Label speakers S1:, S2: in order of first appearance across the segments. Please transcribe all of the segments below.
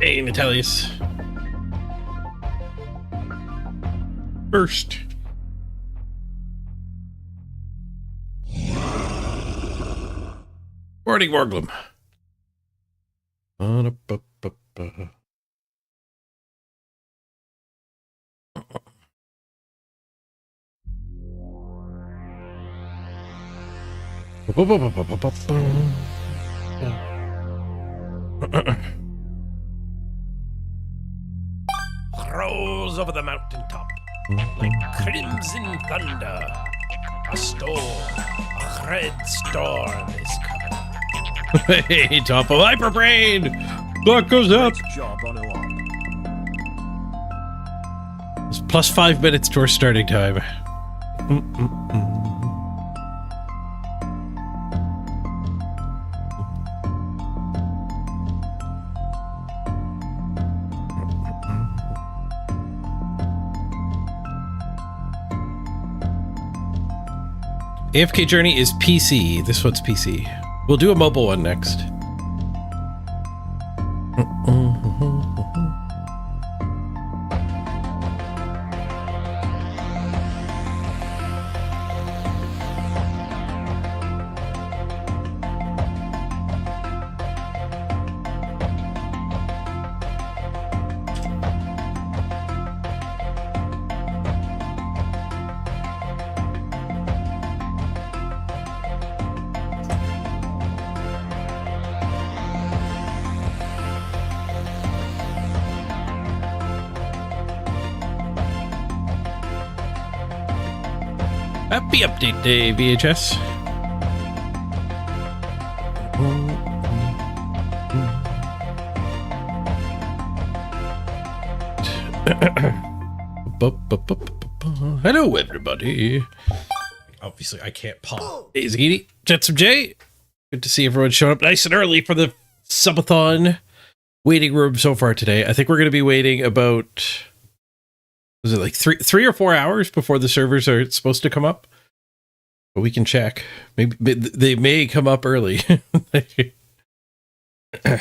S1: Hey, Natalius. First. Morning, Morglum.
S2: Rolls over the mountaintop like crimson thunder. A storm, a red storm is coming.
S1: Hey, top of hyperbrain! Clock goes up!
S3: Great job on alarm.
S1: It's plus 5 minutes to our starting time. AFK Journey is PC. This one's PC. We'll do a mobile one next. Happy update day, VHS. Hello, everybody. Obviously, I can't pop. Hey, Zagini, Jetsam J. Good to see everyone showing up nice and early for the subathon waiting room so far today. I think we're going to be waiting about... Was it like three or 4 hours before the servers are supposed to come up? But we can check. Maybe they may come up early. Oh,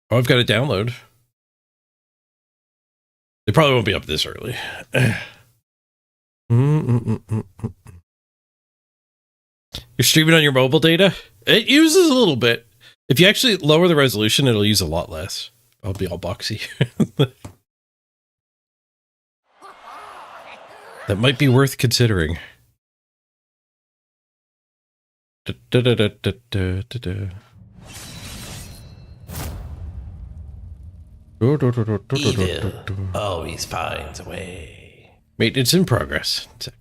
S1: I've got to download. They probably won't be up this early. You're streaming on your mobile data? It uses a little bit. If you actually lower the resolution, it'll use a lot less. I'll be all boxy. That might be worth considering.
S2: Evil always finds a way.
S1: Maintenance in progress. So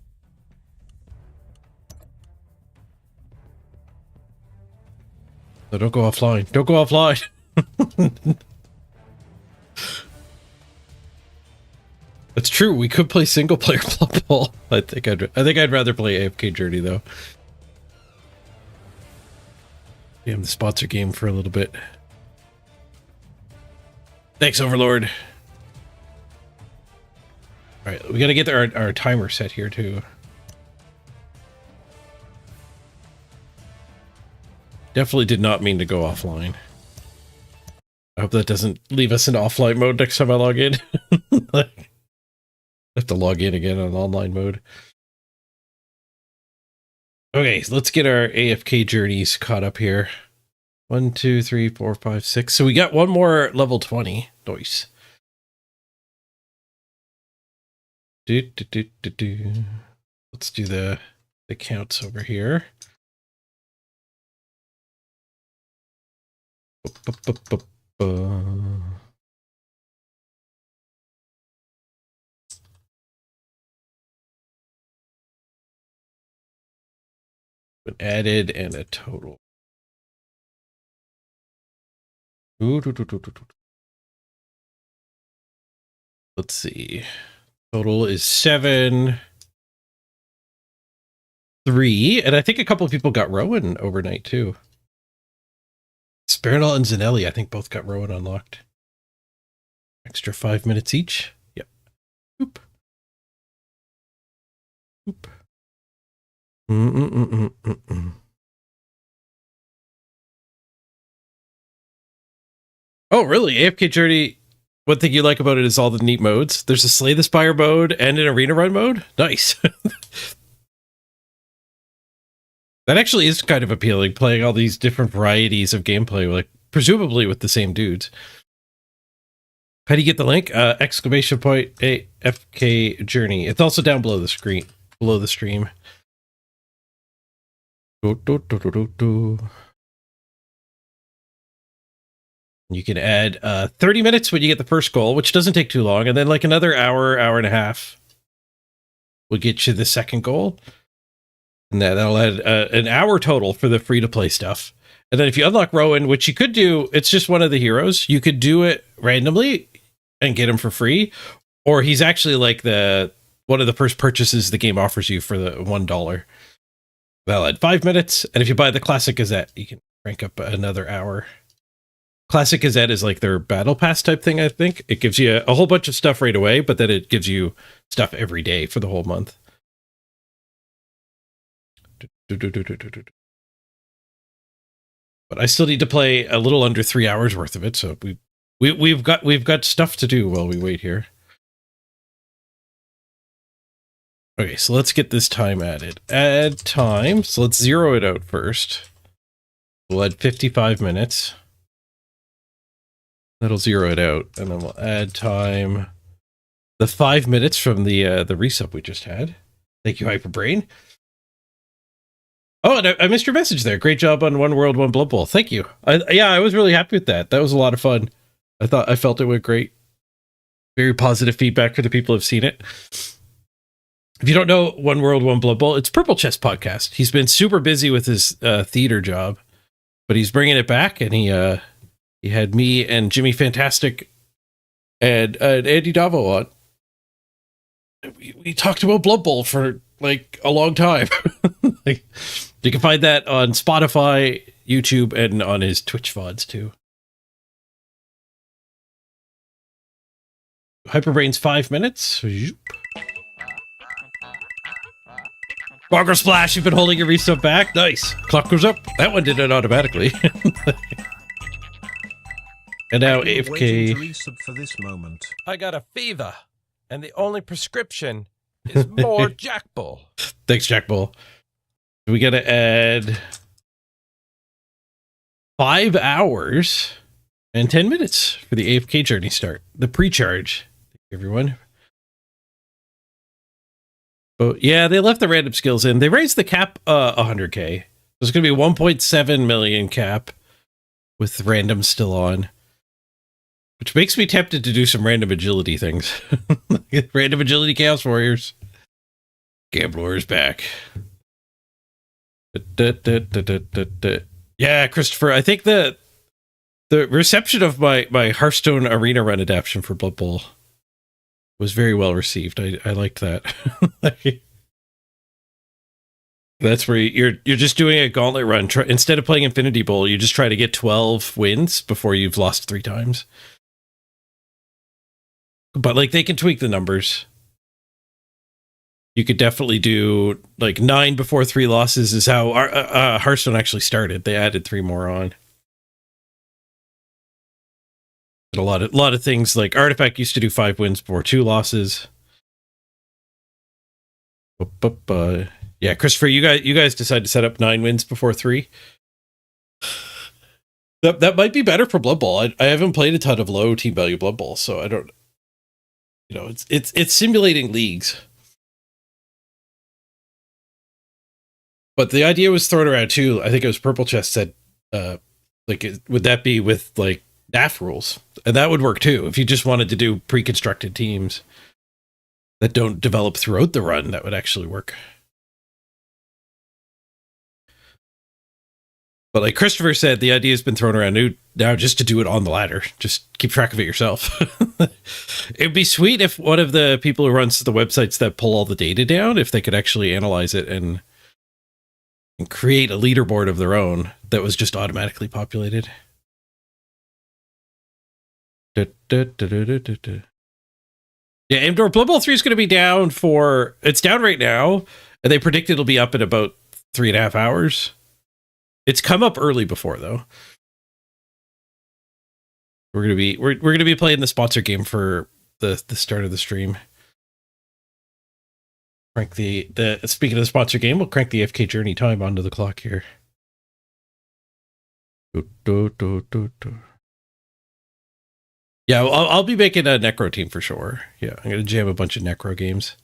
S1: don't go offline. Don't go offline. That's true. We could play single player Blood Bowl. I think I'd rather play AFK Journey though. Damn, the sponsor game for a little bit. Thanks, Overlord. All right, we got to get our timer set here too. Definitely did not mean to go offline. I hope that doesn't leave us in offline mode next time I log in. Like, I have to log in again on online mode. Okay, so let's get our AFK journeys caught up here. 1, 2, 3, 4, 5, 6. So we got one more level 20. Nice. Let's do the counts over here. An added and a total. Let's see. Total is 7, 3, and I think a couple of people got Rowan overnight too. Sparinal and Zanelli, I think both got Rowan unlocked. Extra 5 minutes each. Yep. Oop. Oop. Oh, really? AFK Journey. One thing you like about it is all the neat modes. There's a Slay the Spire mode and an Arena Run mode. Nice. That actually is kind of appealing, playing all these different varieties of gameplay, like presumably with the same dudes. How do you get the link? Exclamation point AFK Journey. It's also down below the screen, below the stream. You can add 30 minutes when you get the first goal, which doesn't take too long, and then like another hour, hour and a half will get you the second goal. And that'll add an hour total for the free-to-play stuff. And then if you unlock Rowan, which you could do, it's just one of the heroes. You could do it randomly and get him for free. Or he's actually like one of the first purchases the game offers you for the $1. That'll add 5 minutes. And if you buy the Classic Gazette, you can rank up another hour. Classic Gazette is like their battle pass type thing, I think. It gives you a whole bunch of stuff right away, but then it gives you stuff every day for the whole month. But I still need to play a little under 3 hours worth of it, so we've got stuff to do while we wait here. Okay, so let's get this time added. Add time. So let's zero it out first. We'll add 55 minutes. That'll zero it out, and then we'll add time. The 5 minutes from the resub we just had. Thank you, Hyperbrain. Oh, and I missed your message there. Great job on One World, One Blood Bowl. Thank you. I was really happy with that. That was a lot of fun. I felt it went great. Very positive feedback for the people who've seen it. If you don't know One World, One Blood Bowl, it's Purple Chest Podcast. He's been super busy with his theater job, but he's bringing it back, and he had me and Jimmy Fantastic and Andy Davo on. We talked about Blood Bowl for like a long time. Like, you can find that on Spotify, YouTube, and on his Twitch VODs too. Hyperbrain's 5 minutes. Barger Splash, you've been holding your resub back. Nice. Clock goes up. That one did it automatically. And now AFK.
S3: Resub for this moment.
S2: I got a fever, and the only prescription is more Jack Bull.
S1: Thanks, Jack Bull. We got to add 5 hours and 10 minutes for the AFK journey start. The pre-charge. Thank you, everyone. Oh, yeah, they left the random skills in. They raised the cap 100k. There's going to be 1.7 million cap with random still on. Which makes me tempted to do some random agility things. Random agility Chaos Warriors. Gambler is back. Yeah, Christopher, I think the reception of my Hearthstone Arena Run adaptation for Blood Bowl was very well received. I liked that. That's where you're just doing a gauntlet run. Instead of playing Infinity Bowl, you just try to get 12 wins before you've lost 3 times. But like they can tweak the numbers. You could definitely do like 9 before 3 losses is how our, Hearthstone actually started. They added 3 more on. But a lot of things like Artifact used to do 5 wins before 2 losses. Yeah, Christopher, you guys decided to set up 9 wins before 3. That might be better for Blood Bowl. I haven't played a ton of low team value Blood Bowl, so I don't. You know, it's simulating leagues. But the idea was thrown around too. I think it was Purple Chest said, would that be with like NAF rules? And that would work too. If you just wanted to do pre-constructed teams that don't develop throughout the run, that would actually work. But like Christopher said, the idea has been thrown around now just to do it on the ladder. Just keep track of it yourself. It'd be sweet if one of the people who runs the websites that pull all the data down, if they could actually analyze it and create a leaderboard of their own that was just automatically populated. Yeah, Indoor Blood Bowl 3 is going to be down it's down right now, and they predict it'll be up in about 3.5 hours. It's come up early before, though. we're gonna be playing the sponsor game for the start of the stream. Crank the speaking of the sponsor game, we'll crank the afkjourney time onto the clock here. Yeah, I'll be making a Necro team for sure. Yeah, I'm gonna jam a bunch of Necro games.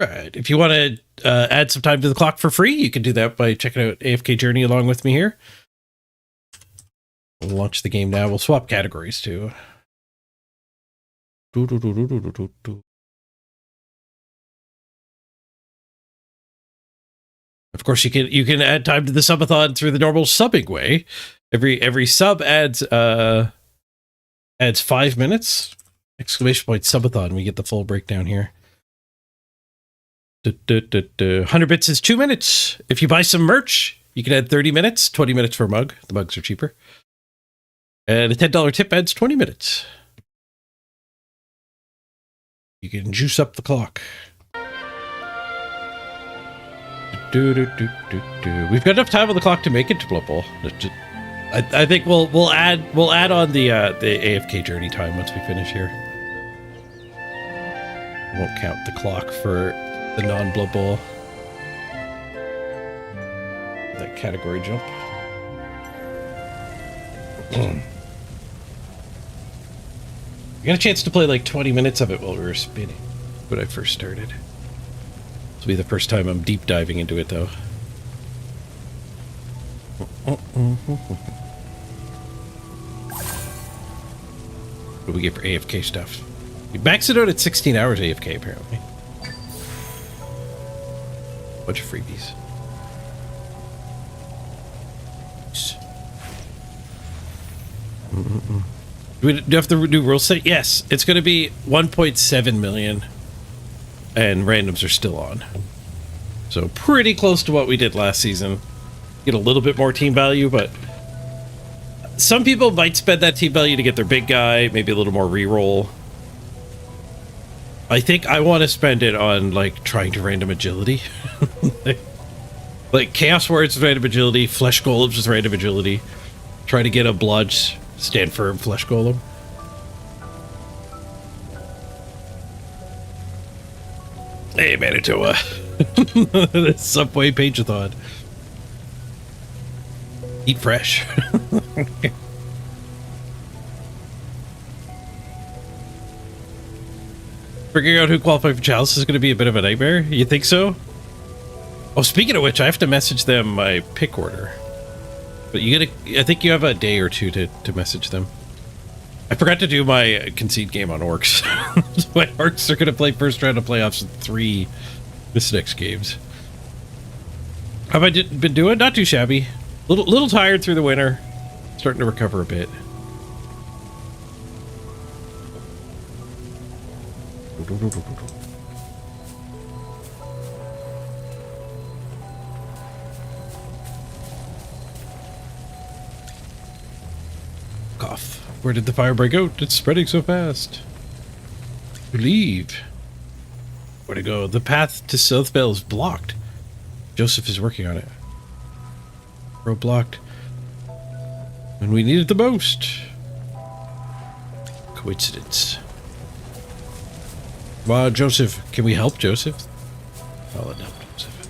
S1: Right. If you want to add some time to the clock for free, you can do that by checking out afkjourney along with me here. We'll launch the game now. We'll swap categories too. Of course, you can add time to the subathon through the normal subbing way. Every sub adds 5 minutes. Exclamation point subathon. We get the full breakdown here. 100 bits is 2 minutes. If you buy some merch, you can add 30 minutes. 20 minutes for a mug. The mugs are cheaper. And a $10 tip adds 20 minutes. You can juice up the clock. We've got enough time on the clock to make it to Blood Bowl. I think we'll add on the afkjourney time once we finish here. Won't count the clock for the non-Blood Bowl. That category jump. I got a chance to play like 20 minutes of it while we were spinning when I first started. This will be the first time I'm deep diving into it though. What do we get for AFK stuff? We maxed it out at 16 hours AFK apparently. Bunch of freebies. Do we have the new rule set? Yes, it's going to be 1.7 million, and randoms are still on. So pretty close to what we did last season. Get a little bit more team value, but some people might spend that team value to get their big guy, maybe a little more reroll. I think I want to spend it on like trying to random agility. like Chaos Warriors with random agility, Flesh Golems with random agility. Try to get a Bludge, Stand Firm, Flesh Golem. Hey, Manitoba. Subway Pageathon. Eat fresh. Figuring out who qualified for Chalice is going to be a bit of a nightmare. You think so? Oh, speaking of which, I have to message them my pick order. But I think you have a day or two to message them. I forgot to do my concede game on Orcs. My Orcs are going to play first round of playoffs in 3 this next games. How have I been doing? Not too shabby. Little tired through the winter. Starting to recover a bit. Cough. Where did the fire break out? It's spreading so fast. Leave. Where to go? The path to Southvale is blocked. Joseph is working on it. Road blocked. When we need it the most. Coincidence. Well, Joseph, can we help Joseph? I'll help Joseph.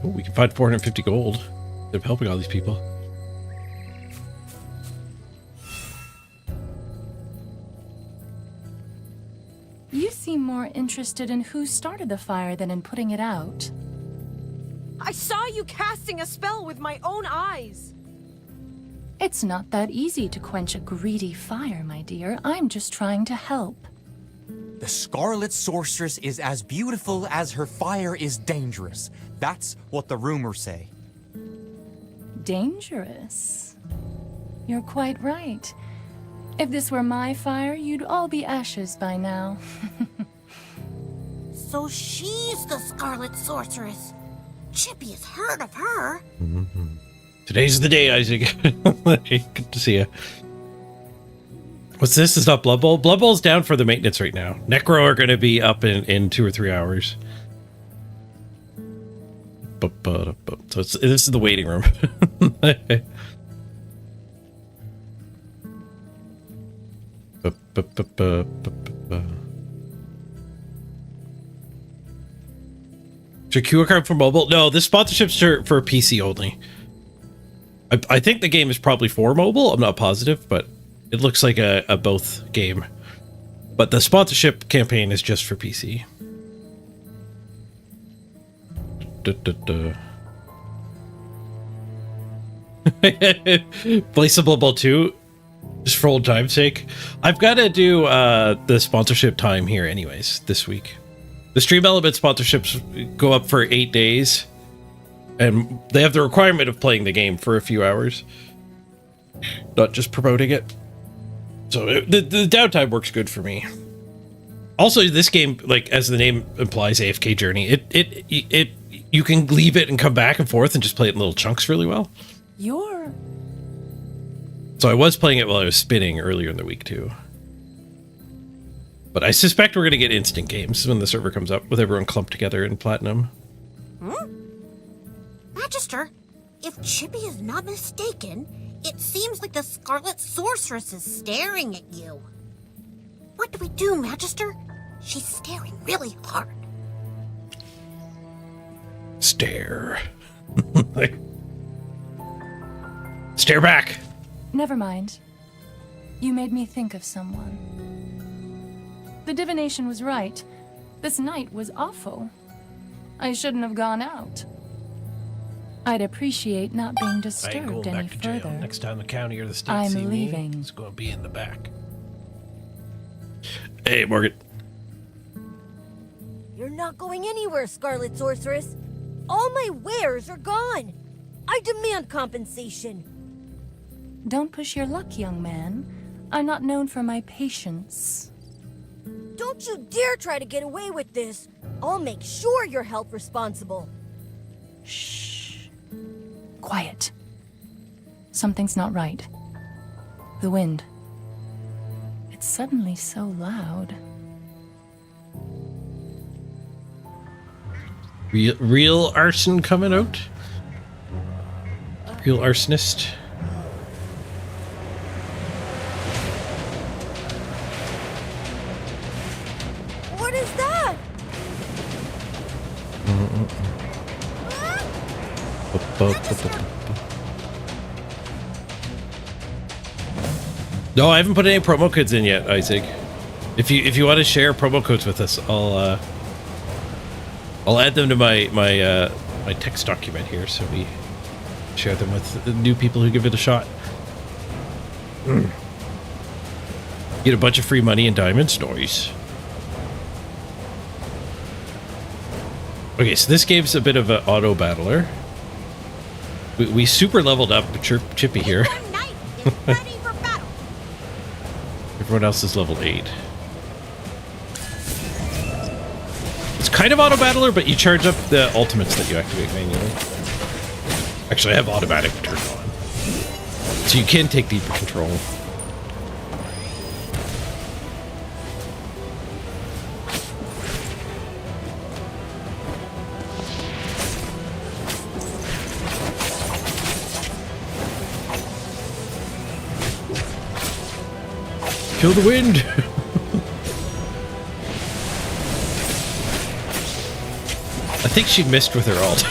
S1: Oh, we can find 450 gold. They're helping all these people.
S3: You seem more interested in who started the fire than in putting it out.
S4: I saw you casting a spell with my own eyes.
S3: It's not that easy to quench a greedy fire, my dear. I'm just trying to help.
S5: The Scarlet Sorceress is as beautiful as her fire is dangerous. That's what the rumors say.
S3: Dangerous? You're quite right. If this were my fire, you'd all be ashes by now.
S4: So she's the Scarlet Sorceress.
S6: Chippy has heard of her.
S1: Today's the day, Isaac. Good to see you. What's this? It's not Blood Bowl? Blood Bowl's down for the maintenance right now. Necro are going to be up in 2 or 3 hours. So this is the waiting room. Secure card for mobile? No, this sponsorship's for PC only. I think the game is probably for mobile. I'm not positive, but it looks like a both game. But the sponsorship campaign is just for PC. Play some Blood Bowl 2 just for old time's sake. I've got to do the sponsorship time here anyways this week. The Stream Element sponsorships go up for 8 days, and they have the requirement of playing the game for a few hours, not just promoting it. So the downtime works good for me. Also, this game, like as the name implies, AFK Journey, it you can leave it and come back and forth and just play it in little chunks really well. So I was playing it while I was spinning earlier in the week too. But I suspect we're going to get instant games when the server comes up with everyone clumped together in Platinum.
S6: Magister, if Chippy is not mistaken, it seems like the Scarlet Sorceress is staring at you. What do we do, Magister? She's staring really hard.
S1: Stare. Stare back.
S3: Never mind. You made me think of someone. The divination was right. This night was awful. I shouldn't have gone out. I'd appreciate not being
S2: I ain't
S3: disturbed
S2: going
S3: any
S2: back to jail.
S3: further.
S2: Next time the county or the state
S3: I'm
S2: see
S3: leaving.
S2: me, it's going to be in the back.
S1: Hey, Morgan.
S7: You're not going anywhere, Scarlet Sorceress. All my wares are gone. I demand compensation.
S3: Don't push your luck, young man. I'm not known for my patience.
S7: Don't you dare try to get away with this. I'll make sure you're held responsible.
S3: Shh. Quiet. Something's not right. The wind. It's suddenly so loud.
S1: Real arson coming out? Real arsonist?
S7: What is that?
S1: No, I haven't put any promo codes in yet, Isaac. If you want to share promo codes with us, I'll add them to my text document here, so we share them with the new people who give it a shot. Get a bunch of free money and diamonds. Nice. Okay, so this game's a bit of an auto battler. We super leveled up Chippy here.
S6: Ready for battle.
S1: Everyone else is level 8. It's kind of auto battler, but you charge up the ultimates that you activate manually. Actually, I have automatic turned on, so you can take deeper control. Kill the wind! I think she missed with her ult.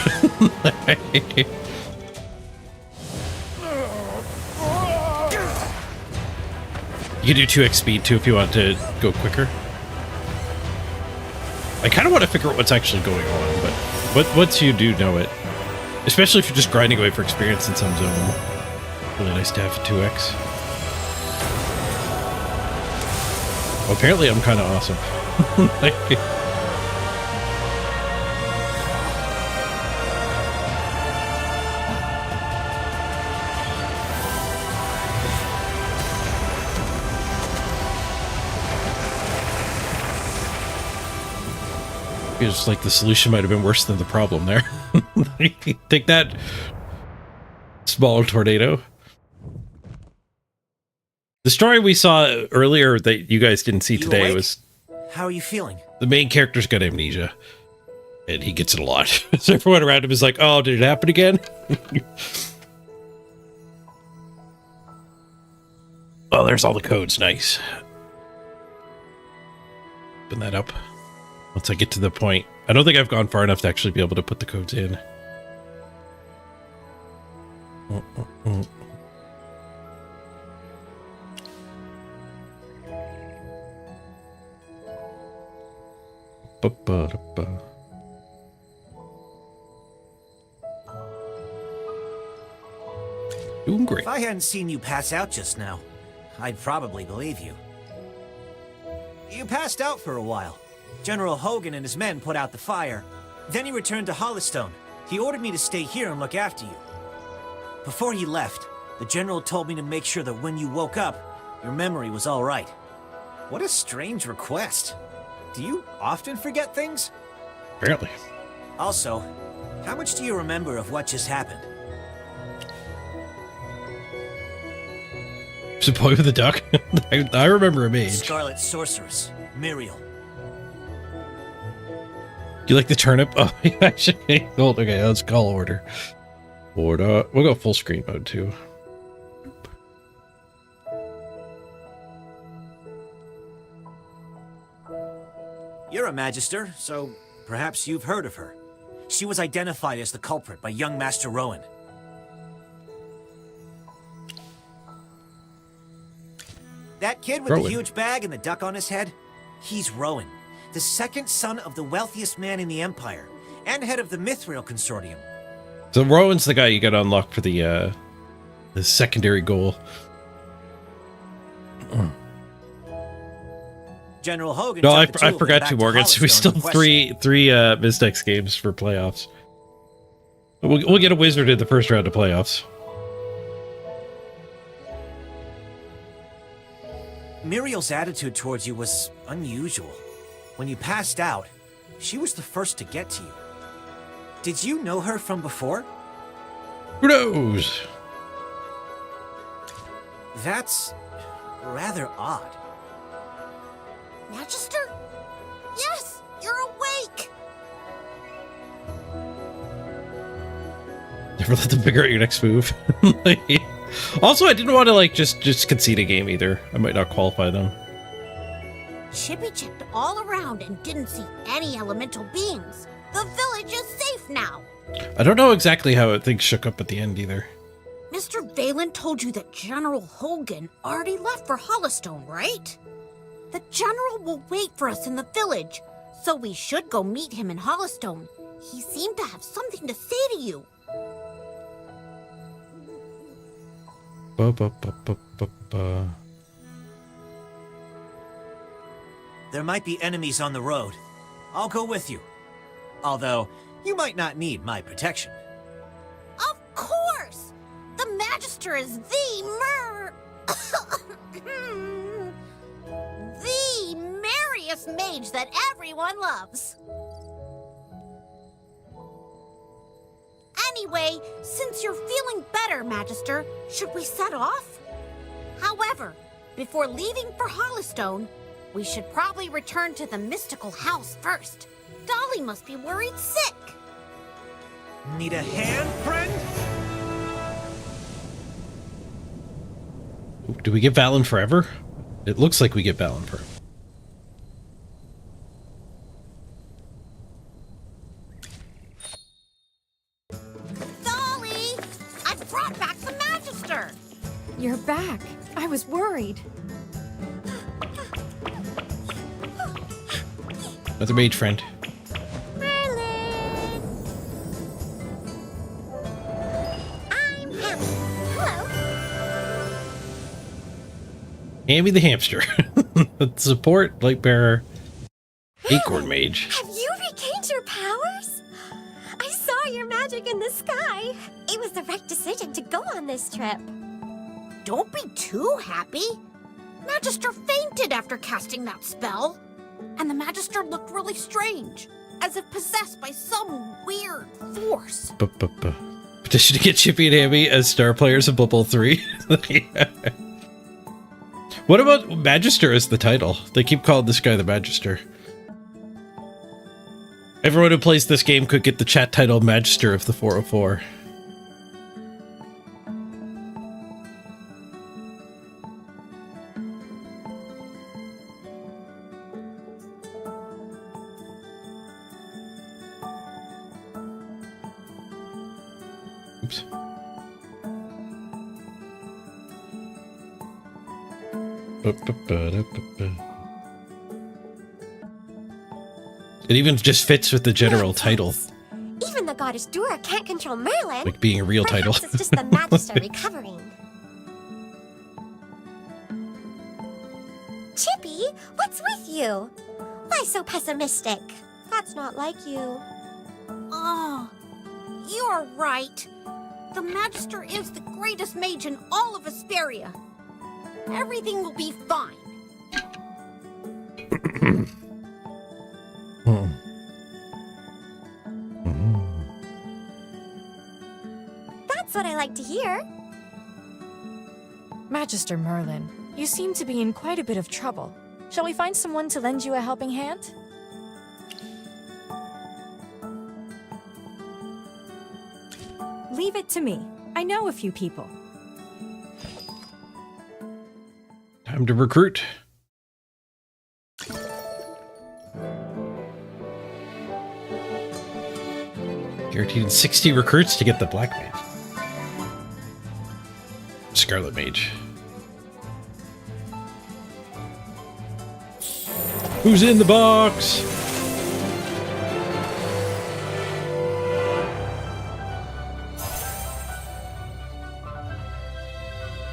S1: You can do 2x speed too if you want to go quicker. I kind of want to figure out what's actually going on, but once you do know it, especially if you're just grinding away for experience in some zone, really nice to have 2x. Well, apparently I'm kind of awesome. It's like the solution might have been worse than the problem there. Take that, small tornado. The story we saw earlier that you guys didn't see today
S8: awake?
S1: was
S8: How are you feeling?
S1: the main character's got amnesia. And he gets it a lot. So everyone around him is like, oh, did it happen again? Oh, there's all the codes. Nice. Open that up. Once I get to the point. I don't think I've gone far enough to actually be able to put the codes in. Doing great.
S8: If I hadn't seen you pass out just now, I'd probably believe you. You passed out for a while. General Hogan and his men put out the fire. Then he returned to Hollystone. He ordered me to stay here and look after you. Before he left, the general told me to make sure that when you woke up, your memory was all right. What a strange request. Do you often forget things?
S1: Apparently.
S8: Also, how much do you remember of what just happened?
S1: It's a boy with a duck. I remember a mage.
S8: Scarlet Sorceress, Muriel.
S1: Do you like the turnip? Oh, yeah, actually. Hold, okay, let's call order. Order. We'll go full screen mode too.
S8: You're a Magister, so perhaps you've heard of her. She was identified as the culprit by young Master Rowan. That kid with
S1: Rowan.
S8: the huge bag and the duck on his head? He's Rowan, the second son of the wealthiest man in the Empire, and head of the Mithril Consortium.
S1: So Rowan's the guy you got to unlock for the secondary goal.
S8: General Hogan.
S1: No, I
S8: took the two of them
S1: forgot
S8: back
S1: to,
S8: to
S1: Morgan. So we
S8: Hollystone
S1: still
S8: to
S1: have
S8: question.
S1: three Mystex games for playoffs. We'll get a wizard in the first round of playoffs.
S8: Muriel's attitude towards you was unusual. When you passed out, she was the first to get to you. Did you know her from before?
S1: Who knows?
S8: That's rather odd.
S6: Magister? Yes, you're awake!
S1: Never let them figure out your next move. Also, I didn't want to just concede a game either. I might not qualify them.
S6: Chippy checked all around and didn't see any elemental beings. The village is safe now.
S1: I don't know exactly how things shook up at the end either.
S6: Mr. Valen told you that General Hogan already left for Hollystone, right? The General will wait for us in the village, so we should go meet him in Hollystone. He seemed to have something to say to you.
S8: There might be enemies on the road. I'll go with you. Although, you might not need my protection.
S6: Of course! The Magister is the the merriest mage that everyone loves. Anyway, since you're feeling better, Magister, should we set off? However, before leaving for Hollystone, we should probably return to the mystical house first. Dolly must be worried sick.
S8: Need a hand, friend?
S1: Do we get Valen forever? It looks like we get Valen forever.
S6: Dolly! I brought back the Magister!
S4: You're back. I was worried.
S1: Another mage friend.
S6: I'm happy. Hello.
S1: Amy the hamster. Support, light bearer, acorn mage.
S9: Have you regained your powers? I saw your magic in the sky. It was the right decision to go on this trip.
S6: Don't be too happy. Magister fainted after casting that spell. And the Magister looked really strange. as if possessed by some weird force.
S1: Petition to get Chippy and Hammy as star players of Blood Bowl 3. What about Magister as the title? They keep calling this guy the Magister. Everyone who plays this game could get the chat title Magister of the 404. Oops. It even just fits with the general title.
S9: Even the goddess Dura can't control Merlin.
S1: Like being a real title.
S9: Perhaps it's just the Magister recovering. Chippy, what's with you? Why so pessimistic? That's not like you.
S6: Oh, you're right. The Magister is the greatest mage in all of Asperia. Everything will be fine.
S9: That's what I like to hear.
S10: Magister Merlin, you seem to be in quite a bit of trouble. Shall we find someone to lend you a helping hand? Leave it to me. I know a few people.
S1: Time to recruit. Guaranteed 60 recruits to get the Black Mage. Scarlet Mage. Who's in the box?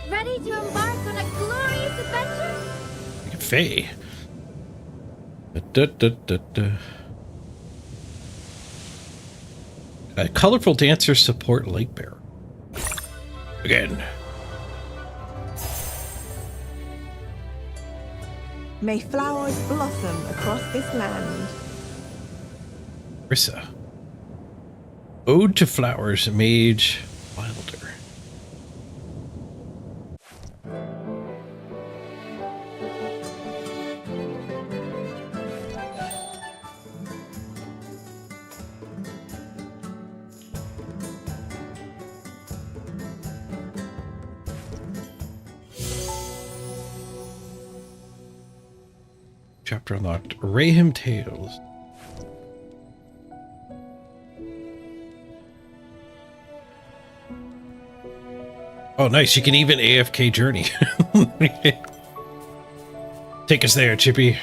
S9: Ready to embark on a glorious adventure?
S1: Faye. Colorful dancers support Lake Bear. Again.
S11: May flowers blossom across this land.
S1: Rissa. Ode to Flowers, Mage Wilder. Chapter unlocked. Rahim Tales. Oh, nice. You can even AFK journey. Take us there, Chippy.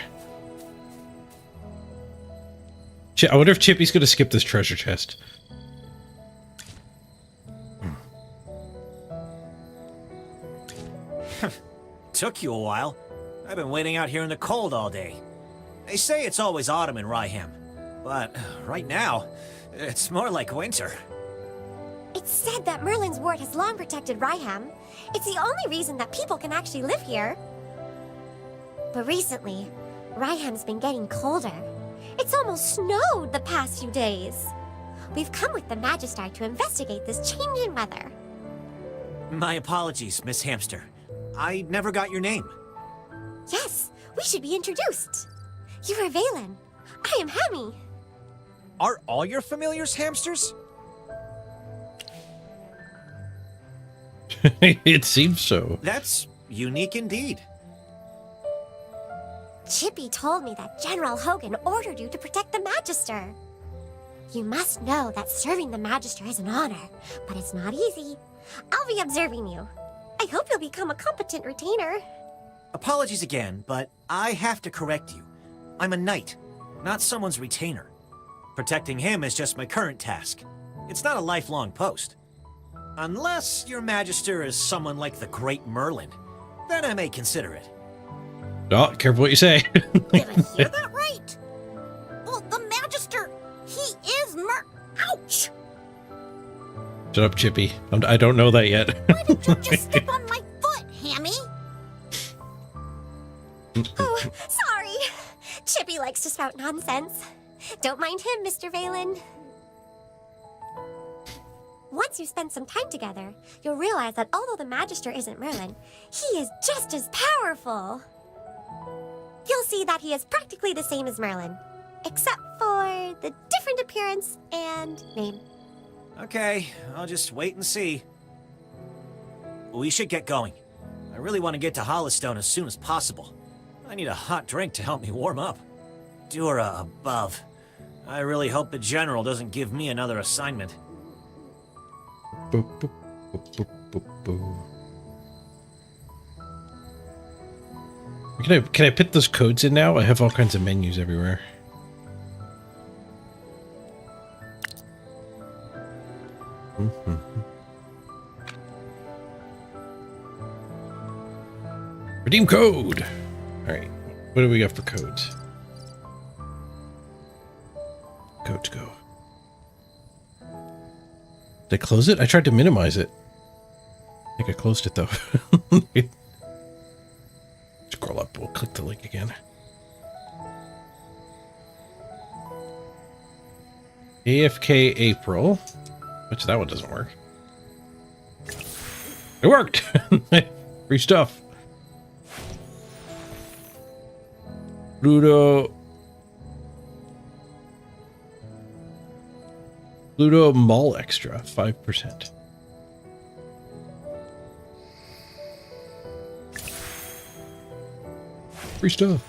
S1: I wonder if Chippy's going to skip this treasure chest.
S8: Took you a while. I've been waiting out here in the cold all day. They say it's always autumn in Rhyham, but right now, it's more like winter.
S9: It's said that Merlin's ward has long protected Rhyham. It's the only reason that people can actually live here. But recently, Rhyham's been getting colder. It's almost snowed the past few days. We've come with the Magister to investigate this change in weather.
S8: My apologies, Miss Hamster. I never got your name.
S9: Yes, we should be introduced. You are Valen. I am Hammy.
S8: Are all your familiars hamsters?
S1: It seems so.
S8: That's unique indeed.
S9: Chippy told me that General Hogan ordered you to protect the Magister. You must know that serving the Magister is an honor, but it's not easy. I'll be observing you. I hope you'll become a competent retainer.
S8: Apologies again, but I have to correct you. I'm a knight, not someone's retainer. Protecting him is just my current task. It's not a lifelong post. Unless your Magister is someone like the Great Merlin, then I may consider it.
S1: Oh, careful what you say.
S6: Did I hear that right? Well, the Magister, he is Ouch!
S1: Shut up, Chippy. I don't know that yet.
S6: Why did you just step on my foot, Hammy?
S9: Oh, sorry. Chippy likes to spout nonsense. Don't mind him, Mr. Valen. Once you spend some time together, you'll realize that although the Magister isn't Merlin, he is just as powerful. You'll see that he is practically the same as Merlin, except for the different appearance and name.
S8: Okay, I'll just wait and see. We should get going. I really want to get to Hollistone as soon as possible. I need a hot drink to help me warm up. Dura above. I really hope the General doesn't give me another assignment.
S1: Boop, boop, boop, boop, boop, boop. Can I put those codes in now? I have all kinds of menus everywhere. Redeem code. All right, what do we got for codes? Codes go. Did I close it? I tried to minimize it. I think I closed it though. Scroll up, we'll click the link again. AFK April. Which that one doesn't work. It worked! Free stuff. Pluto Mall Extra, 5%. Free stuff.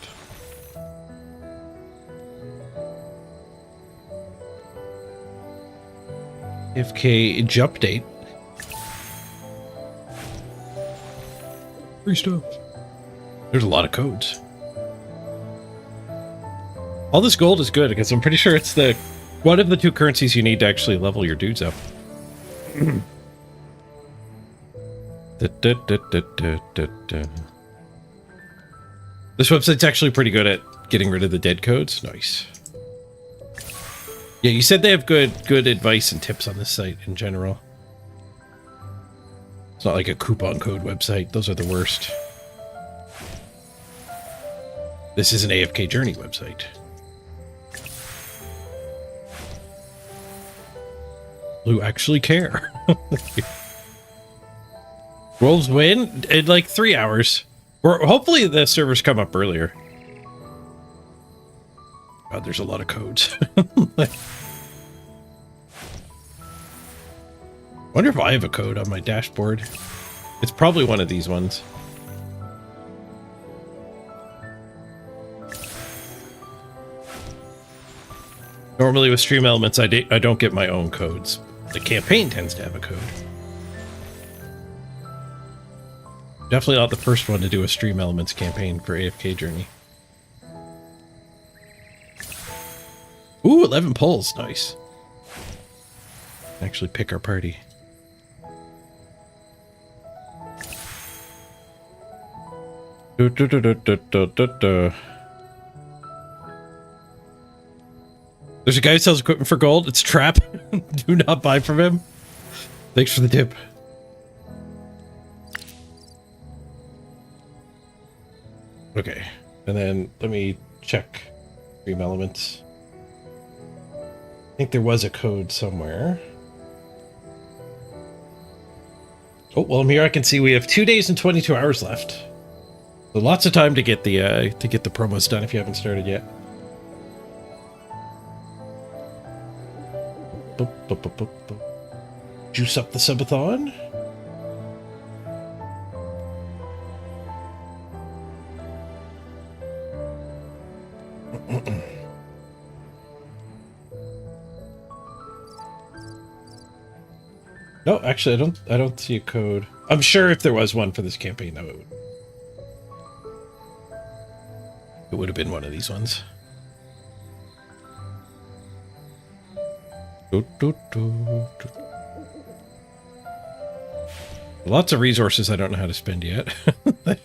S1: FK jump date. Free stuff. There's a lot of codes. All this gold is good because I'm pretty sure it's the one of the two currencies you need to actually level your dudes up. This website's actually pretty good at getting rid of the dead codes. Nice. Yeah, you said they have good advice and tips on this site in general. It's not like a coupon code website. Those are the worst. This is an AFK Journey website. Who actually care. Wolves win in like 3 hours. Or hopefully the servers come up earlier. God, there's a lot of codes. Wonder if I have a code on my dashboard. It's probably one of these ones. Normally with Stream Elements, I don't get my own codes. The campaign tends to have a code. Definitely not the first one to do a Stream Elements campaign for AFK Journey. Ooh, 11 pulls. Nice. Actually pick our party. There's a guy who sells equipment for gold. It's a trap. Do not buy from him. Thanks for the tip. Okay. And then let me check Stream Elements. I think there was a code somewhere. Oh, well, I'm here. I can see we have 2 days and 22 hours left. So lots of time to get the promos done if you haven't started yet. Juice up the subathon. No, actually, I don't see a code. I'm sure if there was one for this campaign, though, it would have been one of these ones. Lots of resources I don't know how to spend yet. We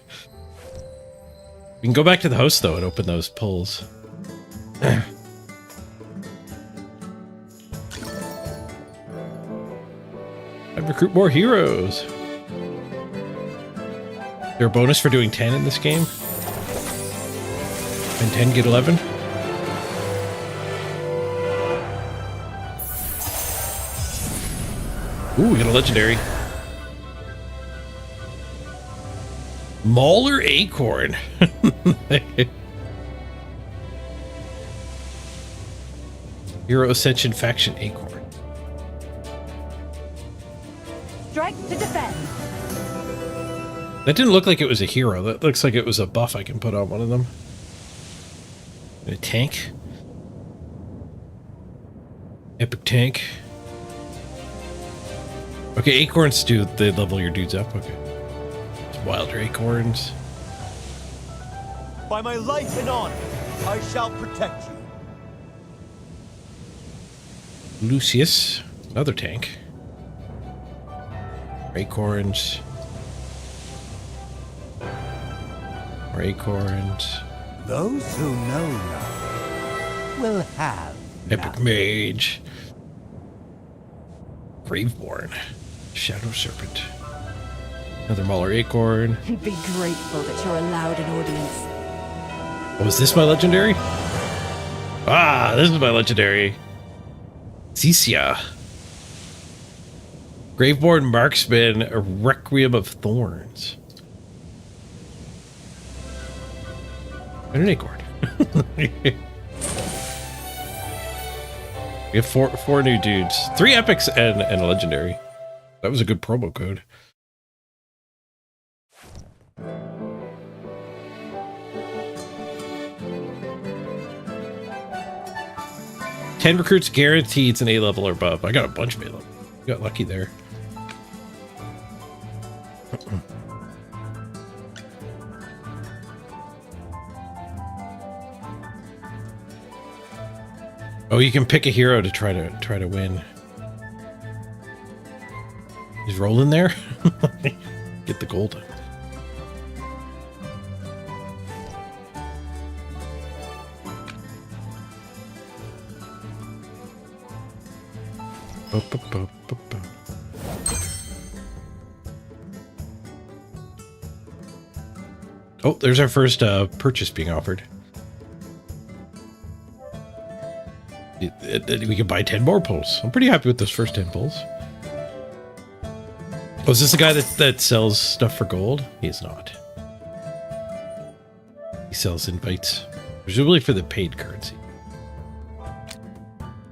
S1: can go back to the host, though, and open those pulls. I'd recruit more heroes. Is there a bonus for doing 10 in this game? And 10 get 11? Ooh, we got a legendary. Mauler Acorn. Hero Ascension Faction Acorn.
S3: Strike to defend.
S1: That didn't look like it was a hero. That looks like it was a buff I can put on one of them. A tank. Epic tank. Okay, acorns do, they level your dudes up. Okay. Wilder acorns.
S12: By my life and honor, I shall protect you.
S1: Lucius, another tank. Acorns. More acorns.
S12: Those who know nothing will have
S1: Epic
S12: nothing.
S1: mage. Graveborn. Shadow serpent. Another Mauler acorn.
S11: Be grateful that you're allowed an audience.
S1: Oh, is this my legendary? Ah, this is my legendary. Cecia. Graveborn Marksman, a Requiem of Thorns. And an acorn. We have four new dudes. 3 epics and a legendary. That was a good promo code. Ten recruits guaranteed it's an A level or above. I got a bunch of A level. Got lucky there. Oh, you can pick a hero to try to win. He's rolling there. Get the gold. Oh, there's our first purchase being offered. We can buy 10 more pulls. I'm pretty happy with those first 10 pulls. Oh, is this the guy that sells stuff for gold? He is not. He sells invites, presumably for the paid currency.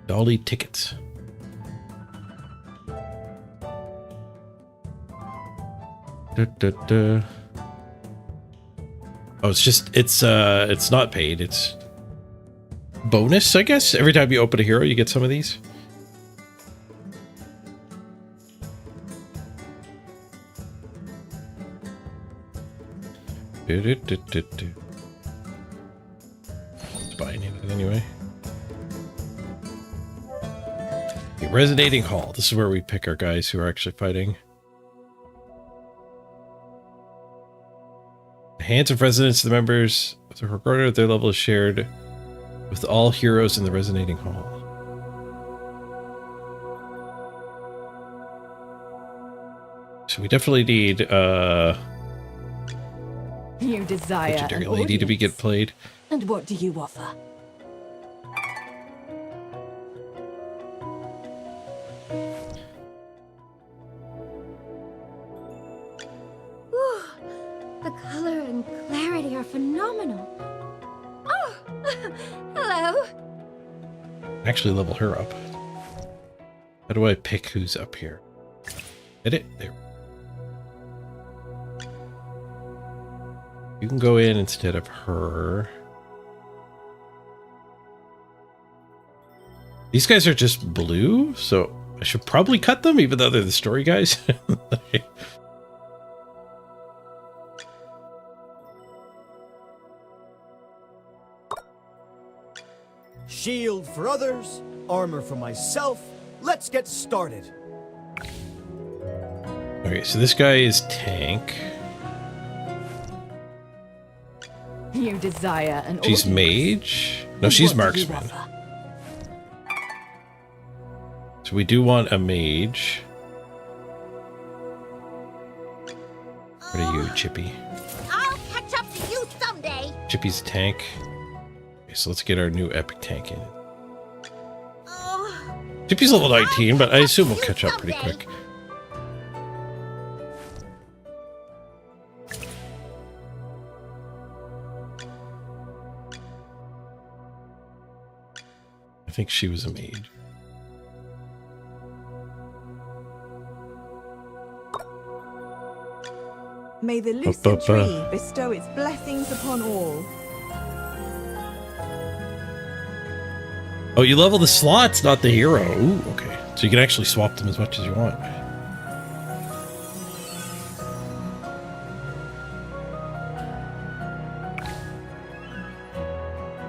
S1: Dolly tickets. Oh, it's not paid. It's bonus, I guess. Every time you open a hero, you get some of these. Let's buy any of it anyway. The Resonating Hall. This is where we pick our guys who are actually fighting. The hands of resonance of the members with the regard of their level is shared with all heroes in the Resonating Hall. So we definitely need
S11: You desire
S1: legendary
S11: an
S1: lady to be
S11: audience.
S1: get played.
S11: And what do you offer?
S9: Whew. The color and clarity are phenomenal. Oh, hello.
S1: Actually level her up. How do I pick who's up here? Hit it? There. You can go in instead of her. These guys are just blue, so I should probably cut them, even though they're the story guys.
S12: Shield for others, armor for myself. Let's get started.
S1: Okay, so this guy is tank.
S11: You desire an
S1: She's
S11: audience.
S1: mage. No,
S11: And
S1: she's
S11: what do you
S1: marksman.
S11: offer?
S1: So we do want a mage. What are you, Chippy?
S6: I'll catch up to you someday.
S1: Chippy's a tank. Okay, so let's get our new epic tank in.
S6: Oh,
S1: Chippy's level 19, but I assume we'll catch up pretty quick. I think she was a mage.
S11: May the lucid tree bestow its blessings upon all.
S1: Oh, you level the slots, not the hero. Ooh, okay. So you can actually swap them as much as you want.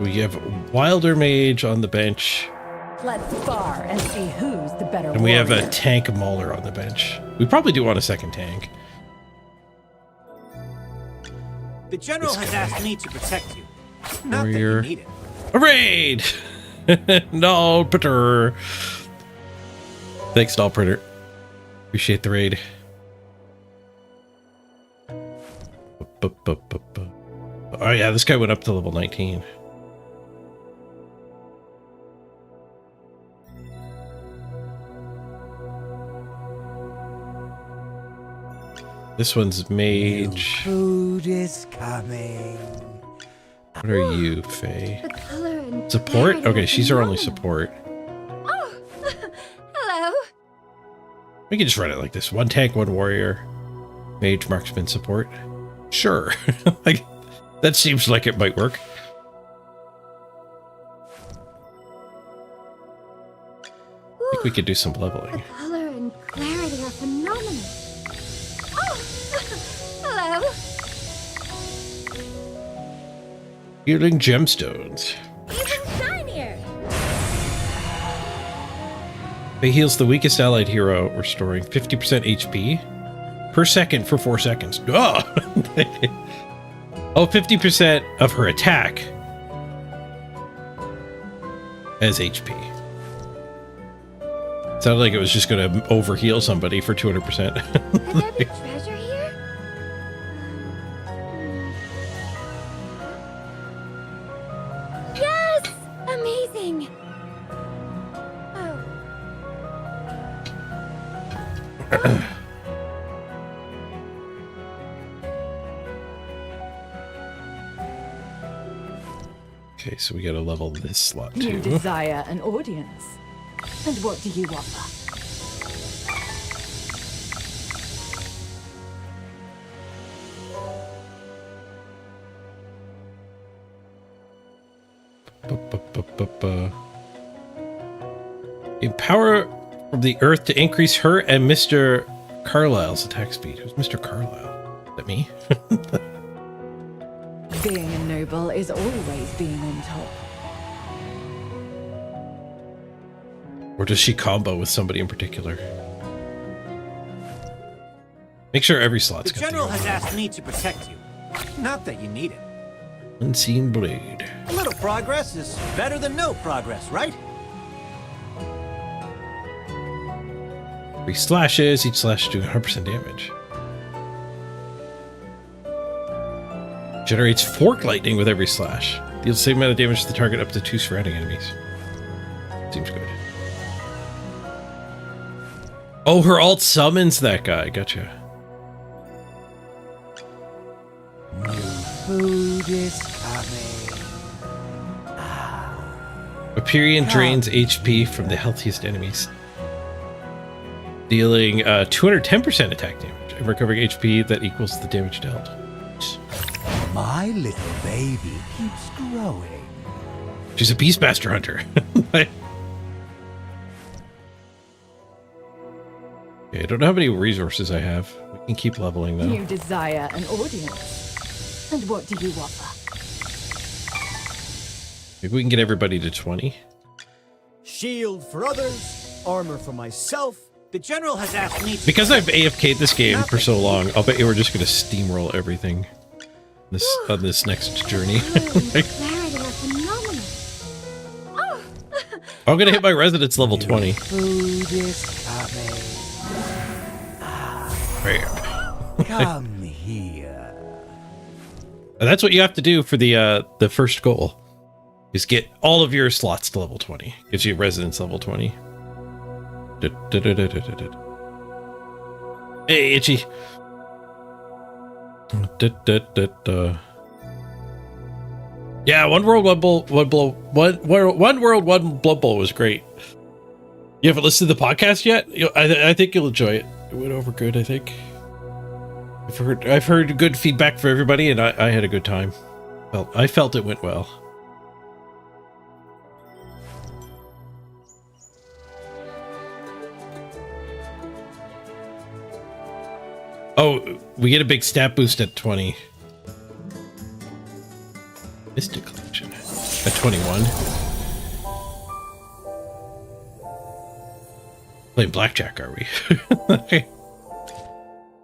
S1: We have Wilder Mage on the bench.
S13: Let's spar and see who's the better
S1: And we have a
S13: warrior.
S1: Tank Mauler on the bench. We probably do want a second tank.
S8: The general has asked me to protect you. Not that
S1: Warrior.
S8: you need it.
S1: A raid! No, Printer. Thanks, Doll Printer. Appreciate the raid. Oh yeah, this guy went up to level 19. This one's mage.
S14: Food is coming.
S1: What are you, Faye?
S9: The color and
S1: Support?
S9: clarity
S1: Okay,
S9: of
S1: she's our only
S9: phenomenal.
S1: support.
S9: Oh, hello.
S1: We can just run it like this. One tank, one warrior. Mage, marksman, support. Sure. Like, that seems like it might work. I think we could do some leveling.
S9: The color and clarity are phenomenal. Oh, hello.
S1: Healing gemstones.
S9: Even shinier.
S1: It heals the weakest allied hero, restoring 50% HP per second for 4 seconds. Oh, oh 50% of her attack as HP. Sounded like it was just going to overheal somebody for 200%.
S9: Could there be treasure here? Yes! Amazing! Oh.
S1: Okay, so we got to level this slot
S13: You
S1: too.
S13: desire an audience. And what do you offer?
S1: Empower from the earth to increase her and Mr. Carlisle's attack speed. Who's Mr. Carlisle? Is that me?
S13: Being a noble is always being on top.
S1: Or does she combo with somebody in particular? Make sure every slot's
S8: The
S1: got
S8: general
S1: the
S8: has asked me to protect you. Not that you need it.
S1: Unseen Blade.
S8: A little progress is better than no progress, right?
S1: 3 slashes, each slash doing 100% damage. Generates fork lightning with every slash. Deals the same amount of damage to the target up to 2 surrounding enemies. Seems good. Oh, her alt summons that guy. Gotcha.
S14: Food is coming.
S1: Vaporeon drains HP from the healthiest enemies, dealing 210% attack damage and recovering HP that equals the damage dealt.
S14: My little baby keeps growing.
S1: She's a Beastmaster Hunter. Okay, I don't know how many resources I have. We can keep leveling though.
S13: You desire an audience. And what do you offer?
S1: Maybe we can get everybody to 20.
S12: Shield for others, armor for myself.
S8: The general has asked me to...
S1: Because I've AFK'd this game for so long, I'll bet you we're just going to steamroll everything on this next journey.
S9: Clarity are phenomenal. Oh,
S1: I'm going to hit my residence level 20.
S14: Food is coming.
S1: Bam.
S14: Come here.
S1: And that's what you have to do for the first goal. Is get all of your slots to level 20. Gives you residence level 20. Hey, Itchy. Yeah, One World, One Blood Bowl was great. You haven't listened to the podcast yet? I think you'll enjoy it. It went over good, I think. I've heard good feedback from everybody, and I had a good time. I felt it went well. Oh, we get a big stat boost at 20. Mystic Collection at 21. Playing blackjack, are we? Okay.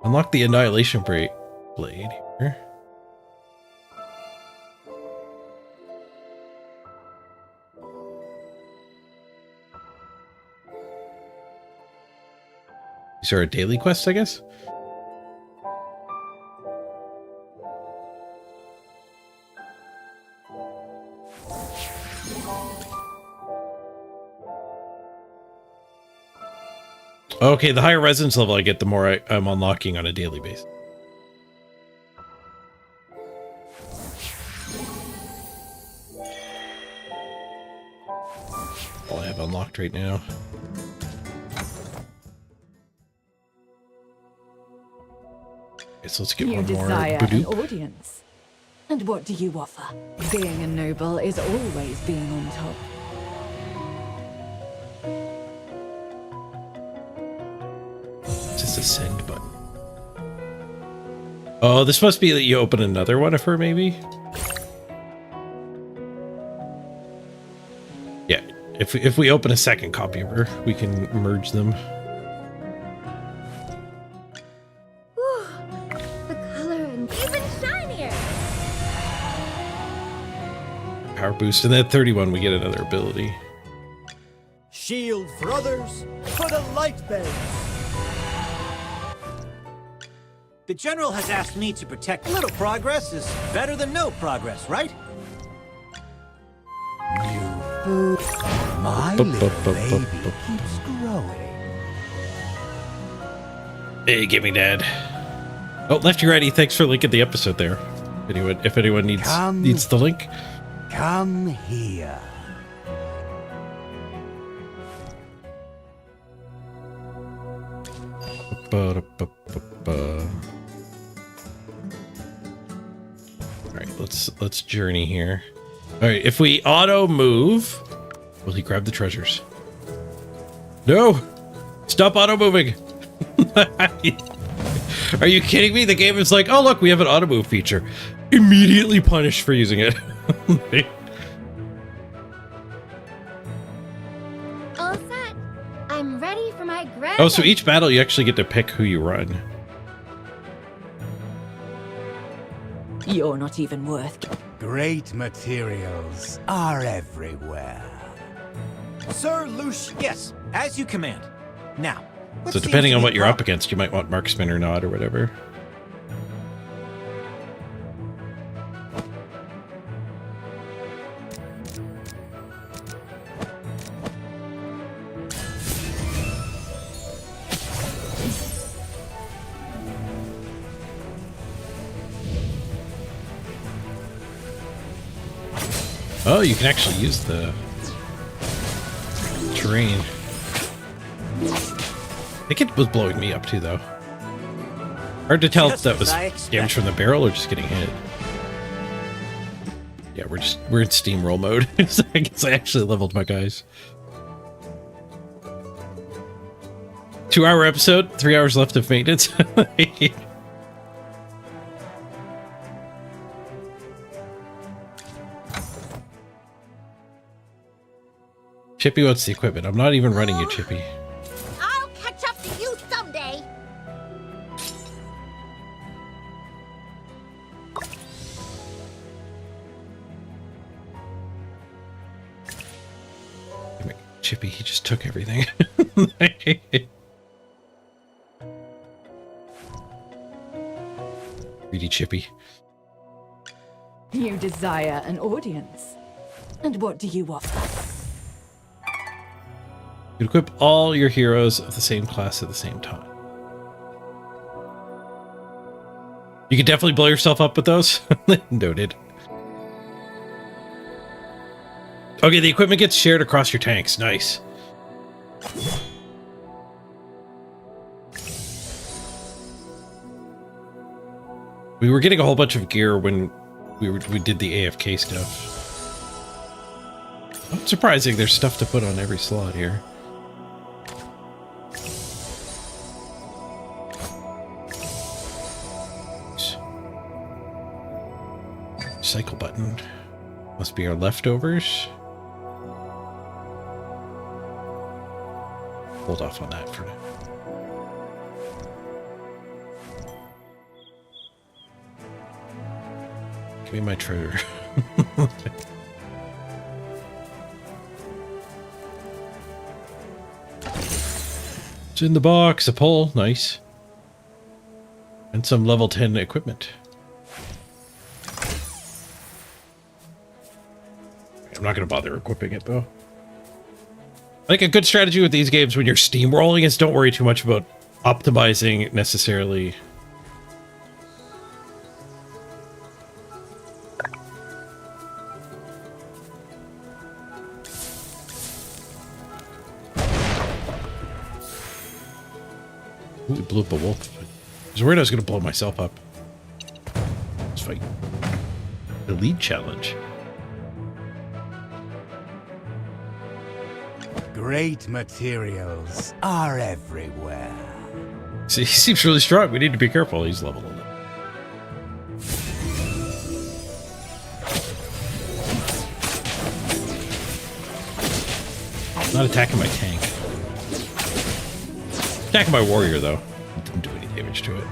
S1: Unlock the Annihilation Blade here. These are a daily quest, I guess? Okay, the higher resonance level I get, the more I'm unlocking on a daily basis. All I have unlocked right now. Okay, so let's get one more.
S13: Desire an audience. And what do you offer? Being a noble is always being on top.
S1: Just a send button. Oh, this must be that you open another one of her, maybe? Yeah, if we open a second copy of her, we can merge them.
S9: Whew, the color and even shinier.
S1: Power boost, and then 31 we get another ability.
S12: Shield for others, for the light bearers.
S8: The General has asked me to protect. Little progress is better than no progress, right?
S14: New food. My little baby keeps growing.
S1: Hey, give me Dad. Oh, Lefty Righty, thanks for linking the episode there. If anyone needs the link.
S14: Come here. Alright, let's journey here. Alright, if we auto move, will he grab the treasures? No! Stop auto moving! Are you kidding me? The game is like, oh look, we have an auto move feature. Immediately punished for using it.
S9: All set. I'm ready for my grand.
S1: Oh, so each battle you actually get to pick who you run.
S13: You're not even worth.
S14: Great materials are everywhere.
S8: Sir Lucius. Yes, as you command. Now.
S1: So depending on what you're up against, you might want marksman or not or whatever. Oh, you can actually use the terrain. I think it was blowing me up too, though. Hard to tell if that was damage from the barrel or just getting hit. Yeah, we're in steamroll mode. So I guess I actually leveled my guys. 2-hour episode, 3 hours left of maintenance. Chippy wants the equipment. I'm not even running you, Chippy.
S6: I'll catch up to you someday.
S1: Chippy, he just took everything. Greedy Chippy.
S13: You desire an audience. And what do you offer?
S1: You equip all your heroes of the same class at the same time. You can definitely blow yourself up with those. Noted. Okay, the equipment gets shared across your tanks. Nice. We were getting a whole bunch of gear when we did the AFK stuff. Not surprising, there's stuff to put on every slot here. Cycle button. Must be our leftovers. Hold off on that for now. Give me my treasure. It's in the box. A pole. Nice. And some level 10 equipment. I'm not going to bother equipping it, though. I think a good strategy with these games when you're steamrolling is don't worry too much about optimizing necessarily. Ooh, we blew up a wolf. I was worried I was going to blow myself up. Let's fight. The lead challenge.
S15: Great materials are everywhere.
S1: See, he seems really strong. We need to be careful. He's level 11. Not attacking my tank. Attacking my warrior, though. Didn't do any damage to it.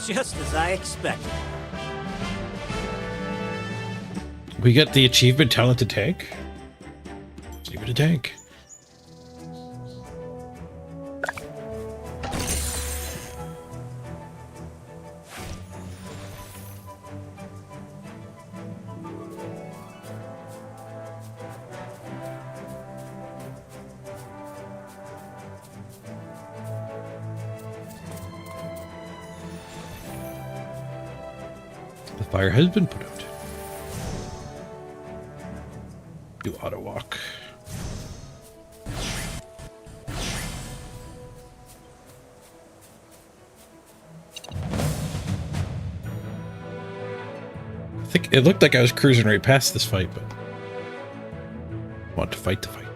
S8: Just as I expected.
S1: We got the achievement talented tank. Let's leave it a tank. The fire has been put out. Do auto walk. I think it looked like I was cruising right past this fight, but I want to fight the fight.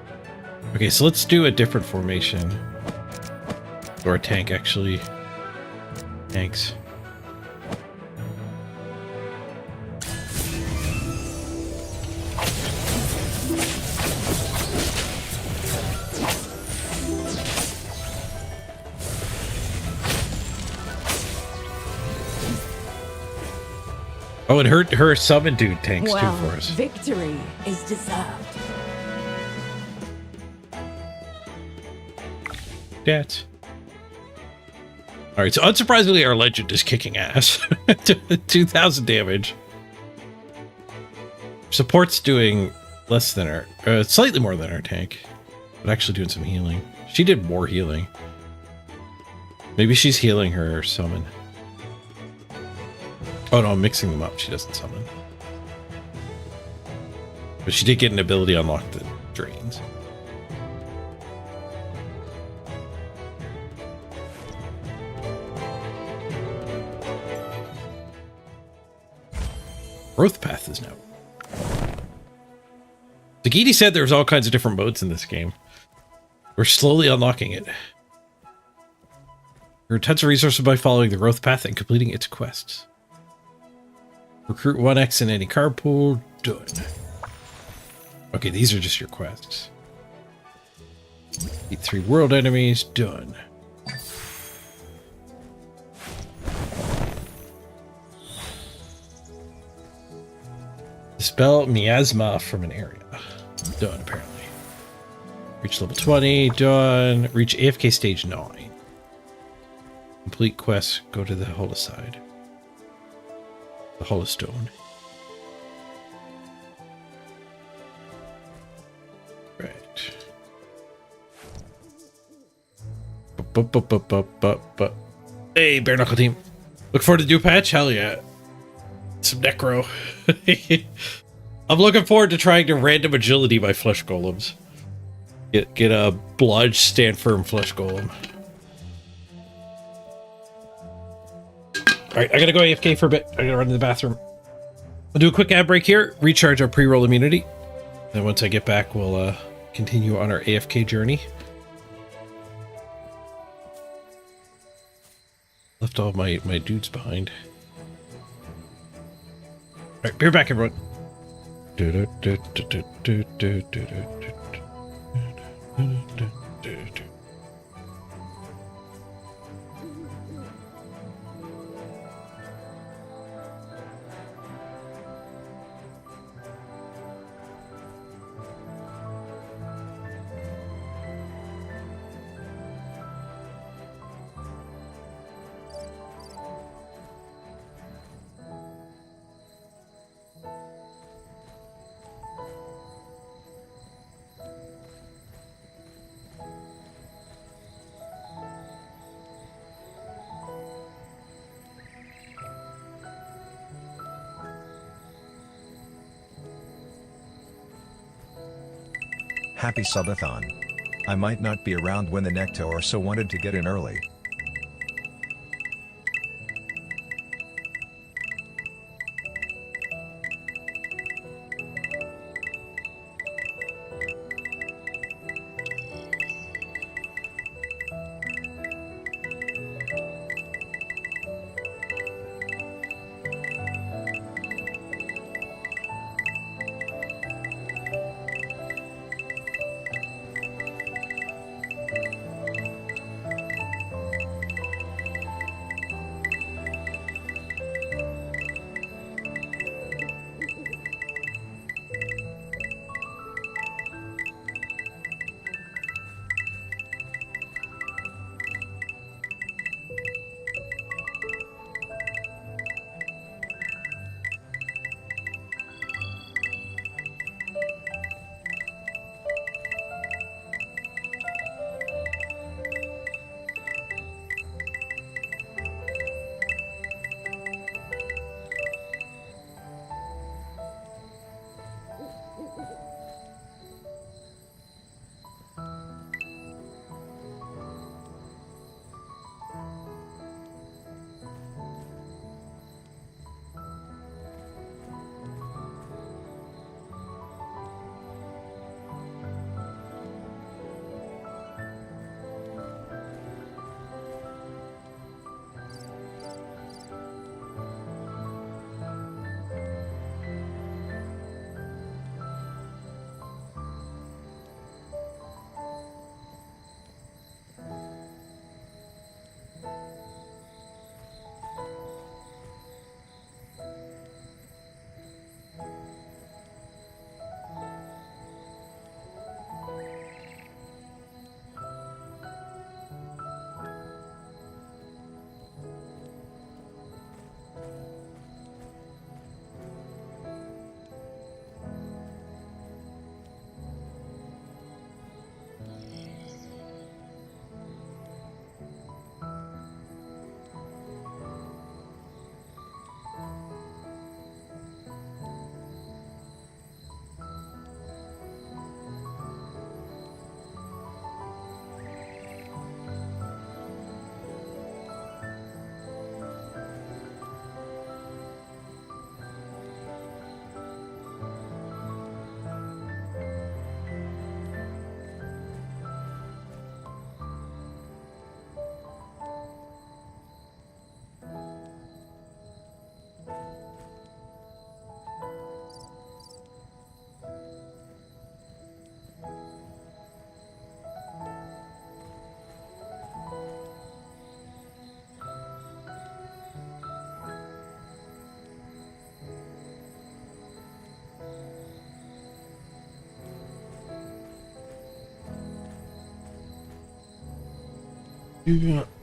S1: Okay, so let's do a different formation. Or a tank, actually. Tanks. Oh, and her summon dude tanks
S13: Well,
S1: too for us.
S13: victory is deserved.
S1: Stats. Alright, so unsurprisingly our legend is kicking ass. 2,000 damage. Support's doing less than our... slightly more than our tank. But actually doing some healing. She did more healing. Maybe she's healing her summon. Oh no, I'm mixing them up. She doesn't summon. But she did get an ability unlocked that drains. Growth path is now. Zagiti said there's all kinds of different modes in this game. We're slowly unlocking it. Earn tons of resources by following the growth path and completing its quests. Recruit 1x in any card pool. Done. Okay, these are just your quests. Beat 3 world enemies. Done. Dispel miasma from an area. Done, apparently. Reach level 20. Done. Reach AFK stage 9. Complete quests. Go to the Holoside. The Holostone. Right. Hey, Bare Knuckle team. Look forward to the new patch? Hell yeah. Some Necro. I'm looking forward to trying to random agility my flesh golems. Get a bludge stand firm flesh golem. Alright, I gotta go AFK for a bit. I gotta run to the bathroom. I'll do a quick ad break here, recharge our pre-roll immunity. Then once I get back, we'll continue on our AFK journey. Left all my dudes behind. Alright, be right back, everyone.
S16: Happy Subathon. I might not be around when the Necro are, so wanted to get in early.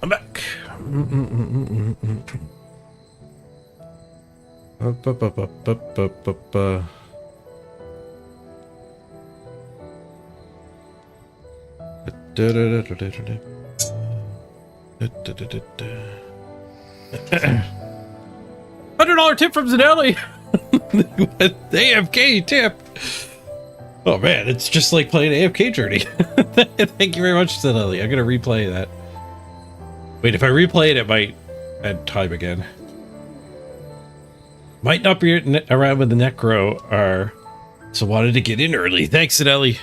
S1: I'm back. $100 tip from Zanelli. AFK tip. Oh man, it's just like playing AFK Journey. Thank you very much, Lily. I'm gonna replay that. Wait, if I replay it, it might add time again. Might not be around when the Necro are, so wanted to get in early. Thanks, Nelly.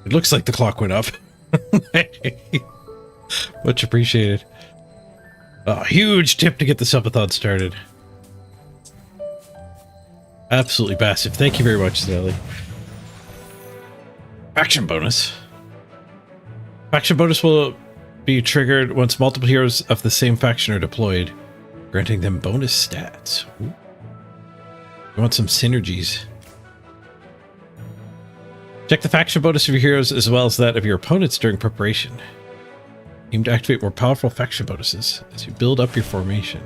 S1: It looks like the clock went up. Much appreciated. A huge tip to get the subathon started. Absolutely massive. Thank you very much, Nelly. Faction bonus. Faction bonus will be triggered once multiple heroes of the same faction are deployed, granting them bonus stats. Ooh. You want some synergies. Check the faction bonus of your heroes as well as that of your opponents during preparation. Aim to activate more powerful faction bonuses as you build up your formation.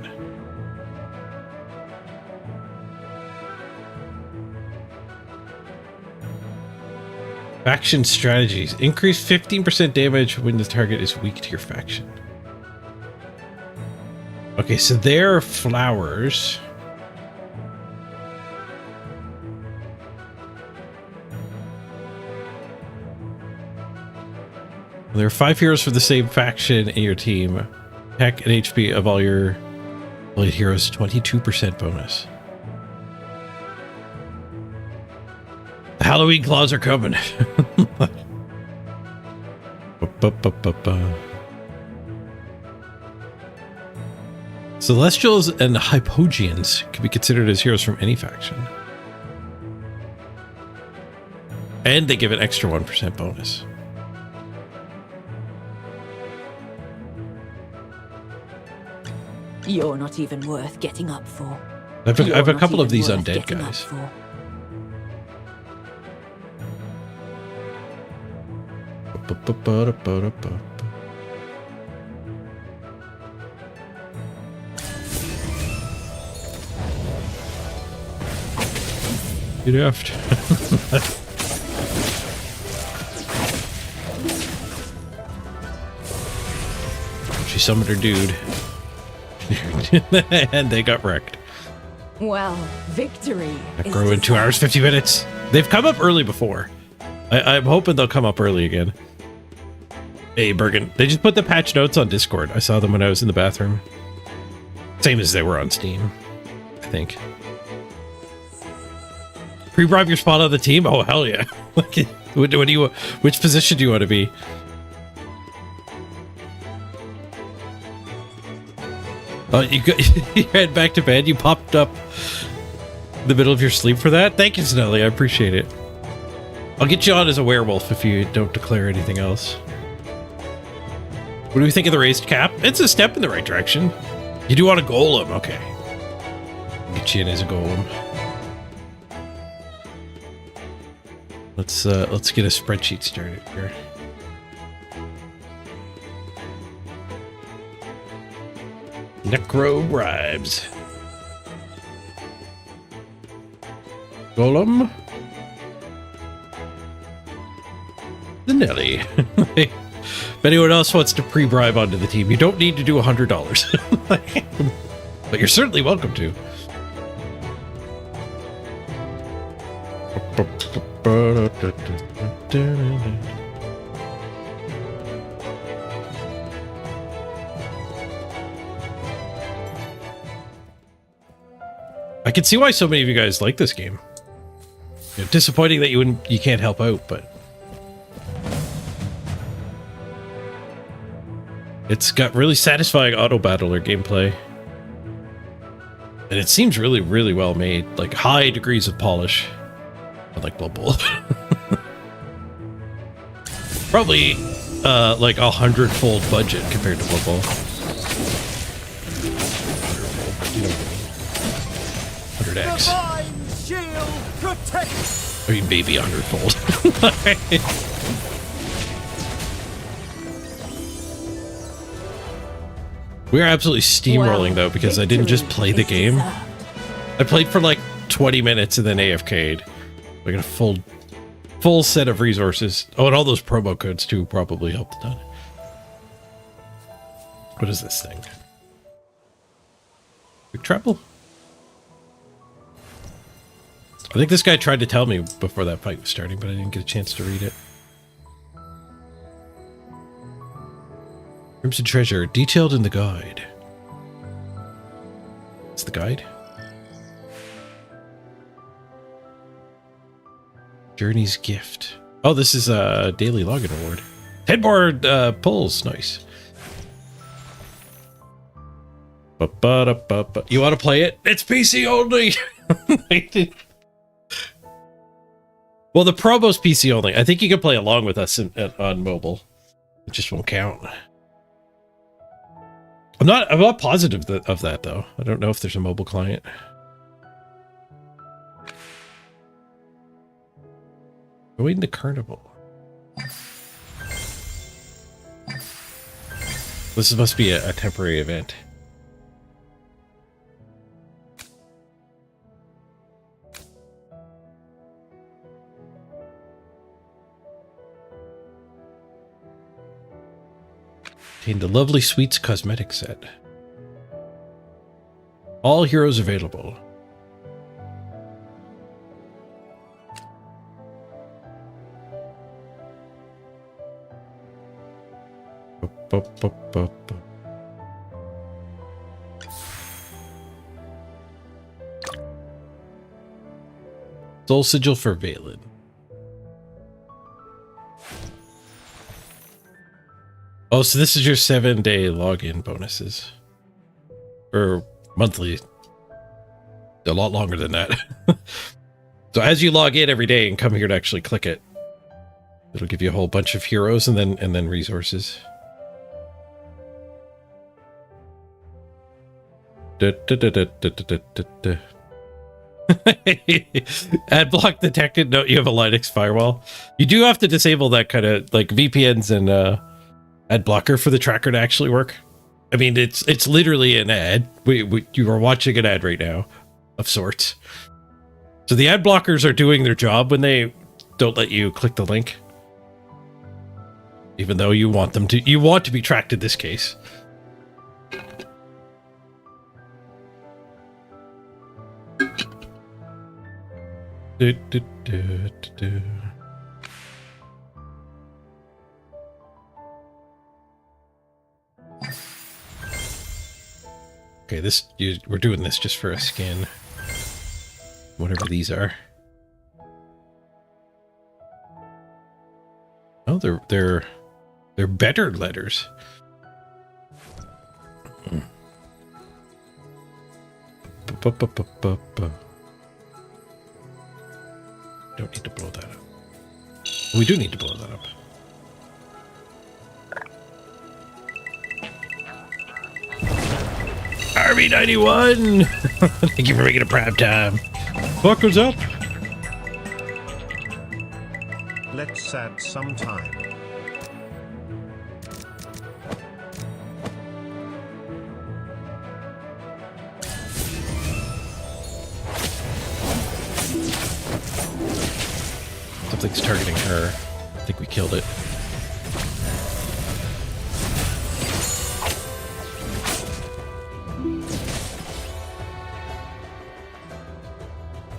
S1: Faction strategies. Increase 15% damage when the target is weak to your faction. Okay, so there are flowers. There are 5 heroes for the same faction in your team. Attack and HP of all your blade heroes, 22% bonus. The Halloween claws are coming. Celestials and Hypogeans can be considered as heroes from any faction. And they give an extra 1% bonus.
S13: You're not even worth getting up for.
S1: I have a couple of these undead guys. Get effed. She summoned her dude. And they got wrecked.
S13: Well, victory.
S1: Necro in 2 hours, 50 minutes. They've come up early before. I'm hoping they'll come up early again. Hey, Bergen. They just put the patch notes on Discord. I saw them when I was in the bathroom. Same as they were on Steam, I think. Pre-bribe your spot on the team? Oh, hell yeah. What do you, which position do you want to be? Oh, you head back to bed. You popped up in the middle of your sleep for that. Thank you, Snelly. I appreciate it. I'll get you on as a werewolf if you don't declare anything else. What do we think of the raised cap? It's a step in the right direction. You do want a golem, okay? Get you in as a golem. Let's get a spreadsheet started here. Necro bribes. Golem. The Nelly. If anyone else wants to pre-bribe onto the team, you don't need to do $100. But you're certainly welcome to. I can see why so many of you guys like this game. You know, disappointing that you can't help out, but it's got really satisfying auto battler gameplay. And it seems really, really well made. Like high degrees of polish. Like Blood Bowl. Probably like 100-fold budget compared to Blood Bowl. 100x. I mean, maybe 100-fold. We are absolutely steamrolling though, because I didn't just play the game. I played for like 20 minutes and then AFK'd. I got a full set of resources. Oh, and all those promo codes too probably helped a ton. What is this thing? Quick travel? I think this guy tried to tell me before that fight was starting, but I didn't get a chance to read it. Crimson treasure, detailed in the guide. It's the guide? Journey's gift. Oh, this is a daily login reward. 10 more pulls. Nice. You want to play it? It's PC only. Well, the promo's PC only. I think you can play along with us on mobile. It just won't count. I'm not positive of that though. I don't know if there's a mobile client. Going to Carnival. This must be a temporary event. Obtain the Lovely Sweets cosmetic set. All heroes available. Soul Sigil for Valen. Oh, so this is your 7-day login bonuses. Or monthly. A lot longer than that. So as you log in every day and come here to actually click it, it'll give you a whole bunch of heroes and then resources. Ad block detected. No, you have a Linux firewall. You do have to disable that kind of like VPNs and ad blocker for the tracker to actually work. I mean, it's literally an ad. You are watching an ad right now of sorts. So the ad blockers are doing their job when they don't let you click the link. Even though you want them to, you want to be tracked in this case. Okay, we're doing this just for a skin. Whatever these are. Oh, they're better letters. Don't need to blow that up. We do need to blow that up. Army 91! Thank you for making a prime time. What goes up?
S17: Let's add some time.
S1: Something's targeting her. I think we killed it.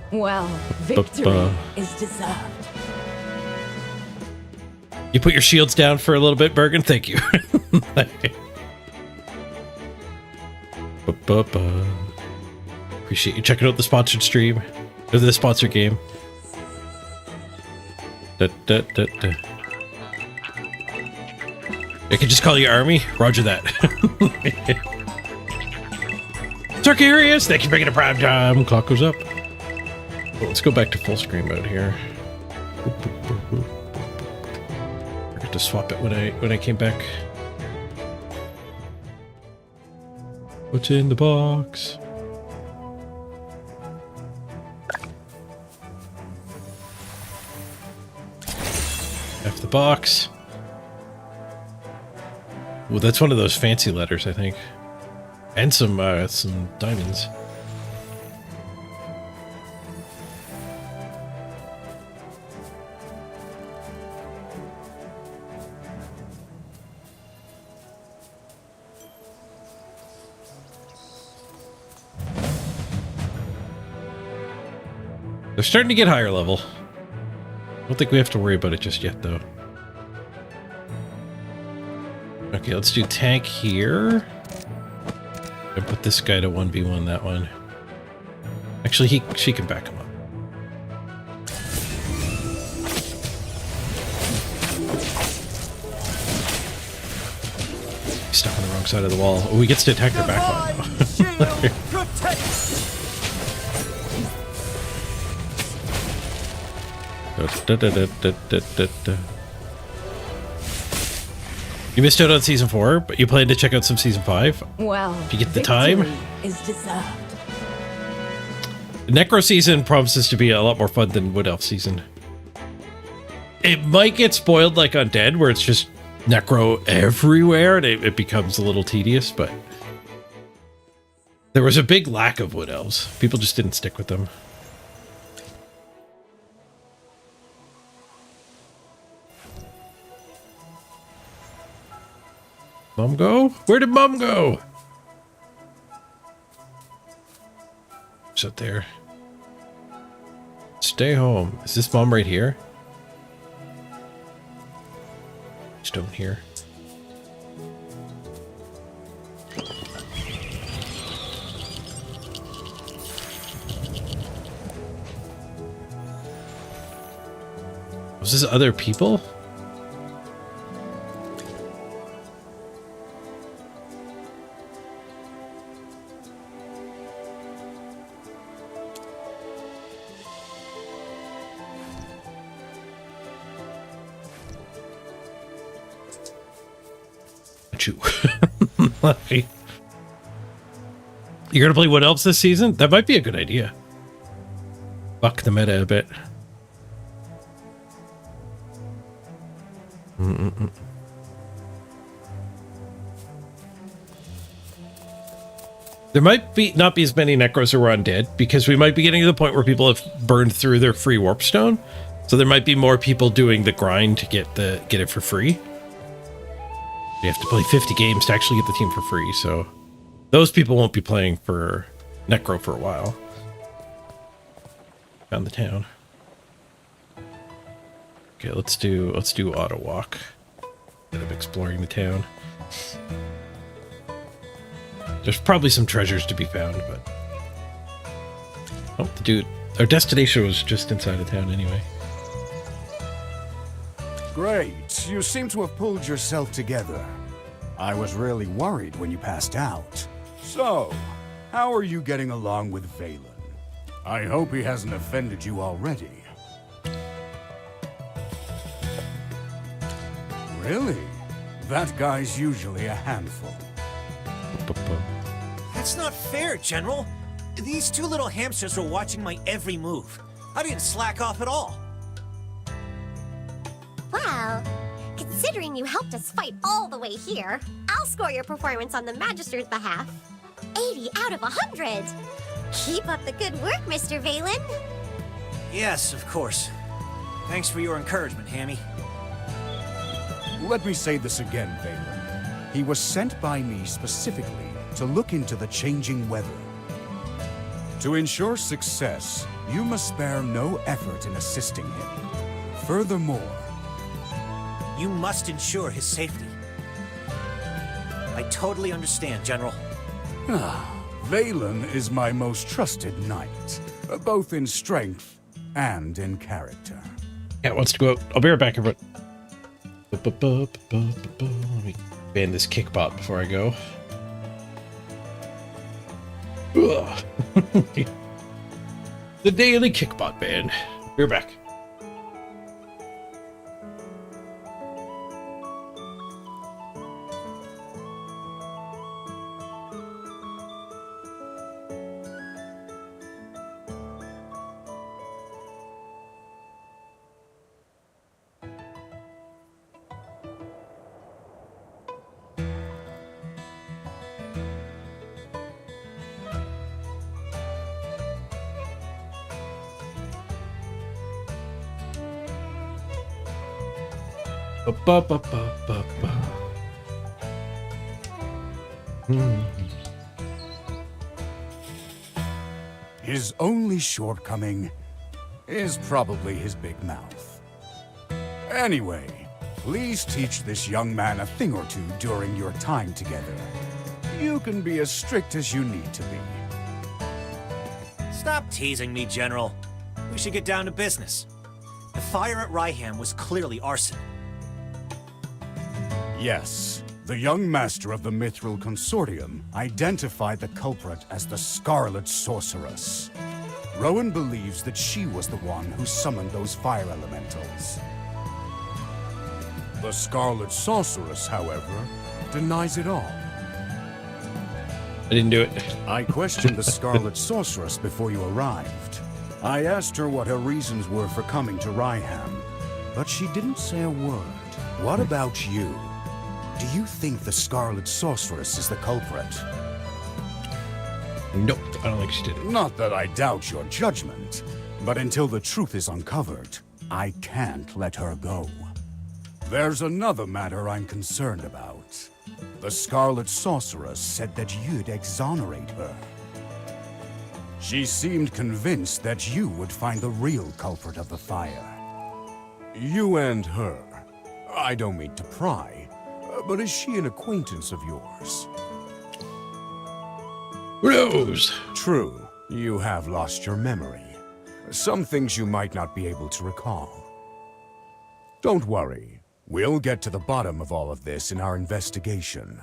S13: Well, victory is deserved.
S1: You put your shields down for a little bit, Bergen? Thank you. Appreciate you checking out the sponsored stream. Or the sponsored game. I can just call you Army? Roger that. Sarkarius, thank you for bringing a prime time. Clock goes up. Well, let's go back to full screen mode here. Forgot to swap it when I came back. What's in the box? F the box. Well, that's one of those fancy letters, I think, and some diamonds.
S14: They're starting to get higher level. I don't think we have to worry about it just yet, though. Okay, let's do tank here. And put this guy to 1v1 that one. Actually, she can back him up. He's stuck on the wrong side of the wall. Oh, he gets to attack their back line. You missed out on season 4, but you plan to check out some season 5.
S13: Well,
S14: if you get the time.
S13: Is deserved.
S14: Necro season promises to be a lot more fun than Wood Elf season. It might get spoiled like Undead, where it's just Necro everywhere, and it becomes a little tedious, but there was a big lack of Wood Elves. People just didn't stick with them. Mom go? Where did Mom go? Sit there. Stay home. Is this Mom right here? Stone here. Was this other people? You're gonna play Wood Elves this season? That might be a good idea. Buck the meta a bit. There might not be as many Necros who are undead, because we might be getting to the point where people have burned through their free warp stone. So there might be more people doing the grind to get it for free. You have to play 50 games to actually get the team for free, so those people won't be playing for Necro for a while. Found the town. Okay, let's do auto walk instead of exploring the town. There's probably some treasures to be found, but oh, dude, our destination was just inside of town anyway.
S15: Great. You seem to have pulled yourself together. I was really worried when you passed out. So, how are you getting along with Valen? I hope he hasn't offended you already. Really? That guy's usually a handful.
S8: That's not fair, General. These two little hamsters were watching my every move. I didn't slack off at all.
S9: Well, considering you helped us fight all the way here, I'll score your performance on the Magister's behalf. 80 out of 100! Keep up the good work, Mr. Valen.
S8: Yes, of course. Thanks for your encouragement, Hammy.
S15: Let me say this again, Valen. He was sent by me specifically to look into the changing weather. To ensure success, you must spare no effort in assisting him. Furthermore,
S8: you must ensure his safety. I totally understand, General.
S15: Valen is my most trusted knight, both in strength and in character.
S14: Cat wants to go out. I'll be right back, everyone. Let me ban this kickbot before I go. The daily kickbot ban. We're back.
S15: His only shortcoming, is probably his big mouth. Anyway, please teach this young man a thing or two during your time together. You can be as strict as you need to be.
S8: Stop teasing me, General. We should get down to business. The fire at Ryham was clearly arson.
S15: Yes, the young master of the Mithril Consortium identified the culprit as the Scarlet Sorceress. Rowan believes that she was the one who summoned those fire elementals. The Scarlet Sorceress, however, denies it all.
S14: I didn't do it.
S15: I questioned the Scarlet Sorceress before you arrived. I asked her what her reasons were for coming to Ryham, but she didn't say a word. What about you? Do you think the Scarlet Sorceress is the culprit?
S14: Nope, I don't think she did it.
S15: Not that I doubt your judgment, but until the truth is uncovered, I can't let her go. There's another matter I'm concerned about. The Scarlet Sorceress said that you'd exonerate her. She seemed convinced that you would find the real culprit of the fire. You and her. I don't mean to pry, but is she an acquaintance of yours?
S14: Who knows?
S15: True, you have lost your memory. Some things you might not be able to recall. Don't worry. We'll get to the bottom of all of this in our investigation.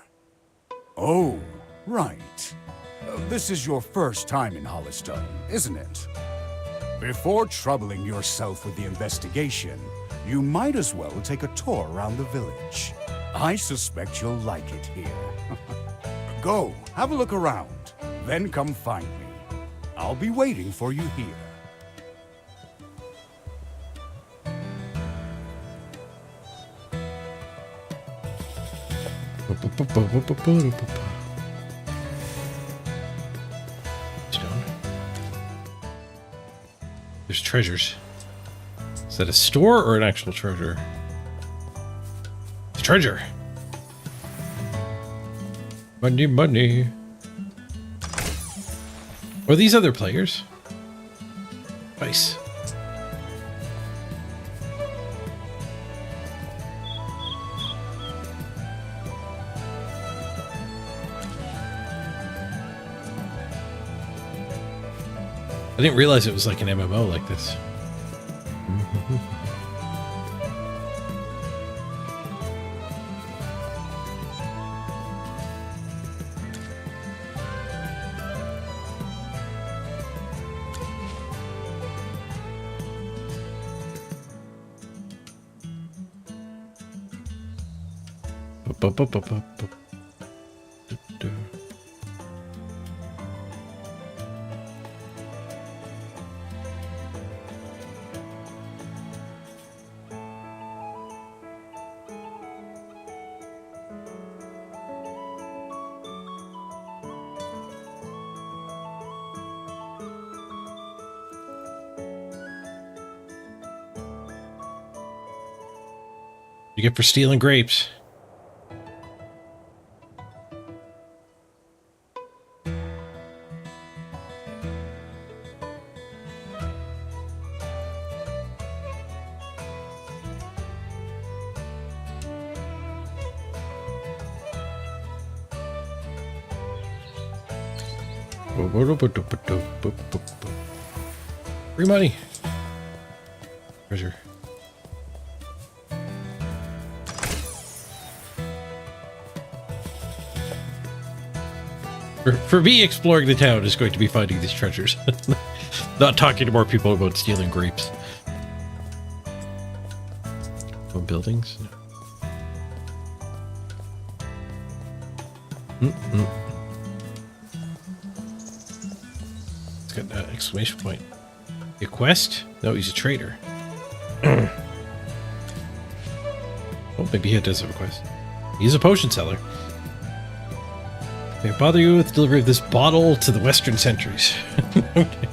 S15: Oh, right. This is your first time in Hollistone, isn't it? Before troubling yourself with the investigation, you might as well take a tour around the village. I suspect you'll like it here. Go, have a look around, then come find me. I'll be waiting for you here.
S14: Stone. There's treasures. Is that a store or an actual treasure? It's treasure. Money, money. Are these other players? Nice. I didn't realize it was like an MMO like this. You get for stealing grapes. Free money. Treasure. For me, exploring the town is going to be finding these treasures. Not talking to more people about stealing grapes. Oh, buildings? It's got an exclamation point. A quest? No, he's a trader. Oh, maybe he does have a quest. He's a potion seller. May I bother you with the delivery of this bottle to the Western Sentries? Okay.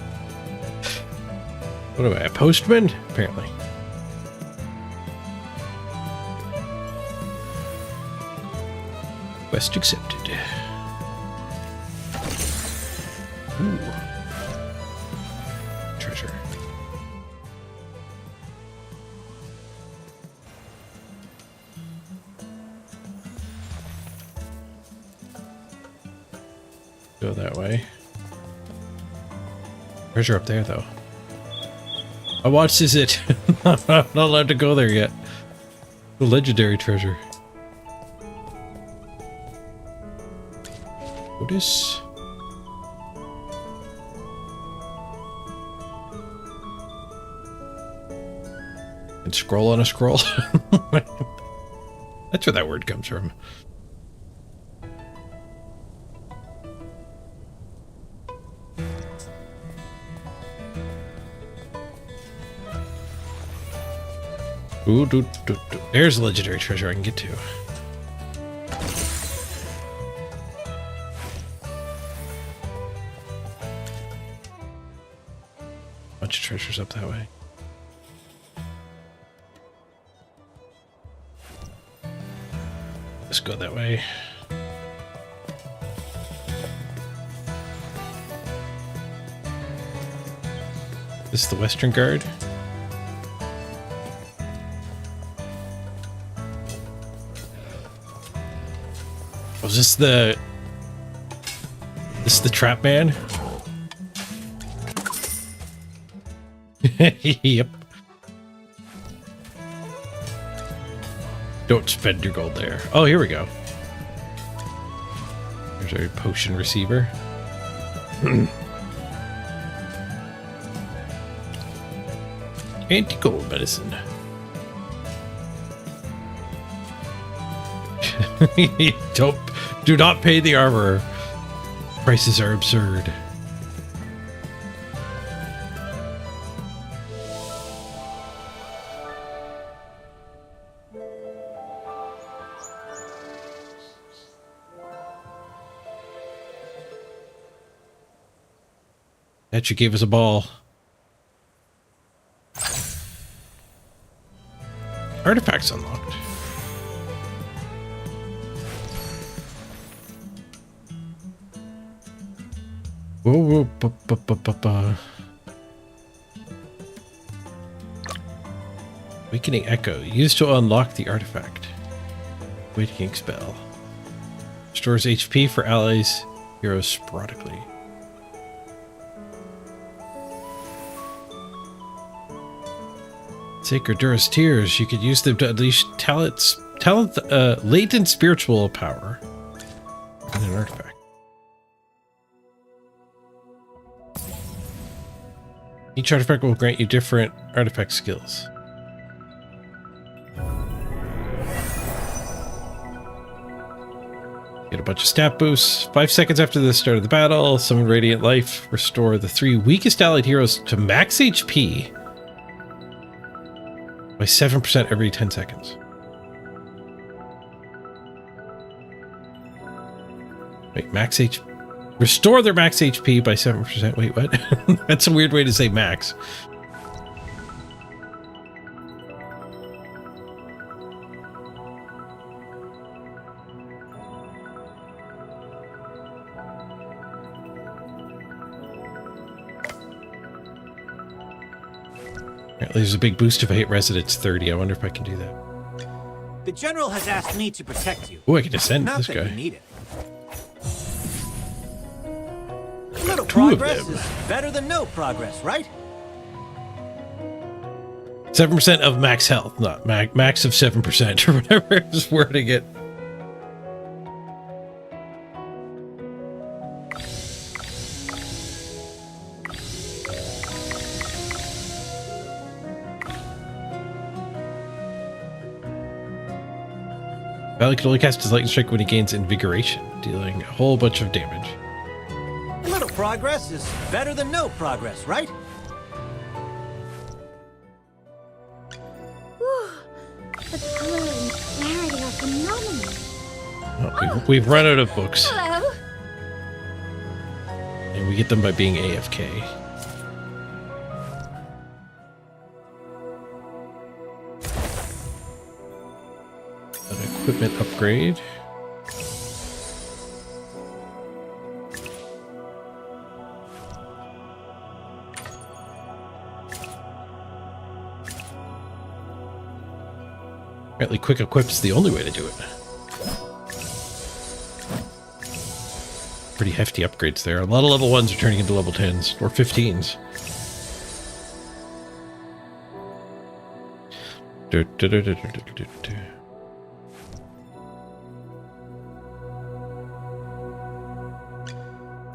S14: What am I, a postman? Apparently. Quest accepted. Ooh. Treasure.
S1: Go that way. Treasure up there, though. I watched is it. I'm not allowed to go there yet. The legendary treasure. Notice. And scroll on a scroll. That's where that word comes from. Ooh, there's a legendary treasure I can get to. Bunch of treasures up that way. Let's go that way. This is the Western Guard. Was this the... This is the trap man? Yep. Don't spend your gold there. Oh, here we go. There's our potion receiver. Anti-gold medicine. Do not pay the armorer. Prices are absurd. That you gave us a ball. Artifacts unlocked. Whoa, whoa, Awakening Echo. Used to unlock the artifact. Awakening spell. Restores HP for allies, heroes sporadically. Sacred Durus Tears. You could use them to unleash latent spiritual power in an artifact. Each artifact will grant you different artifact skills. Get a bunch of stat boosts. 5 seconds after the start of the battle, summon Radiant Life. Restore the 3 weakest allied heroes to max HP by 7% every 10 seconds. Wait, max HP. Restore their max HP by 7%. Wait, what? That's a weird way to say max. Apparently there's a big boost if I hit Residence 30. I wonder if I can do that.
S8: The General has asked me to protect you.
S1: Oh, I can descend this
S8: Not
S1: guy.
S8: that you need it. Little progress is better than no progress, right?
S1: 7% of max health, not max of 7% or whatever is wording it. Valley can only cast his lightning strike when he gains invigoration, dealing a whole bunch of damage.
S8: A little progress is better than no progress, right?
S9: The color and clarity are phenomenal.
S1: Oh, we've run out of books.
S9: Hello.
S1: And we get them by being AFK. An equipment upgrade. Apparently quick equip is the only way to do it. pretty hefty upgrades there. A lot of level 1s are turning into level 10s or 15s.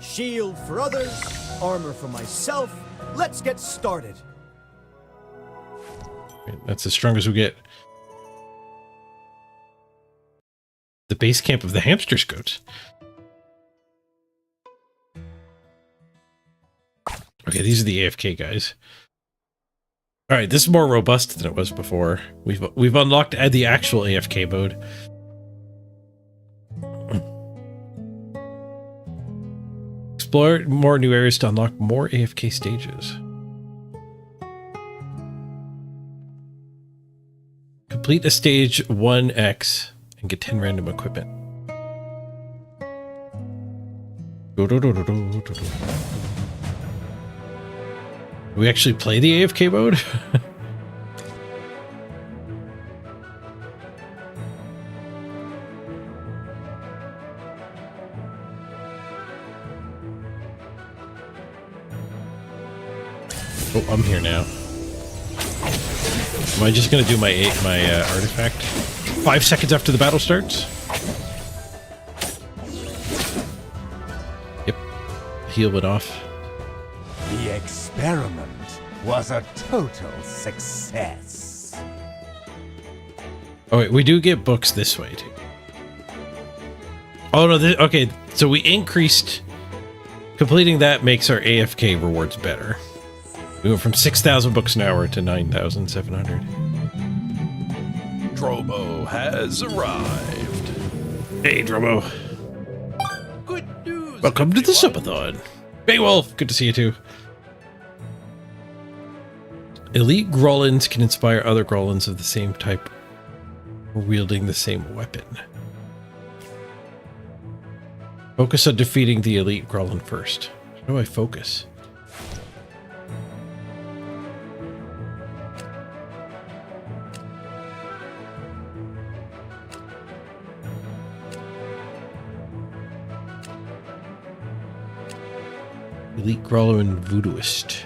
S12: Shield for others, armor for myself. Let's get started.
S1: That's as strong as we get. The base camp of the hamster scouts. Okay, these are the AFK guys. All right, this is more robust than it was before. We've unlocked the actual AFK mode. Explore more new areas to unlock more AFK stages. Complete a stage 1x and get 10 random equipment. Do we actually play the AFK mode? Oh, I'm here now. Am I just gonna do my artifact 5 seconds after the battle starts? Yep, heal it off.
S18: The experiment was a total success.
S1: Oh wait, we do get books this way too. Oh no, okay, so we increased. Completing that makes our AFK rewards better. We went from 6,000 books an hour to 9,700.
S2: Drobo has arrived.
S1: Hey, Drobo.
S2: Good news.
S1: Welcome to the SUBATHON. Hey, Wolf. Good to see you too. Elite Grolins can inspire other Grolins of the same type wielding the same weapon. Focus on defeating the Elite Grolin first. How do I focus? Elite Grolin Voodooist.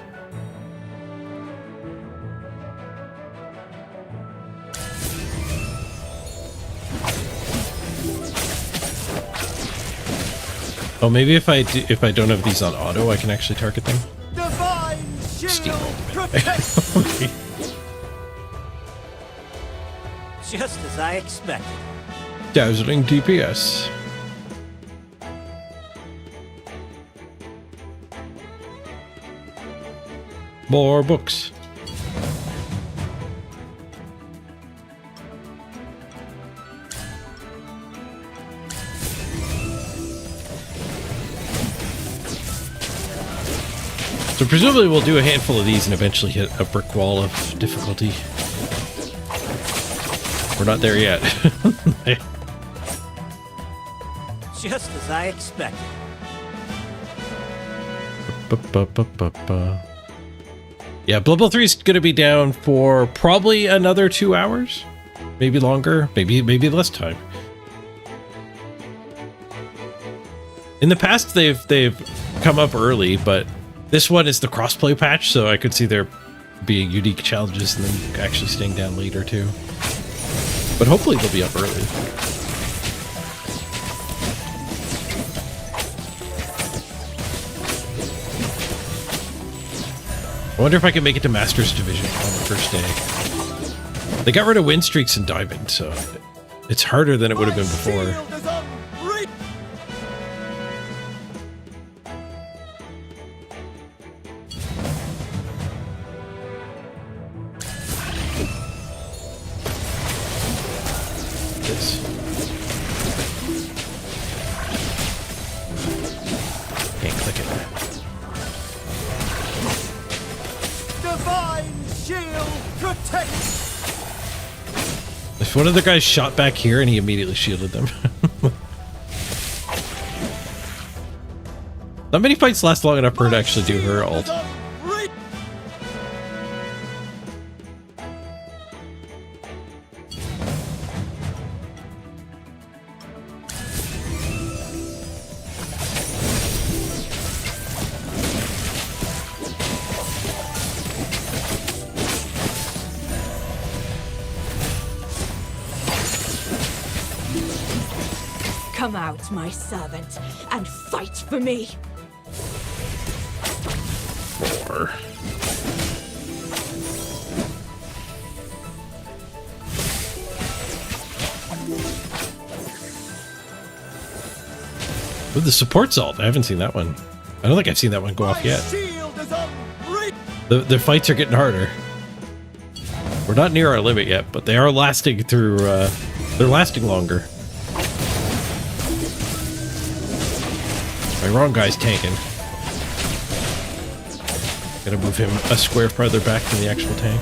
S1: Oh, maybe if I don't have these on auto, I can actually target them.
S12: Divine shield
S8: Just as I expected.
S1: Dazzling DPS. More books. So presumably we'll do a handful of these and eventually hit a brick wall of difficulty. We're not there yet.
S8: Just as I expected.
S1: Yeah, Blood Bowl 3 is going to be down for probably another 2 hours. Maybe longer, maybe less time. In the past, they've come up early, but this one is the crossplay patch, so I could see there being unique challenges and then actually staying down later too. But hopefully they'll be up early. I wonder if I can make it to Masters Division on the first day. They got rid of win streaks in Diamond, so it's harder than it would have been before. One of the guys shot back here and he immediately shielded them. Not many fights last long enough for her to actually do her ult.
S13: Come out, my servant, and fight for me.
S1: 4. With the support ult, I haven't seen that one. I don't think I've seen that one go off yet. The fights are getting harder. We're not near our limit yet, but they are lasting through. They're lasting longer. My wrong guy's tanking. Gotta move him a square farther back from the actual tank.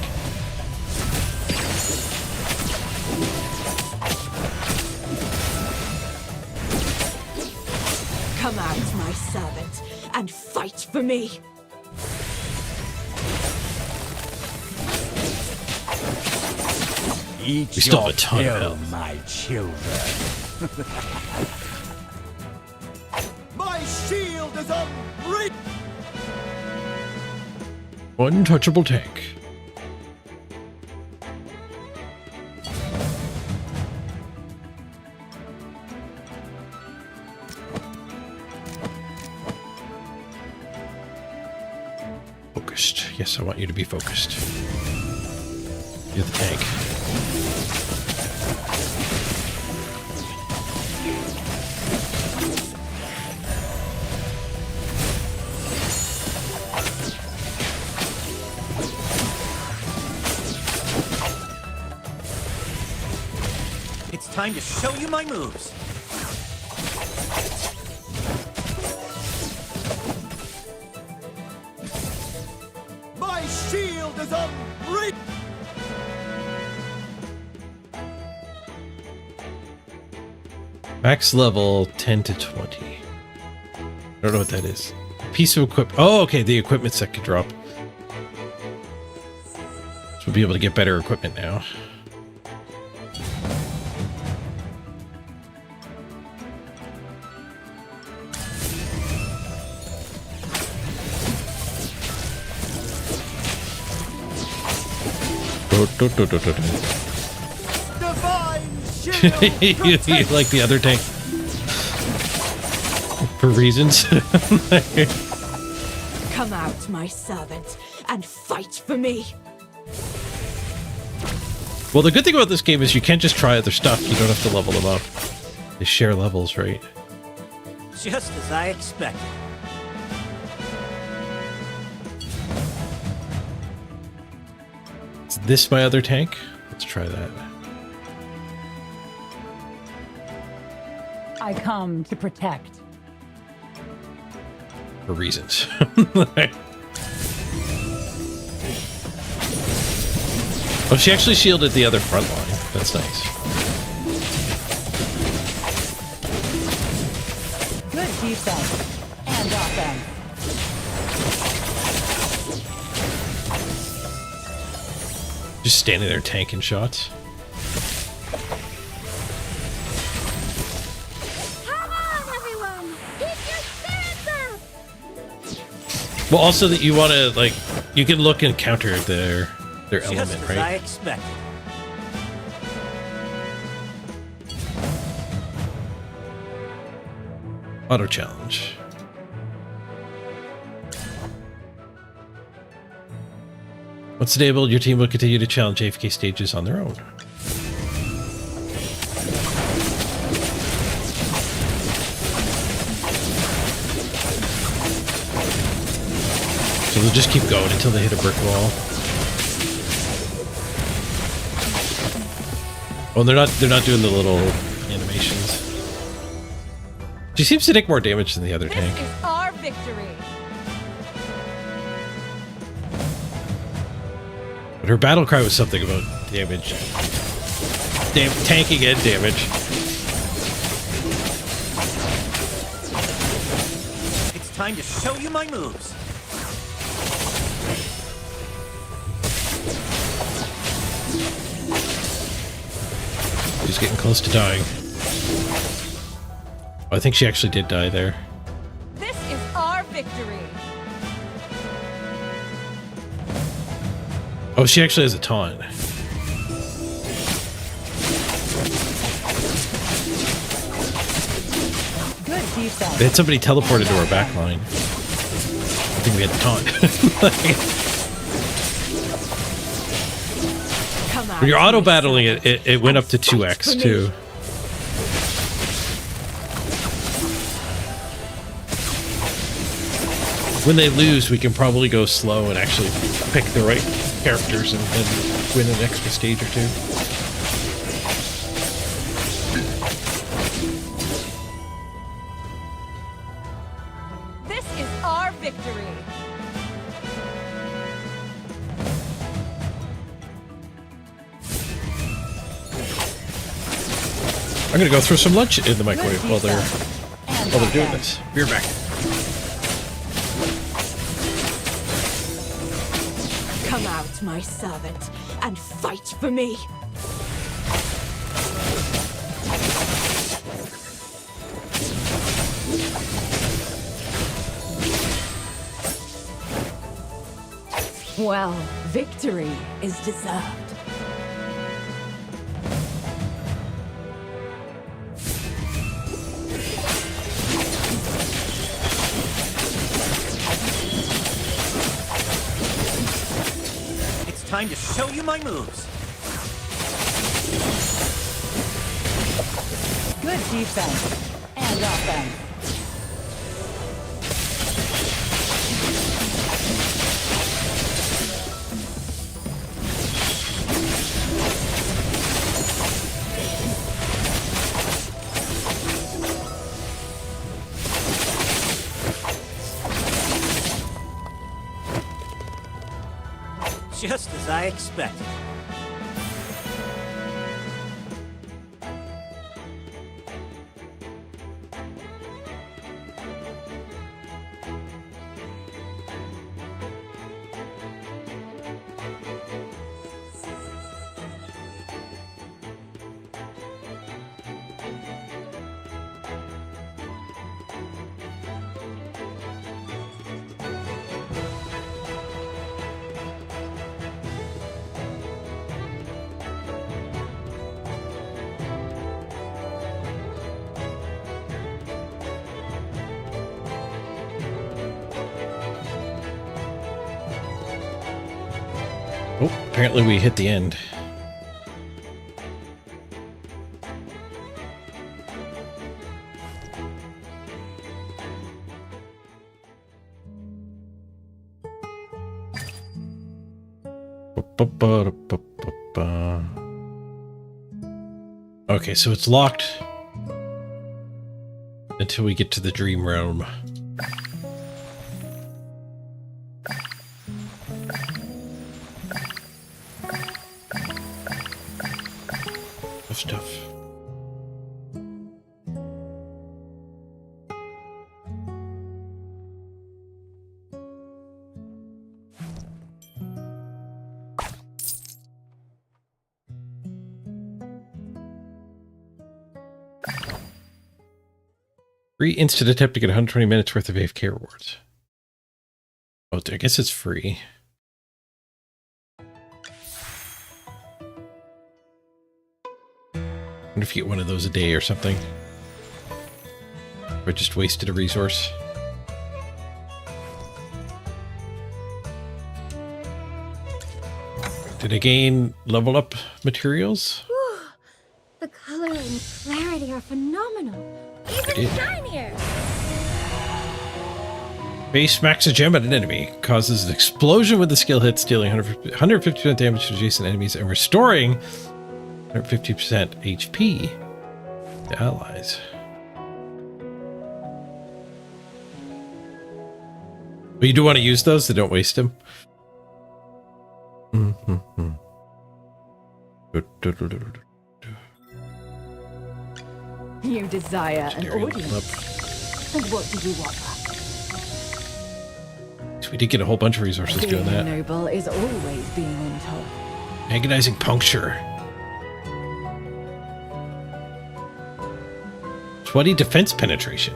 S13: Come out, my servant, and fight for me.
S1: We still have a ton of health.
S18: My children.
S12: My shield is unbreakable.
S1: Untouchable tank. Focused. Yes, I want you to be focused. You're the tank.
S8: It's time to show you my moves.
S12: My shield is unbreakable.
S1: Max level 10 to 20. I don't know what that is. Piece of equipment. Oh, okay, the equipment set could drop. So we'll be able to get better equipment now. You like the other tank for reasons.
S13: Come out, my servant, and fight for me.
S1: Well, the good thing about this game is you can't just try other stuff. You don't have to level them up. They share levels, right?
S8: Just as I expected.
S1: Is this my other tank? Let's try that.
S13: I come to protect.
S1: For reasons. Oh, she actually shielded the other front line. That's nice.
S13: Good defense and offense.
S1: Just standing there tanking shots.
S9: Come on, everyone! Keep your spirits up!
S1: Well, also that you want to, like, you can look and counter their element,
S8: Just as I
S1: right?
S8: expected.
S1: Auto challenge. Once enabled, your team will continue to challenge AFK stages on their own. So they'll just keep going until they hit a brick wall. Oh, they're not doing the little animations. She seems to take more damage than the other tank.
S13: This is our victory.
S1: But her battle cry was something about damage. Tanking and damage.
S8: It's time to show you my moves.
S1: She's getting close to dying. Oh, I think she actually did die there.
S13: This is our victory.
S1: Oh, she actually has a taunt. They had somebody teleported to our back line. I think we had the taunt. When you're auto battling it went up to 2x too. When they lose, we can probably go slow and actually pick the right characters and win an extra stage or two.
S4: This is our victory.
S1: I'm gonna go throw some lunch in the microwave while they're doing this. Be right back.
S13: Come out, my servant, and fight for me. Well, victory is deserved.
S8: Time to show you my moves.
S13: Good defense and offense.
S8: Just as I expected.
S1: Oh, apparently we hit the end. Okay, so it's locked until we get to the dream realm. Stuff. Free instant attempt to get 120 minutes worth of AFK rewards. Oh, I guess it's free. What if you get one of those a day or something? Or just wasted a resource? Did I gain level up materials?
S9: Whew. The color and clarity are phenomenal.
S1: Even
S9: shinier.
S1: Base smacks a gem at an enemy, causes an explosion with the skill hit, dealing 150% damage to adjacent enemies and restoring 150% HP to allies. But you do want to use those, so don't waste them.
S13: You desire an audience. And what do you offer?
S1: So we did get a whole bunch of resources doing that.
S13: Being noble is always being on top.
S1: Agonizing puncture. 20 defense penetration.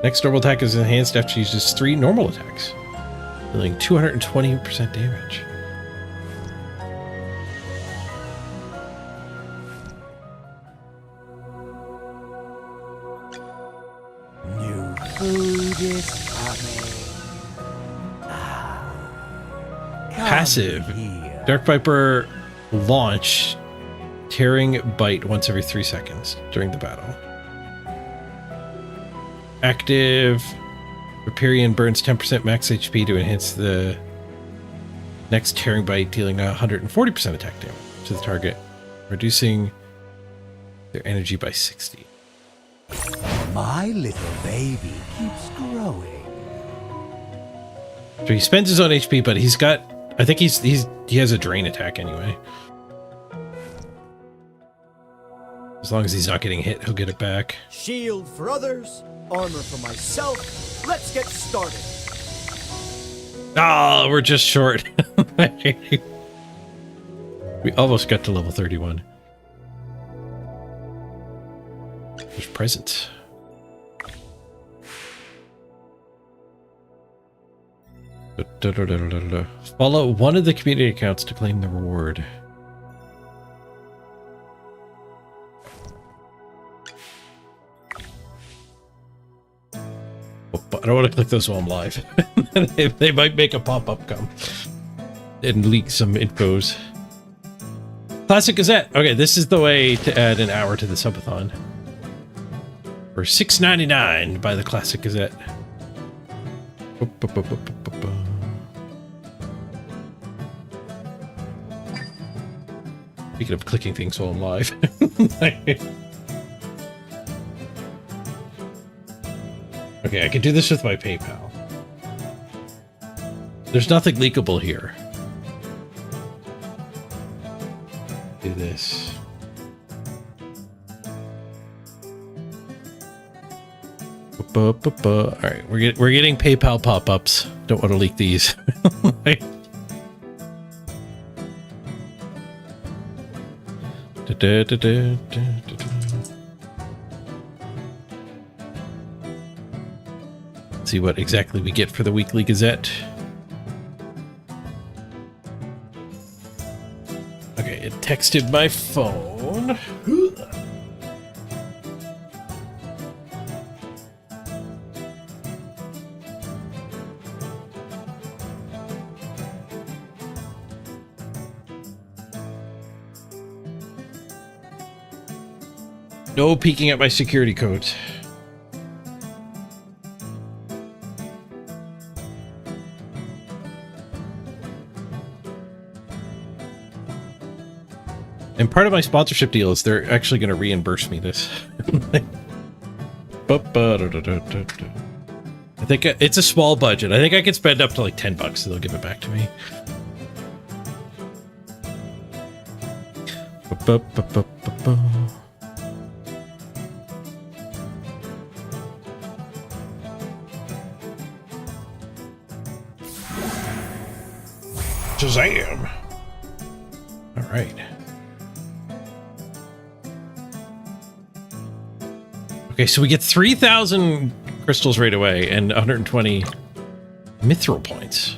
S1: Next normal attack is enhanced after she uses 3 normal attacks, dealing 220% damage.
S18: food is coming.
S1: Passive. Dark Viper launch. Tearing bite once every 3 seconds during the battle. Active. Riparian burns 10% max HP to enhance the next tearing bite, dealing 140% attack damage to the target, reducing their energy by 60.
S18: My little baby keeps growing.
S1: So he spends his own HP, but he's got, I think he has a drain attack anyway. As long as he's not getting hit, he'll get it back.
S12: Shield for others, armor for myself. Let's get started.
S1: Oh, we're just short. We almost got to level 31. There's presents. Follow one of the community accounts to claim the reward. I don't want to click those while I'm live. They might make a pop-up come and leak some infos. Classic Gazette. Okay, this is the way to add an hour to the subathon. For $6.99 by the Classic Gazette. Speaking of clicking things while I'm live. Okay, I can do this with my PayPal. There's nothing leakable here. Do this. All right, we're getting PayPal pop-ups. Don't want to leak these. See what exactly we get for the Weekly Gazette. Okay, it texted my phone. No peeking at my security codes. And part of my sponsorship deal is they're actually going to reimburse me this. I think it's a small budget. I think I could spend up to like $10 so they'll give it back to me. Shazam! All right. Okay, so we get 3,000 crystals right away and 120 mithril points.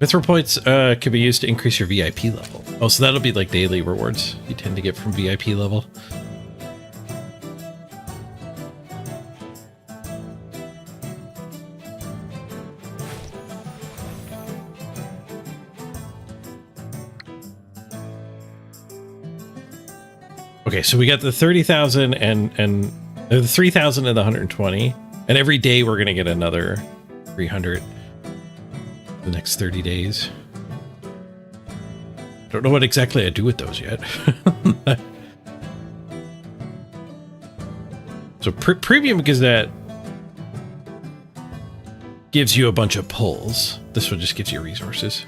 S1: Mithril points can be used to increase your VIP level. Oh, so that'll be like daily rewards you tend to get from VIP level. Okay, so we got the 30,000 and the 3,000 and the 120, and every day we're gonna get another 300 the next 30 days. Don't know what exactly I do with those yet. So Premium Gazette gives you a bunch of pulls. This one just gives you resources.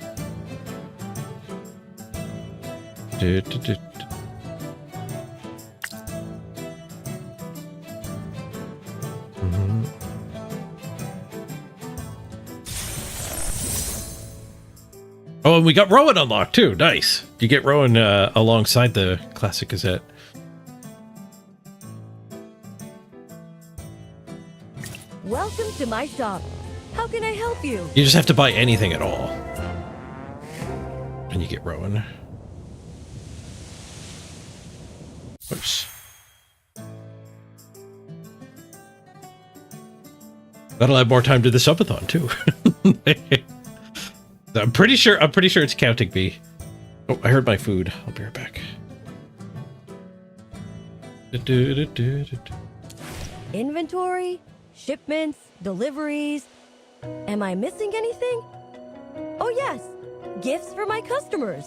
S1: Oh, and we got Rowan unlocked too. Nice. You get Rowan alongside the Classic Gazette.
S7: Welcome to my shop. How can I help you?
S1: You just have to buy anything at all. And you get Rowan. That'll add more time to the subathon too. I'm pretty sure it's counting me. Oh, I heard my food. I'll be right back.
S7: Inventory, shipments, deliveries. Am I missing anything? Oh yes, gifts for my customers.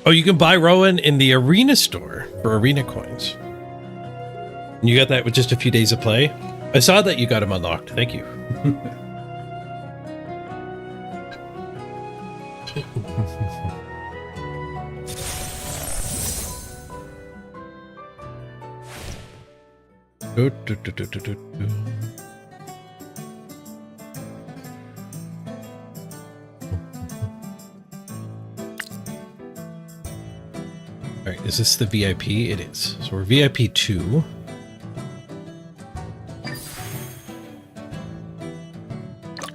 S1: Oh, you can buy Rowan in the arena store for arena coins. And you got that with just a few days of play. I saw that you got him unlocked. Thank you. All right, is this the VIP? It is. So we're VIP 2.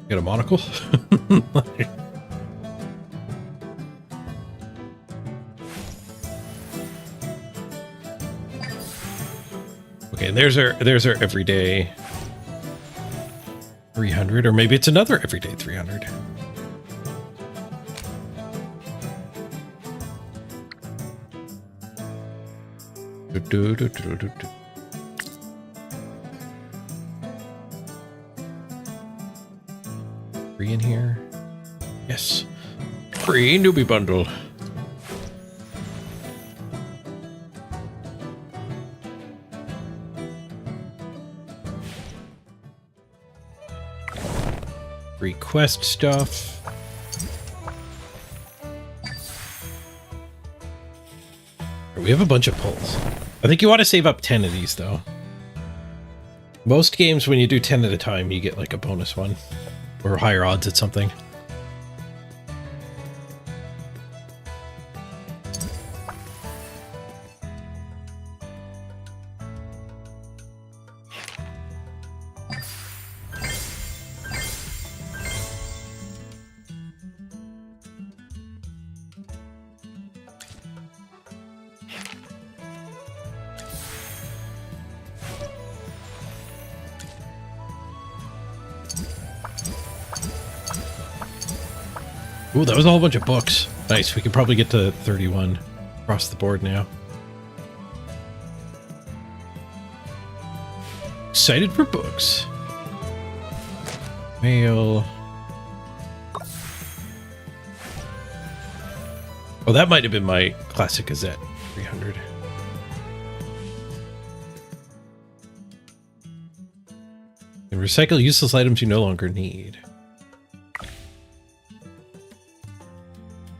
S1: Get a monocle. Okay, there's our everyday 300, or maybe it's another everyday 300. Free in here? Yes. Free newbie bundle. Free quest stuff. We have a bunch of pulls. I think you want to save up 10 of these, though. Most games, when you do 10 at a time, you get like a bonus one. Or higher odds at something. Ooh, that was a whole bunch of books. Nice, we could probably get to 31 across the board now. Excited for books. Mail. Oh, that might have been my classic Gazette 300. And recycle useless items you no longer need.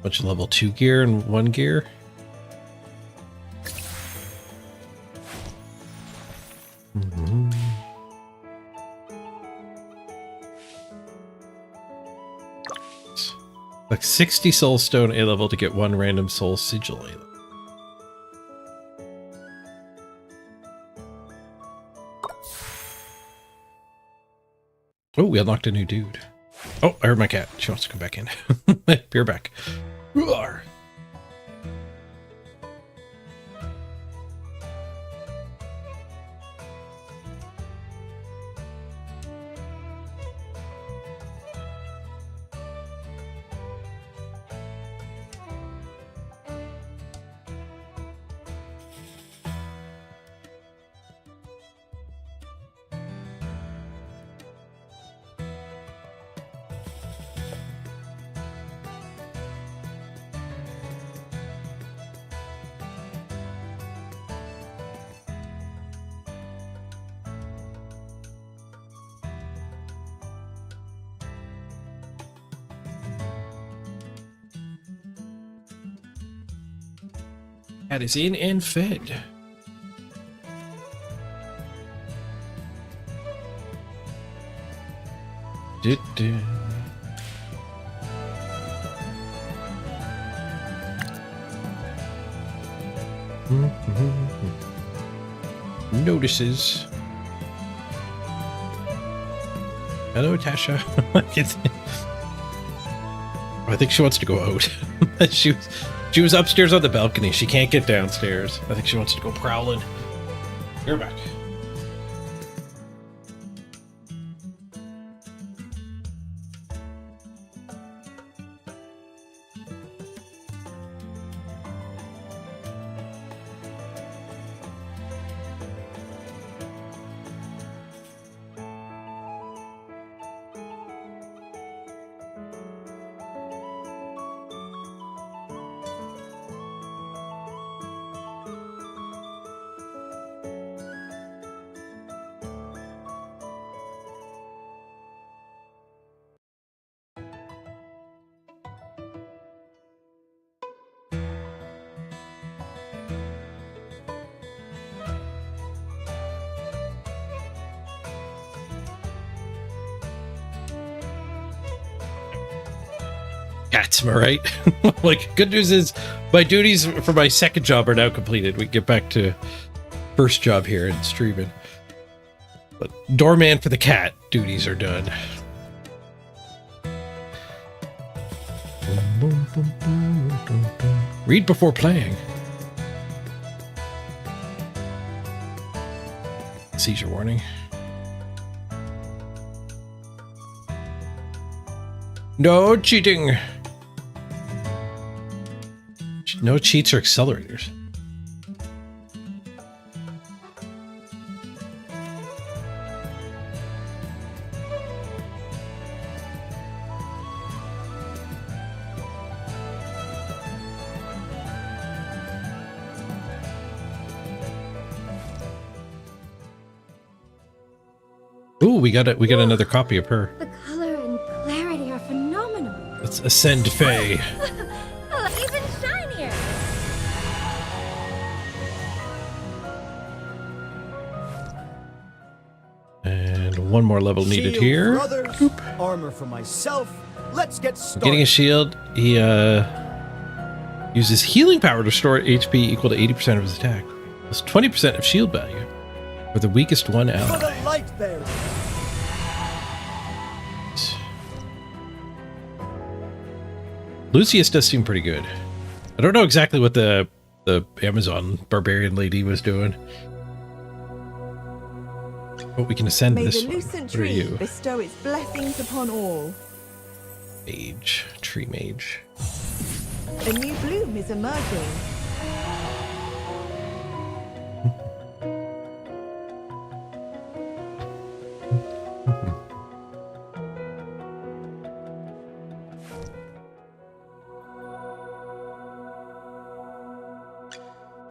S1: Bunch of level 2 gear and 1 gear. Like 60 soul stone A level to get 1 random soul sigil A level. Oh, we unlocked a new dude. Oh, I heard my cat. She wants to come back in. You're back. Roar. Cat is in and fed. Notices. Hello, Tasha. I think she wants to go out. She was upstairs on the balcony. She can't get downstairs. I think she wants to go prowling. You're back. Cats, am I right? Like, good news is my duties for my second job are now completed. We can get back to first job here in streaming. But doorman for the cat duties are done. Read before playing. Seizure warning. No cheating. No cheats or accelerators. Ooh, we got another copy of her.
S9: The color and clarity are phenomenal.
S1: Let's ascend Faye.
S9: Even shinier.
S1: And one more level needed
S12: Shield
S1: here.
S12: For others, armor for myself. Let's get started.
S1: Getting a shield, he uses healing power to restore HP equal to 80% of his attack. Plus 20% of shield value for the weakest one
S12: For
S1: ally.
S12: the light bearer.
S1: Lucius does seem pretty good. I don't know exactly what the Amazon barbarian lady was doing. But we can ascend
S11: May
S1: this
S11: the
S1: one.
S11: lucent
S1: What are
S11: tree
S1: you?
S11: bestow its blessings upon all.
S1: Mage. Tree mage.
S11: A new bloom is emerging.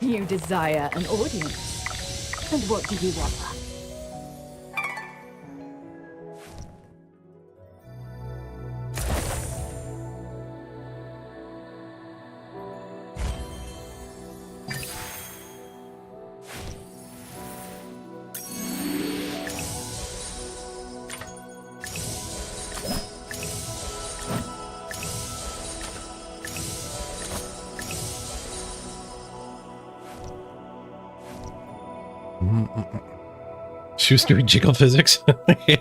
S11: You desire an audience. And what do you offer?
S1: She was doing jiggle physics. Yeah.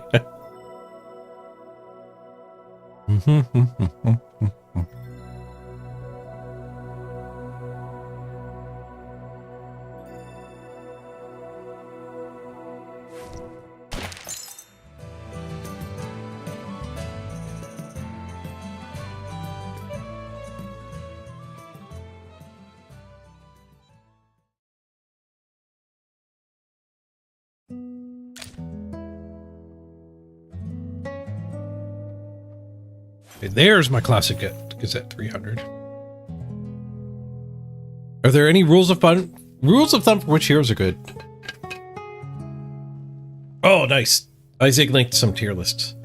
S1: There's my classic Gazette 300. Are there any rules of thumb for which heroes are good? Oh, nice. Isaac linked some tier lists.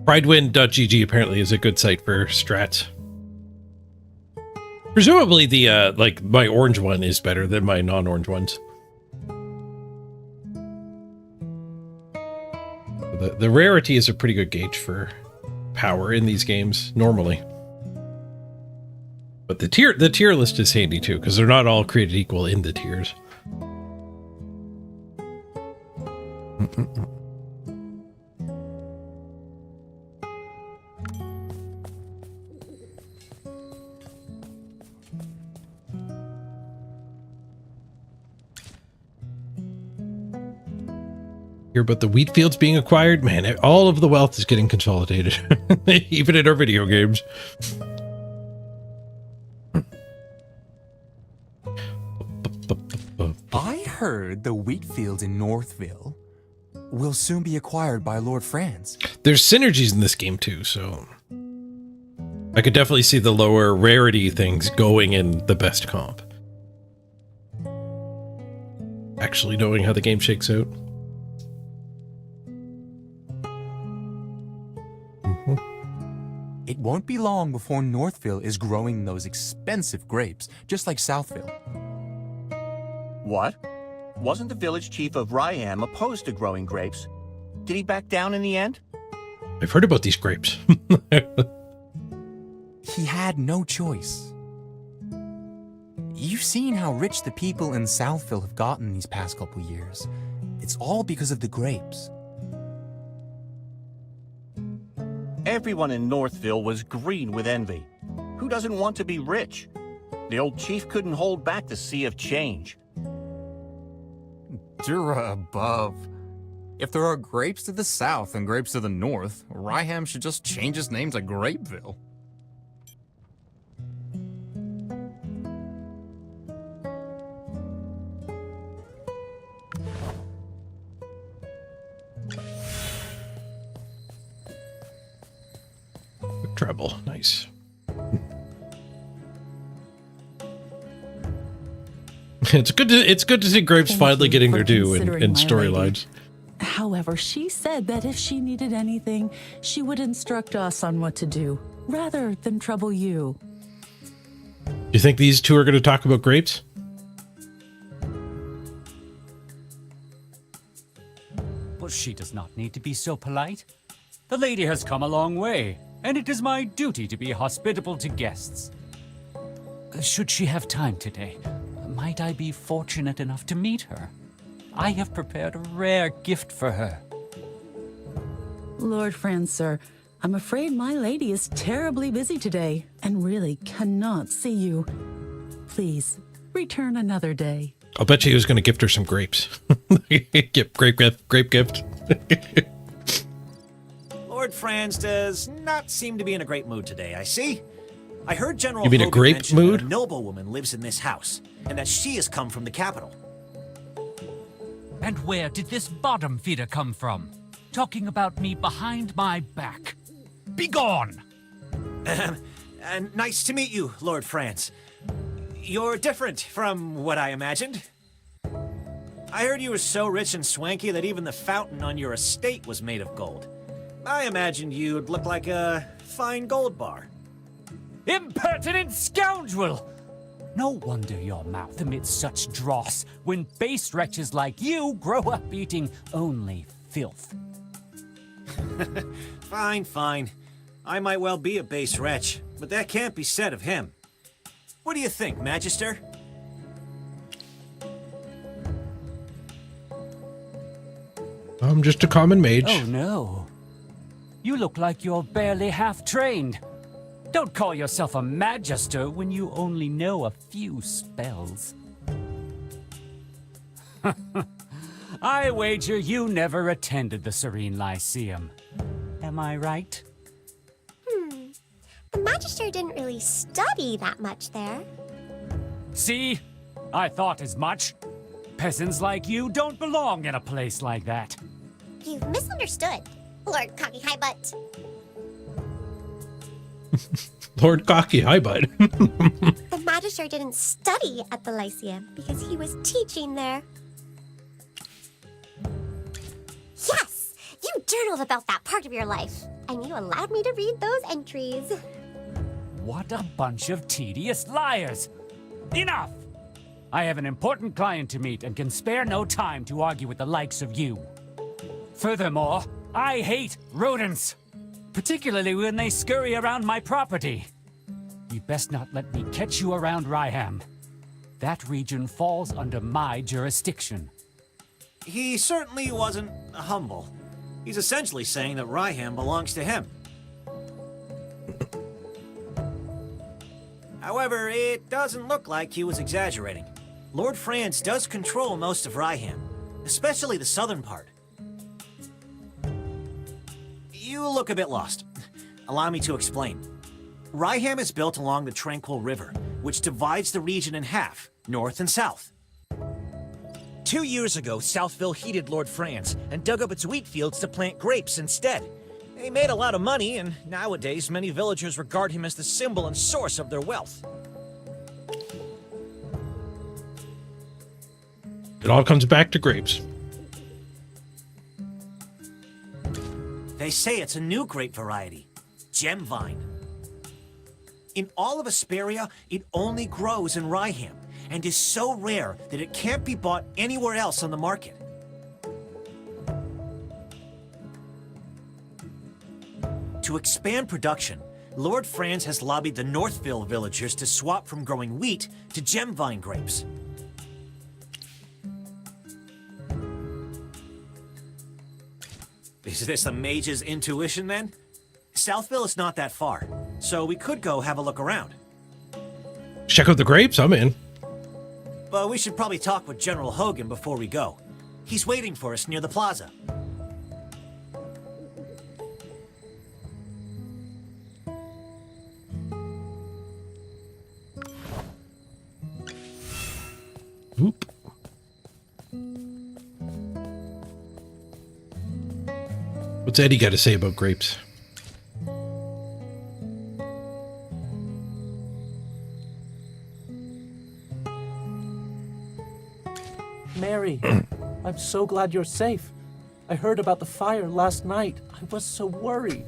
S1: Pridewin.gg apparently is a good site for strats. Presumably the like my orange one is better than my non-orange ones. The rarity is a pretty good gauge for power in these games normally. But the tier list is handy too, because they're not all created equal in the tiers. Hear about the wheat fields being acquired? Man, all of the wealth is getting consolidated, even in our video games.
S5: I heard the wheat fields in Northville will soon be acquired by Lord Franz.
S1: There's synergies in this game too, so I could definitely see the lower rarity things going in the best comp. Actually knowing how the game shakes out.
S5: It won't be long before Northville is growing those expensive grapes, just like Southville.
S19: What? Wasn't the village chief of Ryham opposed to growing grapes? Did he back down in the end?
S1: I've heard about these grapes.
S5: He had no choice. You've seen how rich the people in Southville have gotten these past couple years. It's all because of the grapes.
S19: Everyone in Northville was green with envy. Who doesn't want to be rich? The old chief couldn't hold back the sea of change.
S5: Dura above. If there are grapes to the south and grapes to the north, Ryham should just change its name to Grapeville.
S1: Treble, nice. It's good to see grapes finally getting their due in storylines.
S13: However, she said that if she needed anything, she would instruct us on what to do, rather than trouble you.
S1: You think these two are going to talk about grapes?
S20: But she does not need to be so polite. The lady has come a long way, and it is my duty to be hospitable to guests. Should she have time today, might I be fortunate enough to meet her? I have prepared a rare gift for her.
S13: Lord Franz, sir, I'm afraid my lady is terribly busy today and really cannot see you. Please, return another day.
S1: I'll bet you he was going to gift her some grapes. Grape gift.
S8: Lord Franz does not seem to be in a great mood today, I see. I heard General
S1: You mean a
S8: Hogan
S1: grape
S8: mention
S1: mood?
S8: that a noblewoman lives in this house, and that she has come from the capital.
S20: And where did this bottom feeder come from? Talking about me behind my back. Begone!
S8: And nice to meet you, Lord Franz. You're different from what I imagined. I heard you were so rich and swanky that even the fountain on your estate was made of gold. I imagined you'd look like a fine gold bar.
S20: Impertinent scoundrel! No wonder your mouth emits such dross when base wretches like you grow up eating only filth.
S8: Fine, fine. I might well be a base wretch, but that can't be said of him. What do you think, Magister?
S14: I'm just a common mage.
S20: Oh no. You look like you're barely half trained. Don't call yourself a magister when you only know a few spells. I wager you never attended the Serene Lyceum. Am I right?
S9: The Magister didn't really study that much there.
S20: See? I thought as much. Peasants like you don't belong in a place like that.
S9: You've misunderstood, Lord Cocky High Butt.
S14: Lord Cocky High Butt.
S9: The Magister didn't study at the Lyceum because he was teaching there. Yes! You journaled about that part of your life, and you allowed me to read those entries.
S20: What a bunch of tedious liars! Enough! I have an important client to meet and can spare no time to argue with the likes of you. Furthermore, I hate rodents, particularly when they scurry around my property. You best not let me catch you around Ryham. That region falls under my jurisdiction.
S8: He certainly wasn't humble. He's essentially saying that Ryham belongs to him. However, it doesn't look like he was exaggerating. Lord Franz does control most of Ryham, especially the southern part. You look a bit lost. Allow me to explain. Ryham is built along the Tranquil River, which divides the region in half, north and south.
S21: 2 years ago, Southville heeded Lord Franz and dug up its wheat fields to plant grapes instead. He made a lot of money, and nowadays many villagers regard him as the symbol and source of their wealth.
S14: It all comes back to grapes.
S8: They say it's a new grape variety, gem vine. In all of Asperia, it only grows in Ryham, and is so rare that it can't be bought anywhere else on the market. To expand production, Lord Franz has lobbied the Northville villagers to swap from growing wheat to gem vine grapes. Is this a mage's intuition, then? Southville is not that far, so we could go have a look around.
S14: Check out the grapes, I'm in.
S8: But we should probably talk with General Hogan before we go. He's waiting for us near the plaza.
S14: Oop. What's Eddie got to say about grapes?
S22: Mary, I'm so glad you're safe. I heard about the fire last night. I was so worried.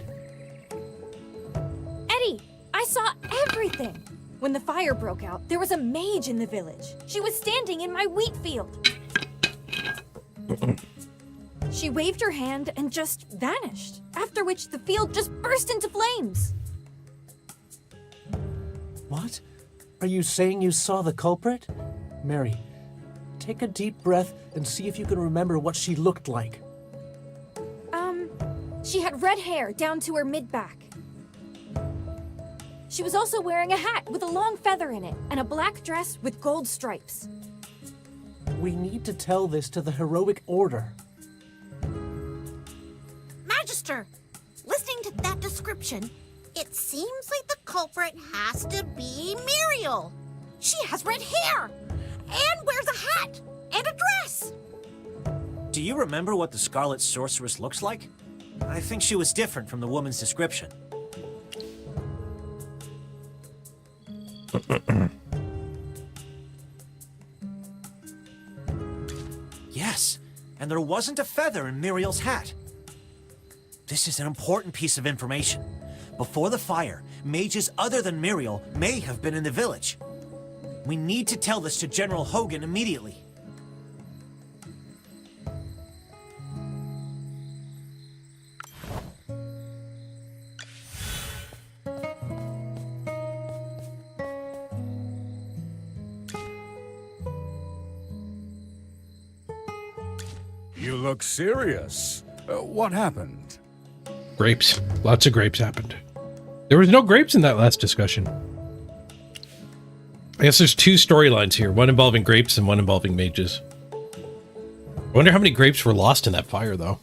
S10: Eddie, I saw everything. When the fire broke out, there was a mage in the village. She was standing in my wheat field. She waved her hand and just vanished, after which the field just burst into flames.
S22: What? Are you saying you saw the culprit? Mary, take a deep breath and see if you can remember what she looked like.
S10: She had red hair down to her mid-back. She was also wearing a hat with a long feather in it and a black dress with gold stripes.
S22: We need to tell this to the heroic order.
S6: Magister, listening to that description, it seems like the culprit has to be Muriel. She has red hair and wears a hat and a dress.
S8: Do you remember what the Scarlet Sorceress looks like? I think she was different from the woman's description. Yes, and there wasn't a feather in Muriel's hat. This is an important piece of information. Before the fire, mages other than Muriel may have been in the village. We need to tell this to General Hogan immediately.
S15: You look serious. What happened?
S1: Grapes. Lots of grapes happened. There was no grapes in that last discussion. I guess there's two storylines here, one involving grapes and one involving mages. I wonder how many grapes were lost in that fire, though.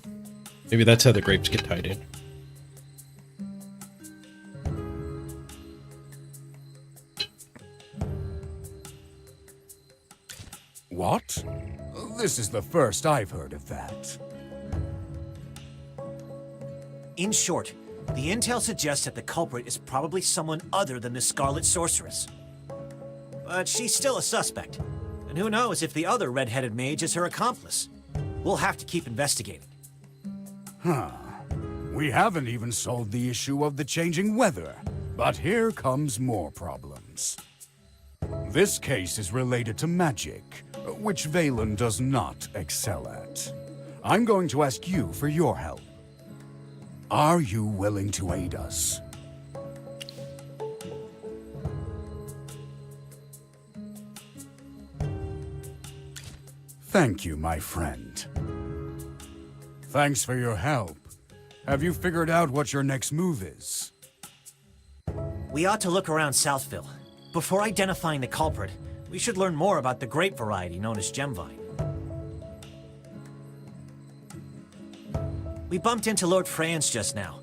S1: Maybe that's how the grapes get tied in.
S15: What? This is the first I've heard of that.
S8: In short, the intel suggests that the culprit is probably someone other than the Scarlet Sorceress. But she's still a suspect, and who knows if the other red-headed mage is her accomplice. We'll have to keep investigating.
S15: Huh. We haven't even solved the issue of the changing weather, but here comes more problems. This case is related to magic, which Valen does not excel at. I'm going to ask you for your help. Are you willing to aid us? Thank you, my friend. Thanks for your help. Have you figured out what your next move is?
S8: We ought to look around Southville. Before identifying the culprit, we should learn more about the grape variety known as Gemvine. We bumped into Lord Franz just now,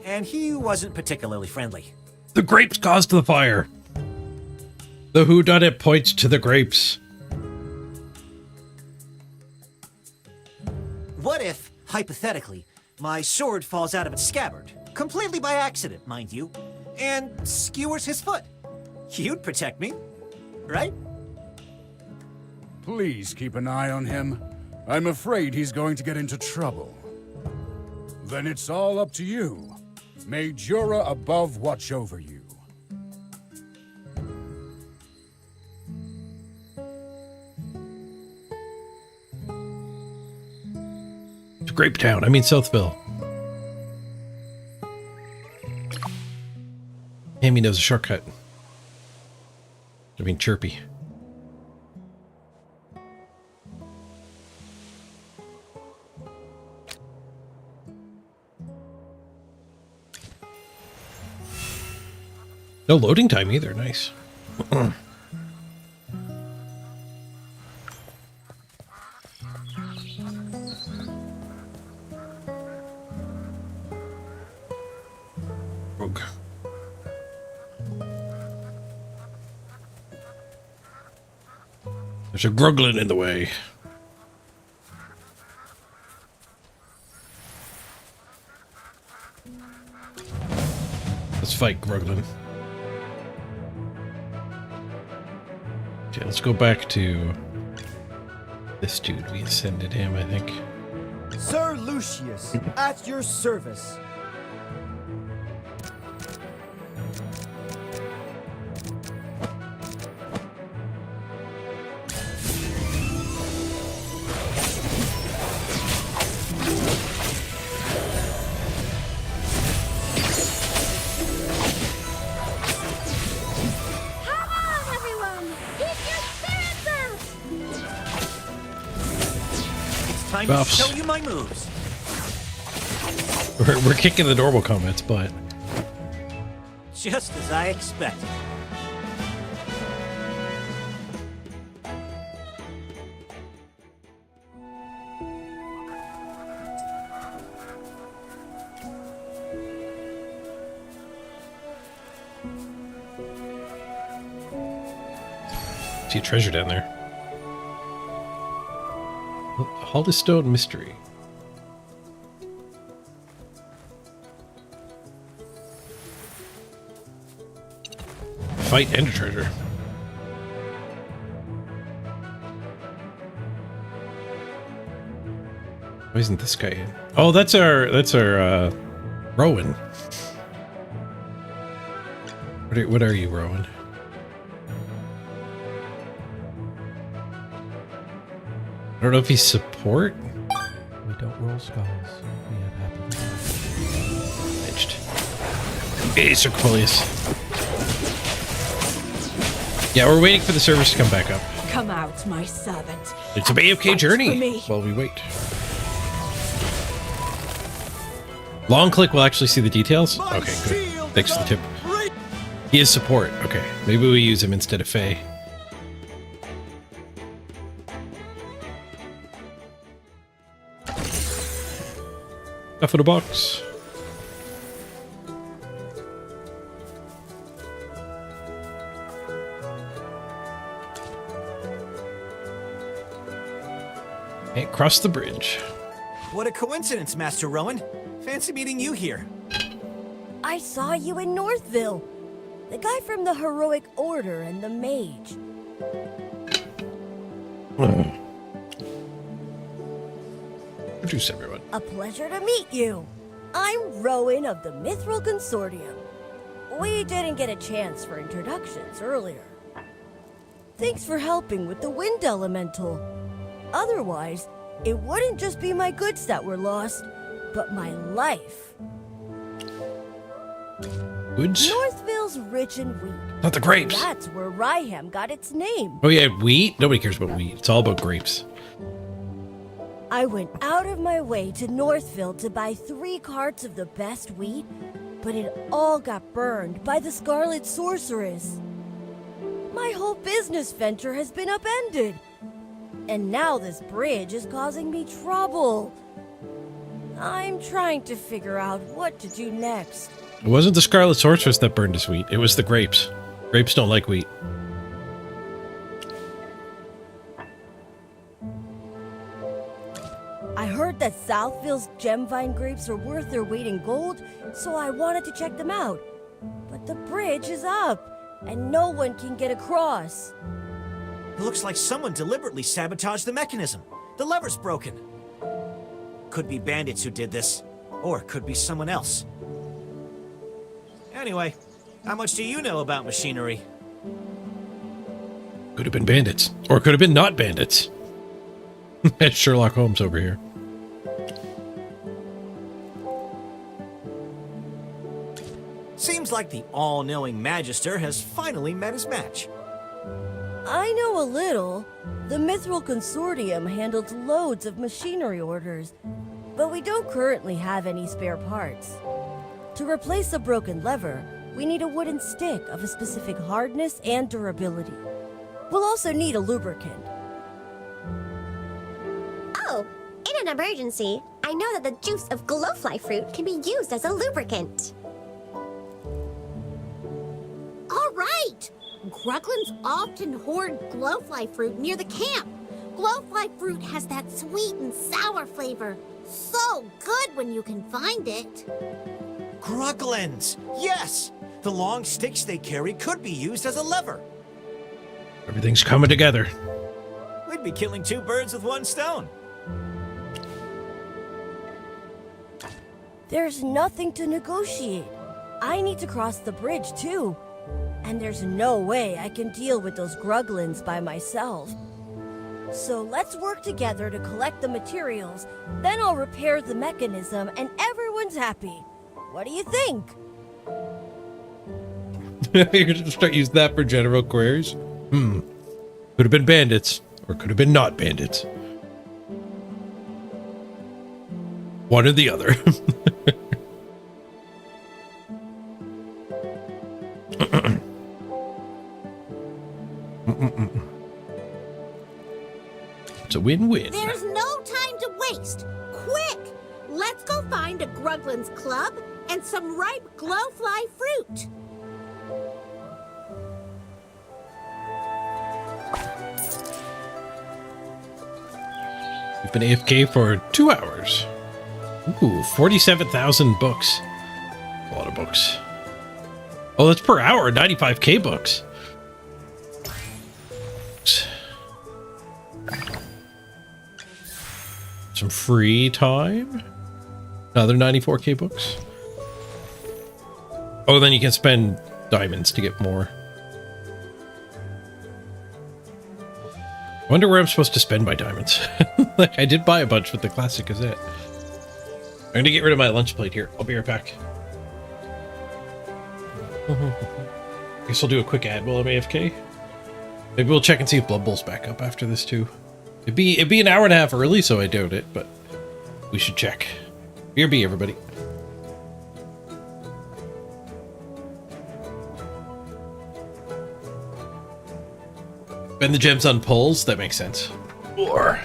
S8: and he wasn't particularly friendly.
S1: The grapes caused the fire. The whodunit points to the grapes.
S8: What if, hypothetically, my sword falls out of its scabbard, completely by accident, mind you, and skewers his foot? You'd protect me, right?
S15: Please keep an eye on him. I'm afraid he's going to get into trouble. Then it's all up to you. May Jura above watch over you.
S1: It's Grape Town. I mean Southville. Hammy knows a shortcut. I mean Chirpy. No loading time either. Nice. Rogue. There's a Gruglin in the way. Let's fight Gruglin. Okay, let's go back to this dude. We ascended him, I think.
S12: Sir Lucius, at your service.
S8: Time
S1: Buffs.
S8: to show you my moves.
S1: We're kicking the normal comments, but
S8: Just as I expected.
S1: see a treasure down there. Hollystone Mystery. Fight and a treasure. Why isn't this guy in? Oh, that's our Rowan. What are you, Rowan? I don't know if he's support.
S3: We don't roll skulls. We have happy lives.
S1: Edged. Hey, Sir Cornelius. Yeah, we're waiting for the servers to come back up.
S11: Come out, my servant.
S1: It's a AFK journey
S11: me.
S1: while we wait. Long click will actually see the details? Okay, good. Thanks for the tip. He is support. Okay, maybe we use him instead of Faye. Stuff in a box. And cross the bridge.
S8: What a coincidence, Master Rowan. Fancy meeting you here.
S7: I saw you in Northville. The guy from the Heroic Order and the Mage.
S1: Introduce everyone.
S7: A pleasure to meet you. I'm Rowan of the Mithril Consortium. We didn't get a chance for introductions earlier. Thanks for helping with the Wind Elemental. Otherwise, it wouldn't just be my goods that were lost, but my life.
S1: Goods?
S7: Northville's rich in wheat.
S1: Not the grapes.
S7: That's where Ryham got its name.
S1: Oh yeah, wheat? Nobody cares about wheat. It's all about grapes.
S7: I went out of my way to Northville to buy 3 carts of the best wheat, but it all got burned by the Scarlet Sorceress. My whole business venture has been upended. And now this bridge is causing me trouble. I'm trying to figure out what to do next.
S1: It wasn't the Scarlet Sorceress that burned his wheat. It was the grapes. Grapes don't like wheat.
S7: I heard that Southville's Gemvine grapes are worth their weight in gold, so I wanted to check them out. But the bridge is up, and no one can get across.
S8: It looks like someone deliberately sabotaged the mechanism. The lever's broken. Could be bandits who did this, or it could be someone else. Anyway, how much do you know about machinery?
S1: Could have been bandits. Or could have been not bandits. That's Sherlock Holmes over here.
S8: Seems like the all-knowing Magister has finally met his match.
S7: I know a little. The Mithril Consortium handles loads of machinery orders, but we don't currently have any spare parts. To replace a broken lever, we need a wooden stick of a specific hardness and durability. We'll also need a lubricant.
S9: Oh, in an emergency, I know that the juice of glowfly fruit can be used as a lubricant.
S6: All right! Gruglins often hoard glowfly fruit near the camp. Glowfly fruit has that sweet and sour flavor. So good when you can find it.
S8: Gruglins! Yes! The long sticks they carry could be used as a lever.
S1: Everything's coming together.
S8: We'd be killing 2 birds with 1 stone.
S7: There's nothing to negotiate. I need to cross the bridge too. And there's no way I can deal with those Gruglins by myself. So let's work together to collect the materials, then I'll repair the mechanism and everyone's happy. What do you think?
S1: You're gonna start using that for general queries? Could have been bandits, or could have been not bandits. One or the other. It's a win-win.
S6: There's no time to waste. Quick! Let's go find a Gruglin's club and some ripe glowfly fruit.
S1: We've been AFK for 2 hours. Ooh, 47,000 books. A lot of books. Oh, that's per hour, 95k books. Some free time. Another 94k books. Oh, then you can spend diamonds to get more. Wonder where I'm supposed to spend my diamonds. Like, I did buy a bunch with the classic Gazette. I'm gonna get rid of my lunch plate here. I'll be right back. Guess I'll do a quick ad while I'm AFK. Maybe we'll check and see if Blood Bowl's back up after this too. It'd be an hour and a half early, so I doubt it, but we should check. BRB, everybody. Spend the gems on pulls? That makes sense. Or...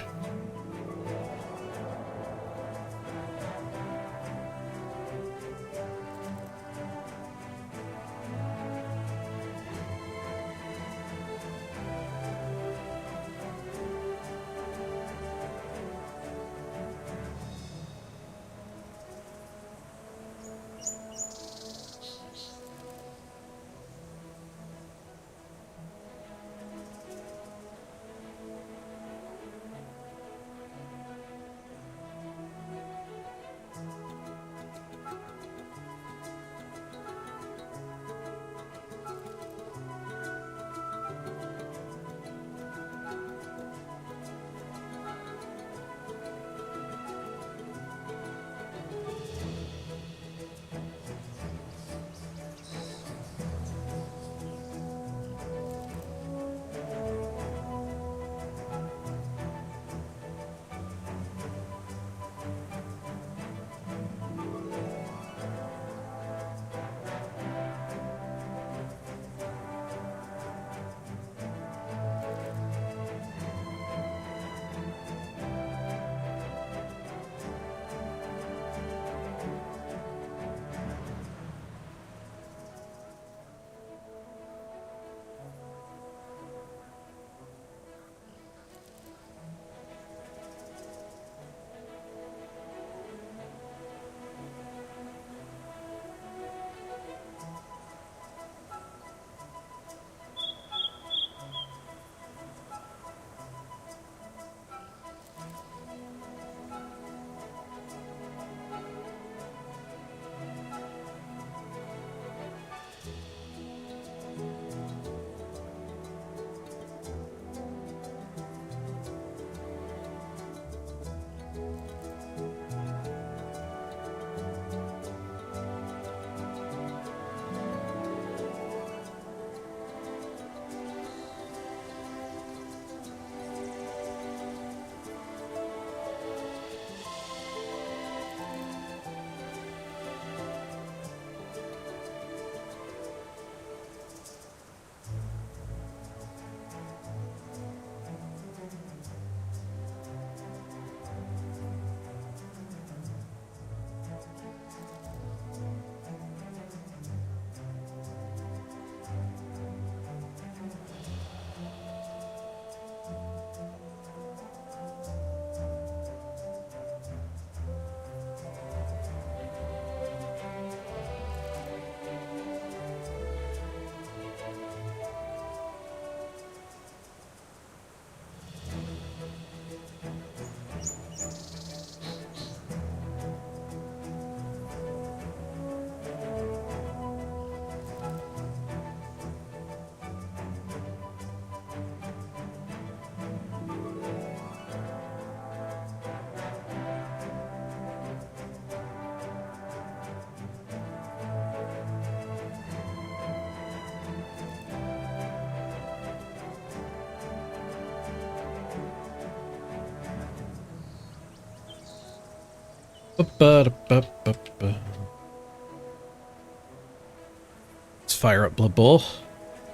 S1: Let's fire up Blood Bowl.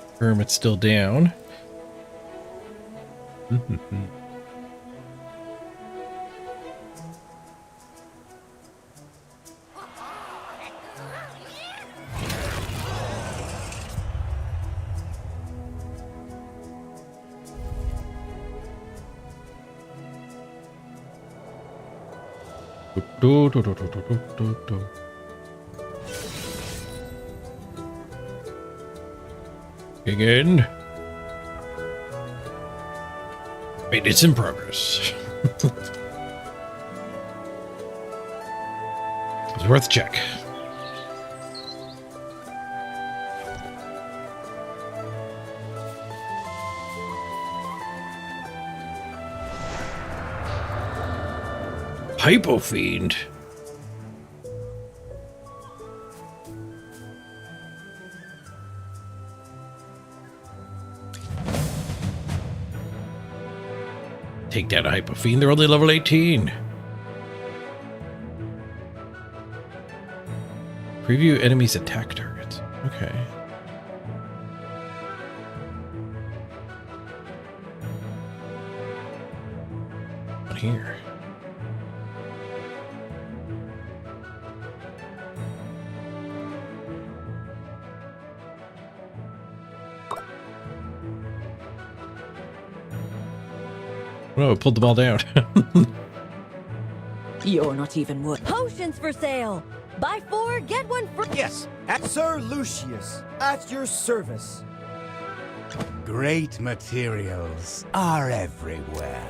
S1: Confirm it's still down. Again. Maintenance in progress. It's worth a check. Hypo Fiend. Take down a Hypo Fiend, they're only level 18. Preview enemies' attack targets. Okay. here? Oh, it pulled the ball down.
S11: You're not even worth.
S7: Potions for sale! Buy 4, get 1 free!
S8: Yes,
S12: Sir Lucius, at your service.
S18: Great materials are everywhere.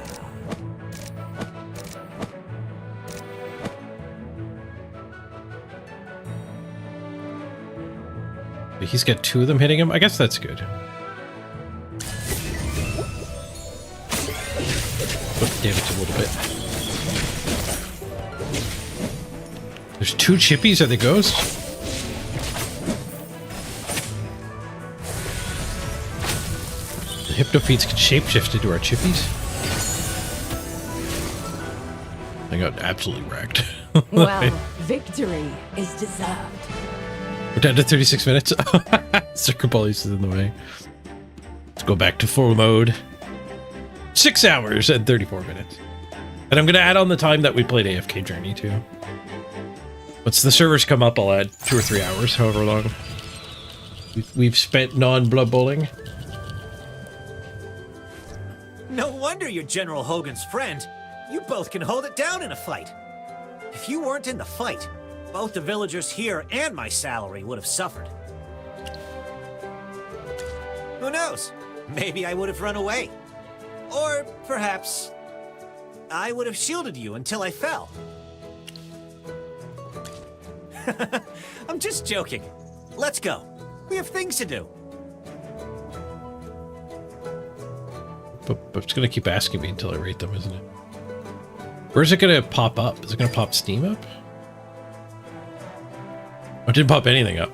S1: He's got 2 of them hitting him. I guess that's good. Damage a little bit. There's 2 chippies. Are they ghosts? The hypnopheeds can shapeshift into our chippies. I got absolutely wrecked.
S11: Well, victory is deserved.
S1: We're down to 36 minutes. Circle Bullies is in the way. Let's go back to full mode. 6 hours and 34 minutes. And I'm going to add on the time that we played AFK Journey too. Once the servers come up, I'll add 2 or 3 hours, however long we've spent non-Blood Bowling.
S8: No wonder you're General Hogan's friend. You both can hold it down in a fight. If you weren't in the fight, both the villagers here and my salary would have suffered. Who knows? Maybe I would have run away. Or perhaps I would have shielded you until I fell. I'm just joking. Let's go. We have things to do.
S1: But it's going to keep asking me until I rate them, isn't it? Where's it going to pop up? Is it going to pop Steam up? Oh, it didn't pop anything up.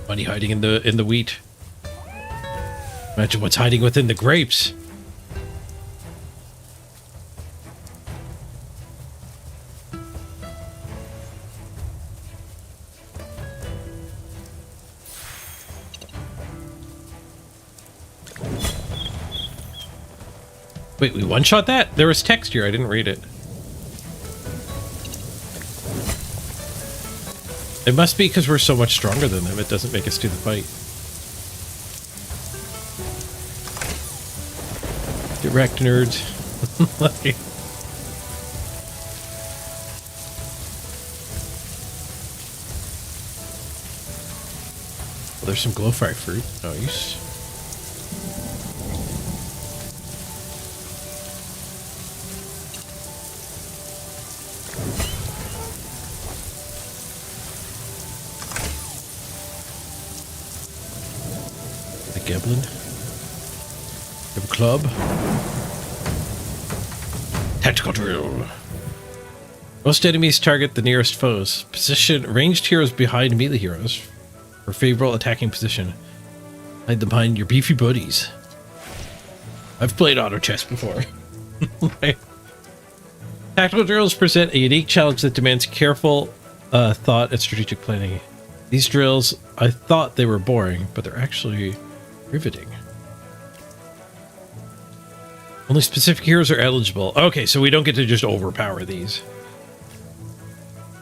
S1: Money hiding in the wheat. Imagine what's hiding within the grapes. Wait, we one-shot that? There was text here, I didn't read it. It must be because we're so much stronger than them, it doesn't make us do the fight. Get wrecked, nerds. Well, there's some glowfire fruit. Nice. Goblin. We have a club. Tactical drill. Most enemies target the nearest foes. Position ranged heroes behind melee heroes for favorable attacking position. Hide them behind your beefy buddies. I've played auto chess before. Tactical drills present a unique challenge that demands careful thought and strategic planning. These drills, I thought they were boring, but they're actually riveting. Only specific heroes are eligible. Okay, so we don't get to just overpower these.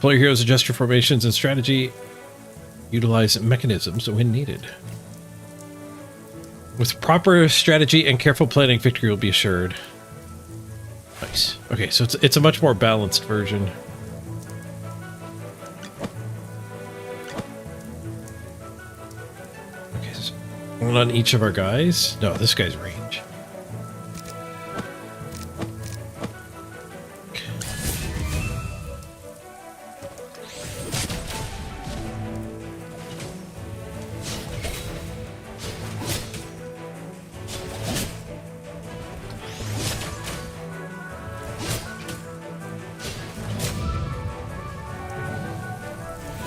S1: Player heroes adjust your formations and strategy. Utilize mechanisms when needed. With proper strategy and careful planning, victory will be assured. Nice. Okay, so it's a much more balanced version. One on each of our guys? No, this guy's range.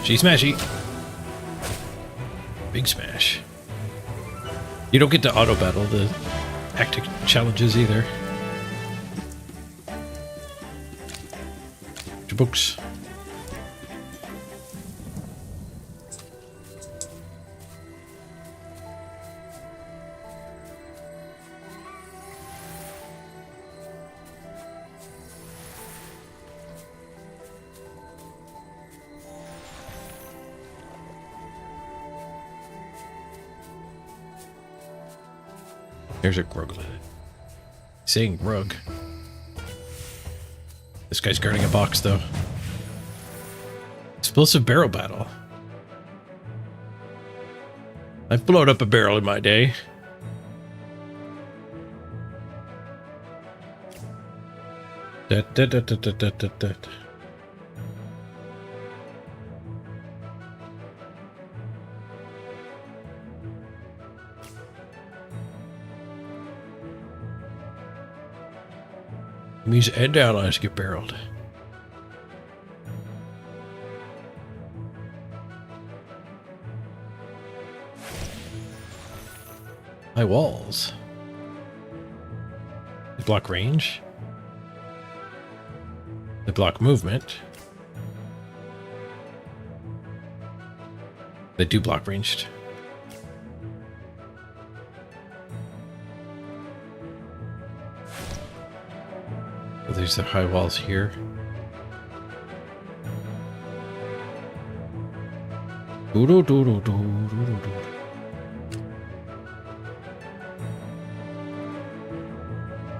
S1: She smashy. Big smash. You don't get to auto battle the tactic challenges either. books. There's a Grug. Saying Grug. This guy's guarding a box, though. Explosive barrel battle. I've blown up a barrel in my day. Use end allies to get barreled. High walls. They block range. They block movement. They do block ranged. There's the high walls here. Doo -doo -doo -doo -doo -doo -doo.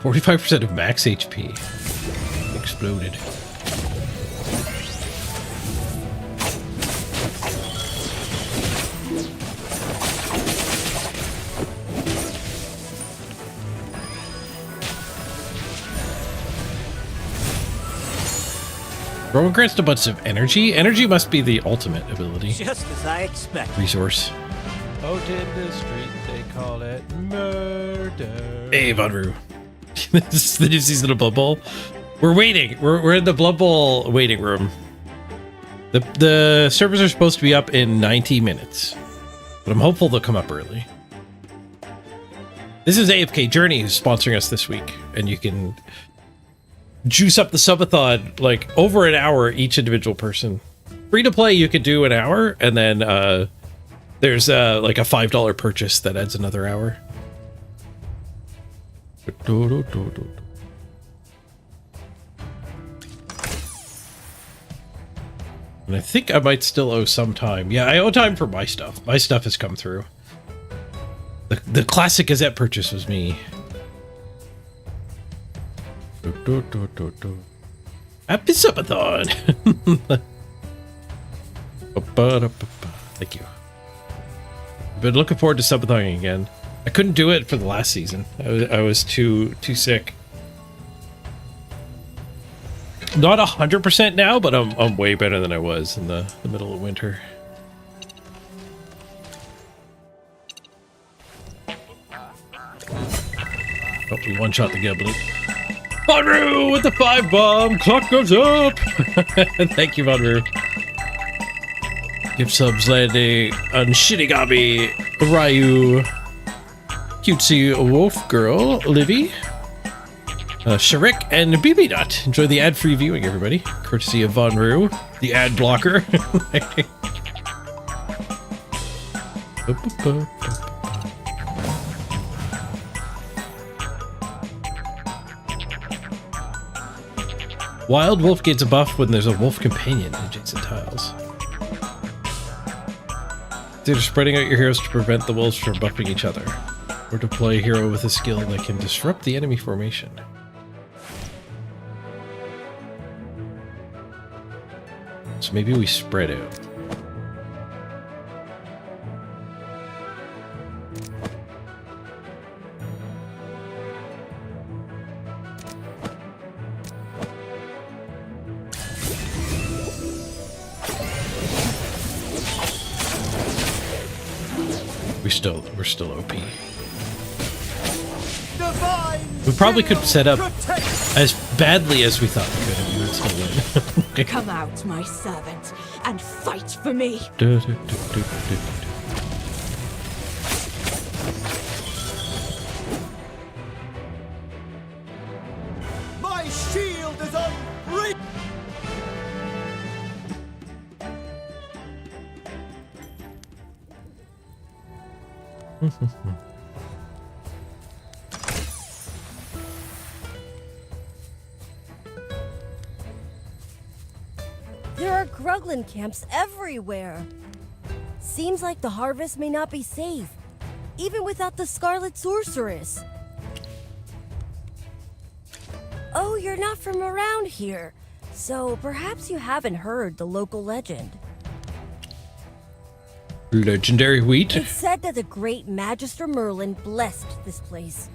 S1: 45% of max HP. Exploded. Rowan grants a bunch of energy. Energy must be the ultimate ability.
S8: Just as I expected.
S1: Resource.
S2: Out in the street, they call it murder.
S1: Hey, Von Roo. This is the new season of Blood Bowl. We're waiting. We're in the Blood Bowl waiting room. The servers are supposed to be up in 90 minutes, but I'm hopeful they'll come up early. This is afkjourney who's sponsoring us this week, and you can juice up the subathon like over an hour each individual person. Free to play, you could do an hour, and then there's like a $5 purchase that adds another hour. And I think I might still owe some time. Yeah, I owe time for my stuff. My stuff has come through. The classic Gazette purchase was me. Happy Subathon! Thank you. I've been looking forward to Subatoning again. I couldn't do it for the last season. I was too sick. Not 100% now, but I'm way better than I was in the middle of winter. Oh, we one-shot the goblet. Von Roo with the 5 bomb! Clock goes up! Thank you, Von Roo. Gift subs landing on Shinigami, Ryu, Cutesy Wolf Girl, Livy, Sharik, and BB Dot. Enjoy the ad-free viewing, everybody. Courtesy of Von Roo, the ad blocker. Wild Wolf gets a buff when there's a wolf companion in adjacent tiles. Consider spreading out your heroes to prevent the wolves from buffing each other, or deploy a hero with a skill that can disrupt the enemy formation. So maybe we spread out. We're still OP. We probably could set up as badly as we thought we could, and we would still win.
S11: Come out, my servant, and fight for me.
S12: My shield is unbreakable.
S7: There are Gruglin camps everywhere. Seems like the harvest may not be safe, even without the Scarlet Sorceress. Oh, you're not from around here, so perhaps you haven't heard the local legend.
S1: Legendary wheat?
S7: It's said that the great Magister Merlin blessed this place.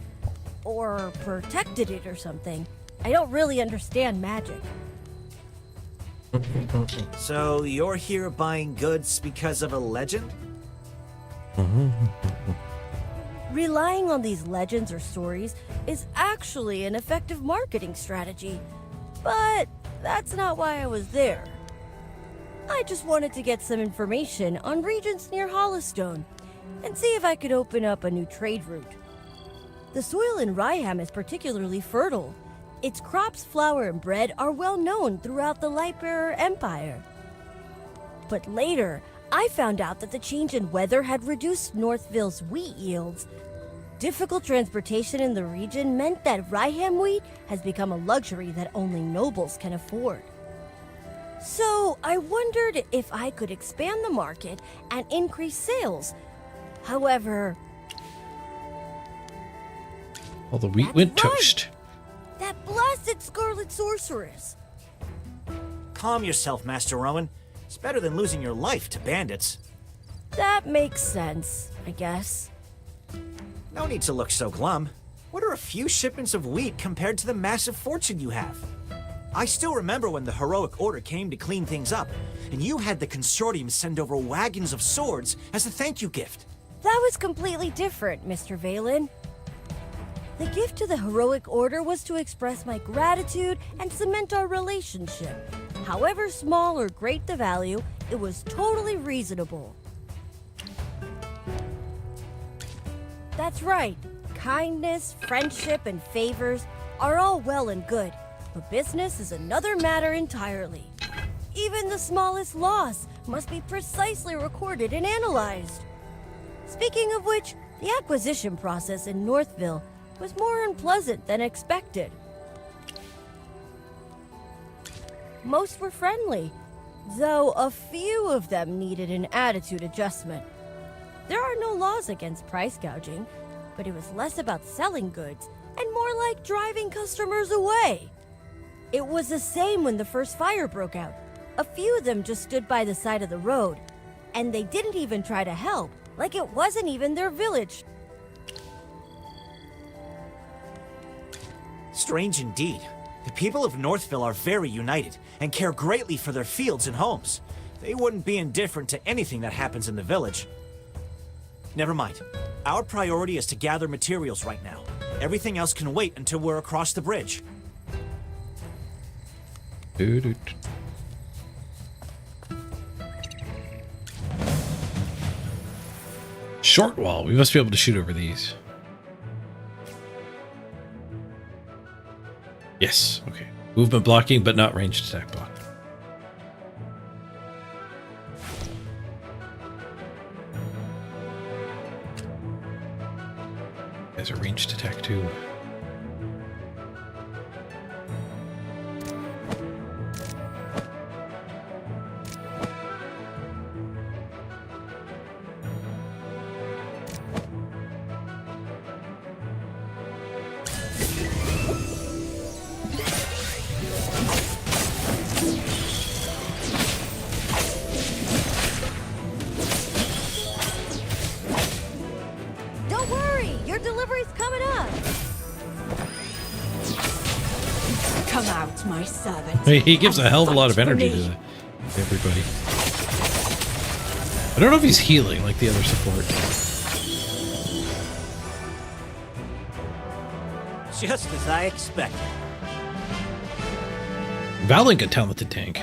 S7: Or protected it or something. I don't really understand magic.
S21: So you're here buying goods because of a legend?
S7: Relying on these legends or stories is actually an effective marketing strategy. But that's not why I was there. I just wanted to get some information on regions near Hollowstone and see if I could open up a new trade route. The soil in Ryham is particularly fertile. Its crops, flour, and bread are well known throughout the Lightbearer Empire. But later, I found out that the change in weather had reduced Northville's wheat yields. Difficult transportation in the region meant that Ryham wheat has become a luxury that only nobles can afford. So I wondered if I could expand the market and increase sales. However...
S1: Well, the wheat went toast.
S7: That blasted Scarlet Sorceress!
S21: Calm yourself, Master Rowan. It's better than losing your life to bandits.
S7: That makes sense, I guess.
S21: No need to look so glum. What are a few shipments of wheat compared to the massive fortune you have? I still remember when the Heroic Order came to clean things up, and you had the Consortium send over wagons of swords as a thank you gift.
S7: That was completely different, Mr. Valen. The gift to the Heroic Order was to express my gratitude and cement our relationship. However small or great the value, it was totally reasonable. That's right. Kindness, friendship, and favors are all well and good, but business is another matter entirely. Even the smallest loss must be precisely recorded and analyzed. Speaking of which, the acquisition process in Northville was more unpleasant than expected. Most were friendly, though a few of them needed an attitude adjustment. There are no laws against price gouging, but it was less about selling goods and more like driving customers away. It was the same when the first fire broke out. A few of them just stood by the side of the road, and they didn't even try to help, like it wasn't even their village.
S21: Strange indeed. The people of Northville are very united and care greatly for their fields and homes. They wouldn't be indifferent to anything that happens in the village. Never mind. Our priority is to gather materials right now. Everything else can wait until we're across the bridge.
S1: Short wall. We must be able to shoot over these. Yes. Okay. Movement blocking, but not ranged attack block. There's a ranged attack too.
S7: Don't worry, your delivery's coming up.
S11: Come out, my servant.
S1: He gives a hell of a lot of energy to everybody. I don't know if he's healing like the other support.
S21: Just as I expected.
S1: Valen, a talented tank.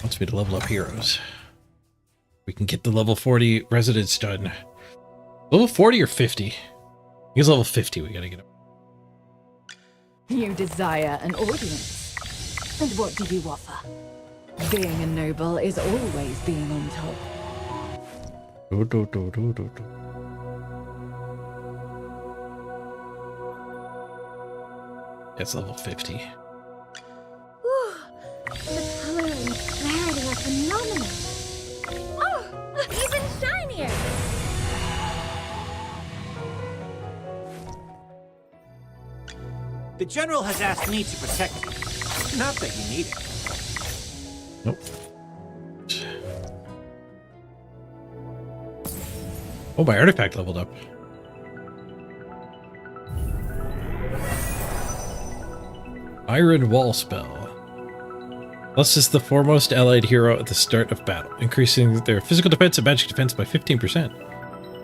S1: Wants me to level up heroes. We can get the level 40 residents done. Level 40 or 50? I think it's level 50 we gotta get up.
S11: You desire an audience. And what do you offer?
S16: Being a noble is always being on top.
S1: That's level 50.
S9: Whew. The color and clarity are phenomenal. Oh, even shinier!
S8: The General has asked me to protect you. Not that you need it.
S1: Nope. Oh, my artifact leveled up. Iron Wall spell. Plus is the foremost allied hero at the start of battle, increasing their physical defense and magic defense by 15%,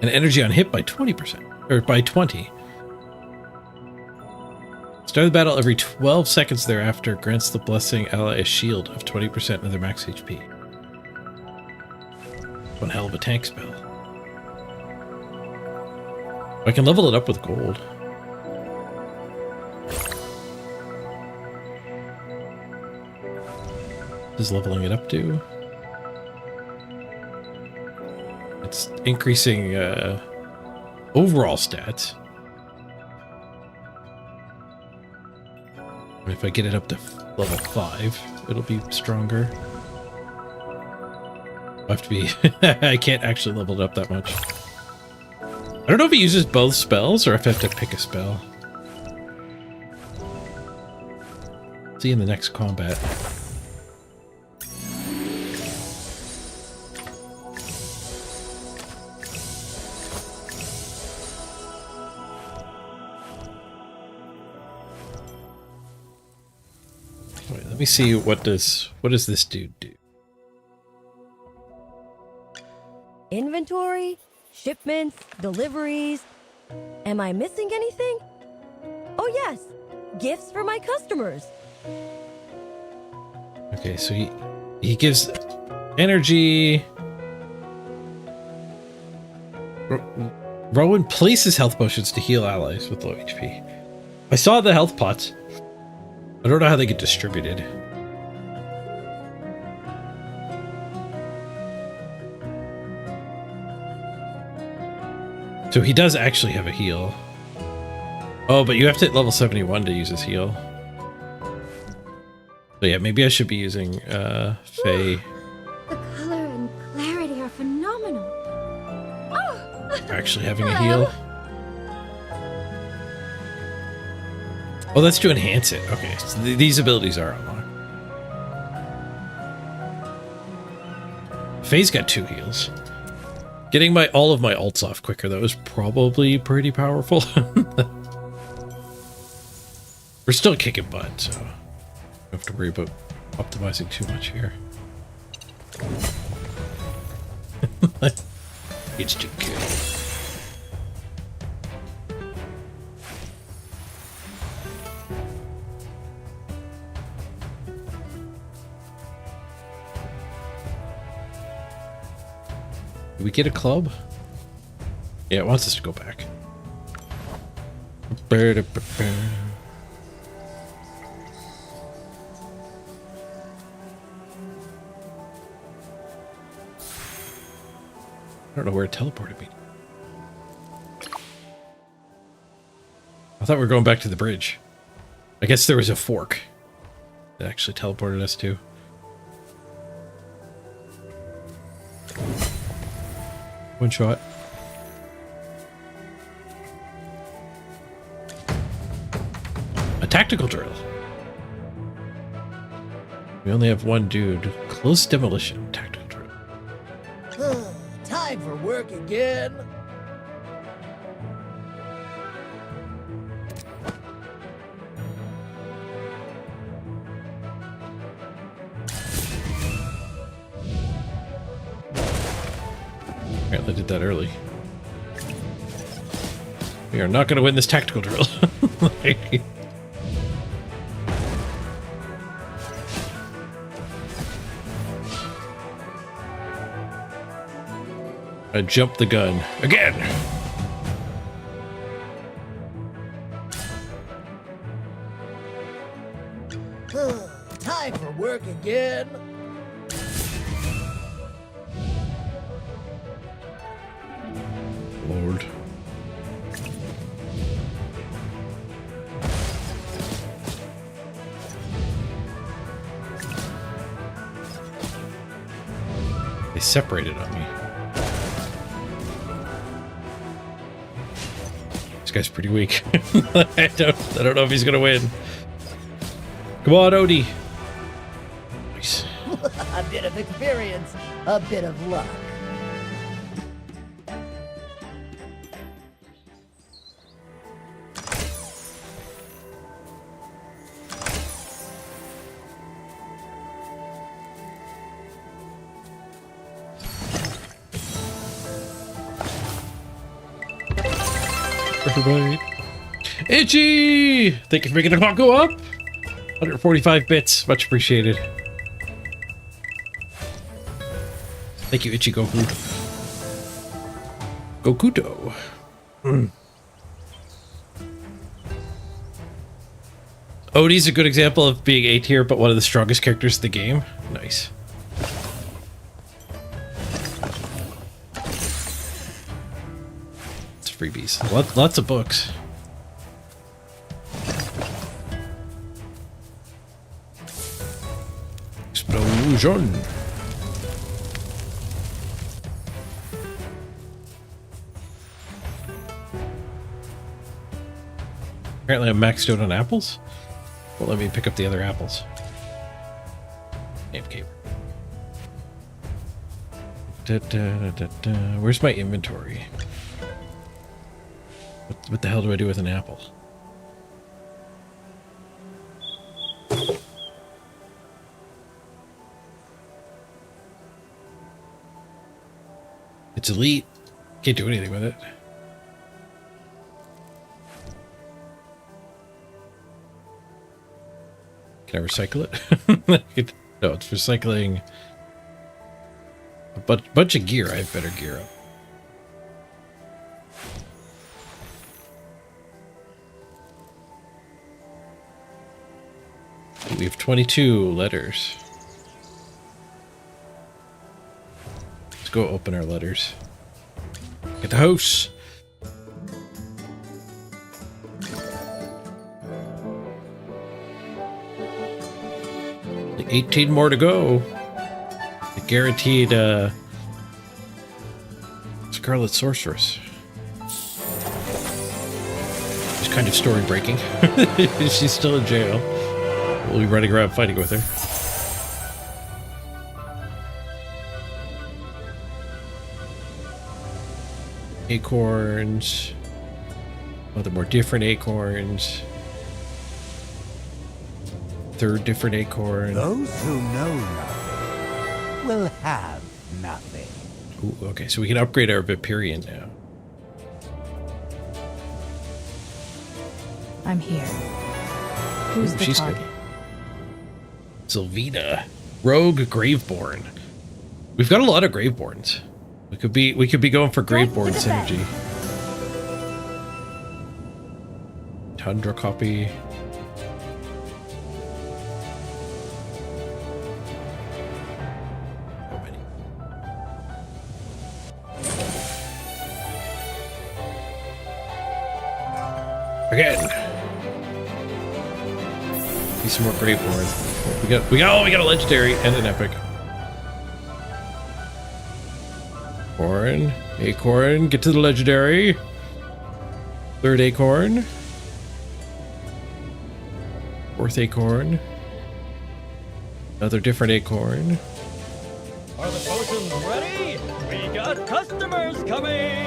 S1: and energy on hit by 20%, or by 20. Start the battle every 12 seconds thereafter, grants the blessing ally a shield of 20% of their max HP. One hell of a tank spell. I can level it up with gold. What is leveling it up to? It's increasing overall stats. And if I get it up to level 5, it'll be stronger. I have to be... I can't actually level it up that much. I don't know if it uses both spells or if I have to pick a spell. See you in the next combat. Wait, let me see what does this dude do?
S7: Inventory, shipments, deliveries. Am I missing anything? Oh yes, gifts for my customers.
S1: Okay, so he gives energy. Rowan places health potions to heal allies with low HP. I saw the health pots. I don't know how they get distributed. So he does actually have a heal. Oh, but you have to hit level 71 to use his heal. So yeah, maybe I should be using Faye.
S9: The color and clarity are phenomenal. Oh!
S1: Actually having a heal. Oh, that's to enhance it. Okay, so these abilities are unlocked. Faye's got 2 heals. Getting all of my ults off quicker, though, is probably pretty powerful. We're still kicking butt, so don't have to worry about optimizing too much here. It's too good. Did we get a club? Yeah, it wants us to go back. I don't know where it teleported me. I thought we were going back to the bridge. I guess there was a fork that actually teleported us to. One shot. A tactical drill. We only have one dude. Close demolition. Tactical drill.
S12: Time for work again.
S1: Apparently did that early. We are not going to win this tactical drill. I jumped the gun again.
S12: Time for work again.
S1: They separated on me. This guy's pretty weak. I don't know if he's gonna win. Come on, Odie. Nice.
S4: A bit of experience, a bit of luck.
S1: Everybody. Itchy! Thank you for making the clock go up. 145 bits. Much appreciated. Thank you, Itchy Goku. Gokuto. Odie's a good example of being A tier, but one of the strongest characters in the game. Nice. It's freebies. Lots of books. Explosion. Apparently I'm maxed out on apples. Well, let me pick up the other apples. AFK. Where's my inventory? What the hell do I do with an apple? It's elite. Can't do anything with it. Can I recycle it? No, it's recycling a bunch of gear. I have better gear up. We have 22 letters. Let's go open our letters. Get the house. 18 more to go. The guaranteed Scarlet Sorceress. She's kind of story breaking. She's still in jail. We'll be running around fighting with her. Acorns. Oh, they're more different acorns. Third different acorn.
S18: Those who know nothing will have nothing.
S1: Ooh, okay, so we can upgrade our Viperian now.
S16: I'm here. Who's the
S1: She's
S16: target?
S1: good. Sylvina, Rogue Graveborn. We've got a lot of Graveborns. We could be going for Graveborn synergy. Tundra copy. Again. Need some more Graveborn. We got a legendary and an epic. Acorn, get to the legendary. Third acorn. Fourth acorn. Another different acorn.
S17: Are the potions ready? We got customers coming!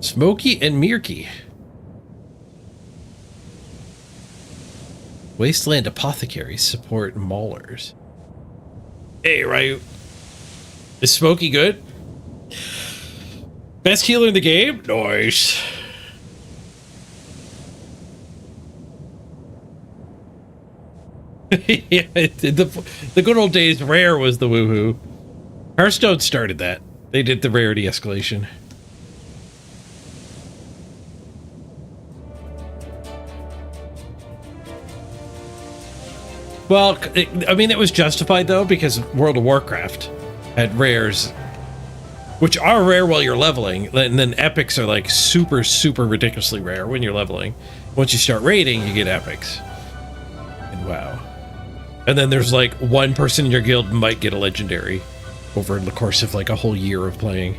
S1: Smokey and Mirky. Wasteland Apothecaries support maulers. Hey, Ryu. Is Smokey good? Best healer in the game? Nice. Yeah, the good old days, rare was the woohoo. Hearthstone started that. They did the rarity escalation. Well, I mean, it was justified, though, because World of Warcraft had rares, which are rare while you're leveling, and then epics are, like, super, super ridiculously rare when you're leveling. Once you start raiding, you get epics. And wow. And then there's like one person in your guild might get a legendary over the course of like a whole year of playing.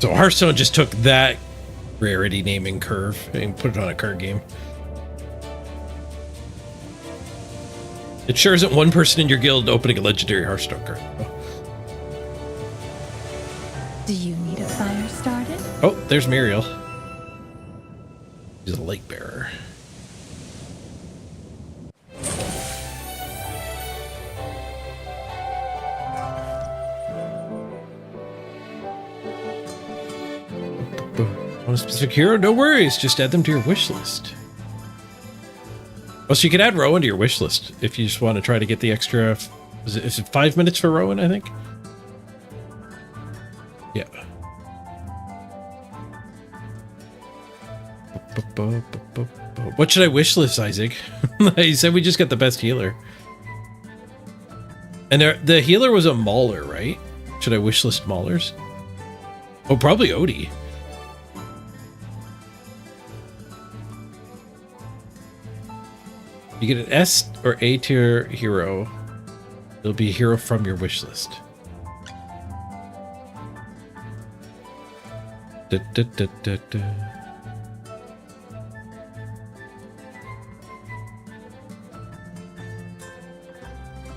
S1: So Hearthstone just took that rarity naming curve and put it on a card game. It sure isn't one person in your guild opening a legendary Hearthstone card.
S16: Do you need a fire started?
S1: Oh, there's Muriel. She's a light bearer. Want a specific hero? No worries. Just add them to your wish list. Oh, so you can add Rowan to your wish list if you just want to try to get the extra. Is it 5 minutes for Rowan? I think. Yeah. What should I wish list, Isaac? He said we just got the best healer. And the healer was a mauler, right? Should I wish list maulers? Oh, probably Odie. You get an S or A tier hero. It'll be a hero from your wish list.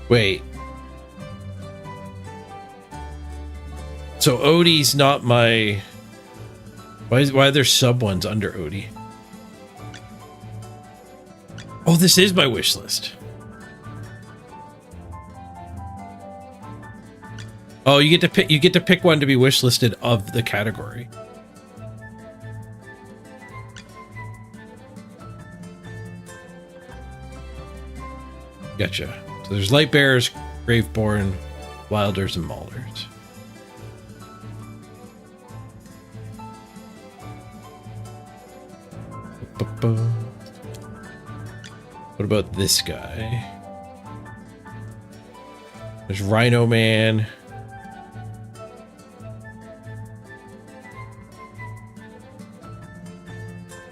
S1: Wait. So Odie's not my... Why are there sub ones under Odie? Oh, this is my wish list. Oh, you get to pick one to be wish listed of the category. Gotcha. So there's light bearers, graveborn, wilders, and maulers. What about this guy? There's Rhino Man.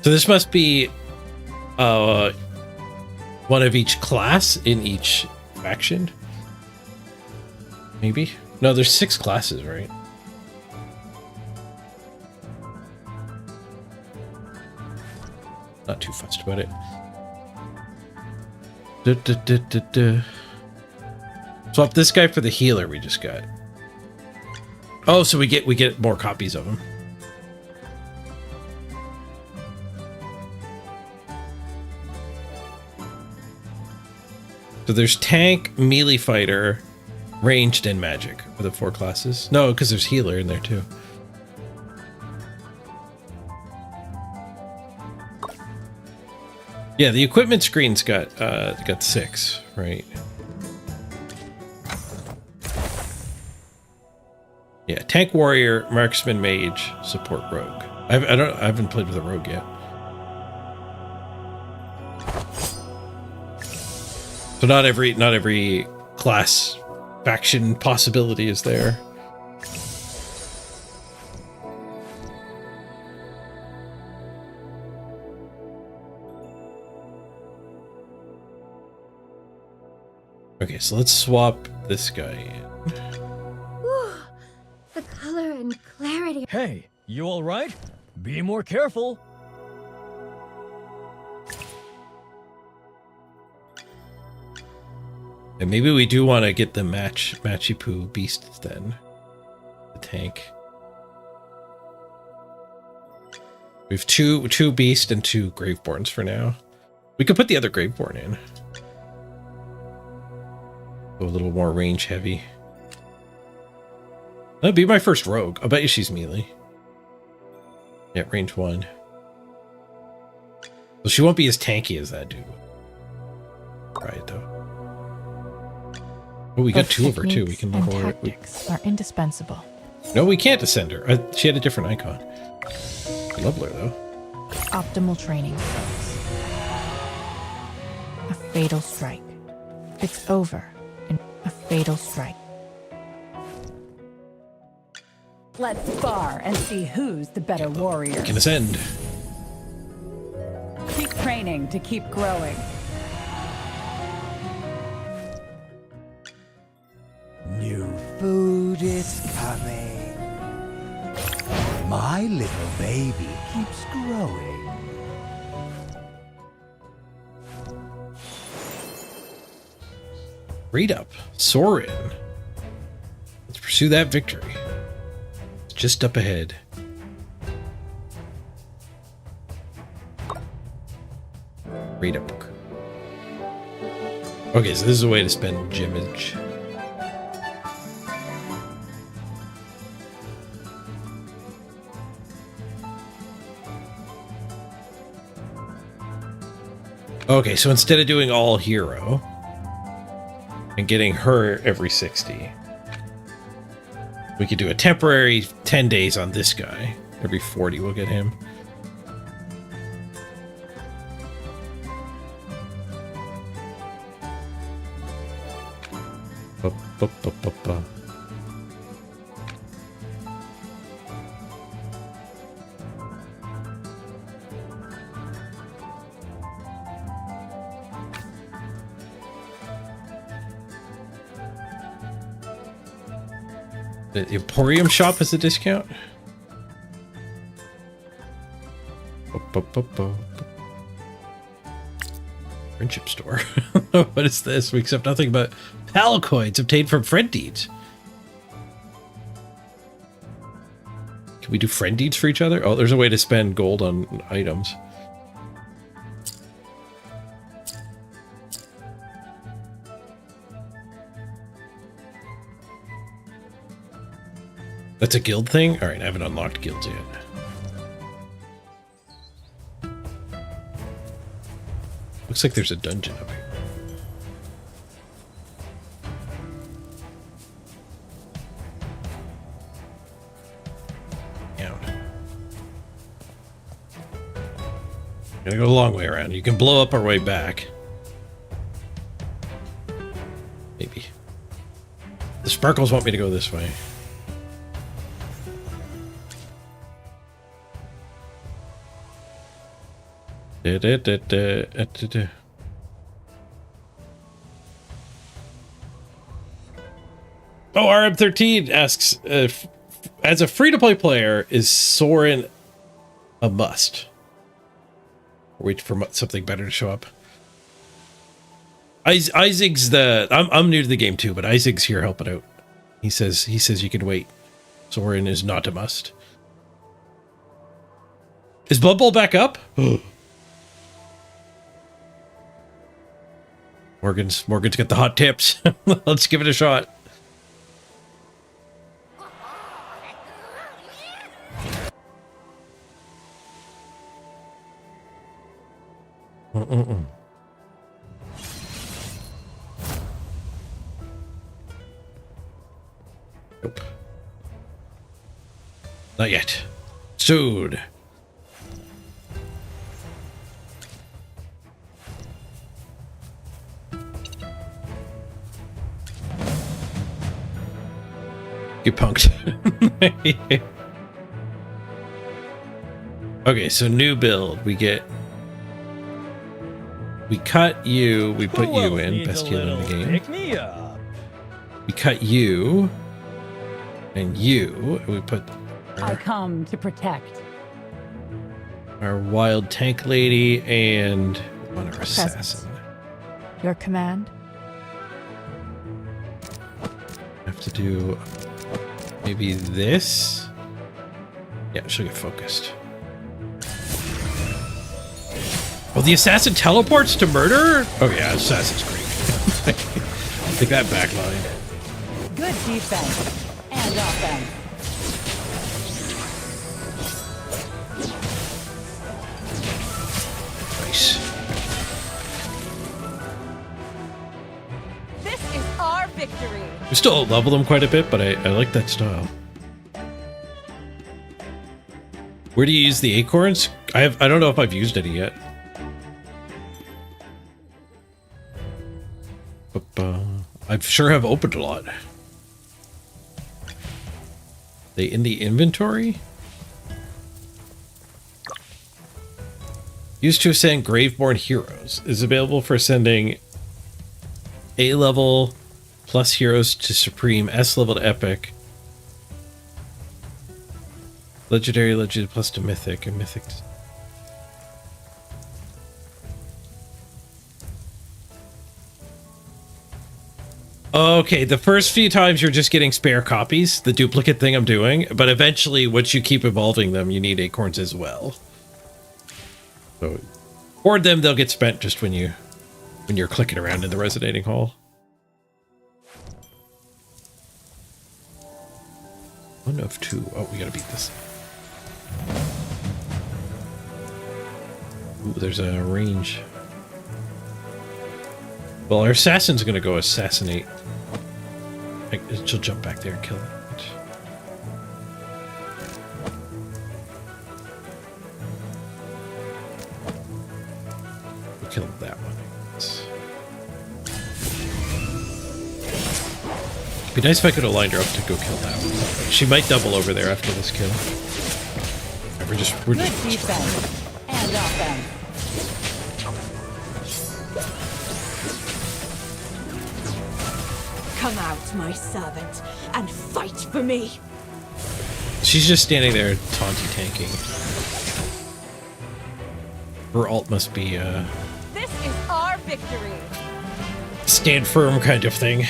S1: So this must be one of each class in each faction. Maybe? No, there's 6 classes, right? Not too fussed about it. Swap this guy for the healer we just got. Oh, so we get more copies of him. So there's tank, melee fighter, ranged, and magic for the 4 classes. No, because there's healer in there too. Yeah, the equipment screen's got 6, right? Yeah, tank, warrior, marksman, mage, support, rogue. I haven't played with a rogue yet. So not every class faction possibility is there. Okay, so let's swap this guy in.
S9: Whew, the color and clarity.
S17: Hey, you all right? Be more careful.
S1: And maybe we do want to get the matchy poo beasts then. The tank. We have two beast and 2 graveborns for now. We could put the other graveborn in. Go a little more range heavy. That'd be my first rogue. I'll bet you she's melee. Yeah, range 1. So she won't be as tanky as that dude. Right though. Oh, we got 2 of her too. We can level her.
S16: Tactics are indispensable.
S1: No, we can't ascend her. She had a different icon. Level her though.
S16: Optimal training skills. A fatal strike. It's over. A fatal strike.
S5: Let's spar and see who's the better warrior.
S1: Can ascend.
S5: Keep training to keep growing.
S18: food is coming. My little baby keeps growing.
S1: Read up. Soren. Let's pursue that victory. It's just up ahead. Read up. Okay, so this is a way to spend gemage. Okay, so instead of doing all hero and getting her every 60, we could do a temporary 10 days on this guy. Every 40 we'll get him. The Emporium shop is a discount. Friendship store. What is this? We accept nothing but PAL coins obtained from friend deeds. Can we do friend deeds for each other? Oh, there's a way to spend gold on items. That's a guild thing? Alright, I haven't unlocked guilds yet. Looks like there's a dungeon up here. Down. Gotta go a long way around. You can blow up our way back. Maybe. The sparkles want me to go this way. Oh, RM13 asks, as a free-to-play player, is Soren a must? Wait for something better to show up. Isaac's the... I'm new to the game too, but Isaac's here helping out. He says you can wait. Soren is not a must. Is Blood Bowl back up? Morgan's got the hot tips. Let's give it a shot. Nope. Not yet. Soon. Get punked. Okay, so new build. We cut you, we put you in, best healer in the game.
S17: Pick me up.
S1: We cut you, and you, and we put
S5: I come to protect.
S1: our wild tank lady and our assassin.
S16: Your command?
S1: Have to do maybe this. Yeah, she'll get focused. Oh, the assassin teleports to murder? Oh yeah, assassin's great. Take that back line.
S5: Good defense and offense.
S1: Nice.
S10: This is our victory.
S1: We still level them quite a bit, but I like that style. Where do you use the acorns? I don't know if I've used any yet. I sure have opened a lot. They in the inventory? Used to ascend Graveborn Heroes. Is available for ascending A level plus heroes to supreme, S level to epic. Legendary plus to mythic, and mythic to... Okay, the first few times you're just getting spare copies, the duplicate thing I'm doing, but eventually once you keep evolving them, you need acorns as well. So, hoard them, they'll get spent just when you're clicking around in the resonating hall. One of two. Oh, we gotta beat this. Ooh, there's a range. Well, our assassin's gonna go assassinate. She'll jump back there and kill it. We'll kill that one. It'd be nice if I could have lined her up to go kill that one. She might double over there after this kill. Right, we're just
S5: Good defense and offense.
S13: Come out, my servant, and fight for me.
S1: She's just standing there taunty tanking. Her ult must be
S5: This is our victory.
S1: stand firm kind of thing.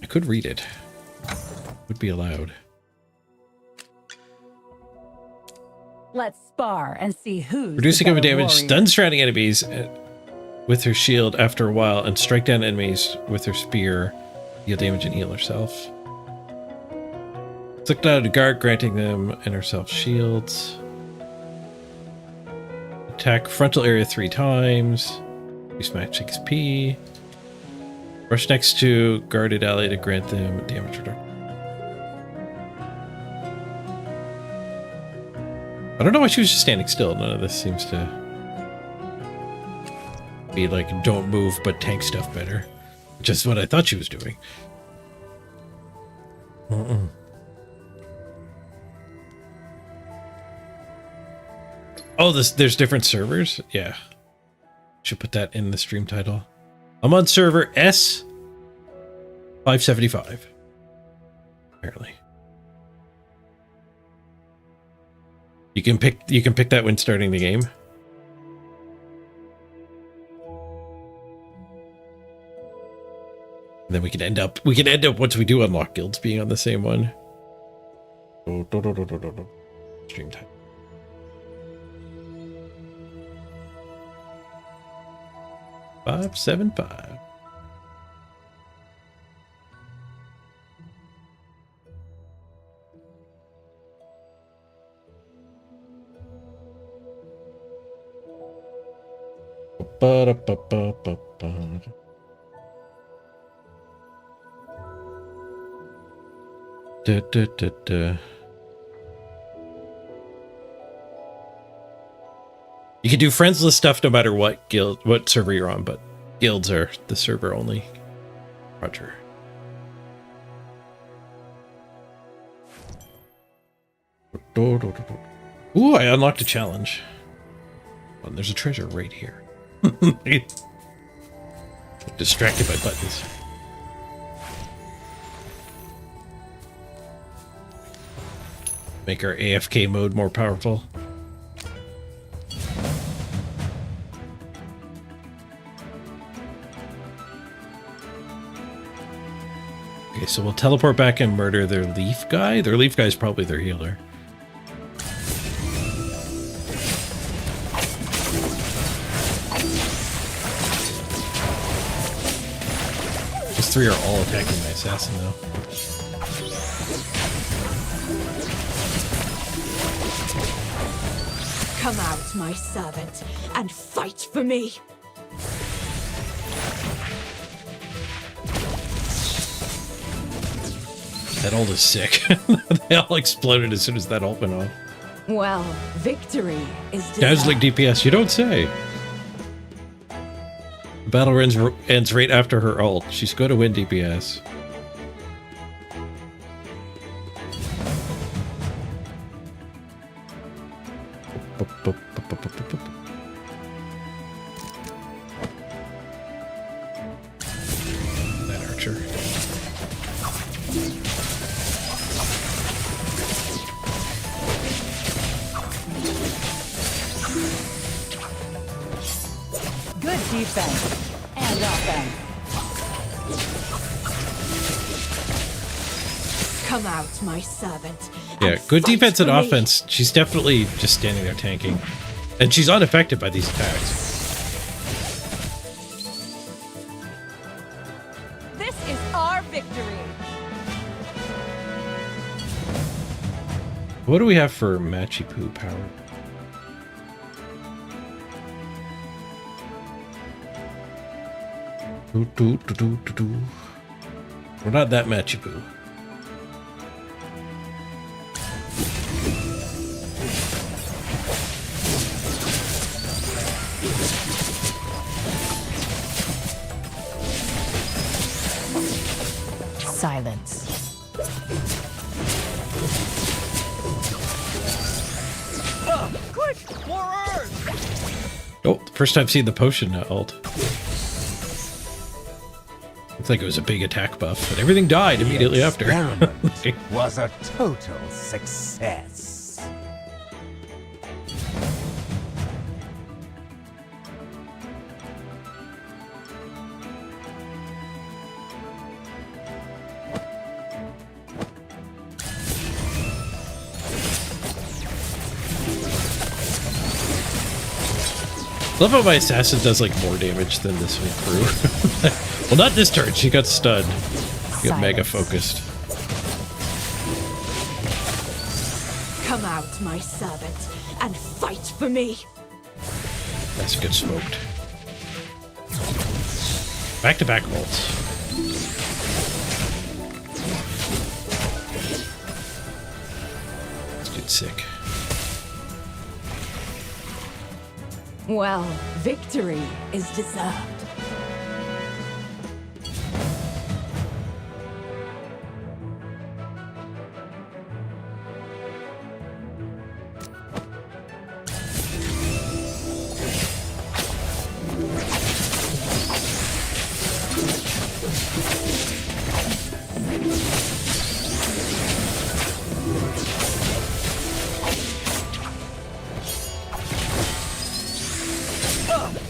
S1: I could read it. Would be allowed.
S5: Let's spar and see who's
S1: Reducing
S5: the
S1: cover
S5: better
S1: damage,
S5: warrior.
S1: stun surrounding enemies with her shield after a while, and strike down enemies with her spear. Deal damage and heal herself. Click down to guard, granting them and herself shields. Attack frontal area 3 times. Use match XP. Rush next to guarded ally to grant them damage reduction. I don't know why she was just standing still. None of this seems to be like, don't move, but tank stuff better. Which is what I thought she was doing. Oh, there's different servers? Yeah. Should put that in the stream title. I'm on server S575. Apparently. You can pick that when starting the game. And then we can end up once we do unlock guilds being on the same one. Stream time. Five, 7, 5. Ba-da-ba-ba-ba-ba. Da-da-da-da. You can do friends list stuff no matter what server you're on, but guilds are the server only. Roger. Ooh, I unlocked a challenge. Oh, and there's a treasure right here. Distracted by buttons. Make our AFK mode more powerful. Okay, so we'll teleport back and murder their leaf guy. Their leaf guy is probably their healer. These three are all attacking my assassin, though.
S13: Come out, my servant, and fight for me.
S1: That ult is sick. They all exploded as soon as that ult went off.
S13: Well, victory is
S1: Dazzling DPS, you don't say. The battle ends right after her ult. She's going to win DPS.
S5: Good defense and offense.
S13: Come out, my servant.
S1: Yeah,
S13: and
S1: good
S13: fight
S1: defense and
S13: for me.
S1: offense. She's definitely just standing there tanking. And she's unaffected by these attacks.
S10: This is our victory.
S1: What do we have for Matchy Poo power? We're not that Matchy Poo.
S16: Silence.
S17: Quick, more earth!
S1: Oh, first time seeing the potion ult. Looks like it was a big attack buff, but everything died immediately after.
S18: Experiment was a total success.
S1: I love how my assassin does like more damage than this crew. Well, not this turn. She got stunned. She got mega focused.
S13: Come out, my servant, and fight for me.
S1: That's good smoked. Back-to-back ults. This dude's sick.
S13: Well, victory is deserved.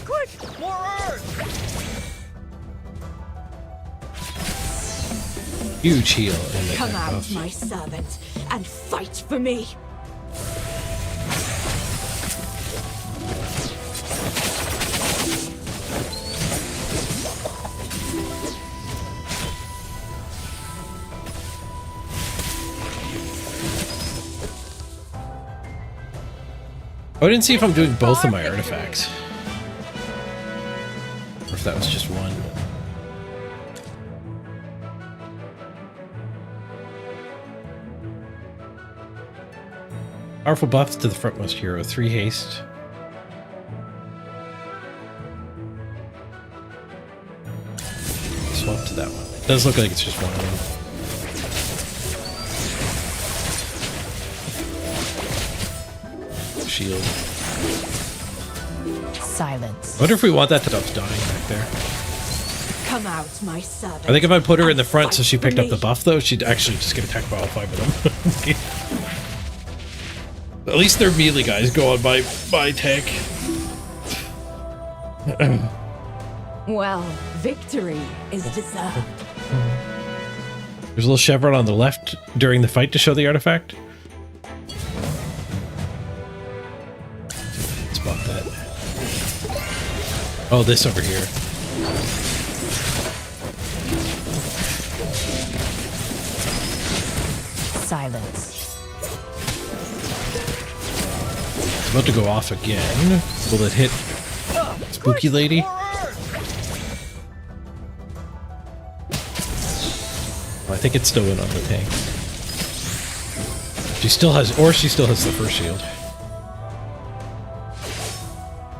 S17: Quick, more earth!
S1: Huge heal in the
S13: Come
S1: attack
S13: out,
S1: buff.
S13: my servant, and fight for me.
S1: Oh, I didn't see if I'm doing both of my artifacts. Or if that was just one. Powerful buffs to the frontmost hero. 3 haste. Swap to that one. It does look like it's just one of them. Shield.
S16: Silence.
S1: I wonder if we want that stuff dying back there.
S13: Come out, my servant.
S1: I think if I put her in the front so she
S13: for
S1: picked up
S13: me.
S1: the buff, though, she'd actually just get attacked by all 5 of them. At least their melee guys go on my tank.
S13: Well, victory is deserved.
S1: There's a little chevron on the left during the fight to show the artifact. Spot that. Oh, this over here.
S16: Silence.
S1: It's about to go off again. Will it hit Spooky Lady? I think it's still in on the tank. She still has the first shield.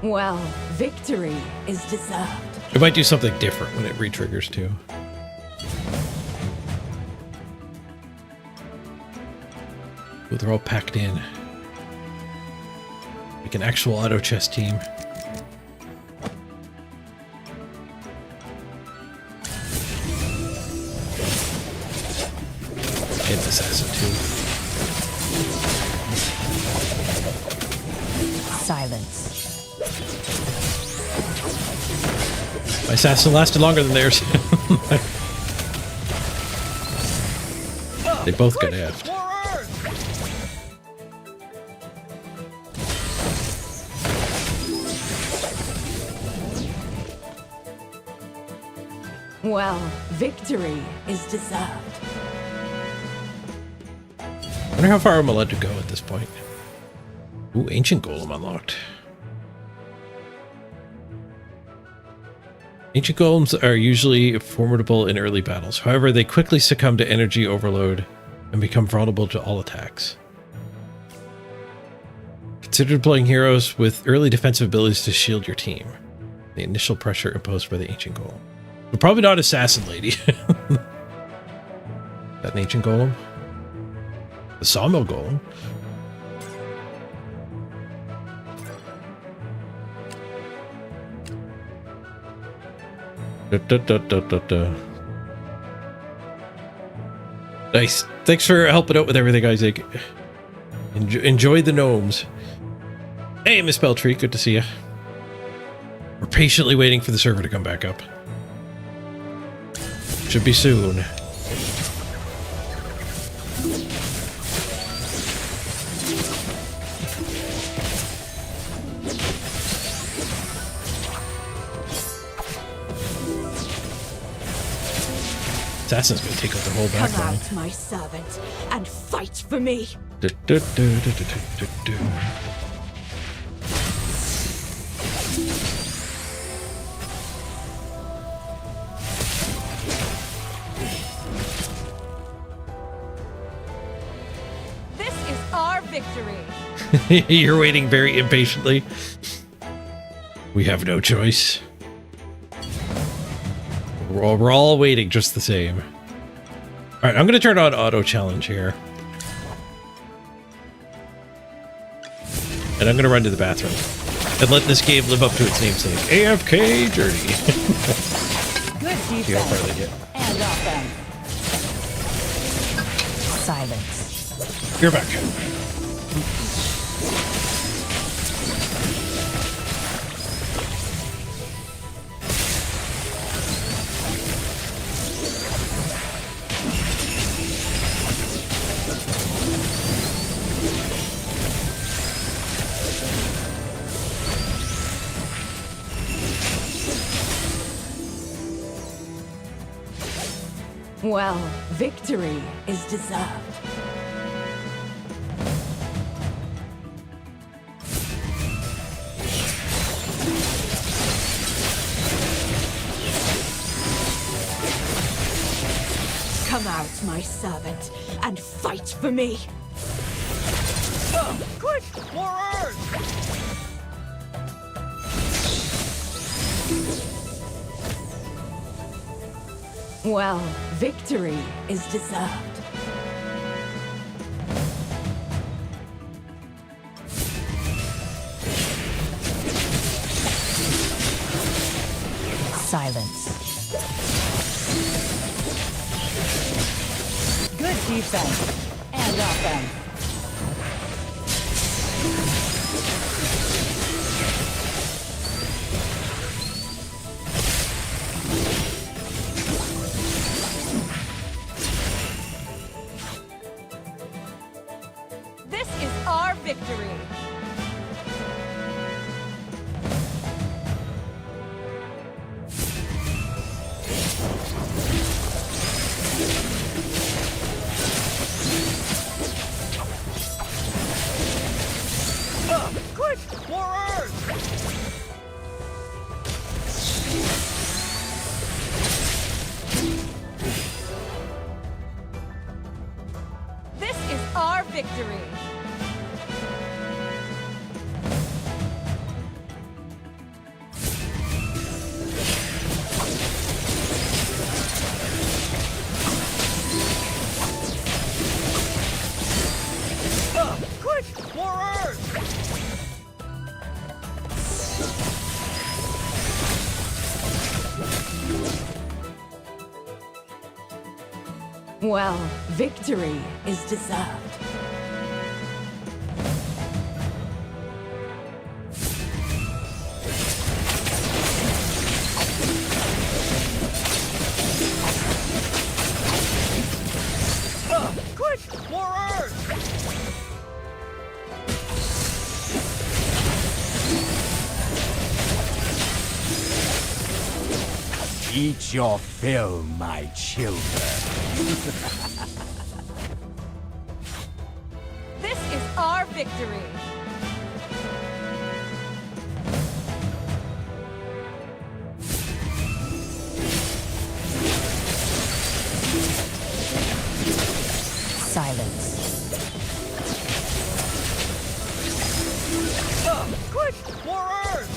S13: Well, victory is deserved.
S1: It might do something different when it re-triggers too. Ooh, they're all packed in. Like an actual auto chess team. Hit this assassin too.
S16: Silence.
S1: My assassin lasted longer than theirs. They both got effed.
S13: Well, victory is deserved.
S1: I wonder how far I'm allowed to go at this point. Ooh, Ancient Golem unlocked. Ancient Golems are usually formidable in early battles. However, they quickly succumb to energy overload and become vulnerable to all attacks. Consider deploying heroes with early defensive abilities to shield your team. The initial pressure imposed by the Ancient Golem. But probably not Assassin Lady. That an Ancient Golem? The Sawmill Golem? Nice. Thanks for helping out with everything, Isaac. Enjoy the gnomes. Hey, Miss Beltree, good to see you. We're patiently waiting for the server to come back up. Should be soon. Assassin's gonna take out the whole back
S13: Come
S1: line.
S13: out, my servant, and fight for me.
S10: This is our victory.
S1: You're waiting very impatiently. We have no choice. We're all waiting just the same. All right, I'm going to turn on auto challenge here. And I'm going to run to the bathroom and let this game live up to its namesake. AFK Journey.
S5: Good
S1: See how far they get.
S5: And offense. Silence.
S1: You're back.
S13: Well, victory is deserved. Come out, my servant, and fight for me.
S17: Quick, more earth!
S13: Well, victory is deserved.
S5: Silence. Good defense. And offense.
S10: This is our victory.
S17: Quick, more earth!
S10: This is our victory.
S17: Quick, more earth!
S13: Well, victory is deserved.
S17: More Earth!
S18: Eat your fill, my children.
S5: This is our victory!
S13: Silence.
S17: Quick! More Earth!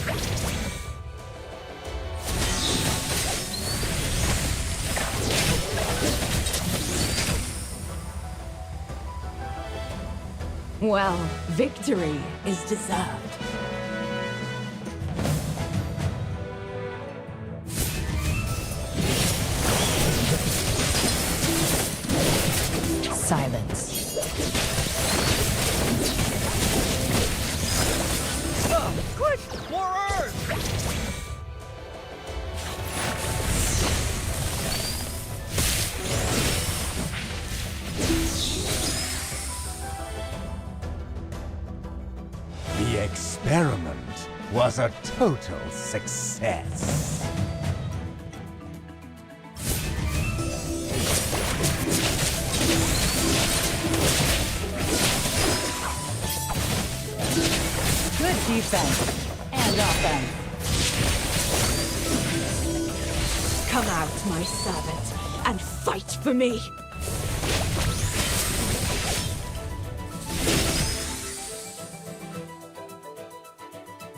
S13: Well, victory is deserved. Silence.
S17: Quick! More Earth!
S18: The experiment was a total success.
S5: Good defense and offense.
S13: Come out, my servant, and fight for me.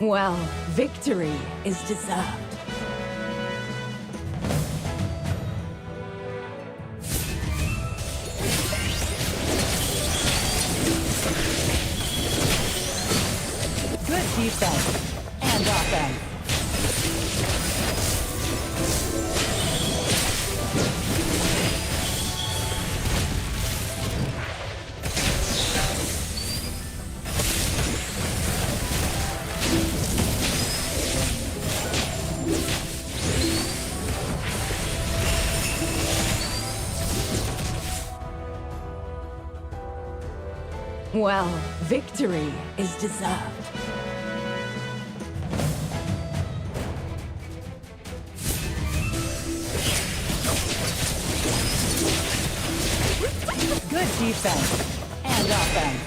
S13: Well, victory is deserved.
S5: Good defense and offense.
S13: Well, victory is deserved.
S5: Good defense and offense.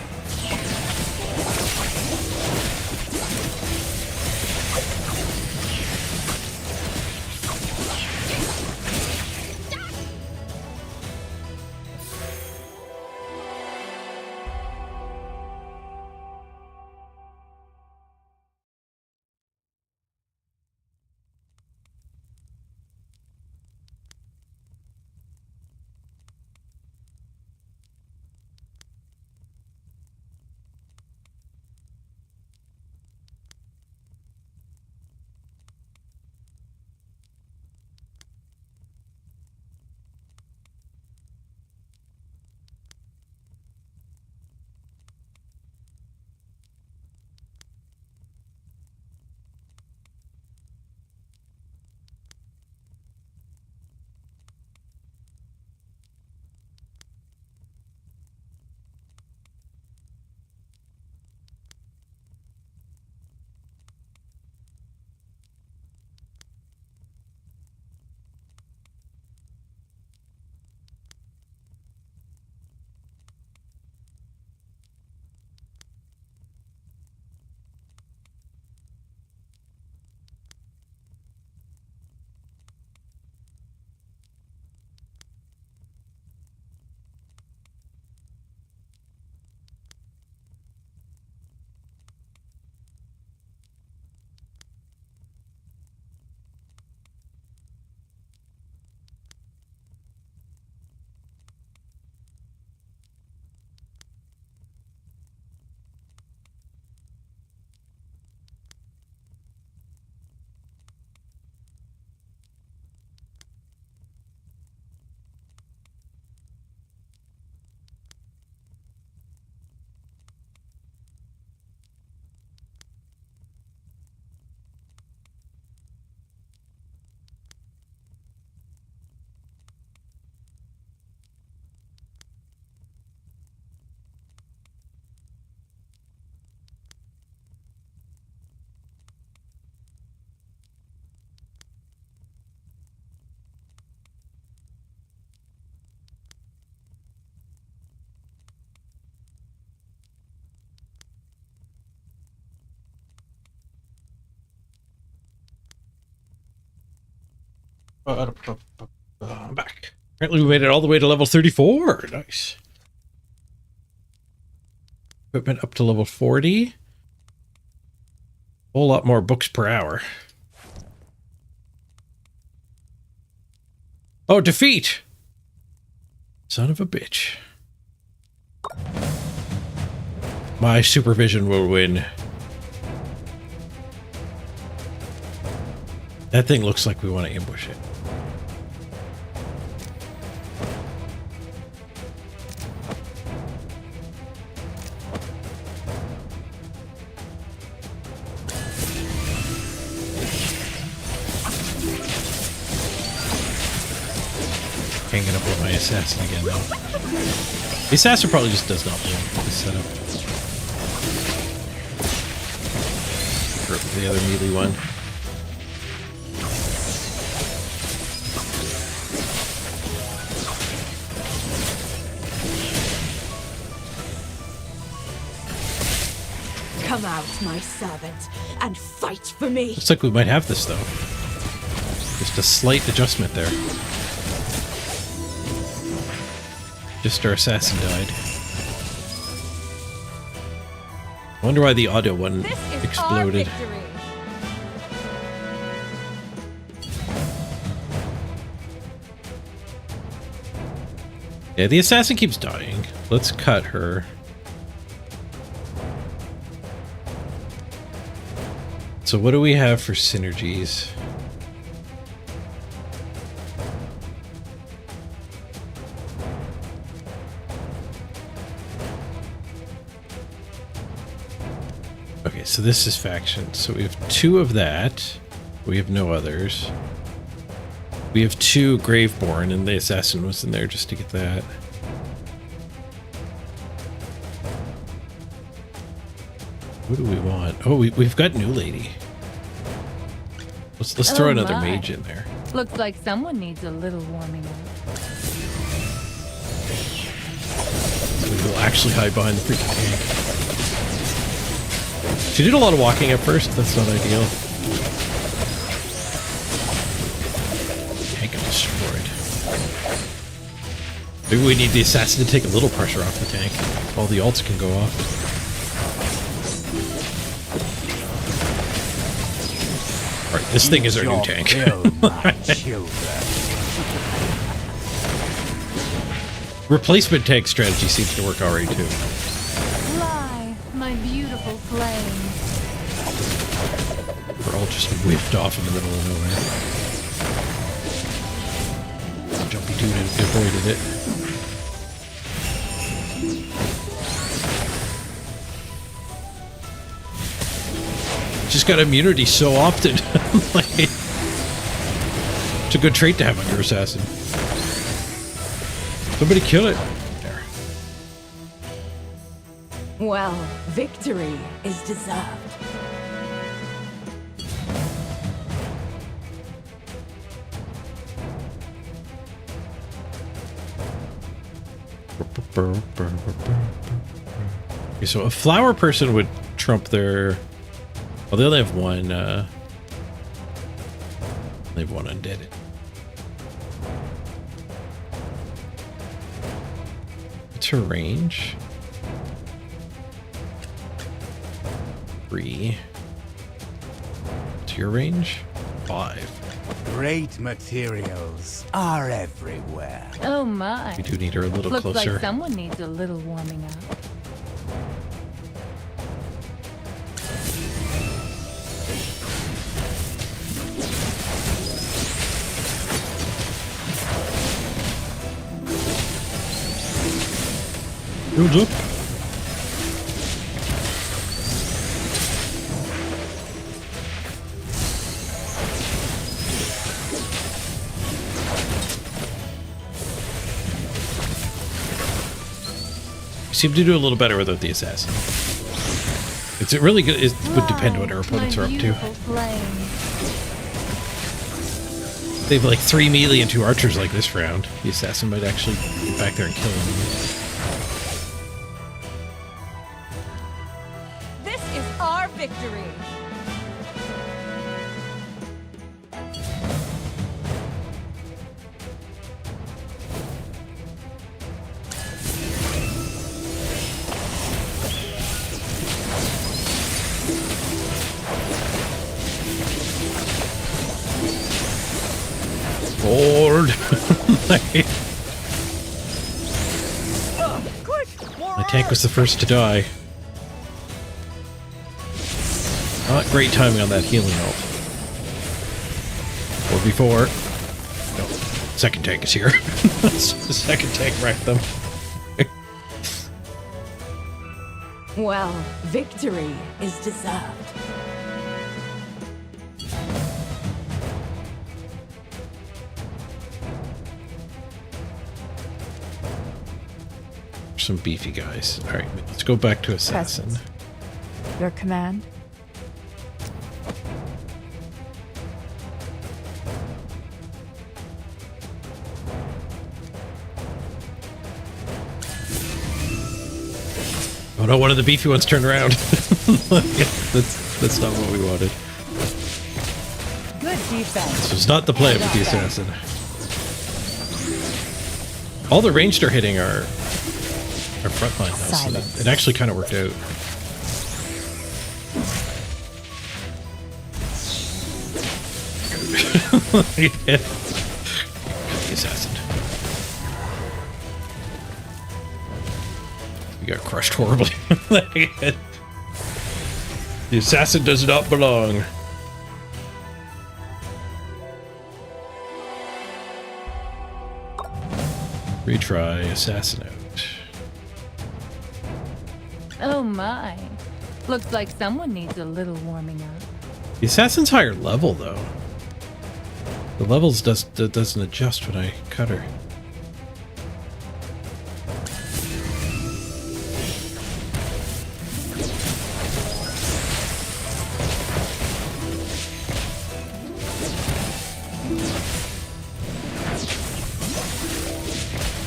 S1: I'm back. Apparently we made it all the way to level 34. Nice. Equipment up to level 40. Whole lot more books per hour. Oh, defeat! Son of a bitch. My supervision will win. That thing looks like we want to ambush it. Hanging up with my assassin again, though. The assassin probably just does not want this setup. Or the other melee one.
S13: Come out, my servant, and fight for me.
S1: Looks like we might have this, though. Just a slight adjustment there. Just our assassin died. I wonder why the audio one exploded. Yeah, the assassin keeps dying. Let's cut her. So what do we have for synergies? Okay, so this is faction. So we have 2 of that. We have no others. We have 2 Graveborn, and the assassin was in there just to get that. What do we want? Oh, we've got New Lady. Let's throw another mage in there.
S5: Looks like someone needs a little warming up.
S1: So we'll actually hide behind the freaking tank. She did a lot of walking at first. That's not ideal. Tank got destroyed. Maybe we need the assassin to take a little pressure off the tank. All the ults can go off. Alright, this thing is our new tank. Replacement tank strategy seems to work already too.
S5: Fly, my beautiful flame.
S1: We're all just whiffed off in the middle of nowhere. Jumpy dude avoided it. Just got immunity so often. Like, it's a good trait to have on your assassin. Somebody kill it. There.
S13: Well, victory is deserved.
S1: Okay, so a flower person would trump their... Well, they only have one, they have one undead. What's her range? 3. What's your range? 5.
S18: Great materials are everywhere.
S5: Oh my.
S1: We do need her a little
S5: Looks
S1: closer.
S5: like someone needs a little warming up.
S1: Build up. We seem to do a little better without the assassin. It's really good. It would depend what our opponents are up to. They have like 3 melee and 2 archers like this round. The assassin might actually get back there and kill them.
S10: This is our victory.
S1: My tank was the first to die. Not great timing on that healing ult. Or before. No, second tank is here. The second tank wrecked them.
S5: Well, victory is deserved.
S1: Some beefy guys. Alright, let's go back to Assassin.
S16: Presence. Your command?
S1: Oh no, one of the beefy ones turned around. That's not what we wanted.
S5: Good defense.
S1: This was not the plan with the Assassin. All the ranged are hitting our frontline now, so it actually kind of worked out. Yeah. The Assassin. We got crushed horribly. The Assassin does not belong. Retry Assassin out.
S5: Oh my. Looks like someone needs a little warming up.
S1: The Assassin's higher level, though. The levels doesn't adjust when I cut her.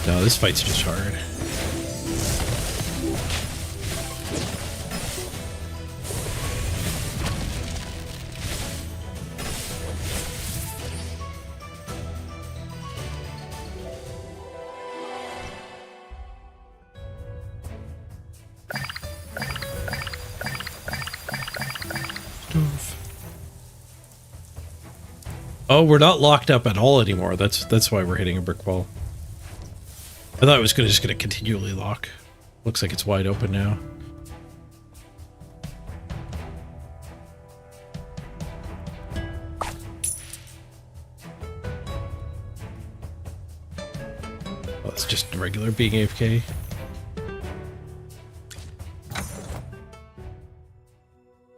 S1: No, this fight's just hard. Oh, we're not locked up at all anymore. That's why we're hitting a brick wall. I thought it was just gonna continually lock. Looks like it's wide open now. Well, it's just regular being AFK.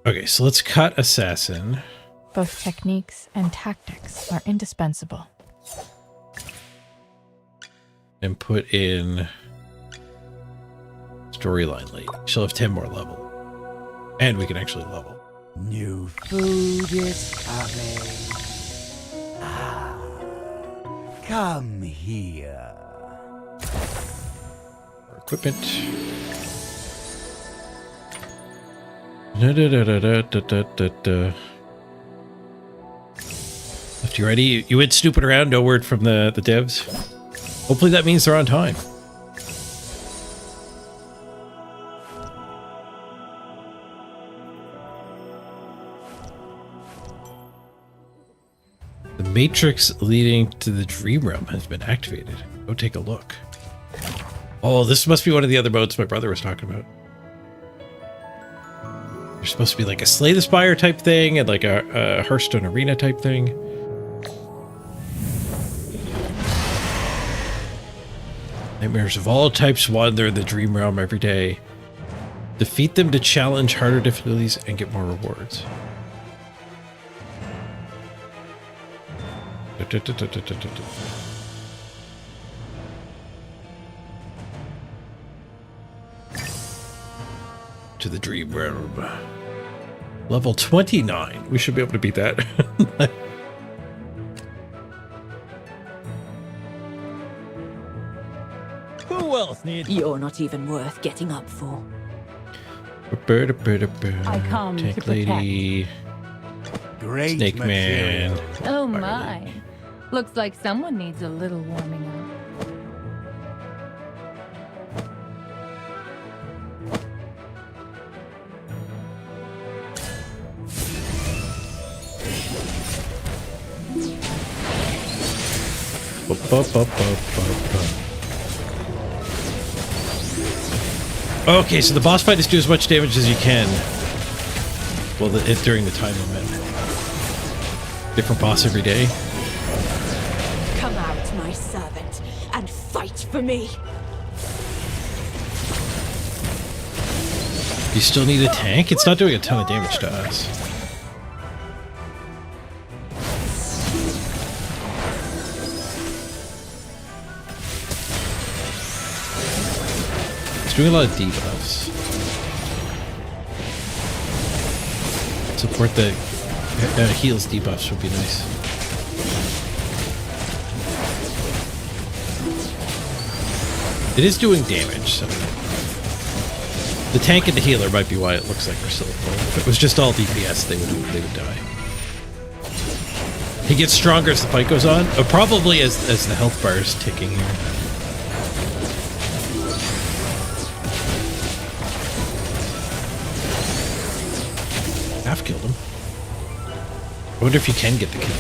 S1: Okay, so let's cut Assassin.
S16: Both techniques and tactics are indispensable.
S1: And put in storyline late. She'll have 10 more level. And we can actually level.
S18: New food is coming. Ah, come here.
S1: Our equipment. Da-da-da-da-da-da-da-da. Left, you ready? You went snooping around, no word from the devs. Hopefully that means they're on time. The matrix leading to the dream realm has been activated. Go take a look. Oh, this must be one of the other modes my brother was talking about. There's supposed to be like a Slay the Spire type thing and like a Hearthstone Arena type thing. Nightmares of all types wander the dream realm every day. Defeat them to challenge harder difficulties and get more rewards. To the dream realm. Level 29. We should be able to beat that.
S17: Who else needs?
S13: You're not even worth getting up for.
S5: I come
S1: Tank
S5: to protect.
S1: lady.
S18: Great
S1: Snake
S18: material.
S1: man.
S5: Oh my. Looks like someone needs a little warming up.
S1: Okay, so the boss fight is do as much damage as you can. Well, during the time limit. Different boss every day.
S13: Come out, my servant, and fight for me.
S1: You still need a tank? It's not doing a ton of damage to us. It's doing a lot of debuffs. Support the heals debuffs would be nice. It is doing damage, so the tank and the healer might be why it looks like we're still full. If it was just all DPS, they would die. He gets stronger as the fight goes on. Probably as the health bar is ticking here. Half killed him. I wonder if you can get the kill.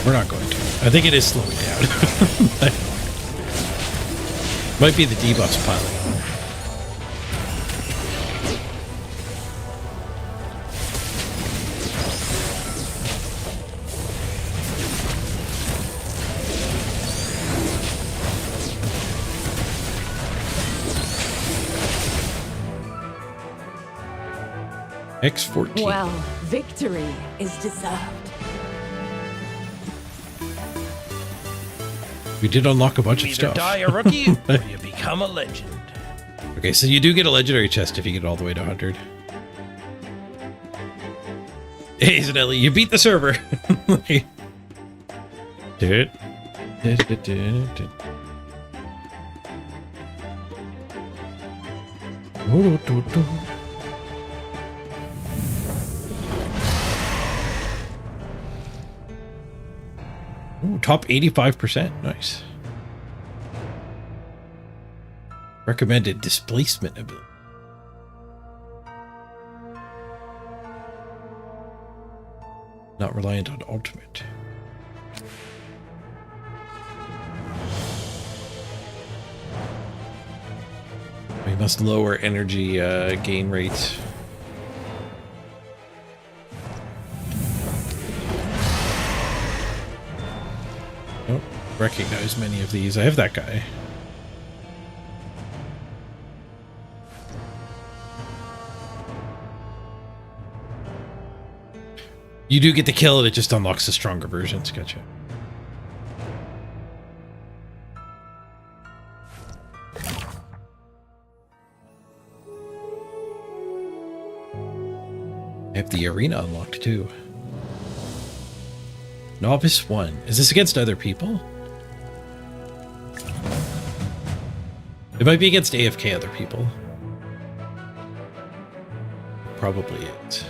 S1: We're not going to. I think it is slowing down. Might be the debuffs piling on. X14.
S13: Well, victory is deserved.
S1: We did unlock a bunch of stuff.
S2: Either die a rookie or you become a legend.
S1: Okay, so you do get a legendary chest if you get all the way to 100. Hey, Zanelli, you beat the server. Dude. Ooh, top 85%. Nice. Recommended displacement ability. Not reliant on ultimate. We must lower energy gain rates. Don't recognize many of these. I have that guy. You do get the kill and it just unlocks the stronger versions. Gotcha. I have the arena unlocked too. Novice 1. Is this against other people? It might be against AFK other people. Probably is.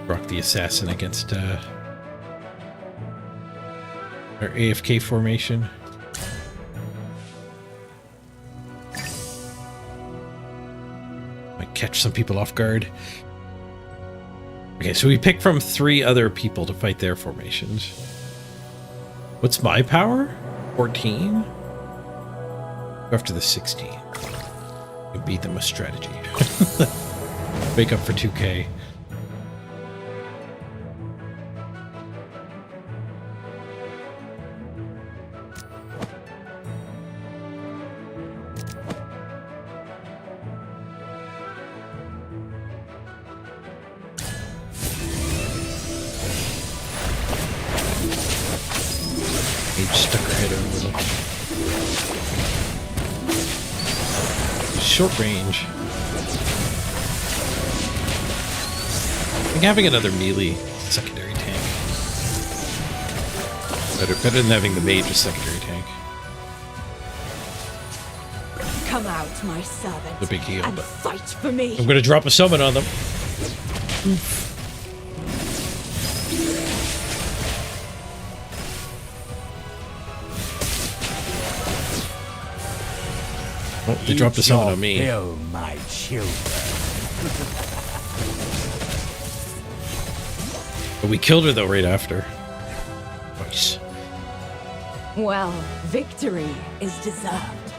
S1: Rock the assassin against our AFK formation. Might catch some people off guard. Okay, so we pick from 3 other people to fight their formations. What's my power? 14? Go after the 16. You beat them with strategy. Make up for 2k. Stuck her head over a little. Short range. think having another melee secondary tank. Better than having the mage as secondary tank.
S13: Come out, my servant,
S1: The big heal,
S13: and
S1: but
S13: fight for me.
S1: I'm gonna drop a summon on them. Oh, they dropped a summon on me.
S18: Kill my children.
S1: But we killed her though right after. Nice.
S13: Well, victory is deserved.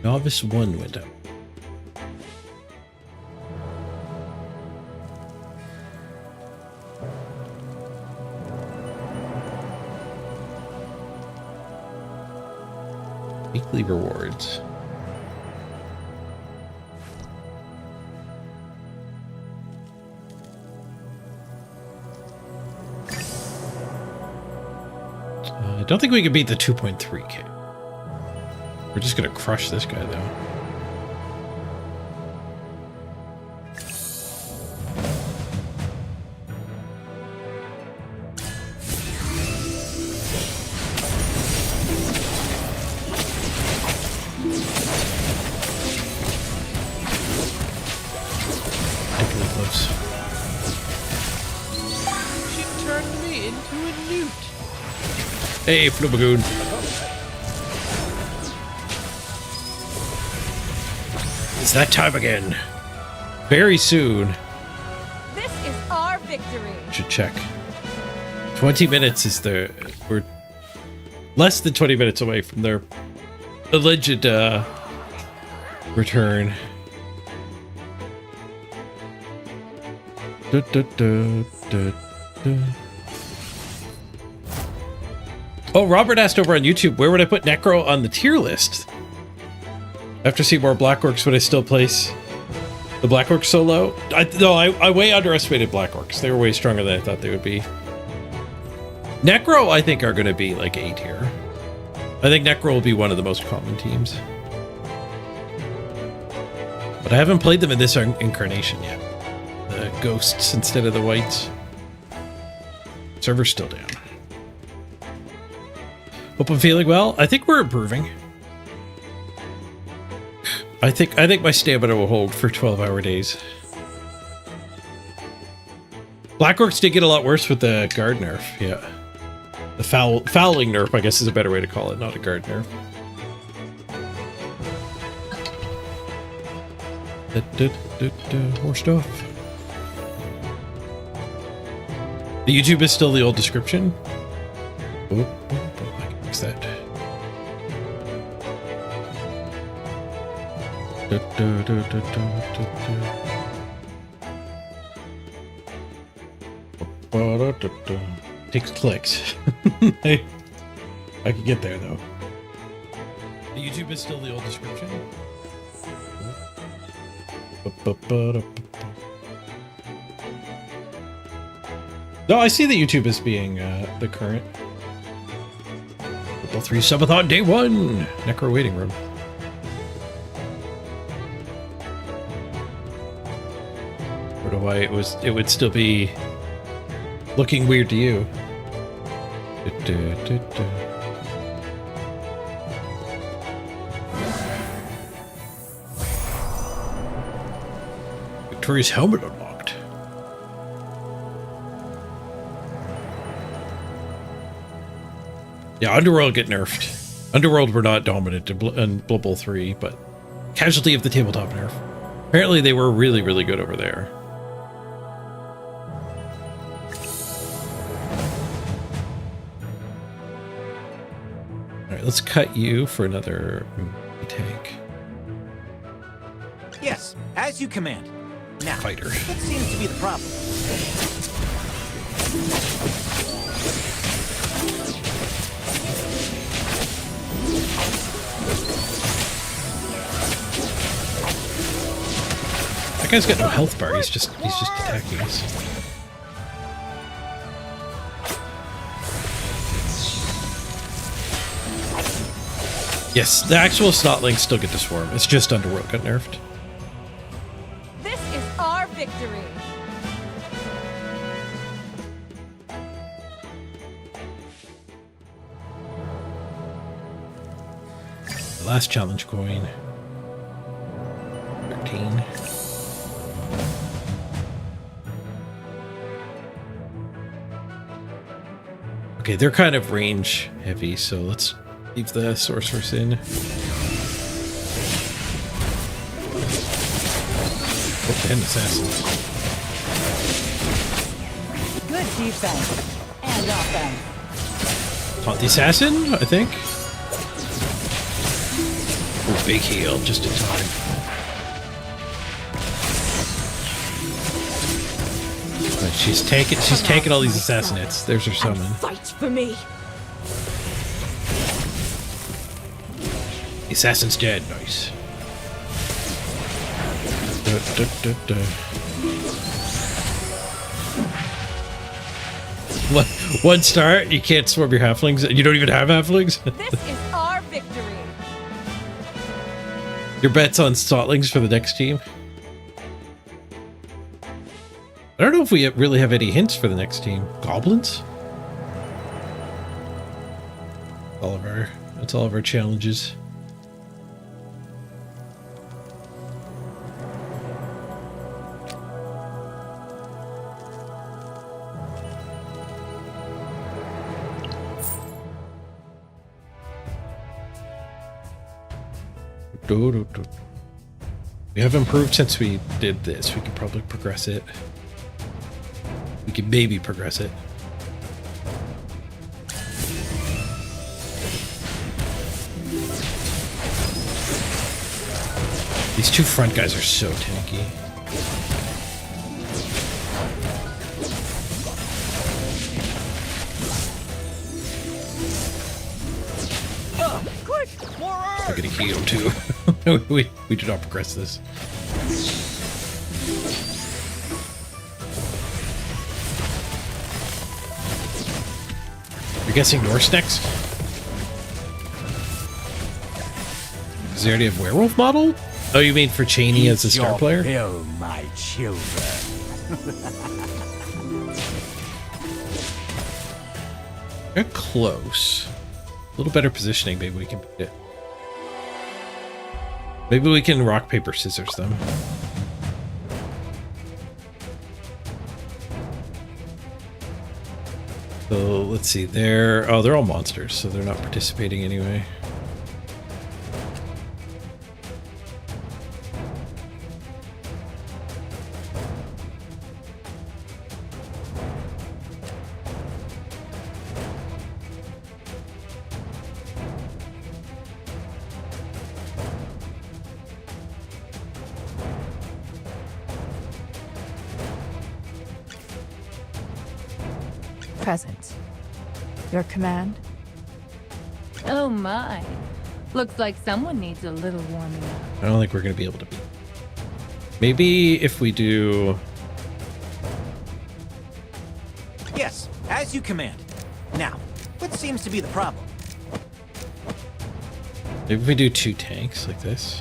S1: Novice 1 went up. Weekly rewards. I don't think we can beat the 2.3k. We're just gonna crush this guy though. Ridiculously close.
S2: She turned me into a newt.
S1: Hey, Flubagoon. It's that time again. Very soon.
S10: This is our victory.
S1: Should check. 20 minutes is the... We're less than 20 minutes away from their alleged return. Da, da, da, da, da. Oh, Robert asked over on YouTube, where would I put Necro on the tier list? After seeing more Black Orcs, would I still place the Black Orcs so low? I way underestimated Black Orcs. They were way stronger than I thought they would be. Necro, I think, are going to be like A tier. I think Necro will be one of the most common teams. But I haven't played them in this incarnation yet. The ghosts instead of the whites. Server's still down. Hope I'm feeling well. I think we're improving. I think my stamina will hold for 12-hour days. Black Orcs did get a lot worse with the guard nerf, yeah. The fouling nerf, I guess, is a better way to call it, not a guard nerf. More stuff. The YouTube is still the old description. Oh, I can fix that. Takes clicks. I can get there though. The YouTube is still the old description. No, I see the YouTube as being the current. Football 3 Subathon Day 1! Necro waiting room. Or do I, it would still be looking weird to you. Victoria's helmet unlocked. Yeah, Underworld get nerfed. Underworld were not dominant in Blood Bowl 3, but casualty of the tabletop nerf. Apparently they were really, really good over there. Alright, let's cut you for another tank.
S8: Yes, as you command. Now,
S1: Fighter.
S8: what seems to be the problem?
S1: That guy's got no health bar, he's just attacking us. Yes, the actual Snotlings still get to swarm. It's just Underworld got nerfed.
S10: This is
S1: last challenge coin. 13. Okay, they're kind of range heavy, so let's leave the sorceress in. Oh, 10 assassins.
S4: Good defense and offense.
S1: Taunt the assassin, I think. Oh, big heal, just in time. But she's taking all these assassinates. There's her summon.
S13: Fight for me.
S1: The assassin's dead. Nice. One star. You can't swarm your halflings. You don't even have halflings.
S10: This is our victory.
S1: Your bet's on Sotlings for the next team. I don't know if we really have any hints for the next team. Goblins? That's all of our challenges. We have improved since we did this. We could probably progress it. We could maybe progress it. These two front guys are so tanky.
S17: Quick, more
S1: I'm gonna heal too. we do not progress this. You're guessing Norse next? Does he already have werewolf model? Oh, you mean for Cheney as a star player?
S18: Fill, my children.
S1: They're close. A little better positioning, maybe we can beat it. Maybe we can rock, paper, scissors them. So let's see, they're all monsters, so they're not participating anyway.
S16: Present. Your command?
S5: Oh my. Looks like someone needs a little warming up.
S1: I don't think we're going to be able to beat. Maybe if we do...
S21: Yes, as you command. Now, what seems to be the problem?
S1: Maybe if we do 2 tanks like this.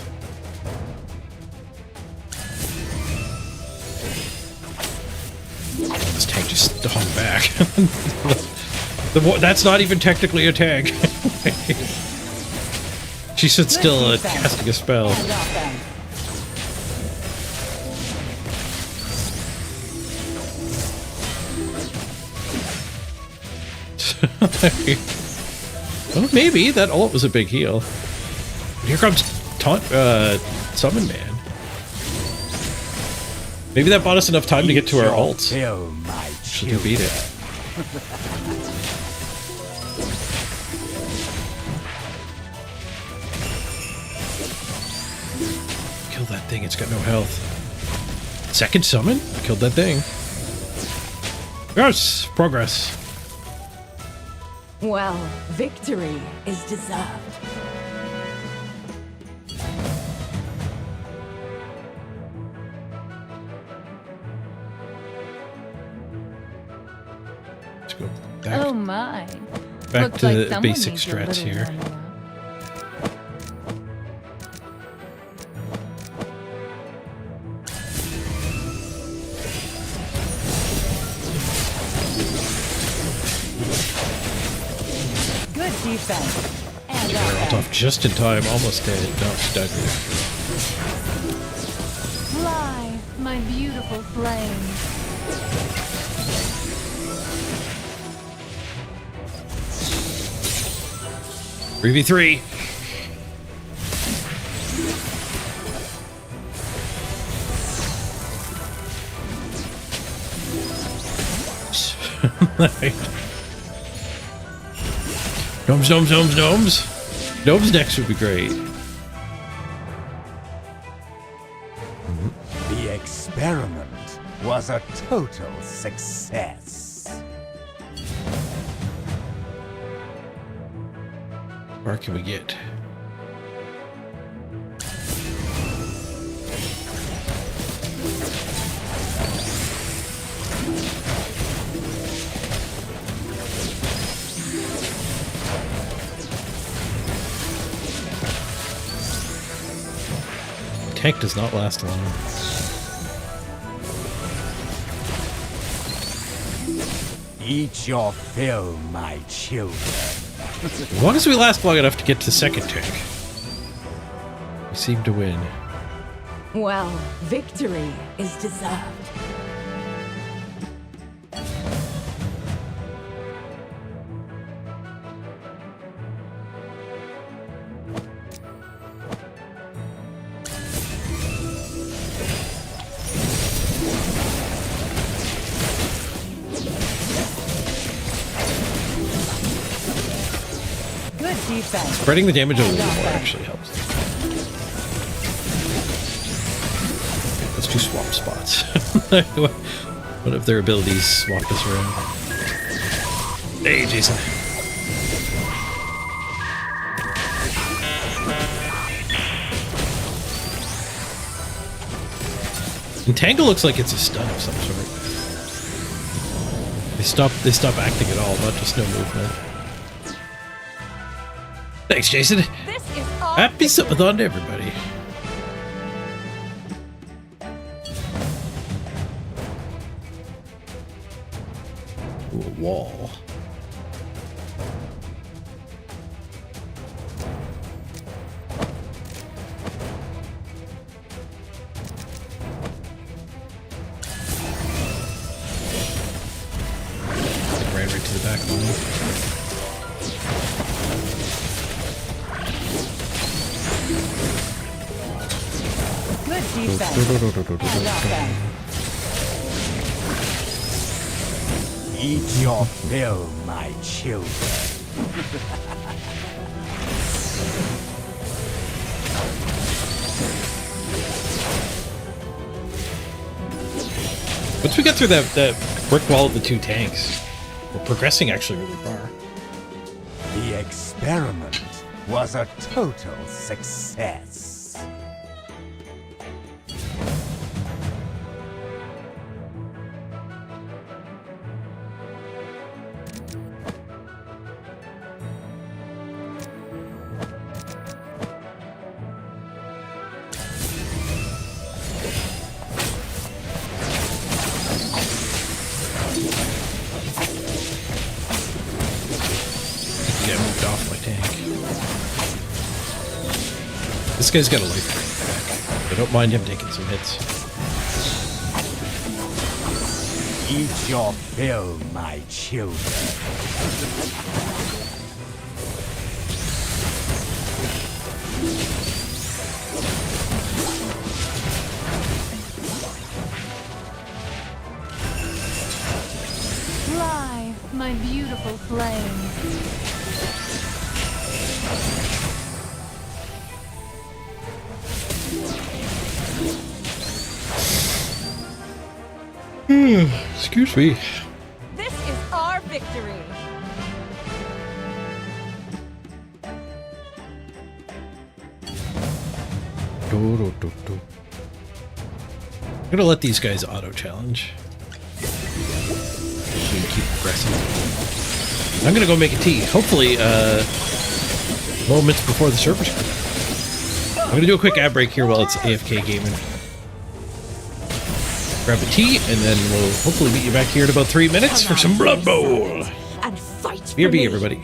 S1: This tank just hung back. That's not even technically a tank. She stood still casting a spell. Well, maybe that ult was a big heal. Here comes Summon Man. Maybe that bought us enough time to get to our ults. She can beat it. Kill that thing, it's got no health. Second summon? Killed that thing. Yes! Progress.
S13: Well, victory is deserved.
S1: Let's go back.
S5: Oh my.
S1: Back
S5: Looks
S1: to
S5: like someone
S1: basic
S5: needs a
S1: strats
S5: little
S1: here.
S5: warming up.
S4: Good defense and
S1: Geralt off just in time, almost dead. No, she died.
S5: Fly, my beautiful flame.
S1: 3v3. Gnomes, gnomes, gnomes, gnomes. Gnomes next would be great.
S18: The experiment was a total success.
S1: Where can we get? Tank does not last long.
S18: Eat your fill, my children.
S1: As long as we last long enough to get to the second tank, we seem to win.
S13: Well, victory is deserved.
S1: Spreading the damage a little more actually helps. Let's do swap spots. One of their abilities swapped us around. Hey, Jason. Entangle looks like it's a stun of some sort. They stop acting at all, not just no movement. Thanks, Jason. Happy Subathon to everybody. Ooh, a wall. It ran right to the back line.
S18: Eat your fill, my children.
S1: Once we get through that brick wall of the two tanks, we're progressing actually really far.
S18: The experiment was a total success.
S1: Yeah, moved off my tank. This guy's got a life. I don't mind him taking some hits.
S18: Eat your fill, my children.
S5: Fly, my beautiful flame.
S1: Excuse me.
S10: This is our victory.
S1: I'm gonna let these guys auto challenge. So we can keep progressing. I'm gonna go make a tea. Hopefully, moments before the servers come. I'm gonna do a quick ad break here while it's AFK gaming. Grab a tea, and then we'll hopefully meet you back here in about 3 minutes for some Blood Bowl.
S13: And fight
S1: BRB,
S13: for me.
S1: everybody.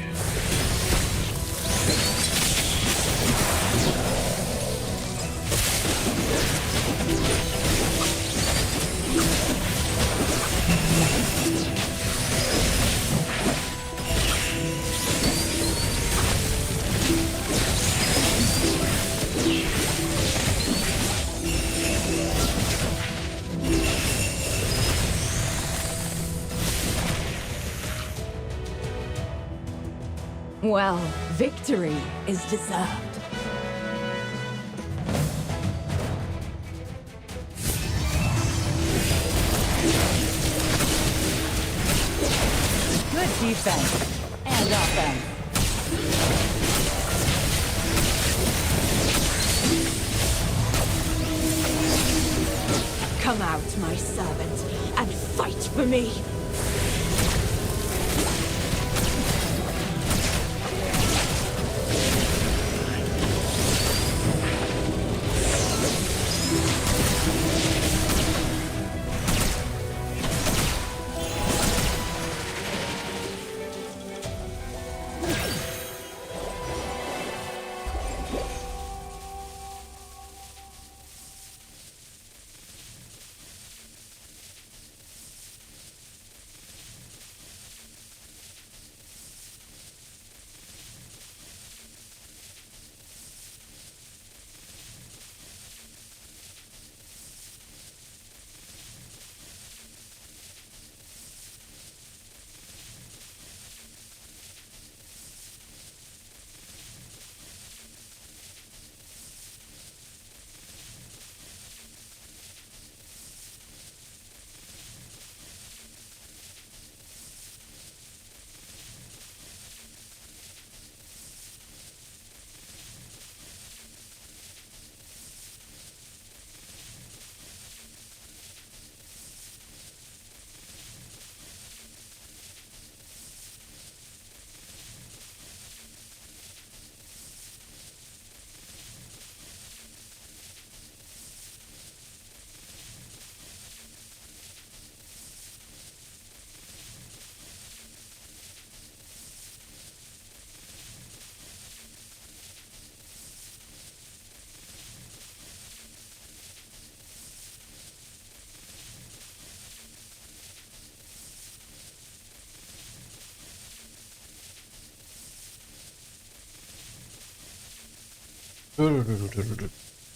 S13: Well, victory is deserved.
S4: Good defense and offense.
S13: Come out, my servant, and fight for me.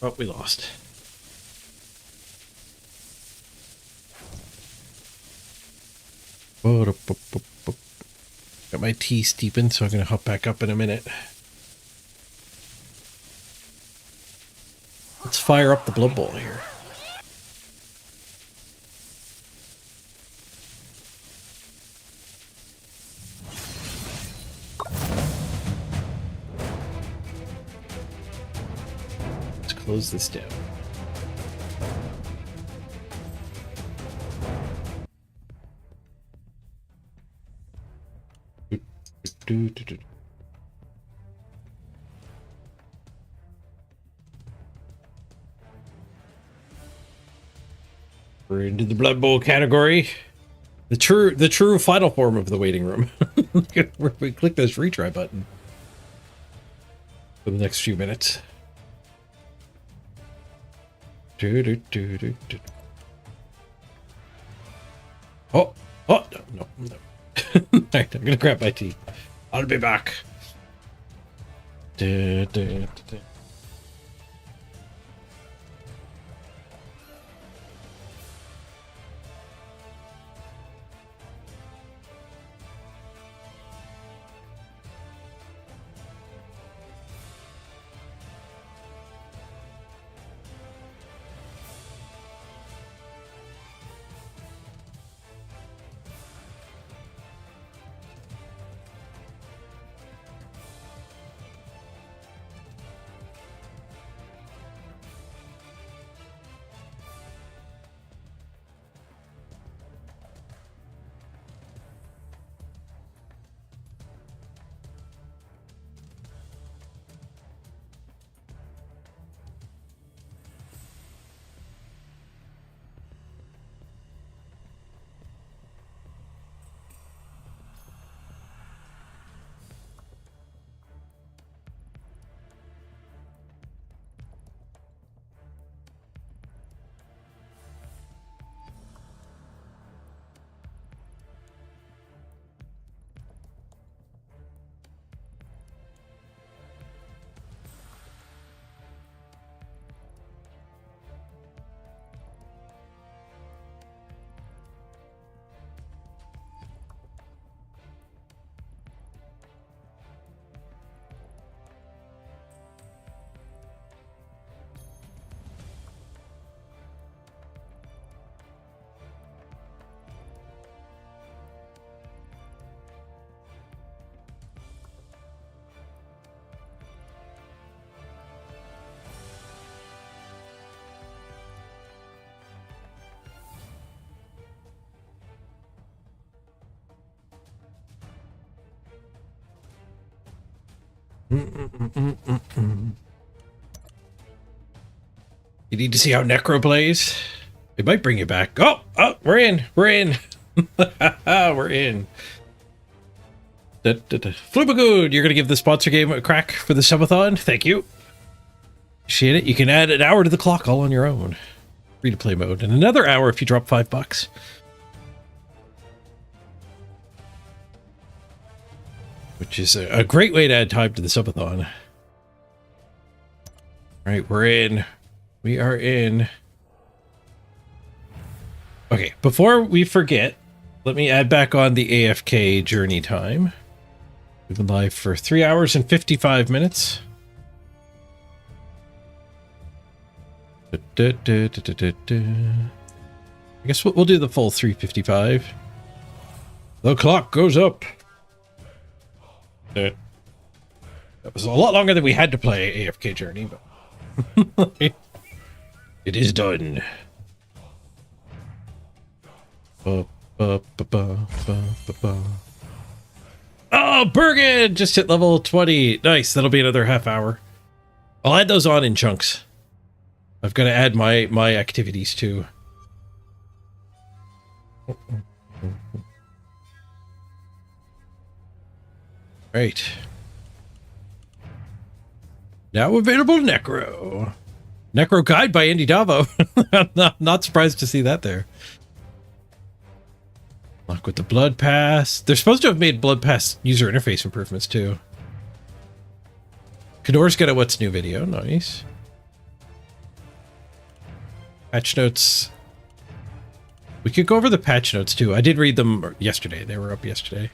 S1: Oh, we lost. Got my tea steeping, so I'm gonna hop back up in a minute. Let's fire up the Blood Bowl here. Let's close this down. We're into the Blood Bowl category. The true final form of the waiting room. Where we click this retry button for the next few minutes. Oh, no. Alright, I'm gonna grab my tea. I'll be back. You need to see how Necro plays. It might bring you back. Oh, we're in. We're in. We're in. Flubagood, you're going to give the sponsor game a crack for the subathon? Thank you. Appreciate it. You can add an hour to the clock all on your own. Free to play mode. And another hour if you drop $5. Which is a great way to add time to the subathon. All right, we're in. We are in. Okay, before we forget, let me add back on the AFK journey time. We've been live for 3 hours and 55 minutes. I guess we'll do the full 355. The clock goes up. That was a lot longer than we had to play AFK Journey, but it is done. Oh, Bergen just hit level 20. Nice. That'll be another half hour. I'll add those on in chunks. I've got to add my activities too. Right. Now available Necro. Necro Guide by Andy Davo. I'm not surprised to see that there. Lock with the Blood Pass. They're supposed to have made Blood Pass user interface improvements too. Kador's got a What's New video. Nice. Patch notes. We could go over the patch notes too. I did read them yesterday. They were up yesterday.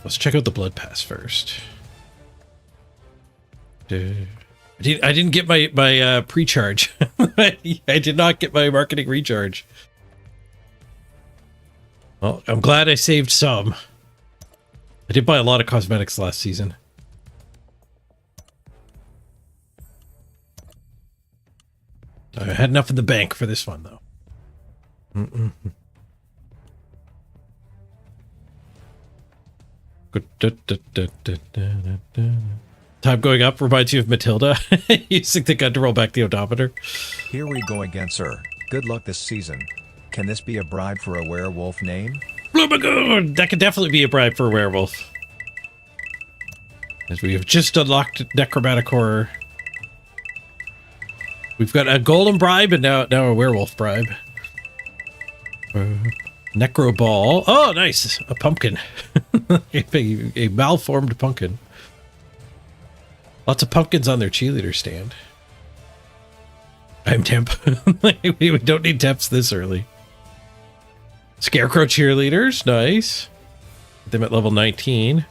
S1: Let's check out the Blood Pass first. I didn't get my pre-charge. I did not get my marketing recharge. Well, I'm glad I saved some. I did buy a lot of cosmetics last season. I had enough in the bank for this one, though. Time going up reminds you of Matilda using the gun to roll back the odometer.
S19: Here we go again, sir. Good luck this season. Can this be a bribe for a werewolf name?
S1: Flubagoon! That could definitely be a bribe for a werewolf. As we have just unlocked Necromantic Horror. We've got a golden bribe and now a werewolf bribe. Necro Ball. Oh, nice. A pumpkin. a malformed pumpkin. Lots of pumpkins on their cheerleader stand. I'm temp. We don't need temps this early. Scarecrow cheerleaders. Nice. Get them at level 19.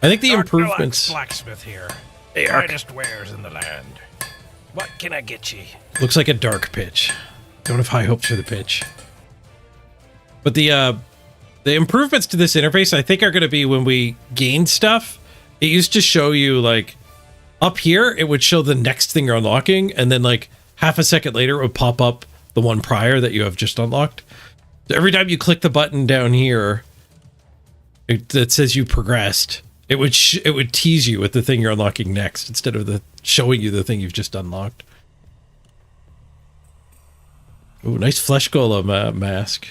S1: I think the improvements...
S2: Blacksmith here.
S1: Hey,
S2: Finest wares in the land. What can I get ye?
S1: Looks like a dark pitch. Don't have high hopes for the pitch. But the improvements to this interface, I think, are going to be when we gain stuff. It used to show you, like, up here, it would show the next thing you're unlocking, and then, like, half a second later, it would pop up the one prior that you have just unlocked. So every time you click the button down here that says you progressed, it would tease you with the thing you're unlocking next, instead of showing you the thing you've just unlocked. Ooh, nice flesh golem mask.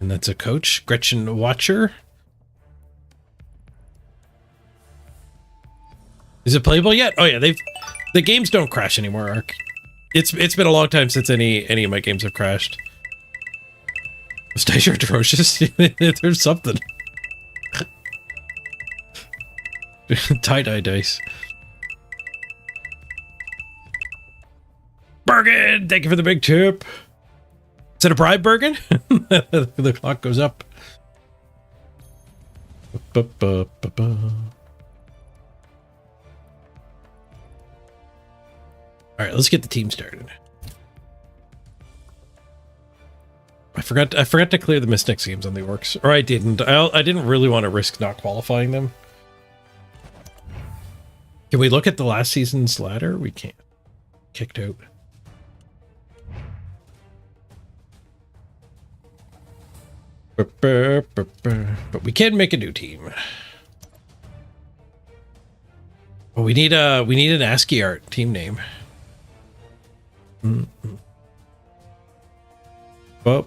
S1: And that's a coach, Gretchen Watcher. Is it playable yet? Oh yeah, the games don't crash anymore. It's been a long time since any of my games have crashed. Those dice are atrocious. There's something. Tie-dye dice. Bergen, thank you for the big tip. Is it a bribe, Bergen? The clock goes up. All right, let's get the team started. I forgot to clear the Mystics games on the orcs, or I didn't. I didn't really want to risk not qualifying them. Can we look at the last season's ladder? We can't. Kicked out. But we can make a new team. Well, we need an ASCII art team name. That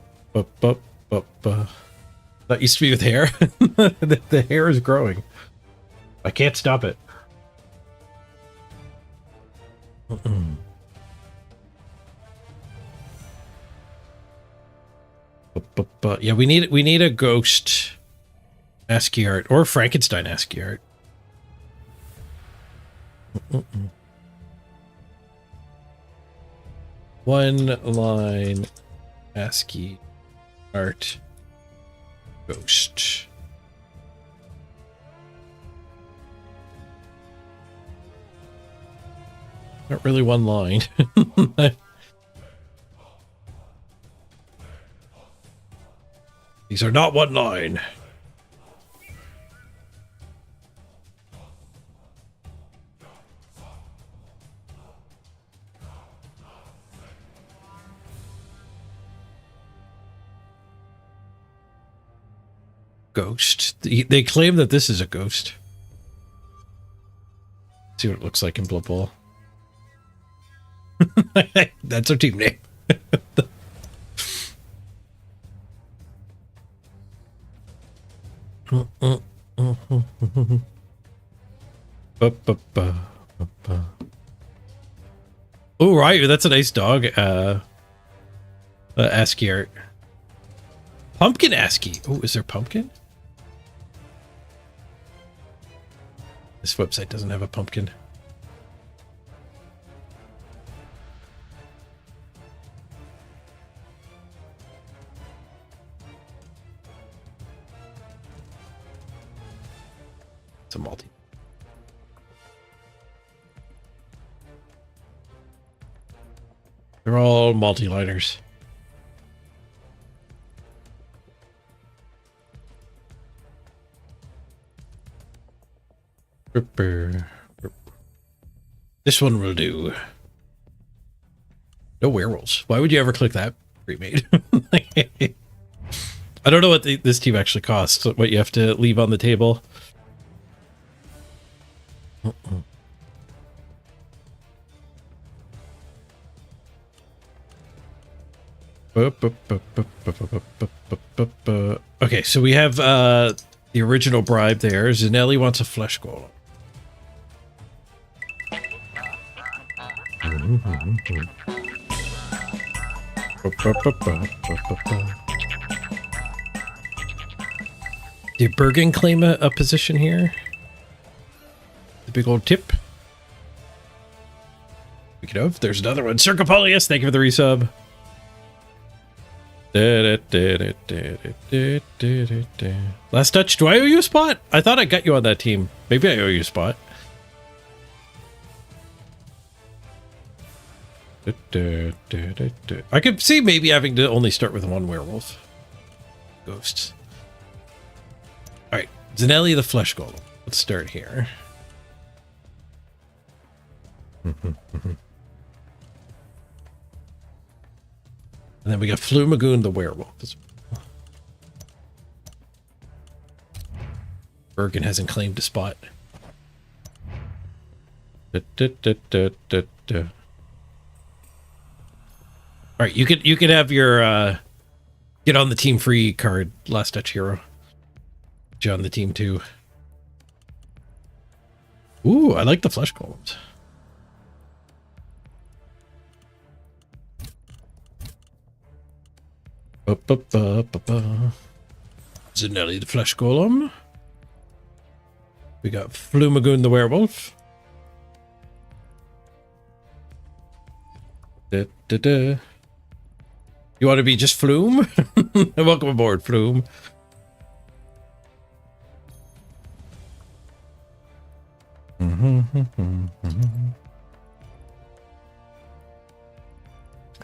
S1: used to be with hair. The hair is growing. I can't stop it. Yeah, we need a ghost ASCII art or Frankenstein ASCII art. One line ASCII art ghost. Not really one line. These are not one line. Ghost. They claim that this is a ghost. Let's see what it looks like in Blood Bowl. That's our team name. Oh, right, that's a nice dog. ASCII art. Pumpkin ASCII. Oh, is there pumpkin? This website doesn't have a pumpkin. It's a multi. They're all multi-liners. This one will do. No werewolves. Why would you ever click that pre-made? I don't know what this team actually costs, what you have to leave on the table. Okay, so we have the original bribe there. Zanelli wants a flesh golem. Did Bergen claim a position here? The big old tip. Speaking of, there's another one. Circopolius, thank you for the resub. Last touch, do I owe you a spot? I thought I got you on that team. Maybe I owe you a spot. I could see maybe having to only start with one werewolf. Ghosts. Alright, Zanelli the Flesh Golem. Let's start here. And then we got Flumagoon the Werewolf. Bergen hasn't claimed a spot. Alright, you could have your get on the team free card, Last Touch Hero. Get you on the team too. Ooh, I like the flesh golems. Zanelli the flesh golem. We got Flumagoon the werewolf. You want to be just Flume? Welcome aboard, Flume.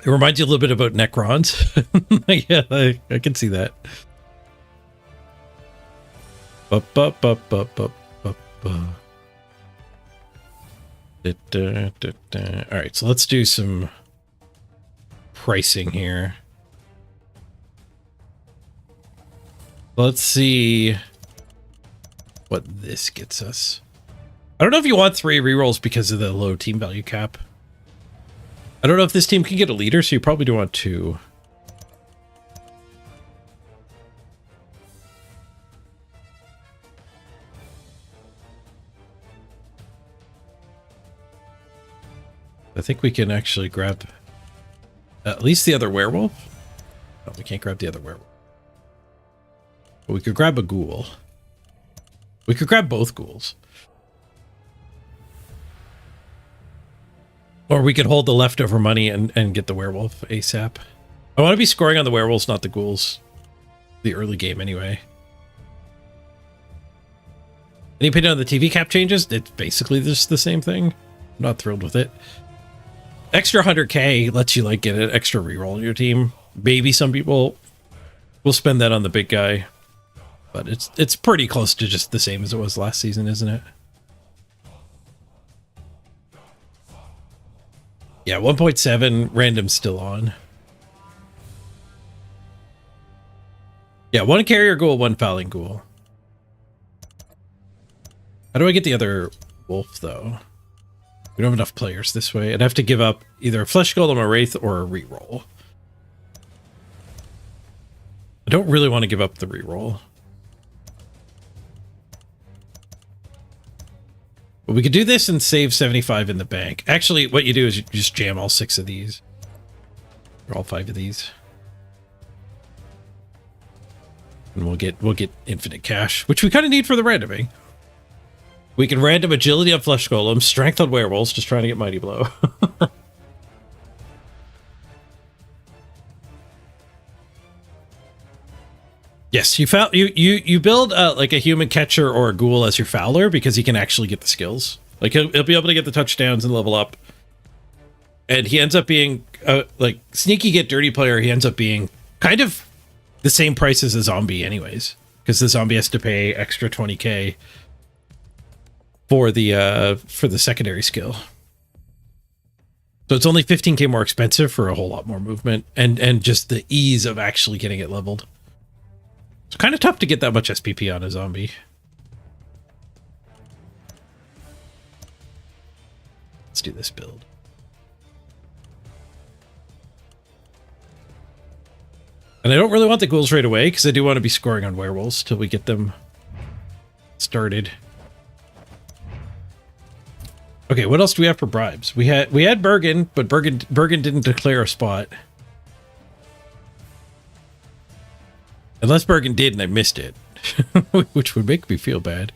S1: It reminds you a little bit about Necrons. Yeah, I can see that. Alright, so let's do some pricing here. Let's see what this gets us. I don't know if you want 3 rerolls because of the low team value cap. I don't know if this team can get a leader, so you probably do want 2. I think we can actually grab at least the other werewolf. No, we can't grab the other werewolf. But we could grab a ghoul. We could grab both ghouls. Or we could hold the leftover money and get the werewolf ASAP. I want to be scoring on the werewolves, not the ghouls. The early game anyway. Any opinion on the TV cap changes? It's basically just the same thing. I'm not thrilled with it. Extra 100k lets you like get an extra reroll in your team. Maybe some people will spend that on the big guy, but it's pretty close to just the same as it was last season, isn't it? Yeah, 1.7 random's still on. Yeah, 1 carrier ghoul, 1 fouling ghoul. How do I get the other wolf though? We don't have enough players this way. I'd have to give up either a flesh golem, a wraith, or a reroll. I don't really want to give up the reroll. But we could do this and save 75 in the bank. Actually, what you do is you just jam all 6 of these. Or all 5 of these. And we'll get infinite cash, which we kind of need for the randoming. We can random agility on flesh golem, strength on werewolves, just trying to get mighty blow. Yes, you build like a human catcher or a ghoul as your fowler because he can actually get the skills. Like he'll be able to get the touchdowns and level up. And he ends up being like sneaky get dirty player. He ends up being kind of the same price as a zombie anyways, because the zombie has to pay extra 20k for the secondary skill. So it's only 15k more expensive for a whole lot more movement and just the ease of actually getting it leveled. It's kind of tough to get that much SPP on a zombie. Let's do this build. And I don't really want the ghouls right away because I do want to be scoring on werewolves till we get them started. Okay, what else do we have for bribes? We had Bergen, but Bergen didn't declare a spot. Unless Bergen did and I missed it, which would make me feel bad.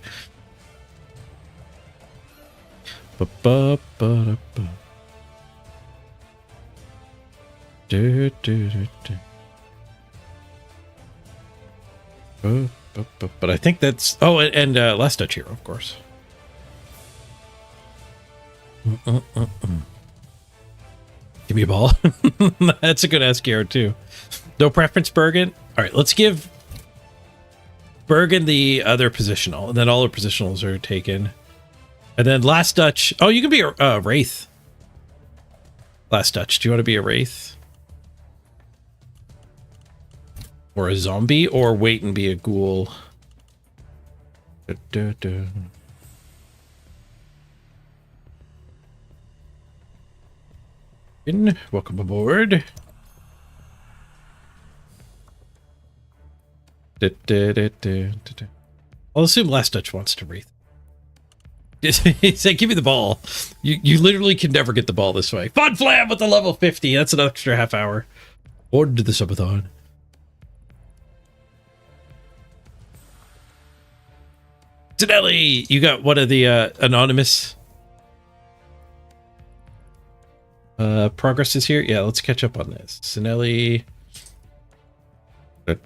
S1: But I think that's... Oh, and Last Touch Hero, of course. Give me a ball. That's a good ask hero too. No preference, Bergen. All right, let's give Bergen the other positional, and then all the positionals are taken. And then Last Touch. Oh, you can be a wraith. Last Touch. Do you want to be a wraith? Or a zombie? Or wait and be a ghoul? Welcome aboard. I'll assume Last Touch wants to breathe. He said, give me the ball. You literally can never get the ball this way. Fun Flam with the level 50. That's an extra half hour. Order to the subathon. Zanelli, you got one of the anonymous progresses here. Yeah, let's catch up on this. Zanelli. I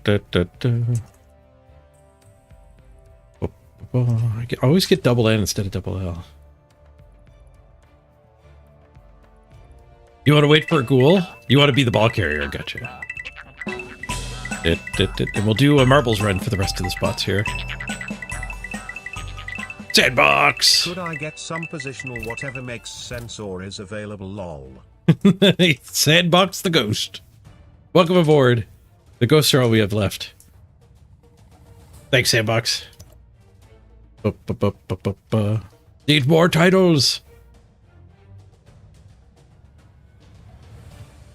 S1: always get double N instead of double L. You want to wait for a ghoul? You want to be the ball carrier? Gotcha. And we'll do a marbles run for the rest of the spots here. Sandbox!
S14: Could I get some positional whatever makes sense or is available, lol?
S1: Sandbox the ghost. Welcome aboard. The ghosts are all we have left. Thanks, Sandbox. Need more titles.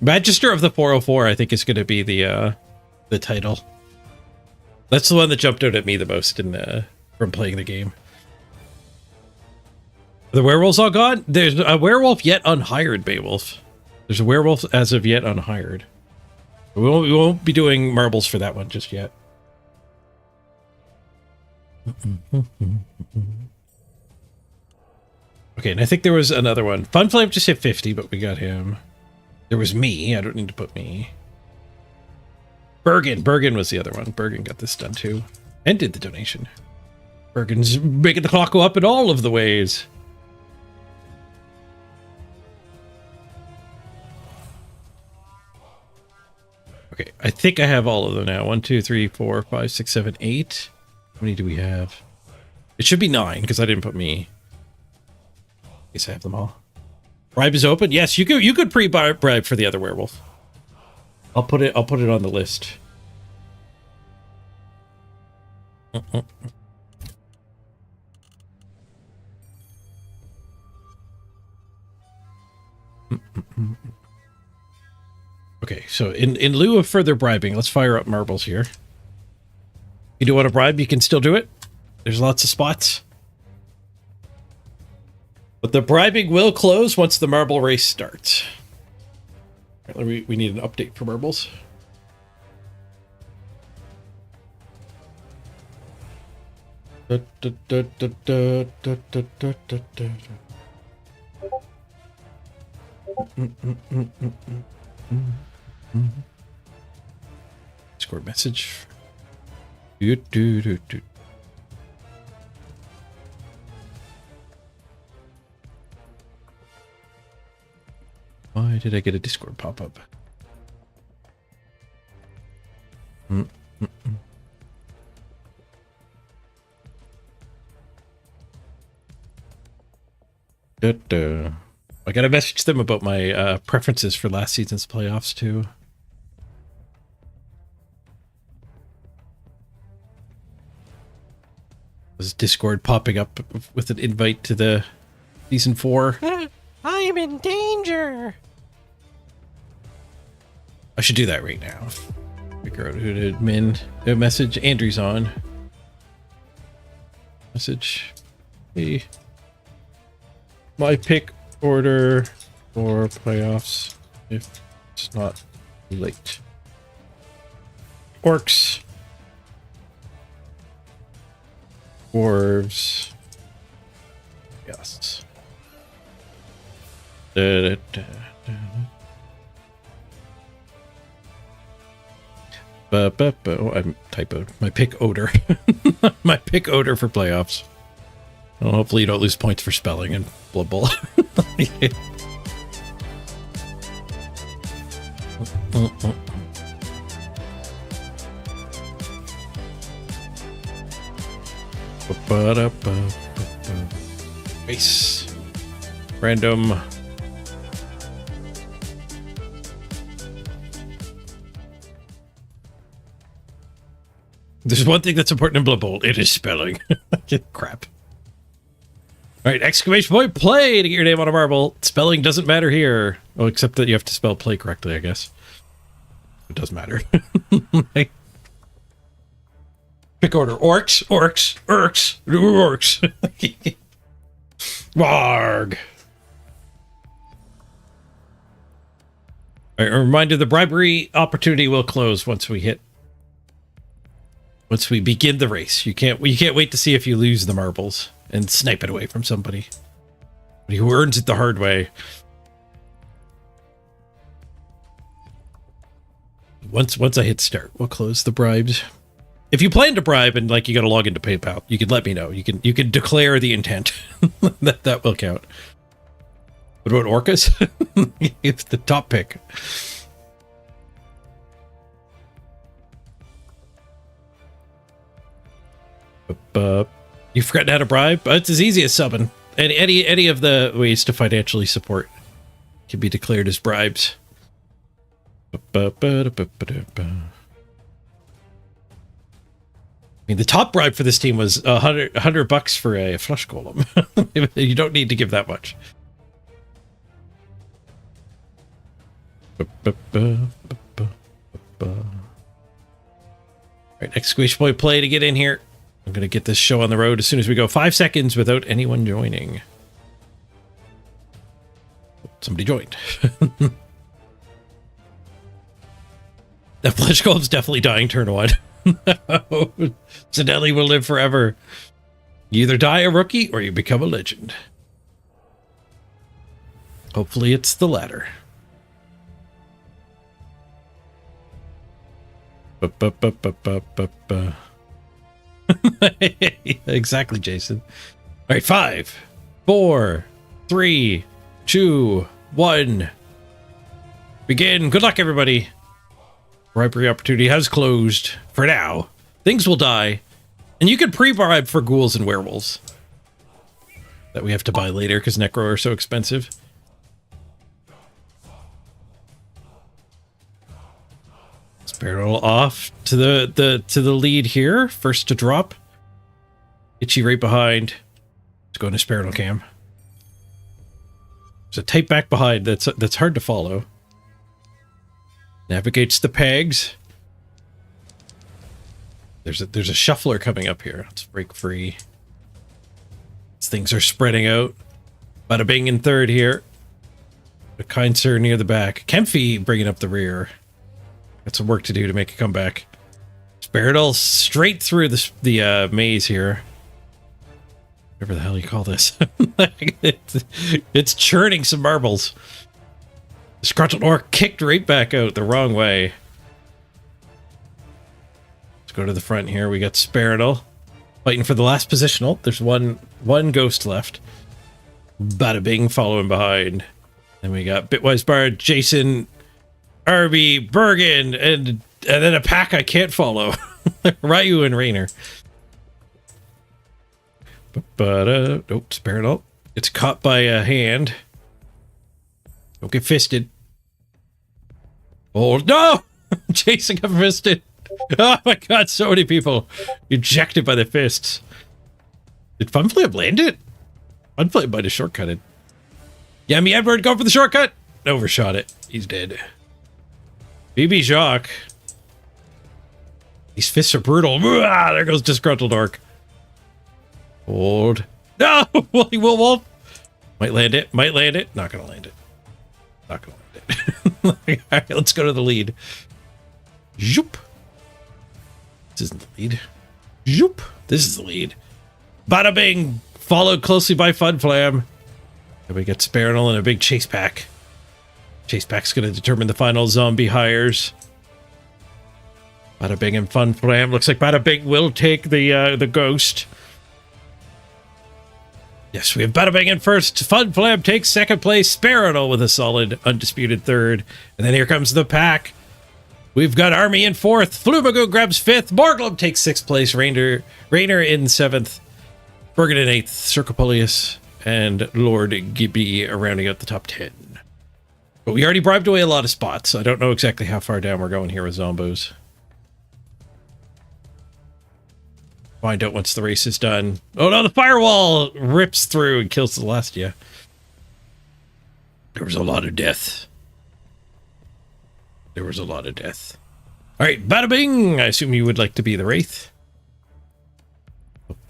S1: Magister of the 404, I think, is going to be the title. That's the one that jumped out at me the most from playing the game. The werewolves all gone? There's a werewolf yet unhired, Beowulf. There's a werewolf as of yet unhired. We won't be doing marbles for that one just yet. Okay, and I think there was another one. Funflame just hit 50, but we got him. There was me. I don't need to put me. Bergen was the other one. Bergen got this done too. And did the donation. Bergen's making the clock go up in all of the ways. Okay, I think I have all of them now. 1, 2, 3, 4, 5, 6, 7, 8. How many do we have? It should be 9 because I didn't put me. I guess I have them all. Bribe is open. Yes, you could pre-bribe for the other werewolf. I'll put it on the list. Okay, so in lieu of further bribing, let's fire up marbles here. You do want to bribe, you can still do it. There's lots of spots. But the bribing will close once the marble race starts. We need an update for marbles. Discord message. Why did I get a Discord pop-up? I gotta message them about my preferences for last season's playoffs too. Was Discord popping up with an invite to the season 4?
S2: I am in danger.
S1: I should do that right now. Figure out who to admin. A message. Andrew's on. Message. Hey. My pick order for playoffs if it's not late. Orcs. Dwarves. Yes. Oh, I'm typoed. My pick odor. My pick odor for playoffs. Well, hopefully you don't lose points for spelling and Blood Bowl. Base. Random. There's one thing that's important in Blood Bowl. It is spelling. Crap. All right, exclamation point, play to get your name on a marble. Spelling doesn't matter here. Well, except that you have to spell play correctly, I guess. It does matter. Pick order. Orcs. Warg. All right, a reminder, the bribery opportunity will close once we begin the race. You can't wait to see if you lose the marbles and snipe it away from somebody who earns it the hard way. Once I hit start, we'll close the bribes. If you plan to bribe and like you got to log into PayPal, you can let me know. You can declare the intent. that will count. What about orcas? It's the top pick. You forgotten how to bribe? It's as easy as subbing. Any of the ways to financially support can be declared as bribes. mean, the top bribe for this team was $100 for a flush golem. You don't need to give that much. Alright, exclamation point play to get in here. I'm going to get this show on the road as soon as we go. 5 seconds without anyone joining. Somebody joined. That flesh golem's definitely dying turn 1. Zanelli will live forever. You either die a rookie or you become a legend. Hopefully it's the latter. Exactly, Jason. All right, 5, 4, 3, 2, 1. Begin. Good luck, everybody. Bribery opportunity has closed for now. Things will die, and you can pre-bribe for ghouls and werewolves that we have to buy later because Necro are so expensive. Sparrow off to the lead here. First to drop. Itchy right behind. Let's go into Sparrow cam. There's a tape back behind that's hard to follow. Navigates the pegs. There's a shuffler coming up here. Let's break free. Things are spreading out. Bada bing in third here. A kind sir near the back. Kemphy bringing up the rear. Got some work to do to make a comeback. Spiridol straight through the maze here. Whatever the hell you call this. It's churning some marbles. The Scrunchel Orc kicked right back out the wrong way. Let's go to the front here. We got Spiridol fighting for the last positional. There's one ghost left. Bada bing following behind. And we got Bitwise Bard, Jason, Arby, Bergen, and then a pack I can't follow. Ryu and Rainer. Nope, Spiridol. It's caught by a hand. Don't get fisted. Oh, no! Jason got fisted. Oh my god, so many people ejected by the fists. Did Funflame land it? Funflame might have shortcutted. Yummy Edward, go for the shortcut! Overshot it. He's dead. BB Jacques. These fists are brutal. Ah, there goes Disgruntled Orc. Hold. No! Woolly Wolf! Might land it. Might land it. Not gonna land it. Not gonna land it. Alright, let's go to the lead. Zoop. This isn't the lead. Zoop. This is the lead. Bada bing! Followed closely by Funflam. And we get Spirinal and a big chase pack. Chase pack's gonna determine the final zombie hires. Bada bing and Funflam. Looks like Bada bing will take the ghost. Yes, we have Bada bing in first. Funflam takes second place. Spirinal with a solid undisputed third. And then here comes the pack. We've got Army in fourth. Flumago grabs fifth. Morglum takes sixth place. Rainer in seventh. Bergen in eighth. Circopolius and Lord Gibby rounding out the top 10. But we already bribed away a lot of spots. So I don't know exactly how far down we're going here with Zombos. Find out once the race is done. Oh no, the firewall rips through and kills the last yeah. There was a lot of death. There was a lot of death. Alright, bada bing! I assume you would like to be the Wraith. And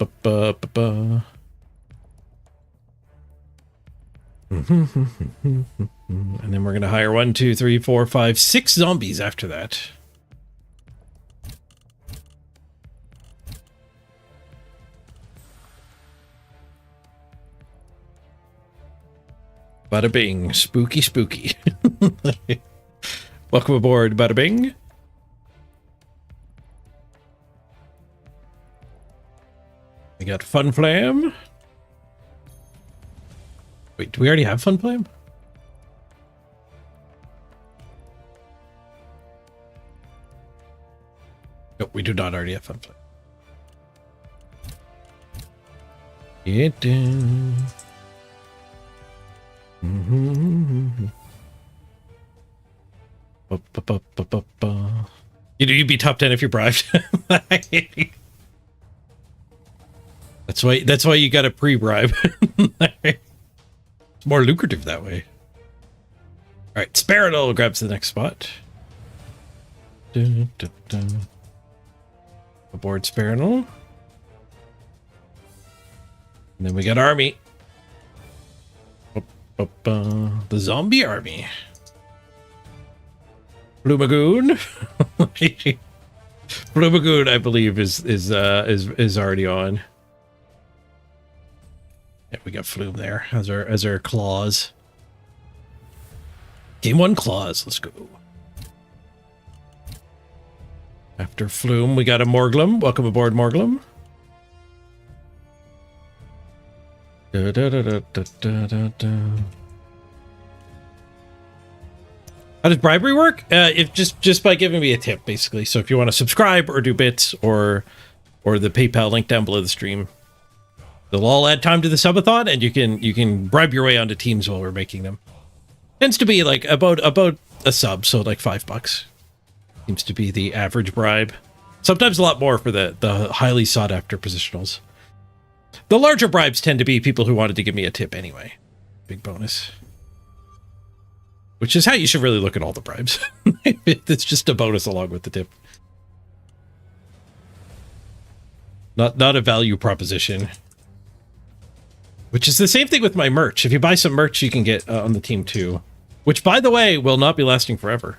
S1: then we're gonna hire 1, 2, 3, 4, 5, 6 zombies after that. Bada bing. Spooky, spooky. Welcome aboard, Bada bing. We got Funflam. Wait, do we already have Funflam? Nope, we do not already have Funflam. Get down. You'd be top 10 if you're bribed. That's why you got a pre-bribe. It's more lucrative that way. All right, Sparinol grabs the next spot. Dun, dun, dun. Aboard Sparinol. And then we got Army. The zombie army. Flumagoon. Flumagoon, I believe, is already on. Yeah, we got Flume there as our claws. Game 1 claws. Let's go. After Flume, we got a Morglum. Welcome aboard, Morglum. Da, da, da, da, da, da, da. How does bribery work? If just by giving me a tip, basically. So if you want to subscribe or do bits or the PayPal link down below the stream, they'll all add time to the subathon, and you can bribe your way onto teams while we're making them. Tends to be like about a sub, so like $5 seems to be the average bribe. Sometimes a lot more for the highly sought after positionals. The larger bribes tend to be people who wanted to give me a tip anyway. Big bonus. Which is how you should really look at all the bribes. It's just a bonus along with the tip. Not a value proposition. Which is the same thing with my merch. If you buy some merch, you can get on the team too. Which, by the way, will not be lasting forever.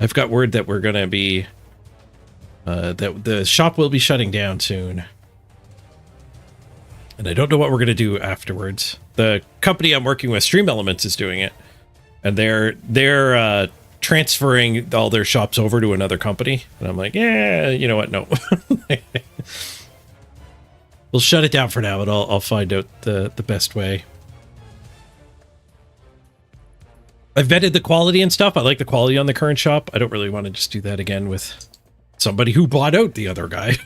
S1: I've got word that we're going to be... that the shop will be shutting down soon. And I don't know what we're going to do afterwards. The company I'm working with, Stream Elements, is doing it. And they're transferring all their shops over to another company. And I'm like, yeah, you know what? No. We'll shut it down for now, but I'll find out the best way. I've vetted the quality and stuff. I like the quality on the current shop. I don't really want to just do that again with somebody who bought out the other guy.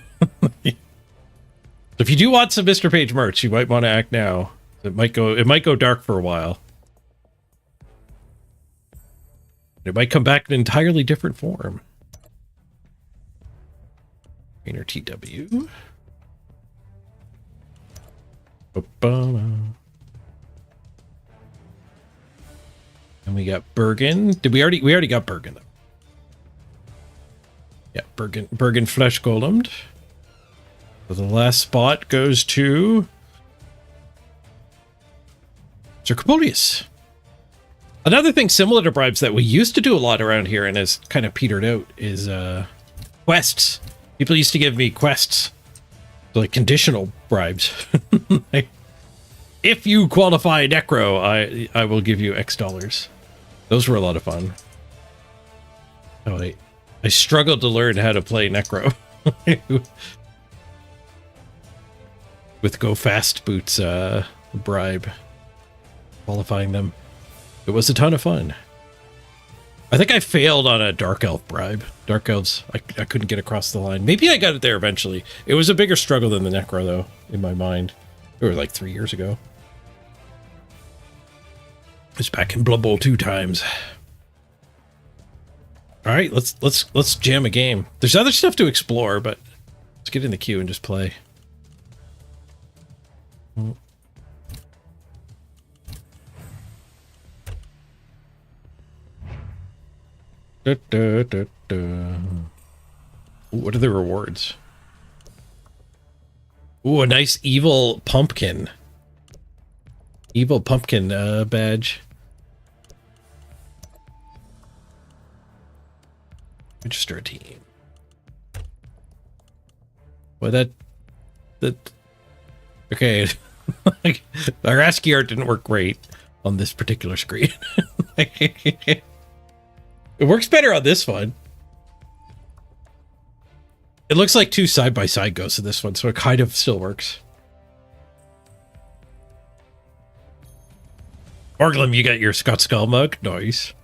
S1: If you do want some Mr. Page merch, you might want to act now. It might go dark for a while. It might come back in an entirely different form. Trainer TW. And we got Bergen. We already got Bergen though. Yeah, Bergen Flesh Golemed. So the last spot goes to Sir Capodius. Another thing similar to bribes that we used to do a lot around here and has kind of petered out is quests. People used to give me quests, like conditional bribes. Like, if you qualify Necro, I will give you X dollars. Those were a lot of fun. Oh, I struggled to learn how to play Necro. With Go Fast Boots bribe. Qualifying them. It was a ton of fun. I think I failed on a Dark Elf bribe. Dark Elves, I couldn't get across the line. Maybe I got it there eventually. It was a bigger struggle than the Necro, though, in my mind. It was like 3 years ago. It was back in Blood Bowl 2 times. All right, let's jam a game. There's other stuff to explore, but let's get in the queue and just play. Ooh, what are the rewards? Ooh, a nice evil pumpkin. Evil pumpkin badge. Register a team. Well, that okay. Our ASCII art didn't work great on this particular screen. It works better on this one. It looks like two side-by-side ghosts in this one, so it kind of still works. Orglum, you got your Scott Skull mug? Nice.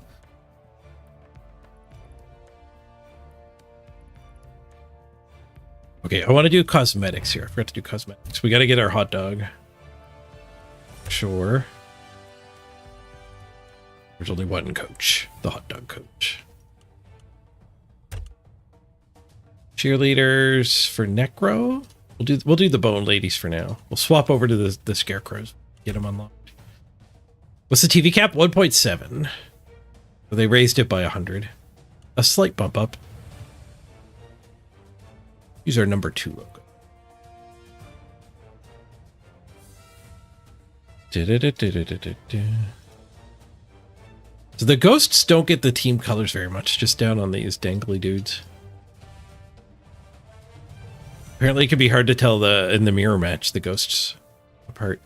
S1: Okay, I want to do cosmetics here. I forgot to do cosmetics. We got to get our hot dog. Sure. There's only one coach, the hot dog coach. Cheerleaders for Necro. We'll do the bone ladies for now. We'll swap over to the scarecrows. Get them unlocked. What's the TV cap? 1.7. Well, they raised it by 100. A slight bump up. Use our number 2 logo. So the ghosts don't get the team colors very much, just down on these dangly dudes. Apparently it can be hard to tell in the mirror match the ghosts apart.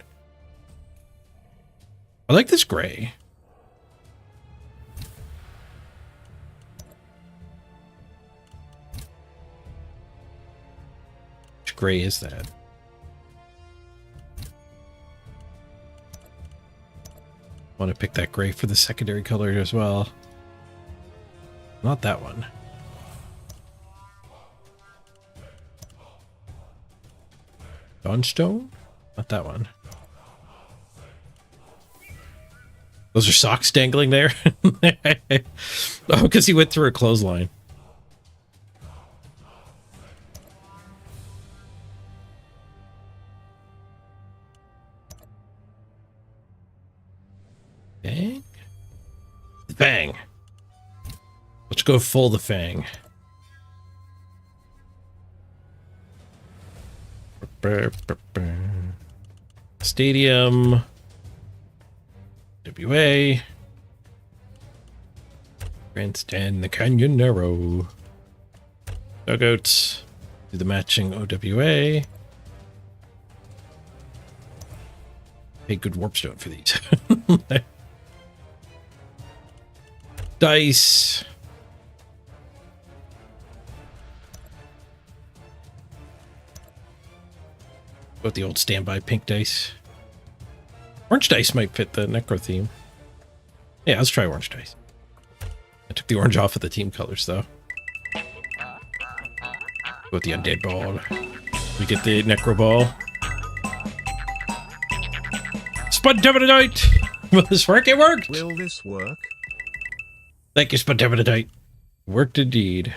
S1: I like this gray. Which gray is that? Want to pick that gray for the secondary color as well. Not that one. Dawnstone? Not that one. Those are socks dangling there? Oh, because he went through a clothesline. Fang? Fang. Let's go full the Fang. Stadium. WA. Grandstand, the Canyon Narrow. Dugouts. Do the matching OWA. Pay good warpstone for these. Dice. Got the old standby pink dice. Orange dice might fit the Necro theme. Yeah, let's try orange dice. I took the orange off of the team colors, though. With the undead ball. We get the Necro ball. Spontaneity! Will this work? It worked!
S14: Will this work?
S1: Thank you, Spontaneity. Worked indeed.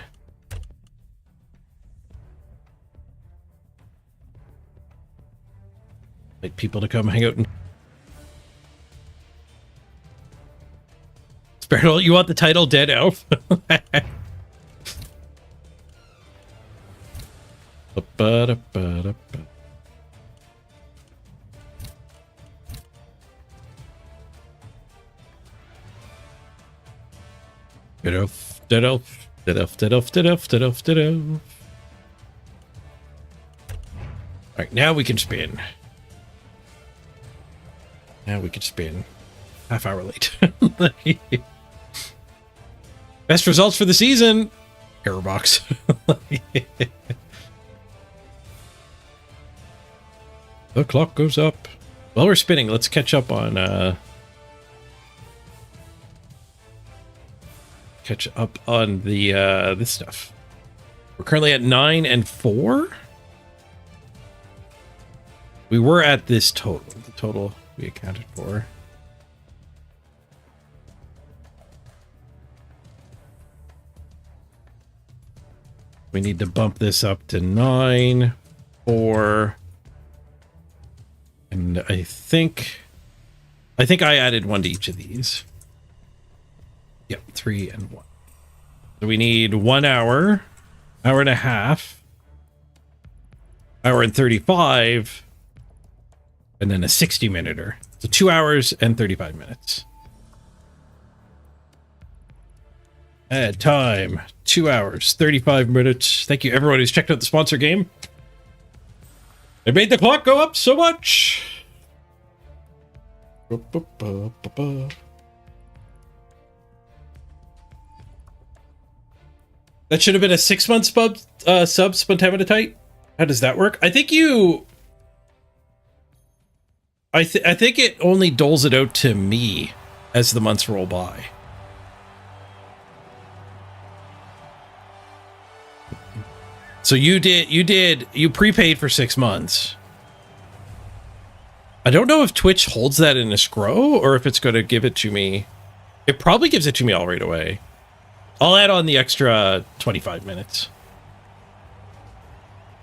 S1: Like people to come hang out and... Sparrow, you want the title Dead Elf? Dead Elf, Dead Elf, Dead Elf, Dead Elf, Dead Elf, Dead Elf, Dead Elf. Alright, now we can spin. Now we can spin. Half hour late. Best results for the season. Error box. The clock goes up. While we're spinning, let's catch up on the this stuff. We're currently at 9 and 4. We were at this total. The total we accounted for. We need to bump this up to 9, 4, and I think I added 1 to each of these. Yep, 3 and 1. So we need 1 hour, hour and a half, hour and 35, and then a 60-minuter. So 2 hours and 35 minutes. Add time, 2 hours, 35 minutes. Thank you, everyone who's checked out the sponsor game. It made the clock go up so much. That should have been a 6-month sub Spontaneity. How does that work? I think you... I think it only doles it out to me as the months roll by. So you prepaid for 6 months. I don't know if Twitch holds that in escrow or if it's going to give it to me. It probably gives it to me all right away. I'll add on the extra 25 minutes.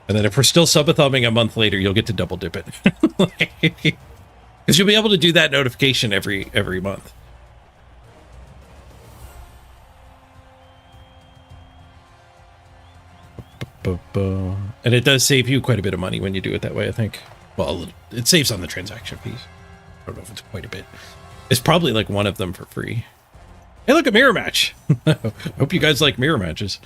S1: And then if we're still subathoning a month later, you'll get to double dip it. Because you'll be able to do that notification every month. And it does save you quite a bit of money when you do it that way, I think. Well, it saves on the transaction fees. I don't know if it's quite a bit. It's probably like one of them for free. Hey, look, a mirror match. Hope you guys like mirror matches.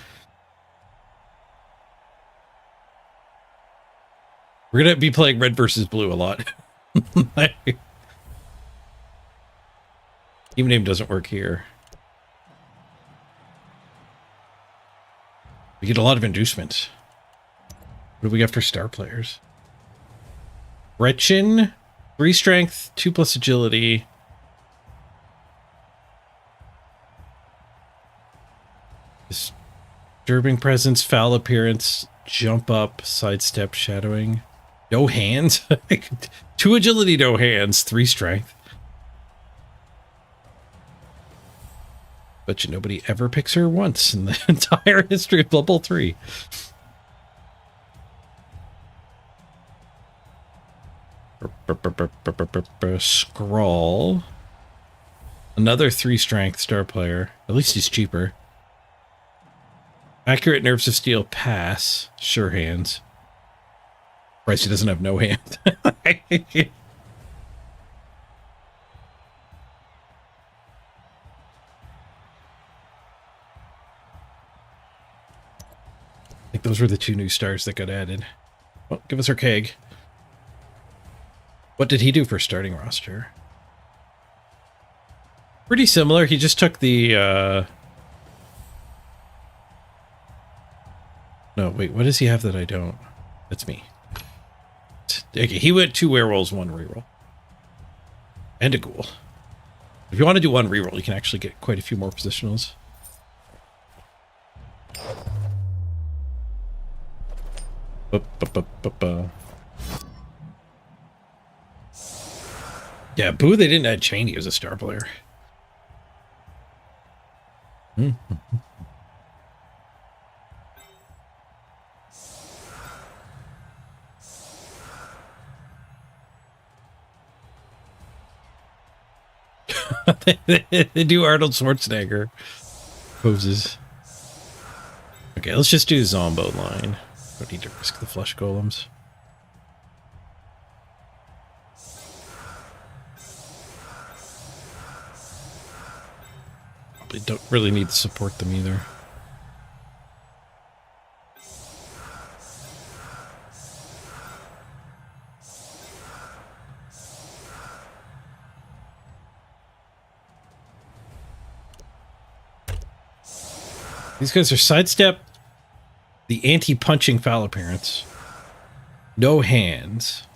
S1: We're going to be playing red versus blue a lot. Team name doesn't work here. We get a lot of inducements. What do we got for star players? Gretchen, 3 strength, 2+ agility. Disturbing presence, foul appearance, jump up, sidestep, shadowing. No hands. 2 agility, no hands, 3 strength. Bet you nobody ever picks her once in the entire history of level 3. Scrawl. Another 3 strength star player. At least he's cheaper. Accurate nerves of steel, pass. Sure hands. Price, he doesn't have no hands. I think those were the 2 new stars that got added. Well, give us our keg. What did he do for starting roster? Pretty similar. He just took the... No, wait, what does he have that I don't? That's me. Okay, he went 2 werewolves, 1 reroll. And a ghoul. If you want to do 1 reroll, you can actually get quite a few more positionals. Yeah, boo, they didn't add Cheney as a star player. They do Arnold Schwarzenegger poses. Okay, let's just do Zombo line. Don't need to risk the flesh golems. Probably don't really need to support them either. These guys are sidestep, the anti-punching foul appearance, no hands,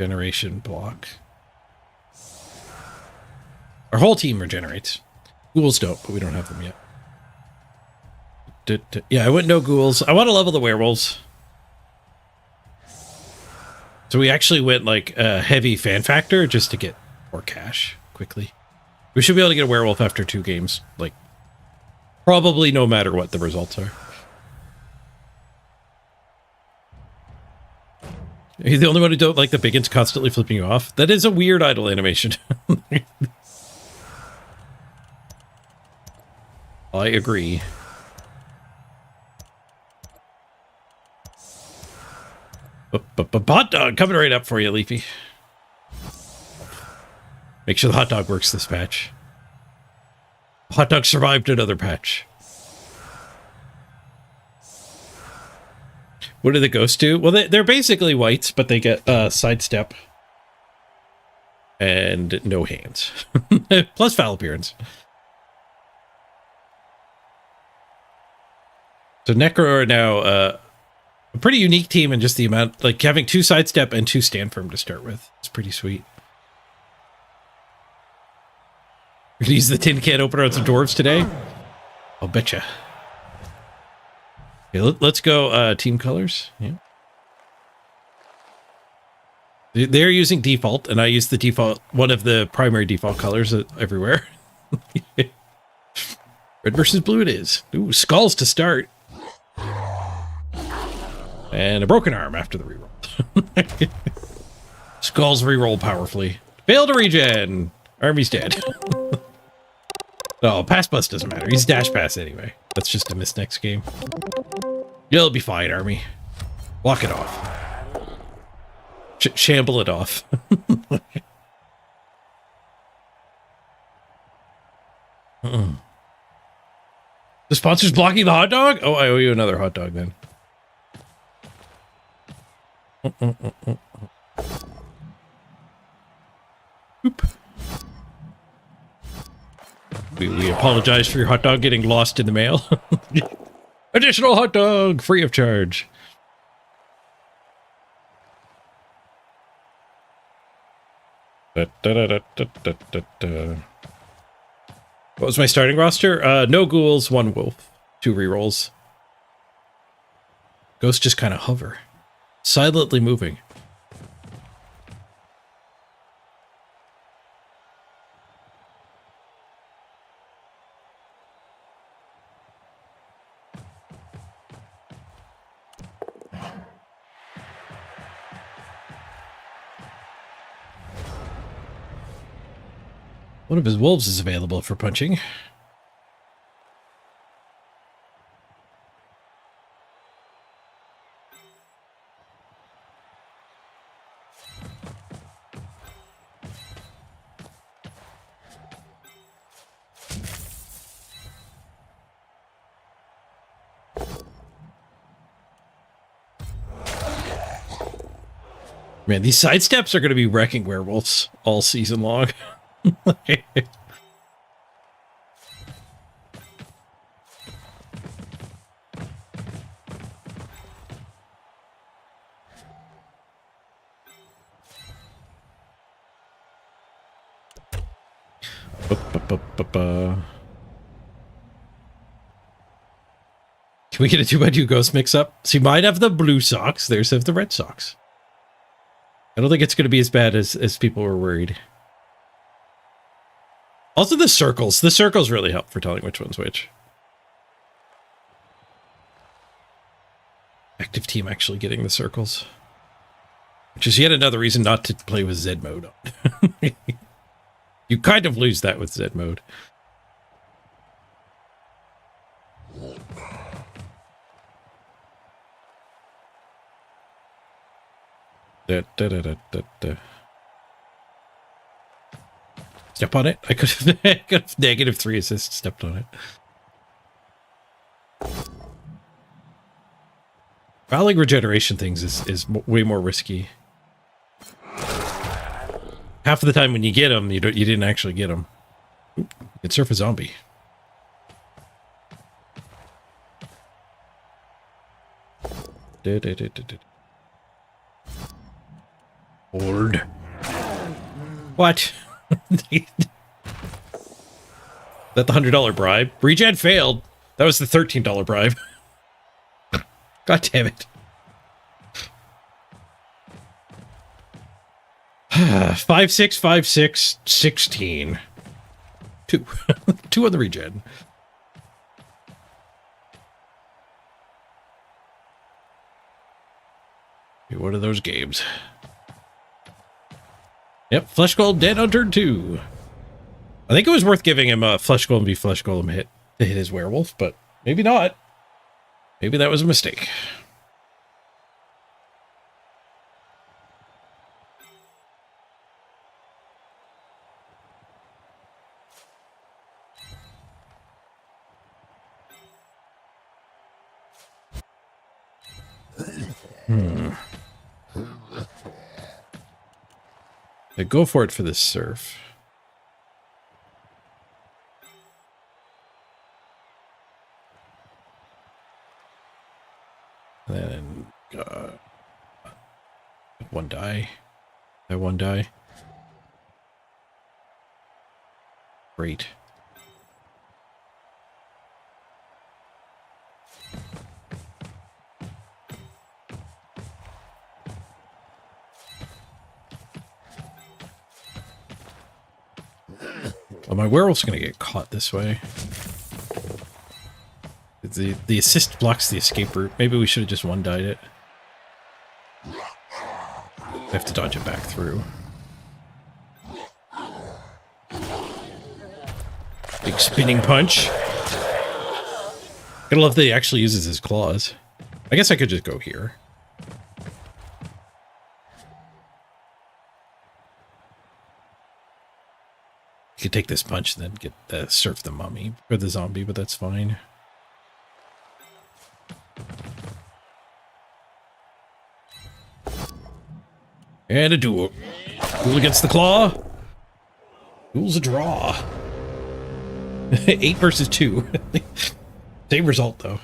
S1: generation block. Our whole team regenerates. Ghouls don't, but we don't have them yet. Yeah, I went no ghouls. I want to level the werewolves. So we actually went like a heavy fan factor just to get more cash quickly. We should be able to get a werewolf after 2 games, like probably no matter what the results are. Are you the only one who don't like the biggins constantly flipping you off? That is a weird idle animation. I agree. Hot dog coming right up for you, Leafy. Make sure the hot dog works this patch. Hot dog survived another patch. What do the ghosts do? Well, they're basically whites, but they get sidestep and no hands. Plus foul appearance. So Necro are now a pretty unique team in just the amount, like having 2 sidestep and 2 stand firm to start with. It's pretty sweet. We're gonna use the tin can opener on some dwarves today. I'll betcha. Okay, let's go team colors. Yeah. They're using default, and I use the default, one of the primary default colors everywhere. Red versus blue it is. Ooh, skulls to start. And a broken arm after the reroll. Skulls reroll powerfully. Fail to regen. Army's dead. Oh, pass bus doesn't matter. He's dash pass anyway. That's just a miss next game. You'll be fine, Army. Walk it off. Shamble it off. The sponsor's blocking the hot dog? Oh, I owe you another hot dog then. Oop. We apologize for your hot dog getting lost in the mail. Additional hot dog, free of charge. What was my starting roster? No ghouls, 1 wolf, 2 rerolls. Ghosts just kind of hover, silently moving. One of his wolves is available for punching. Man, these sidesteps are going to be wrecking werewolves all season long. Can we get a 2x2 ghost mix up? See, mine have the blue socks, theirs have the red socks. I don't think it's going to be as bad as people were worried. Also the circles. The circles really help for telling which one's which. Active team actually getting the circles. Which is yet another reason not to play with Z mode. You kind of lose that with Z mode. Step on it. I could have -3 assists stepped on it. Fouling regeneration things is way more risky. Half of the time when you get them, you didn't actually get them. You can surf a zombie. Hold. What? That the $100 bribe? Regen failed. That was the $13 bribe. God damn it. 5, 6, 5, 6, 16. 2. 2 on the regen. What are those games? Yep, Flesh Golem dead on turn 2. I think it was worth giving him a Flesh Golem v Flesh Golem hit to hit his werewolf, but maybe not. Maybe that was a mistake. Yeah, go for it for this surf. Then one die. That one die. Great. Oh, my werewolf's gonna get caught this way. The assist blocks the escape route. Maybe we should have just one-died it. have to dodge it back through. Big spinning punch. Gotta love that he actually uses his claws. I guess I could just go here. You could take this punch and then get surf the mummy or the zombie, but that's fine. And a duel. Duel against the claw. Duel's a draw. 8 versus 2. Same result, though.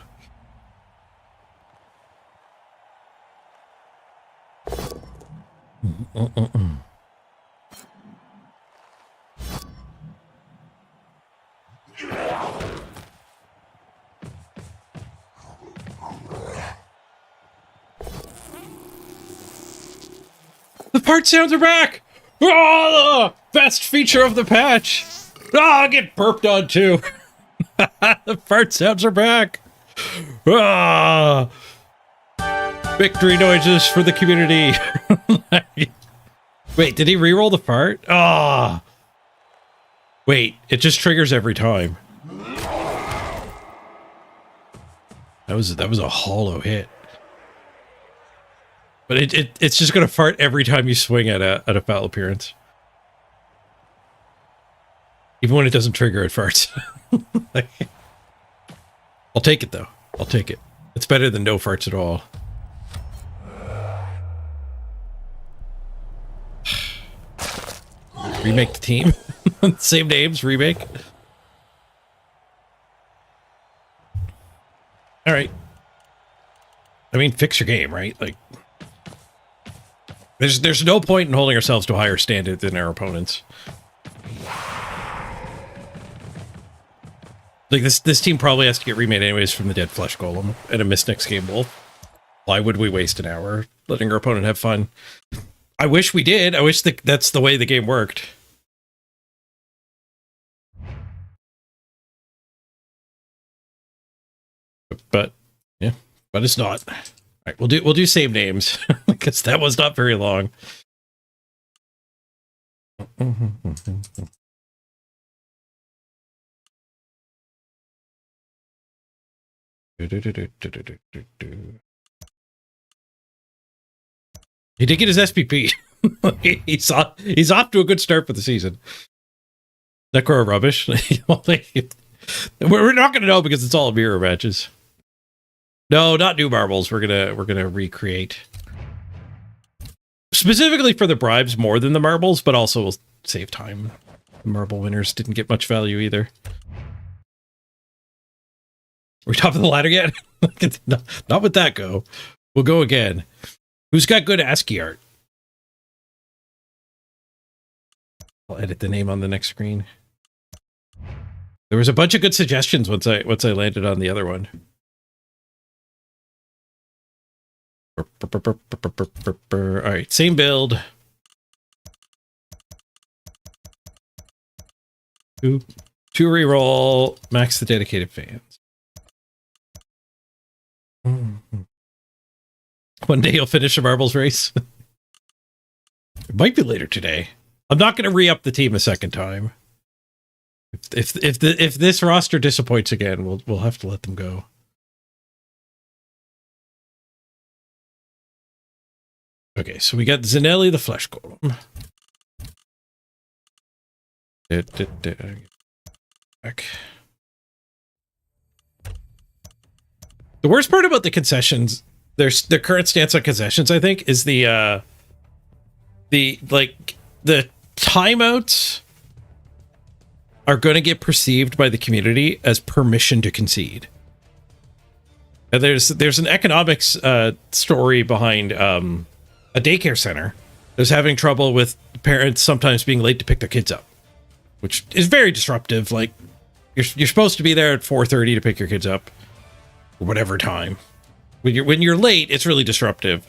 S1: The part sounds are back! Oh, the best feature of the patch! I get burped on too. The fart sounds are back. Ah, victory noises for the community. Wait, did he reroll the fart? Ah. Wait, it just triggers every time. That was a hollow hit. But it's just gonna fart every time you swing at a foul appearance. Even when it doesn't trigger, it farts. I'll take it, though. I'll take it. It's better than no farts at all. Remake the team. Same names, remake. All right. I mean, fix your game, right? Like, there's no point in holding ourselves to a higher standard than our opponents. Like, this team probably has to get remade anyways from the dead flesh golem and a missed next game wolf. Why would we waste an hour letting our opponent have fun? I wish we did. I wish that's the way the game worked. But yeah, but it's not. All right, we'll do same names because that was not very long. He did get his SPP. he's off to a good start for the season. Necro rubbish. We're not going to know because it's all mirror matches. No, not new marbles. We're gonna recreate specifically for the bribes more than the marbles, but also will save time. The marble winners didn't get much value either. Are we top of the ladder yet? Not with that go. We'll go again. Who's got good ASCII art? I'll edit the name on the next screen. There was a bunch of good suggestions once I landed on the other one. All right, same build. Two reroll, max the dedicated fans. One day you'll finish a marbles race. It might be later today. I'm not going to re-up the team a second time. If this roster disappoints again, we'll have to let them go. Okay, so we got Zanelli the Flesh Golem. Back. The worst part about the concessions, the current stance on concessions, I think, is the timeouts are going to get perceived by the community as permission to concede. And there's an economics story behind a daycare center that's having trouble with parents sometimes being late to pick their kids up, which is very disruptive. Like, you're supposed to be there at 4:30 to pick your kids up, or whatever time. When you're late, it's really disruptive.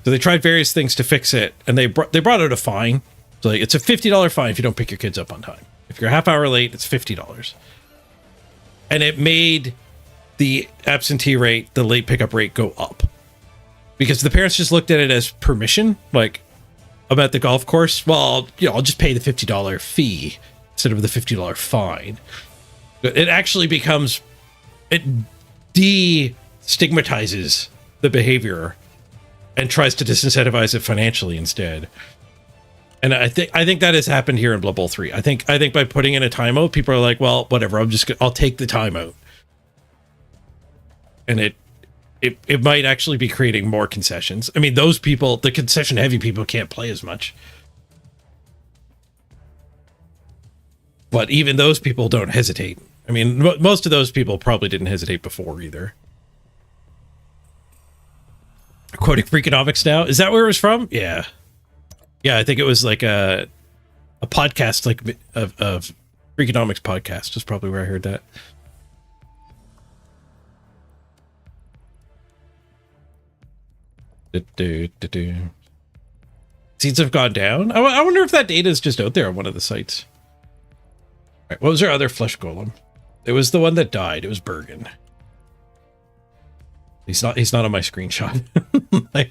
S1: So they tried various things to fix it, and they brought out a fine. So like, it's a $50 fine if you don't pick your kids up on time. If you're a half hour late, it's $50. And it made the absentee rate, the late pickup rate, go up. Because the parents just looked at it as permission. Like, I'm at the golf course. Well, you know, I'll just pay the $50 fee instead of the $50 fine. It actually becomes, it de-stigmatizes the behavior and tries to disincentivize it financially instead. And I think that has happened here in Blood Bowl 3. I think by putting in a timeout, people are like, well, whatever, I'll take the timeout. And it might actually be creating more concessions. I mean, those people, the concession heavy people, can't play as much. But even those people don't hesitate. I mean, most of those people probably didn't hesitate before either. Quoting Freakonomics now. Is that where it was from? Yeah. Yeah, I think it was like a podcast like of Freakonomics podcast is probably where I heard that. Seeds have gone down. I wonder if that data is just out there on one of the sites. All right, what was our other flesh golem? It was the one that died. It was Bergen. He's not on my screenshot. Like,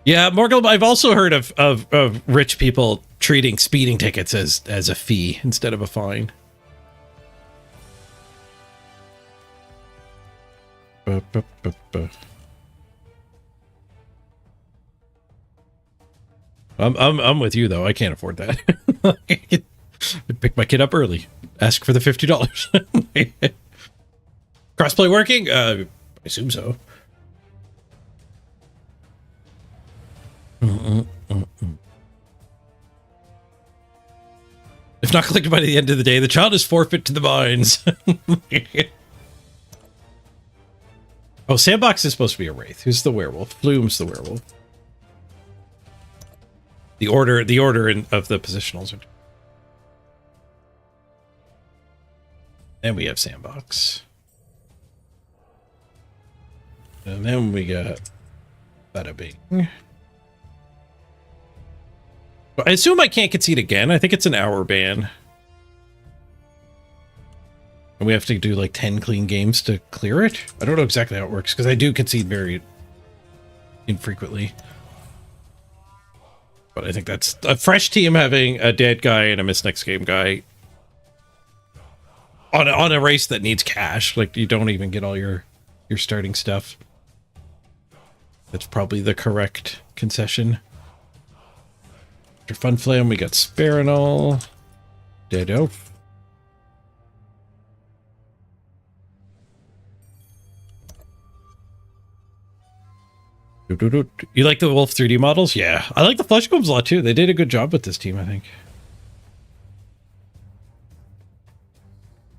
S1: Yeah, Morgul, I've also heard of rich people treating speeding tickets as a fee instead of a fine. I'm with you though. I can't afford that. I'd pick my kid up early. Ask for the $50. Crossplay working? I assume so. If not collected by the end of the day, the child is forfeit to the mines. Oh, Sandbox is supposed to be a wraith. Who's the werewolf? Flume's the werewolf. The order of the positionals are. Then we have Sandbox. And then we got Bada Bing. I assume I can't concede again. I think it's an hour ban. And we have to do like 10 clean games to clear it. I don't know exactly how it works because I do concede very infrequently. But I think that's a fresh team having a dead guy and a miss next game guy on a race that needs cash. Like you don't even get all your starting stuff. That's probably the correct concession. After Fun Flame, we got Sparinol, Dead Elf. You like the Wolf 3D models? Yeah. I like the Flesh Golems a lot too. They did a good job with this team, I think.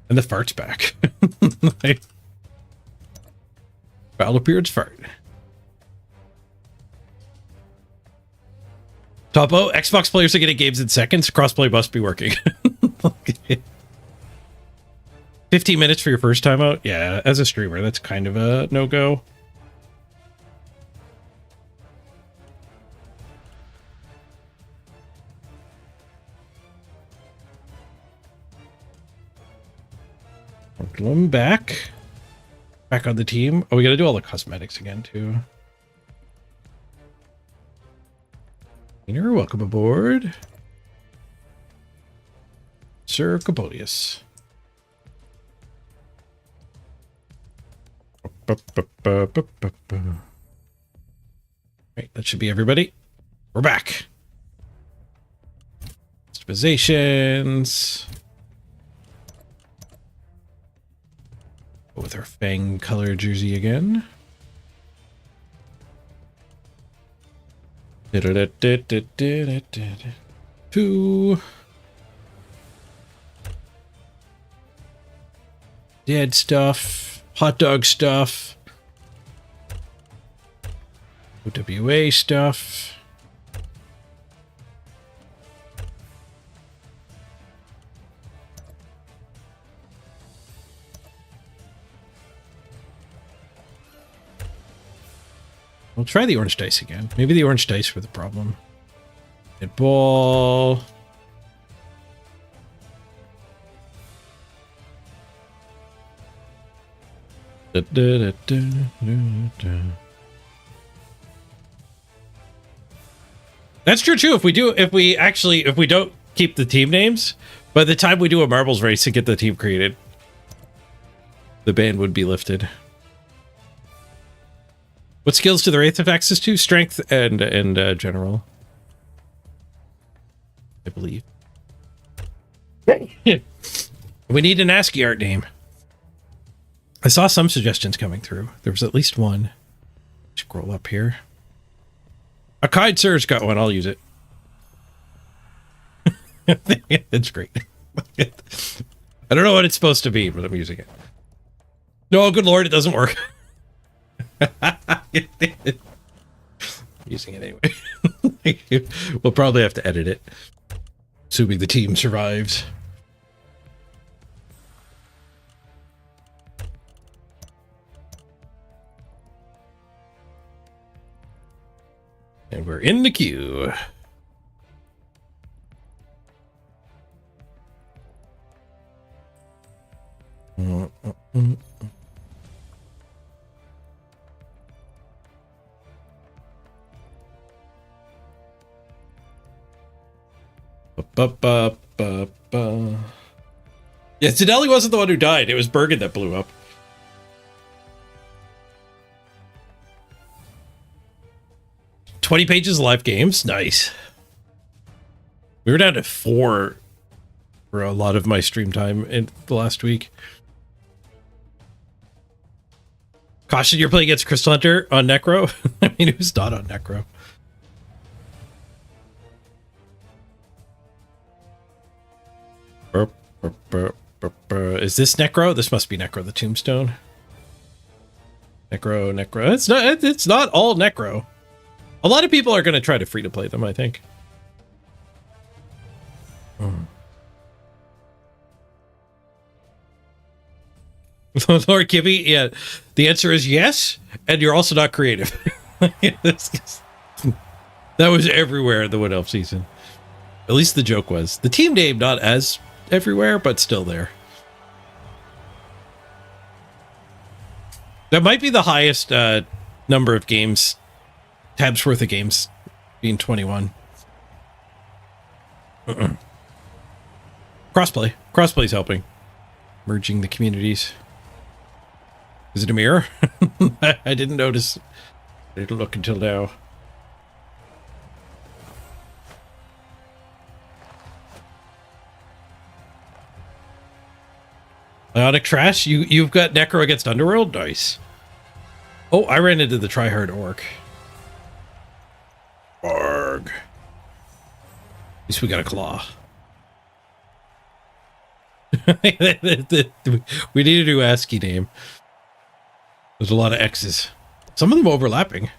S1: And the fart's back. Like, Battlebeard's fart. Topo, Xbox players are getting games in seconds. Crossplay must be working. 15 minutes for your first time out? Yeah, as a streamer, that's kind of a no-go. Back on the team. Oh, we gotta do all the cosmetics again too. Welcome aboard, Sir Capodius. Right, that should be everybody. We're back. Customizations. With our Fang color jersey again. Two. Dead stuff. Hot dog stuff. OWA stuff. We'll try the orange dice again. Maybe the orange dice were the problem. Dead ball. That's true too. If we don't keep the team names, by the time we do a marbles race and get the team created, the ban would be lifted. What skills do the Wraith have access to? Strength and general, I believe. We need an ASCII art name. I saw some suggestions coming through. There was at least one. Scroll up here. A Kite Surge got one. I'll use it. It's great. I don't know what it's supposed to be, but I'm using it. No, good lord, it doesn't work. Using it anyway. We'll probably have to edit it, assuming the team survives. And we're in the queue. Yeah, Zinelli wasn't the one who died. It was Bergen that blew up. "20 pages of live games. Nice. We were down to 4 for a lot of my stream time in the last week. Caution, you're playing against Crystal Hunter on Necro? I mean, who's not on Necro? Is this Necro? This must be Necro, the Tombstone. Necro. It's not all Necro. A lot of people are going to try to free to play them, I think. Lord Kibby, yeah, the answer is yes, and you're also not creative. That was everywhere in the Wood Elf season. At least the joke was. The team name not as everywhere, but still there. That might be the highest number of games, tabs worth of games, being 21. Crossplay. Crossplay's helping. Merging the communities. Is it a mirror? I didn't notice. I didn't look until now. Ionic Trash? You've got Necro against Underworld? Nice. Oh, I ran into the tryhard orc. Arg. At least we got a claw. We need a new ASCII name. There's a lot of X's. Some of them overlapping.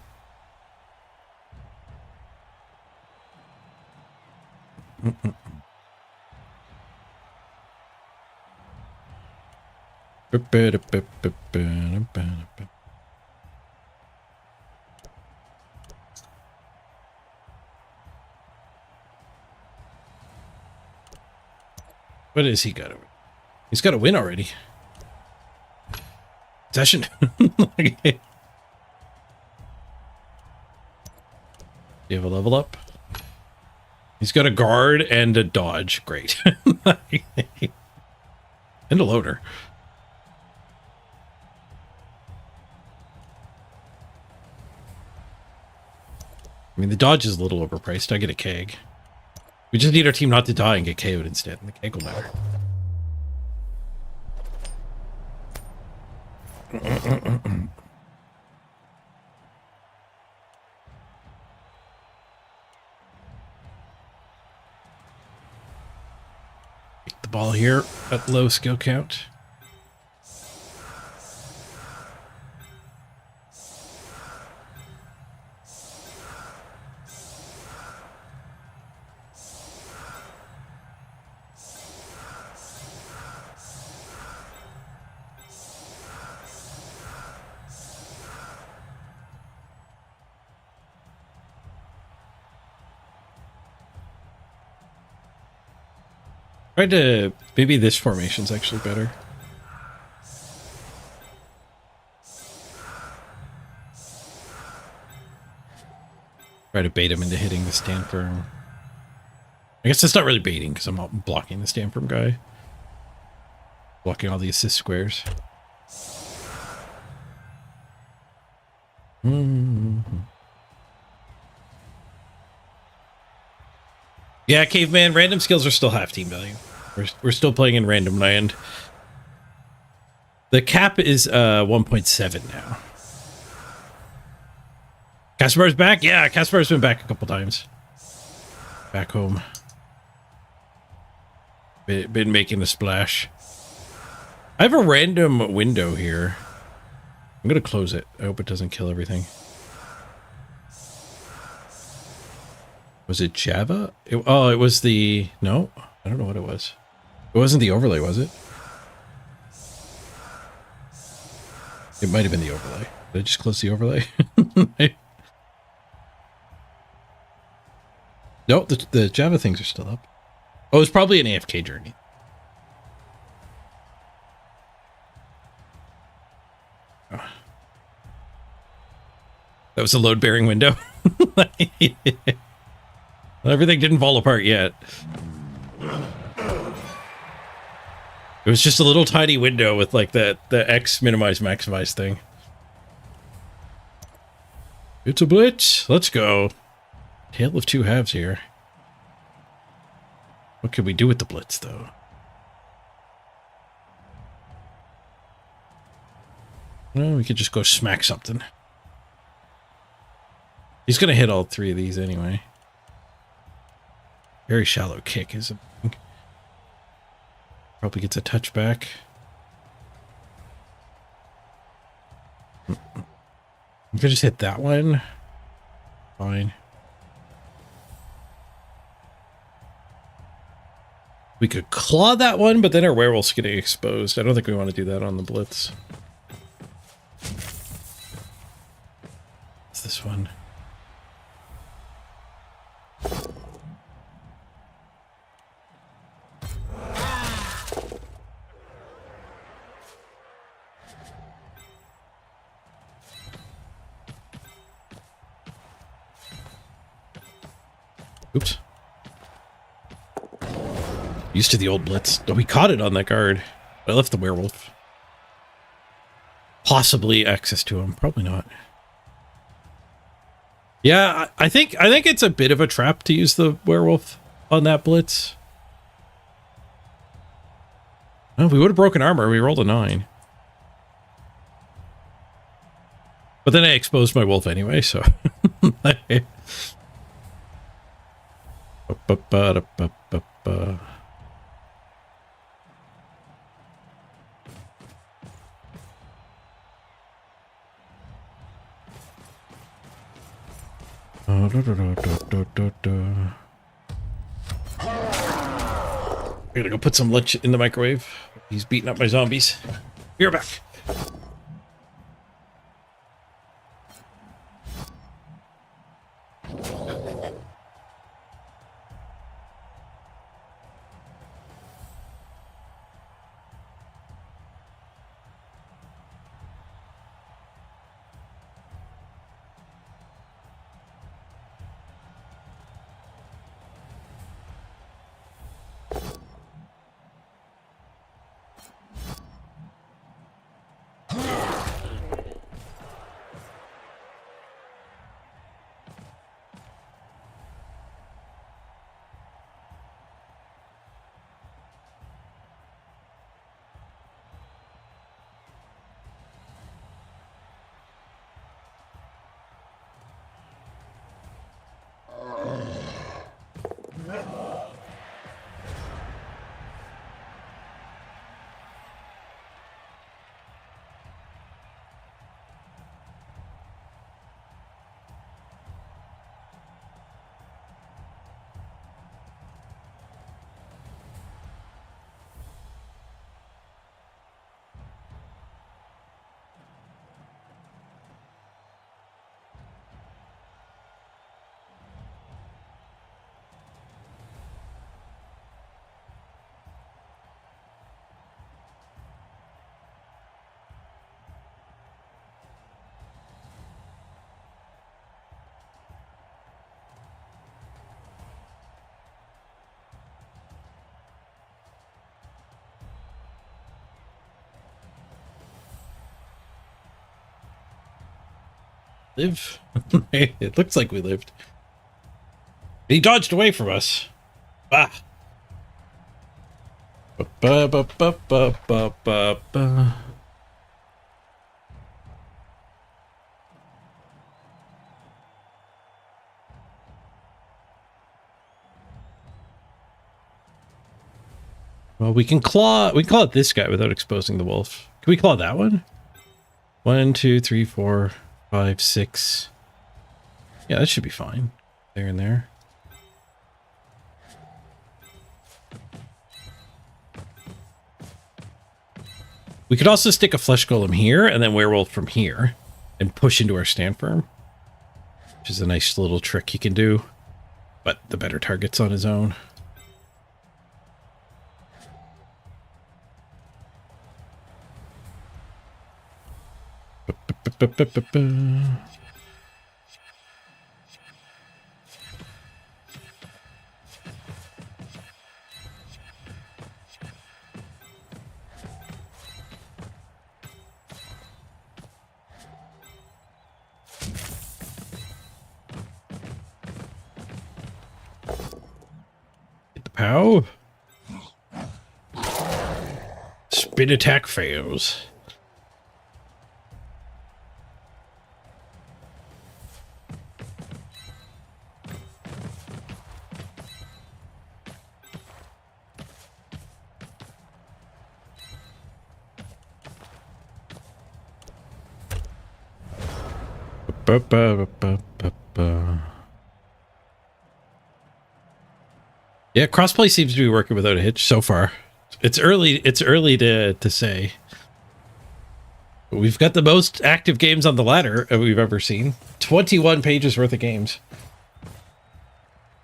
S1: What has he got? He's got a win already. Session. You have a level up. He's got a guard and a dodge. Great. And a loader. I mean, the dodge is a little overpriced. I get a keg. We just need our team not to die and get KO'd instead, and the keg will matter. Take the ball here at low skill count. Try to... Maybe this formation's actually better. Try to bait him into hitting the stand firm. I guess it's not really baiting because I'm not blocking the stand firm guy. Blocking all the assist squares. Yeah, caveman, random skills are still half team value. We're still playing in random land. The cap is 1.7 now. Caspar's back? Yeah, Caspar's been back a couple times. Back home. Been making a splash. I have a random window here. I'm gonna close it. I hope it doesn't kill everything. Was it Java? It was the... No? I don't know what it was. It wasn't the overlay, was it? It might have been the overlay. Did I just close the overlay? No, the Java things are still up. Oh, it's probably an AFK journey. Oh. That was a load-bearing window. Everything didn't fall apart yet. It was just a little tiny window with like the X minimize maximize thing. It's a blitz. Let's go. Tale of two halves here. What can we do with the blitz though? Well, we could just go smack something. He's gonna hit all three of these anyway. Very shallow kick is a... Probably gets a touchback. You could just hit that one. Fine. We could claw that one, but then our werewolf's getting exposed. I don't think we want to do that on the blitz. What's this one? Oops. Used to the old blitz. Oh, we caught it on that guard. I left the werewolf. Possibly access to him. Probably not. Yeah, I think it's a bit of a trap to use the werewolf on that blitz. Oh, we would have broken armor. We rolled a 9. But then I exposed my wolf anyway, so... I'm gonna go put some lunch in the microwave. He's beating up my zombies. Be right back. Live? It looks like we lived. He dodged away from us. Ah. Ba, ba, ba, ba, ba, ba, ba. Well, we can claw at this guy without exposing the wolf. Can we claw that one? 1, 2, 3, 4, 5, 6. Yeah, that should be fine. There and there. We could also stick a flesh golem here and then werewolf from here and push into our stand firm, which is a nice little trick he can do, but the better target's on his own. Get the pow. Spin attack fails. Ba, ba, ba, ba, ba. Yeah, crossplay seems to be working without a hitch so far. It's early to say. But we've got the most active games on the ladder we've ever seen. 21 pages worth of games.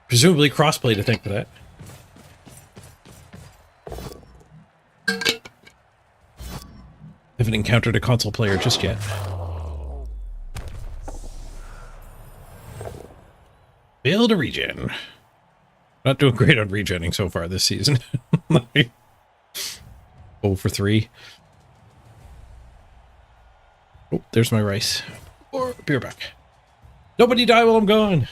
S1: Presumably crossplay to thank for that. Haven't encountered a console player just yet. Build a regen. Not doing great on regenning so far this season. 0 for 3. Oh, there's my rice. Or beer back. Nobody die while I'm gone.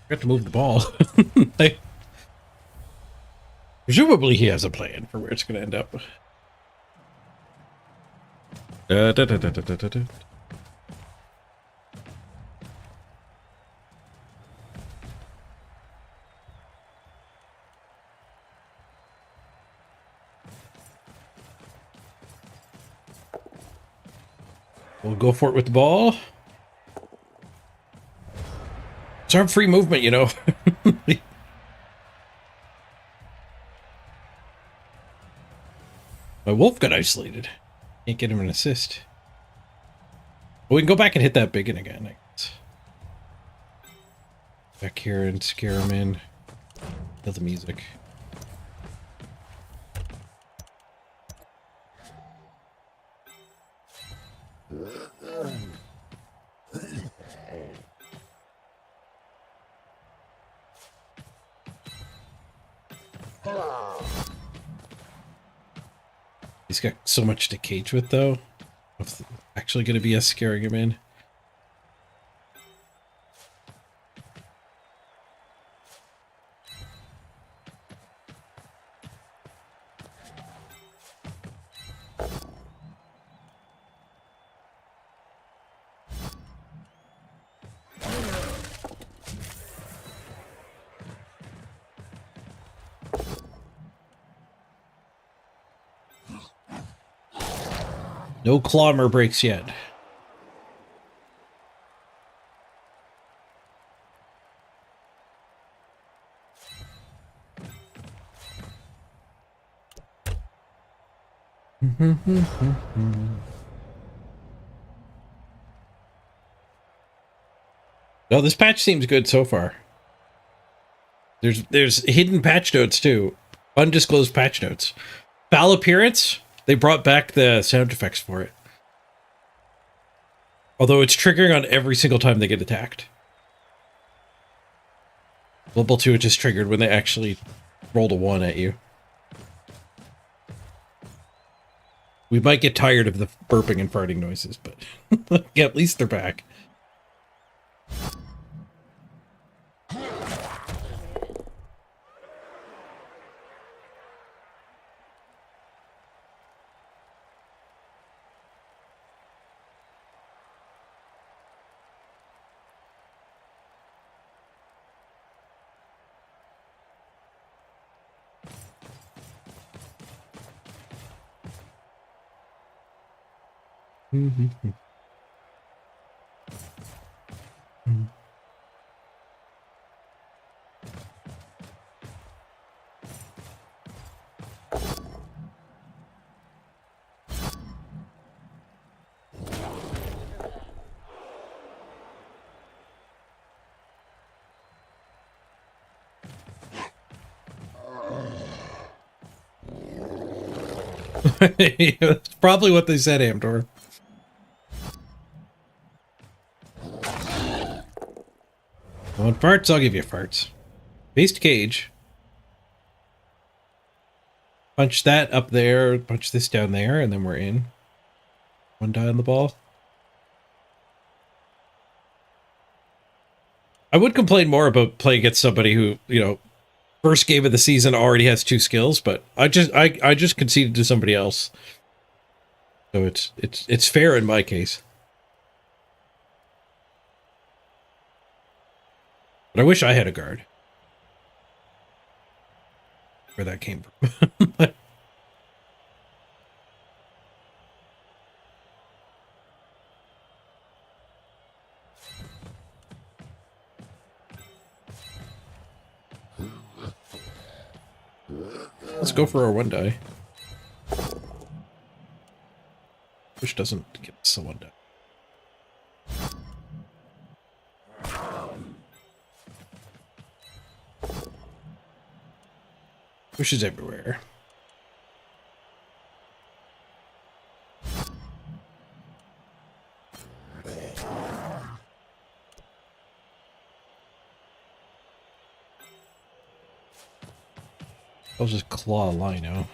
S1: Got to move the ball. Presumably he has a plan for where it's going to end up. We'll go for it with the ball. It's our free movement, you know. My wolf got isolated. Can't get him an assist. Well, we can go back and hit that biggin again, I guess. Back here and scare him in. Kill the music. He's got so much to cage with, though. It's actually going to be us scaring him in. No clomber breaks yet. No, this patch seems good so far. There's hidden patch notes too. Undisclosed patch notes. Foul appearance, they brought back the sound effects for it. Although it's triggering on every single time they get attacked. Level 2 it just triggered when they actually rolled a 1 at you. We might get tired of the burping and farting noises, but yeah, at least they're back. That's probably what they said, Amdor. Want farts? I'll give you farts. Based cage. Punch that up there, punch this down there, and then we're in. 1 die on the ball. I would complain more about playing against somebody who, you know, first game of the season already has 2 skills, but I just conceded to somebody else. So it's fair in my case. But I wish I had a guard. Where that came from. Let's go for our 1 die. Which doesn't get us a 1 die. Pushes everywhere. I'll just claw a lino.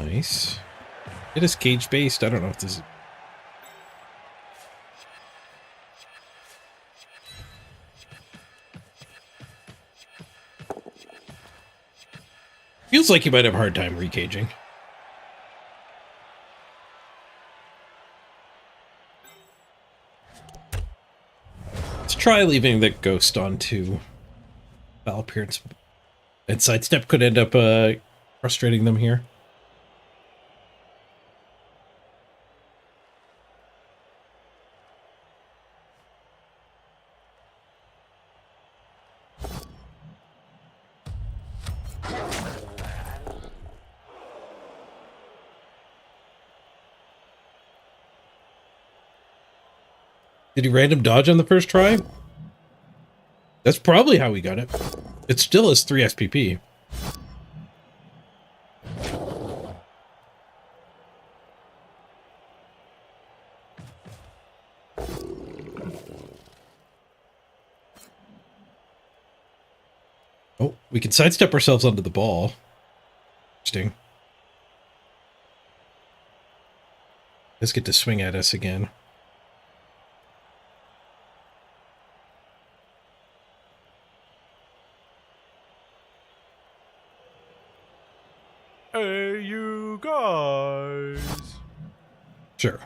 S1: Nice. It is cage based. I don't know if this is. Feels like you might have a hard time recaging. Let's try leaving the ghost onto foul appearance. And sidestep could end up frustrating them here. Did he random dodge on the first try? That's probably how he got it. It still is 3 SPP. Oh, we can sidestep ourselves onto the ball. Interesting. Let's get to swing at us again. Sure.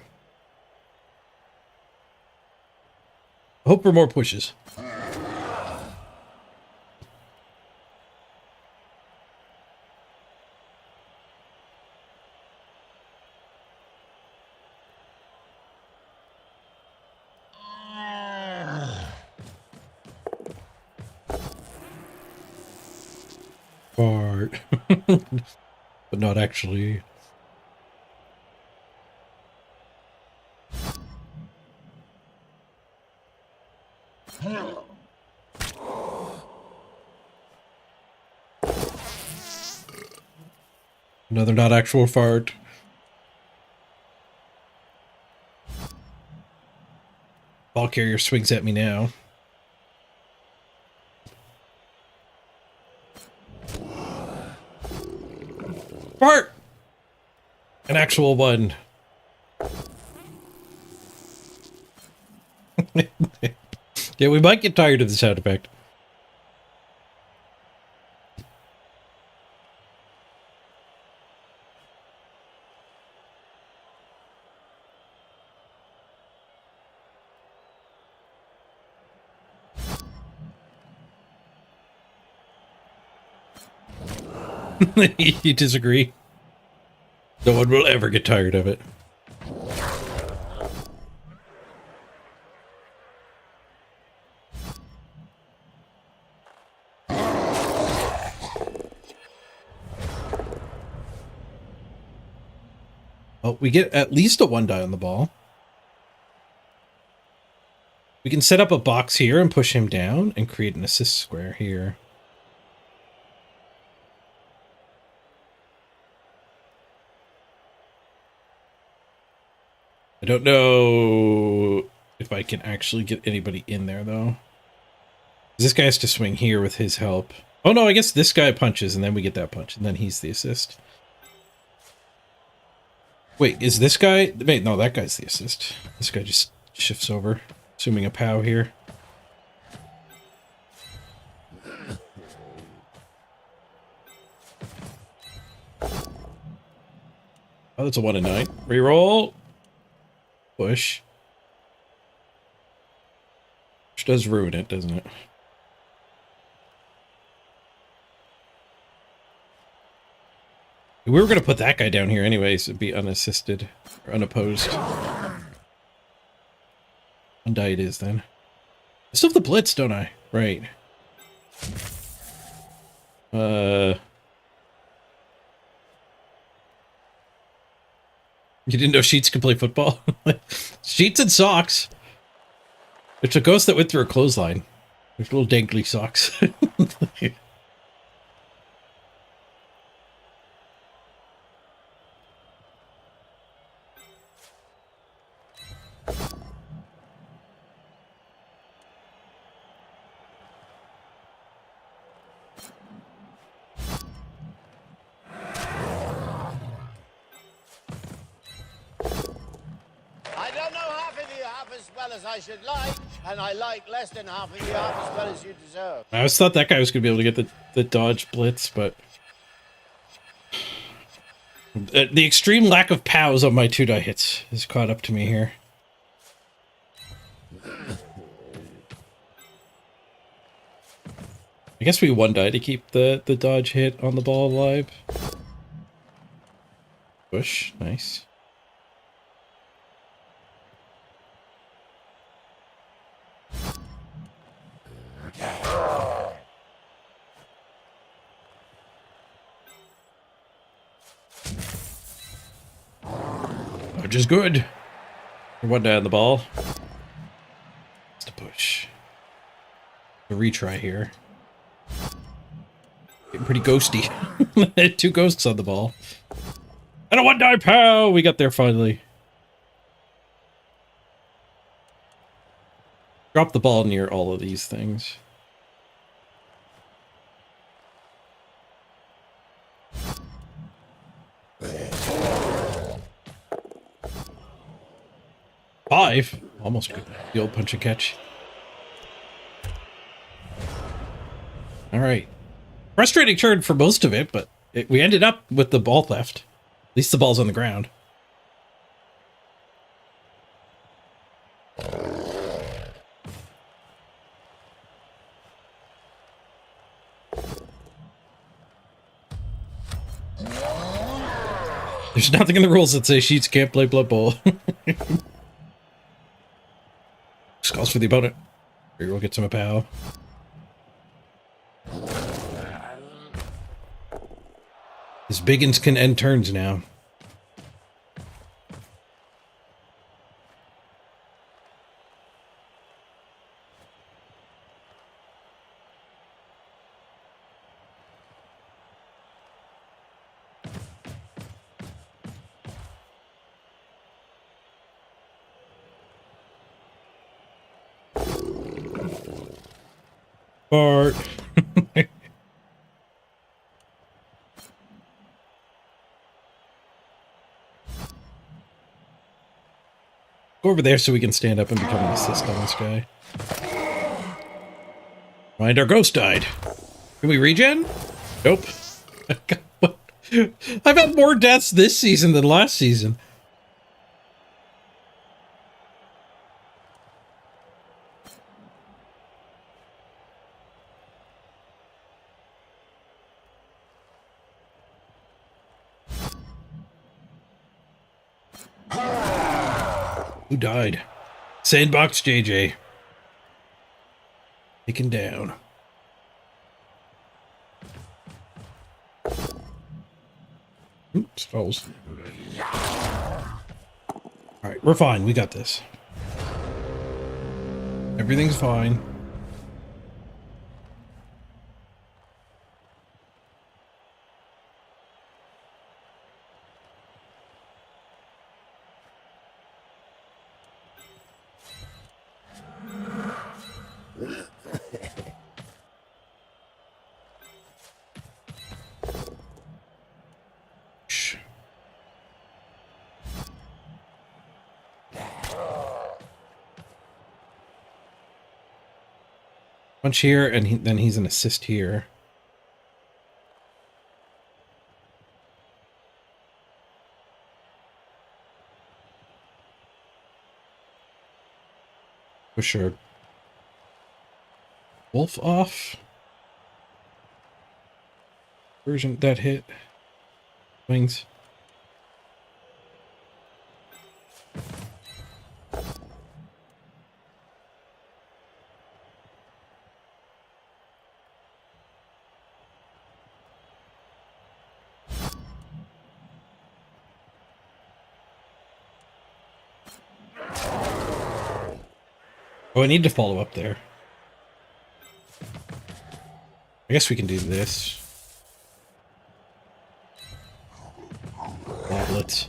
S1: Hope for more pushes. Fart. But not actually. Another not actual fart. Ball carrier swings at me now. Fart! An actual one. Yeah, we might get tired of the sound effect. You disagree? No one will ever get tired of it. Oh, we get at least a 1 die on the ball. We can set up a box here and push him down and create an assist square here. I don't know if I can actually get anybody in there, though. This guy has to swing here with his help. Oh, no, I guess this guy punches, and then we get that punch, and then he's the assist. Wait, is this guy... Wait, no, that guy's the assist. This guy just shifts over, assuming a POW here. Oh, that's a 1 and 9. Reroll. Push. Which does ruin it, doesn't it? We were going to put that guy down here anyways. It'd be unassisted or unopposed. 1 die it is then. I still have the blitz, don't I? Right. You didn't know Sheets could play football? Sheets and socks. It's a ghost that went through a clothesline. There's little dangly socks.
S20: I should like, and I like less than half of you half as well as you deserve.
S1: I always thought that guy was going to be able to get the dodge blitz, but... The extreme lack of POWs on my 2 die hits has caught up to me here. I guess we 1 die to keep the dodge hit on the ball alive. Push, nice. Which is good. 1 die on the ball. It's a push. A retry here. Getting pretty ghosty. 2 ghosts on the ball. And a 1 die POW! We got there finally. Drop the ball near all of these things. Five? Almost good. The old punch and catch. Alright. Frustrating turn for most of it, but we ended up with the ball theft. At least the ball's on the ground. There's nothing in the rules that say sheets can't play Blood Bowl. Calls for the opponent. Here, we'll get some pow. His biggins can end turns now. Bart. Go over there so we can stand up and become an assist on this guy. Mind our ghost died. Can we regen? Nope. I've had more deaths this season than last season. Who died? Sandbox JJ. Taken down. Oops, falls. Alright, we're fine. We got this. Everything's fine. Punch here, and then he's an assist here. For sure. Wolf off. Version that hit. Wings. Oh, I need to follow up there. I guess we can do this. Blitz.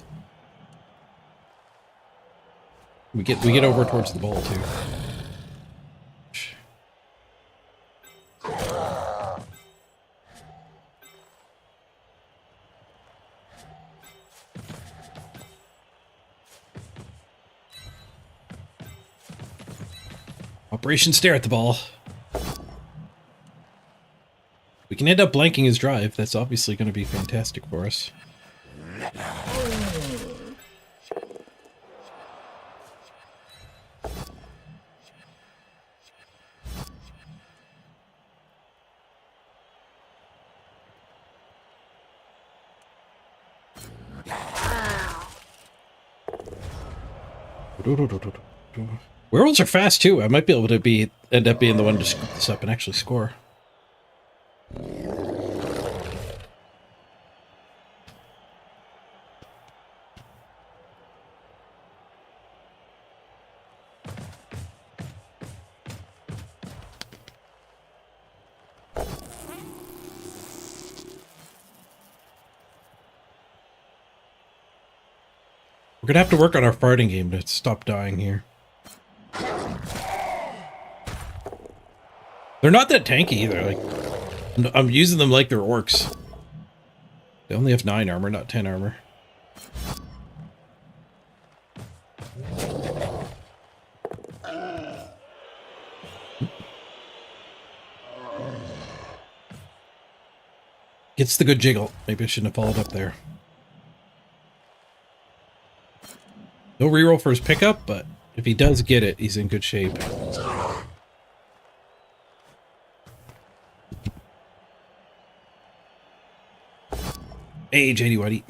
S1: We get over towards the ball too. Operation Stare at the Ball. We can end up blanking his drive. That's obviously going to be fantastic for us. Werewolves are fast too. I might be able to end up being the one to scoop this up and actually score. We're gonna have to work on our farting game to stop dying here. They're not that tanky either. Like, I'm using them like they're orcs. They only have 9 armor, not 10 armor. Gets the good jiggle. Maybe I shouldn't have followed up there. No reroll for his pickup, but if he does get it, he's in good shape. Hey, JD Whitey.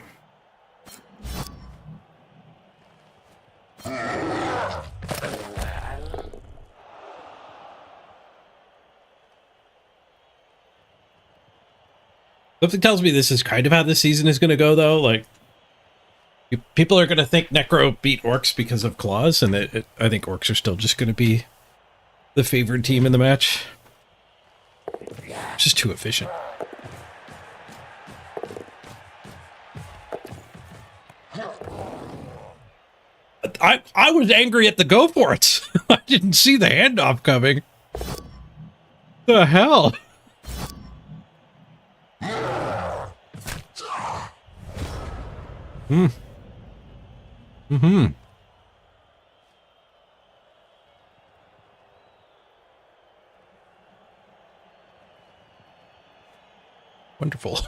S1: Something tells me this is kind of how this season is going to go, though. Like, people are going to think Necro beat Orcs because of claws, and I think Orcs are still just going to be the favored team in the match. Just too efficient. I was angry at the go for it. I didn't see the handoff coming. The hell? Wonderful.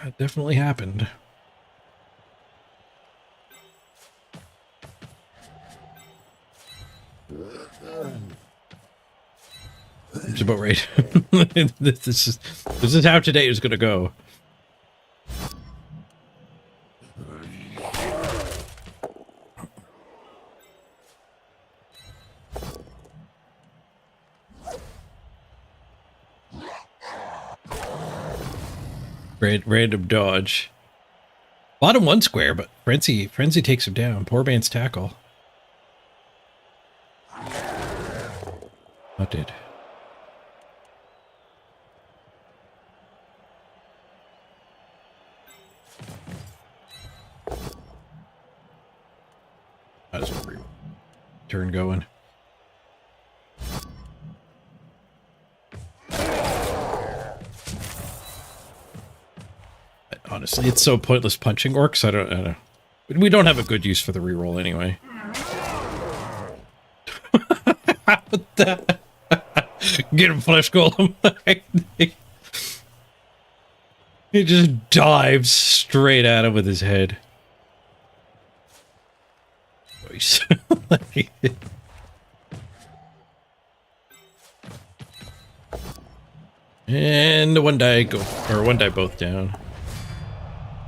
S1: That definitely happened. It's about right. This is how today is going to go. Random dodge. Bottom one square, but Frenzy takes him down. Poor man's tackle. Not dead. How's the turn going? Honestly, it's so pointless punching orcs. I don't know. We don't have a good use for the reroll anyway. What the? Get him, Flesh Golem. He just dives straight at him with his head. And one die both down.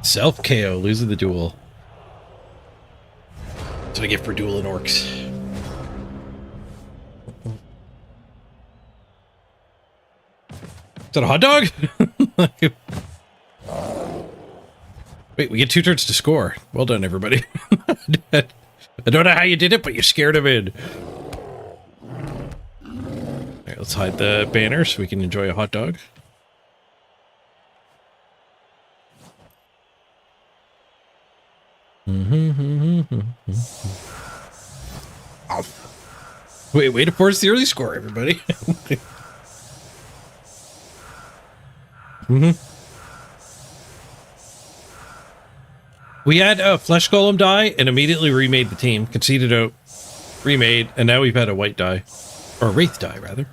S1: Self KO, losing the duel. That's what I get for dueling orcs. Is that a hot dog? Wait, we get 2 turns to score. Well done, everybody. I don't know how you did it, but you scared him in. Alright, let's hide the banner so we can enjoy a hot dog. Way to force the early score, everybody. We had a Flesh Golem die and immediately remade the team, conceded out, remade, and now we've had a white die. Or a Wraith die, rather.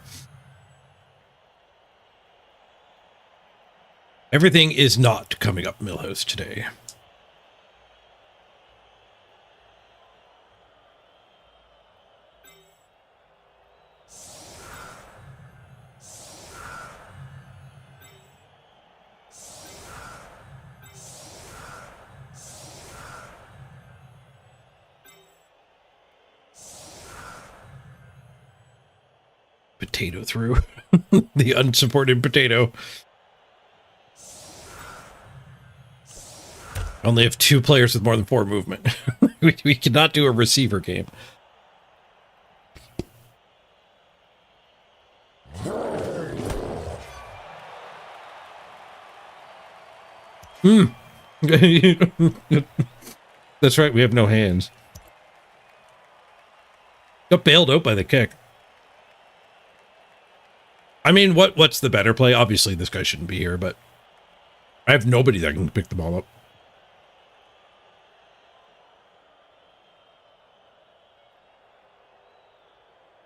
S1: Everything is not coming up Millhouse today. Potato through. The unsupported potato. Only have 2 players with more than 4 movement. we cannot do a receiver game. That's right, we have no hands. Got bailed out by the kick. I mean, what's the better play? Obviously, this guy shouldn't be here, but I have nobody that can pick the ball up.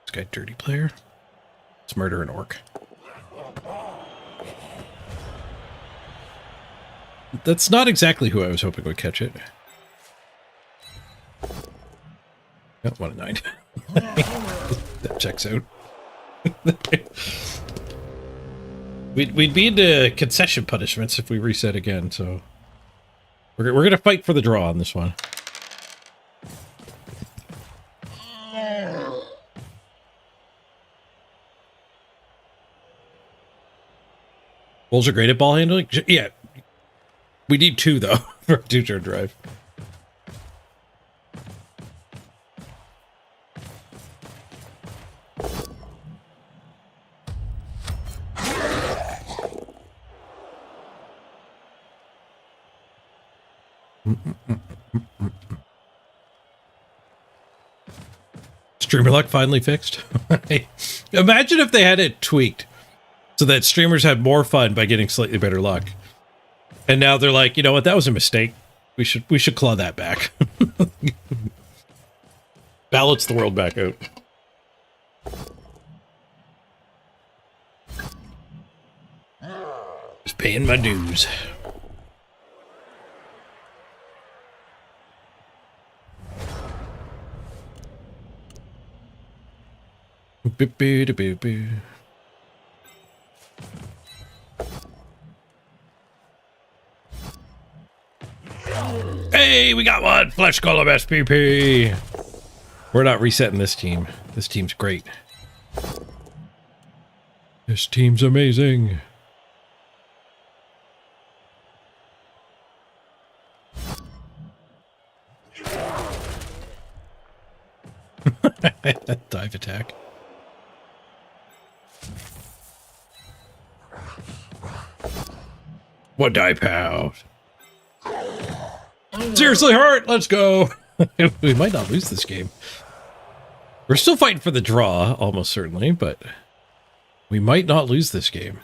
S1: This guy, dirty player. Let's murder an orc. That's not exactly who I was hoping would catch it. Oh, 1 and 9. That checks out. We'd be into concession punishments if we reset again, so we're gonna fight for the draw on this one. Wolves are great at ball handling. Yeah, we need 2 though for a 2-turn drive. Streamer luck finally fixed. Imagine if they had it tweaked so that streamers had more fun by getting slightly better luck. And now they're like, you know what, that was a mistake. We should claw that back. Balance the world back out. Just paying my dues. Hey, we got one! Flesh Golem SPP! We're not resetting this team. This team's great. This team's amazing. Dive attack. What die pound? Seriously, Hart, let's go. We might not lose this game. We're still fighting for the draw, almost certainly, but we might not lose this game.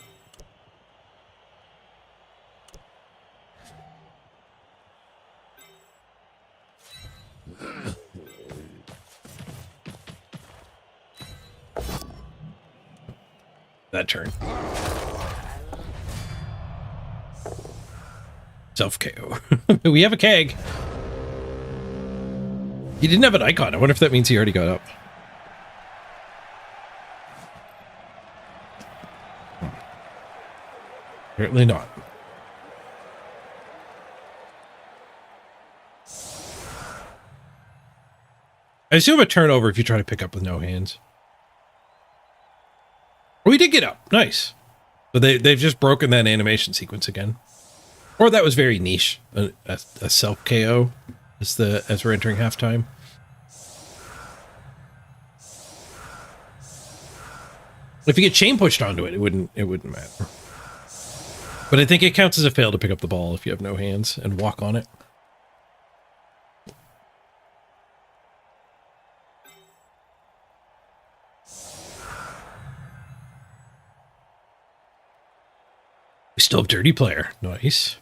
S1: That turn. Self-KO. We have a keg. He didn't have an icon. I wonder if that means he already got up. Apparently not. I assume a turnover if you try to pick up with no hands. Oh, he did get up. Nice. But they've just broken that animation sequence again. Or that was very niche. A self KO as we're entering halftime. If you get chain pushed onto it, it wouldn't matter. But I think it counts as a fail to pick up the ball if you have no hands and walk on it. We still have dirty player. Nice.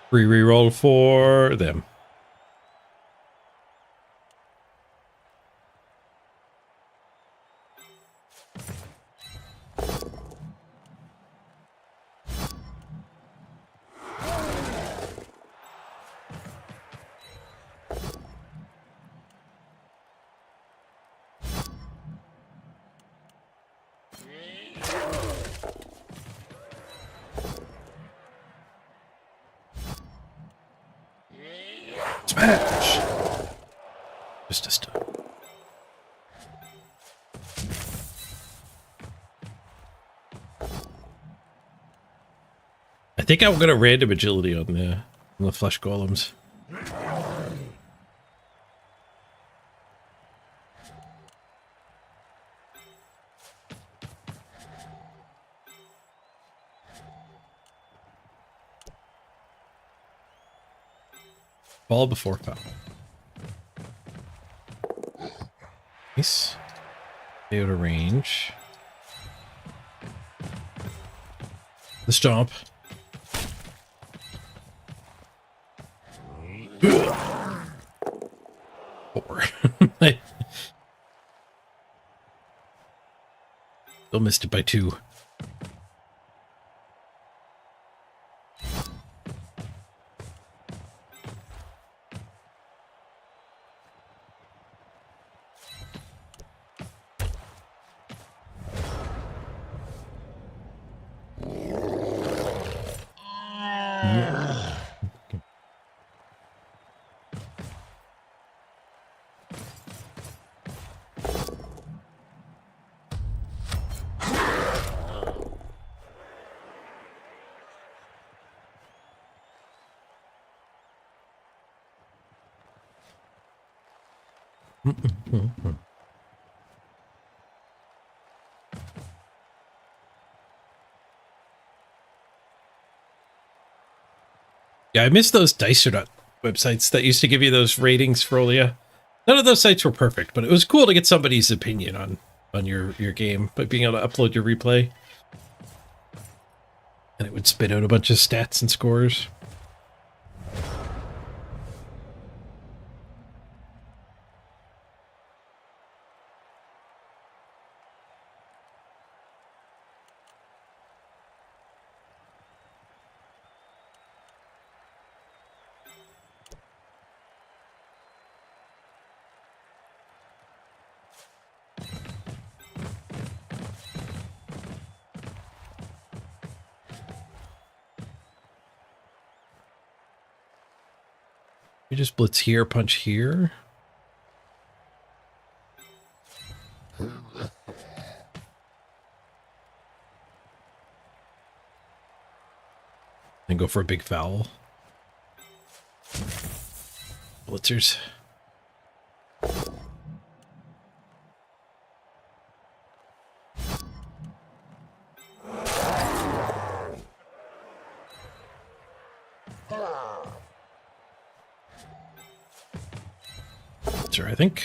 S1: Free reroll for them. Smash! Just a stun. I think I'm gonna random agility on the flesh golems. Ball before foul. Nice. Stay out of range. The stomp. 4. Still missed it by 2. Yeah, I miss those Dicer websites that used to give you those ratings for Olia. None of those sites were perfect, but it was cool to get somebody's opinion on your game by being able to upload your replay. And it would spit out a bunch of stats and scores. You just blitz here, punch here. And go for a big foul. Blitzers. I think.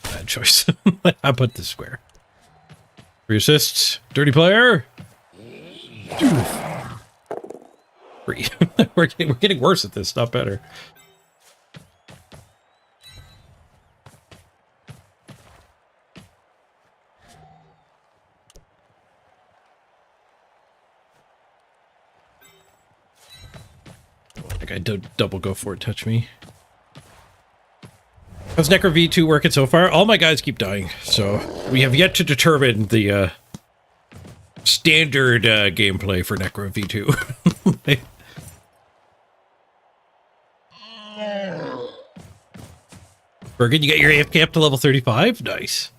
S1: Bad choice. I put the square. 3 assists. Dirty player. 3. We're getting worse at this, not better. I don't double go for it, touch me. How's Necro V2 working so far? All my guys keep dying, so we have yet to determine the standard gameplay for Necro V2. Bergen, you get your AFK up to level 35? Nice.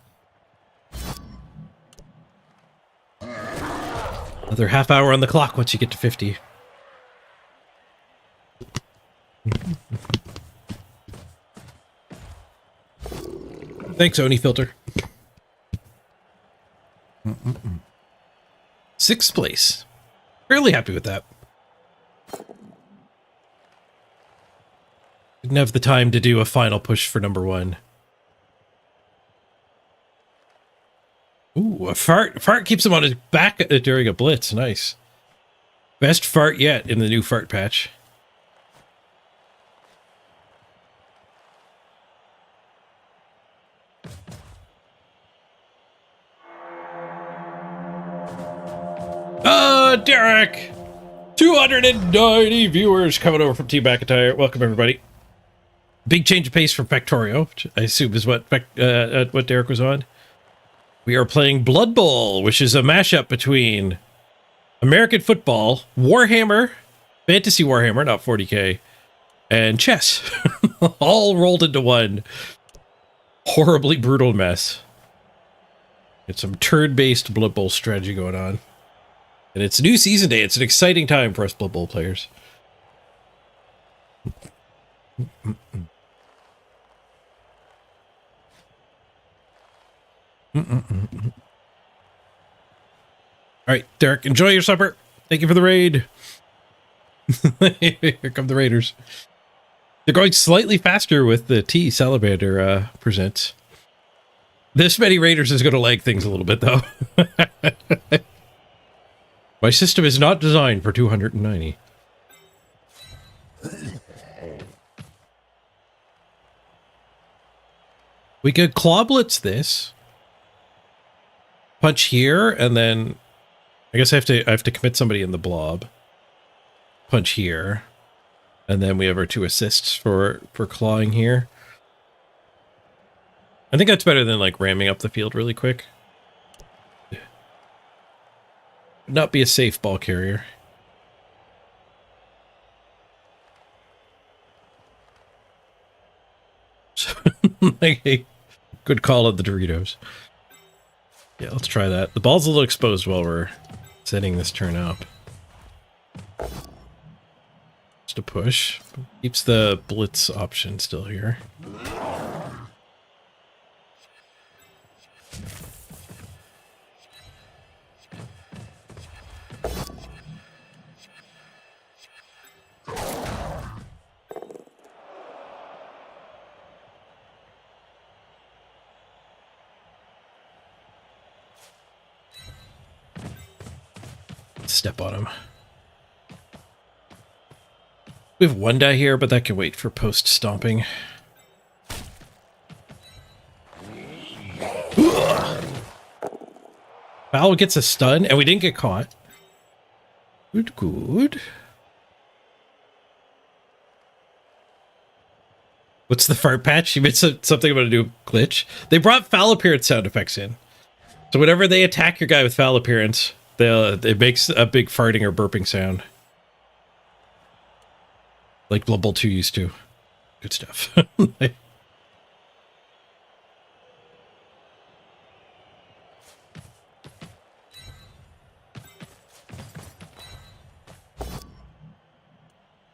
S1: Another half hour on the clock once you get to 50. Thanks, Oni Filter. 6th place. Fairly happy with that. Didn't have the time to do a final push for number 1. Ooh, a fart. Fart keeps him on his back during a blitz. Nice. Best fart yet in the new fart patch. Derek! 290 viewers coming over from Team McIntyre. Welcome, everybody. Big change of pace from Factorio, which I assume is what Derek was on. We are playing Blood Bowl, which is a mashup between American football, Warhammer, Fantasy Warhammer, not 40k, and chess. All rolled into one horribly brutal mess. It's some turn-based Blood Bowl strategy going on. And it's new season day. It's an exciting time for us Blood Bowl players. All right, Derek, enjoy your supper. Thank you for the raid. Here come the raiders. They're going slightly faster with the tea Salamander presents. This many raiders is going to lag things a little bit, though. My system is not designed for 290. We could claw blitz this. Punch here, and then I guess I have to commit somebody in the blob. Punch here. And then we have our 2 assists for clawing here. I think that's better than like ramming up the field really quick. Not be a safe ball carrier. Like, good call on the Doritos. Yeah, let's try that. The ball's a little exposed while we're setting this turn up. Just a push. Keeps the blitz option still here. Step on him. We have 1 die here, but that can wait for post stomping. Foul gets a stun, and we didn't get caught. Good, good. What's the fart patch? You made something about a new glitch. They brought foul appearance sound effects in. So whenever they attack your guy with foul appearance, it makes a big farting or burping sound. Like Blood Bowl 2 used to. Good stuff.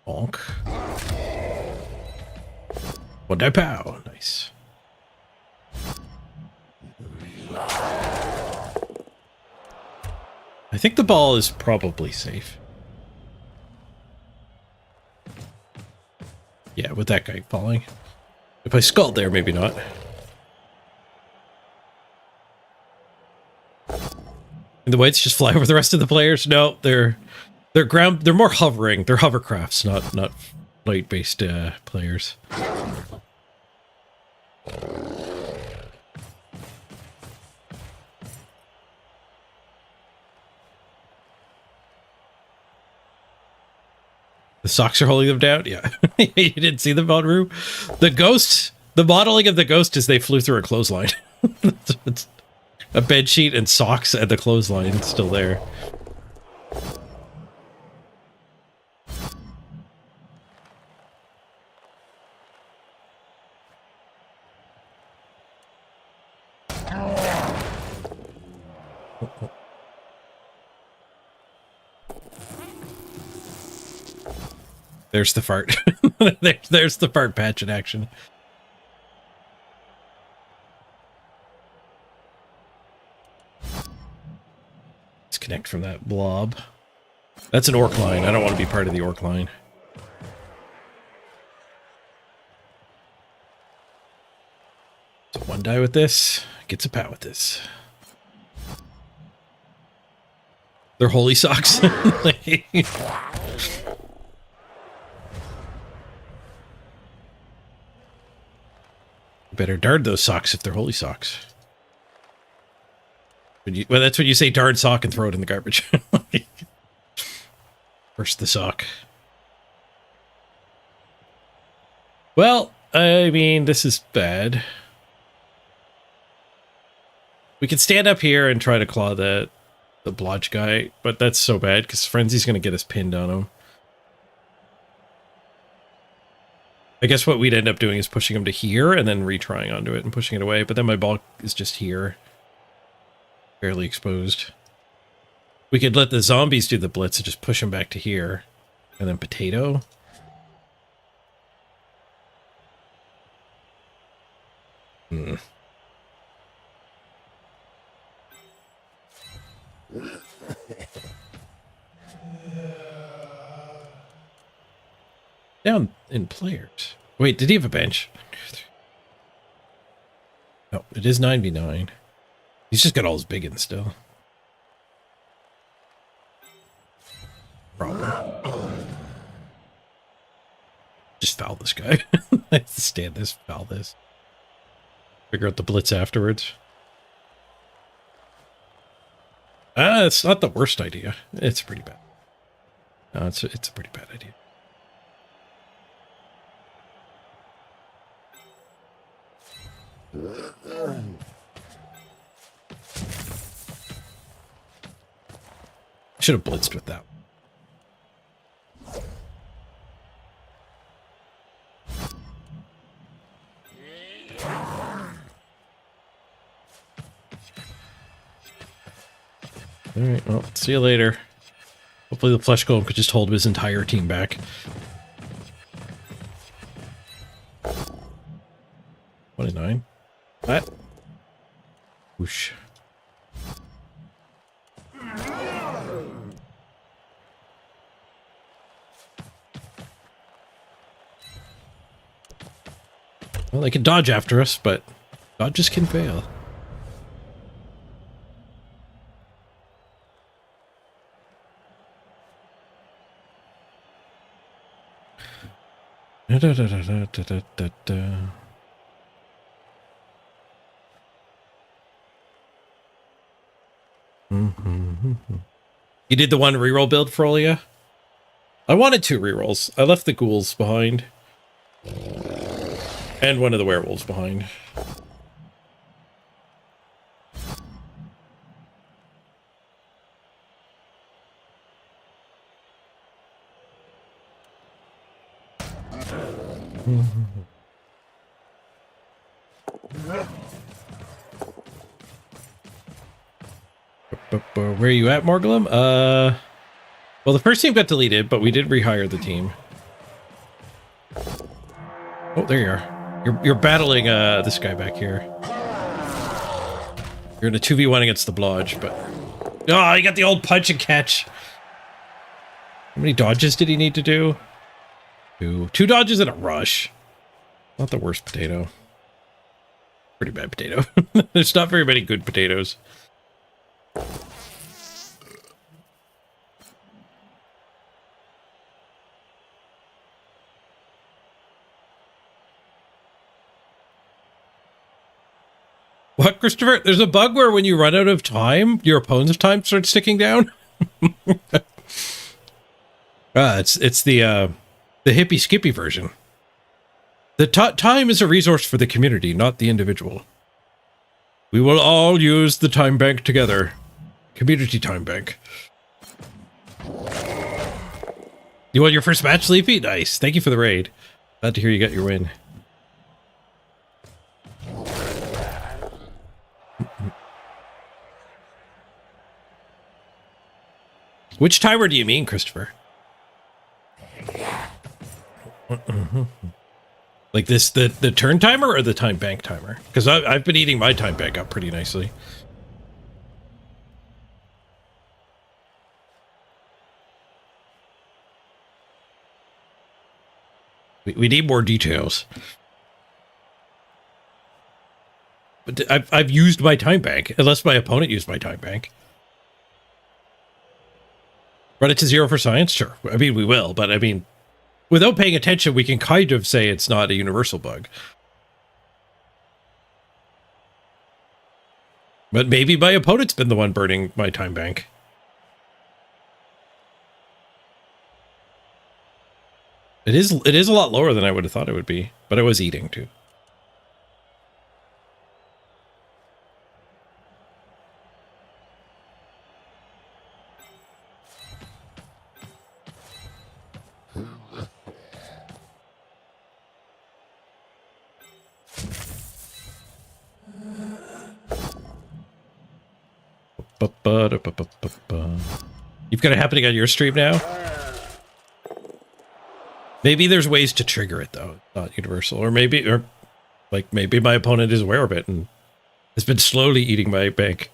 S1: Bonk. 1 die pow. Nice. I think the ball is probably safe. Yeah, with that guy falling. If I scald there, maybe not. And the whites just fly over the rest of the players? No, they're more hovering. They're hovercrafts, not flight-based players. The socks are holding them down? Yeah. You didn't see them on Rue? The ghost, the modeling of the ghost is they flew through a clothesline. It's a bed sheet and socks and the clothesline still there. There's the fart. There's the fart patch in action. Disconnect from that blob. That's an orc line. I don't want to be part of the orc line. So 1 die with this. Gets a pat with this. They're holy socks. Better darn those socks if they're holy socks. Well, that's when you say darn sock and throw it in the garbage. First the sock. Well, I mean, this is bad. We can stand up here and try to claw the blotch guy, but that's so bad because Frenzy's going to get us pinned on him. I guess what we'd end up doing is pushing him to here and then retrying onto it and pushing it away, but then my ball is just here. Barely exposed. We could let the zombies do the blitz and just push him back to here. And then potato. Down in players. Wait, did he have a bench? No, it is 9v9. He's just got all his biggins still. Problem. Just foul this guy. I have to stand this, foul this. Figure out the blitz afterwards. It's not the worst idea. It's pretty bad. No, it's a pretty bad idea. Should have blitzed with that. Alright, well, see you later. Hopefully the flesh golem could just hold his entire team back. 29. What? Whoosh. Well, they can dodge after us, but dodges can fail. Da, da, da, da, da, da, da, da. You did the one reroll build for Olia? I wanted 2 rerolls. I left the ghouls behind. And one of the werewolves behind. Where are you at, Morglum? Well, the first team got deleted, but we did rehire the team. Oh, there you are. You're battling this guy back here. You're in a 2v1 against the Blodge, but... Oh, he got the old punch and catch. How many dodges did he need to do? 2 dodges and a rush. Not the worst potato. Pretty bad potato. There's not very many good potatoes. What, Christopher? There's a bug where when you run out of time, your opponent's time starts ticking down? It's the hippy skippy version. The time is a resource for the community, not the individual. We will all use the time bank together. Community time bank. You won your first match, Leafy? Nice. Thank you for the raid. Glad to hear you got your win. Which timer do you mean, Christopher? Like this, the turn timer or the time bank timer? Because I've been eating my time bank up pretty nicely. We need more details. But I've used my time bank, unless my opponent used my time bank. Run it to 0 for science? Sure. I mean, we will, but I mean, without paying attention, we can kind of say it's not a universal bug. But maybe my opponent's been the one burning my time bank. It is a lot lower than I would have thought it would be, but I was eating too. You've got it happening on your stream now? Maybe there's ways to trigger it though, not universal. Or maybe my opponent is aware of it and has been slowly eating my bank.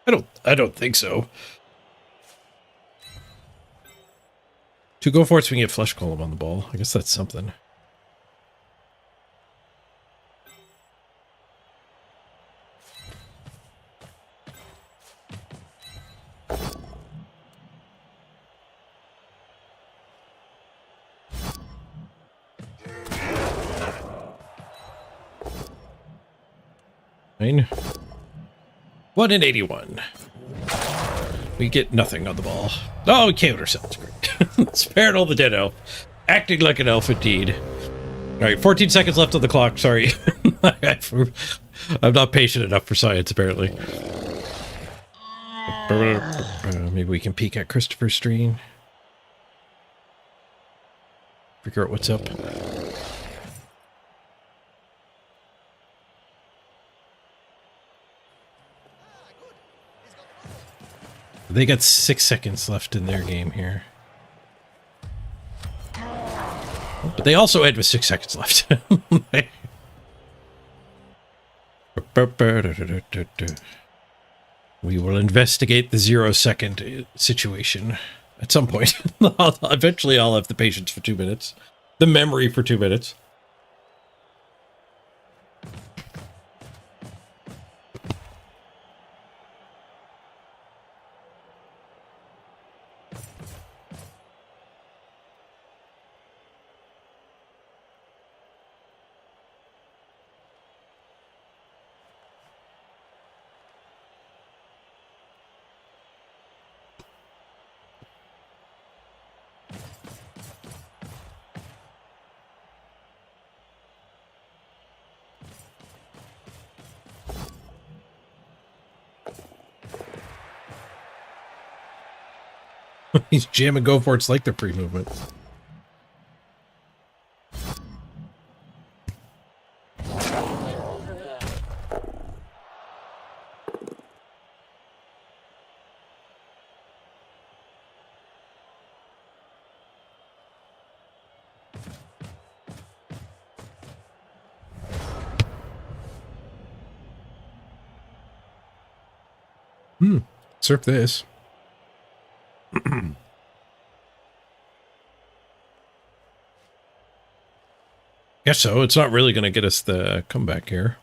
S1: I don't think so. To go for it so we can get Flesh Golem on the ball. I guess that's something. Fine. 1 in 81. We get nothing on the ball. Oh, we killed ourselves. Great. Spared all the dead elf. Acting like an elf indeed. Alright, 14 seconds left on the clock. Sorry. I'm not patient enough for science, apparently. Maybe we can peek at Christopher's stream. Figure out what's up. They got 6 seconds left in their game here. But they also end with 6 seconds left. We will investigate the 0-second situation at some point. Eventually I'll have the patience for 2 minutes. The memory for 2 minutes. He's jamming go for it's like the pre-movement. Surf this. Guess so. It's not really going to get us the comeback here.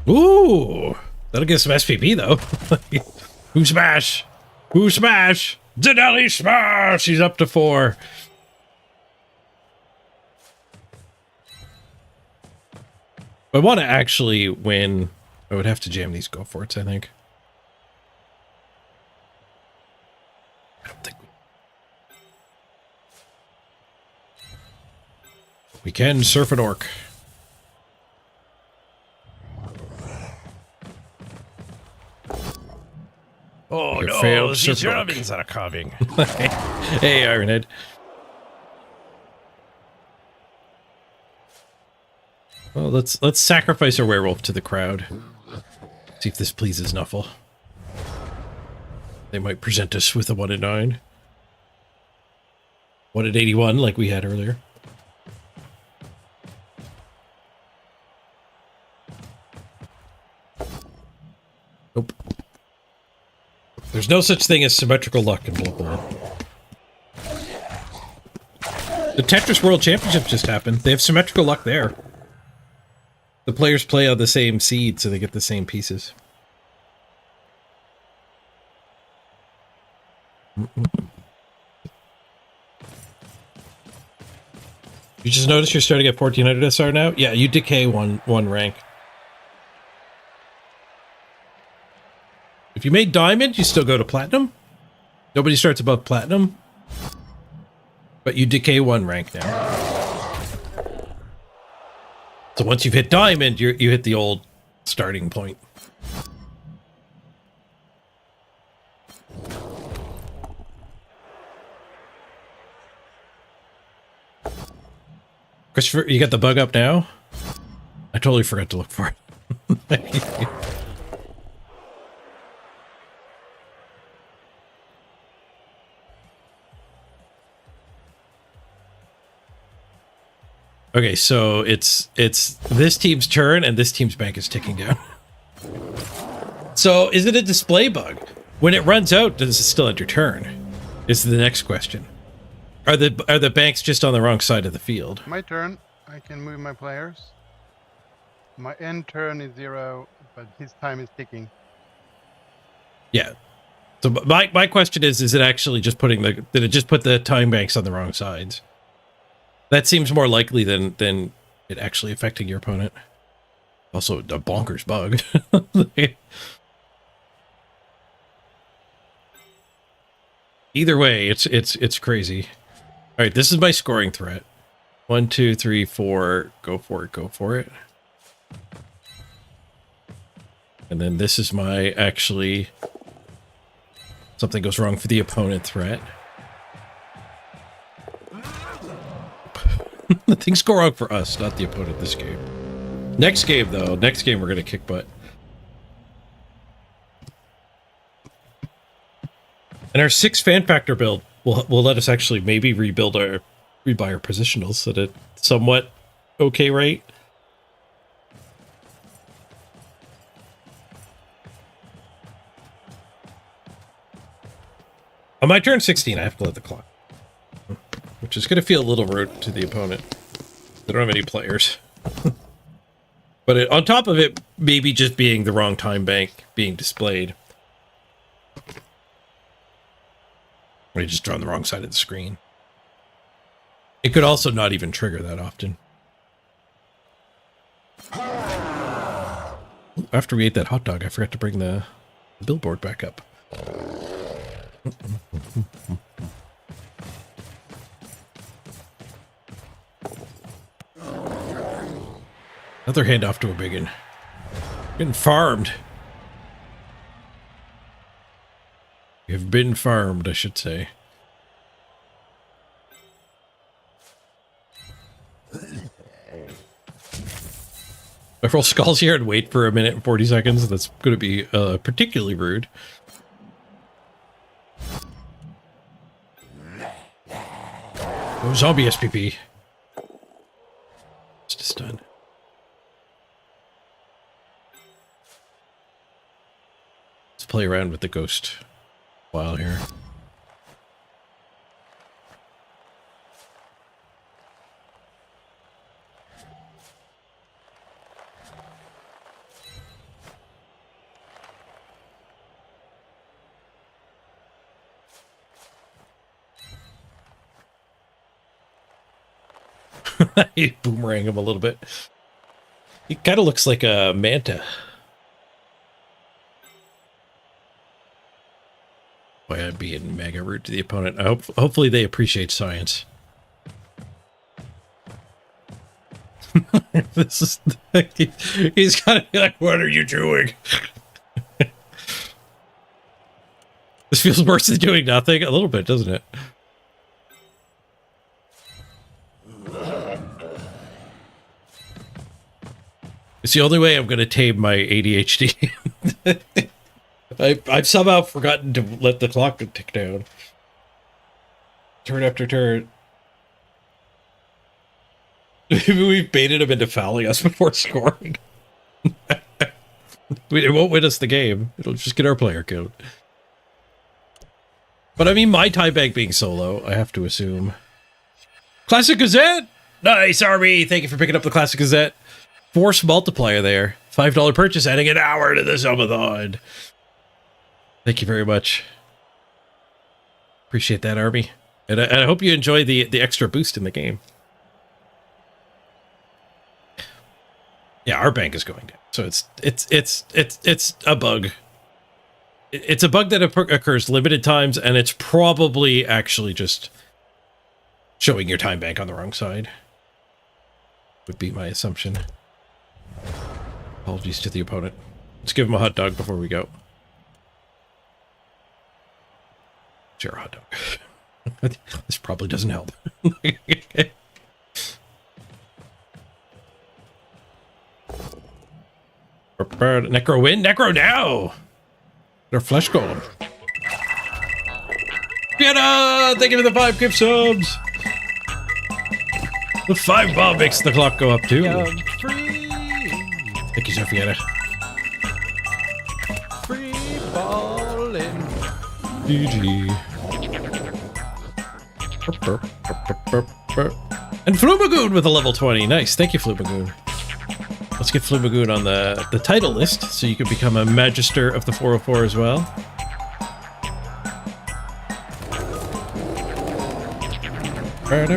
S1: Ooh! That'll get some SPP, though. Who smash? Who smash? Zanelli smash! He's up to 4. If I want to actually win, I would have to jam these go-for-its, I think. I don't think we can surf an orc.
S2: Oh
S1: You
S2: no,
S1: failed
S2: the
S1: surf an orc.
S2: Germans are coming.
S1: Hey, Ironhead. Well, let's sacrifice our werewolf to the crowd. See if this pleases Nuffle. They might present us with a 1 in 9. 1 in 81 like we had earlier. Nope. There's no such thing as symmetrical luck in Blood Bowl. The Tetris World Championship just happened. They have symmetrical luck there. The players play on the same seed, so they get the same pieces. You just noticed you're starting at 1400 SR now? Yeah, you decay one rank. If you made diamond, you still go to platinum. Nobody starts above platinum. But you decay 1 rank now. So once you've hit diamond, you hit the old starting point. Christopher, you got the bug up now? I totally forgot to look for it. Okay, so it's this team's turn and this team's bank is ticking down. So is it a display bug? When it runs out, does it still end your turn? Is the next question. Are the banks just on the wrong side of the field?
S15: My turn. I can move my players. My end turn is 0, but his time is ticking.
S1: Yeah. So my question is it actually just putting did it just put the time banks on the wrong sides? That seems more likely than it actually affecting your opponent. Also, a bonkers bug. Either way, it's crazy. All right, this is my scoring threat. 1, 2, 3, 4. Go for it. Go for it. And then this is my actually something goes wrong for the opponent threat. Things go wrong for us, not the opponent this game. Next game, though. Next game, we're going to kick butt. And our 6 fan factor build will let us actually maybe rebuy our positionals at a somewhat okay rate. On my turn 16, I have to let the clock. Which is going to feel a little rude to the opponent. They don't have any players. But on top of it, maybe just being the wrong time bank being displayed. Or you just draw on the wrong side of the screen. It could also not even trigger that often. After we ate that hot dog, I forgot to bring the billboard back up. Another handoff to a biggin. Getting farmed. You've been farmed, I should say. If I roll skulls here and wait for 1 minute and 40 seconds, that's going to be particularly rude. Oh, zombie SPP. Just a stun. Let's play around with the ghost while here. You boomerang him a little bit. He kind of looks like a manta. Boy, I'm being mega rude to the opponent. Hopefully they appreciate science. This is he's gotta be like, what are you doing? This feels worse than doing nothing. A little bit, doesn't it? It's the only way I'm going to tame my ADHD. I've somehow forgotten to let the clock tick down. Turn after turn. We've baited him into fouling us before scoring. It won't win us the game. It'll just get our player count. But I mean, my tie bank being solo, I have to assume. Classic Gazette! Nice, Army! Thank you for picking up the Classic Gazette. Force multiplier there. $5 purchase, adding an hour to the subathon. Thank you very much. Appreciate that, Army. And I hope you enjoy the extra boost in the game. Yeah, our bank is going down. So it's a bug. It's a bug that occurs limited times, and it's probably actually just showing your time bank on the wrong side. Would be my assumption. Apologies to the opponent. Let's give him a hot dog before we go. Share a hot dog. This probably doesn't help. Necro win? Necro now! Their flesh golem. Fiona! Thank you for the 5 gift subs! The 5 bomb makes the clock go up too. Thank you, Sophietta.
S2: Free ballin'.
S1: GG. And Flumagoon with a level 20. Nice. Thank you, Flumagoon. Let's get Flumagoon on the title list so you can become a Magister of the 404 as well. Thank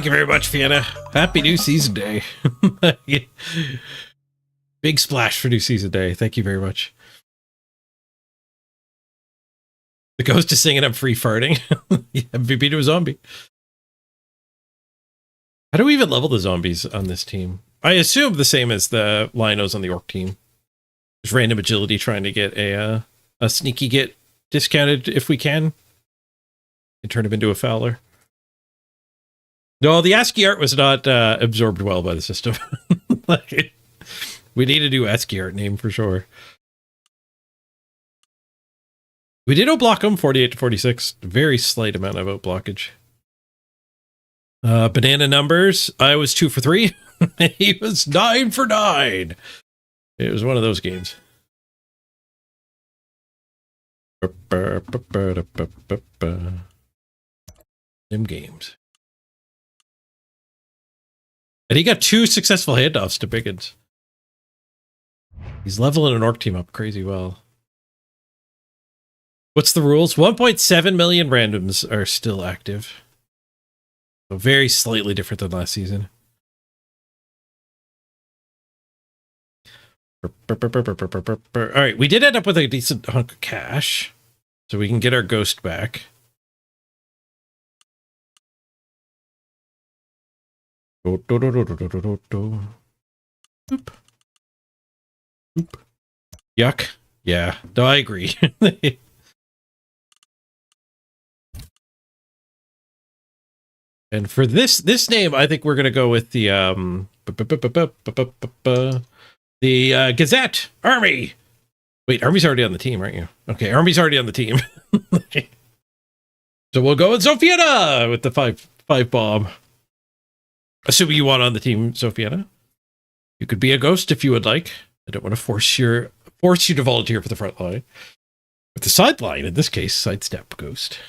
S1: you very much, Fiona. Happy New Season Day. Big splash for New Season Day. Thank you very much. The ghost is singing I'm free farting. MVP to a zombie. How do we even level the zombies on this team? I assume the same as the Linos on the Orc team. Just random agility trying to get a sneaky get discounted if we can. And turn him into a Fowler. No, the ASCII art was not absorbed well by the system. Like, we need a new ASCII art name for sure. We did outblock him 48 to 46. Very slight amount of outblockage. Banana numbers. I was 2 for 3. He was 9 for 9. It was one of those games. Them games. And he got 2 successful handoffs to Biggins. He's leveling an Orc team up crazy well. What's the rules? 1.7 million randoms are still active. So very slightly different than last season. Alright, we did end up with a decent hunk of cash. So we can get our ghost back. Oop. Oop. Yuck. Yeah, no, I agree. And for this name, I think we're gonna go with the Gazette Army. Wait, Army's already on the team, aren't you? Okay, Army's already on the team. So we'll go with Sophiana with the 5 bomb. Assuming you want on the team, Sophiana. You could be a ghost if you would like. I don't want to force you to volunteer for the front line. But the sideline, in this case, sidestep ghost.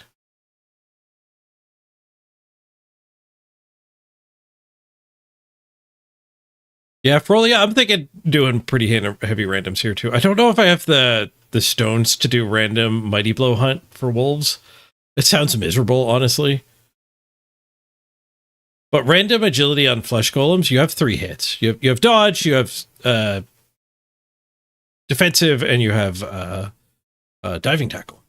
S1: Yeah, Frolia, I'm thinking doing pretty heavy randoms here too. I don't know if I have the stones to do random Mighty Blow hunt for wolves. It sounds miserable, honestly. But random agility on flesh golems, you have 3 hits. You have dodge, you have defensive, and you have diving tackle.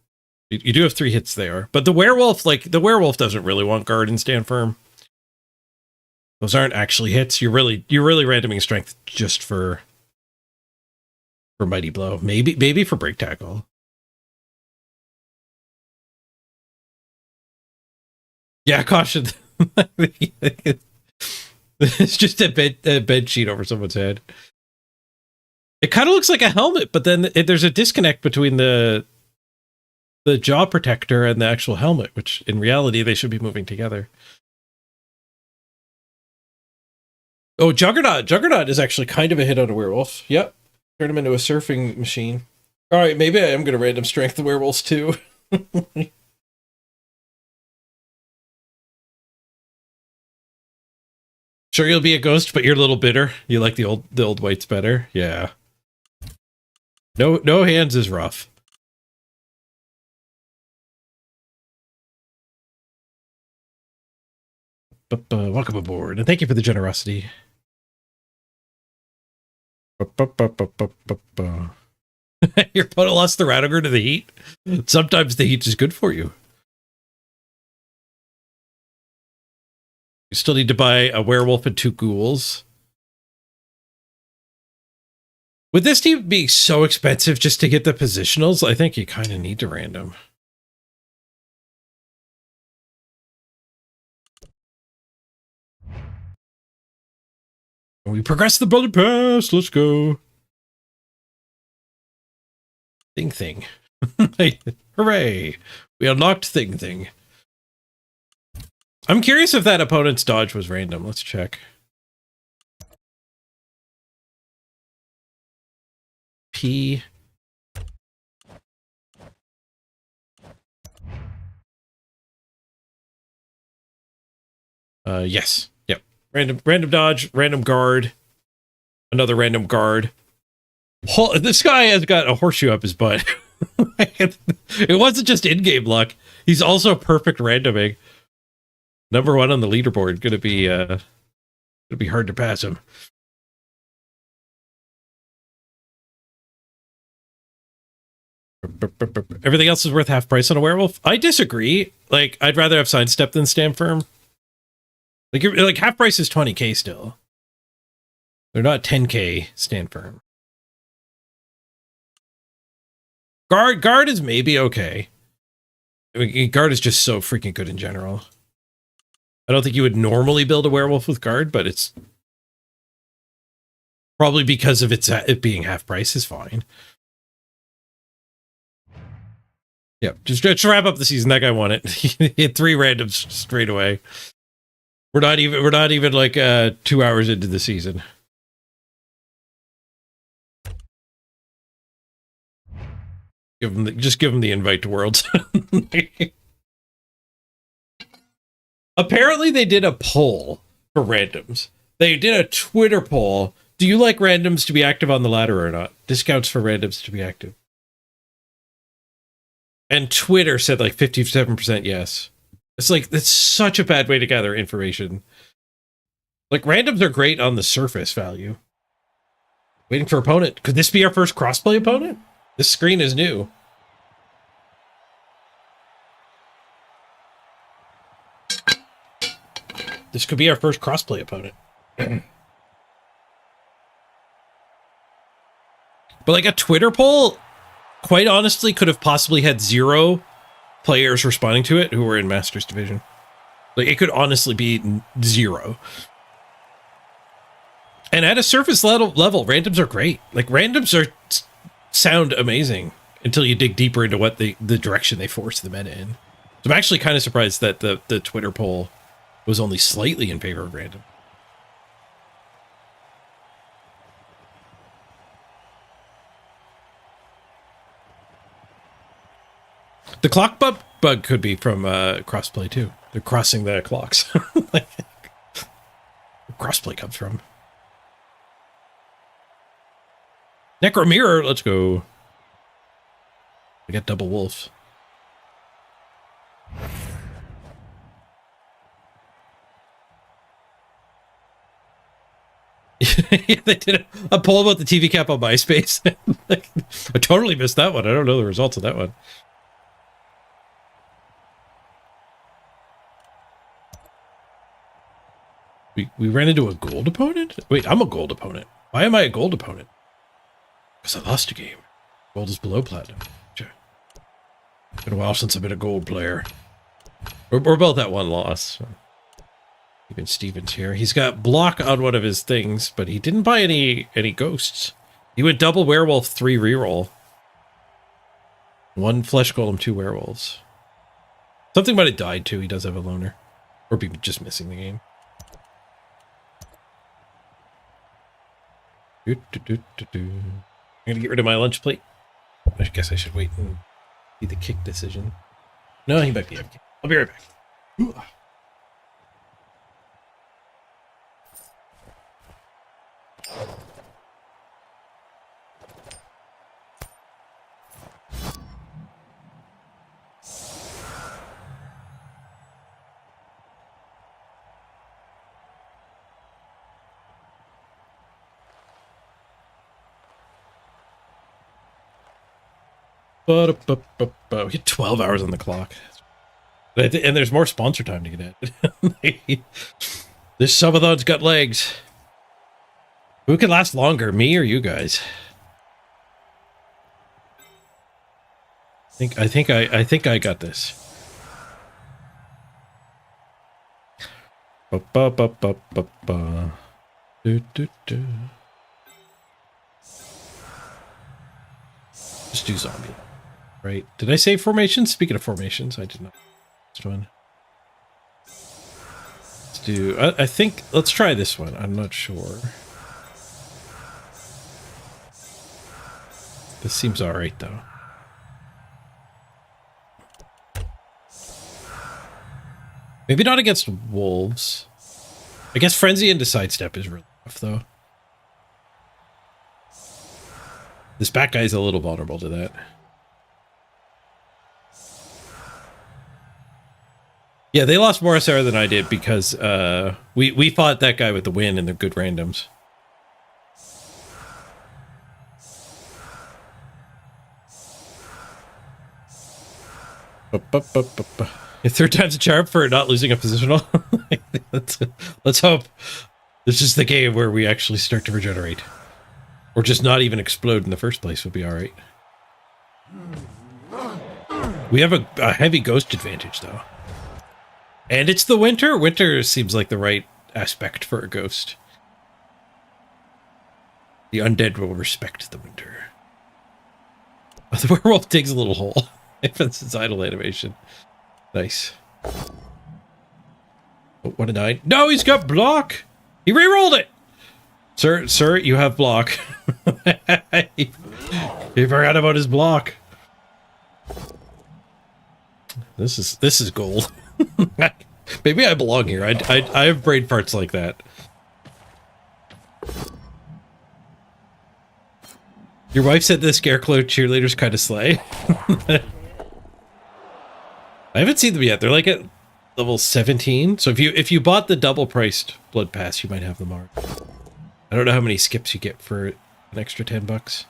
S1: You do have 3 hits there. But the werewolf doesn't really want guard and stand firm. Those aren't actually hits. You're really randoming strength just for Mighty Blow. Maybe for break tackle. Yeah, caution. It's just a bed sheet over someone's head. It kind of looks like a helmet, but then there's a disconnect between the jaw protector and the actual helmet, which in reality they should be moving together. Oh, Juggernaut. Juggernaut is actually kind of a hit on a werewolf. Yep. Turn him into a surfing machine. All right, maybe I am going to random strength the werewolves too. Sure, you'll be a ghost, but you're a little bitter. You like the old whites better. Yeah. No hands is rough. But welcome aboard, and thank you for the generosity. Your opponent lost the Radiger to the heat. Sometimes the heat is good for you. You still need to buy a werewolf and 2 ghouls. With this team being so expensive just to get the positionals, I think you kind of need to random. We progress the Bloody Pass. Let's go. Thing. Hooray. We unlocked Thing. I'm curious if that opponent's dodge was random. Let's check. P. Yes. Yep. Random dodge, random guard. Another random guard. This guy has got a horseshoe up his butt. It wasn't just in-game luck. He's also perfect randoming. Number 1 on the leaderboard. Gonna be hard to pass him. Everything else is worth half price on a werewolf. I disagree. Like, I'd rather have sidestep than stand firm. Like half price is 20k still. They're not 10k stand firm. Guard is maybe okay. I mean, guard is just so freaking good in general. I don't think you would normally build a werewolf with guard, but it's probably because of it being half price is fine. Yep, just to wrap up the season, that guy won it. He hit 3 randoms straight away. We're not even like 2 hours into the season. Just give him the invite to Worlds. Apparently they did a poll for randoms. They did a Twitter poll. Do you like randoms to be active on the ladder or not? Discounts for randoms to be active. And Twitter said like 57% yes. It's like, that's such a bad way to gather information. Like, randoms are great on the surface value. Waiting for opponent. Could this be our first crossplay opponent? This screen is new. This could be our first crossplay opponent. But like a Twitter poll, quite honestly, could have possibly had 0 players responding to it who were in Masters Division. Like, it could honestly be 0. And at a surface level, randoms are great. Like, randoms sound amazing until you dig deeper into what the direction they force the meta in. So I'm actually kind of surprised that the Twitter poll was only slightly in favor of random. The clock bug could be from crossplay too. They're crossing the clocks. Like, where crossplay comes from. Necro mirror, let's go. We got double wolf. Yeah, they did a poll about the TV cap on MySpace. I totally missed that one. I don't know the results of that one. We ran into a gold opponent? Wait, I'm a gold opponent. Why am I a gold opponent? Because I lost a game. Gold is below platinum. Sure. Been a while since I've been a gold player. We're both at 1 loss. So. Even Steven's here. He's got block on one of his things, but he didn't buy any ghosts. He went double werewolf, 3 reroll. 1 flesh golem, 2 werewolves. Something might have died too. He does have a loner. Or be just missing the game. I'm gonna get rid of my lunch plate. I guess I should wait and see the kick decision. No, he might be okay. I'll be right back. Ooh. We get 12 hours on the clock. And there's more sponsor time to get at. This subathon's got legs. Who can last longer, me or you guys? I think I got this. Just do zombie. Right. Did I say formations? Speaking of formations, I did not. This one. Let's do... I think... Let's try this one. I'm not sure. This seems alright, though. Maybe not against wolves. I guess Frenzy into sidestep is really rough, though. This bat guy's a little vulnerable to that. Yeah, they lost more SR than I did because we fought that guy with the win and the good randoms. Third time's a charm for not losing a positional. Let's hope this is the game where we actually start to regenerate. Or just not even explode in the first place would be alright. We have a heavy ghost advantage, though. And it's the winter. Winter seems like the right aspect for a ghost. The undead will respect the winter. The werewolf digs a little hole. If it's its idle animation. Nice. Oh, what a 9. No, he's got block! He re-rolled it! Sir, you have block. He forgot about his block. This is gold. Maybe I belong here. I have brain parts like that. Your wife said the Scarecrow cheerleaders kind of slay. I haven't seen them yet. They're like at level 17. So if you bought the double priced blood pass, you might have them already. I don't know how many skips you get for an extra $10.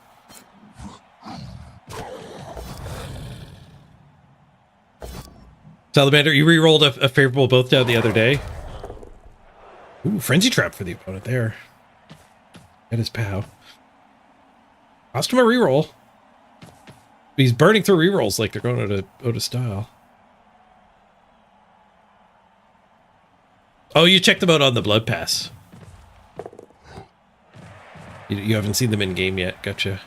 S1: Salamander, you re-rolled a favorable both down the other day. Ooh, frenzy trap for the opponent there. That is pow. Cost him a reroll. He's burning through rerolls like they're going out of style. Oh, you checked them out on the blood pass. You haven't seen them in game yet. Gotcha.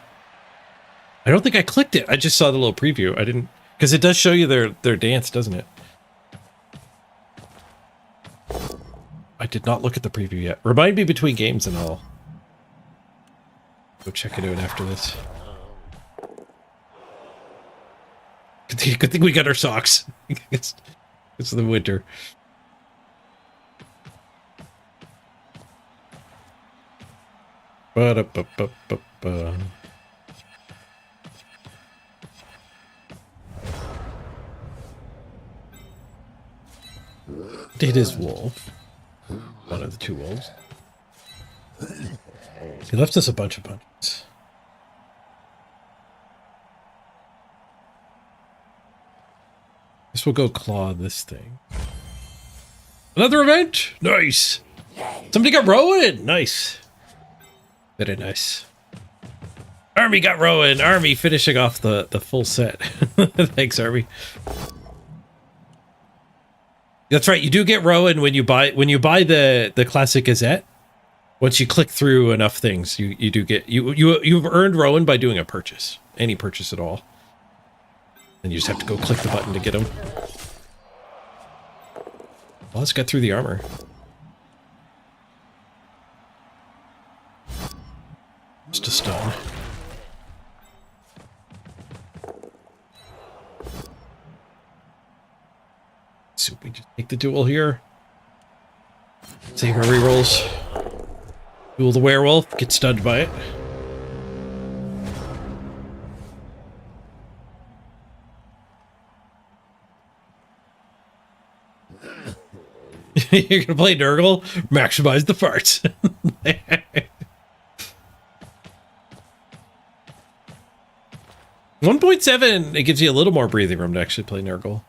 S1: I don't think I clicked it. I just saw the little preview. I didn't, because it does show you their dance, doesn't it? I did not look at the preview yet. Remind me between games and I'll go check it out after this. Good thing we got our socks. It's the winter. Ba-da-ba-ba-ba-ba. It is wolf. One of the two wolves. He left us a bunch of punches. Guess we'll go claw this thing. Another event? Nice! Somebody got Rowan! Nice. Very nice. Army got Rowan. Army finishing off the full set. Thanks, Army. That's right. You do get Rowan when you buy the classic Gazette. Once you click through enough things, you do get you've earned Rowan by doing a purchase, any purchase at all. And you just have to go click the button to get them. Well, let's get through the armor. Just a stun. So we just take the duel here. Save our rerolls. Duel the werewolf, get stunned by it. You're gonna play Nurgle? Maximize the farts. 1.7, it gives you a little more breathing room to actually play Nurgle.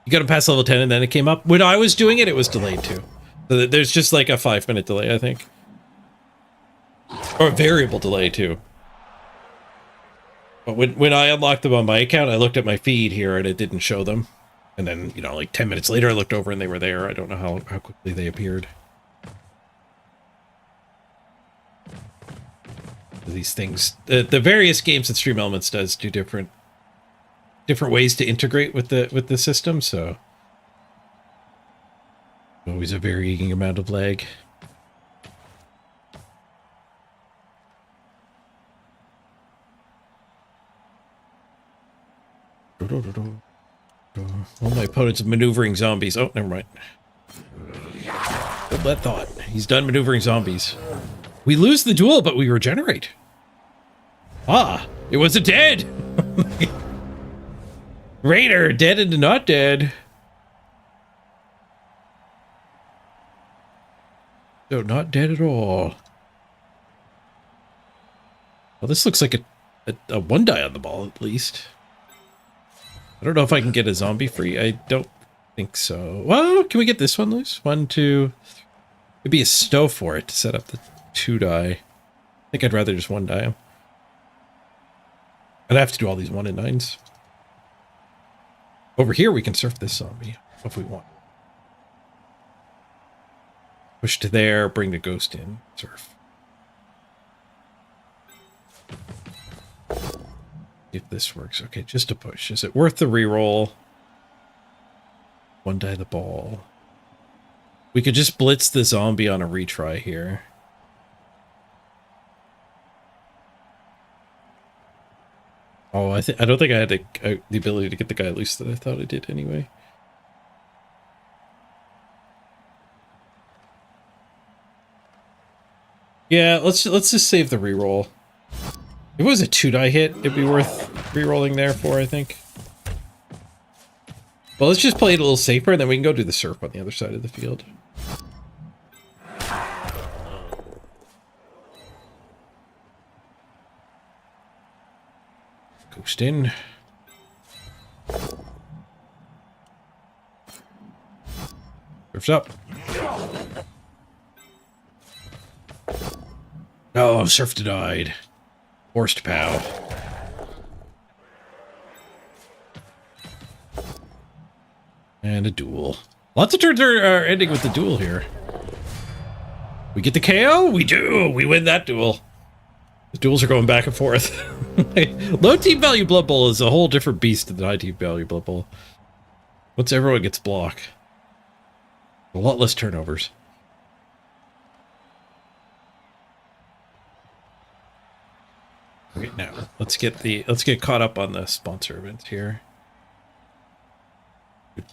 S1: You got to pass level 10 and then it came up. When I was doing it, it was delayed too. So there's just like a 5-minute delay, I think. Or a variable delay too. But when I unlocked them on my account, I looked at my feed here and it didn't show them. And then, you know, like 10 minutes later, I looked over and they were there. I don't know how quickly they appeared. These things, the various games that Stream Elements does do different ways to integrate with the system, so always a varying amount of lag. All my opponents are maneuvering zombies. Oh, never mind. Hold that thought. He's done maneuvering zombies. We lose the duel, but we regenerate. Ah, it wasn't dead. Raider, dead and not dead. So not dead at all. Well, this looks like a one die on the ball, at least. I don't know if I can get a zombie free. I don't think so. Well, can we get this one loose? 1, 2. It'd be a snow for it to set up the 2 die. I think I'd rather just 1 die him. I'd have to do all these 1 and 9s. Over here, we can surf this zombie if we want. Push to there, bring the ghost in, surf. If this works. Okay, just a push. Is it worth the reroll? 1 die the ball. We could just blitz the zombie on a retry here. Oh, I don't think I had the ability to get the guy loose that I thought I did anyway. Yeah, let's just save the reroll. If it was a 2 die hit, it'd be worth rerolling there for, I think. Well, let's just play it a little safer, and then we can go do the surf on the other side of the field. Ghost in. Surf's up. Oh, surf denied. Forced pow. And a duel. Lots of turns are ending with the duel here. We get the KO? We do! We win that duel. The duels are going back and forth. Low team value Blood Bowl is a whole different beast than high team value Blood Bowl. Once everyone gets block. A lot less turnovers. Okay, now let's get caught up on the sponsor events here.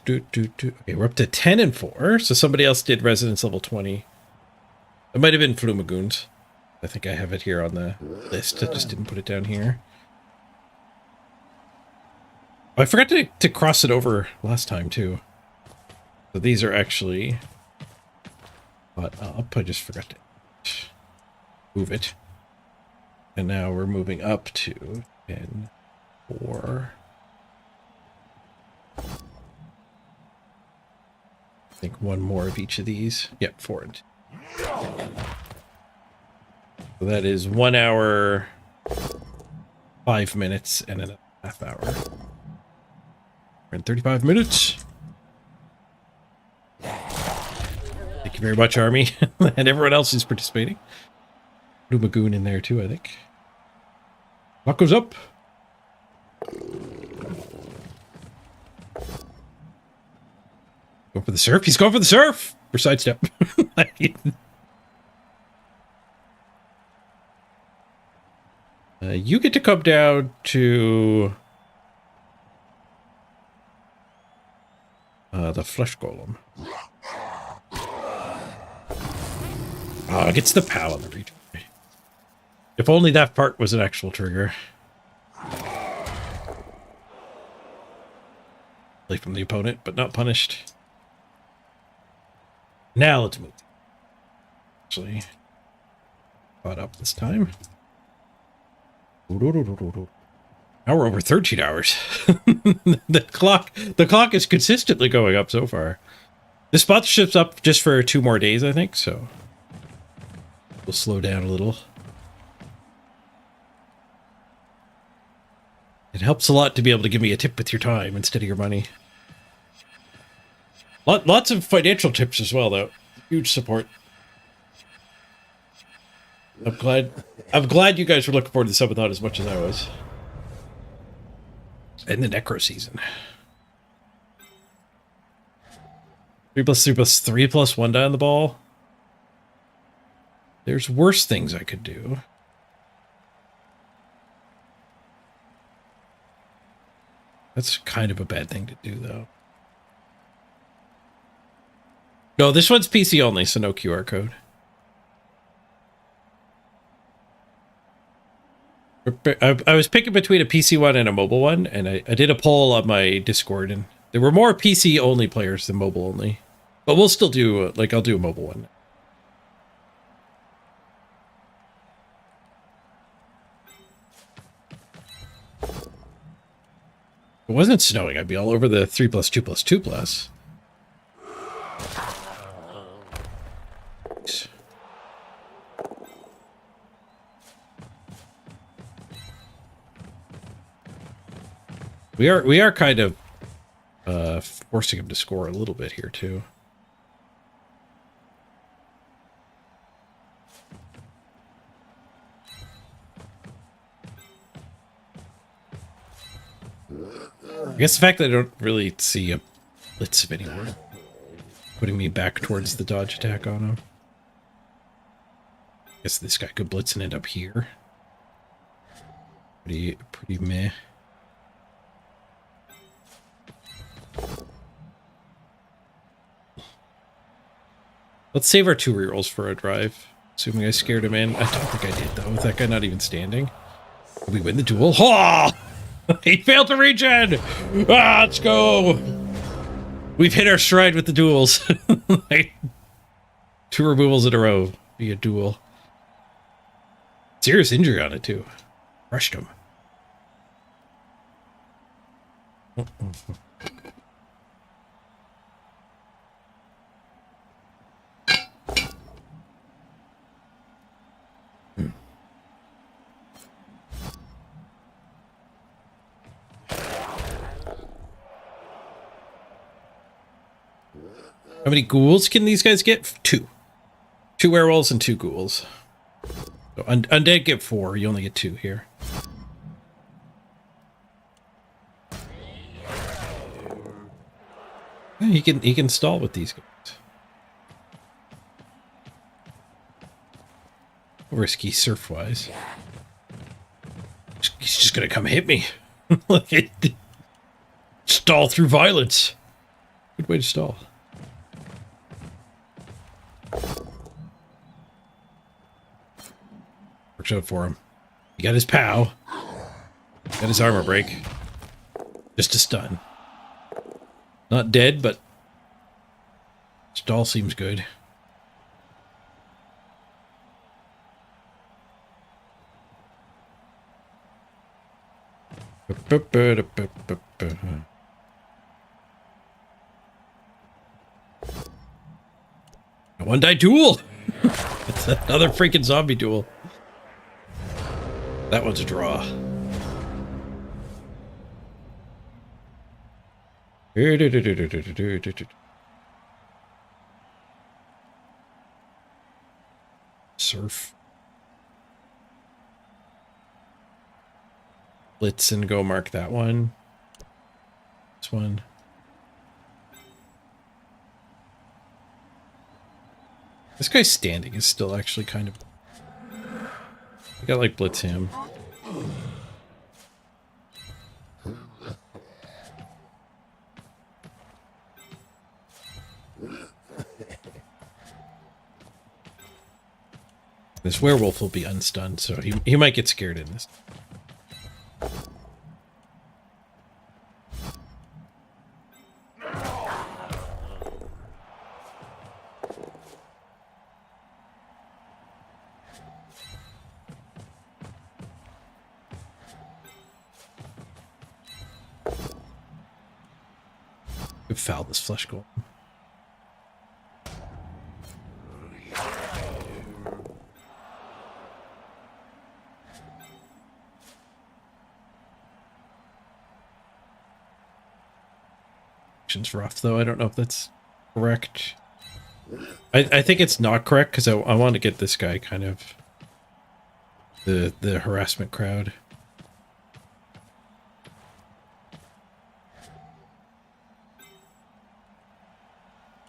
S1: Okay, we're up to 10 and 4. So somebody else did Residence level 20. It might have been Flumagoons. I think I have it here on the list. I just didn't put it down here. Oh, I forgot to cross it over last time too. So these are actually caught up. I just forgot to move it. And now we're moving up to 10, 4. I think 1 more of each of these. Yep, 4 and 2. So that is 1 hour, 5 minutes, and a half hour. We're in 35 minutes. Thank you very much, Army, and everyone else who's participating. Blue Magoon in there too, I think. Clock goes up. Go for the surf. He's going for the surf. For sidestep. You get to come down to the flesh golem. Oh, it gets the POW on the retry. If only that part was an actual trigger. Play from the opponent, but not punished. Now let's move. Actually, caught up this time. Now we're over 13 hours. the clock is consistently going up so far. The sponsorship's up just for 2 more days, I think, so we'll slow down a little. It helps a lot to be able to give me a tip with your time instead of your money. Lots of financial tips as well, though. Huge support. I'm glad you guys were looking forward to the Subathon as much as I was. And the Necro season. 3+3+3 plus 1 die on the ball. There's worse things I could do. That's kind of a bad thing to do, though. No, this one's PC only, so no QR code. I was picking between a PC one and a mobile one, and I did a poll on my Discord, and there were more PC only players than mobile only. But we'll still do, like, I'll do a mobile one. If it wasn't snowing, I'd be all over the 3+2+2+. We are kind of forcing him to score a little bit here too. I guess the fact that I don't really see a blitz of anywhere, putting me back towards the dodge attack on him. I guess this guy could blitz and end up here. Pretty meh. Let's save our 2 rerolls for a drive. Assuming I scared him in. I don't think I did though, with that guy not even standing. Did we win the duel? Oh! He failed to regen! Ah, let's go! We've hit our stride with the duels. Like, 2 removals in a row via duel. Serious injury on it too. Crushed him. How many ghouls can these guys get? 2. 2 werewolves and 2 ghouls. So undead get 4. You only get 2 here. He can stall with these guys. Risky surf wise. He's just gonna come hit me. Stall through violence. Good way to stall. Works out for him. He got his POW. Got his armor break. Just a stun. Not dead, but stall seems good. A 1-die duel! It's another freaking zombie duel. That one's a draw. Surf. Blitz and go mark that one. This one. This guy standing is still actually kind of... I gotta like blitz him. This werewolf will be unstunned, so he might get scared in this. Could foul this flesh goal. Action's rough though. I don't know if that's correct. I think it's not correct because I want to get this guy kind of the harassment crowd.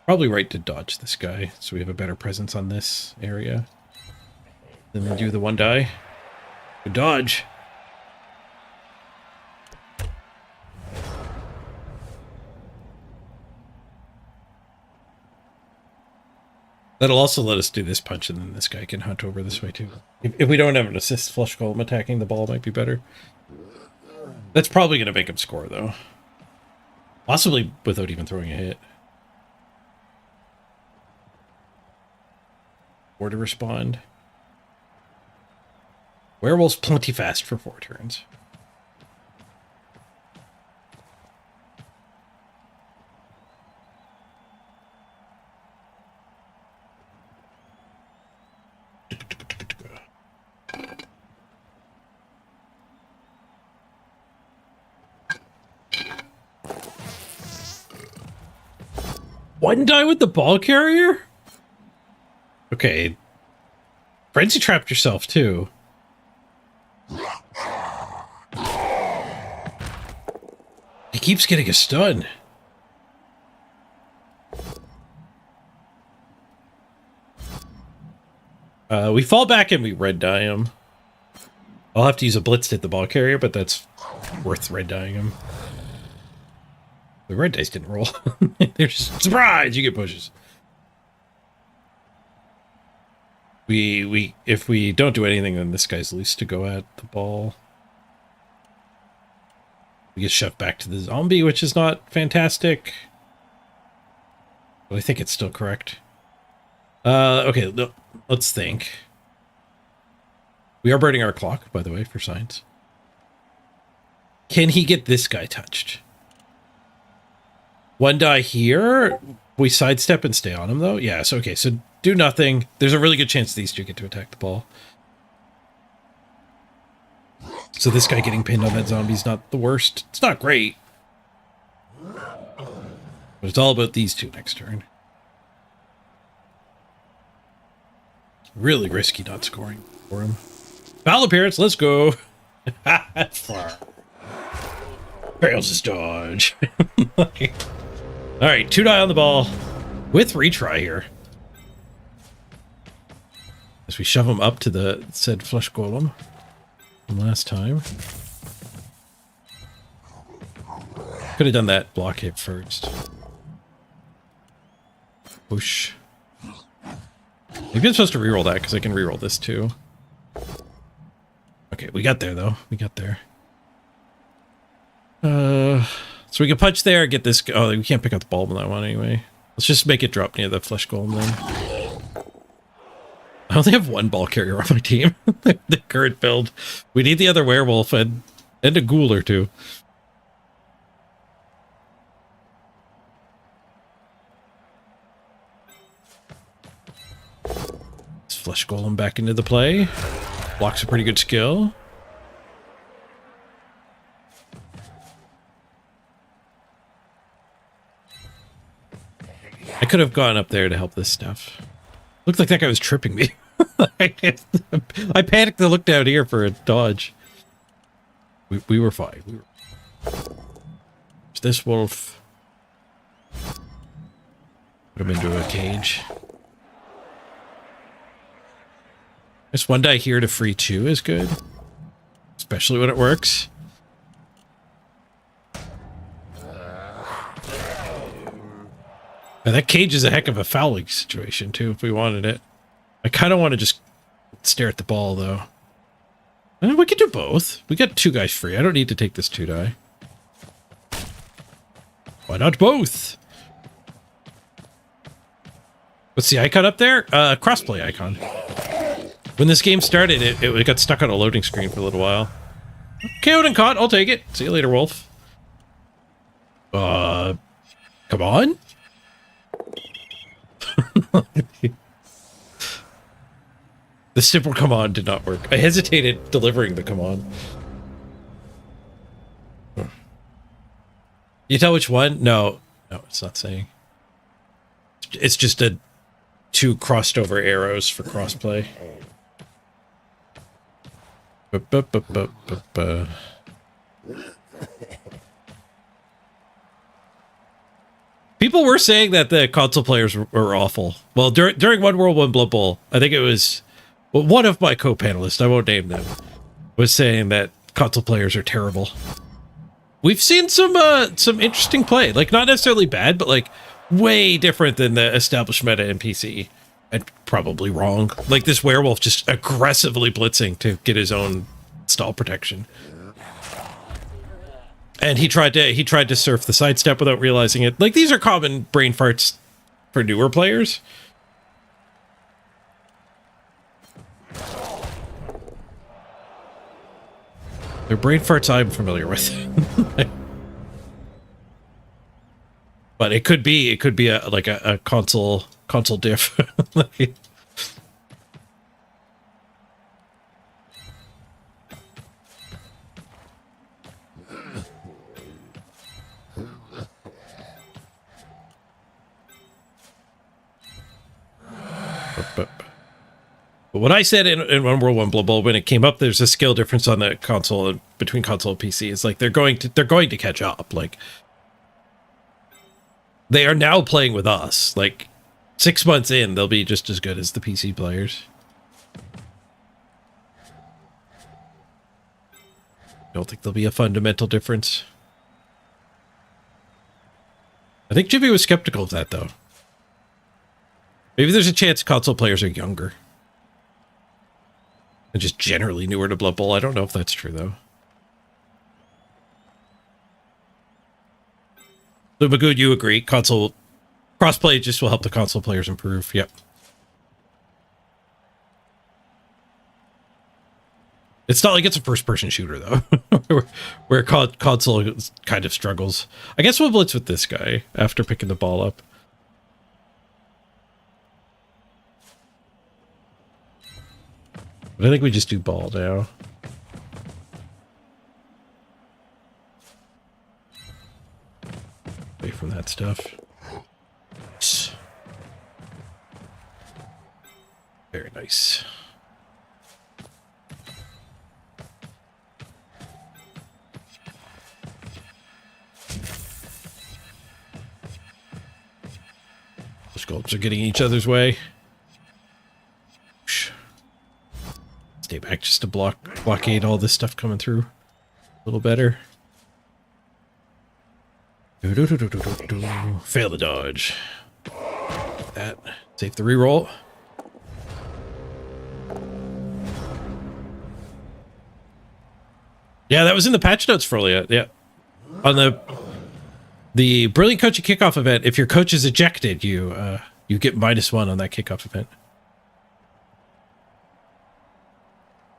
S1: Probably right to dodge this guy, so we have a better presence on this area. Then we do the 1-die. Good dodge. That'll also let us do this punch, and then this guy can hunt over this way too. If we don't have an assist flush golem attacking, the ball might be better. That's probably going to make him score, though. Possibly without even throwing a hit. Or to respond. Werewolf's plenty fast for 4 turns. One die with the ball carrier? Okay. Frenzy trapped yourself, too. He keeps getting a stun. We fall back and we red dye him. I'll have to use a blitz to hit the ball carrier, but that's worth red dyeing him. The red dice didn't roll. They're just, surprise, you get pushes. If we don't do anything, then this guy's loose to go at the ball. We get shoved back to the zombie, which is not fantastic. But I think it's still correct. Okay, let's think. We are burning our clock, by the way, for science. Can he get this guy touched? One die here. We sidestep and stay on him, though. Yeah, so okay, so do nothing. There's a really good chance these two get to attack the ball. So this guy getting pinned on that zombie is not the worst. It's not great. But it's all about these two next turn. Really risky not scoring for him. Foul appearance, let's go. Fails his dodge. Alright, 2 die on the ball. With retry here. As we shove him up to the said flush golem from last time. Could have done that block hit first. Whoosh. Maybe I'm supposed to reroll that because I can reroll this too. Okay, we got there though. We got there. So we can punch there, get this. Oh, we can't pick up the bulb on that one anyway. Let's just make it drop near the flesh golem then. I only have 1 ball carrier on my team. The current build. We need the other werewolf and a ghoul or 2. Let's flesh golem back into the play. Block's a pretty good skill. I could have gone up there to help this stuff. Looked like that guy was tripping me. I panicked and looked down here for a dodge. We were fine. This wolf. Put him into a cage. This 1 die here to free 2 is good. Especially when it works. Now that cage is a heck of a fouling situation, too, if we wanted it. I kind of want to just stare at the ball, though. We could do both. We got 2 guys free. I don't need to take this 2 die. Why not both? What's the icon up there? Crossplay icon. When this game started, it got stuck on a loading screen for a little while. KO'd and caught. I'll take it. See you later, Wolf. Come on. The simple come on did not work. I hesitated delivering the come on. You tell which one? No, it's not saying. It's just 2 crossed over arrows for crossplay. People were saying that the console players were awful. Well, during One World, One Blood Bowl, I think it was one of my co-panelists, I won't name them, was saying that console players are terrible. We've seen some interesting play, like not necessarily bad, but like way different than the established meta in PC. and probably wrong. Like this werewolf just aggressively blitzing to get his own stall protection. And he tried to surf the sidestep without realizing it. Like these are common brain farts for newer players. They're brain farts I'm familiar with. But it could be a console diff. Like, but what I said in One World One Blood Bowl when it came up, there's a skill difference on the console between console and PC. It's like they're going to catch up. Like they are now playing with us. Like 6 months in, they'll be just as good as the PC players. Don't think there'll be a fundamental difference. I think Jimmy was skeptical of that though. Maybe there's a chance console players are younger. And just generally newer to Blood Bowl. I don't know if that's true, though. So, Magoo, you agree. Console crossplay just will help the console players improve. Yep. It's not like it's a first-person shooter, though. where console kind of struggles. I guess we'll blitz with this guy after picking the ball up. But I think we just do ball now. Away from that stuff. Very nice. The sculpts are getting each other's way. Stay back just to blockade all this stuff coming through a little better. Fail the dodge. That. Save the reroll. Yeah, that was in the patch notes for earlier. Yeah. On the Brilliant Coaching Kickoff event, if your coach is ejected, you get -1 on that kickoff event.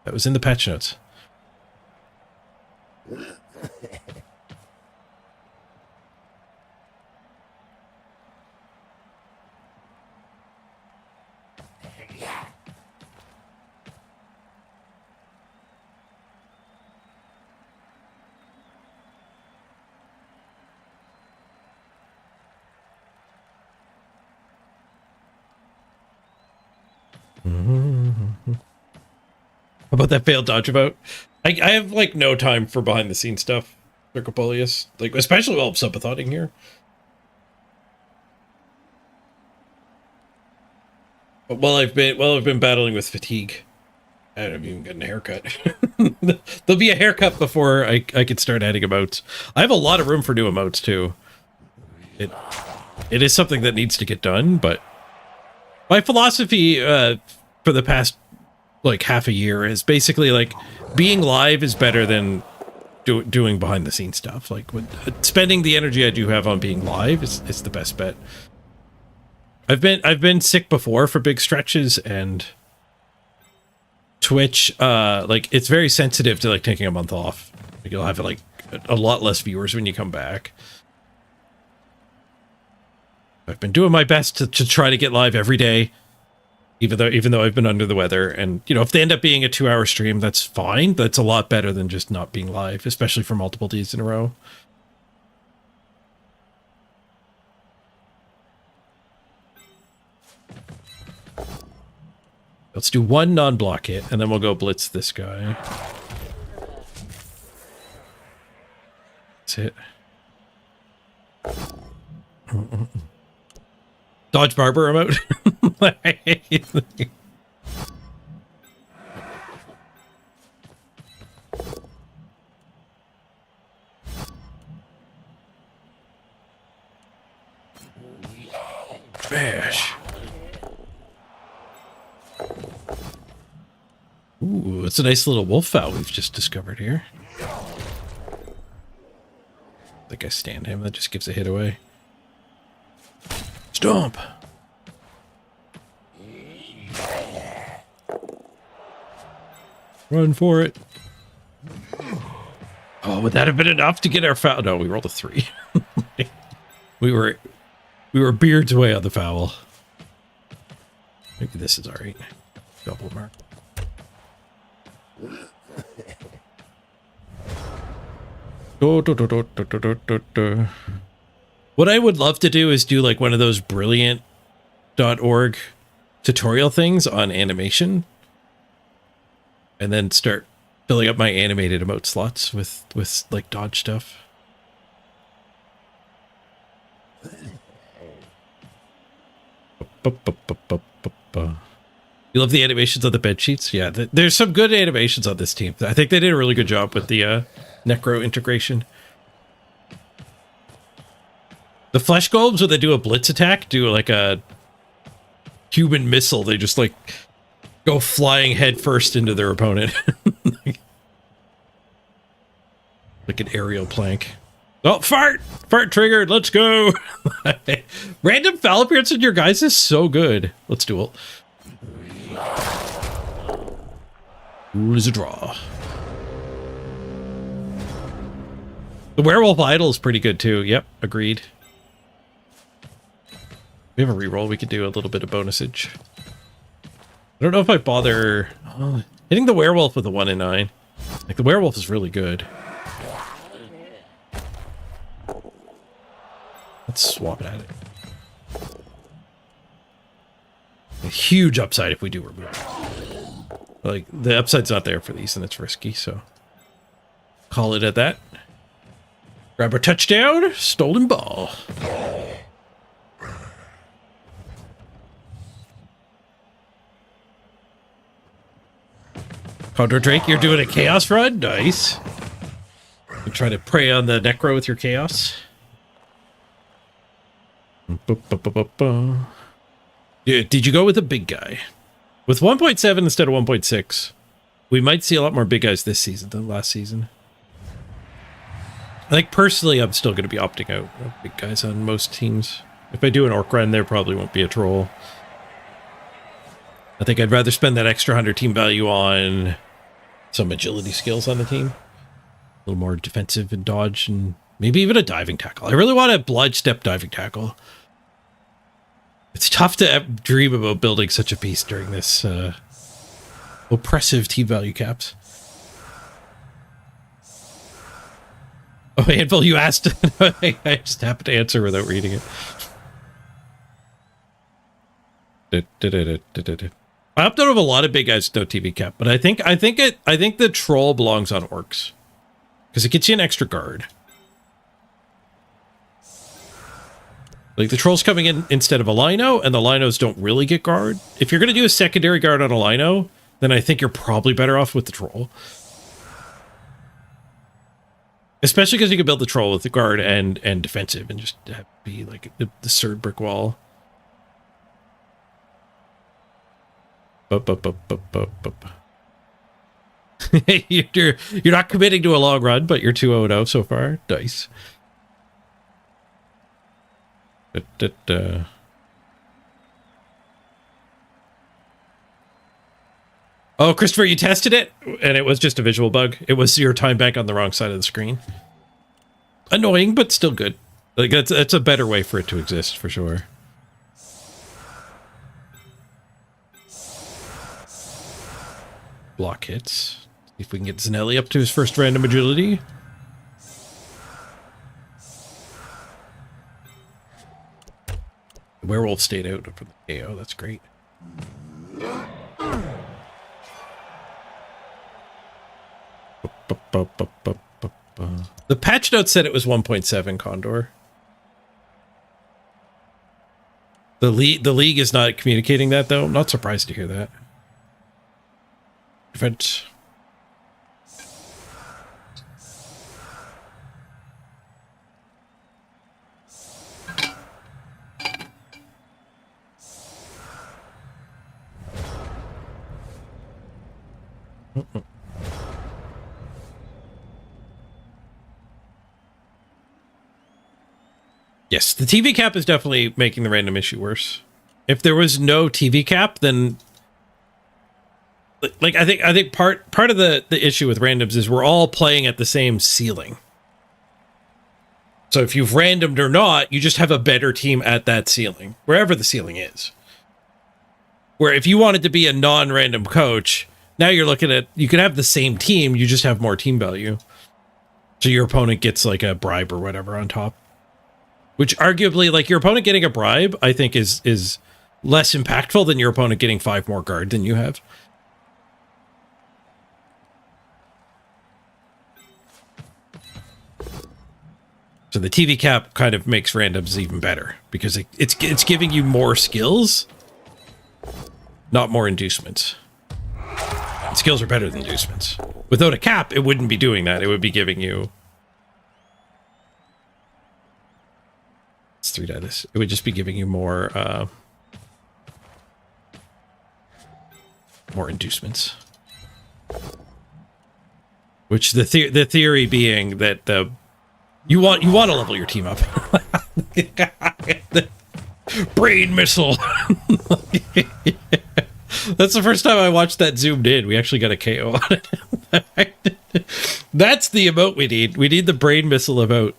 S1: That was in the patch notes. How about that failed dodge about? I have like no time for behind the scenes stuff, Circopolius. Like especially while I'm subatoning here. But while I've been battling with fatigue, I haven't even gotten a haircut. There'll be a haircut before I could start adding emotes. I have a lot of room for new emotes too. It is something that needs to get done, but my philosophy for the past like half a year is basically like being live is better than doing behind the scenes stuff. Like spending the energy I do have on being live is the best bet. I've been sick before for big stretches, and Twitch like it's very sensitive to like taking a month off. Like, you'll have like a lot less viewers when you come back. I've been doing my best to try to get live every day. Even though I've been under the weather, and you know, if they end up being a 2-hour stream, that's fine. That's a lot better than just not being live, especially for multiple days in a row. Let's do one non-block hit, and then we'll go blitz this guy. That's it. Dodge Barber emote. Smash. it's a nice little wolf fowl we've just discovered here. I think I stand him. That just gives a hit away. Stomp! Run for it. Oh, would that have been enough to get our foul? No, we rolled a 3. we were beards away on the foul. Maybe this is all right. Double mark. What I would love to do is do like one of those brilliant.org tutorial things on animation. And then start filling up my animated emote slots with like dodge stuff. You love the animations on the bed sheets? Yeah, there's some good animations on this team. I think they did a really good job with the Necro integration. The flesh golems, when they do a blitz attack, do like a human missile. They just like go flying head first into their opponent. Like an aerial plank. Oh, fart! Fart triggered, let's go! Random foul appearance in your guys is so good. Let's duel. Duel is a draw. The werewolf idol is pretty good too. Yep, agreed. We have a reroll. We could do a little bit of bonusage. I don't know if I bother hitting the werewolf with a 1 in 9. Like, the werewolf is really good. Let's swap it at it. A huge upside if we do remove it. Like, the upside's not there for these, and it's risky, so call it at that. Grab our touchdown. Stolen ball. Condor Drake, you're doing a chaos run? Nice. You try to prey on the Necro with your chaos. Did you go with a big guy? With 1.7 instead of 1.6, we might see a lot more big guys this season than last season. I think personally, I'm still going to be opting out of big guys on most teams. If I do an orc run, there probably won't be a troll. I think I'd rather spend that extra 100 team value on some agility skills on the team. A little more defensive and dodge, and maybe even a diving tackle. I really want a blood step diving tackle. It's tough to dream about building such a piece during this oppressive team value caps. Oh, Anvil, you asked. I just happened to answer without reading it. I opted out of a lot of big guys with no TV cap, but I think the troll belongs on orcs because it gets you an extra guard. Like, the troll's coming in instead of a lino, and the linos don't really get guard. If you're going to do a secondary guard on a lino, then I think you're probably better off with the troll. Especially because you can build the troll with the guard and defensive and just have be like the third brick wall. You're not committing to a long run, but you're 2-0 so far. Nice. Oh, Christopher, you tested it, and it was just a visual bug. It was your time bank on the wrong side of the screen. Annoying, but still good. Like, that's a better way for it to exist, for sure. Block hits. See if we can get Zanelli up to his first random agility. The werewolf stayed out from the KO. That's great. The patch note said it was 1.7 Condor. The league is not communicating that, though. I'm not surprised to hear that. Event. Yes, the TV cap is definitely making the random issue worse. If there was no TV cap, then like I think part of the issue with randoms is we're all playing at the same ceiling. So if you've randomed or not, you just have a better team at that ceiling, wherever the ceiling is. Where if you wanted to be a non-random coach, now you're looking at, you can have the same team, you just have more team value. So your opponent gets like a bribe or whatever on top. Which arguably, like, your opponent getting a bribe, I think is less impactful than your opponent getting 5 more guard than you have. So the TV cap kind of makes randoms even better because it's giving you more skills, not more inducements. And skills are better than inducements. Without a cap, it wouldn't be doing that. It would be giving you... Let's 3-die this. It would just be giving you more more inducements. Which the theory being that you want to level your team up. Brain missile. That's the first time I watched that zoomed in. We actually got a KO on it. That's the emote we need. We need the brain missile emote.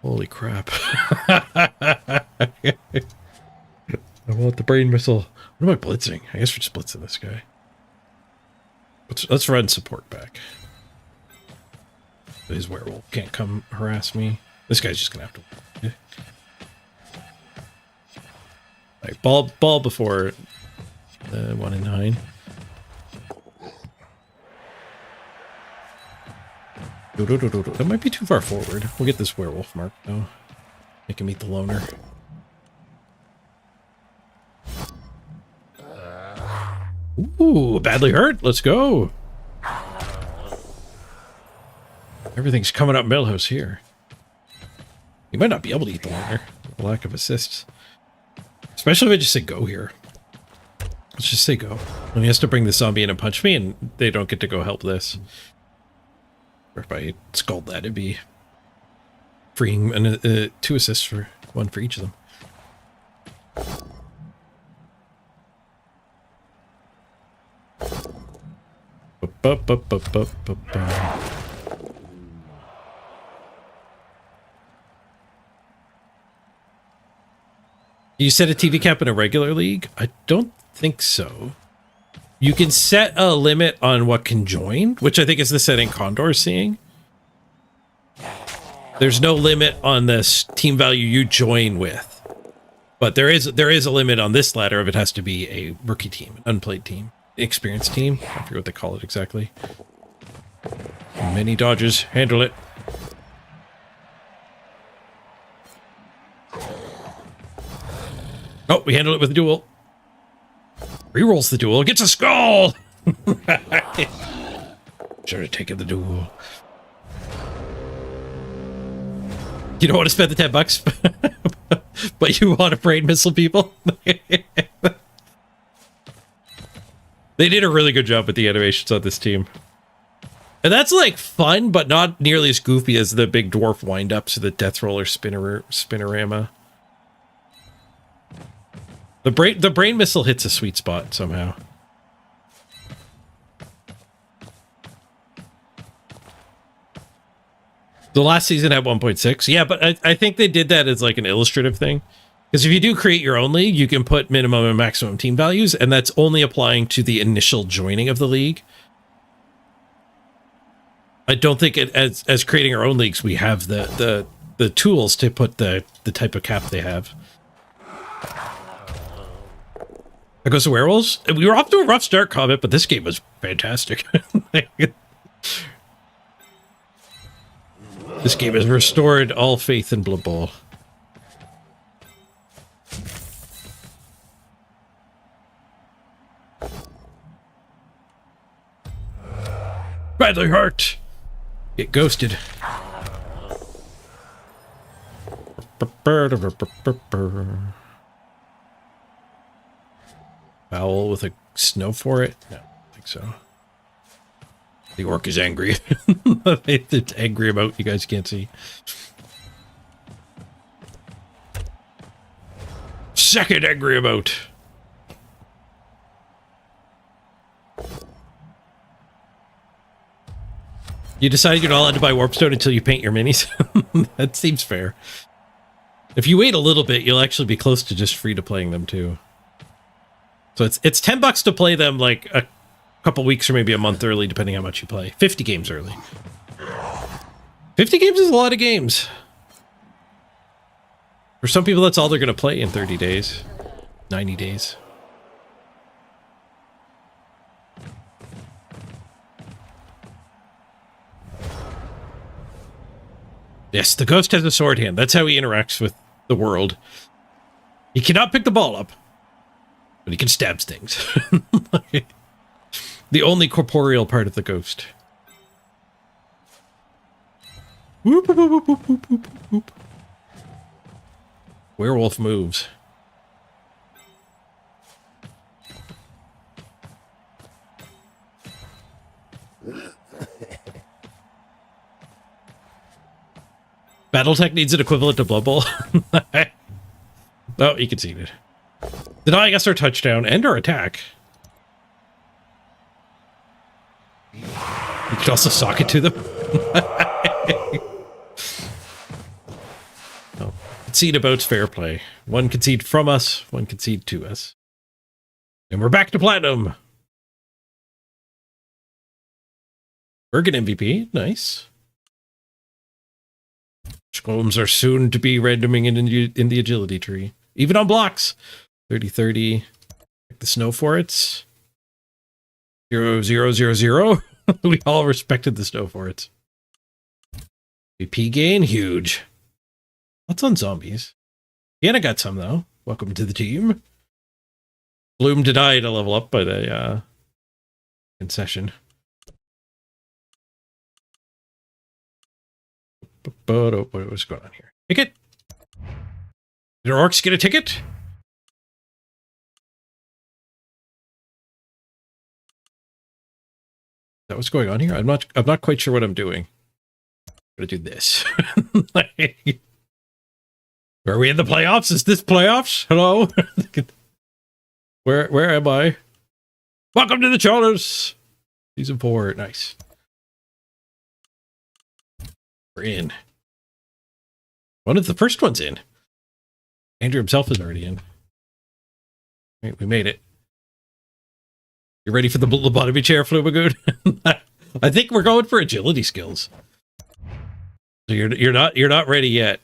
S1: Holy crap. I want the brain missile. What am I blitzing? I guess we're just blitzing this guy. Let's run support back. His werewolf can't come harass me. This guy's just gonna have to... Alright, ball before 1 and 9. That might be too far forward. We'll get this werewolf mark though. Make him meet the loner. Ooh, badly hurt. Let's go. Everything's coming up Millhouse here. You might not be able to eat the loner. Lack of assists. Especially if I just say go here. Let's just say go. And he has to bring the zombie in and punch me, and they don't get to go help this. Or if I scald that, it'd be freeing 2 assists for 1 for each of them. You set a TV cap in a regular league? I don't think so. You can set a limit on what can join, which I think is the setting Condor's seeing. There's no limit on this team value you join with. But there is a limit on this ladder if it has to be a rookie team, an unplayed team, experienced team. I forget what they call it exactly. Many dodges, handle it. Oh, we handle it with a duel. Rerolls the duel, gets a skull! Should have taken the duel. You don't want to spend the $10, but you want to brain missile people? They did a really good job with the animations on this team. And that's like fun, but not nearly as goofy as the big dwarf wind-ups or the Death Roller Spinorama. The brain missile hits a sweet spot somehow. The last season had 1.6. Yeah, but I think they did that as like an illustrative thing. Because if you do create your own league, you can put minimum and maximum team values, and that's only applying to the initial joining of the league. I don't think as creating our own leagues, we have the tools to put the type of cap they have. That goes to werewolves. We were off to a rough start, Comet, but this game was fantastic. This game has restored all faith in Blood Bowl. Badly hurt. Get ghosted. Foul with a snow for it? No, I don't think so. The orc is angry. It's angry about you guys can't see. Second angry about. You decided you're not allowed to buy warpstone until you paint your minis? That seems fair. If you wait a little bit, you'll actually be close to just free to playing them too. So it's $10 to play them like a couple weeks or maybe a month early, depending how much you play. 50 games early. 50 games is a lot of games. For some people, that's all they're going to play in 30 days, 90 days. Yes, the ghost has a sword hand. That's how he interacts with the world. He cannot pick the ball up, but he can stab things. The only corporeal part of the ghost. Whoop, whoop, whoop, whoop, whoop, whoop, whoop. Werewolf moves. Battletech needs an equivalent to Blood Bowl. Oh, he conceded. Denying us our touchdown and our attack. You could also sock it to them. Oh. Concede about fair play. One concede from us, one concede to us. And we're back to platinum. Bergen MVP, nice. Scolms are soon to be randoming in the agility tree. Even on blocks. 30-30. The snow forts. 0-0-0-0. We all respected the snow forts. VP gain, huge. Lots on zombies. Vienna got some, though. Welcome to the team. Bloom denied a level up by the concession. But what's going on here? Ticket? Did our orcs get a ticket? Is that what's going on here? I'm not quite sure what I'm doing. I'm gonna do this. Are we in the playoffs? Is this playoffs? Hello? Where am I? Welcome to the Charters! Season 4. Nice. We're in. One of the first ones in. Andrew himself is already in. Right, we made it. You ready for the lobotomy chair, Flumagoon? I think we're going for agility skills. So you're not ready yet.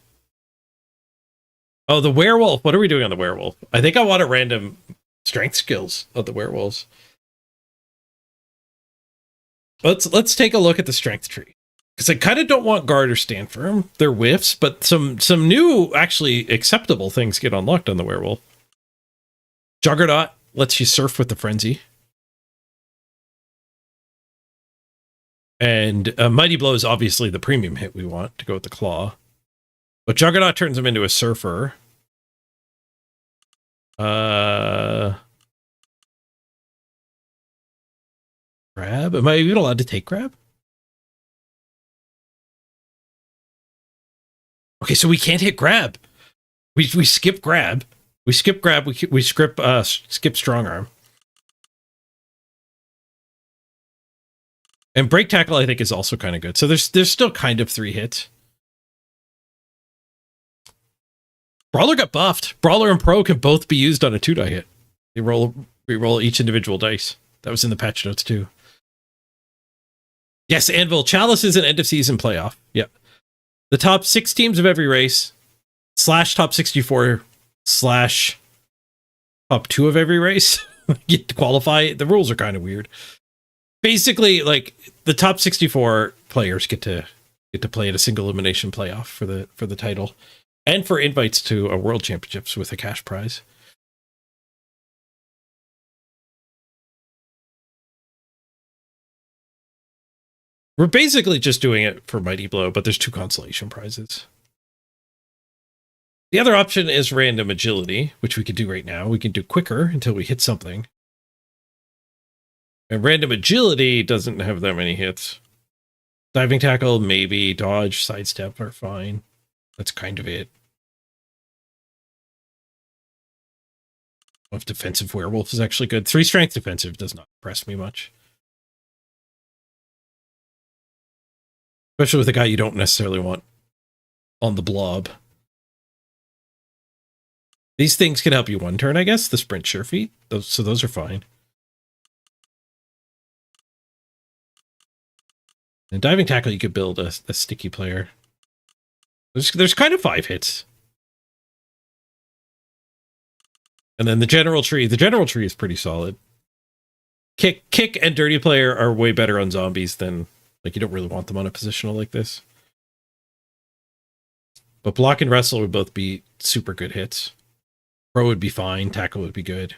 S1: Oh, the werewolf. What are we doing on the werewolf? I think I want a random strength skills of the werewolves. Let's take a look at the strength tree. Because I kind of don't want guard or stand firm. They're whiffs, but some new, actually acceptable things get unlocked on the werewolf. Juggernaut lets you surf with the frenzy. And Mighty Blow is obviously the premium hit we want to go with the claw. But Juggernaut turns him into a surfer. Grab? Am I even allowed to take grab? Okay, so we can't hit grab. We skip grab. We skip grab. We skip strong arm. And break tackle, I think, is also kind of good. So there's still kind of 3 hits. Brawler got buffed. Brawler and Pro can both be used on a 2-die hit. We roll each individual dice. That was in the patch notes too. Yes, Anvil. Chalice is an end of season playoff. Yep. The top 6 teams of every race / top 64 / top 2 of every race get to qualify. The rules are kind of weird. Basically, like the top 64 players get to play in a single elimination playoff for the title, and for invites to a world championships with a cash prize. We're basically just doing it for Mighty Blow, but there's 2 consolation prizes. The other option is random agility, which we could do right now. We can do quicker until we hit something. And random agility doesn't have that many hits. Diving tackle, maybe. Dodge, sidestep are fine. That's kind of it. If defensive werewolf is actually good. 3 strength defensive does not impress me much. Especially with a guy you don't necessarily want on the blob. These things can help you one turn, I guess. The sprint sure feet. Those are fine. And diving tackle, you could build a sticky player. There's kind of 5 hits. And then the general tree is pretty solid. Kick and dirty player are way better on zombies than, like, you don't really want them on a positional like this. But block and wrestle would both be super good hits. Pro would be fine, tackle would be good.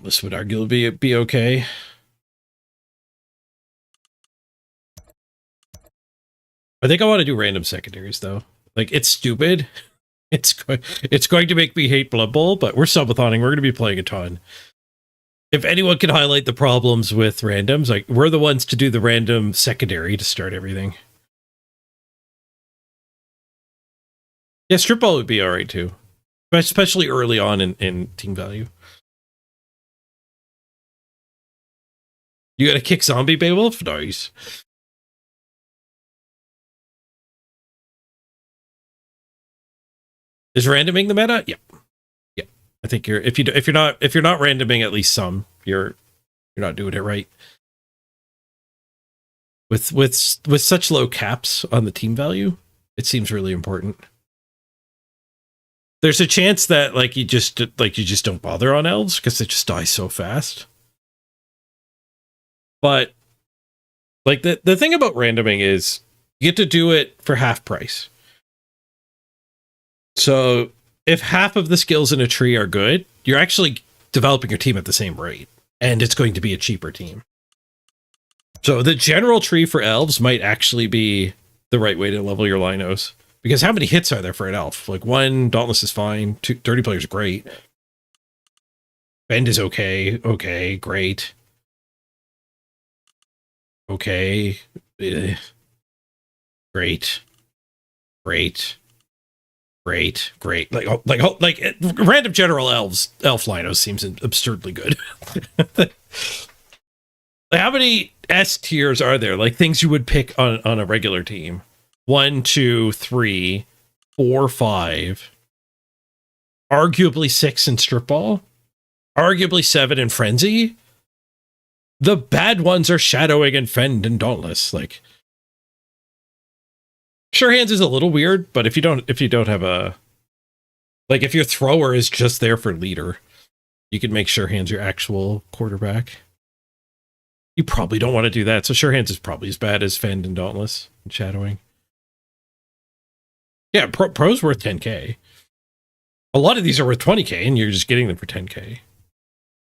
S1: This would arguably be okay. I think I want to do random secondaries, though. Like, it's stupid. It's going to make me hate Blood Bowl, but we're subatoning. We're going to be playing a ton. If anyone can highlight the problems with randoms, like, we're the ones to do the random secondary to start everything. Yeah, strip ball would be all right, too. Especially early on in team value. You got to kick zombie Beowulf? Nice. Is randoming the meta? Yeah. Yeah. I think if you're not randoming at least some, you're not doing it right. With such low caps on the team value, it seems really important. There's a chance that you just don't bother on elves because they just die so fast. But like the thing about randoming is you get to do it for half price. So if half of the skills in a tree are good, you're actually developing your team at the same rate, and it's going to be a cheaper team. So the general tree for elves might actually be the right way to level your linos, because how many hits are there for an elf? Like 1 Dauntless is fine, 2 dirty players are great. Bend is okay, great. Okay, great. Like random general elf linos seems absurdly good. How many S tiers are there? Like things you would pick on a regular team? 1, 2, 3, 4, 5. Arguably 6 in strip ball. Arguably 7 in frenzy. The bad ones are shadowing and fend and dauntless. Like, sure hands is a little weird, but if you don't have a, like, if your thrower is just there for leader, you can make sure hands your actual quarterback. You probably don't want to do that. So sure hands is probably as bad as fend and dauntless and shadowing. Yeah, pro's worth 10k. A lot of these are worth 20k, and you're just getting them for 10k.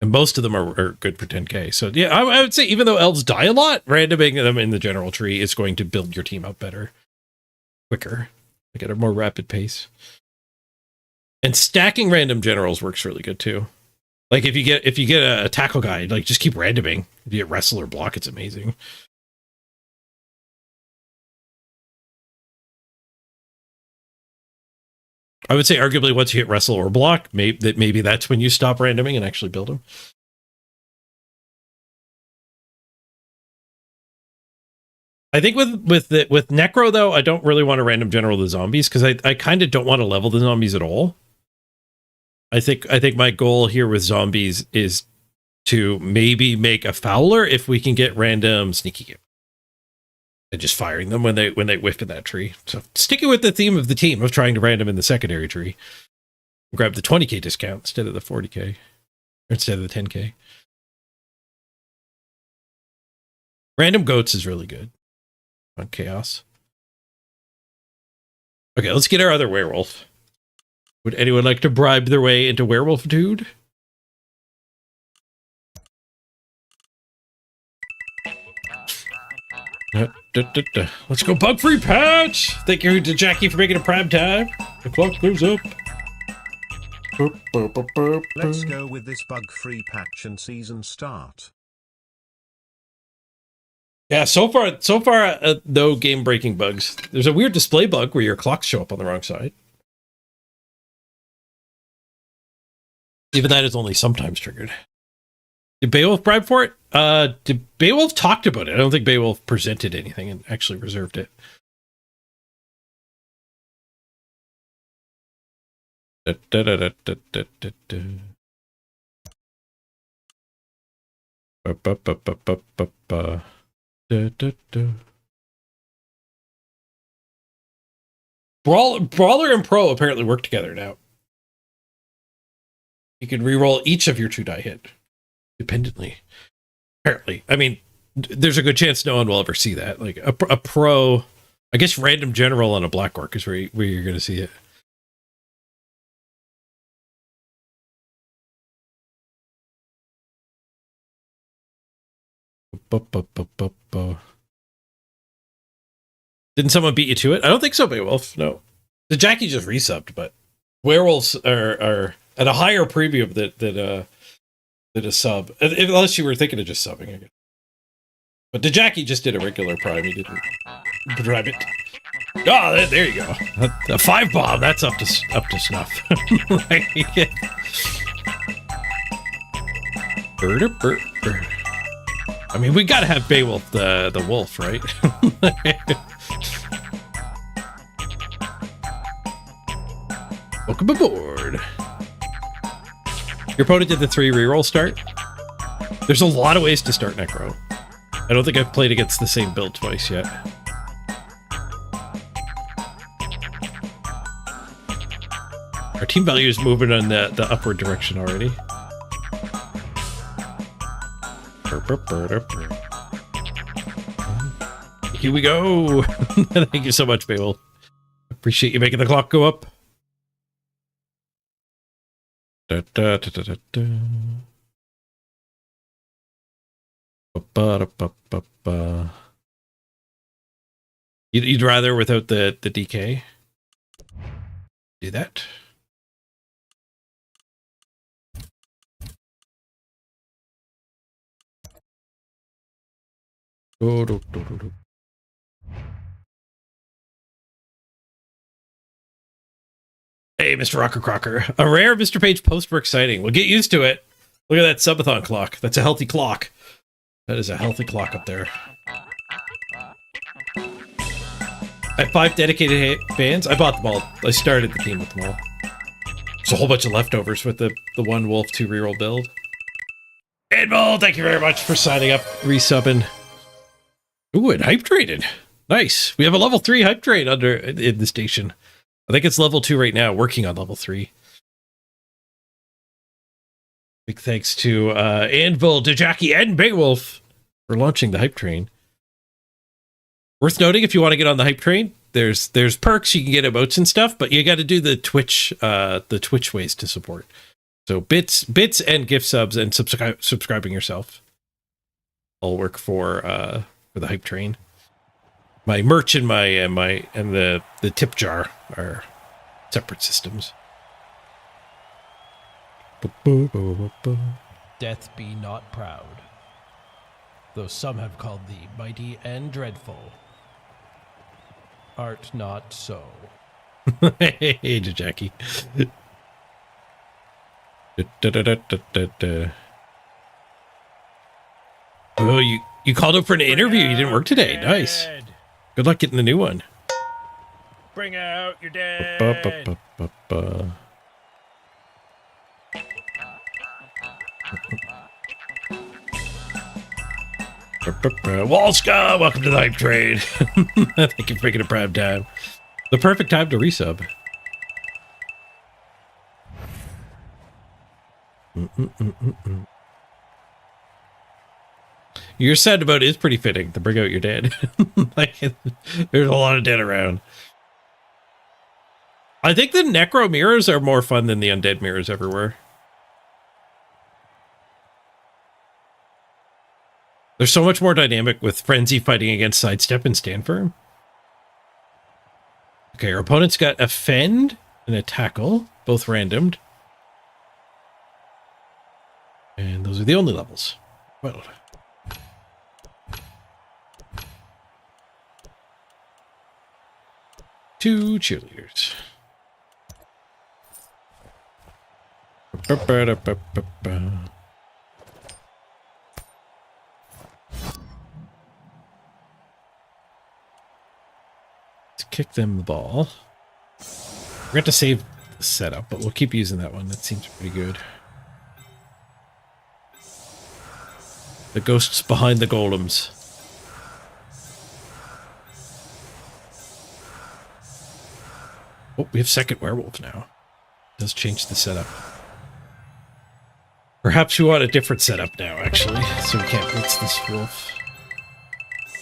S1: And most of them are good for 10k. So yeah, I would say even though elves die a lot, randoming them in the general tree is going to build your team up better. Quicker. Like at a more rapid pace. And stacking random generals works really good too. Like if you get a tackle guy, like just keep randoming. If you get wrestle or block, it's amazing. I would say arguably once you hit wrestle or block, maybe that's when you stop randoming and actually build them. I think with Necro though, I don't really want to random general the zombies because I kind of don't want to level the zombies at all. I think my goal here with zombies is to maybe make a fowler if we can get random sneaky game. And just firing them when they whiff in that tree. So sticking with the theme of the team of trying to random in the secondary tree. Grab the 20k discount instead of the 40k. Or instead of the 10k. Random goats is really good on chaos. Okay, let's get our other werewolf. Would anyone like to bribe their way into werewolf dude? Let's go bug free patch. Thank you to Jackie for making a prime time. The clock moves up.
S14: Let's go with this bug-free patch and season start.
S1: Yeah, so far, no game-breaking bugs. There's a weird display bug where your clocks show up on the wrong side. Even that is only sometimes triggered. Did Beowulf bribe for it? Beowulf talked about it. I don't think Beowulf presented anything and actually reserved it. Brawler and Pro apparently work together now. You can reroll each of your 2 die hit independently. Apparently, I mean, there's a good chance no one will ever see that. Like a Pro, I guess, random general on a Black Orc is where you're going to see it. Didn't someone beat you to it? I don't think so, Beowulf. No. The Jackie just resubbed, but werewolves are at a higher premium than a sub. Unless you were thinking of just subbing, I guess. But the Jackie just did a regular prime. He didn't bribe it. Oh, there you go. A 5 bomb. That's up to snuff. I mean, we gotta have Beowulf the wolf, right? Welcome aboard. Your opponent did the 3 reroll start. There's a lot of ways to start Necro. I don't think I've played against the same build twice yet. Our team value is moving in the upward direction already. Here we go. Thank you so much, Beowulf. Appreciate you making the clock go up. You'd rather without the DK? Do that. Hey, Mr. Rocker Crocker. A rare Mr. Page post-work sighting. We'll get used to it. Look at that subathon clock. That's a healthy clock. That is a healthy clock up there. I have 5 dedicated fans. I bought them all. I started the team with them all. There's a whole bunch of leftovers with the 1 wolf 2 reroll build. Edmond, thank you very much for signing up, resubbing. Ooh, and hype traded. Nice. We have a level 3 hype trade in the station. I think it's level 2 right now, working on level 3. Big thanks to Anvil, Dejackie, and Beowulf for launching the hype train. Worth noting, if you want to get on the hype train, there's perks, you can get emotes and stuff, but you got to do the Twitch ways to support. So bits and gift subs and subscribing yourself all work for the hype train. My merch and the tip jar are separate systems.
S17: Death be not proud, though some have called thee mighty and dreadful. Art not so.
S1: Hey, Jackie. Oh, you called up for an interview. You didn't work today. Nice. Good luck getting the new one.
S17: Bring out your dead.
S1: Walska, welcome to the hype trade. Thank you for making a prime time. The perfect time to resub. Your sentiment is pretty fitting to bring out your dead. Like, there's a lot of dead around. I think the Necro mirrors are more fun than the undead mirrors ever were. There's so much more dynamic with Frenzy fighting against Sidestep and Stand Firm. Okay, our opponent's got a Fend and a Tackle, both randomed. are the only levels. Well. Two cheerleaders. Let's kick them the ball. We're going to save the setup, but we'll keep using that one. That seems pretty good. The ghosts behind the golems. Oh, we have second werewolf now. Does change the setup. Perhaps we want a different setup now, actually, so we can't blitz this wolf.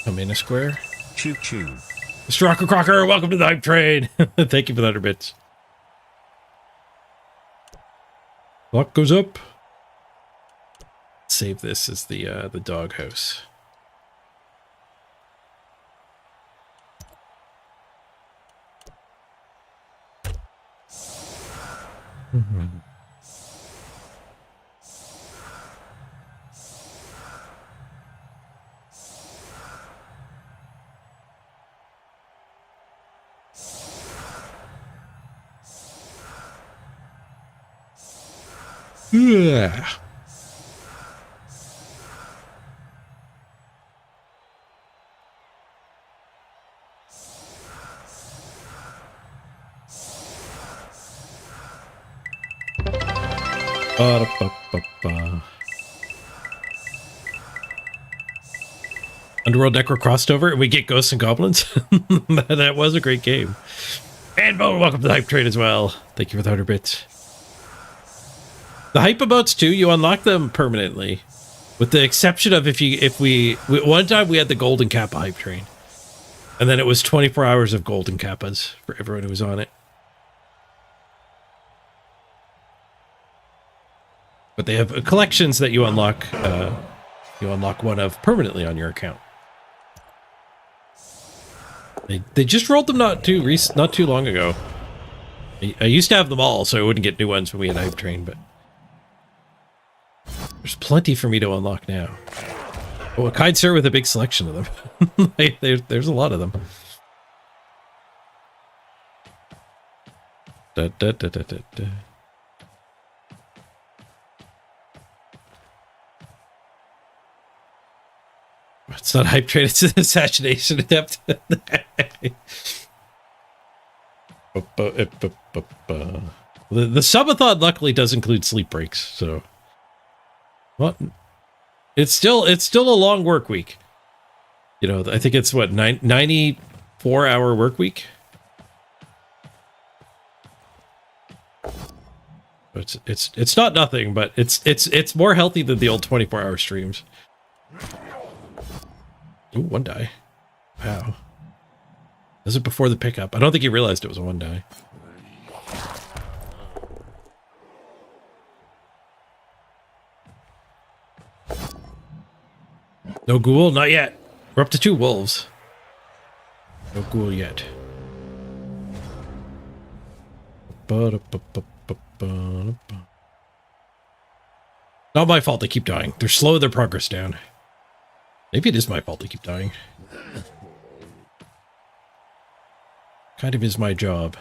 S1: Come in a square.
S14: Choo choo.
S1: Mr. Rocker Crocker, welcome to the hype train. Thank you for the 100 bits. Clock goes up. Save this as the doghouse. Mm-hmm. Yeah. Underworld Necro crossed over and we get Ghosts and Goblins. That was a great game. And Bo, welcome to the hype train as well. Thank you for the 100 bits. The hype aboats too, you unlock them permanently. With the exception of if we one time we had the golden kappa hype train. And then it was 24 hours of golden kappas for everyone who was on it. But they have collections that you unlock one of permanently on your account. They just rolled them not too long ago. I used to have them all, so I wouldn't get new ones when we had hype train, but there's plenty for me to unlock now. Oh, a kind sir with a big selection of them. There's a lot of them. Da, da, da, da, da, da. It's not hype train, it's an assassination attempt. The subathon luckily does include sleep breaks, so what? It's still a long work week. You know, I think it's what 94-hour work week. It's not nothing, but it's more healthy than the old 24-hour streams. Ooh, one die. Wow. This is before the pickup. I don't think he realized it was a one die. No ghoul? Not yet. We're up to 2 wolves. No ghoul yet. Not my fault they keep dying. They're slowing their progress down. Maybe it is my fault they keep dying. Kind of is my job.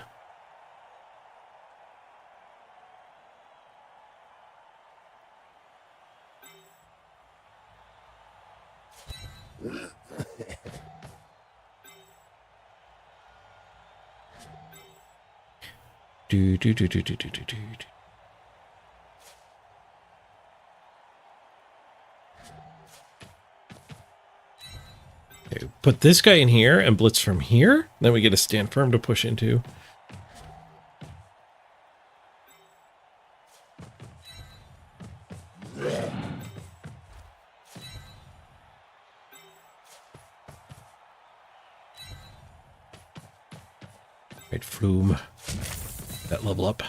S1: Do. Okay, put this guy in here and blitz from here. Then we get a stand firm to push into. Right, Flume. That level up.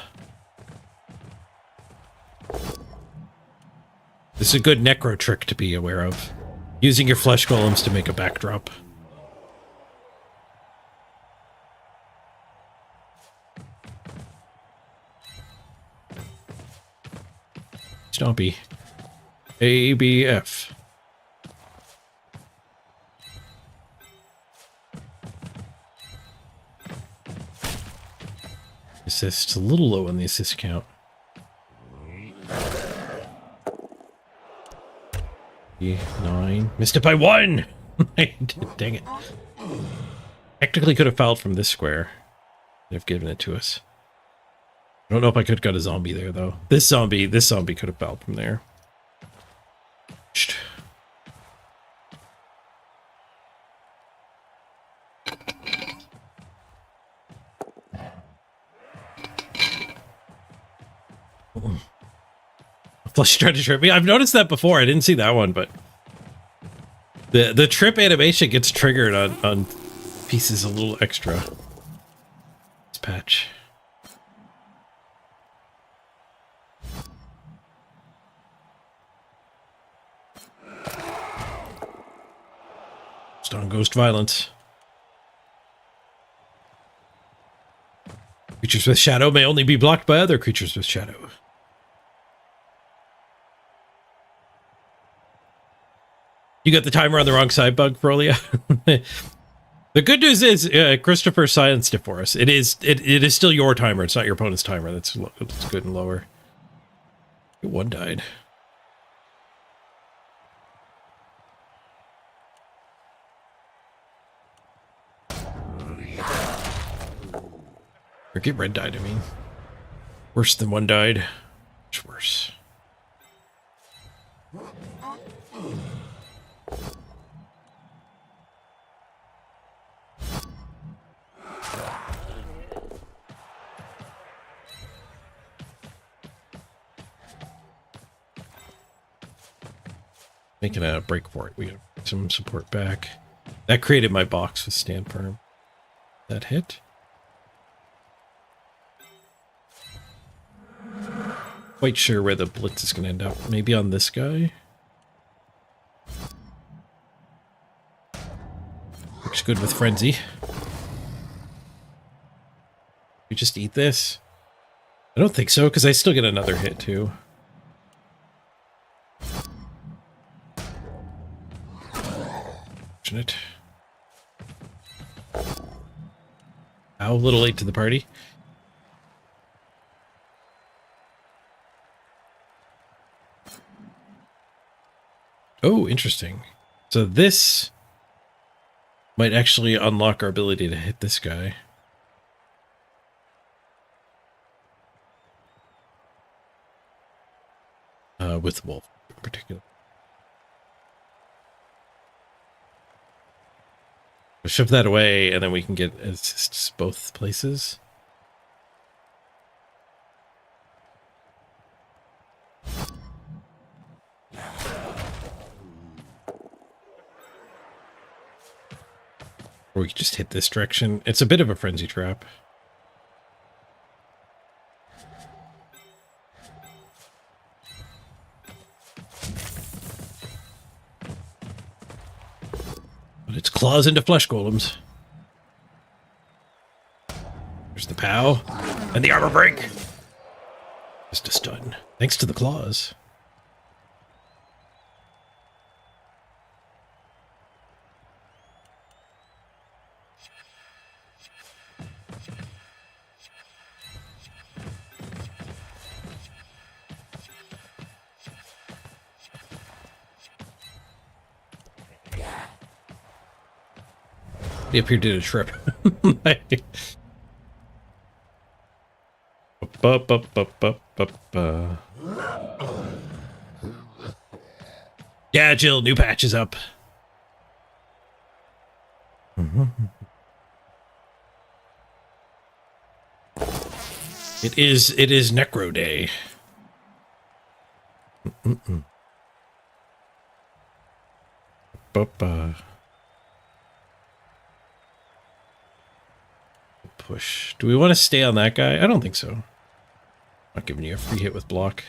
S1: This is a good Necro trick to be aware of. Using your flesh golems to make a backdrop. Stompy. ABF. Assist, a little low on the assist count. 9. Missed it by 1! Dang it. Technically could have fouled from this square. They've given it to us. I don't know if I could have got a zombie there, though. This zombie could have fouled from there. Flush tried to trip me. I've noticed that before. I didn't see that one, but the trip animation gets triggered on pieces a little extra. This patch. Stone ghost violence. Creatures with shadow may only be blocked by other creatures with shadow. You got the timer on the wrong side, Bug, Brolia. The good news is Christopher silenced it for us. It is still your timer. It's not your opponent's timer. That's good and lower. One died. Or get red died, I mean. Worse than one died. Much worse. Making a break for it. We got some support back. That created my box with stand firm. That hit. Quite sure where the blitz is going to end up. Maybe on this guy. Looks good with frenzy. We just eat this? I don't think so, because I still get another hit too. Fortunate. Ow, a little late to the party. Oh, interesting. So this might actually unlock our ability to hit this guy. With Wolf in particular. We'll shove that away, and then we can get assists both places. Or we could just hit this direction. It's a bit of a frenzy trap. But it's claws into flesh golems. There's the POW. And the armor break. Just a stun. Thanks to the claws. He up here did a trip. Yeah, Jill, new patch is up. It is Necro Day. Push. Do we want to stay on that guy? I don't think so. Not giving you a free hit with block.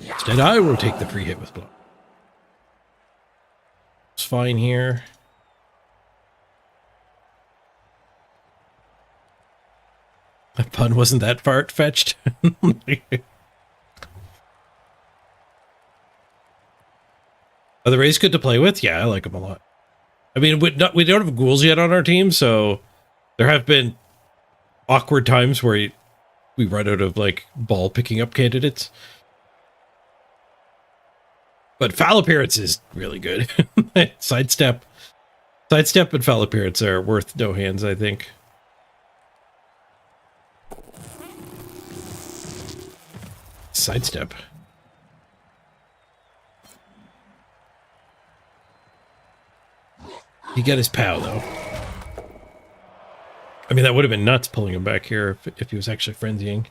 S1: Instead, I will take the free hit with block. It's fine here. That pun wasn't that far-fetched. Are the Rays good to play with? Yeah, I like them a lot. I mean, we don't have ghouls yet on our team, so there have been awkward times where we run out of, like, ball picking up candidates. But foul appearance is really good. Sidestep and foul appearance are worth no hands, I think. Sidestep. He got his POW, though. I mean, that would have been nuts pulling him back here if he was actually frenzying.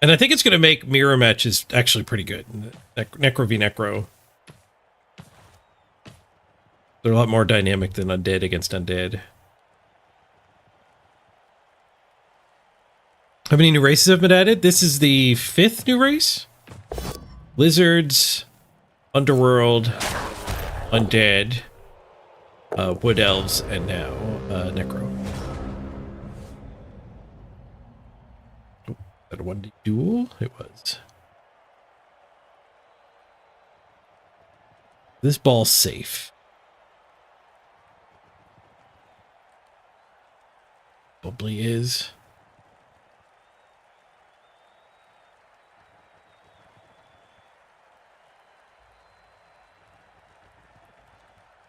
S1: And I think it's going to make mirror matches actually pretty good. Necro v Necro. They're a lot more dynamic than Undead against Undead. How many new races have been added? This is the 5th new race. Lizards, Underworld, Undead, Wood Elves, and now Necro. Oh, that a 1D duel? It was. This ball's safe. Probably is.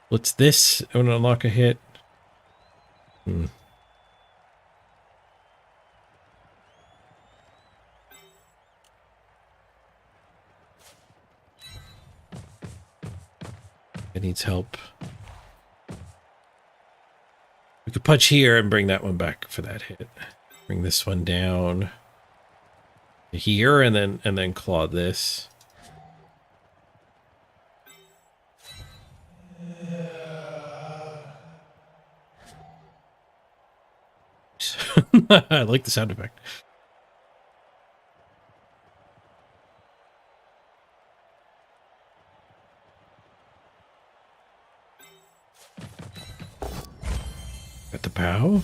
S1: What's this? I want to unlock a hit. It needs help. We could punch here and bring that one back for that hit. Bring this one down here and then claw this. I like the sound effect. Got the POW.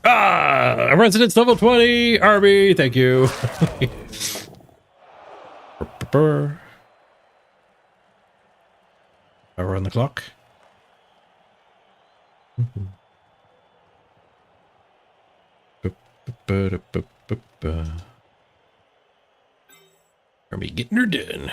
S1: Ah! A residence level 20! Army! Thank you. Power on the clock. Army getting her done.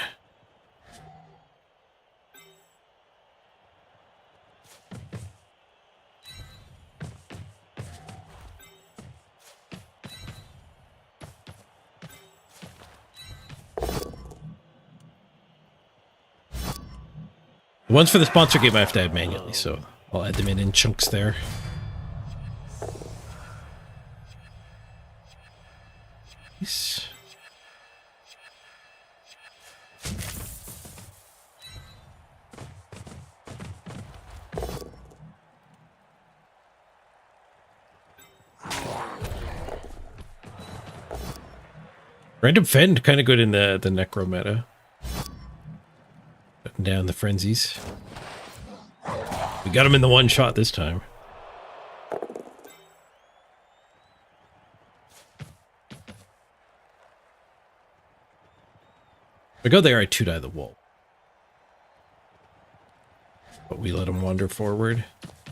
S1: The ones for the sponsor game I have to add manually, so I'll add them in chunks there. Nice. Random Fend kind of good in the Necro meta. Putting down the frenzies. We got him in the one shot this time. We go there, I 2-die the wolf. But we let him wander forward.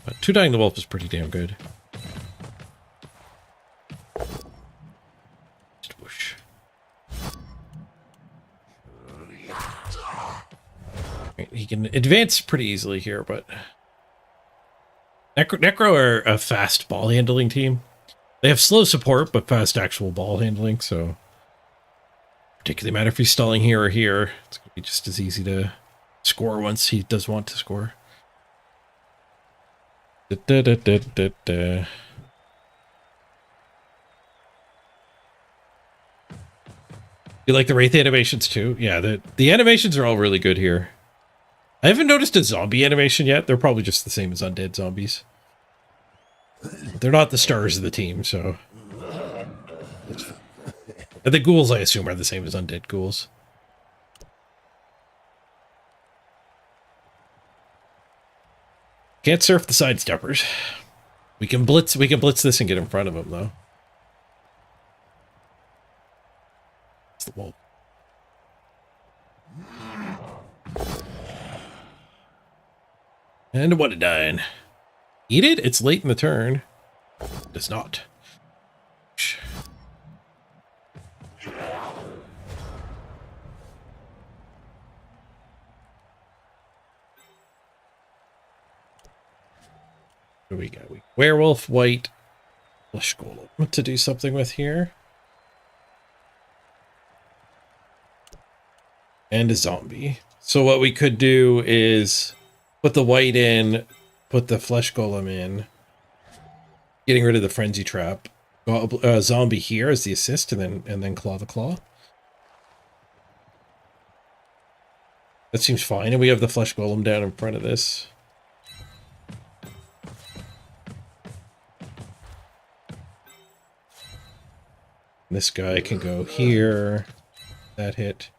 S1: But 2-dying the wolf is pretty damn good. Just whoosh. Right, he can advance pretty easily here, but Necro are a fast ball handling team. They have slow support, but fast actual ball handling, so particularly matter if he's stalling here or here. It's going to be just as easy to score once he does want to score. You like the Wraith animations too? Yeah, the animations are all really good here. I haven't noticed a zombie animation yet. They're probably just the same as undead zombies. They're not the stars of the team, so... The ghouls, I assume, are the same as undead ghouls. Can't surf the sidesteppers. We can blitz this and get in front of them, though. It's the wolf. And what a dine. Eat it? It's late in the turn. Does not. What do we got? Werewolf, white, flesh golem to do something with here. And a zombie. So what we could do is put the white in, put the flesh golem in, getting rid of the frenzy trap. Zombie here as the assist, and then claw the claw. That seems fine, and we have the flesh golem down in front of this. This guy can go here. That hit.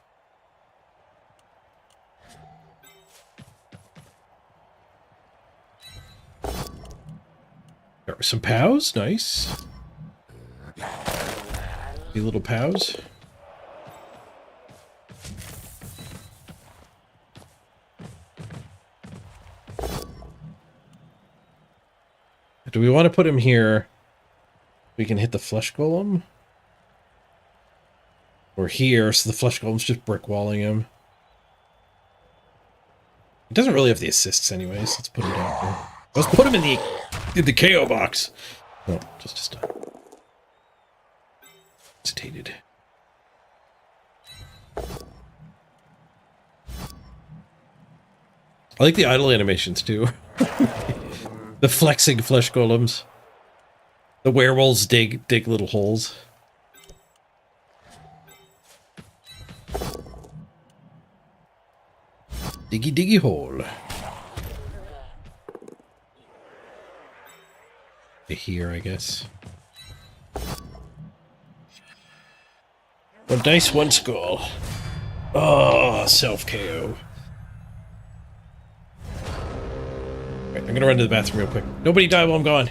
S1: Got some pows, nice. The little pows. Do we want to put him here? We can hit the flesh golem. Or here, so the flesh golem's just brick walling him. He doesn't really have the assists anyways. Let's put him down here. Let's put him in the KO box. Oh, just a stun. Hesitated. I like the idle animations too. The flexing flesh golems. The werewolves dig little holes. Diggy diggy hole. Here, I guess. One dice, one skull. Oh, self KO. Right, I'm gonna run to the bathroom real quick. Nobody die while I'm gone.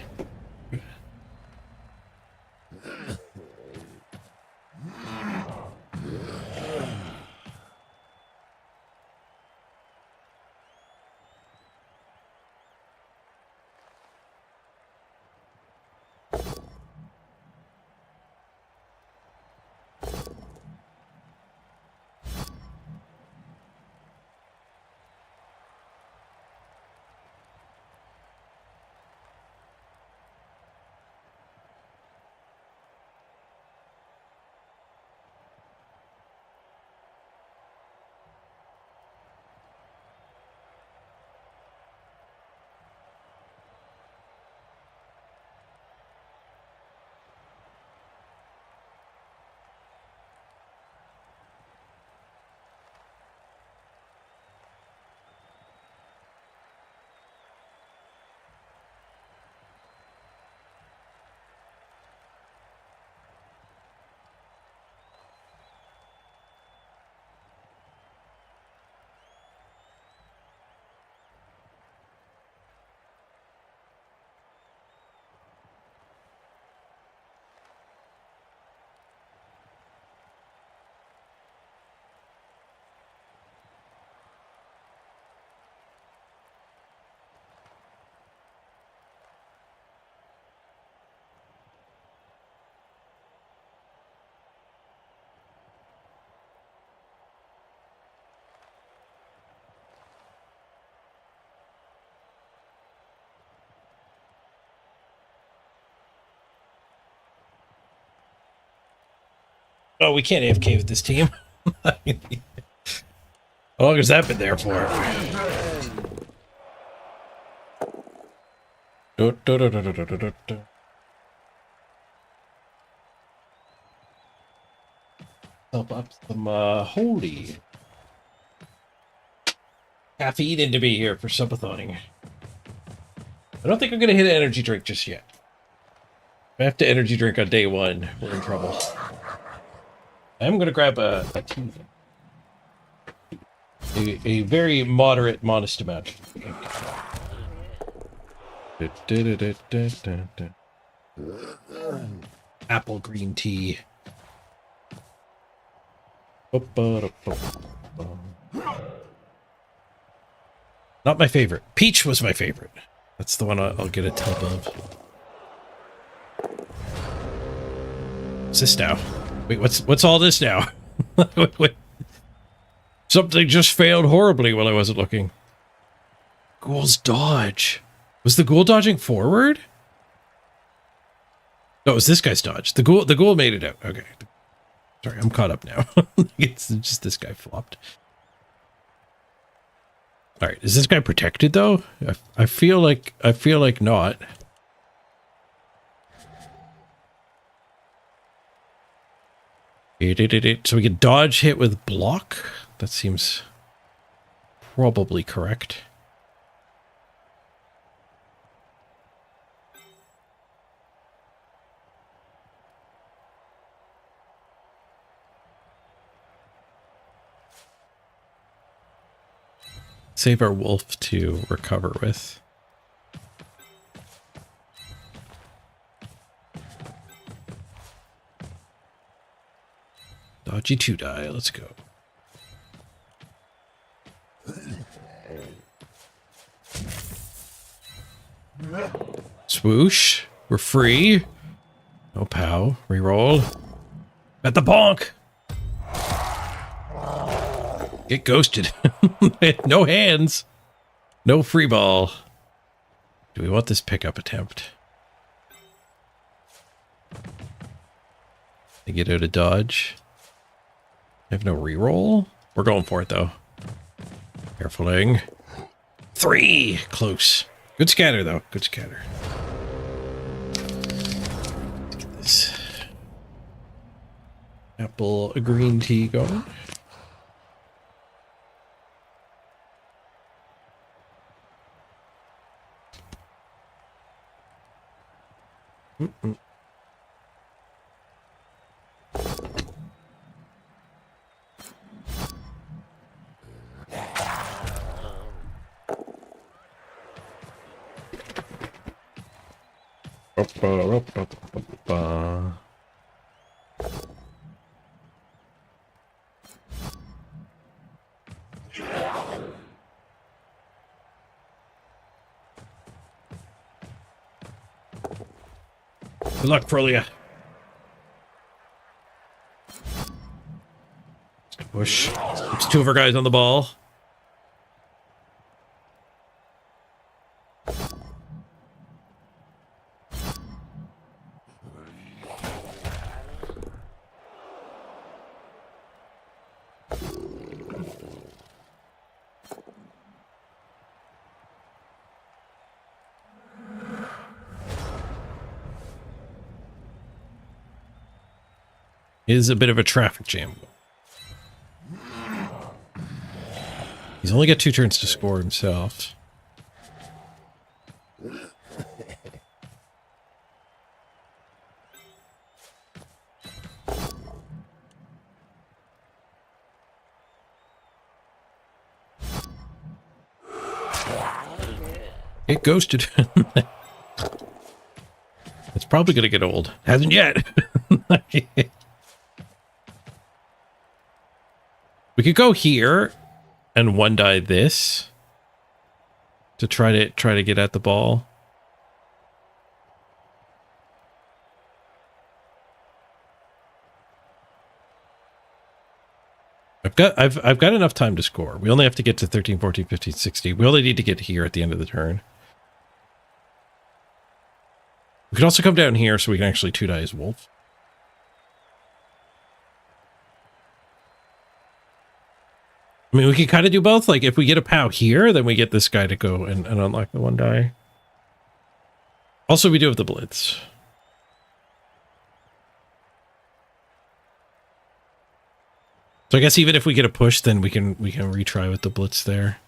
S1: Oh, we can't AFK with this team. How long has that been there for? Help up some holy caffeine into me here for subathoning. I don't think I'm gonna hit an energy drink just yet. If I have to energy drink on day one, we're in trouble. I'm gonna grab a very moderate, modest amount. Apple green tea. Not my favorite. Peach was my favorite. That's the one I'll get a tub of. What's this now? Wait, what's all this now? wait. Something just failed horribly while I wasn't looking. Ghoul's dodge. Was the ghoul dodging forward? No, it was this guy's dodge. The ghoul made it out. Okay. Sorry, I'm caught up now. It's just this guy flopped. All right, is this guy protected though? I feel like not. So we can dodge hit with block. That seems probably correct. Save our wolf to recover with. Dodgy 2-die, let's go. Swoosh, we're free. No pow, reroll. At the bonk! Get ghosted. No hands. No free ball. Do we want this pickup attempt? They get out of dodge. I have no reroll. We're going for it though. Carefuling. 3! Close. Good scatter though. Good scatter. Let's get this apple green tea going. Good luck, Frolia. Push. Keeps 2 of our guys on the ball. Is a bit of a traffic jam. He's only got 2 turns to score himself. Get ghosted. It's probably going to get old. Hasn't yet. We could go here and 1-die this to try to get at the ball. I've got enough time to score. We only have to get to 13, 14, 15, 16. We only need to get here at the end of the turn. We could also come down here so we can actually 2-die his wolf. I mean, we can kind of do both. Like, if we get a POW here, then we get this guy to go and unlock the 1-die. Also, we do have the blitz. So I guess even if we get a push, then we can retry with the blitz there.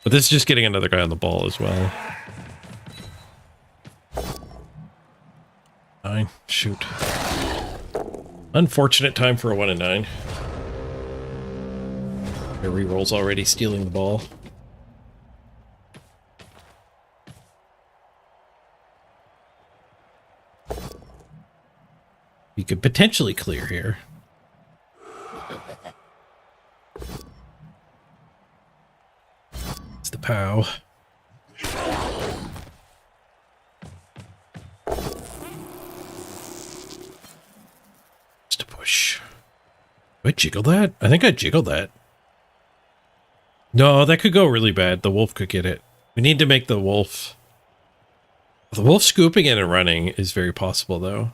S1: But this is just getting another guy on the ball as well. 9. Shoot. Unfortunate time for a 1 and 9. Their reroll's already stealing the ball. You could potentially clear here. pow. Just a push. Did I jiggle that? I think I jiggled that. No, that could go really bad. The wolf could get it. We need to make the wolf... The wolf scooping in and running is very possible, though.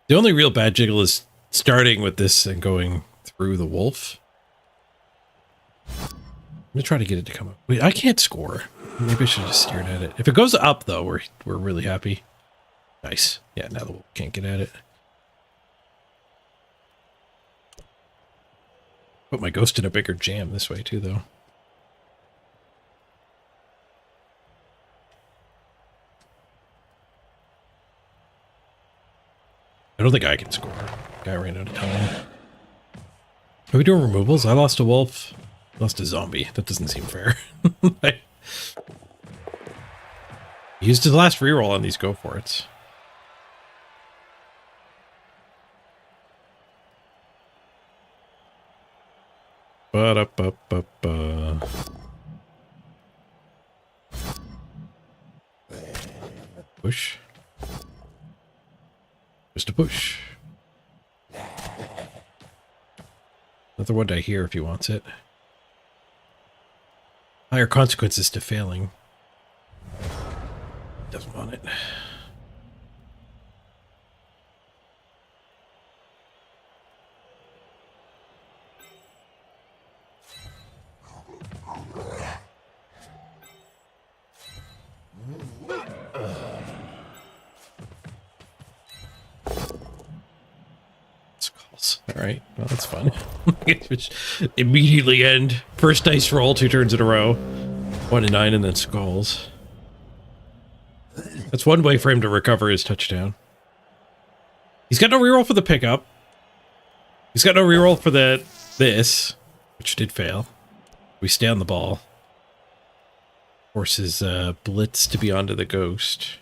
S1: The only real bad jiggle is starting with this and going through the wolf. I'm gonna try to get it to come up. Wait, I can't score. Maybe I should have just stared at it. If it goes up, though, we're really happy. Nice. Yeah, now the wolf can't get at it. Put my ghost in a bigger jam this way, too, though. I don't think I can score. Guy ran out of time. Are we doing removals? I lost a wolf. Lost a zombie. That doesn't seem fair. I used his last reroll on these go for it. Ba-da-ba-ba-ba. Push. Just a push. Another one die here if he wants it. Higher consequences to failing. Doesn't want it. Alright, well that's fun. Immediately end. First dice roll, 2 turns in a row. 1 and 9 and then skulls. That's one way for him to recover his touchdown. He's got no reroll for the pickup. He's got no reroll for this, which did fail. We stay on the ball. Forces Blitz to be onto the ghost.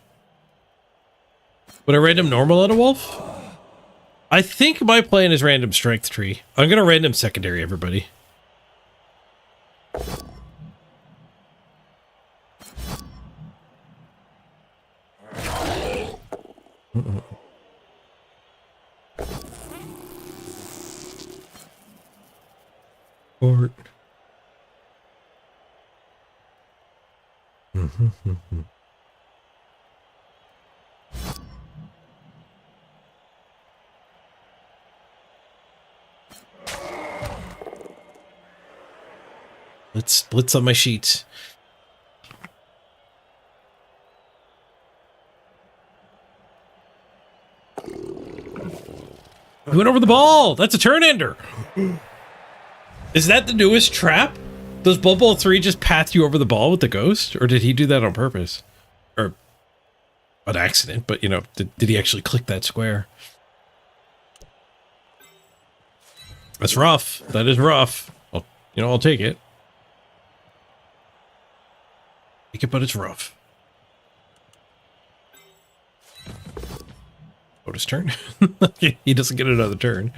S1: Would I random normal on a wolf? I think my plan is random strength tree. I'm gonna random secondary, everybody. Fort. Let's blitz on my sheets. He went over the ball. That's a turn ender. Is that the newest trap? Does Blood Bowl 3 just path you over the ball with the ghost? Or did he do that on purpose? Or an accident, but you know, did he actually click that square? That's rough. That is rough. Well, you know, I'll take it. Take it, but it's rough. Bonus turn. He doesn't get another turn.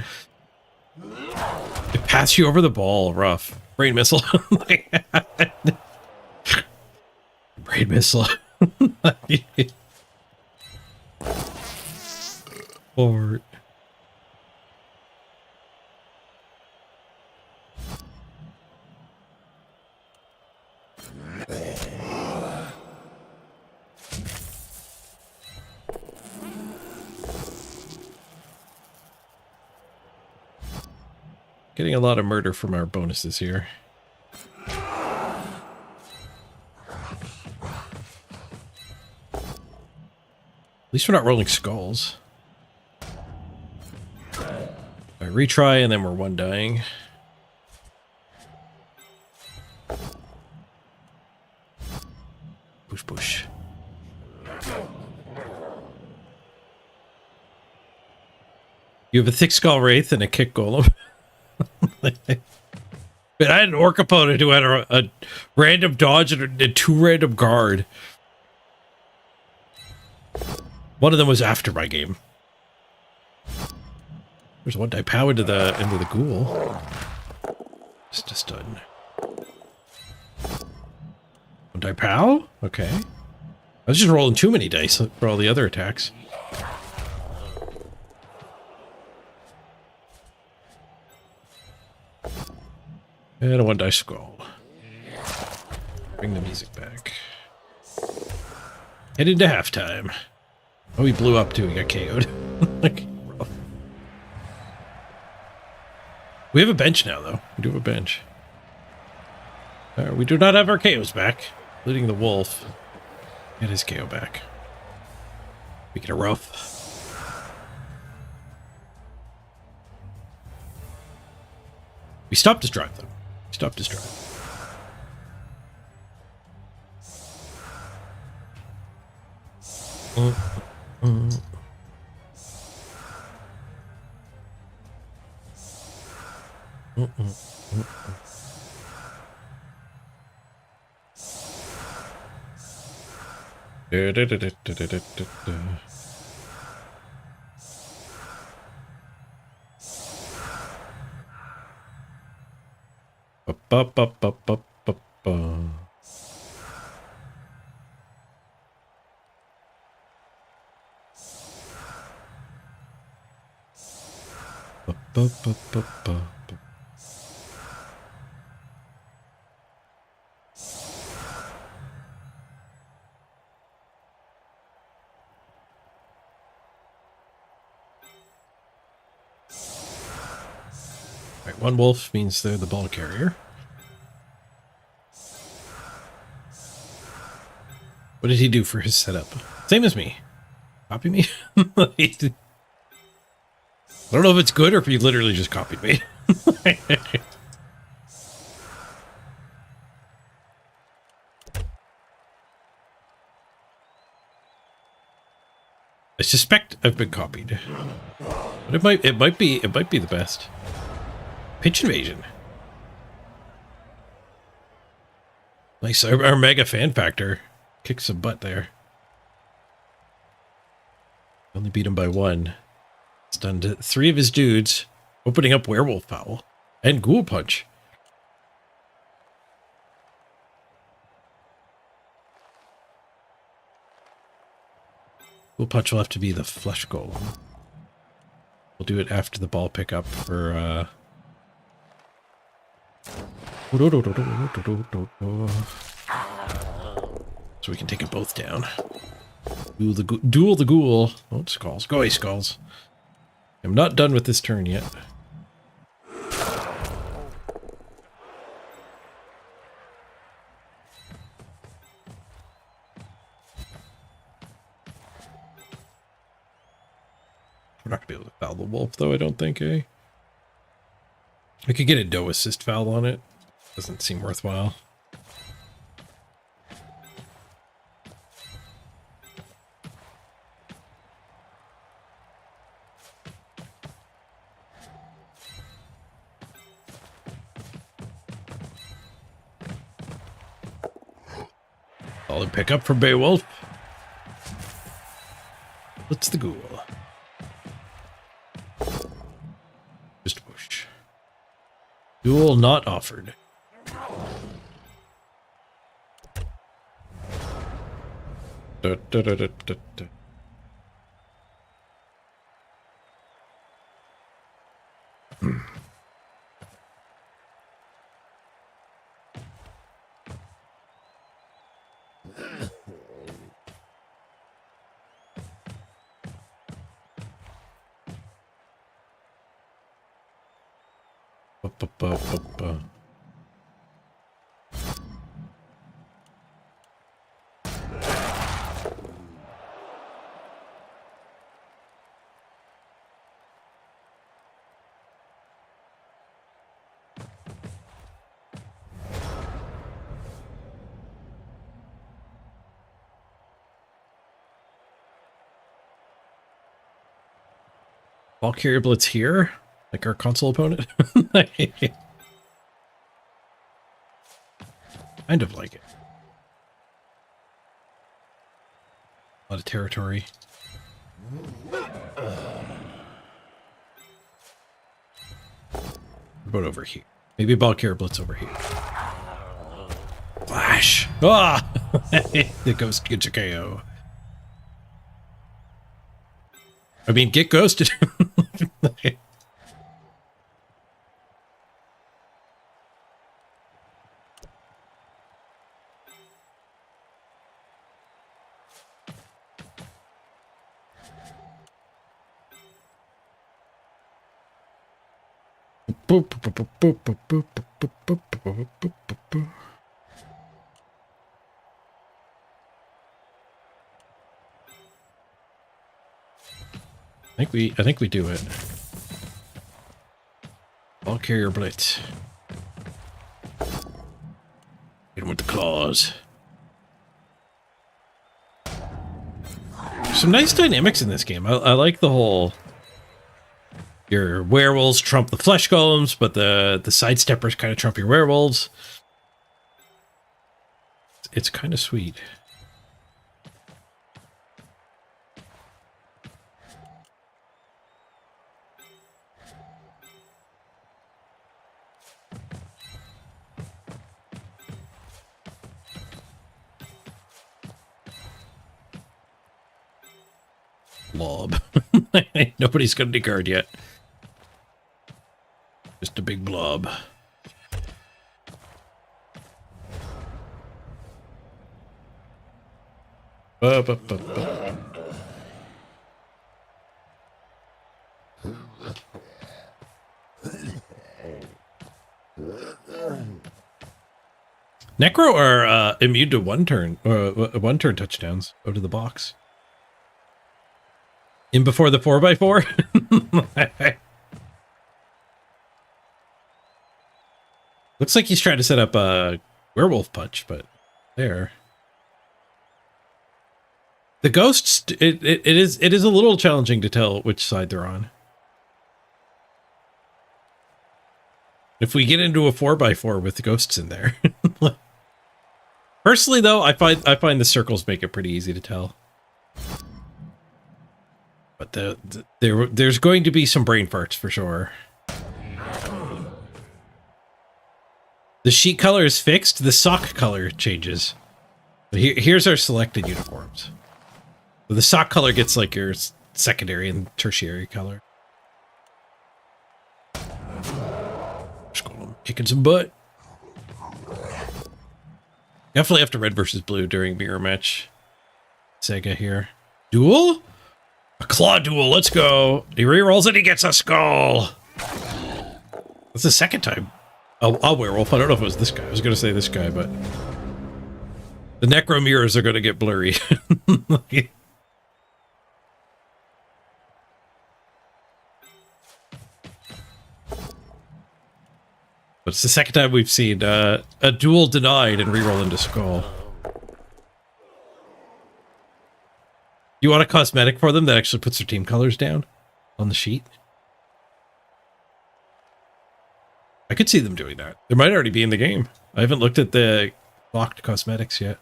S1: It passed you over the ball. Rough. Brain missile. Brain missile. Fort. Getting a lot of murder from our bonuses here. At least we're not rolling skulls. I retry and then we're one dying. Push, push. You have a thick skull wraith and a kick golem. But I had an orc opponent who had a random dodge and a 2 random guard. One of them was after my game. There's one die pow into the ghoul. Just a stun. Die pal? Okay. I was just rolling too many dice for all the other attacks. And a 1 dice skull. Bring the music back. Head into halftime. Oh, he blew up too. He got KO'd. Like, rough. We have a bench now, though. We do have a bench. We do not have our KOs back, including the wolf. Get his KO back. We get a rough. We stopped his drive, though. We stopped his drive. Right, 1 wolf means they're the ball carrier. What did he do for his setup? Same as me. Copy me? I don't know if it's good or if he literally just copied me. I suspect I've been copied. But it might be the best. Pitch invasion. Nice. Our mega fan factor kicked some butt there. Only beat him by 1. Stunned 3 of his dudes, opening up werewolf foul and ghoul punch. Ghoul punch will have to be the flesh golem. We'll do it after the ball pickup for so we can take them both down. Duel the ghoul. Oh, skulls. Go away, skulls. I'm not done with this turn yet. We're not gonna be able to foul the wolf, though, I don't think, eh? I could get a doe assist foul on it. Doesn't seem worthwhile. Solid pickup for Beowulf. What's the ghoul? Just a push. Duel not offered. Da, da, da, da, da, da. Valkyrie Blitz here, like our console opponent. Kind of like it. A lot of territory. What about over here? Maybe Valkyrie Blitz over here. Flash. Smash! Ah! The ghost gets a KO. I mean, get ghosted. I think we do it. Ball carrier blitz. Hit him with the claws. Some nice dynamics in this game. I like the whole your werewolves trump the flesh golems, but the sidesteppers kind of trump your werewolves. It's kind of sweet. Blob. Nobody's got any guard yet. Just a big blob. Necro are immune to one turn touchdowns out of the box. In before the 4x4? Looks like he's trying to set up a werewolf punch, but there. The ghosts, it is a little challenging to tell which side they're on. If we get into a 4x4 with the ghosts in there. Personally though, I find the circles make it pretty easy to tell. But there's going to be some brain farts for sure. The sheet color is fixed. The sock color changes. But here's our selected uniforms. So the sock color gets like your secondary and tertiary color. Kicking some butt. Definitely have to red versus blue during mirror match. Sega here. Duel? A claw duel, let's go. He rerolls it, he gets a skull. That's the second time. A werewolf. I don't know if it was this guy. I was going to say this guy, but the necro mirrors are going to get blurry. But it's the second time we've seen a duel denied and reroll into skull. You want a cosmetic for them that actually puts their team colors down on the sheet? I could see them doing that. There might already be in the game. I haven't looked at the locked cosmetics yet.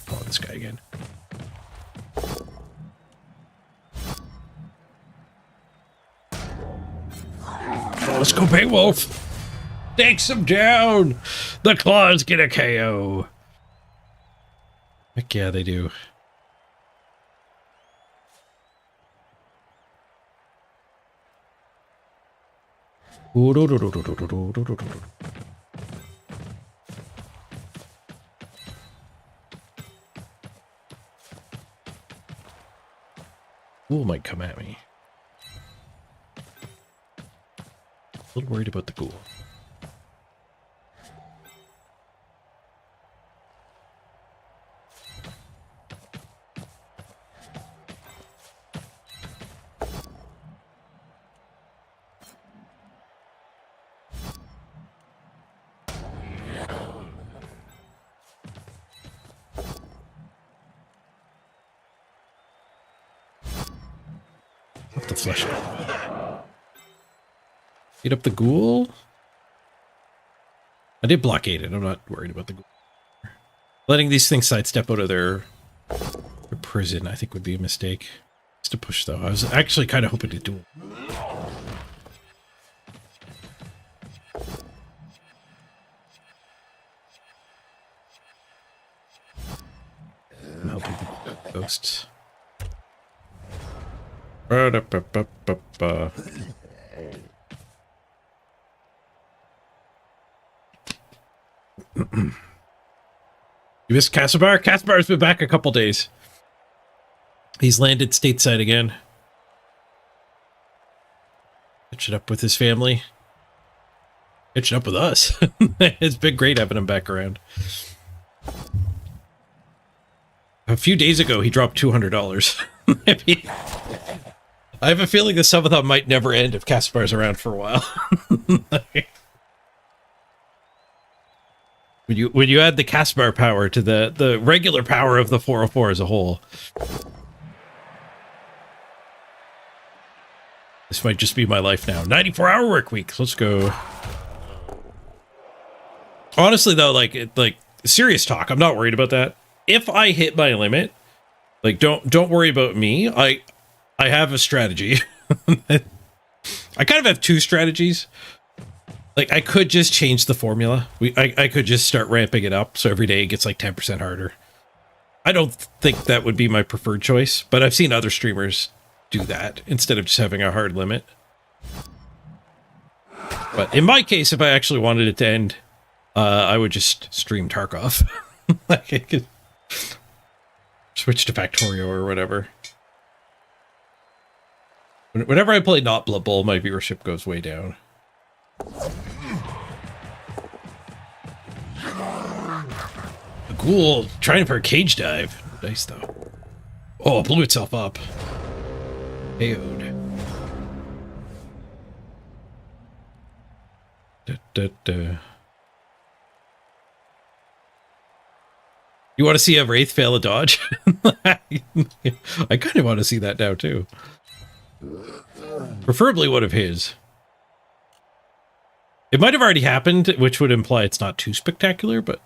S1: Oh, this guy again. Oh, let's go Beowulf. Takes him down. The claws get a KO. Heck yeah, they do. Ghoul might come at me. A little worried about the ghoul. What the flesh? Beat up the ghoul? I did blockade it. I'm not worried about the ghoul. Letting these things sidestep out of their prison, I think, would be a mistake. It's a push, though. I was actually kind of hoping to do it. I'm helping the ghosts. Ba-da-ba-ba-ba-ba. You missed Casabar? Casabar's been back a couple days. He's landed stateside again. Catching up with his family. Catching up with us. It's been great having him back around. A few days ago, he dropped $200. Maybe. I have a feeling the subathon might never end if Caspar's around for a while. When you add the Caspar power to the regular power of the 404 as a whole, this might just be my life now. 94-hour work week. Let's go. Honestly, though, like serious talk, I'm not worried about that. If I hit my limit, like don't worry about me. I have a strategy. I kind of have two strategies. Like, I could just change the formula. I could just start ramping it up, so every day it gets like 10% harder. I don't think that would be my preferred choice, but I've seen other streamers do that instead of just having a hard limit. But in my case, if I actually wanted it to end, I would just stream Tarkov. Like, I could switch to Factorio or whatever. Whenever I play not Blood Bowl, my viewership goes way down. A ghoul trying for a cage dive. Nice, though. Oh, it blew itself up. KO'd. You want to see a Wraith fail a dodge? I kind of want to see that now, too. Preferably one of his. It might have already happened, which would imply it's not too spectacular, but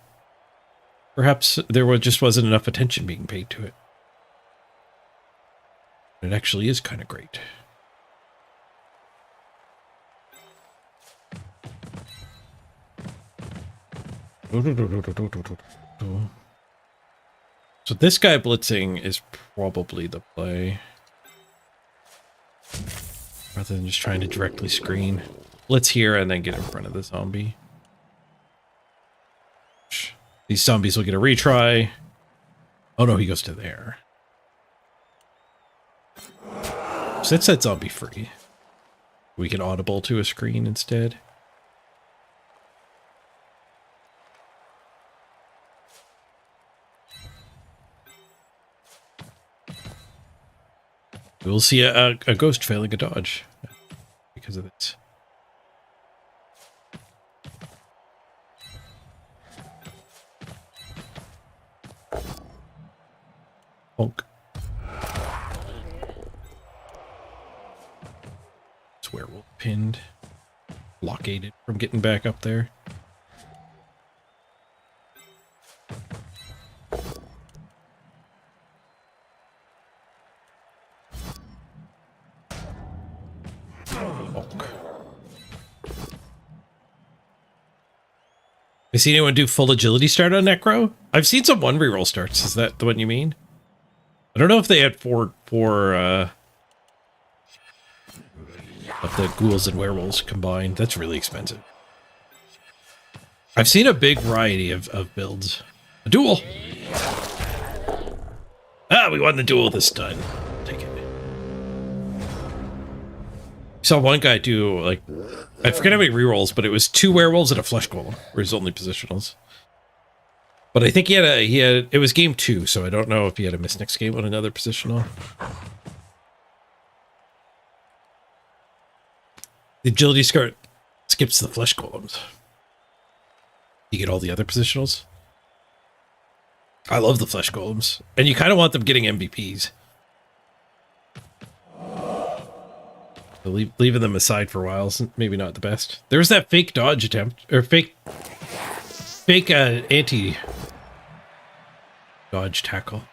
S1: perhaps there just wasn't enough attention being paid to it. It actually is kind of great. So this guy blitzing is probably the play. Rather than just trying to directly screen. Blitz here and then get in front of the zombie. These zombies will get a retry. Oh no, he goes to there. Set that zombie free. We can audible to a screen instead. We'll see a ghost failing a dodge because of this. Honk. It's werewolf pinned. Blockaded from getting back up there. Have you seen anyone do full agility start on Necro? I've seen some one reroll starts. Is that the one you mean? I don't know if they had four of the ghouls and werewolves combined. That's really expensive. I've seen a big variety of builds. A duel! Ah, we won the duel this time. Take it. Saw one guy do, like, I forget how many rerolls, but it was 2 werewolves and a flesh golem were his only positionals. But I think it was game 2, so I don't know if he had a miss next game on another positional. The agility skips the flesh golems. You get all the other positionals. I love the flesh golems. And you kind of want them getting MVPs. So leaving them aside for a while is maybe not the best. There was that fake dodge attempt, or fake anti-dodge tackle.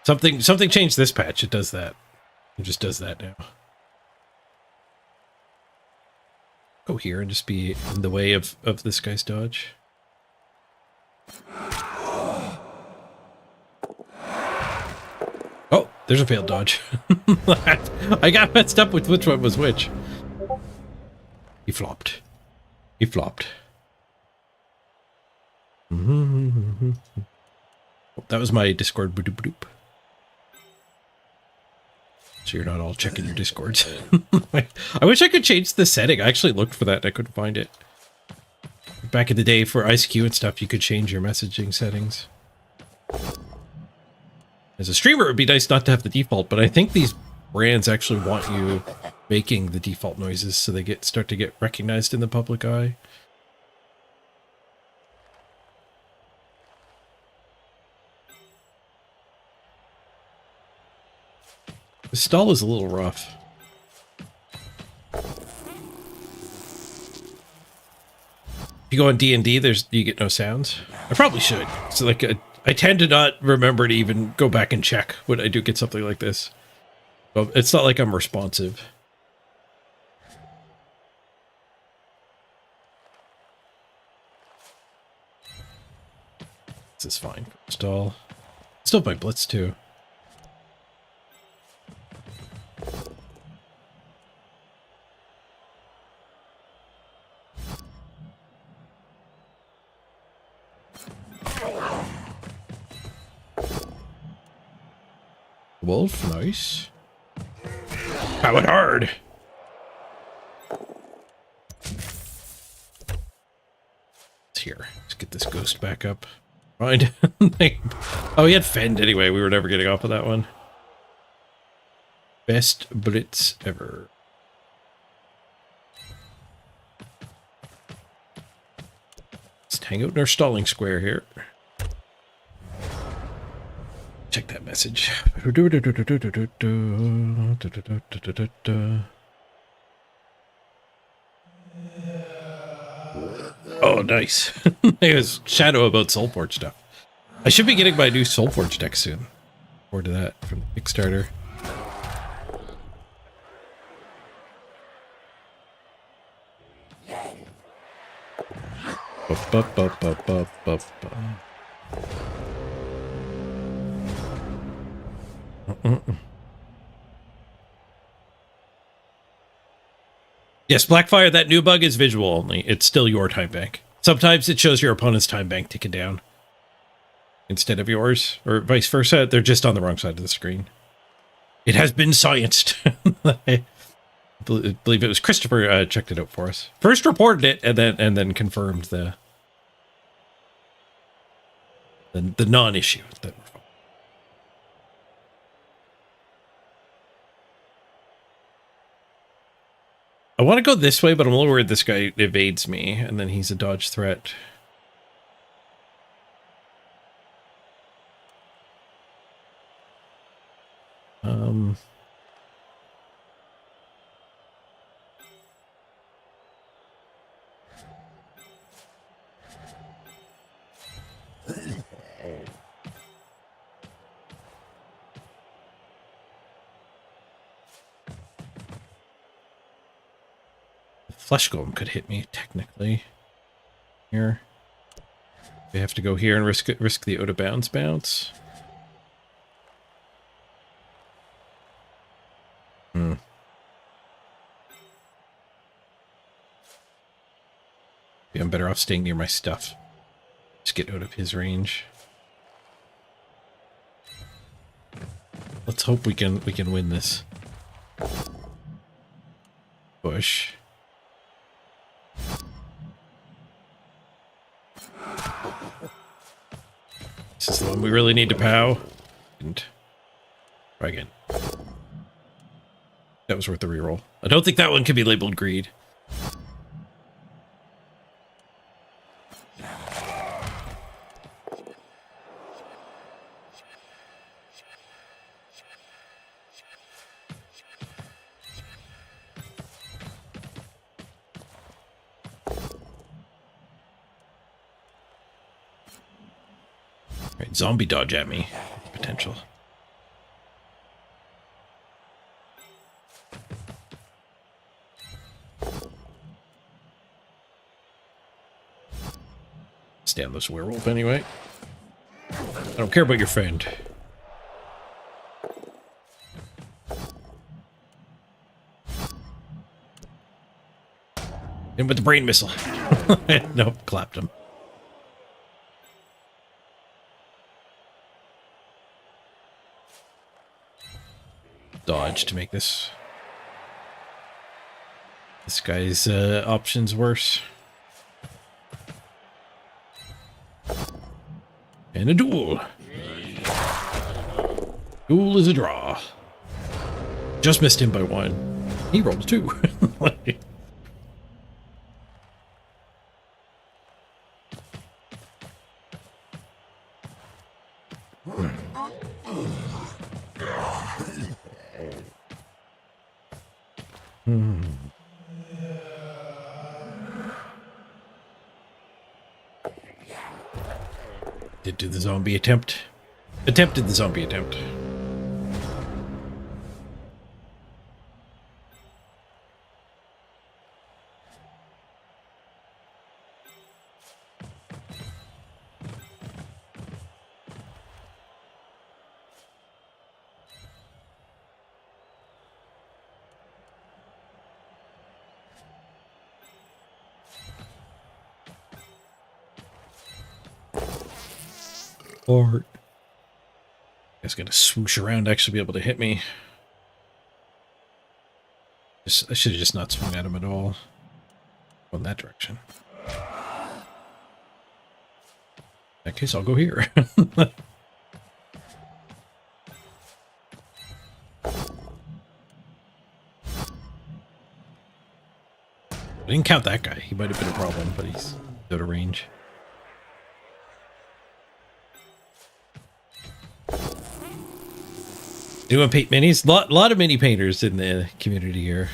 S1: Something changed this patch. It does that. It just does that now. Go here and just be in the way of this guy's dodge. Oh, there's a failed dodge. I got messed up with which one was which. He flopped. He flopped. Oh, that was my Discord boop doop. So you're not all checking your Discords. I wish I could change the setting. I actually looked for that and I couldn't find it. Back in the day for ICQ and stuff, you could change your messaging settings. As a streamer, it would be nice not to have the default, but I think these brands actually want you making the default noises so they start to get recognized in the public eye. The stall is a little rough. If you go on D&D, you get no sounds. I probably should. So like, I tend to not remember to even go back and check when I do get something like this. But it's not like I'm responsive. This is fine. Stall. Still my blitz too. Wolf, nice. That went hard. It's here. Let's get this ghost back up. Fine. Oh, he had fend anyway. We were never getting off of that one. Best blitz ever. Let's hang out in our stalling square here. Check that message. Oh, nice. It was shadow about Soulforge stuff. I should be getting my new Soulforge deck soon. Forward to that from the Kickstarter. Yes, Blackfire, that new bug is visual only. It's still your time bank. Sometimes it shows your opponent's time bank ticking down instead of yours, or vice versa. They're just on the wrong side of the screen. It has been scienced. I believe it was Christopher checked it out for us. First reported it and then confirmed the non-issue that we're following. I want to go this way, but I'm a little worried this guy evades me, and then he's a dodge threat. Flesh Golem could hit me, technically. Here. We have to go here and risk the out of bounds bounce. Maybe I'm better off staying near my stuff. Just get out of his range. Let's hope we can win this. Push. This is the one we really need to pow. And try again. That was worth the reroll. I don't think that one can be labeled greed. Zombie dodge at me. Potential. Stand this werewolf anyway. I don't care about your friend. And with the brain missile. Nope, clapped him. Dodge to make this guy's options worse. And a duel. Duel is a draw. Just missed him by 1. He rolled 2. Did do the zombie attempt. Attempted the zombie attempt. Or guy's gonna swoosh around to actually be able to hit me. I should have just not swung at him at all. Go in that direction. In that case, I'll go here. I didn't count that guy. He might have been a problem, but he's out of range. Doing paint minis. Lot of mini painters in the community here.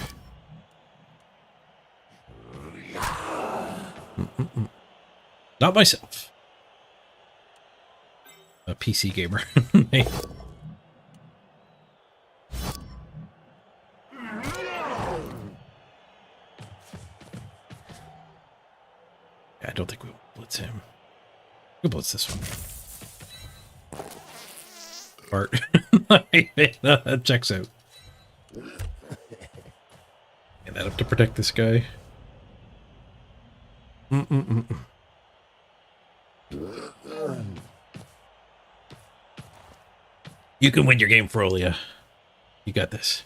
S1: Not myself. A PC gamer. Yeah, I don't think we'll blitz him. We'll blitz this one. Part. No, that checks out. Get that up to protect this guy. You can win your game, Frolia. You got this.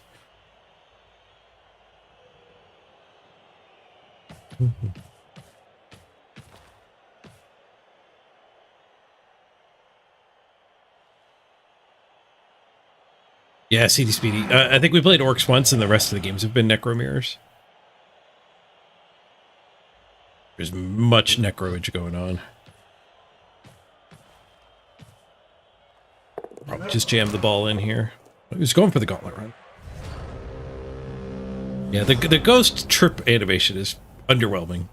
S1: Yeah, CD Speedy. I think we played Orcs once, and the rest of the games have been Necro mirrors. There's much Necroage going on. Probably just jammed the ball in here. He was going for the gauntlet run. Yeah, the ghost trip animation is underwhelming.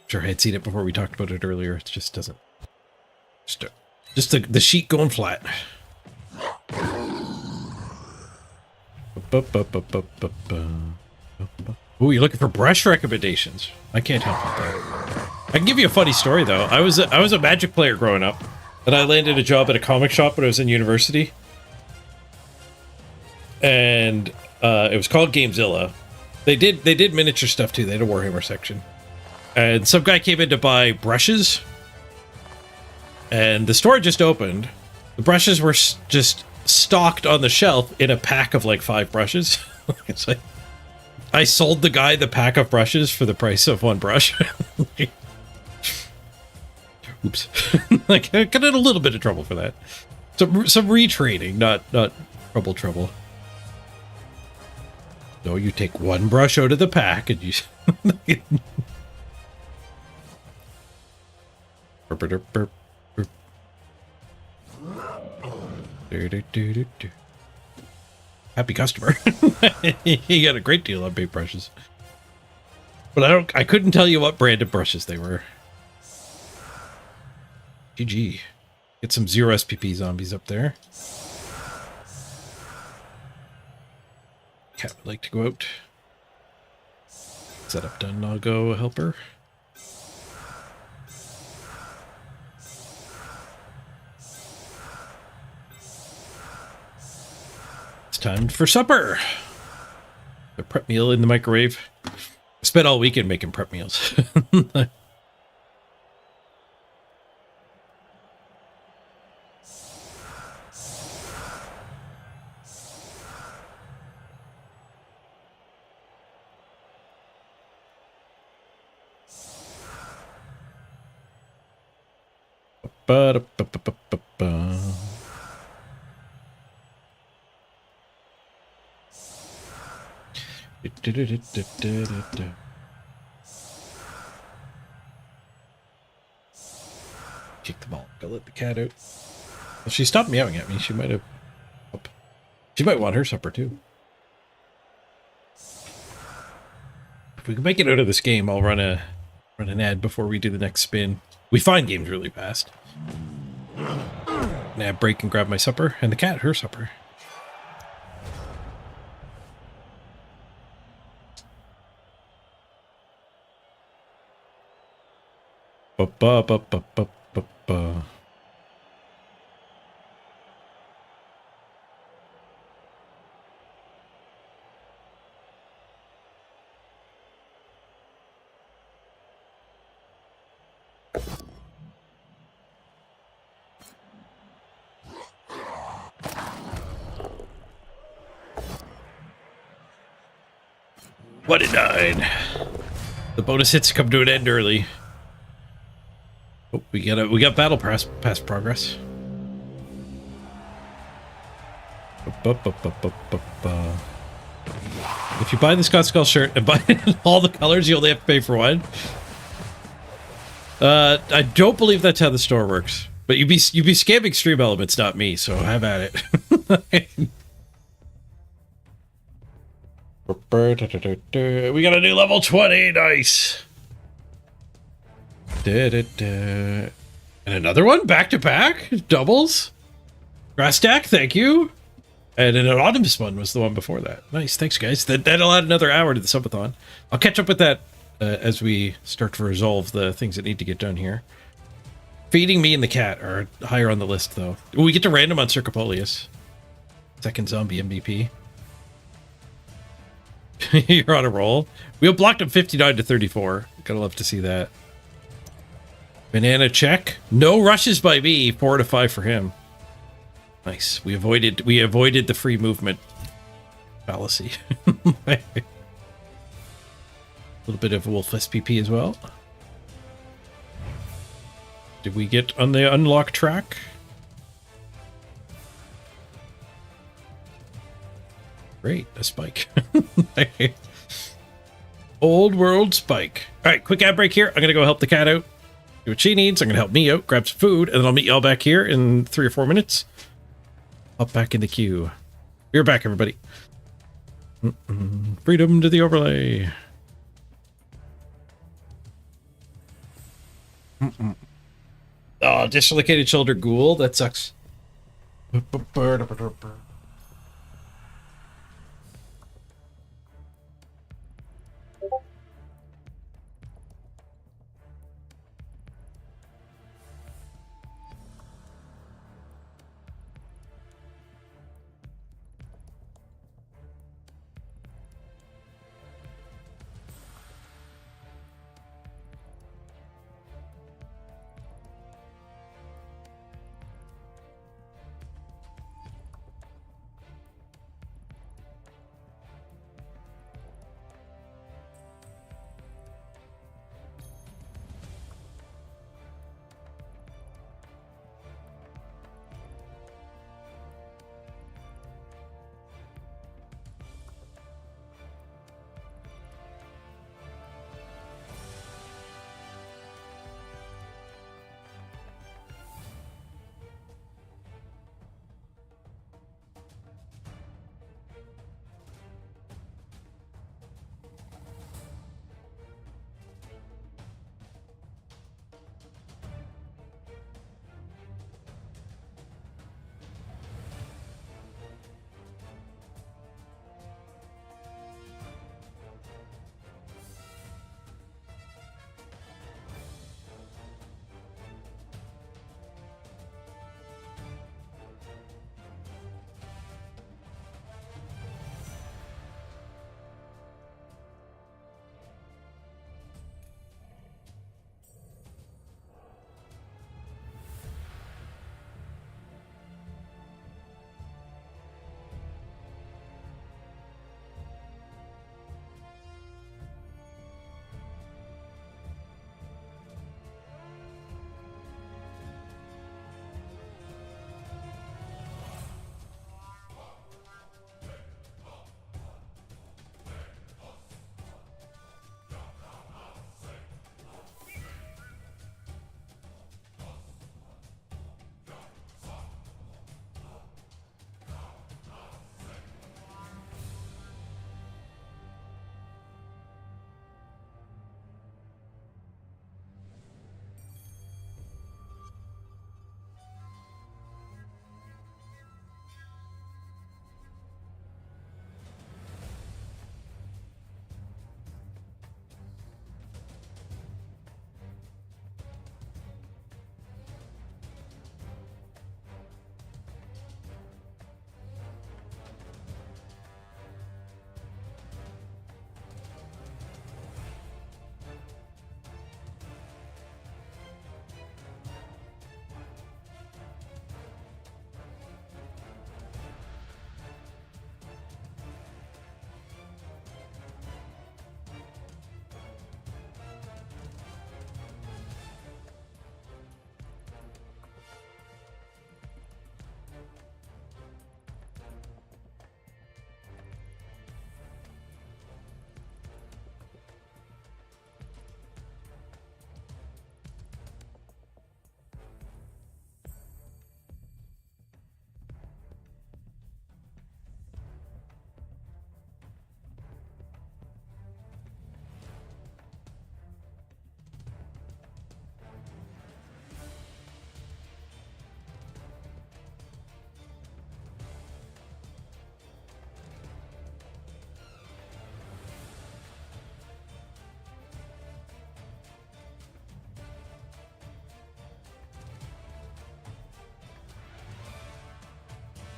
S1: Sure, I had seen it before we talked about it earlier. It just doesn't... Just the sheet going flat. Ooh, you're looking for brush recommendations. I can't help with that. I can give you a funny story though. I was a Magic player growing up, and I landed a job at a comic shop when I was in university. And it was called Gamezilla. They did miniature stuff too. They had a Warhammer section. And some guy came in to buy brushes. And the store just opened. The brushes were just stocked on the shelf in a pack of like 5 brushes. It's like, I sold the guy the pack of brushes for the price of 1 brush. Oops. Like, I got in a little bit of trouble for that. Some retrading, not trouble. No, you take 1 brush out of the pack and you... Happy customer. He got a great deal on paint brushes. But I couldn't tell you what brand of brushes they were. GG. Get some 0 SPP zombies up there. Cat would like to go out. Setup done, I'll go help her. time for supper. A prep meal in the microwave. I spent all weekend making prep meals. Ba-da-ba-ba-ba-ba. Du-du-du-du-du-du-du. Kick the ball. Go let the cat out. Well, she stopped meowing at me. She might have. She might want her supper too. If we can make it out of this game, I'll run an ad before we do the next spin. We find games really fast. An ad break and grab my supper, and the cat her supper. Ba-ba-ba-ba-ba-ba-ba. What a 9. The bonus hits come to an end early. Oh, we got battle pass progress. If you buy the Scott Skull shirt and buy all the colors, you only have to pay for one. I don't believe that's how the store works. But you'd be scamming Stream Elements, not me. So have at it. We got a new level 20. Nice. And another one back to back doubles. Grass stack, thank you. And an anonymous one was the one before that. Nice, thanks guys. That'll add another hour to the subathon. I'll catch up with that as we start to resolve the things that need to get done here. Feeding me and the cat are higher on the list though. We get to random on Circopolius. Second zombie MVP. You're on a roll. We blocked him 59 to 34. Gotta love to see that. Banana check. No rushes by me. 4 to 5 for him. Nice. We avoided the free movement fallacy. A little bit of Wolf SPP as well. Did we get on the unlock track? Great, a spike. Old world spike. All right, quick ad break here. I'm going to go help the cat out. Do what she needs. I'm going to help me out, grab some food, and then I'll meet y'all back here in 3 or 4 minutes. Up back in the queue. We're back, everybody. Freedom to the overlay. Oh, dislocated shoulder ghoul. That sucks.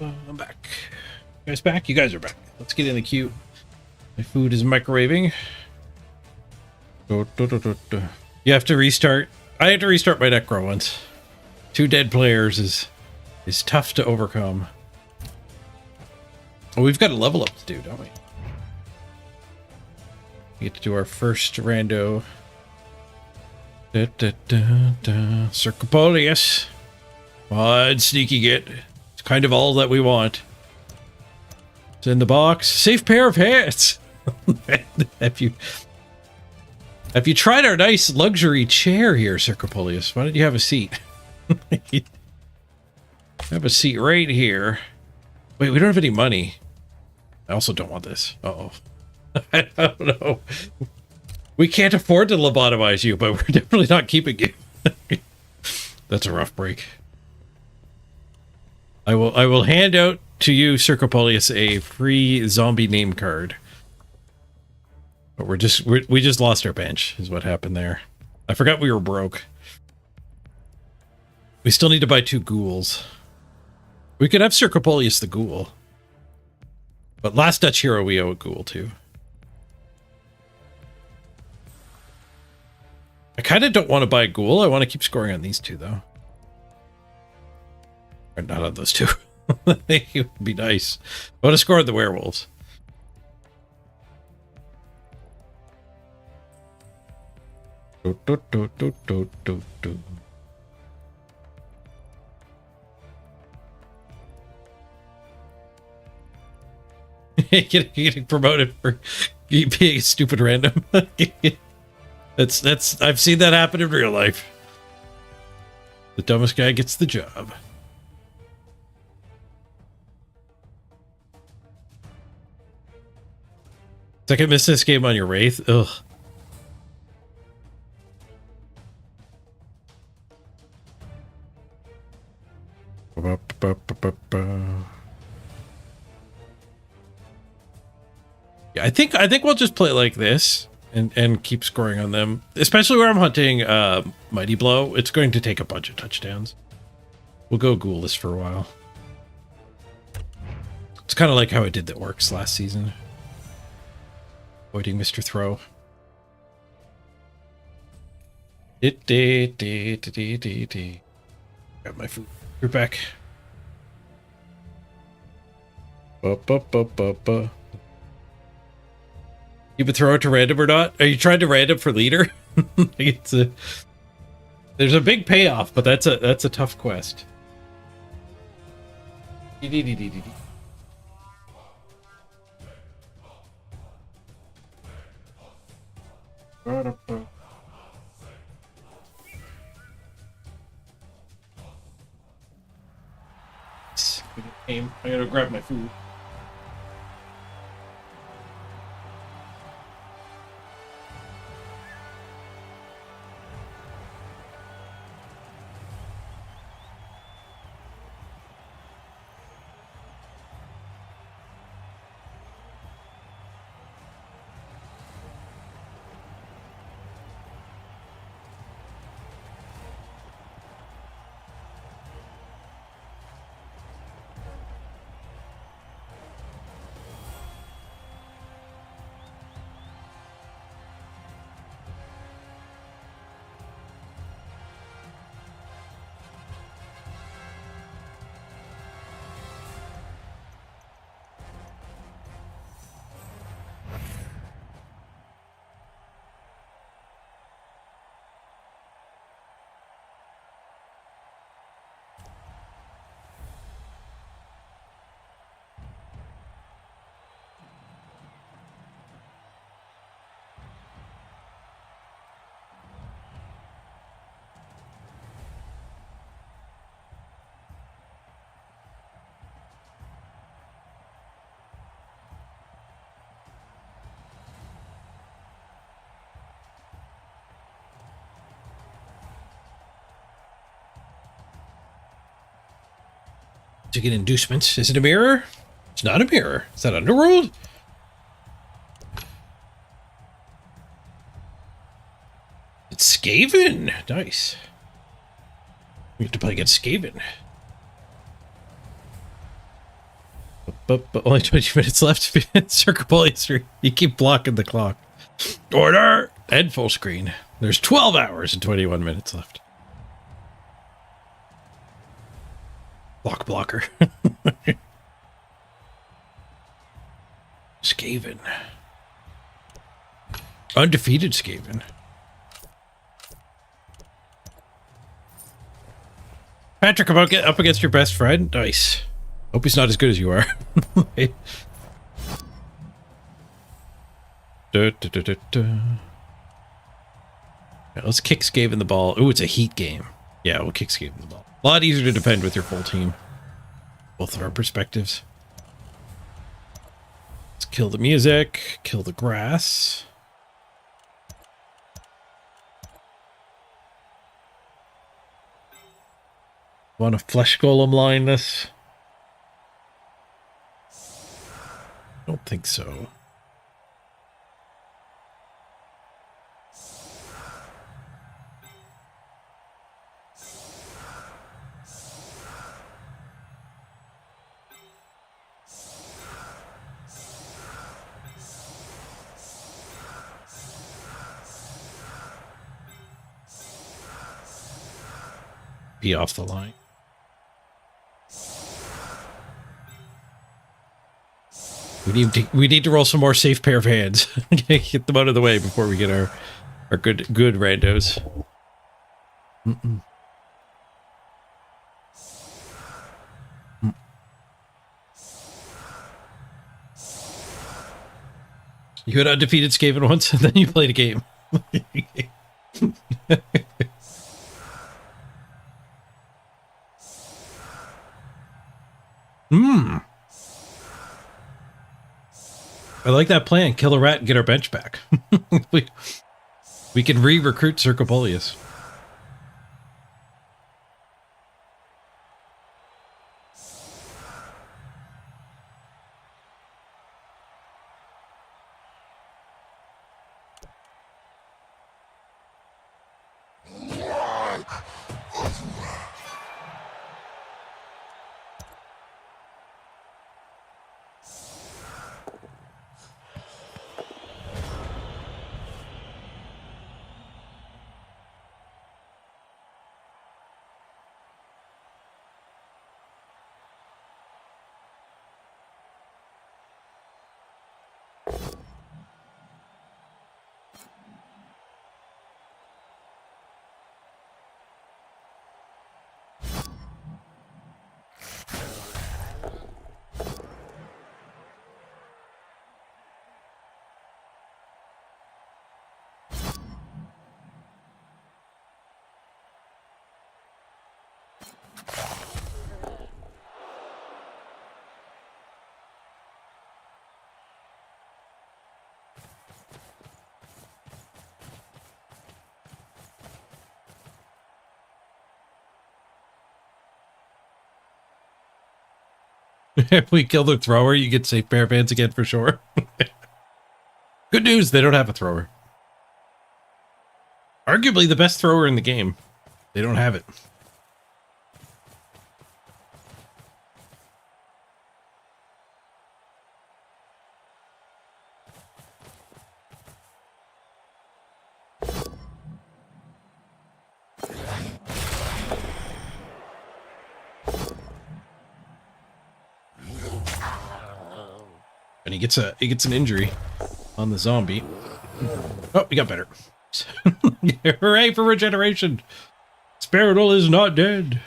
S1: I'm back. You guys back? You guys are back. Let's get in the queue. My food is microwaving. You have to restart. I had to restart my Necro once. 2 dead players is tough to overcome. Oh, we've got a level up to do, don't we? We get to do our first rando. Circopolius. Come on, sneaky git. It's kind of all that we want. It's in the box. Safe pair of hands. Have you tried our nice luxury chair here, Circopolius? Why don't you have a seat? Have a seat right here. Wait, we don't have any money. I also don't want this. Uh-oh. I don't know. We can't afford to lobotomize you, but we're definitely not keeping you. That's a rough break. I will hand out to you, Circopolius, a free zombie name card. But we just lost our bench, is what happened there. I forgot we were broke. We still need to buy 2 ghouls. We could have Circopolius the ghoul. But last Dutch hero we owe a ghoul to. I kind of don't want to buy a ghoul. I want to keep scoring on these 2, though. Or not on those 2. It would be nice. I want to score on the werewolves. Getting promoted for being a stupid random. That's I've seen that happen in real life. The dumbest guy gets the job. Second miss this game on your Wraith. Ugh. Yeah, I think we'll just play like this and keep scoring on them. Especially where I'm hunting Mighty Blow. It's going to take a bunch of touchdowns. We'll go ghoulless for a while. It's kind of like how I did the orcs last season. Avoiding Mr. Throw. Got my food. You're back. You would throw it to random or not? Are you trying to random for leader? There's a big payoff, but that's a tough quest. I gotta grab my food. To get inducements. Is it a mirror? It's not a mirror. Is that Underworld? It's Skaven. Nice. We have to play against Skaven. But only 20 minutes left. Circle history. You keep blocking the clock. Order! And full screen. There's 12 hours and 21 minutes left. Block blocker. Skaven. Undefeated Skaven. Patrick, about get up against your best friend? Nice. Hope he's not as good as you are. Yeah, let's kick Skaven the ball. Ooh, it's a heat game. Yeah, we'll kick Skaven the ball. A lot easier to defend with your full team. Both of our perspectives. Let's kill the music. Kill the grass. Want a flesh golem line this? Don't think so. Be off the line. We need to roll some more safe pair of hands. Get them out of the way before we get our good randos. You had undefeated Skaven once, and then you played a game. I like that plan. Kill a rat and get our bench back. we can re-recruit Circopolius. If we kill the thrower, you get safe pair of hands again for sure. Good news, they don't have a thrower. Arguably the best thrower in the game. They don't have it. And he gets an injury on the zombie. Oh, he got better. Hooray for regeneration! Spiritol is not dead.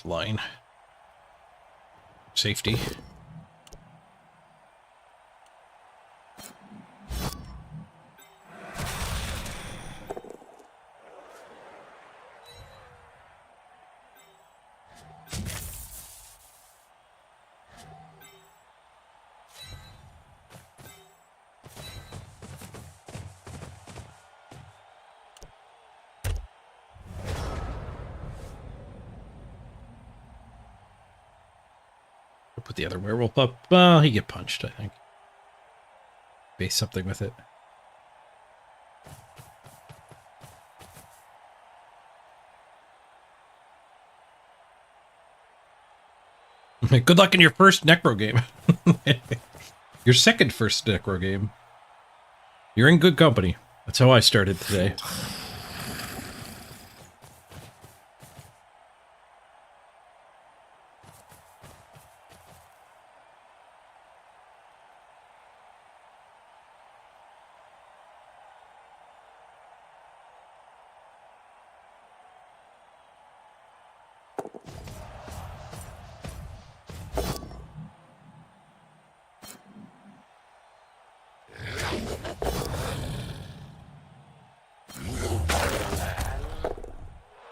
S1: Line. Safety. Put the other werewolf up. Well, he get punched, I think. Base something with it. Good luck in your first Necro game. Your second first Necro game. You're in good company. That's how I started today.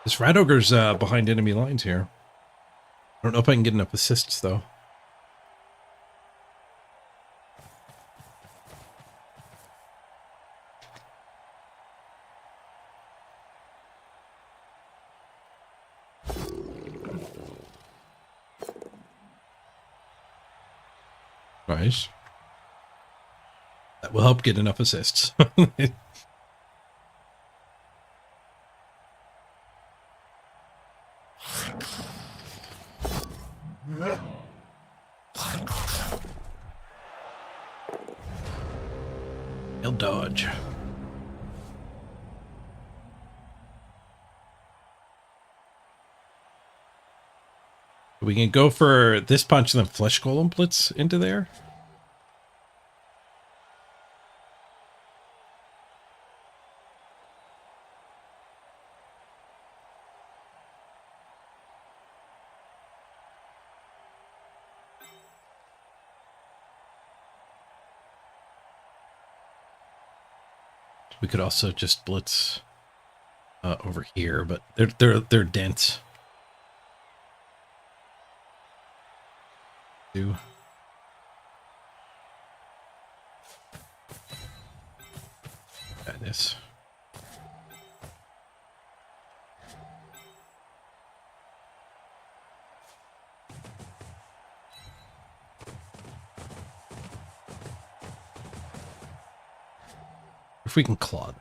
S1: This rat ogre's behind enemy lines here. I don't know if I can get enough assists, though. Nice. That will help get enough assists. He'll dodge. We can go for this punch and then flesh golem blitz into there. We could also just blitz over here, but they're dense. Got this. If we can claw them.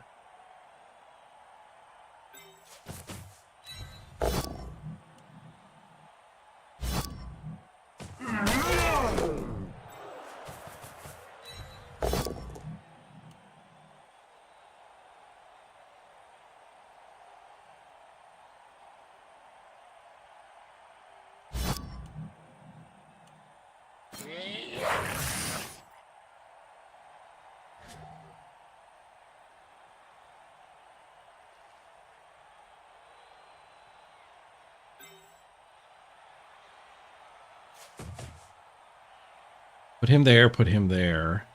S1: Put him there, put him there.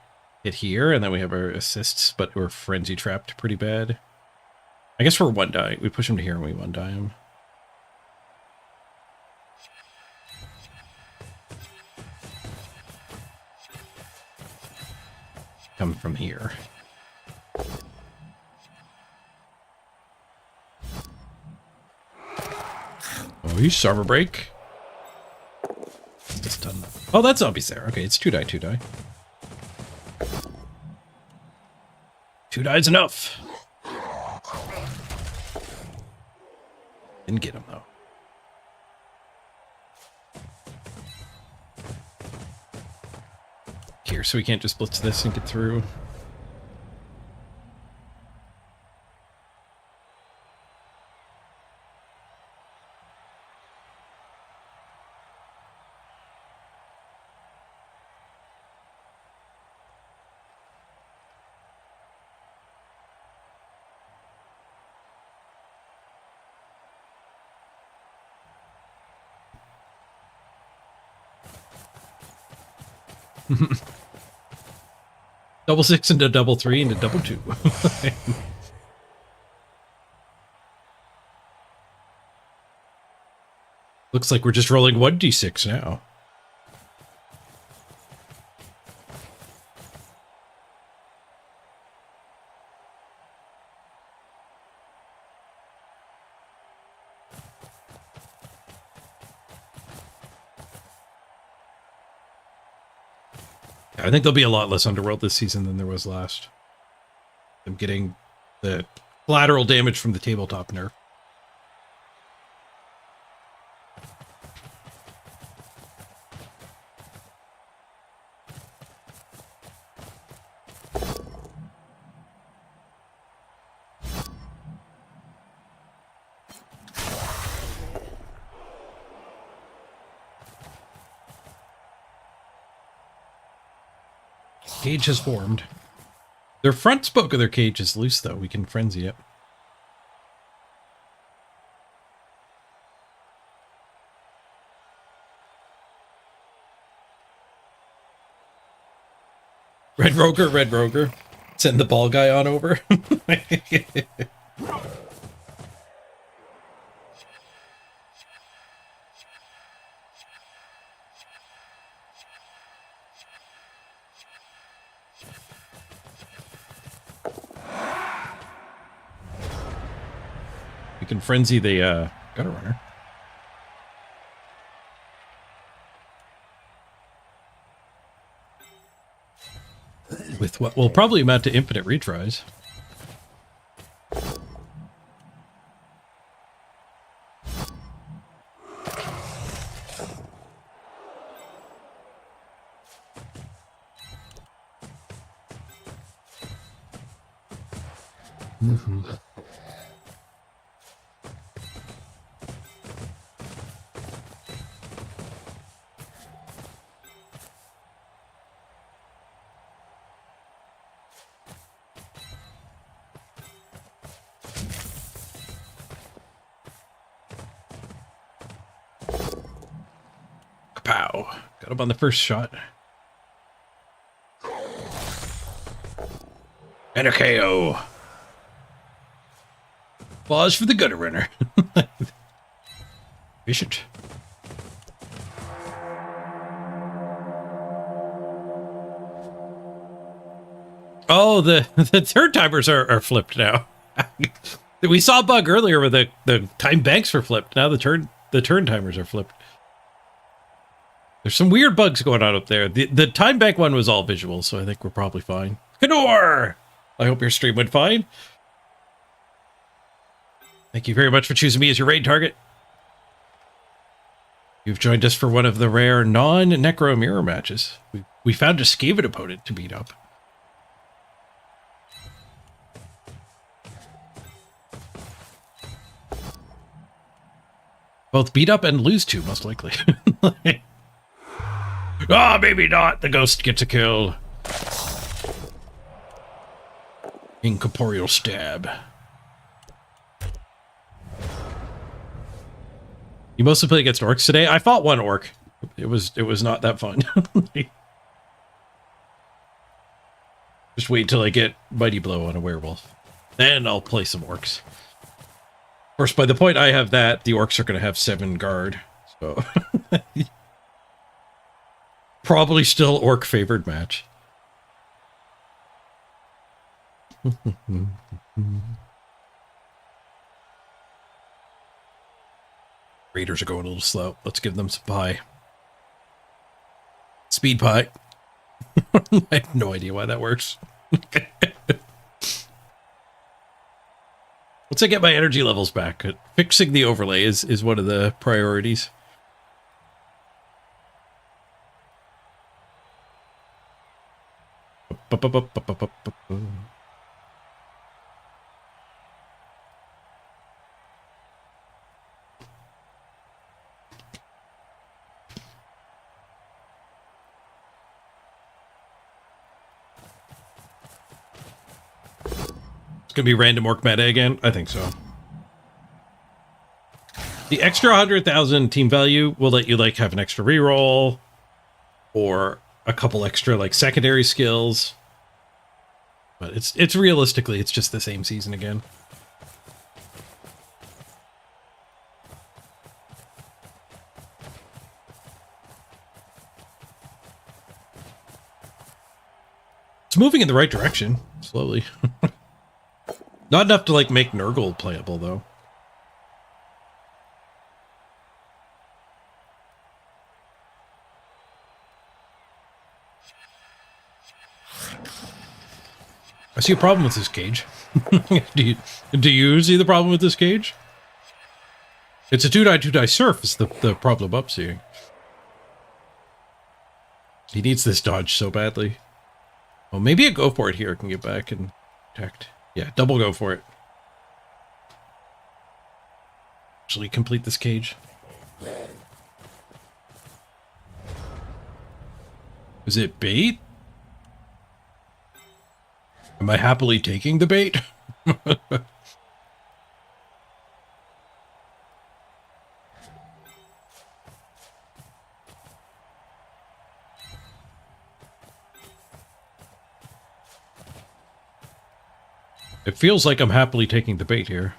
S1: Hit here, and then we have our assists, but we're frenzy trapped pretty bad. I guess we're one die. We push him to here and we one die him. Come from here. Oh, he's server break. Just done. Oh, that zombie's there. Okay, it's 2 die, 2 die. 2 die's enough. Didn't get him though. Here, so we can't just blitz this and get through. Double 6 into double 3 into double 2. Looks like we're just rolling 1d6 now. I think there'll be a lot less Underworld this season than there was last. I'm getting the collateral damage from the tabletop nerf. Cage has formed. Their front spoke of their cage is loose, though. We can frenzy it. Red Roger. Send the ball guy on over. We can frenzy the gutter runner. With what will probably amount to infinite retries. Kapow. Got him on the first shot. And a KO. Pause for the gutter runner. Efficient. Oh, the turn timers are flipped now. We saw a bug earlier where the time banks were flipped. Now the turn timers are flipped. There's some weird bugs going on up there. The time bank one was all visual, so I think we're probably fine. Kador! I hope your stream went fine. Thank you very much for choosing me as your raid target. You've joined us for one of the rare non-Necro mirror matches. We found a Skaven opponent to beat up. Both beat up and lose to, most likely. Ah, maybe not. The ghost gets a kill. Incorporeal stab. You mostly play against orcs today? I fought one orc. It was not that fun. Just wait till I get Mighty Blow on a werewolf. Then I'll play some orcs. Of course, by the point I have that, the orcs are going to have 7 guard. So probably still orc favored match. Raiders are going a little slow. Let's give them some pie. Speed pie. I have no idea why that works. Once I get my energy levels back, fixing the overlay is one of the priorities. It's gonna be random orc meta again? I think so. The extra 100,000 team value will let you like have an extra reroll or a couple extra like secondary skills. But it's realistically, it's just the same season again. It's moving in the right direction, slowly. Not enough to like make Nurgle playable though. I see a problem with this cage. do you see the problem with this cage? It's a 2-die surf is the problem I'm seeing. He needs this dodge so badly. Well, maybe a go for it here can get back and protect. Yeah, double go for it. Actually complete this cage. Is it bait? Am I happily taking the bait? It feels like I'm happily taking the bait here.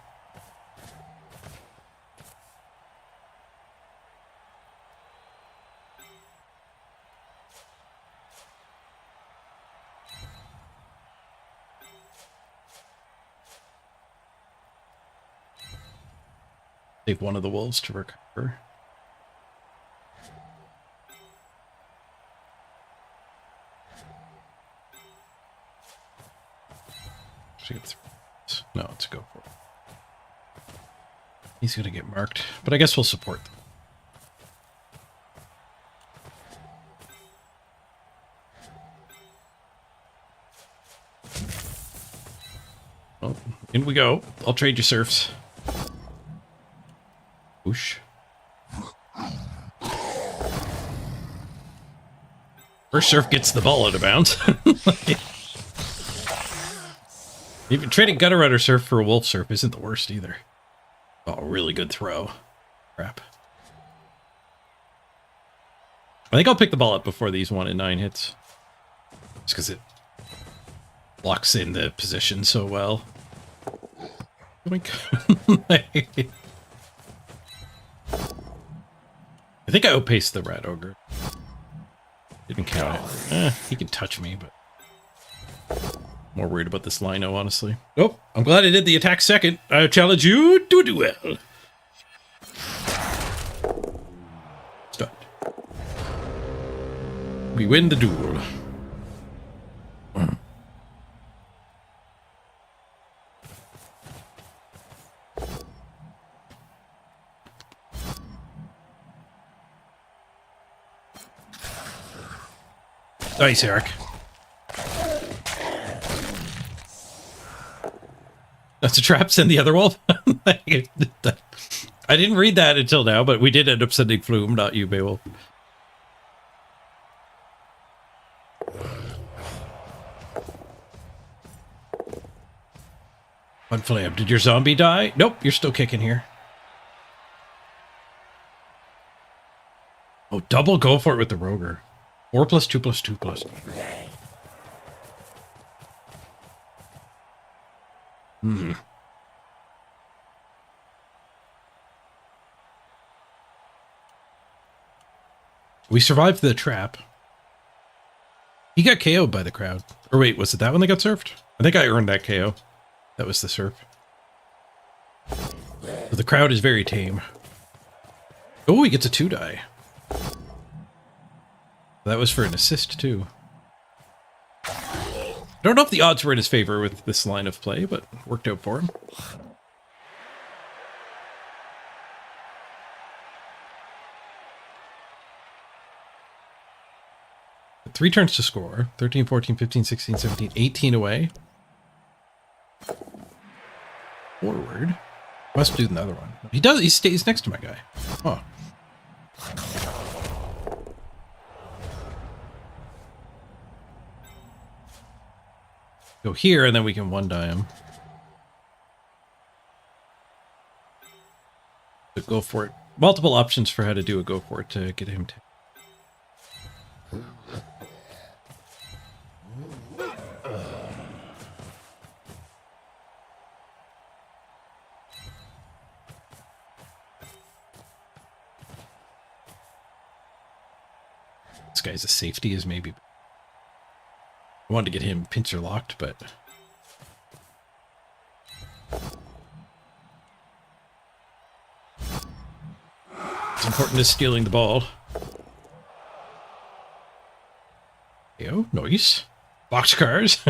S1: Save one of the wolves to recover. No, it's a go for it. He's gonna get marked, but I guess we'll support them. Well, in we go. I'll trade you serfs. Whoosh. First serf gets the ball out of bounds. Even trading Gutter Runner Surf for a Wolf Surf isn't the worst either. Oh, really good throw. Crap. I think I'll pick the ball up before these 1 in 9 hits. Just because it locks in the position so well. Boink. I think I outpaced the Rat Ogre. Didn't count it. He can touch me, but... more worried about this Lino, honestly. Oh, I'm glad I did the attack second. I challenge you to do well. Start. We win the duel. Nice, Eric. That's a trap, send the other wolf. I didn't read that until now, but we did end up sending Flume, not you, Beowulf. Unflamed. Did your zombie die? Nope, you're still kicking here. Oh, double go for it with the Roger. 4+2+2+2. Hmm. We survived the trap. He got KO'd by the crowd. Or wait, was it that one that got surfed? I think I earned that KO. That was the surf. So the crowd is very tame. Oh, he gets a 2-die. That was for an assist, too. I don't know if the odds were in his favor with this line of play, but worked out for him. Three turns to score. 13, 14, 15, 16, 17, 18 away. Forward. Must do another one. He does. He stays next to my guy. Oh. Go here, and then we can 1-die him. But go for it. Multiple options for how to do a go for it to get him to. This guy's a safety is maybe. I wanted to get him pincer locked, but. It's important as stealing the ball. Yo, nice. Boxcars.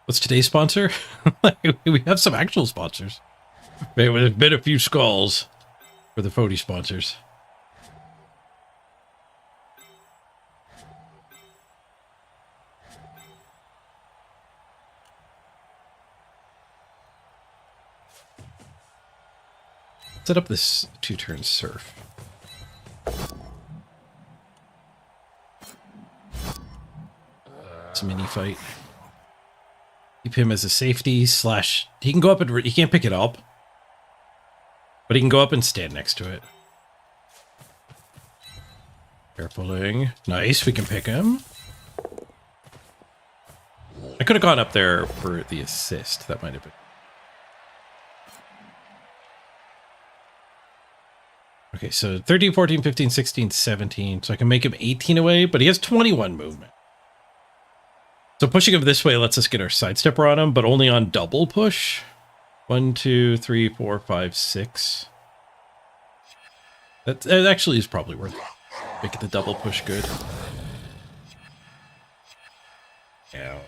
S1: What's today's sponsor? We have some actual sponsors. There's been a few skulls for the Fody sponsors. Set up this 2-turn surf. It's a mini fight. Keep him as a safety slash. He can go up and he can't pick it up, but he can go up and stand next to it. Carefuling. Nice. We can pick him. I could have gone up there for the assist. That might have been. Okay, so 13, 14, 15, 16, 17. So I can make him 18 away, but he has 21 movement. So pushing him this way lets us get our sidestepper on him, but only on double push. 1, 2, 3, 4, 5, 6. That actually is probably worth it. Make the double push good. Yeah.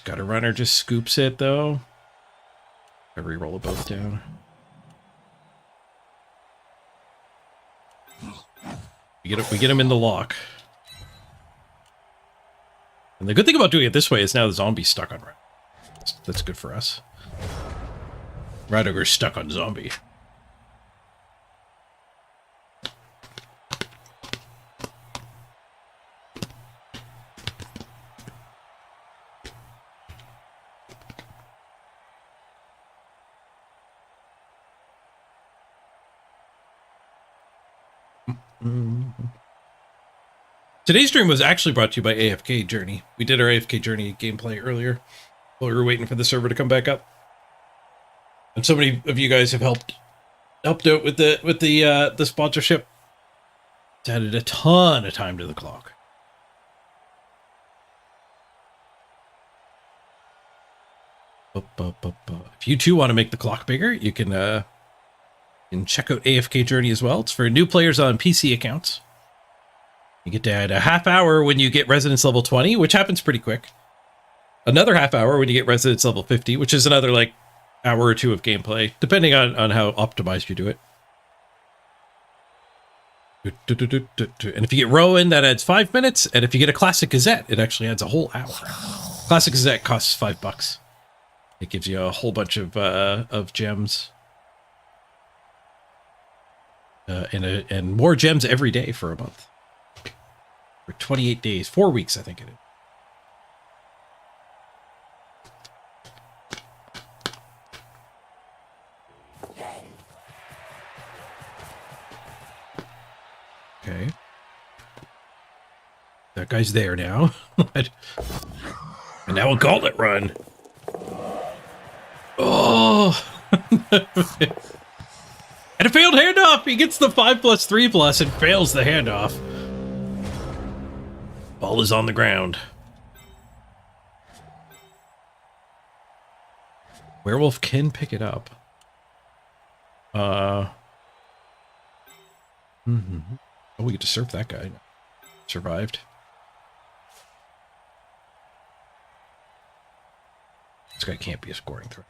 S1: Gutter runner just scoops it though. I re-roll both down. We get him in the lock. And the good thing about doing it this way is now the zombie's stuck on Rat. That's good for us. Rat Ogre's stuck on zombie. Today's stream was actually brought to you by AFK Journey. We did our AFK Journey gameplay earlier while we were waiting for the server to come back up. And so many of you guys have helped out with the sponsorship. It's added a ton of time to the clock. If you too want to make the clock bigger, you can check out AFK Journey as well. It's for new players on PC accounts. You get to add a half hour when you get residence level 20, which happens pretty quick. Another half hour when you get residence level 50, which is another like hour or two of gameplay, depending on how optimized you do it. And if you get Rowan, that adds 5 minutes. And if you get a Classic Gazette, it actually adds a whole hour. Classic Gazette costs $5. It gives you a whole bunch of gems. And more gems every day for a month. For 28 days, 4 weeks, I think it is. Okay. That guy's there now. And now a gauntlet run. Oh! And a failed handoff! He gets the 5+3+ and fails the handoff. Ball is on the ground. Werewolf can pick it up. Oh, we get to surf that guy. Survived. This guy can't be a scoring threat.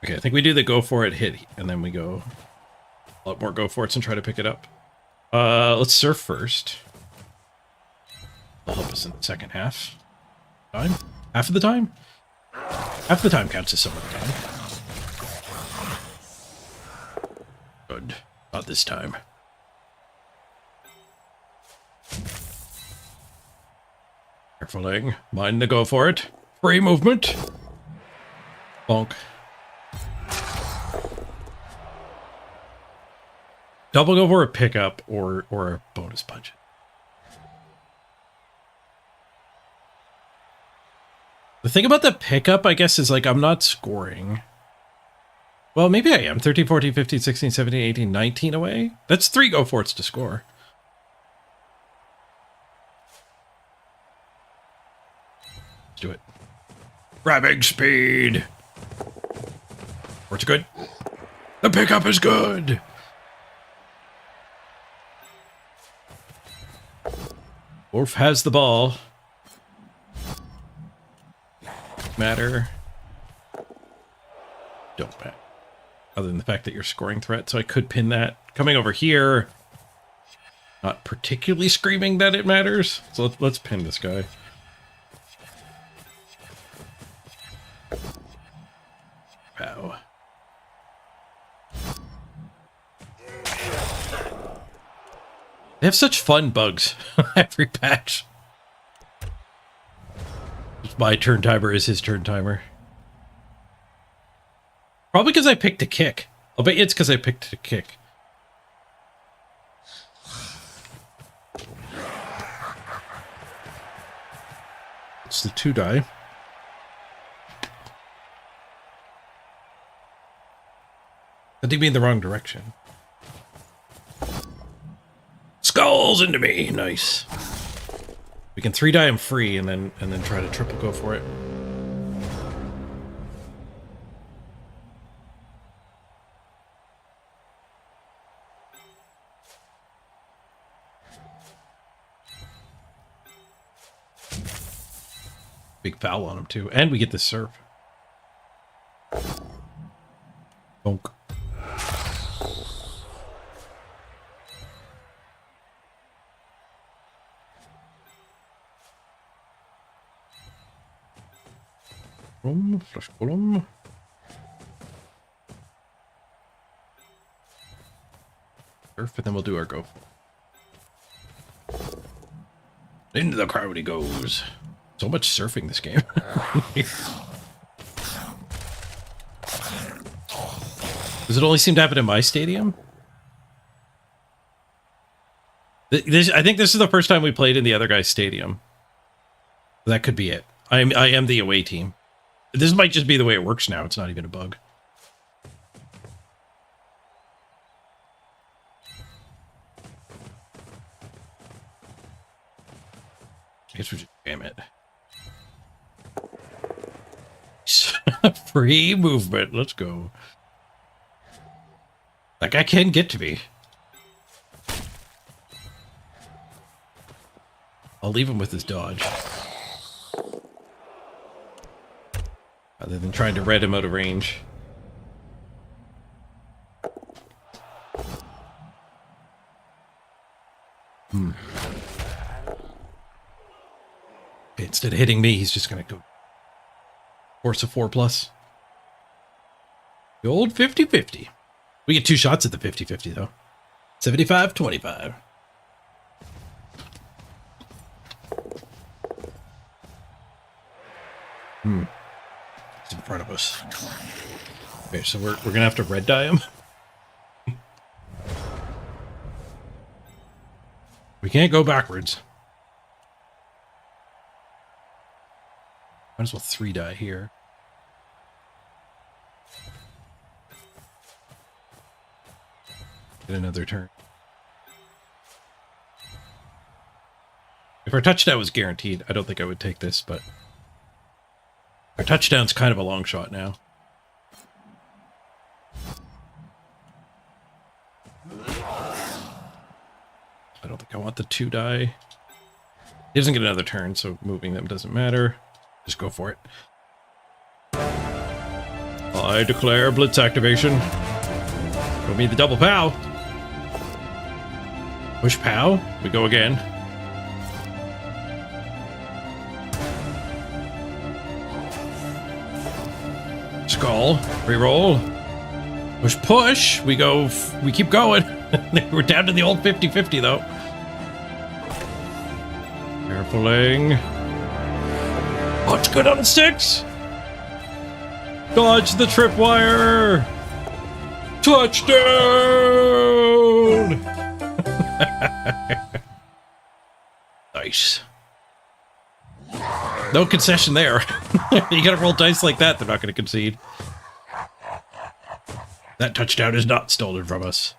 S1: Okay, I think we do the go for it hit, and then we go a lot more go for it and try to pick it up. Let's surf first. That'll help us in the second half. Time? Half of the time? Half the time counts as some of the time. Good. Not this time. Carefuling. Mind the go for it. Free movement. Bonk. Double go for a pickup or a bonus punch. The thing about the pickup, I guess, is like I'm not scoring. Well, maybe I am. 13, 14, 15, 16, 17, 18, 19 away. That's 3 go for it's to score. Let's do it. Grabbing speed. Fort's good. The pickup is good. Wolf has the ball. Matter. Don't matter. Other than the fact that you're scoring threat, so I could pin that. Coming over here. Not particularly screaming that it matters. So let's pin this guy. Wow. They have such fun bugs every patch. My turn timer is his turn timer. Probably because I picked a kick. I'll bet it's because I picked a kick. It's the 2 die. I think me in the wrong direction. Skulls into me. Nice. We can 3 die him free and then try to triple go for it. Big foul on him too, and we get the serve. Bonk. Flash column. Surf, and then we'll do our go. Into the crowd he goes. So much surfing this game. Does it only seem to happen in my stadium? I think this is the first time we played in the other guy's stadium. That could be it. I am the away team. This might just be the way it works now. It's not even a bug. I guess we should jam it. Free movement. Let's go. That guy can get to me. I'll leave him with his dodge. Rather than trying to red him out of range. Okay, instead of hitting me, he's just gonna go force a 4+. The old 50-50. We get 2 shots at the 50-50 though. 75-25. It's in front of us. Okay, so we're gonna have to red dye him. We can't go backwards. Might as well 3 die here. Get another turn. If our touchdown was guaranteed, I don't think I would take this, but our touchdown's kind of a long shot now. I don't think I want the 2 die. He doesn't get another turn, so moving them doesn't matter. Just go for it. I declare blitz activation. Go me the double pow. Push pow. We go again. Skull. Reroll. Push push. We go. We keep going. We're down to the old 50-50 though. Carefuling. Oh, it's good on 6. Dodge the tripwire. Touchdown. Nice. No concession there. You gotta roll dice like that, they're not gonna concede. That touchdown is not stolen from us.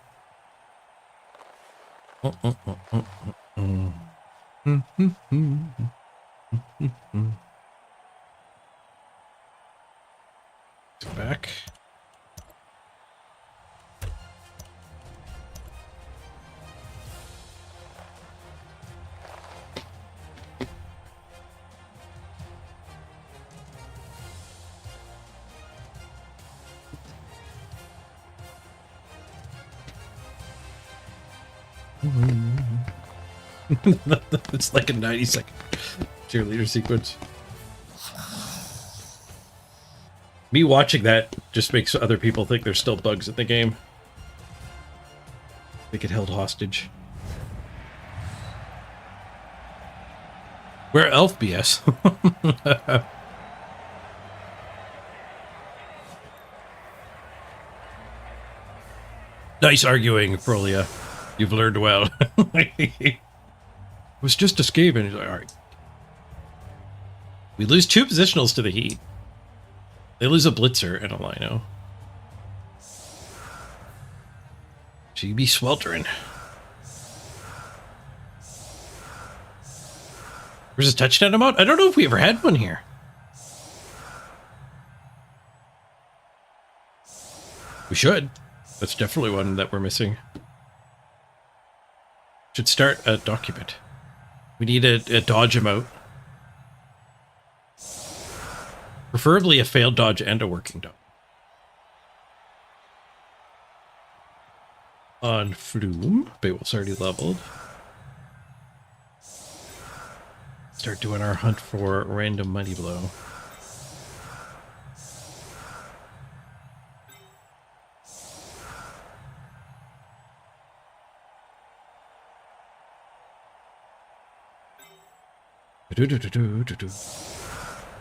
S1: Back. It's like a 90-second cheerleader sequence. Me watching that just makes other people think there's still bugs in the game. They get held hostage. We're elf BS. Nice arguing, Prolia. You've learned well. It was just escaping. He's like, all right. We lose 2 positionals to the Heat. They lose a Blitzer and a Lino. She'd be sweltering. Where's a touchdown amount? I don't know if we ever had one here. We should. That's definitely one that we're missing. Should start a document. We need a dodge amount. Preferably a failed dodge and a working dodge. On Flume, Beowulf's already leveled. Start doing our hunt for random money blow.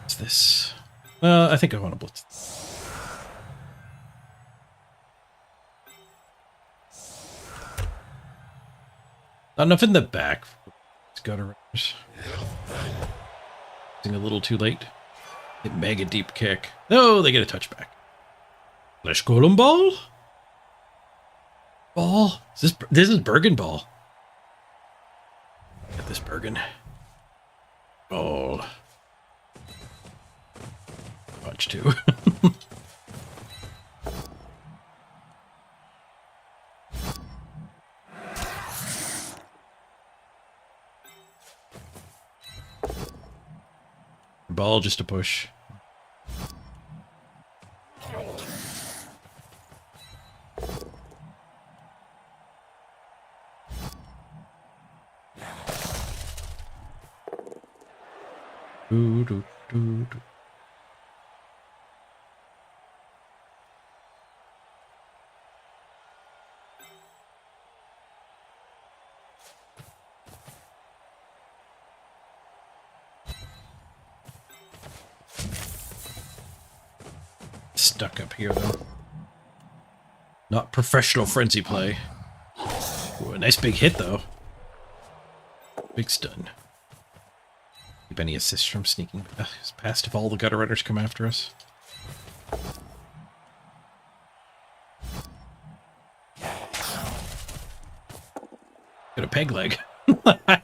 S1: What's this? I think I want to blitz. Not enough in the back. It's got to rush. A little too late. A mega deep kick. No, they get a touchback. Flesh Golem ball? Ball? This is Bergen ball. Get this Bergen. Ball. Punch too. Ball just a push. Stuck up here though. Not professional frenzy play. Ooh, a nice big hit though. Big stun. Keep any assists from sneaking past if all the gutter runners come after us. Got a peg leg.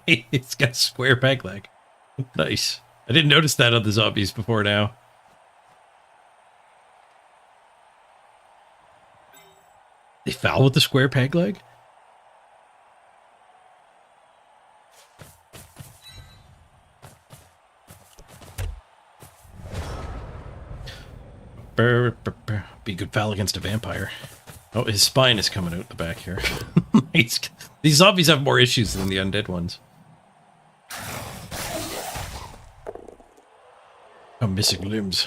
S1: It's got a square peg leg. Nice. I didn't notice that on the zombies before now. They foul with the square peg leg? Be a good foul against a vampire. Oh, his spine is coming out the back here. These zombies have more issues than the undead ones. I'm missing limbs.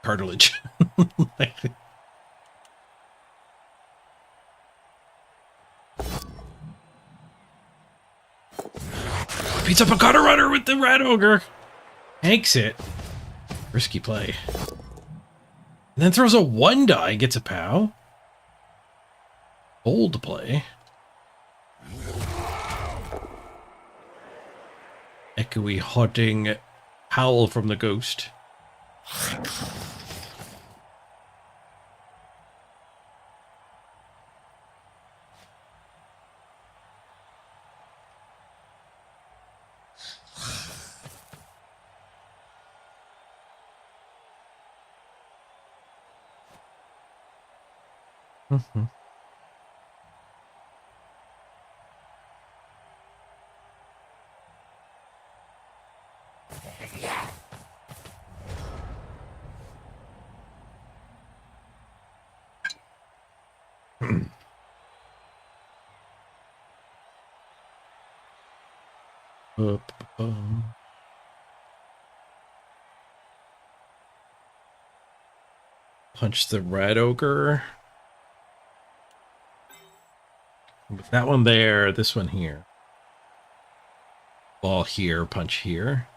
S1: Cartilage. Beats up a gutter runner with the rat ogre. Hanks it. Risky play. And then throws a 1 die, gets a POW. Bold play. echoey, haunting howl from the ghost. Mm-hmm. Punch the red ogre. That one there, this one here. Ball here, punch here.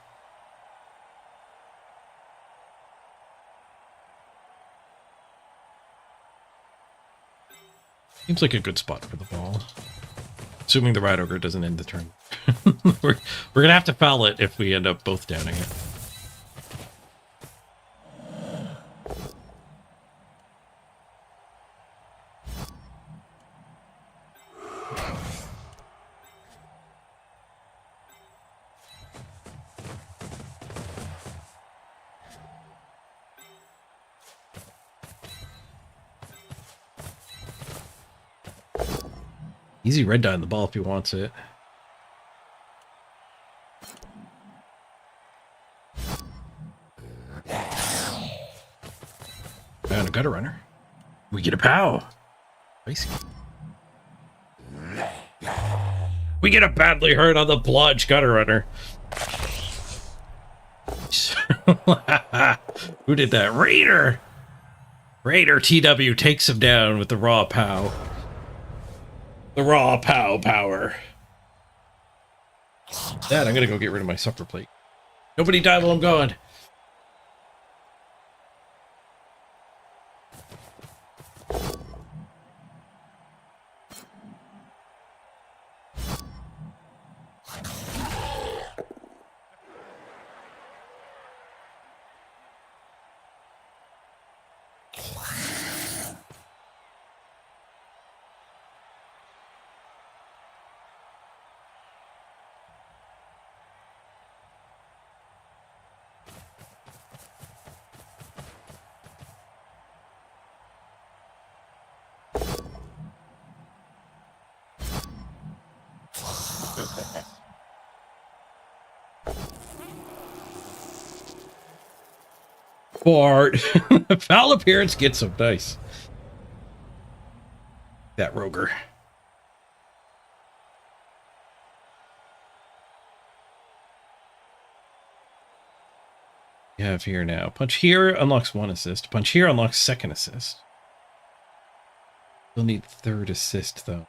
S1: Seems like a good spot for the ball. Assuming the red ogre doesn't end the turn. we're gonna have to foul it if we end up both downing it. Easy red dye on the ball if he wants it. And a gutter runner. We get a pow. Spicy. We get a badly hurt on the bludge gutter runner. Who did that? Raider! Raider TW takes him down with the raw pow. The raw pow power. Dad, I'm gonna go get rid of my supper plate. Nobody die while I'm gone. Fart. Foul appearance gets him. Nice. That roger. You have here now. Punch here unlocks 1 assist. Punch here unlocks 2nd assist. Still need 3rd assist though.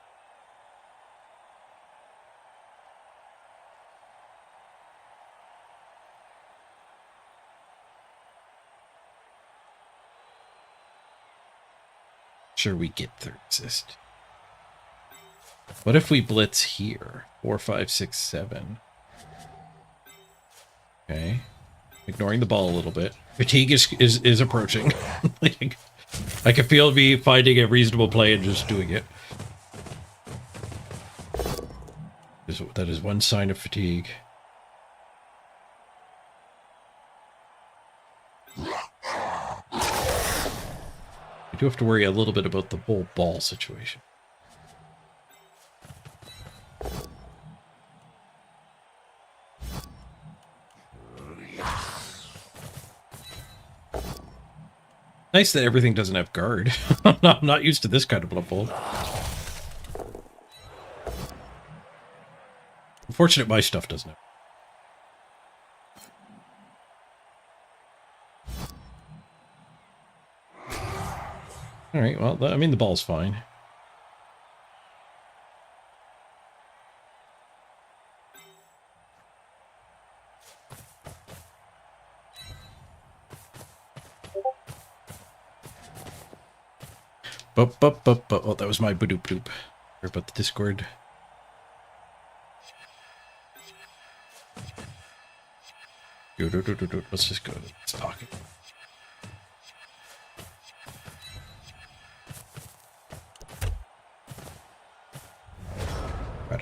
S1: Sure, we get 3rd assist. What if we blitz here? 4, 5, 6, 7. Okay. Ignoring the ball a little bit. Fatigue is approaching. I can feel me finding a reasonable play and just doing it. That is one sign of fatigue. I do have to worry a little bit about the whole ball situation. Nice that everything doesn't have guard. I'm not used to this kind of Blood Bowl. Unfortunate my stuff doesn't have. Alright, well, I mean, the ball's fine. Oh, that was my badoop doop. Sorry about the Discord. Let's just go. Let's talk.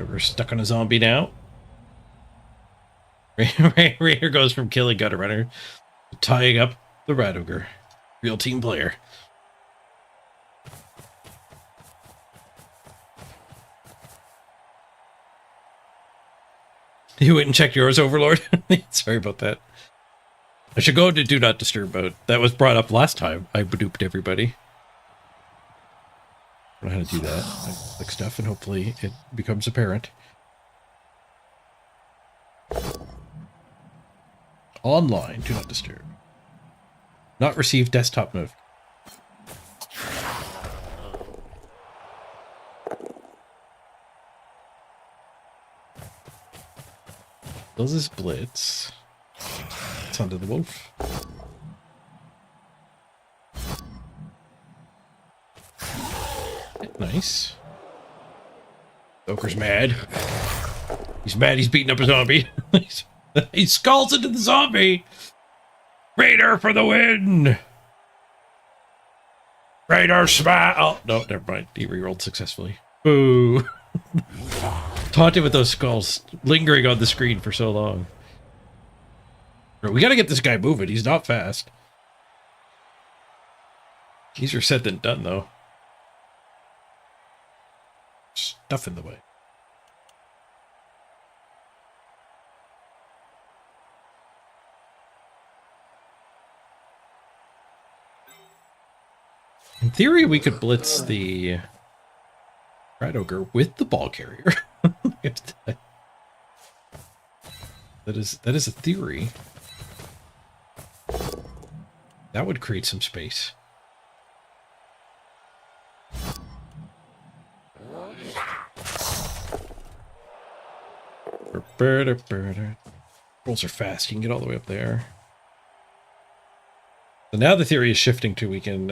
S1: We're stuck on a zombie now. Raider goes from killing Gutter Runner to tying up the Rat Ogre. Real team player. You went and checked yours, Overlord? Sorry about that. I should go to Do Not Disturb mode. That was brought up last time. I duped everybody. I don't know how to do that. I click stuff and hopefully it becomes apparent. Online, Do Not Disturb. Not receive desktop note. Does this blitz? It's under the wolf. Nice. Joker's mad. He's mad he's beating up a zombie. He skulls into the zombie. Raider for the win. Raider smash. Oh, no, never mind. He rerolled successfully. Boo. Taunted with those skulls lingering on the screen for so long. We gotta get this guy moving. He's not fast. Easier said than done, though. Stuff in the way. In theory, we could blitz the Rat Ogre with the ball carrier. That is a theory. That would create some space. Rolls are fast. You can get all the way up there. So now the theory is shifting to we can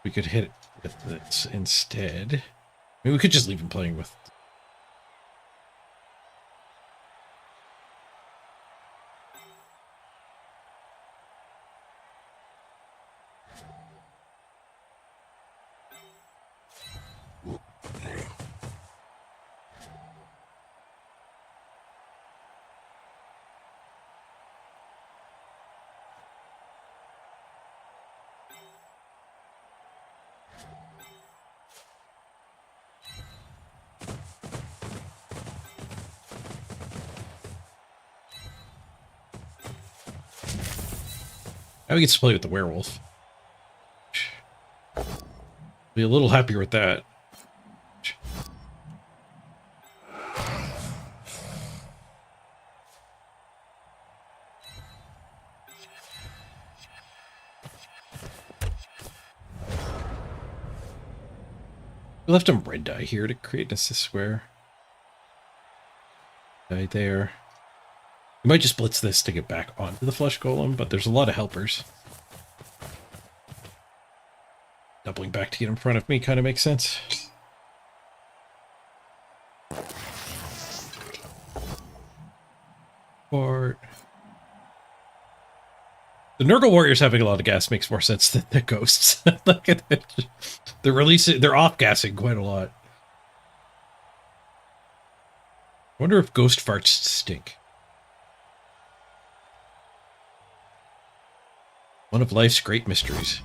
S1: we could hit it with this instead. I mean, we could just leave him playing with. Now we get to play with the werewolf. Be a little happier with that. We left him red dye here to create an assist square. Dye there. We might just blitz this to get back onto the flesh golem, but there's a lot of helpers. Doubling back to get in front of me kind of makes sense. Fort. The Nurgle Warriors having a lot of gas makes more sense than the ghosts. Look at it. They're off-gassing quite a lot. I wonder if ghost farts stink. One of life's great mysteries.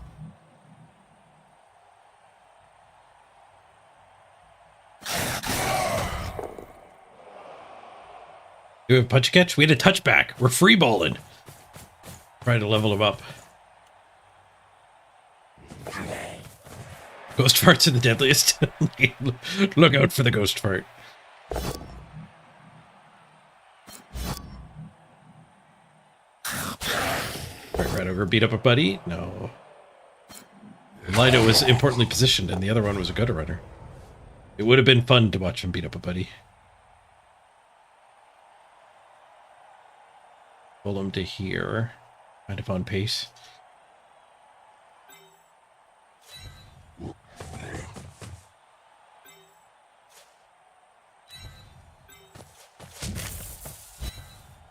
S1: Do we have a punch catch? We had a touchback. We're free balling. Trying to level him up. Ghost farts are the deadliest. Look out for the ghost fart. Right over, beat up a buddy? No. Lido was importantly positioned and the other one was a gutter runner. It would have been fun to watch him beat up a buddy. Pull him to here. Kind of on pace.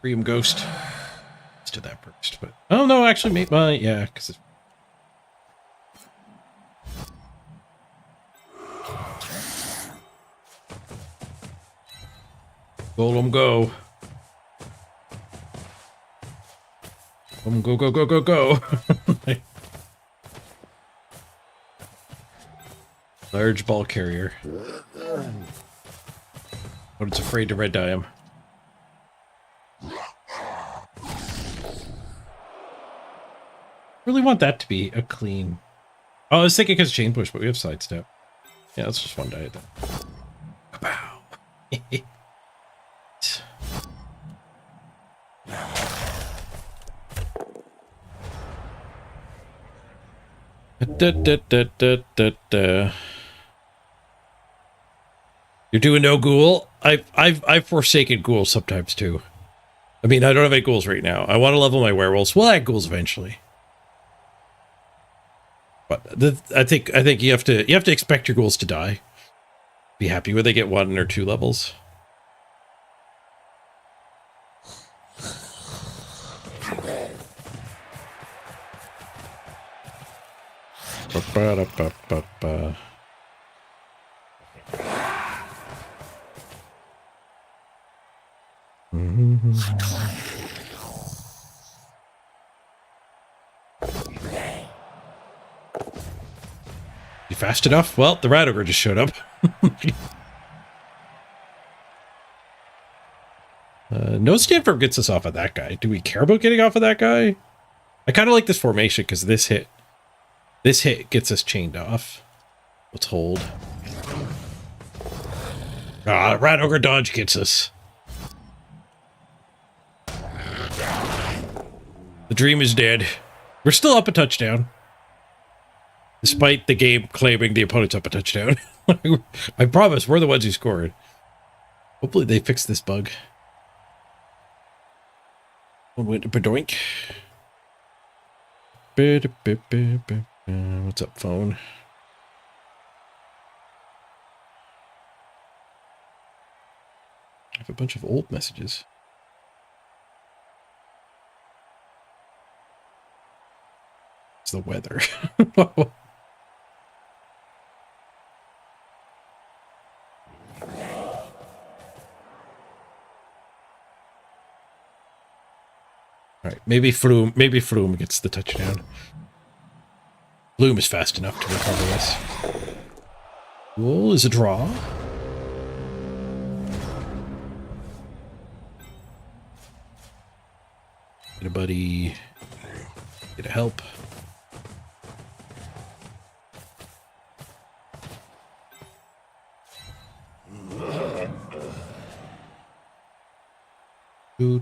S1: Freedom Ghost. Let's do that first. But oh no, actually, yeah, because it's. Golem go. Go, go, go, go, go. Large ball carrier. But it's afraid to red dye him. Really want that to be a clean. Oh, I was thinking because chain push, but we have sidestep. Yeah, that's just one die then. Kapow. You're doing no ghoul? I've forsaken ghouls sometimes too. I mean, I don't have any ghouls right now. I want to level my werewolves. We'll add ghouls eventually. But I think you have to expect your ghouls to die. Be happy when they get 1 or 2 levels. Ba-ba-da-ba-ba-ba. You fast enough? Well, the rat ogre just showed up. No Stanford gets us off of that guy. Do we care about getting off of that guy? I kind of like this formation because this hit gets us chained off. Let's hold. Ah, rat ogre dodge gets us. The dream is dead. We're still up a touchdown. Despite the game claiming the opponent's up a touchdown. I promise, we're the ones who scored. Hopefully they fix this bug. One went to Badoink. What's up, phone? I have a bunch of old messages. It's the weather. Alright, maybe Froome gets the touchdown. Bloom is fast enough to recover this. Wool is a draw. Get a buddy. Get a help. Do.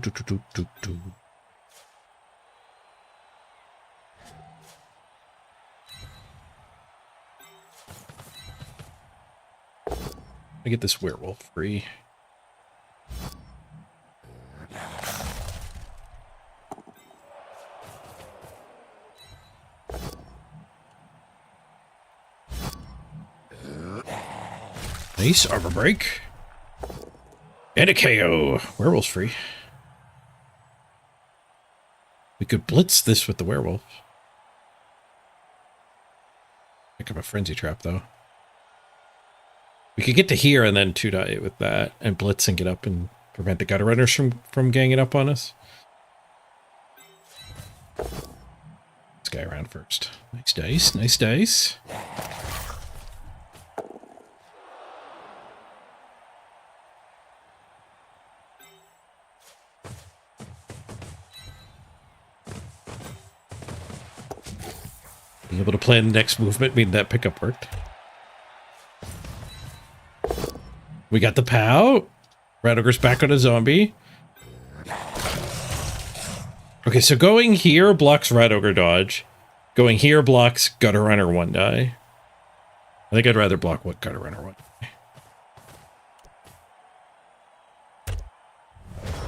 S1: I get this werewolf free. Nice armor break. And a KO. Werewolf's free. We could blitz this with the werewolf. Pick up a frenzy trap though. We could get to here and then 2-die it with that and blitz and get up and prevent the gutter runners from ganging up on us. This guy around first. Nice dice, nice dice. Being able to plan the next movement mean that pickup worked. We got the POW. Rat ogre's back on a zombie. Okay, so going here blocks rat ogre dodge. Going here blocks gutter runner 1-die. I think I'd rather block what gutter runner 1-die.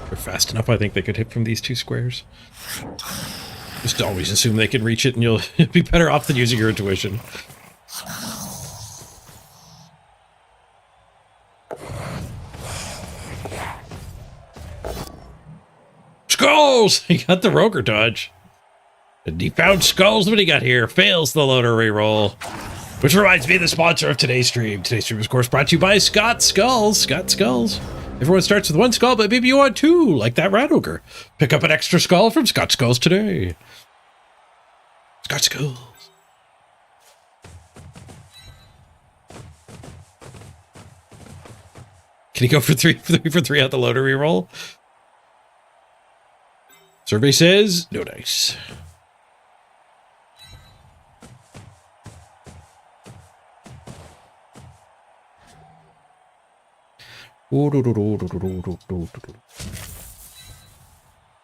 S1: They're fast enough, I think they could hit from these 2 squares. Just always assume they can reach it and you'll be better off than using your intuition. Skulls! He got the Roker dodge. And he found skulls when he got here. Fails the loader reroll. Which reminds me of the sponsor of today's stream. Today's stream is, of course, brought to you by Scott Skulls. Scott Skulls. Everyone starts with 1 skull, but maybe you want 2, like that rat ogre. Pick up an extra skull from Scott Skulls today. Scott Skulls. Can he go for 3 for 3 out the loader reroll? Survey says no dice.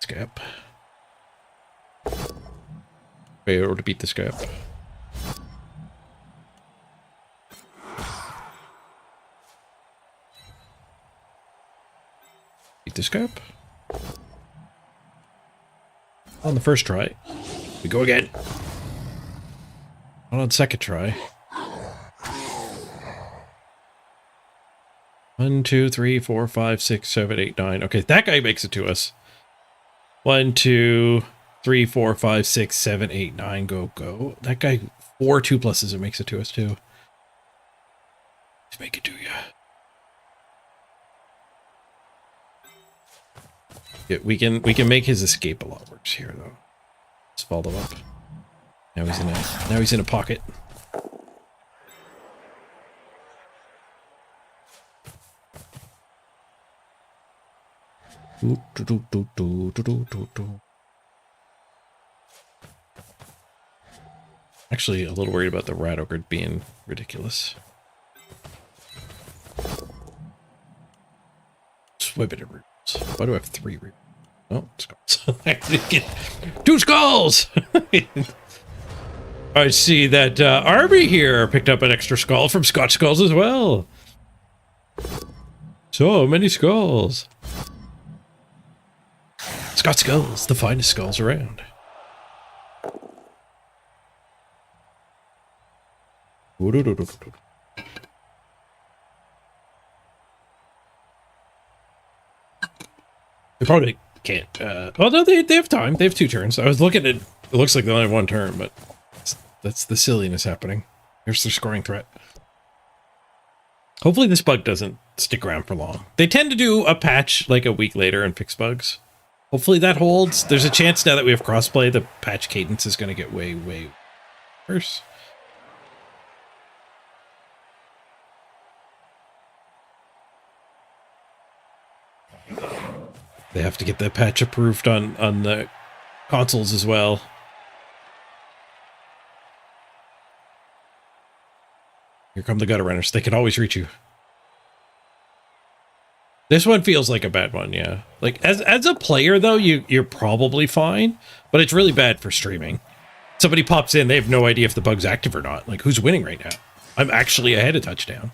S1: Scap. Fail to beat the scap. Beat the scap. On the first try. We go again. On second try. 1, 2, 3, 4, 5, 6, 7, 8, 9. Okay, that guy makes it to us. 1, 2, 3, 4, 5, 6, 7, 8, 9. Go, go. That guy, 4 2+s, it makes it to us too. Let's make it to ya. Yeah, we can make his escape a lot worse here though. Let's follow up. Now he's in a pocket. Actually, a little worried about the rat ogre being ridiculous. Swip it at roots. Why do I have 3 roots? Oh, skulls. I didn't get 2 skulls! I see that Arby here picked up an extra skull from Scotch Skulls as well. So many skulls. Scott Skulls, the finest skulls around. They probably can't. Well, no, they have time. They have 2 turns. I was looking at it. It looks like they only have 1 turn, but that's the silliness happening. Here's their scoring threat. Hopefully this bug doesn't stick around for long. They tend to do a patch like a week later and fix bugs. Hopefully that holds. There's a chance now that we have crossplay, the patch cadence is going to get way, way worse. They have to get that patch approved on the consoles as well. Here come the gutter runners. They can always reach you. This one feels like a bad one, yeah. Like as a player though, you're probably fine, but it's really bad for streaming. Somebody pops in, they have no idea if the bug's active or not. Like, who's winning right now? I'm actually ahead of touchdown.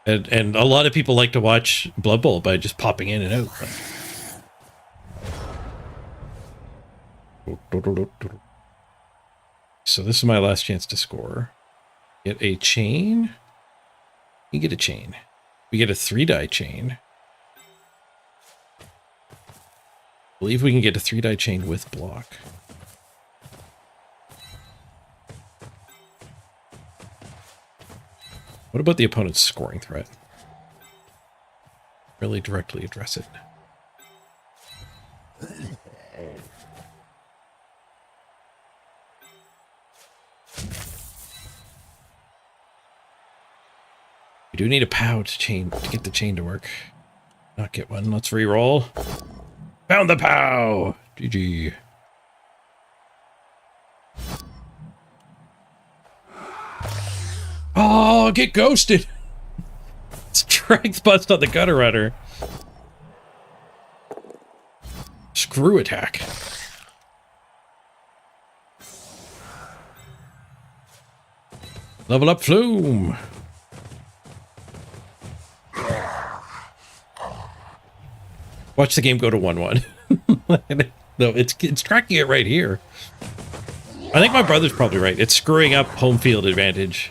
S1: And a lot of people like to watch Blood Bowl by just popping in and out. So this is my last chance to score. Get a chain. You get a chain. We get a 3-die chain. I believe we can get a 3-die chain with block. What about the opponent's scoring threat? Really directly address it. We do need a POW to get the chain to work. Not get one. Let's re-roll. Found the POW! GG. Oh, get ghosted. Strength bust on the gutter runner. Screw attack. Level up Flume. Watch the game go to 1-1. No, it's tracking it right here. I think my brother's probably right. It's screwing up home field advantage.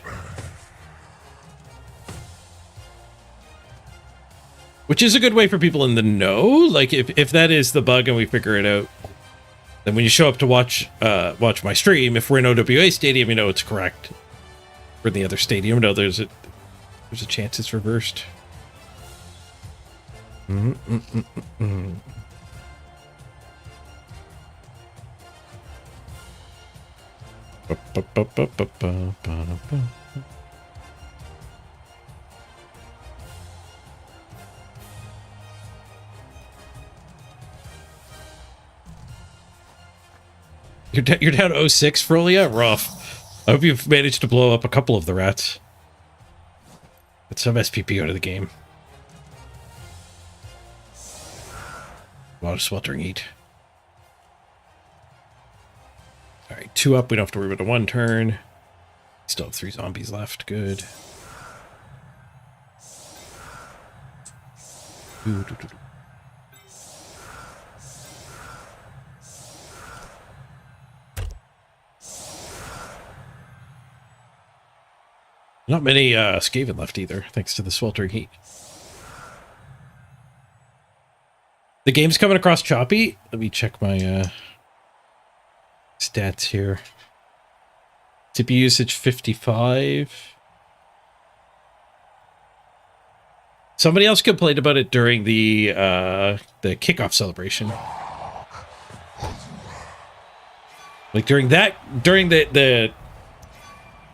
S1: Which is a good way for people in the know. Like, if that is the bug and we figure it out, then when you show up to watch my stream, if we're in OWA Stadium, you know it's correct. For the other stadium, no, there's a chance it's reversed. You're down 06, Frolia? Rough. I hope you've managed to blow up a couple of the rats. Get some SPP out of the game. A lot of sweltering heat. Alright, 2 up. We don't have to worry about a 1 turn. Still have 3 zombies left. Good. Not many Skaven left either, thanks to the sweltering heat. The game's coming across choppy. Let me check my stats here. CPU usage 55. Somebody else complained about it during the kickoff celebration. Like during the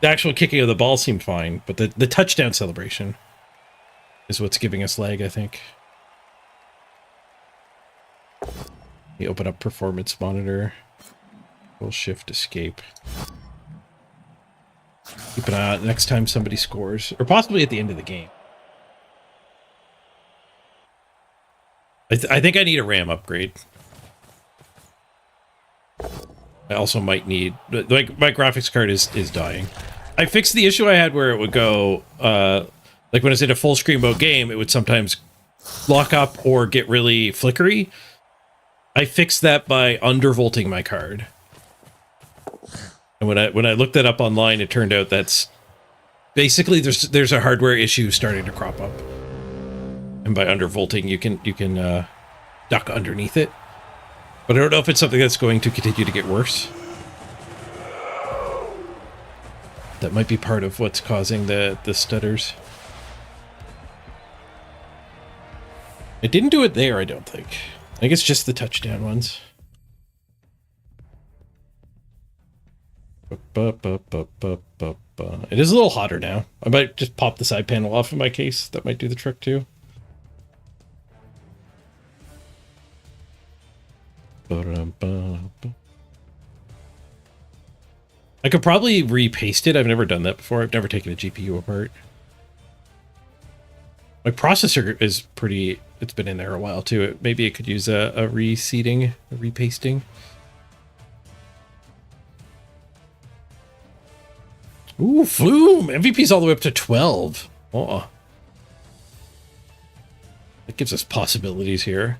S1: actual kicking of the ball seemed fine, but the touchdown celebration is what's giving us lag, I think. We open up performance monitor. We'll shift escape. Keep an eye out next time somebody scores, or possibly at the end of the game. I think I need a RAM upgrade. I also might need, like, my graphics card is dying. I fixed the issue I had where it would go, like when it's in a full screen mode game, it would sometimes lock up or get really flickery. I fixed that by undervolting my card. And when I looked that up online, it turned out that's basically there's a hardware issue starting to crop up. And by undervolting, you can duck underneath it. But I don't know if it's something that's going to continue to get worse. That might be part of what's causing the stutters. It didn't do it there, I don't think. I think it's just the touchdown ones. It is a little hotter now. I might just pop the side panel off in my case. That might do the trick too. I could probably repaste it. I've never done that before. I've never taken a GPU apart. My processor is pretty... It's been in there a while too. Maybe it could use a reseating, a repasting. Ooh, Flume! MVP's all the way up to 12. Oh. That gives us possibilities here.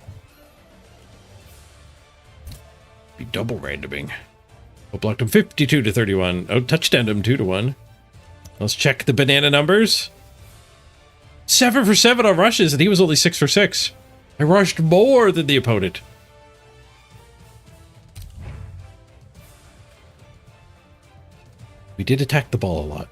S1: Be double randoming. Oh, blocked him 52 to 31. Oh, touchdowned him 2 to 1. Let's check the banana numbers. 7 for 7 on rushes, and he was only 6 for 6. I rushed more than the opponent. We did attack the ball a lot.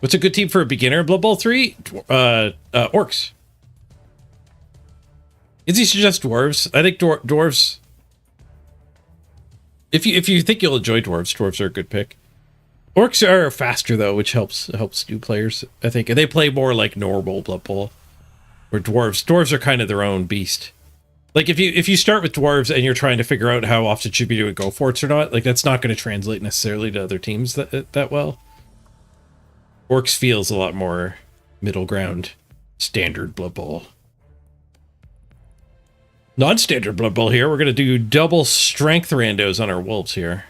S1: What's a good team for a beginner in Blood Bowl 3? Orcs. Izzy suggests dwarves. I think dwarves... If you think you'll enjoy dwarves are a good pick. Orcs are faster though, which helps new players, I think. And they play more like normal Blood Bowl. Where dwarves are kind of their own beast. Like if you start with dwarves and you're trying to figure out how often should be doing go forts or not, like that's not going to translate necessarily to other teams that well. Orcs feels a lot more middle ground, standard Blood Bowl. Non-standard Blood Bowl here. We're going to do double strength randos on our wolves here.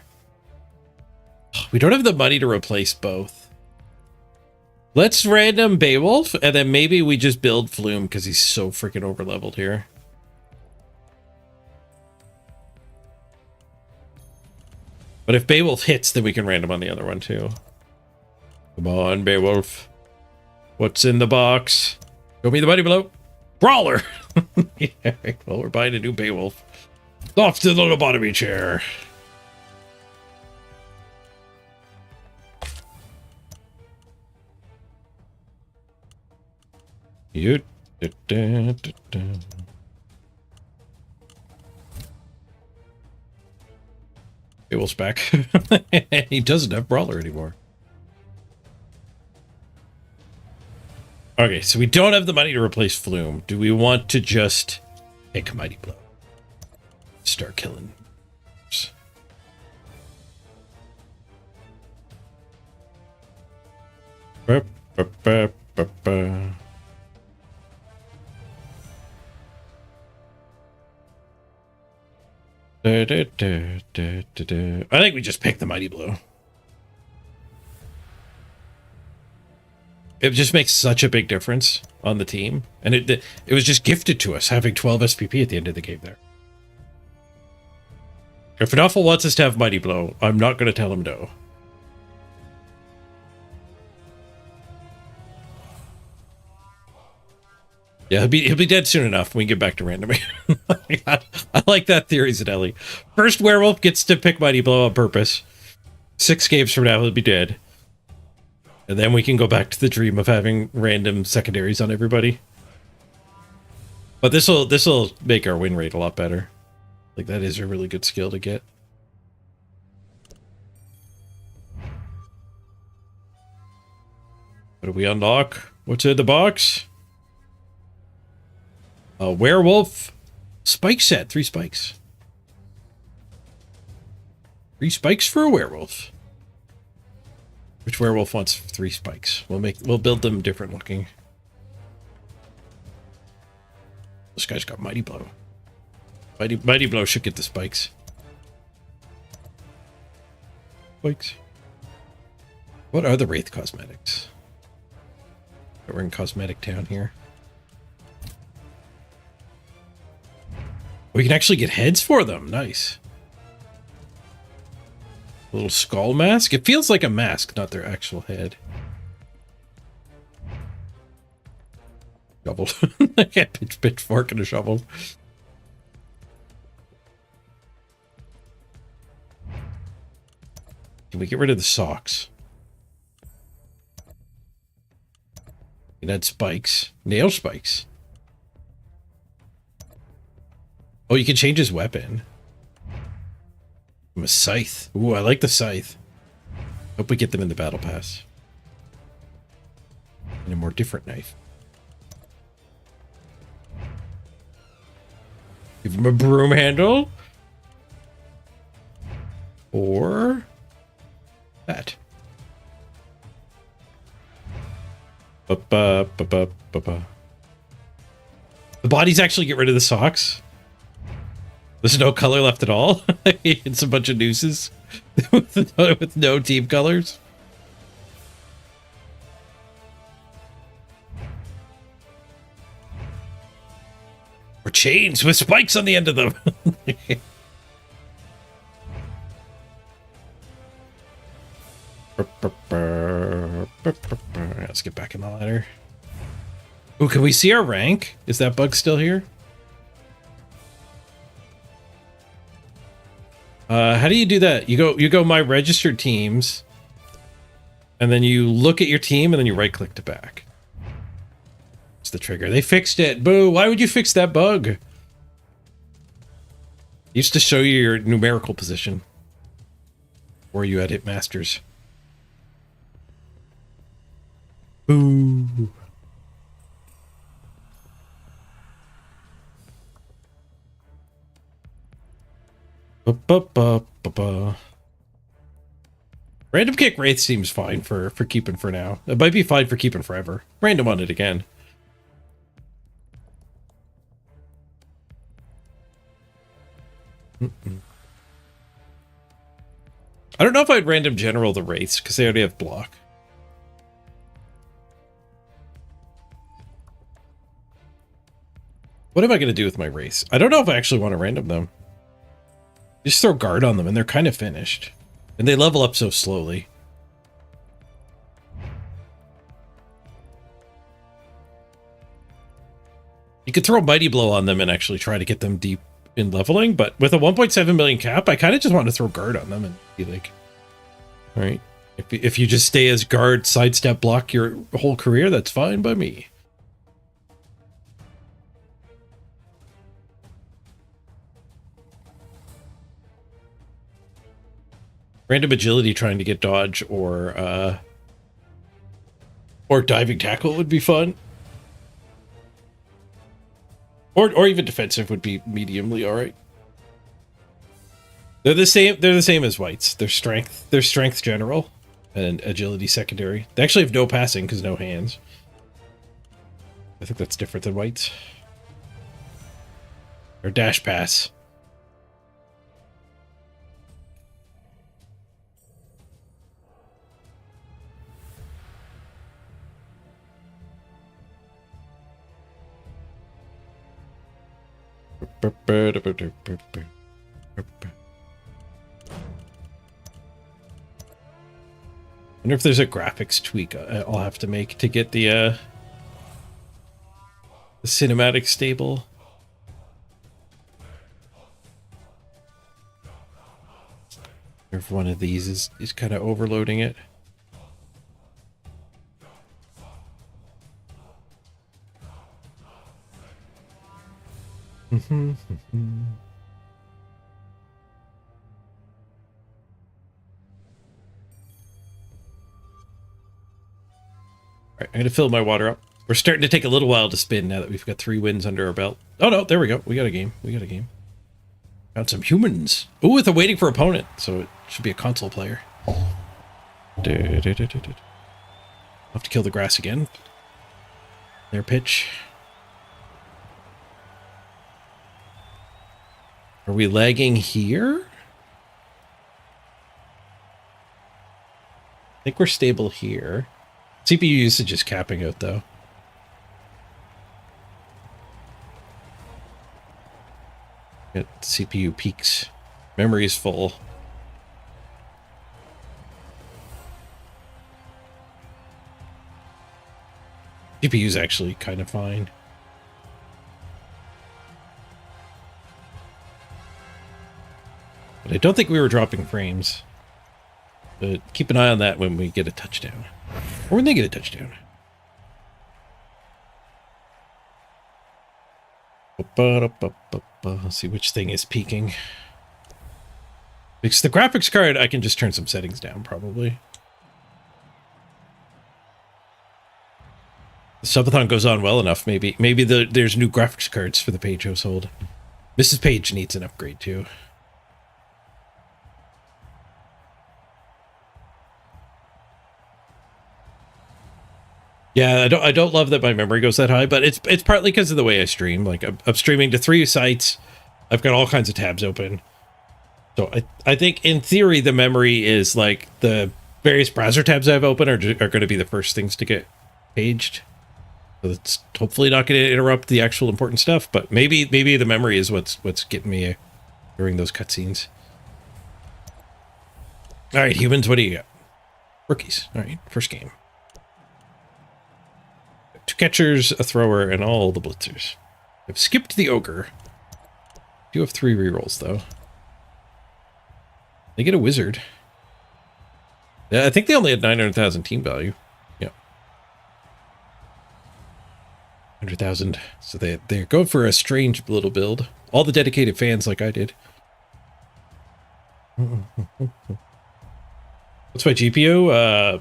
S1: We don't have the money to replace both. Let's random Beowulf, and then maybe we just build Flume because he's so freaking overleveled here. But if Beowulf hits, then we can random on the other one too. Come on, Beowulf. What's in the box? Show me the mighty blow. Brawler! Yeah, well, we're buying a new Beowulf. Off to the lobotomy chair. You. Beowulf's back. He doesn't have Brawler anymore. Okay, so we don't have the money to replace Flume. Do we want to just take a Mighty Blow? Start killing. I think we just pick the Mighty Blow. It just makes such a big difference on the team. And it was just gifted to us, having 12 SPP at the end of the game there. If an awful wants us to have Mighty Blow, I'm not going to tell him no. Yeah, he'll be dead soon enough when we get back to randoming. I like that theory, Zanelli. First werewolf gets to pick Mighty Blow on purpose. 6 games from now, he'll be dead. And then we can go back to the dream of having random secondaries on everybody. But this'll make our win rate a lot better. Like, that is a really good skill to get. What do we unlock? What's in the box? A werewolf spike set. 3 spikes. 3 spikes for a werewolf. Which werewolf wants 3 spikes? We'll build them different looking. This guy's got Mighty Blow. Mighty Blow should get the spikes. Spikes. What are the Wraith cosmetics? We're in Cosmetic Town here. We can actually get heads for them. Nice. A little skull mask. It feels like a mask, not their actual head. Shovel. I can't pitchfork and a shovel. Can we get rid of the socks? We can add spikes. Nail spikes. Oh, you can change his weapon. I'm a scythe. Ooh, I like the scythe. Hope we get them in the battle pass. And a more different knife. Give him a broom handle. Or that. The bodies actually get rid of the socks. There's no color left at all. It's a bunch of nooses with no team colors. Or chains with spikes on the end of them. Let's get back in the ladder. Oh, can we see our rank? Is that bug still here? How do you do that? You go my registered teams, and then you look at your team, and then you right click to back. It's the trigger. They fixed it. Boo! Why would you fix that bug? It used to show you your numerical position, or you had hit masters. Boo! Random kick Wraith seems fine for keeping for now. It might be fine for keeping forever. Random on it again. I don't know if I'd random general the Wraiths because they already have block. What am I going to do with my Wraiths? I don't know if I actually want to random them. Just throw guard on them and they're kind of finished. And they level up so slowly. You could throw Mighty Blow on them and actually try to get them deep in leveling, but with a 1.7 million cap, I kind of just want to throw guard on them and be like, all right, if you just stay as guard, sidestep, block your whole career, that's fine by me. Random agility trying to get dodge or diving tackle would be fun. Or even defensive would be mediumly all right. They're the same as whites. They're strength general and agility secondary. They actually have no passing because no hands. I think that's different than whites. Or dash pass. I wonder if there's a graphics tweak I'll have to make to get the cinematic stable. If one of these is kind of overloading it. All right, I'm gonna fill my water up. We're starting to take a little while to spin now that we've got 3 wins under our belt. Oh no, there we go. We got a game. Found some humans. Ooh, with a waiting for opponent, so it should be a console player. I'll have to kill the grass again. Their pitch. Are we lagging here? I think we're stable here. CPU usage is capping out though. Got CPU peaks. Memory is full. CPU is actually kind of fine. But I don't think we were dropping frames. But keep an eye on that when we get a touchdown. Or when they get a touchdown. Let's see which thing is peaking. Because the graphics card, I can just turn some settings down, probably. The subathon goes on well enough, maybe there's new graphics cards for the Page household. Mrs. Page needs an upgrade, too. Yeah, I don't love that my memory goes that high, but it's partly because of the way I stream. Like I'm streaming to 3 sites. I've got all kinds of tabs open. So I think in theory the memory is like the various browser tabs I have open are going to be the first things to get paged. So it's hopefully not going to interrupt the actual important stuff, but maybe the memory is what's getting me during those cutscenes. All right, humans, what do you got? Rookies. All right, first game. 2 catchers, a thrower, and all the blitzers. I've skipped the ogre. Do have 3 rerolls though. They get a wizard. Yeah, I think they only had 900,000 team value. Yeah, 100,000. So they're going for a strange little build. All the dedicated fans like I did. What's my GPU?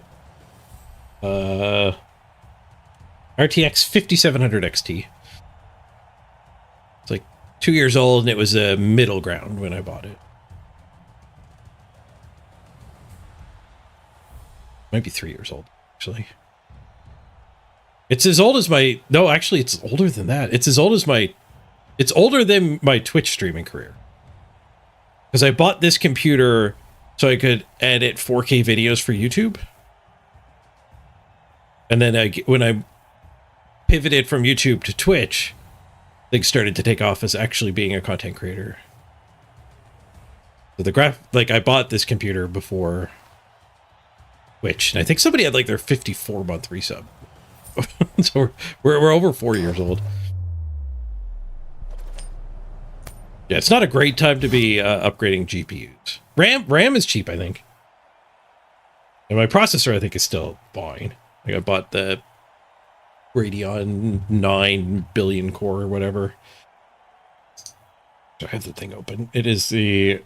S1: RTX 5700 XT. It's like 2 years old and it was a middle ground when I bought it. Might be 3 years old, actually. It's as old as my... No, actually, it's older than that. It's as old as my... It's older than my Twitch streaming career. Because I bought this computer so I could edit 4K videos for YouTube. And then when I pivoted from YouTube to Twitch, things started to take off as actually being a content creator. So the like I bought this computer before Twitch, and I think somebody had like their 54-month resub. So we're over 4 years old. Yeah, it's not a great time to be upgrading GPUs. RAM is cheap, I think. And my processor, I think, is still fine. Like I bought the Radeon 9 billion core or whatever. I have the thing open. It is the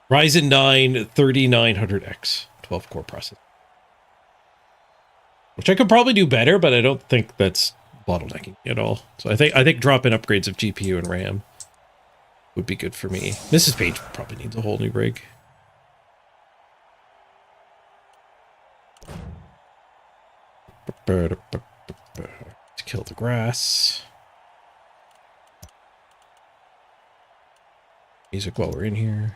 S1: Ryzen 9 3900X 12-core processor. Which I could probably do better, but I don't think that's bottlenecking at all. So I think drop-in upgrades of GPU and RAM would be good for me. Mrs. Page probably needs a whole new rig. Let's kill the grass. Music while we're in here.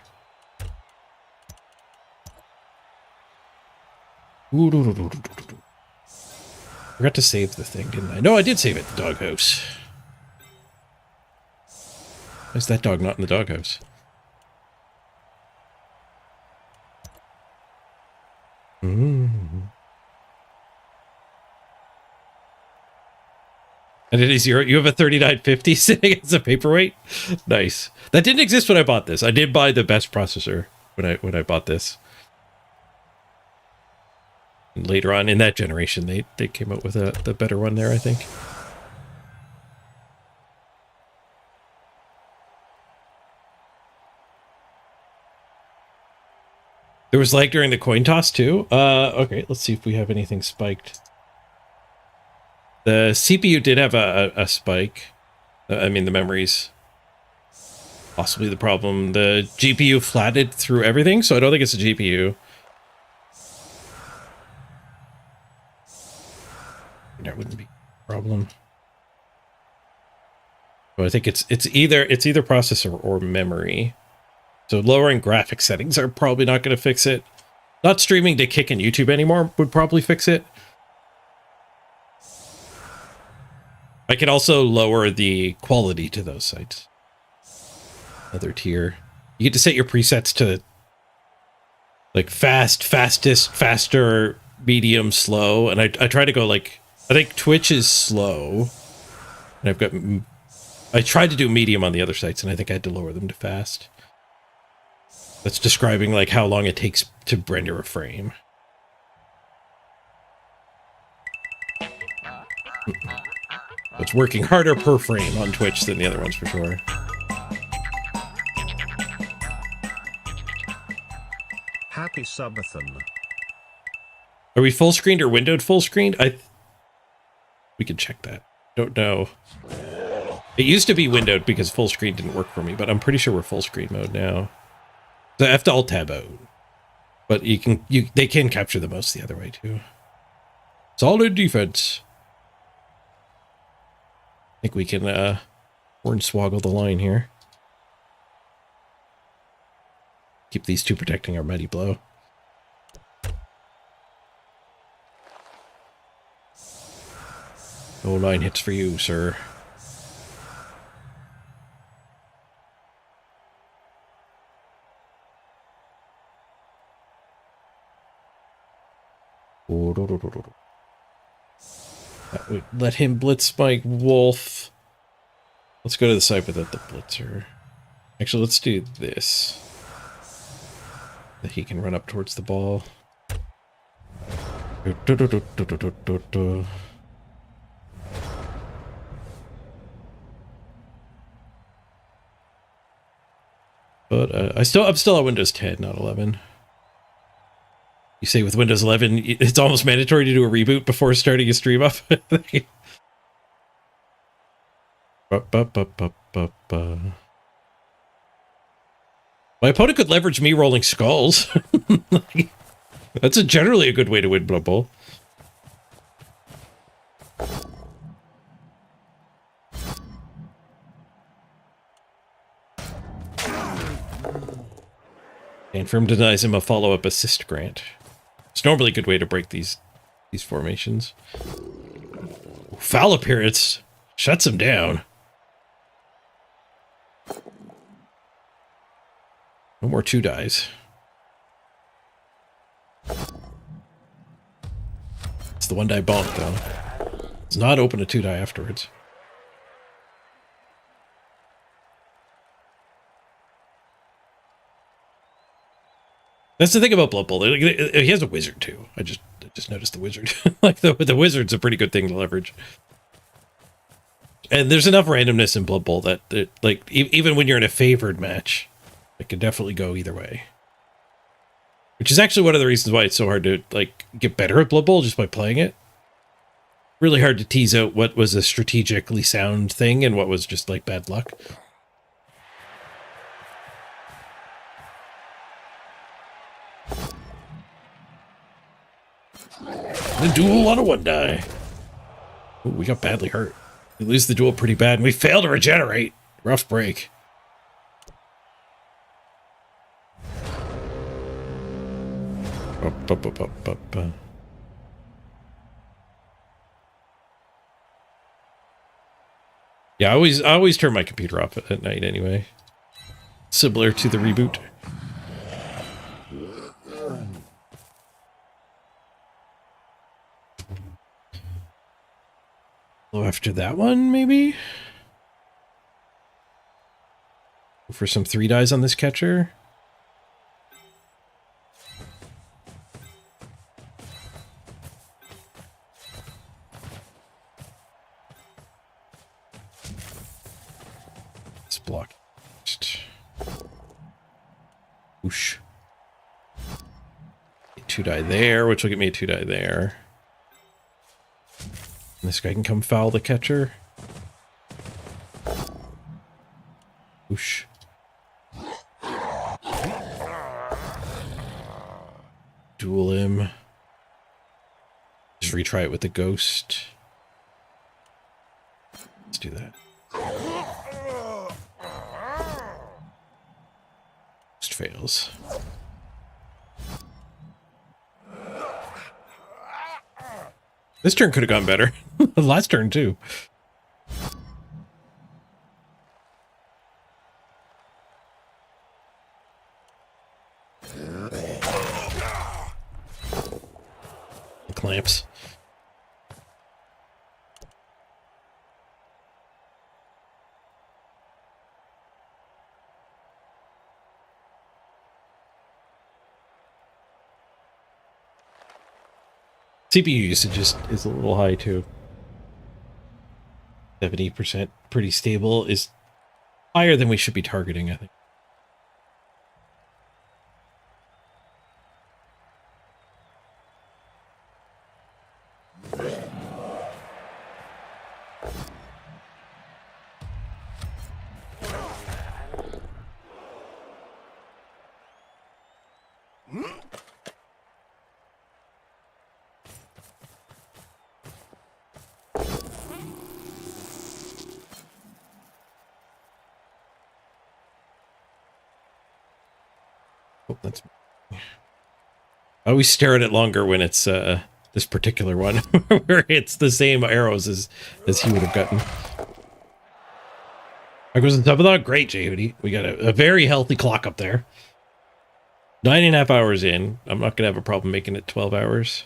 S1: Forgot to save the thing, didn't I? No, I did save it, the doghouse. Why is that dog not in the doghouse? And it is you have a 3950 sitting as a paperweight? Nice. That didn't exist when I bought this. I did buy the best processor when I bought this. And later on in that generation, they came out with the better one there, I think. There was lag during the coin toss too. Okay, let's see if we have anything spiked. The CPU did have a spike. I mean, the memories. Possibly the problem. The GPU flatted through everything, so I don't think it's a GPU. That wouldn't be a problem. But I think it's either processor or memory. So lowering graphics settings are probably not going to fix it. Not streaming to Kick and YouTube anymore would probably fix it. I can also lower the quality to those sites. Another tier. You get to set your presets to like fast, fastest, faster, medium, slow. And I try to go like, I think Twitch is slow. And I tried to do medium on the other sites, and I think I had to lower them to fast. That's describing like how long it takes to render a frame. It's working harder per frame on Twitch than the other ones for sure.
S14: Happy Subathon.
S1: Are we full screened or windowed full screened? We can check that. Don't know. It used to be windowed because full screen didn't work for me, but I'm pretty sure we're full screen mode now. So I have to alt tab out. But they can capture the mouse the other way too. Solid defense. I think we can hornswoggle the line here. Keep these two protecting our mighty blow. No 9 hits for you, sir. That would let him blitz my wolf. Let's go to the side without the blitzer. Actually, let's do this. That he can run up towards the ball. But I'm still on Windows 10, not 11. You say with Windows 11, it's almost mandatory to do a reboot before starting a stream up. My opponent could leverage me rolling skulls. That's generally a good way to win Blood Bowl. And Firm denies him a follow-up assist grant. It's normally a good way to break these formations. Foul appearance shuts him down. No more 2-dies. It's the 1-die bonk, though. It's not open a 2-die afterwards. That's the thing about Blood Bowl. He has a wizard, too. I just noticed the wizard. Like, the wizard's a pretty good thing to leverage. And there's enough randomness in Blood Bowl that, like, even when you're in a favored match, it can definitely go either way. Which is actually one of the reasons why it's so hard to, like, get better at Blood Bowl just by playing it. Really hard to tease out what was a strategically sound thing and what was just, like, bad luck. The duel on a 1-die. Ooh, we got badly hurt. We lose the duel pretty bad, and we fail to regenerate. Rough break. Yeah, I always turn my computer off at night anyway. Similar to the reboot. After that one, maybe? For some 3-dies on this catcher. Let's block. Whoosh. 2-die there, which will get me a 2-die there. This guy can come foul the catcher. Whoosh. Duel him. Just retry it with the ghost. Let's do that. Just fails. This turn could have gone better. The last turn, too. The clamps. CPU usage is a little high too. 70%, pretty stable, is higher than we should be targeting, I think. That's. I always stare at it longer when it's this particular one, where it's the same arrows as he would have gotten. There goes the SUBATHON. Great, JD. We got a very healthy clock up there. 9.5 hours in. I'm not gonna have a problem making it 12 hours.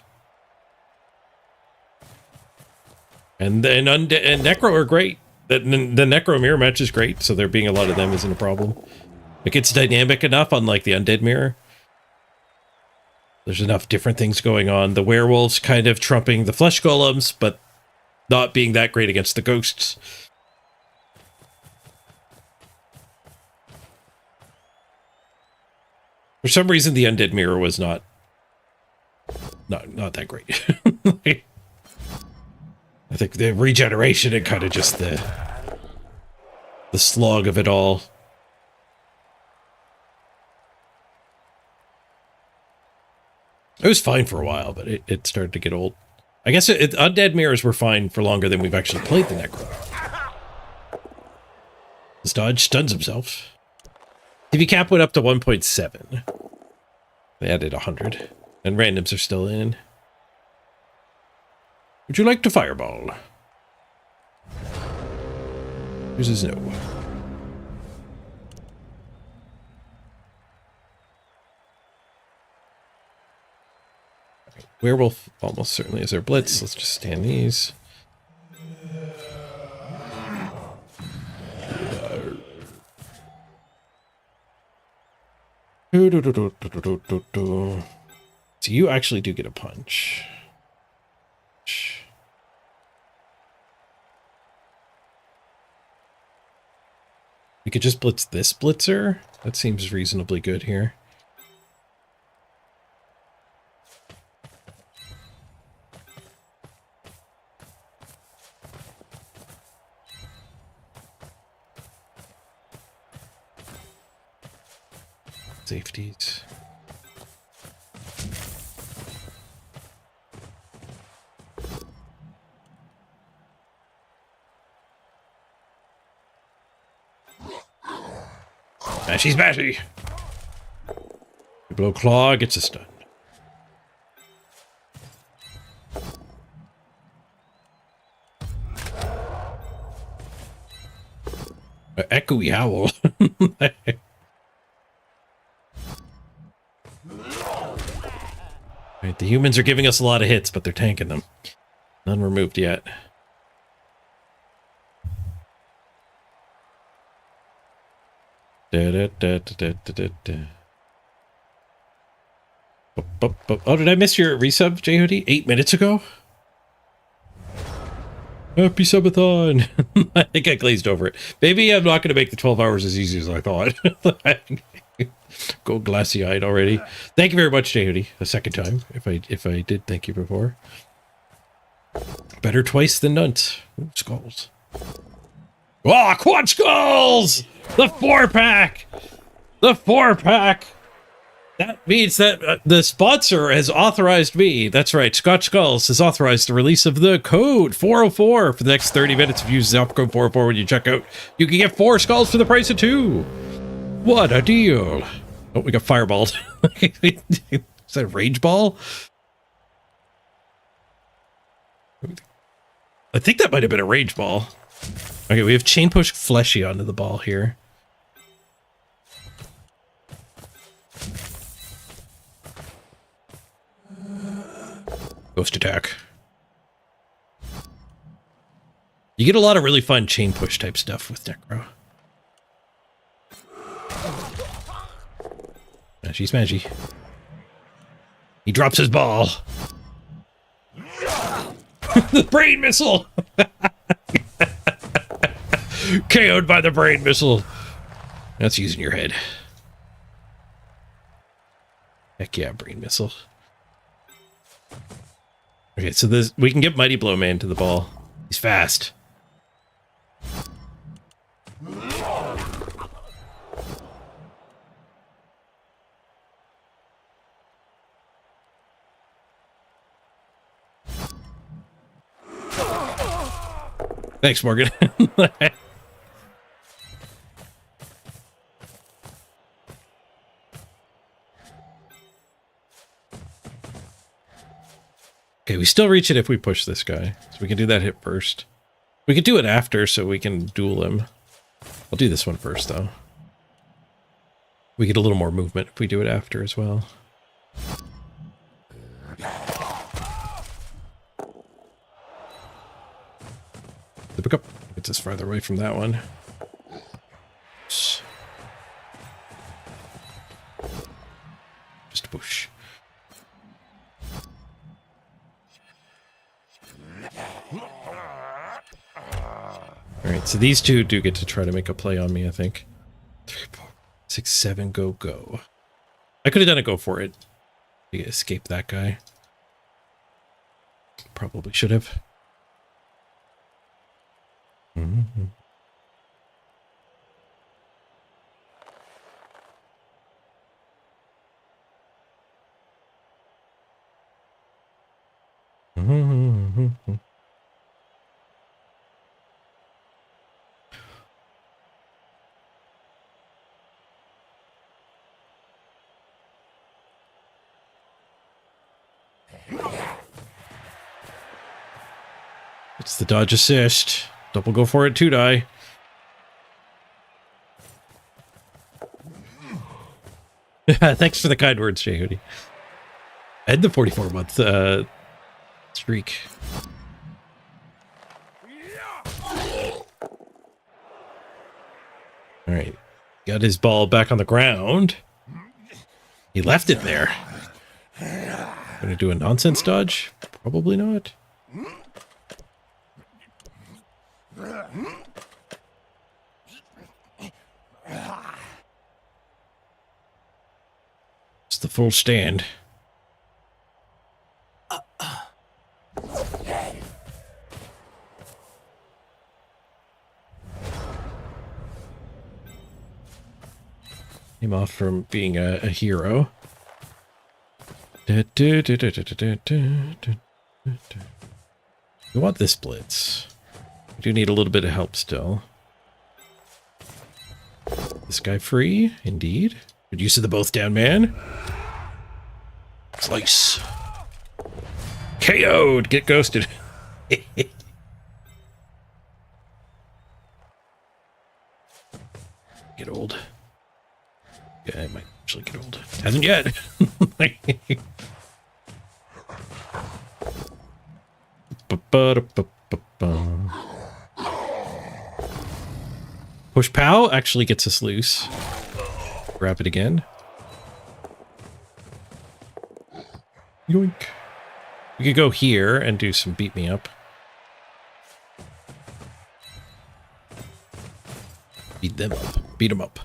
S1: And then and Necro are great. The Necro mirror match is great, so there being a lot of them isn't a problem. Like, it's dynamic enough, unlike the Undead Mirror. There's enough different things going on. The werewolves kind of trumping the flesh golems, but not being that great against the ghosts. For some reason, the Undead Mirror was not that great. I think the regeneration and kind of just the slog of it all. It was fine for a while, but it started to get old. I guess Undead Mirrors were fine for longer than we've actually played the Necro. This dodge stuns himself. TV cap went up to 1.7. They added 100. And randoms are still in. Would you like to fireball? Here's his no. Werewolf almost certainly is our blitz. Let's just stand these. So you actually do get a punch. We could just blitz this blitzer. That seems reasonably good here. Safeties. Smashy, smashy. You blow claw, gets a stun. Echoey howl. Right, the humans are giving us a lot of hits, but they're tanking them. None removed yet. Oh, did I miss your resub, J-Hoodie? 8 minutes ago? Happy Subathon! I think I glazed over it. Maybe I'm not going to make the 12 hours as easy as I thought. Go glassy-eyed already. Thank you very much, J-Hoodie. A second time, if I did thank you before. Better twice than none. Ooh, skulls. Oh, quad skulls! The 4-pack! The 4-pack! That means that the sponsor has authorized me. That's right, Scotch Skulls has authorized the release of the code 404 for the next 30 minutes. If you use the code 404 when you check out, you can get 4 skulls for the price of 2. What a deal. Oh, we got fireballed. Is that a rage ball? I think that might have been a rage ball. Okay, we have chain push fleshy onto the ball here. Ghost attack. You get a lot of really fun chain push type stuff with Necro. Smashy, smashy. He drops his ball. The brain missile! KO'd by the brain missile. That's using your head. Heck yeah, brain missile. Okay, so this we can get Mighty Blow Man to the ball. He's fast. Thanks, Morgan. Okay, we still reach it if we push this guy. So we can do that hit first. We could do it after so we can duel him. I'll do this one first, though. We get a little more movement if we do it after as well. The pickup gets us farther away from that one. Just a push. Alright, so these two do get to try to make a play on me, I think. 3, 4, 6, 7, go, go. I could have done a go for it to escape that guy. Probably should have. Mm-hmm. Mm-hmm. It's the dodge assist. Double go for it, 2-die. Thanks for the kind words, Jay Hoodie. And the 44-month streak. All right. Got his ball back on the ground. He left it there. Gonna do a nonsense dodge? Probably not. It's the full stand. Came off from being a hero. We want this blitz. We do need a little bit of help still. This guy free, indeed. Good use of the both down man. Slice. KO'd. Get ghosted. Get old. Yeah, it might actually get old. Hasn't yet. Push pow actually gets us loose. Grab it again. Yoink. We could go here and do some beat me up. Beat them up. Beat them up.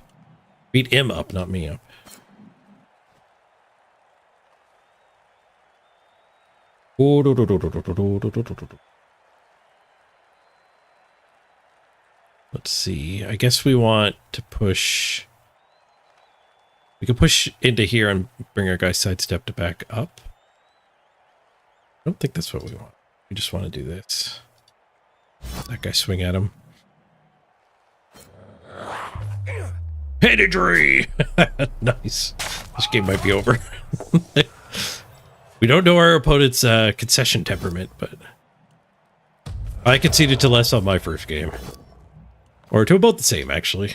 S1: Beat him up, not me up. Let's see. I guess we want to push. We can push into here and bring our guy sidestep to back up. I don't think that's what we want. We just want to do this. That guy swing at him. Pedigree! Nice. This game might be over. We don't know our opponent's concession temperament, but I conceded to less on my first game. Or to about the same, actually.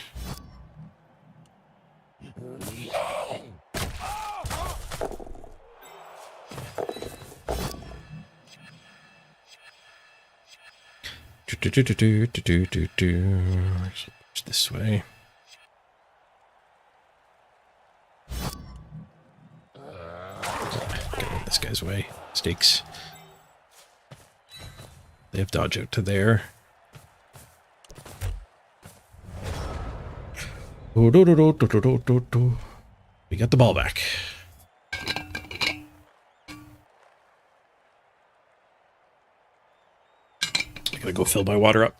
S1: This way. Get out of this guy's way. Stakes. They have dodge out to there. We got the ball back. I gotta go fill my water up.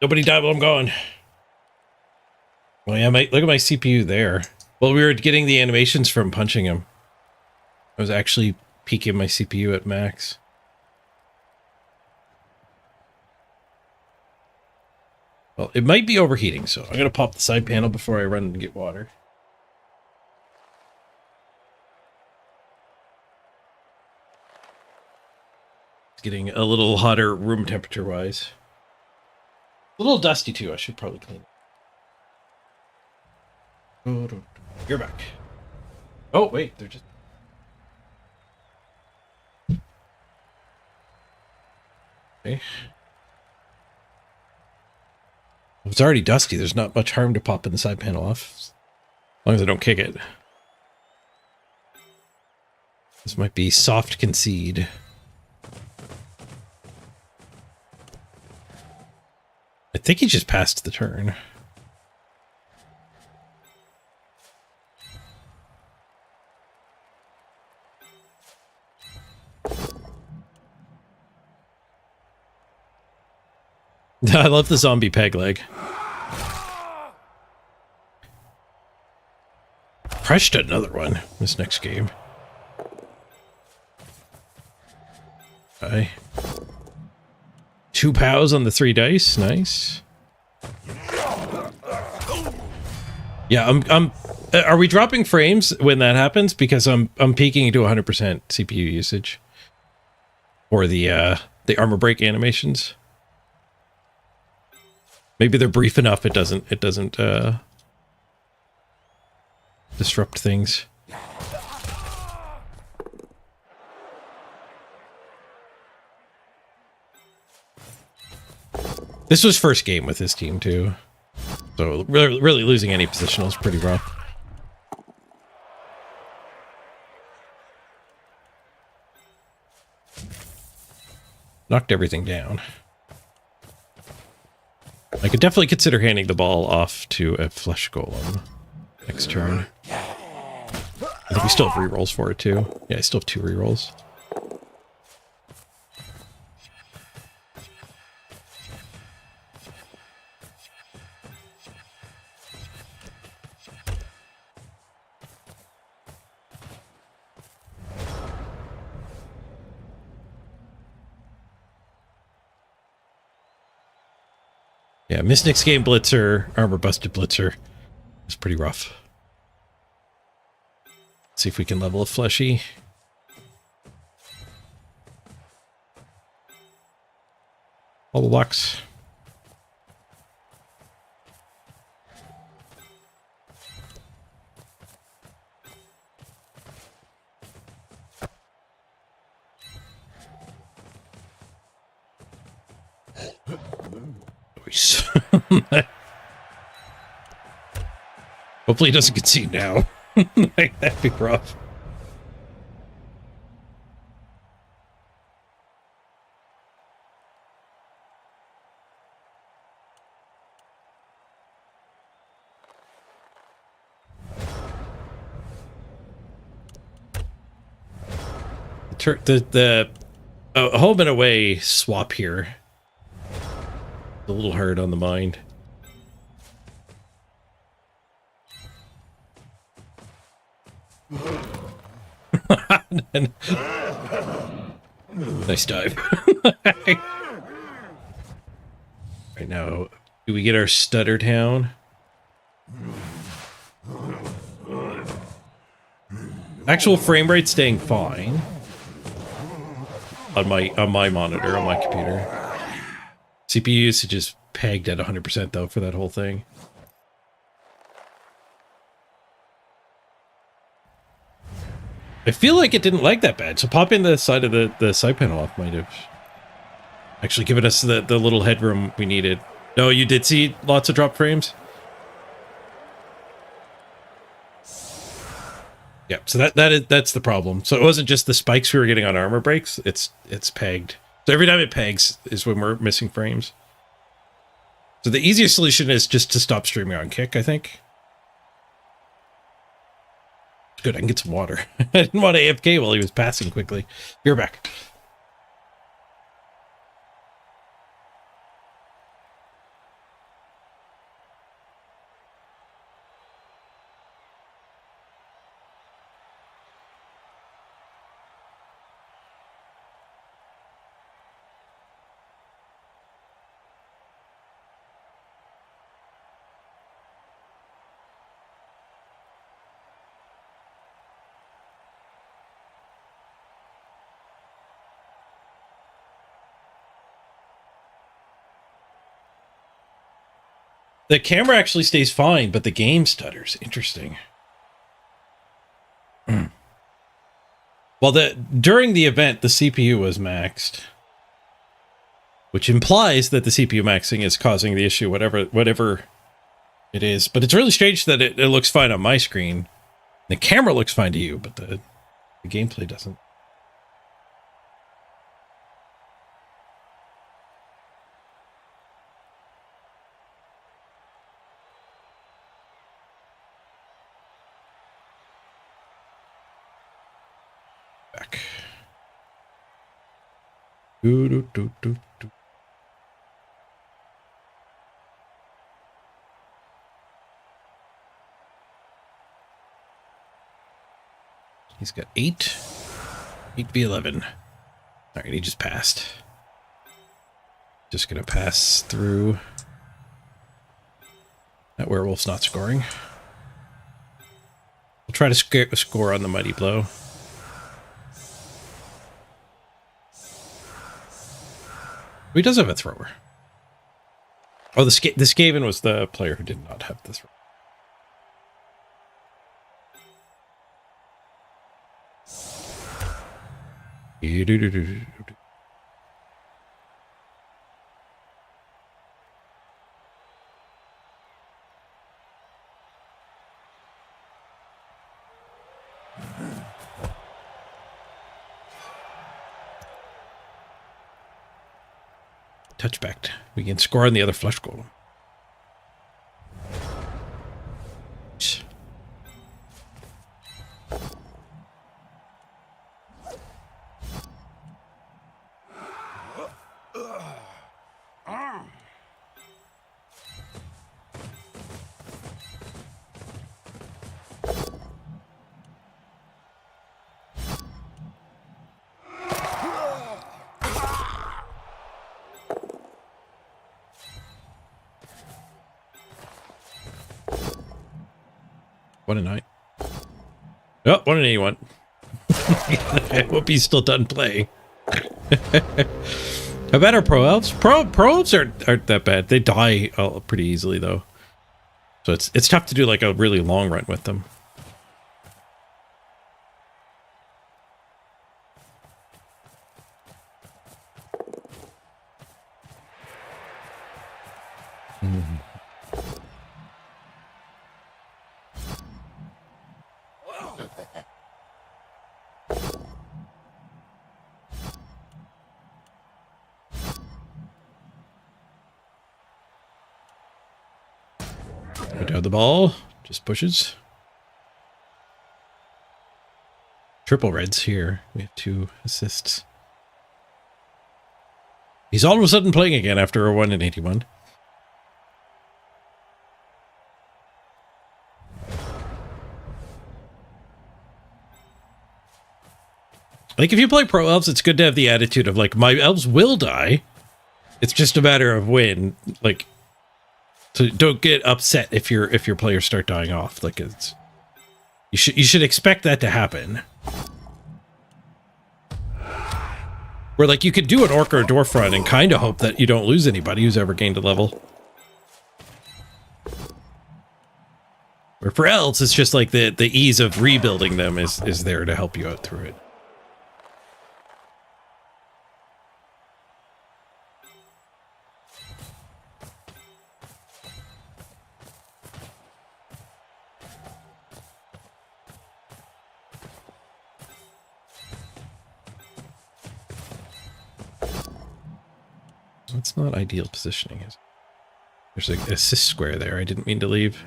S1: Nobody died while I'm gone. Oh yeah, look at my CPU there. Well, we were getting the animations from punching him. I was actually peaking my CPU at max. Well, it might be overheating, so I'm gonna pop the side panel before I run and get water. It's getting a little hotter room temperature wise. A little dusty too, I should probably clean it. You're back. Oh, wait, they're just... Okay. If it's already dusty, there's not much harm to popping the side panel off. As long as I don't kick it. This might be soft concede. I think he just passed the turn. I love the zombie peg leg. Crushed another one this next game. Okay. 2 pows on the 3 dice. Nice. Yeah, are we dropping frames when that happens? Because I'm peaking to 100% CPU usage for the armor break animations. Maybe they're brief enough it doesn't disrupt things. This was first game with his team too, so really losing any positional is pretty rough. Knocked everything down. I could definitely consider handing the ball off to a flesh golem next turn. I think we still have rerolls for it too. Yeah, I still have 2 rerolls. Yeah, Miss Nick's game Blitzer, armor busted Blitzer. It's pretty rough. See if we can level a fleshy. All the blocks. Nice. Hopefully he doesn't concede now. That'd be rough. The home and away swap here. A little hard on the mind. Nice dive. Right now, do we get our stutter down? Actual frame rate staying fine on my monitor, on my computer. CPU usage is pegged at 100% though for that whole thing. I feel like it didn't lag that bad, so popping the side of the side panel off might have actually given us the little headroom we needed. No, you did see lots of drop frames? Yeah, so that's the problem. So it wasn't just the spikes we were getting on armor breaks, it's pegged. So every time it pegs is when we're missing frames. So the easiest solution is just to stop streaming on Kick, I think. Good, I can get some water. I didn't want to AFK while he was passing quickly. You're back. The camera actually stays fine, but the game stutters. Interesting. Well, during the event, the CPU was maxed, which implies that the CPU maxing is causing the issue, whatever it is. But it's really strange that it looks fine on my screen. The camera looks fine to you, but the gameplay doesn't. Back. Do. He's got 8. 8v11. All right, he just passed. Just gonna pass through. That werewolf's not scoring. We'll try to score on the mighty blow. He does have a thrower. Oh, the Skaven was the player who did not have the thrower. touchback. We can score on the other flesh golem. What a night. Oh, what an 81. I hope he's still done playing. How bad are pro elves? Pro elves aren't that bad. They die pretty easily though. So it's tough to do like a really long run with them. Put down the ball. Just pushes. Triple reds here. We have 2 assists. He's all of a sudden playing again after a 1 in 81. Like, if you play pro elves, it's good to have the attitude of, like, my elves will die. It's just a matter of when. Like, so don't get upset if your players start dying off. Like, it's you should expect that to happen. Where, like, you could do an orc or a dwarf run and kind of hope that you don't lose anybody who's ever gained a level. Where for elves, it's just like the ease of rebuilding them is there to help you out through it. That's not ideal positioning, is it? There's like an assist square there. I didn't mean to leave.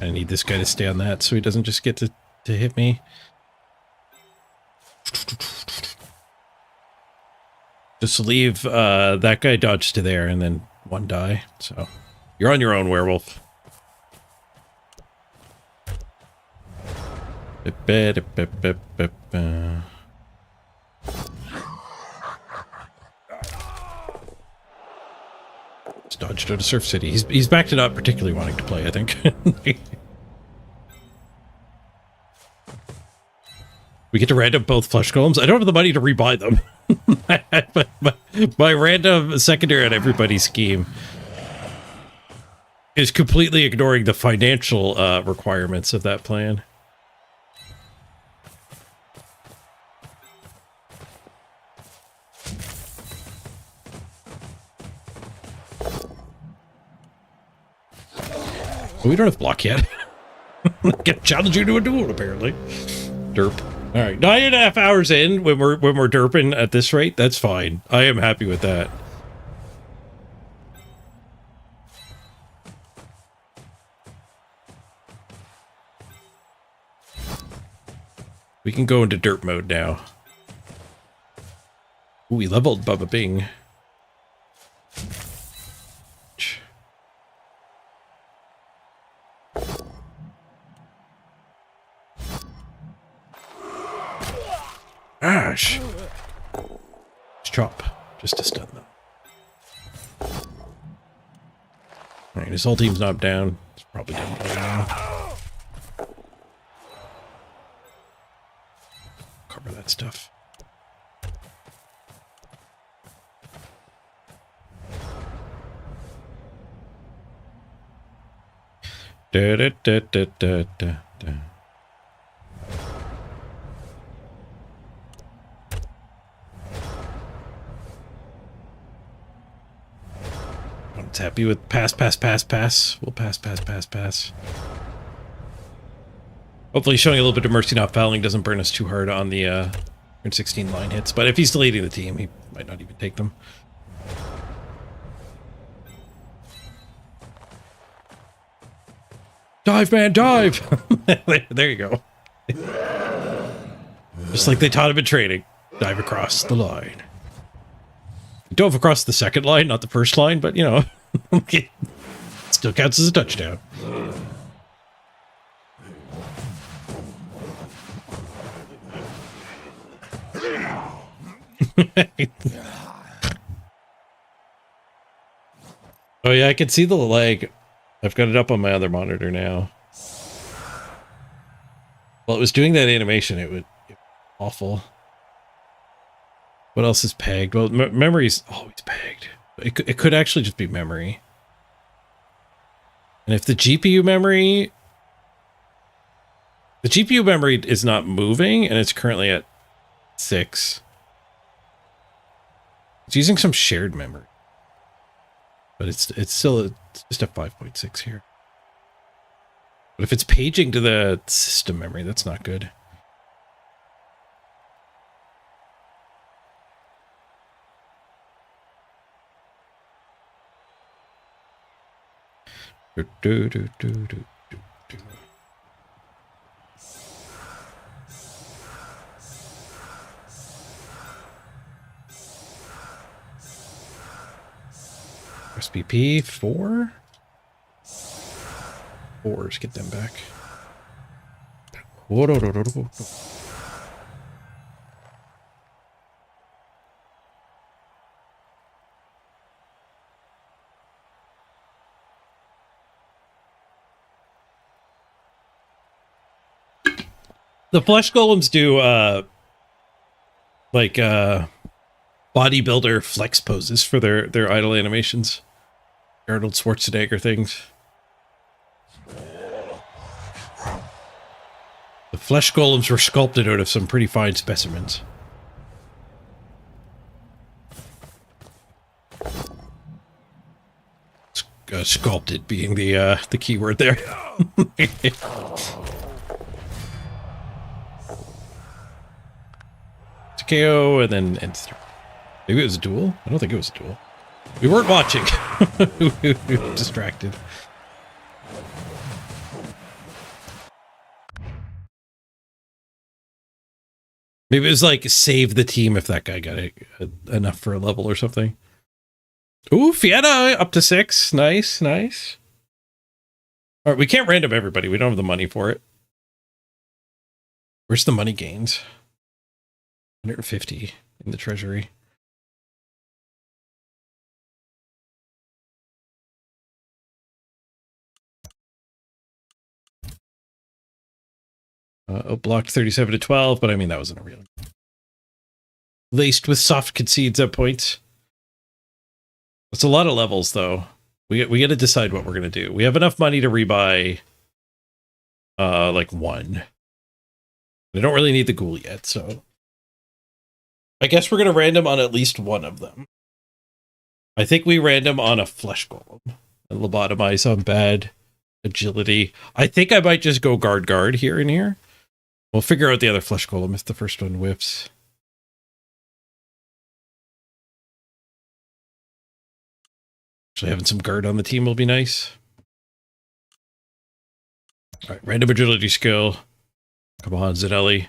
S1: I need this guy to stay on that so he doesn't just get to hit me. Just leave that guy dodge to there and then 1 die. So you're on your own, werewolf. Just dodged out of Surf City. He's back to not particularly wanting to play, I think. We get to random both flesh golems. I don't have the money to rebuy them. my random secondary on everybody's scheme is completely ignoring the financial requirements of that plan. Well, we don't have block yet. Get challenge you to a duel, apparently. Derp. All right, 9.5 hours in when we're derping at this rate. That's fine. I am happy with that. We can go into derp mode now. Ooh, we leveled Bubba Bing. Ash! Just chop. Just to stun them. Alright, his whole team's not down. It's probably done by now. Cover that stuff. Da da da da da da da. It's happy with pass, pass, pass, pass. We'll pass, pass, pass, pass. Hopefully showing a little bit of mercy not fouling doesn't burn us too hard on the turn 16 line hits. But if he's deleting the team, he might not even take them. Dive, man, dive! There you go. Just like they taught him in training. Dive across the line. He dove across the second line, not the first line, but, you know, it still counts as a touchdown. Oh yeah, I can see the lag. I've got it up on my other monitor now. Well, it was doing that animation. It was awful. What else is pegged? Well, memory's always pegged. It could actually just be memory. And if the GPU memory... The GPU memory is not moving, and it's currently at 6. It's using some shared memory. But it's still just at 5.6 here. But if it's paging to the system memory, that's not good. SPP 4? 4s, get them back. The flesh golems do like bodybuilder flex poses for their idle animations. Arnold Schwarzenegger things. The flesh golems were sculpted out of some pretty fine specimens. Sculpted being the key word there. KO and then maybe it was a duel. I don't think it was a duel. We weren't watching. We were distracted. Maybe it was like save the team if that guy got enough for a level or something. Ooh, Fietta up to 6. Nice, nice. All right, we can't random everybody. We don't have the money for it. Where's the money gains? 150 in the treasury. Blocked 37 to 12, but I mean, that wasn't a real. Laced with soft concedes at points. That's a lot of levels, though. We got to decide what we're going to do. We have enough money to rebuy like 1. I don't really need the ghoul yet, so I guess we're going to random on at least one of them. I think we random on a flesh golem and lobotomize on bad agility. I think I might just go guard here and here. We'll figure out the other flesh golem if the first one whiffs. Actually, having some guard on the team will be nice. All right, random agility skill. Come on, Zanelli.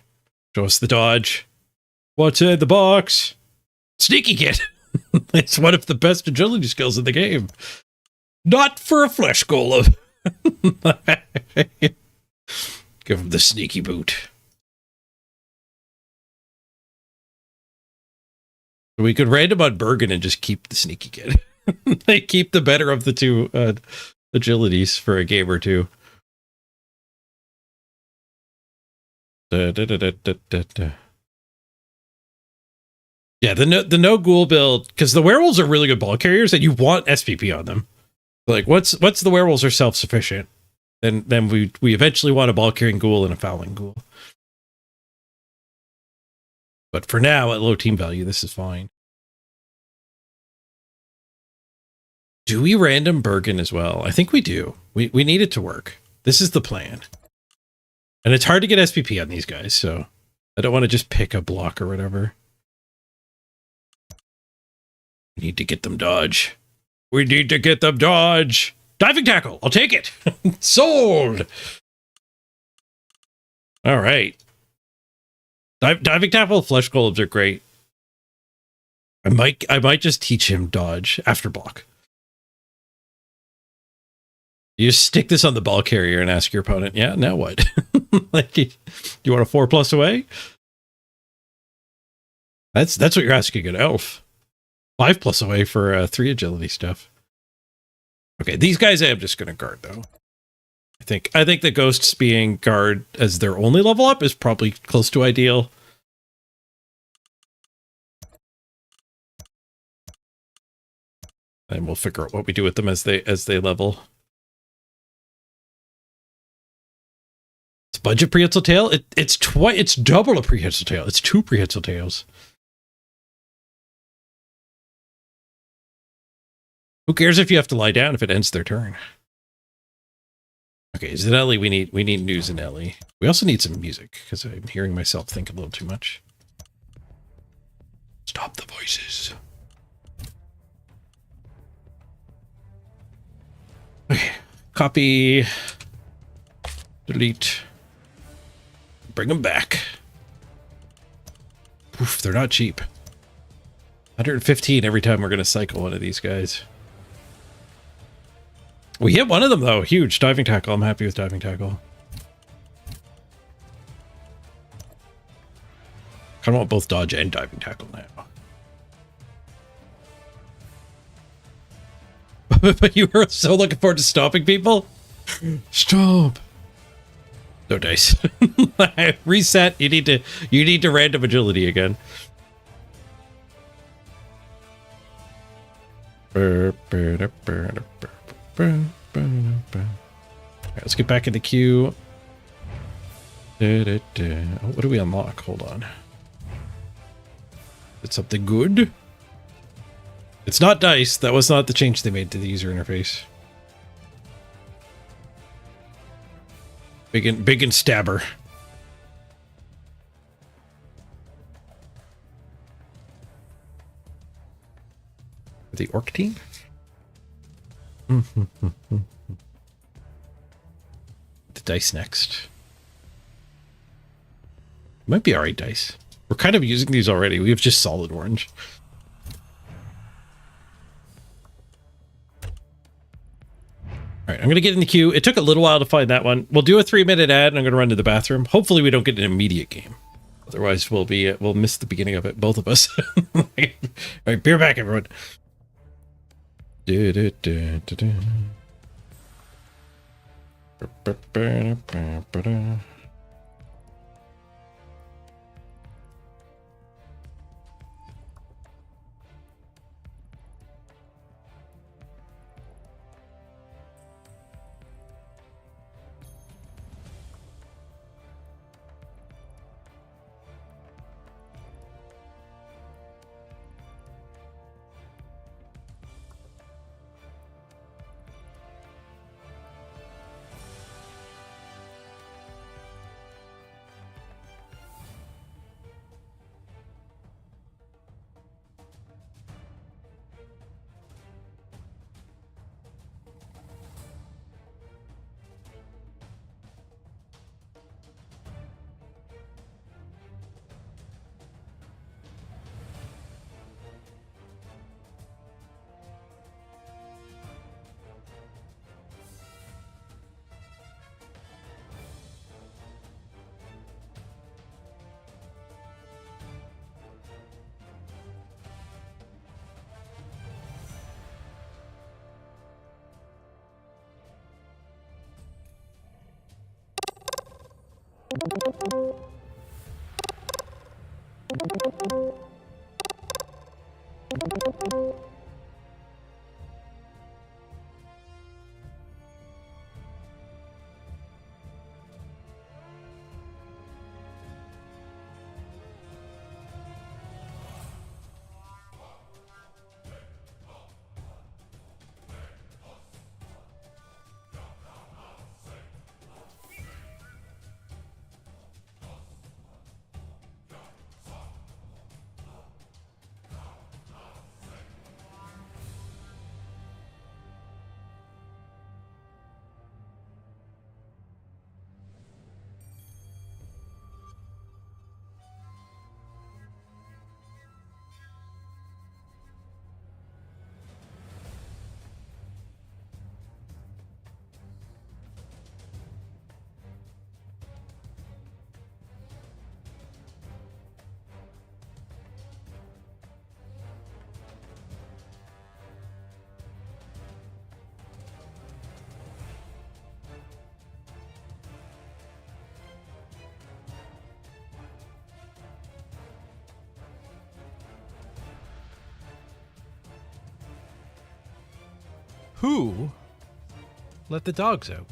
S1: Show us the dodge. What's in the box? Sneaky kid. It's one of the best agility skills in the game. Not for a flesh golem. Give him the sneaky boot. We could random on Bergen and just keep the sneaky kid. They keep the better of the two agilities for a game or two. Yeah, the no ghoul build, because the werewolves are really good ball carriers and you want SPP on them. Like once the werewolves are self-sufficient, then we eventually want a ball carrying ghoul and a fouling ghoul. But for now, at low team value, this is fine. Do we random Bergen as well? I think we do. We need it to work. This is the plan. And it's hard to get SPP on these guys, so I don't want to just pick a block or whatever. We need to get them dodge. We need to get them dodge. Diving tackle. I'll take it. Sold. All right. Diving tackle flesh golems are great. I might just teach him dodge after block. You just stick this on the ball carrier and ask your opponent, yeah, now what? Like, you want a 4+ away? That's what you're asking an elf. 5+ away for 3 agility stuff. Okay, these guys I am just going to guard though. I think the ghosts being guard as their only level up is probably close to ideal. And we'll figure out what we do with them as they level. It's budget prehensile tail. It's double a prehensile tail. It's 2 prehensile tails. Who cares if you have to lie down if it ends their turn? Okay, Zanelli, we need new Zanelli. We also need some music, because I'm hearing myself think a little too much. Stop the voices. Okay, copy, delete, bring them back. Oof, they're not cheap. 115 every time we're going to cycle one of these guys. We hit one of them, though. Huge. Diving tackle. I'm happy with diving tackle. Kind of want both dodge and diving tackle now. But you were so looking forward to stopping people? Stop. No dice. Reset. You need to random agility again. Alright, let's get back in the queue. What do we unlock? Hold on. It's something good. It's not dice. That was not the change they made to the user interface. Big and stabber. The orc team? The dice next. Might be alright dice. We're kind of using these already. We have just solid orange. Alright, I'm going to get in the queue. It took a little while to find that one. We'll do a 3-minute ad and I'm going to run to the bathroom. Hopefully we don't get an immediate game. Otherwise we'll miss the beginning of it, both of us. Alright, beer back everyone.
S17: Who let the dogs out?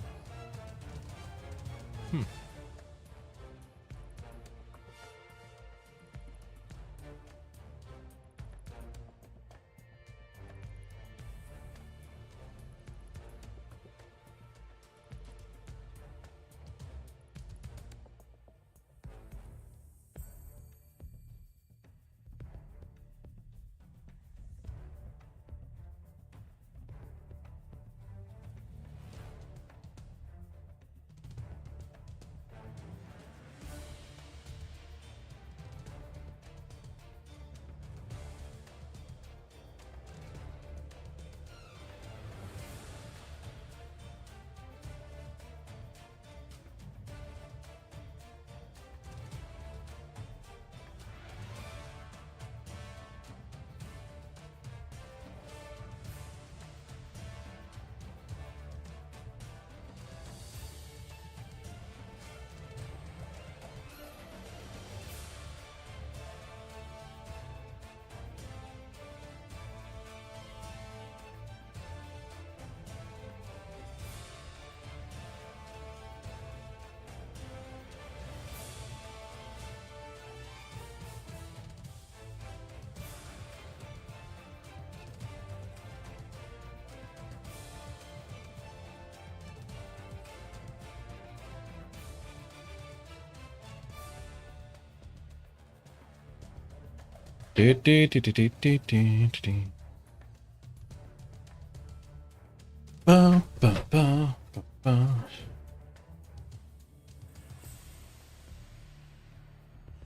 S17: Ba, ba, ba, ba, ba.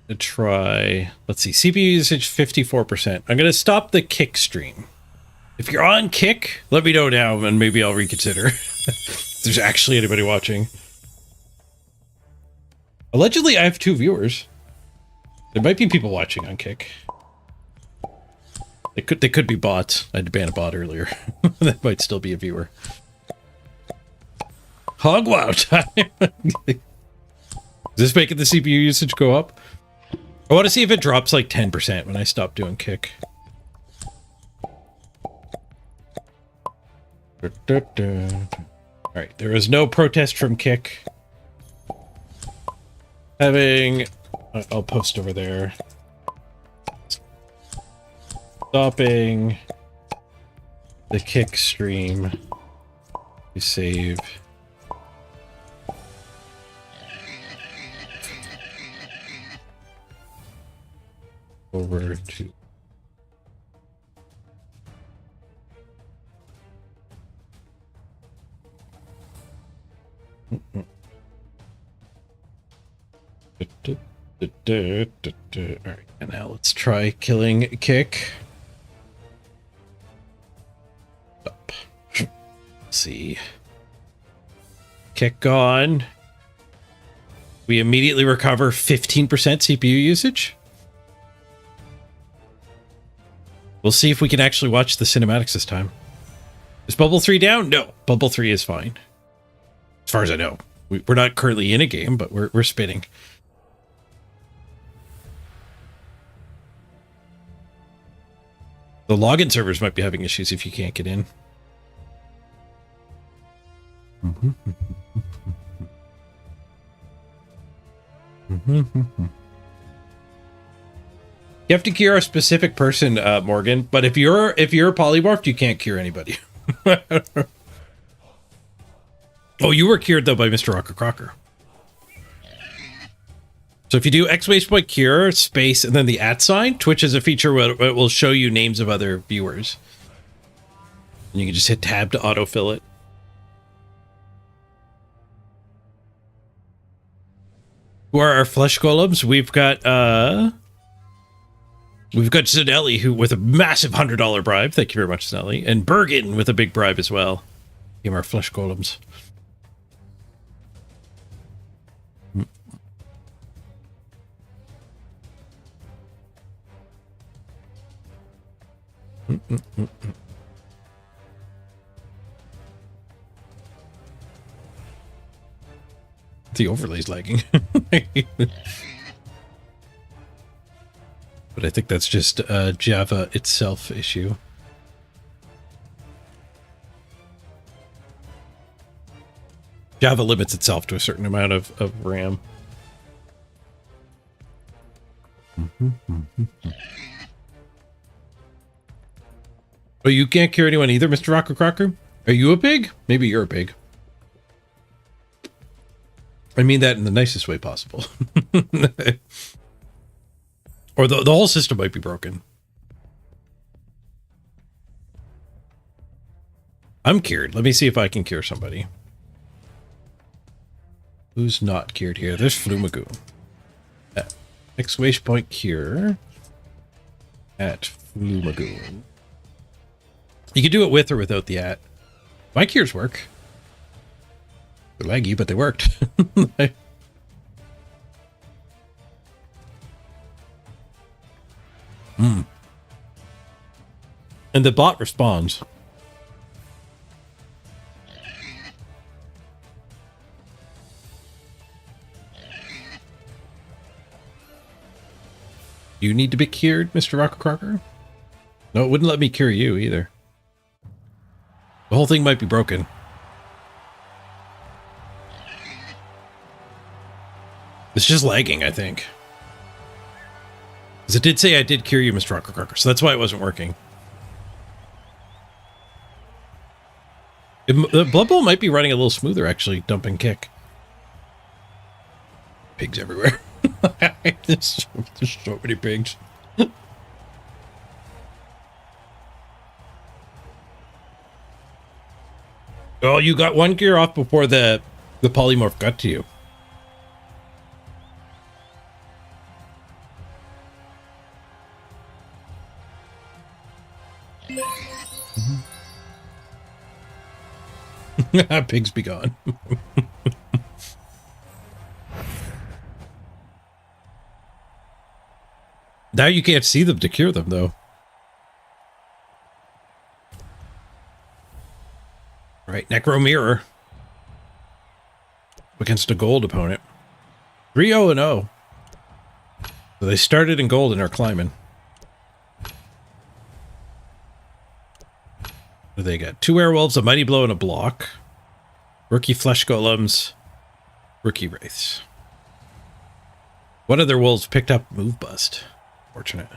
S17: To try, let's see, CPU usage 54%. I'm gonna stop the Kick stream. If you're on Kick, let me know now and maybe I'll reconsider. If there's actually anybody watching. Allegedly I have 2 viewers. There might be people watching on Kick. They could be bots. I had to ban a bot earlier. That might still be a viewer. Hog wow time. Is this making the CPU usage go up? I want to see if it drops like 10% when I stop doing Kick. Alright, there is no protest from Kick. I'll post over there. Stopping the Kick stream. We save. Over to Alright, and now let's try killing Kick. Up. Let's see. Kick gone. We immediately recover 15% CPU usage. We'll see if we can actually watch the cinematics this time. Is Bubble 3 down? No, Bubble 3 is fine. As far as I know. We're not currently in a game, but we're spinning. The login servers might be having issues if you can't get in. You have to cure a specific person, Morgan, but if you're polymorphed, you can't cure anybody. Oh, you were cured though by Mr. Rocker Crocker. So if you do !point cure space and then the @ Twitch has a feature where it will show you names of other viewers. And you can just hit tab to autofill it. Who are our flesh golems? We've got Zanelli, who with a massive $100 bribe. Thank you very much, Zanelli. And Bergen with a big bribe as well. Give our flesh golems. The overlay's lagging. But I think that's just a Java itself issue.
S1: Java limits itself to a certain amount of RAM. Oh, you can't cure anyone either, Mr. Rocker Crocker? Are you a pig? Maybe you're a pig. I mean that in the nicest way possible. Or the whole system might be broken. I'm cured. Let me see if I can cure somebody. Who's not cured here? There's Flumagoon. Exclamation point cure. At Flumagoon. You can do it with or without the at. My cures work. They're laggy, but they worked. And the bot responds. You need to be cured, Mr. Rocker Crocker? No, it wouldn't let me cure you either. The whole thing might be broken. It's just lagging, I think. Because it did say I did cure you, Mr. Rocker Crocker, so that's why it wasn't working. The Blood Bowl might be running a little smoother, actually, dumping kick. Pigs everywhere. There's so many pigs. Oh, you got one gear off before the polymorph got to you. Pigs be gone. Now you can't see them to cure them, though. Right, Necro Mirror. Against a gold opponent. 3-0-0. So they started in gold and are climbing. What do they got? 2 werewolves, a mighty blow, and a block. Rookie flesh golems. Rookie wraiths. One of their wolves picked up move bust. Fortunate.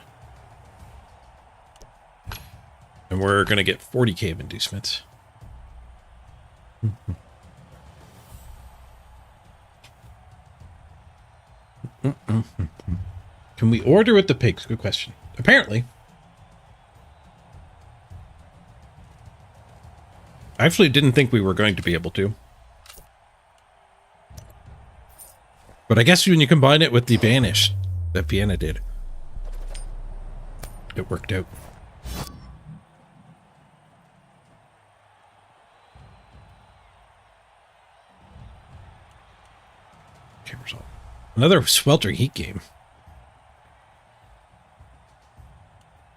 S1: And we're going to get 40k of inducements. Can we order with the pigs? Good question. Apparently. I actually didn't think we were going to be able to. But I guess when you combine it with the banish that Vienna did, it worked out. Camera's on. Another sweltering heat game.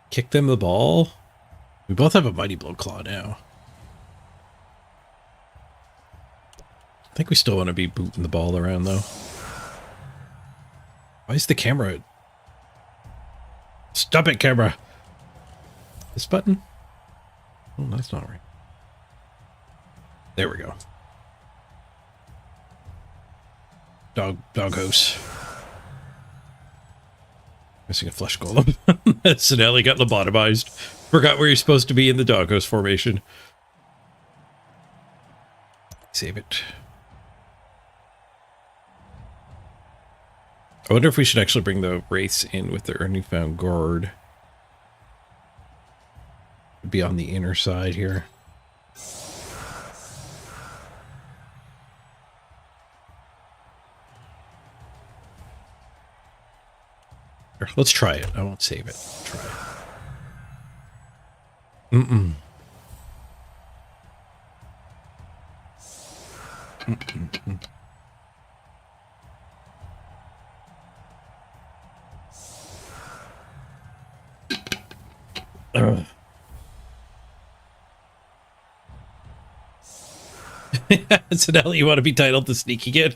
S1: Kick them the ball. We both have a mighty blow claw now. I think we still want to be booting the ball around, though. Why is the camera... Stop it, camera! This button? Oh, that's not right. There we go. Dog house. Missing a flesh golem. Sinelli got lobotomized. Forgot where you're supposed to be in the doghouse formation. Save it. I wonder if we should actually bring the wraiths in with their newfound guard. Be on the inner side here. Here, let's try it. I won't save it. Try it. Mm-mm. Mm-mm-mm. So now you want to be titled the Sneaky Kid?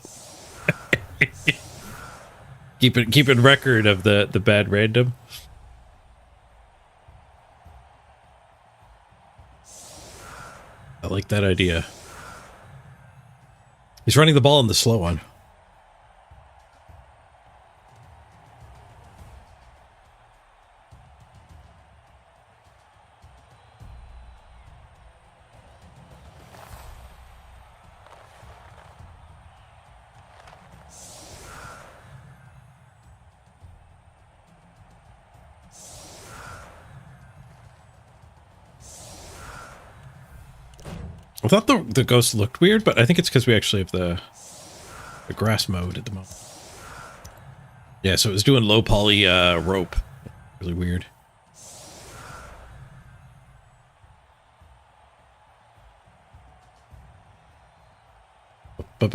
S1: keeping record of the bad random. I like that idea.
S17: He's running the ball in the slow one. I thought the ghost looked weird, but I think it's because we actually have the grass mode at the moment. Yeah, so it was doing low poly rope. Really weird. Have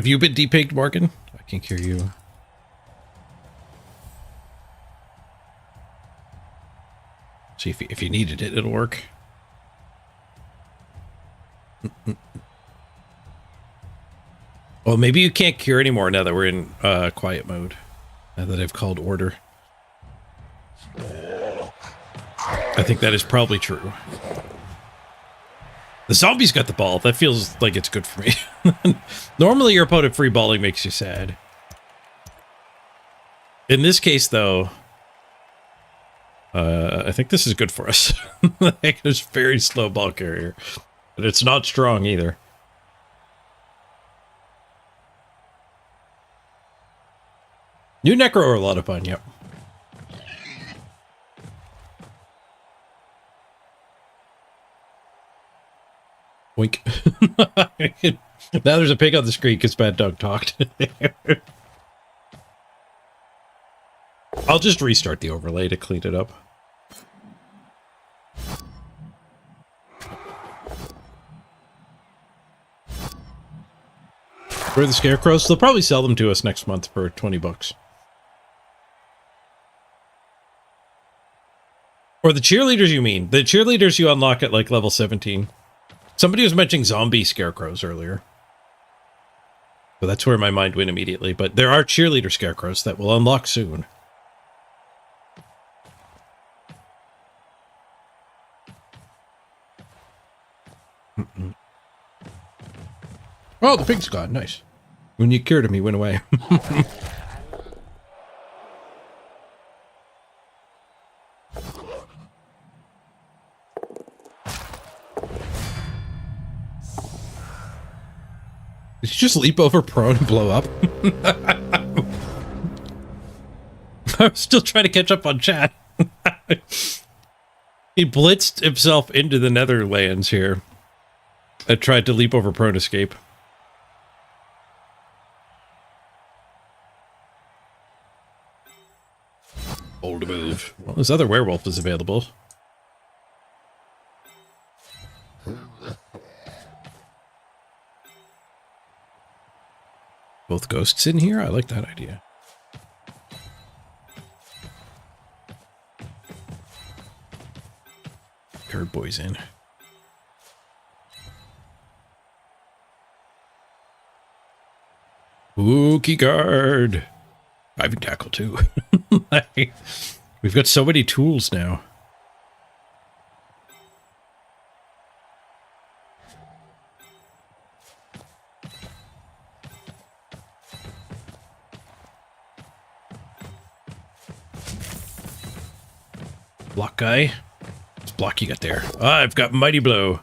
S17: you been depigged, Morgan? I can't hear you. See if you needed it, it'll work. Well, maybe you can't cure anymore now that we're in quiet mode. Now that I've called order. I think that is probably true. The zombie's got the ball. That feels like it's good for me. Normally your opponent free balling makes you sad. In this case, though, I think this is good for us. There's very slow ball carrier. But it's not strong either. New Necro are a lot of fun, yep. Wink. Now there's a pig on the screen because Bad Dog talked. I'll just restart the overlay to clean it up. For the scarecrows, they'll probably sell them to us next month for 20 bucks. Or the cheerleaders, you mean? The cheerleaders you unlock at like level 17. Somebody was mentioning zombie scarecrows earlier. So that's where my mind went immediately. But there are cheerleader scarecrows that will unlock soon. Oh, the pig's gone. Nice. When you cured him, he went away. Did you just leap over prone and blow up? I'm still trying to catch up on chat. He blitzed himself into the Netherlands here. I tried to leap over prone escape. Bold move. Well, this other werewolf is available. Both ghosts in here? I like that idea. Guard boy's in. Ooh, key guard. Diving tackle too. We've got so many tools now. Block guy. What's block you got there? Ah, I've got mighty blow.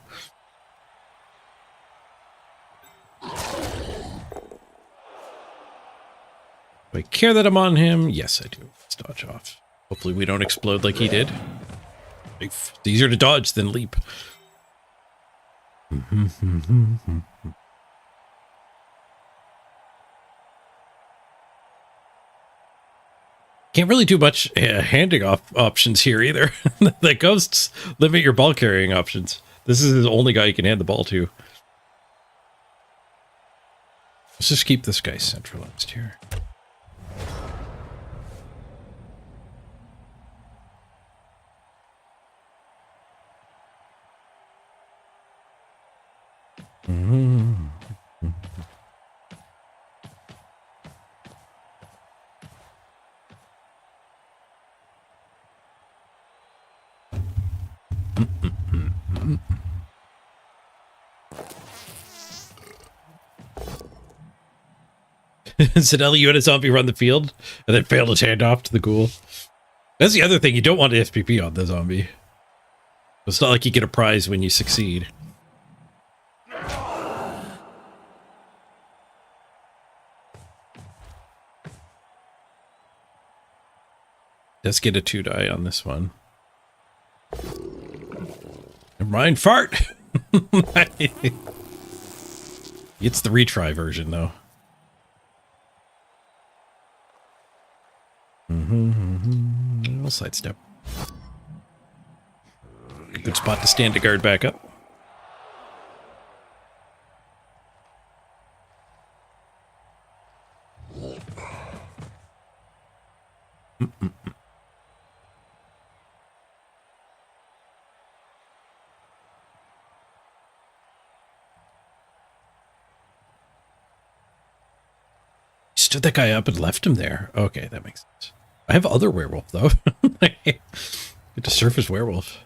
S17: Do I care that I'm on him? Yes, I do. Let's dodge off. Hopefully we don't explode like he did. It's easier to dodge than leap. Can't really do much handing off options here either. The ghosts limit your ball carrying options. This is the only guy you can hand the ball to. Let's just keep this guy centralized here. Zanelli, you had a zombie run the field and then failed his handoff to the ghoul. That's the other thing. You don't want to FPP on the zombie. It's not like you get a prize when you succeed. Let's get a 2-die on this one. Never mind, fart! It's the retry version, though. We'll sidestep. Good spot to stand to guard back up. Stood that guy up and left him there. Okay, that makes sense. I have other werewolf, though. Get to surface werewolf.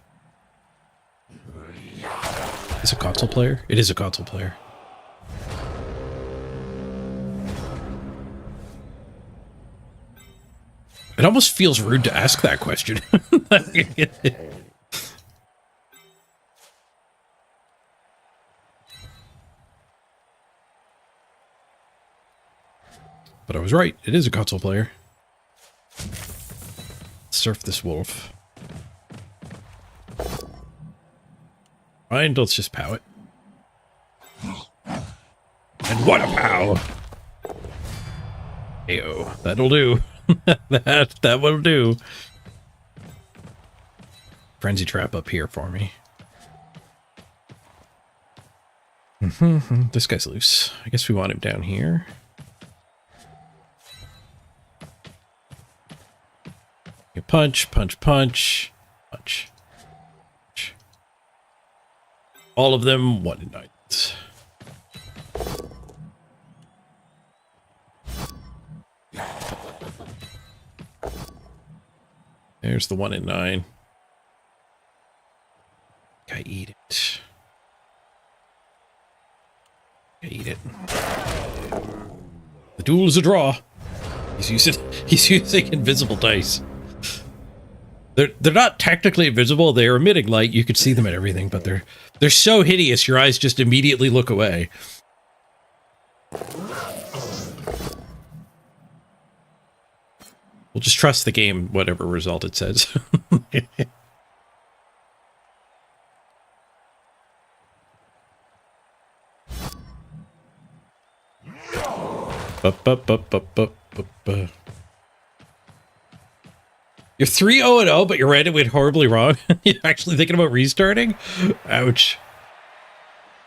S17: Is it a console player? It is a console player. It almost feels rude to ask that question. But I was right. It is a console player. Surf this wolf. Fine, let's just pow it. And what a pow! Ayo, that'll do. that will do. Frenzy trap up here for me. This guy's loose. I guess we want him down here. Punch, punch, punch, punch. All of them 1 in 9. There's the 1 in 9. I eat it. I eat it. The duel is a draw. He's using invisible dice. They're not technically invisible. They're emitting light. You could see them and everything, but they're so hideous your eyes just immediately look away. We'll just trust the game, whatever result it says. You're 3-0-0, but your random went horribly wrong. You're actually thinking about restarting? Ouch.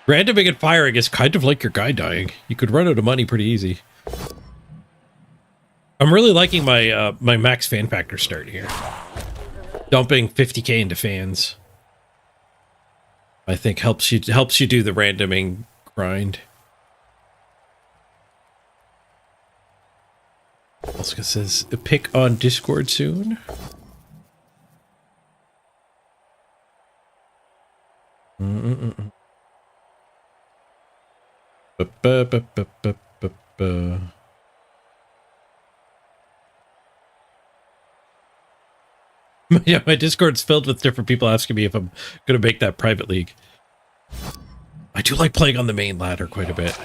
S17: Randoming and firing is kind of like your guy dying. You could run out of money pretty easy. I'm really liking my my max fan factor start here. Dumping 50k into fans, I think helps you do the randoming grind. Also says a pick on Discord soon. Yeah, my Discord's filled with different people asking me if I'm going to make that private league. I do like playing on the main ladder quite a bit.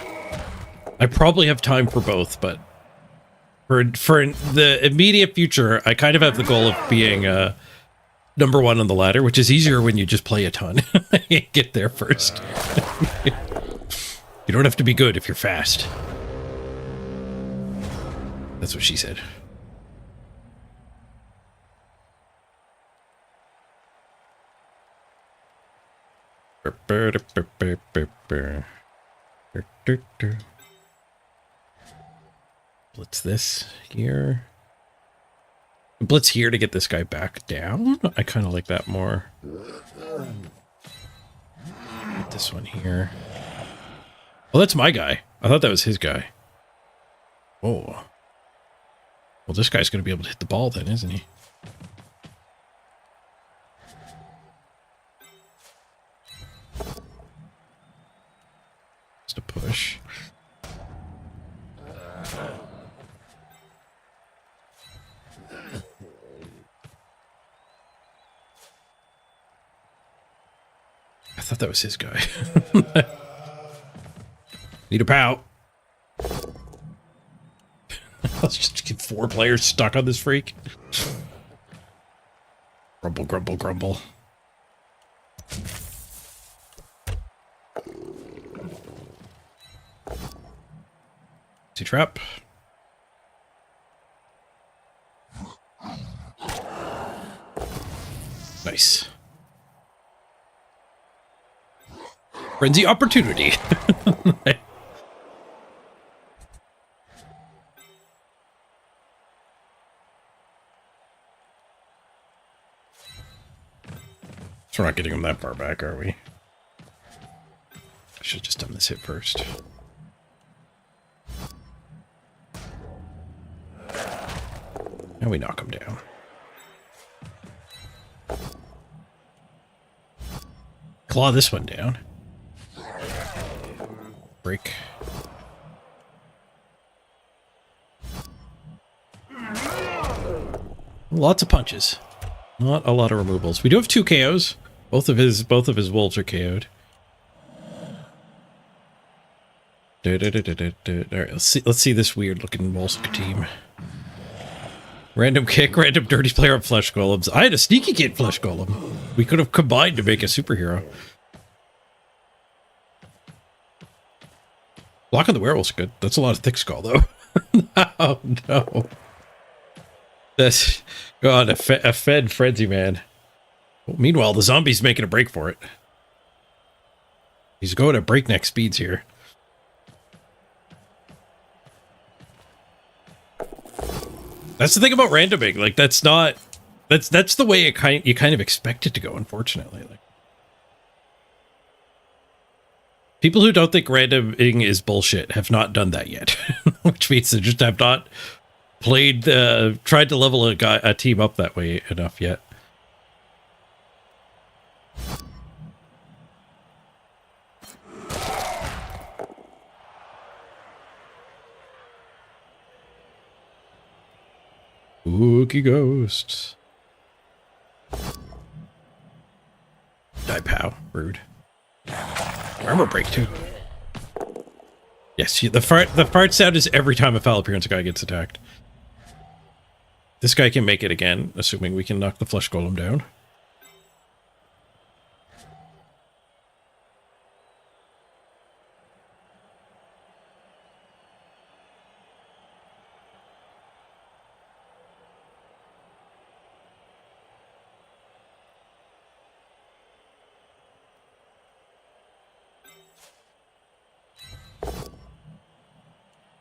S17: I probably have time for both, but for the immediate future, I kind of have the goal of being number 1 on the ladder, which is easier when you just play a ton. Get there first. You don't have to be good if you're fast. That's what she said. Blitz this here. Blitz here to get this guy back down. I kind of like that more. Get this one here. Oh, that's my guy. I thought that was his guy. Oh. Well, this guy's going to be able to hit the ball then, isn't he? to push. I thought that was his guy. Need a pout. Let's just get 4 players stuck on this freak. Grumble, grumble, grumble. Trap. Nice. Frenzy opportunity. So we're not getting him that far back, are we? I should have just done this hit first. And we knock him down. Claw this one down. Break. Lots of punches. Not a lot of removals. We do have 2 KOs. Both of his wolves are KO'd. Alright, let's see this weird looking Volsca team. Random kick, random dirty player on flesh golems. I had a sneaky kid flesh golem. We could have combined to make a superhero. Blocking the werewolf's good. That's a lot of thick skull though. Oh no. That's God, a fed frenzy man. Well, meanwhile, the zombie's making a break for it. He's going at breakneck speeds here. That's the thing about randoming. Like that's the way you kind of expect it to go. Unfortunately, like people who don't think randoming is bullshit have not done that yet, which means they just have not tried to level a team up that way enough yet. Spooky ghosts. Die pow. Rude. Armor break too. Yes, the fart sound is every time a foul appearance guy gets attacked. This guy can make it again, assuming we can knock the flesh golem down.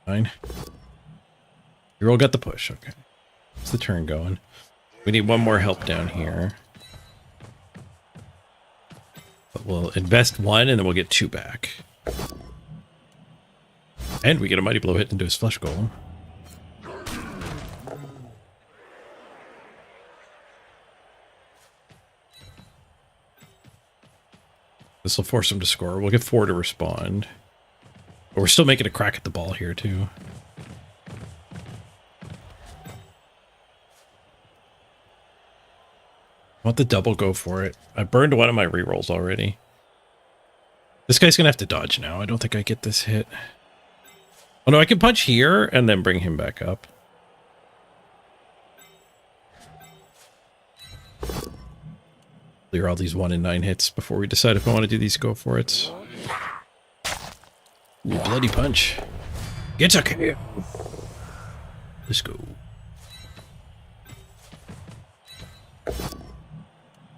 S17: Fine. You all got the push, okay. What's the turn going? We need one more help down here. But we'll invest 1 and then we'll get 2 back. And we get a mighty blow hit into his flesh golem. This will force him to score. We'll get 4 to respond. But we're still making a crack at the ball here, too. I want the double go for it. I burned one of my rerolls already. This guy's going to have to dodge now. I don't think I get this hit. Oh, no, I can punch here and then bring him back up. Clear all these 1 and 9 hits before we decide if I want to do these go for it. Ooh, bloody punch. It's okay. Let's go.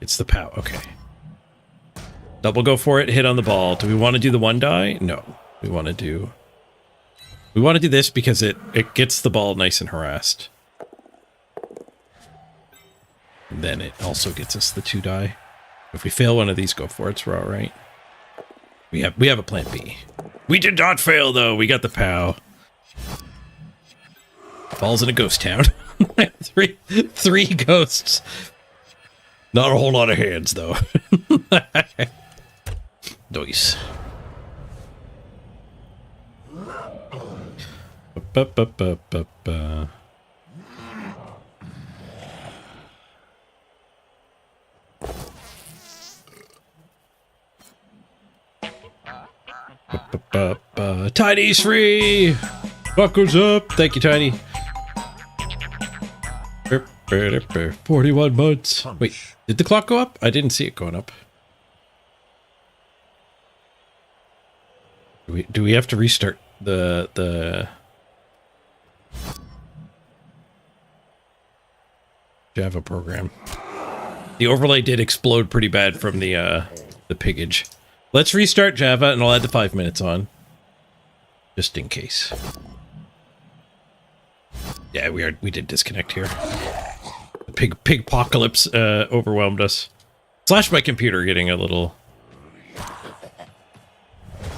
S17: It's the pow. Okay. Double go for it. Hit on the ball. Do we want to do the 1 die? No. We want to do this because it gets the ball nice and harassed. And then it also gets us the 2 die. If we fail one of these go for it, we're all right. We have a plan B. We did not fail though. We got the pow. Ball's in a ghost town. three ghosts. Not a whole lot of hands though. Nice. Ba-ba-ba-ba-ba. Tiny's free! What goes up? Thank you, Tiny. 41 months. Wait, did the clock go up? I didn't see it going up. Do we have to restart the Java program? The overlay did explode pretty bad from the piggage. Let's restart Java and I'll add the 5 minutes on. Just in case. Yeah, we did disconnect here. The pig-pocalypse overwhelmed us. Slash my computer getting a little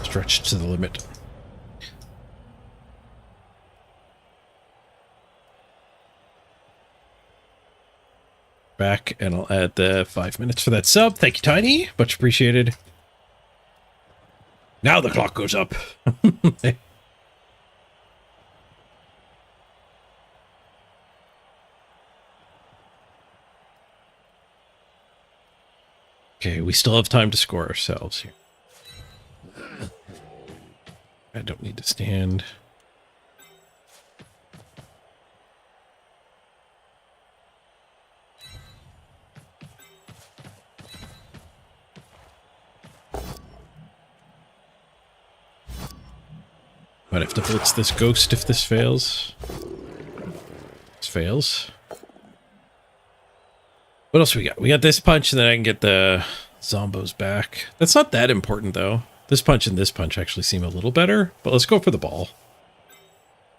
S17: stretched to the limit. Back, and I'll add the 5 minutes for that sub. Thank you, Tiny. Much appreciated. Now the clock goes up. Okay, we still have time to score ourselves here. I don't need to stand. Might have to blitz this ghost if this fails. This fails. What else we got? We got this punch, and then I can get the zombos back. That's not that important, though. This punch and this punch actually seem a little better, but let's go for the ball.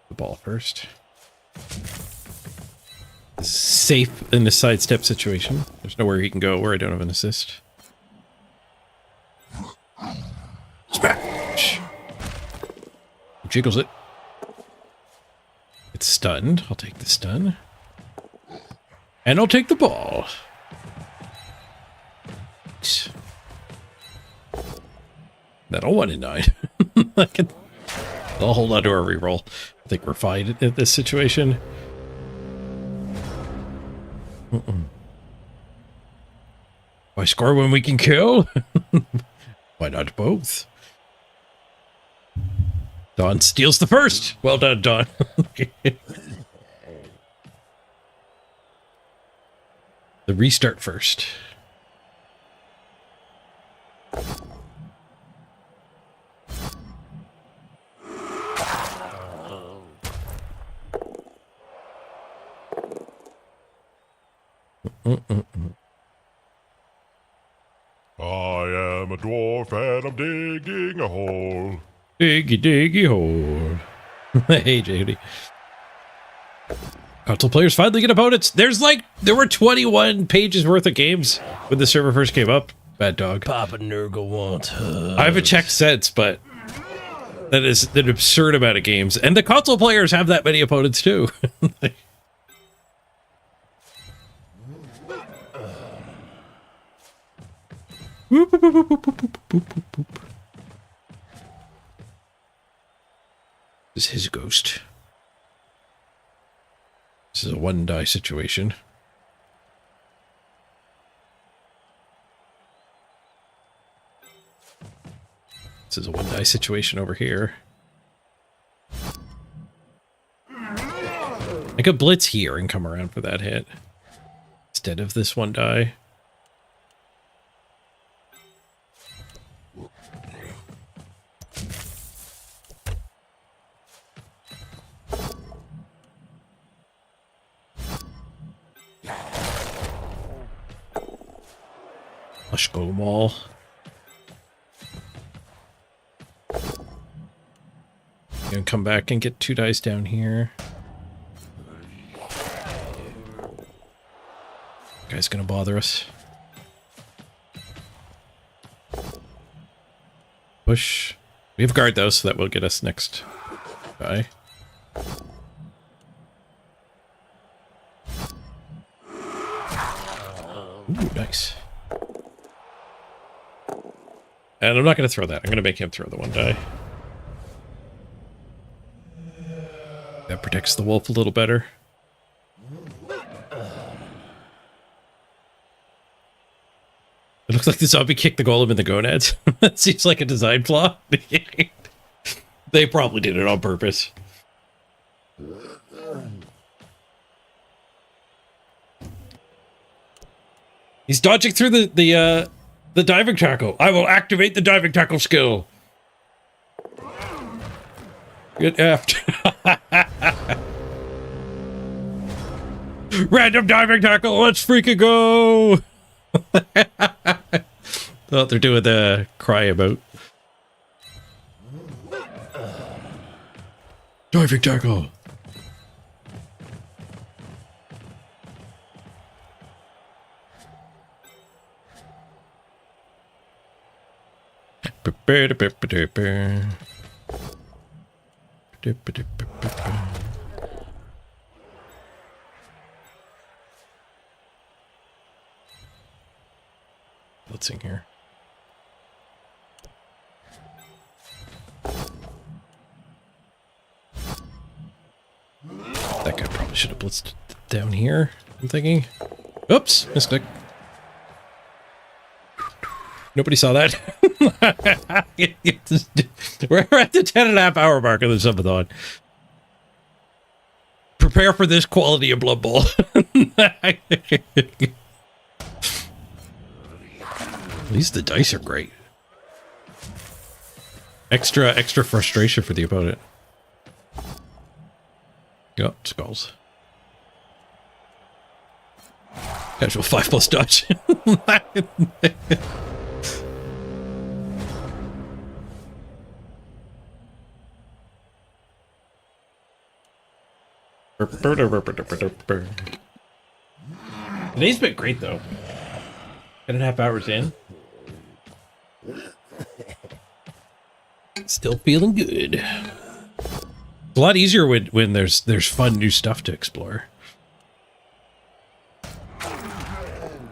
S17: The ball first. This is safe in this sidestep situation. There's nowhere he can go where I don't have an assist. Smash! Jiggles it. It's stunned. I'll take the stun. And I'll take the ball. That'll 1 in 9. I'll hold on to our reroll. I think we're fine in this situation. Why score when we can kill? Why not both? Don steals the first. Well done, Don. The restart first.
S3: I am a dwarf and I'm digging a hole.
S17: Diggy, diggy hole. Hey, JD. Console players finally get opponents. There were 21 pages worth of games when the server first came up. Bad dog.
S2: Papa Nurgle wants
S17: I haven't checked since, but that is an absurd amount of games. And the console players have that many opponents too. This is his ghost. This is a 1-die situation. This is a 1-die situation over here. I could blitz here and come around for that hit instead of this 1-die. Let's go them all. Gonna come back and get 2 dice down here. Guy's gonna bother us. Push. We have guard though, so that will get us next guy. Ooh, nice. And I'm not going to throw that. I'm going to make him throw the 1-die.
S1: that protects the wolf a little better. It looks like the zombie kicked the golem in the gonads. That seems like a design flaw. They probably did it on purpose. He's dodging through the diving tackle. I will activate the diving tackle skill. Get effed. Random diving tackle. Let's freaking go. Oh, they're doing the cry about. Diving tackle. Let's sing here. That guy probably should have blitzed down here, I'm thinking. Oops, misclick. Nobody saw that. We're at the 10.5 hour mark of the subathon. Prepare for this quality of Blood Bowl. At least the dice are great. Extra frustration for the opponent. Yep, skulls. Casual 5+ dodge. Today's been great though. 10.5 hours in. Still feeling good. It's a lot easier when there's fun new stuff to explore.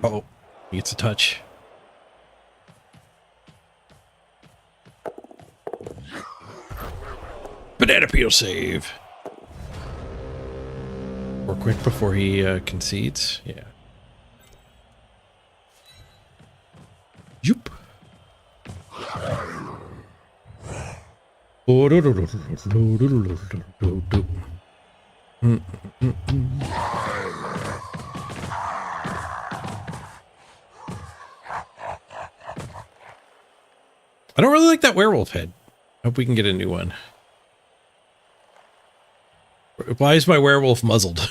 S1: Oh, he gets a touch. Banana peel save. Or quick before he concedes. Yeah. Yoop. I don't really like that werewolf head. Hope we can get a new one. Why is my werewolf muzzled?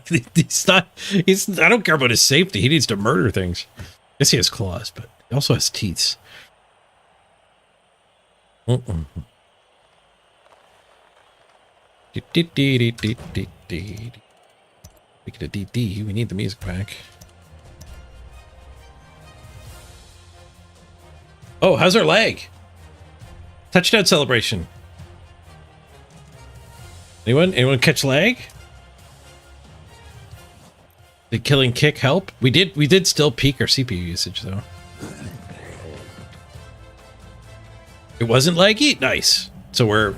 S1: He's not. I don't care about his safety. He needs to murder things. I guess he has claws, but he also has teeth. Speaking of DD, we need the music back. Oh, how's our leg? Touchdown celebration. Anyone catch lag? Did killing kick help? We did still peak our CPU usage though. It wasn't laggy? Nice. So we're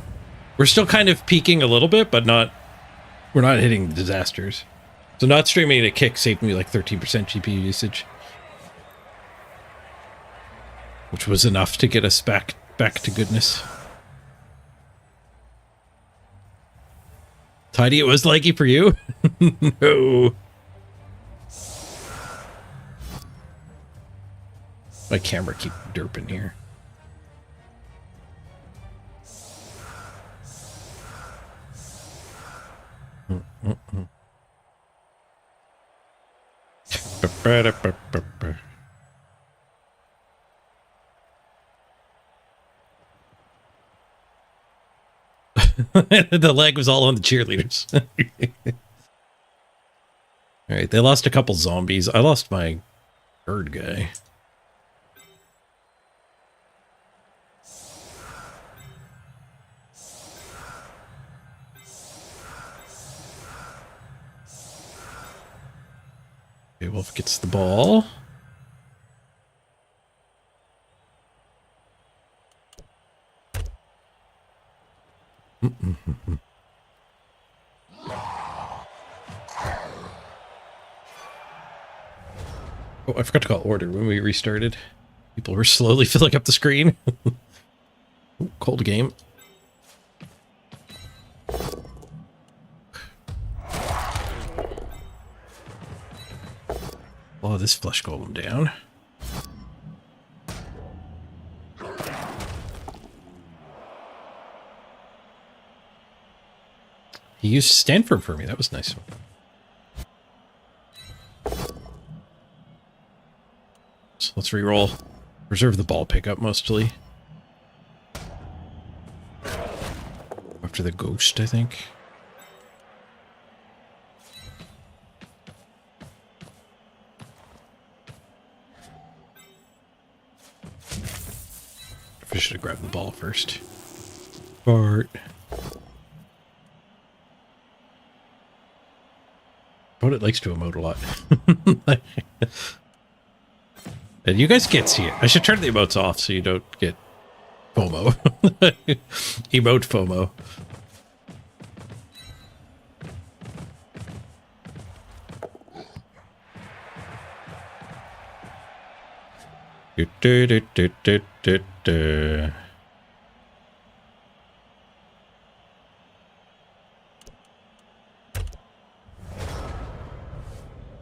S1: still kind of peaking a little bit, but we're not hitting disasters. So not streaming a kick saved me like 13% GPU usage. Which was enough to get us back to goodness. Tidy, it was laggy for you? No. My camera keep derping here. The leg was all on the cheerleaders. All right, they lost a couple zombies. I lost my bird guy. Okay, Wolf gets the ball. Oh, I forgot to call order when we restarted. People were slowly filling up the screen. Ooh, cold game. Oh, this flesh golem down. He used Stanford for me. That was nice. So let's re-roll. Reserve the ball pickup mostly. After the ghost, I think. I should have grabbed the ball first. Bart. Opponent likes to emote a lot. And you guys can't see it. I should turn the emotes off so you don't get FOMO. Emote FOMO.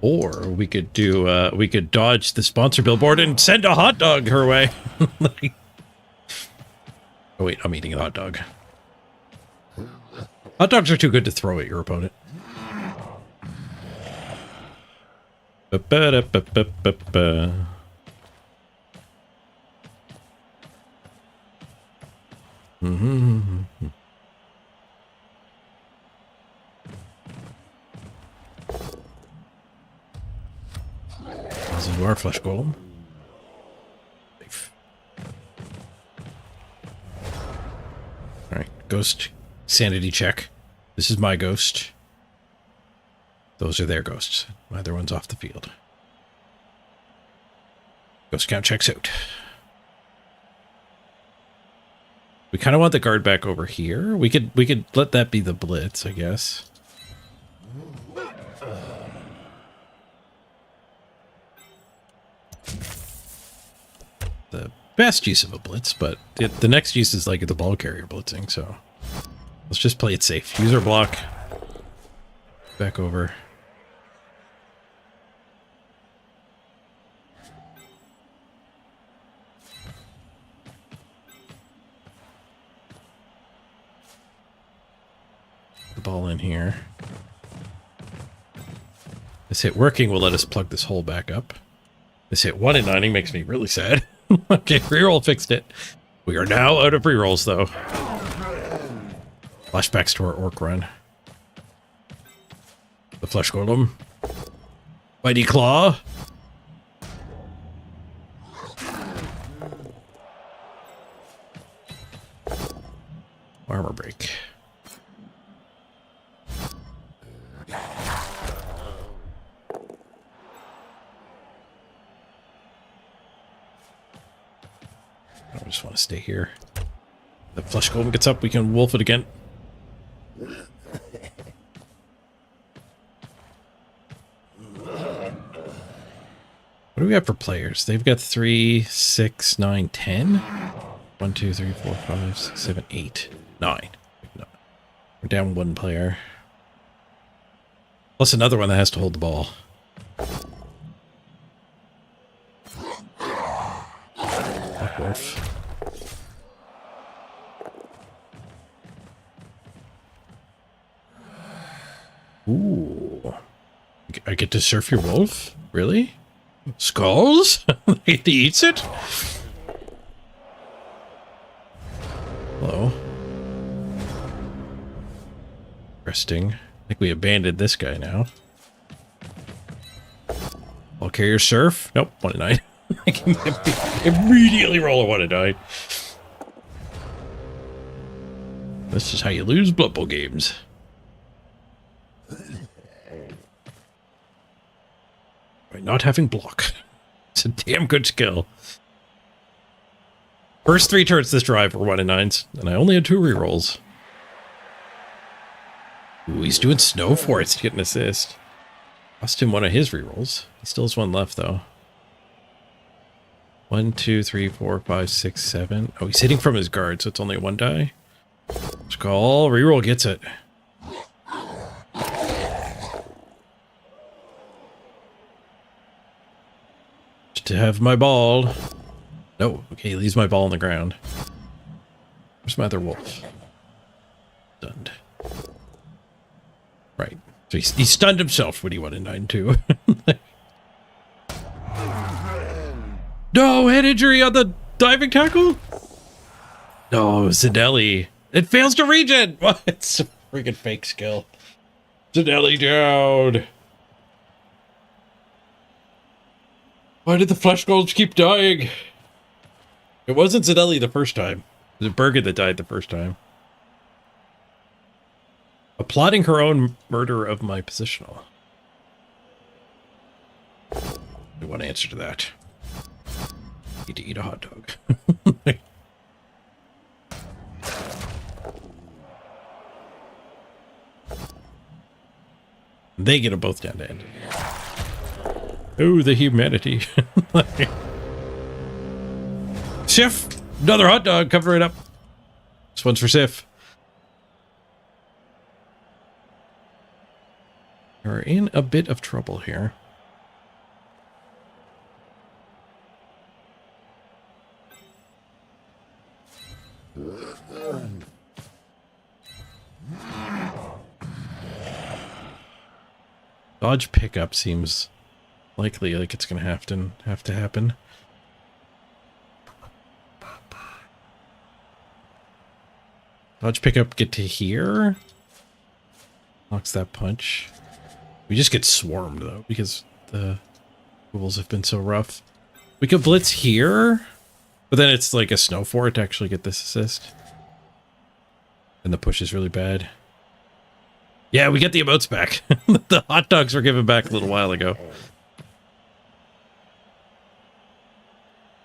S1: Or we could do we could dodge the sponsor billboard and send a hot dog her way. Oh wait, I'm eating a hot dog. Hot dogs are too good to throw at your opponent. Into our flesh golem. Alright, ghost sanity check. This is my ghost. Those are their ghosts. Either one's off the field. Ghost count checks out. We kind of want the guard back over here. We could let that be the blitz, I guess. The best use of a blitz, but the next use is like the ball carrier blitzing, so let's just play it safe. Use our block. Back over. The ball in here. This hit working will let us plug this hole back up. This hit 1 in 9 makes me really sad. Okay, reroll fixed it. We are now out of rerolls, though. Flashbacks to our orc run. The flesh golem. Mighty claw. Armor break. I just want to stay here. The flesh golem gets up, we can wolf it again. What do we have for players? They've got 3, 6, 9, 10. 1, 2, 3, 4, 5, 6, 7, 8, 9. We're down 1 player. Plus another one that has to hold the ball. Black wolf. Ooh. I get to surf your wolf? Really? Skulls? He eats it? Hello. Resting. I think we abandoned this guy now. Ball carrier surf? Nope, 1 in 9. I can immediately roll a 1 in 9. This is how you lose Blood Bowl games. By not having block. It's a damn good skill. First 3 turns this drive were 1 in 9s, and I only had 2 rerolls. Ooh, he's doing snow for it to get an assist. Cost him one of his rerolls. He still has 1 left, though.
S17: 1, 2, 3, 4, 5, 6, 7. Oh, he's hitting from his guard, so it's only 1 die. Skull, reroll gets it. Just to have my ball. No, okay, he leaves my ball on the ground. Where's my other wolf? Stunned. Right. So he stunned himself when he went in 9-2. No, head injury on the diving tackle? No, Zanelli. It fails to regen! What? It's a freaking fake skill. Zanelli down. Why did the flesh golds keep dying? It wasn't Zanelli the first time. It was Bergen that died the first time. Applauding her own murder of my positional. I want to answer to that. Need to eat a hot dog. They get them both down to end. Oh, the humanity. Sif! Another hot dog, cover it up. This one's for Sif. We're in a bit of trouble here. Dodge pickup seems likely, like it's gonna have to happen. Dodge pickup get to here. Knocks that punch. We just get swarmed though because the rules have been so rough. We could blitz here, but then it's like a snow fort to actually get this assist. And the push is really bad. Yeah, we get the emotes back. The hot dogs were given back a little while ago.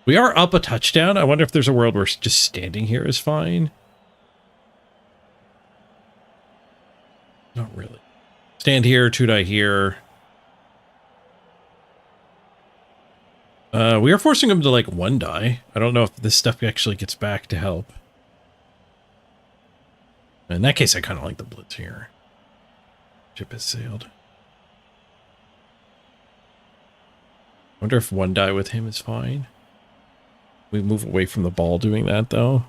S17: We are up a touchdown. I wonder if there's a world where just standing here is fine. Not really. Stand here, 2-die here. We are forcing him to like 1-die. I don't know if this stuff actually gets back to help. In that case, I kind of like the blitz here. Ship has sailed. Wonder if 1-die with him is fine. We move away from the ball doing that though.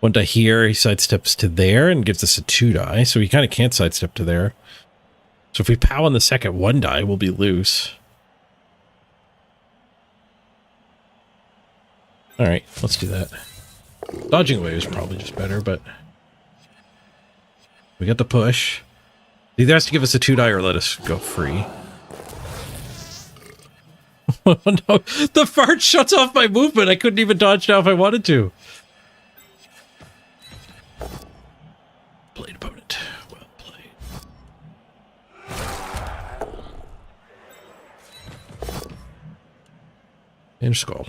S17: 1-die here, he sidesteps to there and gives us a 2-die, so he kind of can't sidestep to there. So if we pow on the second 1-die, we'll be loose. Alright, let's do that. Dodging away is probably just better, but we got the push. He either has to give us a 2-die or let us go free. Oh no, the fart shuts off my movement. I couldn't even dodge now if I wanted to. Played, opponent. Well played. And skull.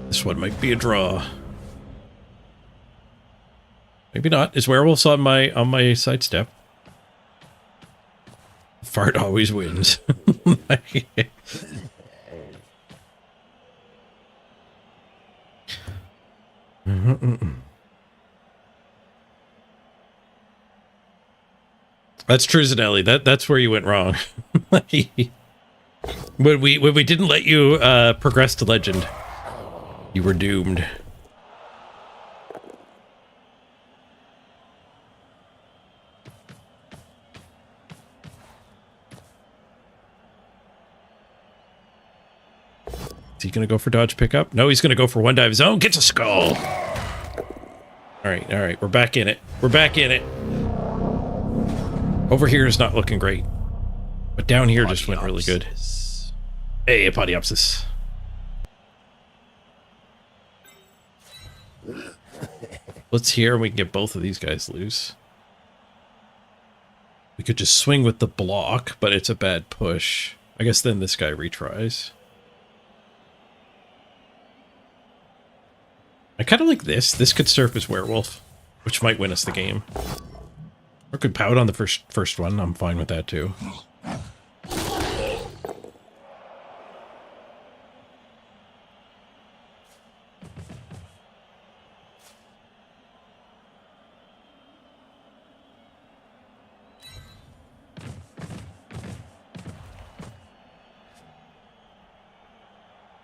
S17: This one might be a draw. Maybe not. Is werewolves on my sidestep? Fart always wins. That's true, Zanelli. That's where you went wrong. when we didn't let you progress to legend, you were doomed. Is he going to go for dodge pickup? No, he's going to go for 1-die of his own. Gets a skull. All right. We're back in it. We're back in it. Over here is not looking great. But down here just went really good. Hey, Apodiopsis. Let's here and we can get both of these guys loose. We could just swing with the block, but it's a bad push. I guess then this guy retries. I kind of like this. This could serve as werewolf, which might win us the game. Or could pout on the first one. I'm fine with that too.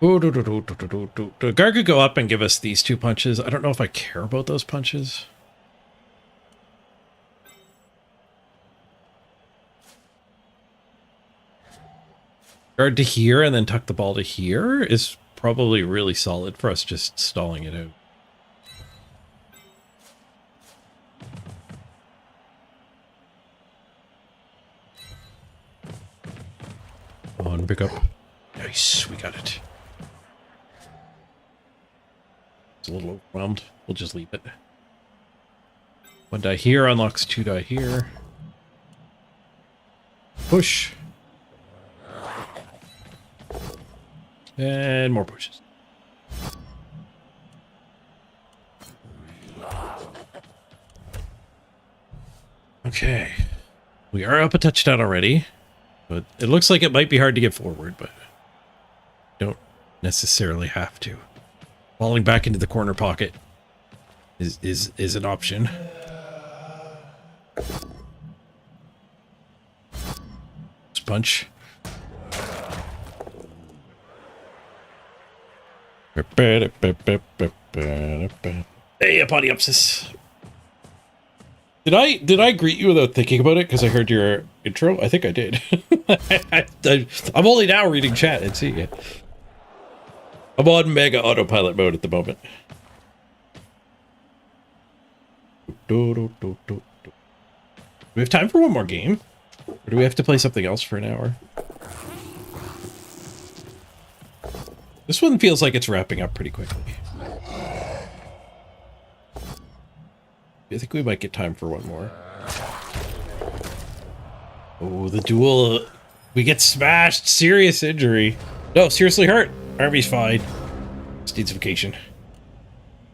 S17: The guard could go up and give us these 2 punches. I don't know if I care about those punches. Guard to here and then tuck the ball to here is probably really solid for us just stalling it out. Come on, pick up. Nice, we got it. It's a little overwhelmed. We'll just leave it. 1 die here unlocks 2 die here. Push. And more pushes. Okay. We are up a touchdown already. But it looks like it might be hard to get forward, but don't necessarily have to. Falling back into the corner pocket is an option. Punch. Hey, Apodiopsis. Did I greet you without thinking about it because I heard your intro? I think I did. I'm only now reading chat and seeing it. I'm on mega autopilot mode at the moment. Do we have time for one more game? Or do we have to play something else for an hour? This one feels like it's wrapping up pretty quickly. I think we might get time for one more. Oh, the duel. We get smashed. Serious injury. No, seriously hurt. Army's fine. Just needs vacation.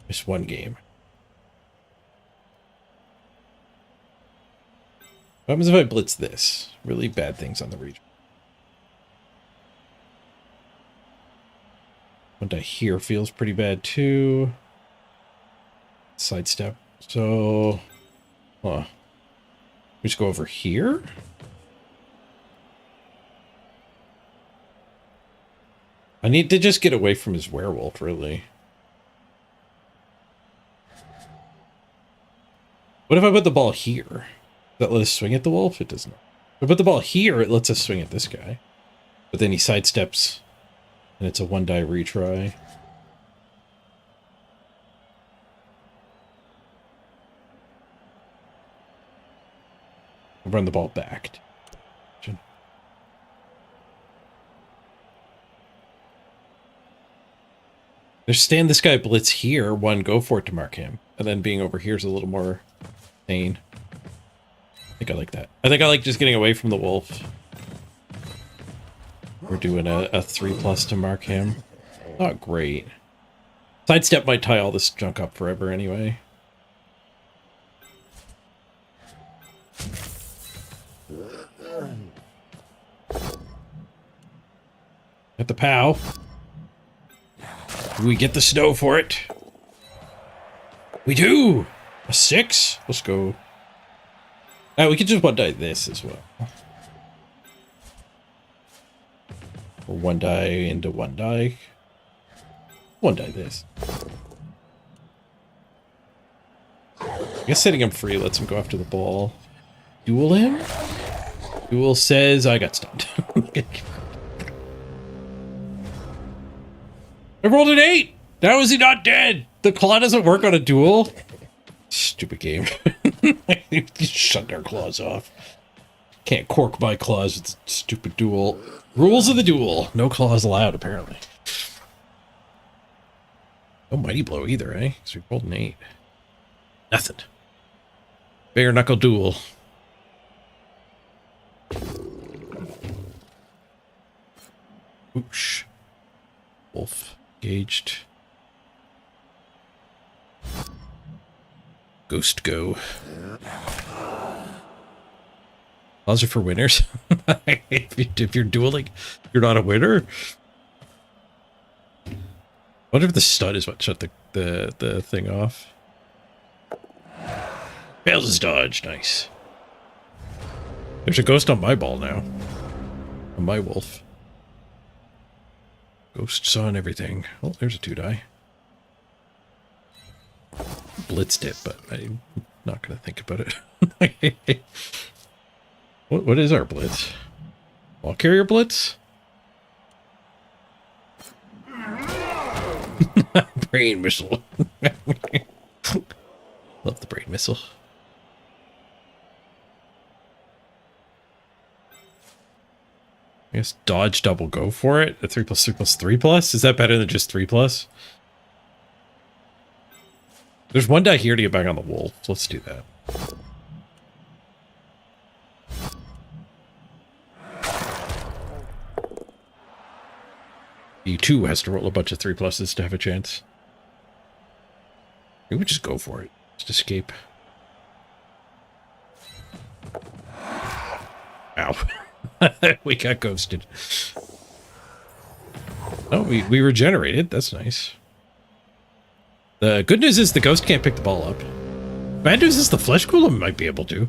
S17: Just one game. What happens if I blitz this? Really bad things on the region. What I hear feels pretty bad too. Sidestep. So, we just go over here. I need to just get away from his werewolf, really. What if I put the ball here? Does that let us swing at the wolf? It does not. If I put the ball here, it lets us swing at this guy. But then he sidesteps, and it's a 1-die retry. I'll run the ball back. Just stand this guy blitz here, 1, go for it to mark him. And then being over here is a little more sane. I think I like that. I think I like just getting away from the wolf. We're doing a 3+ to mark him. Not great. Sidestep might tie all this junk up forever anyway. At the POW. Do we get the snow for it? We do! A 6? Let's go. We could just 1-die this as well. Or 1-die into 1-die. 1-die this. I guess setting him free lets him go after the ball. Duel him? Duel says I got stunned. I rolled an 8! How is he not dead? The claw doesn't work on a duel? Stupid game. Shut their claws off. Can't cork my claws with stupid duel. Rules of the duel. No claws allowed, apparently. No mighty blow either, eh? Because we rolled an 8. Nothing. Bare knuckle duel. Oosh. Wolf. Engaged. Ghost go. Those are for winners. If you're dueling, you're not a winner. I wonder if the stud is what shut the thing off. Fails his dodge. Nice. There's a ghost on my ball now. On my wolf. Ghosts on everything. Oh, there's a 2-die. Blitzed it, but I'm not going to think about it. What is our blitz? Ball carrier blitz? Brain missile. Love the brain missile. I guess dodge double go for it. A 3+3+3+? Is that better than just 3+? There's 1 die here to get back on the wolf. Let's do that. E2 has to roll a bunch of 3+s to have a chance. We would just go for it. Just escape. Ow. We got ghosted. Oh, we regenerated. That's nice. The good news is the ghost can't pick the ball up. Bad news is the flesh golem might be able to.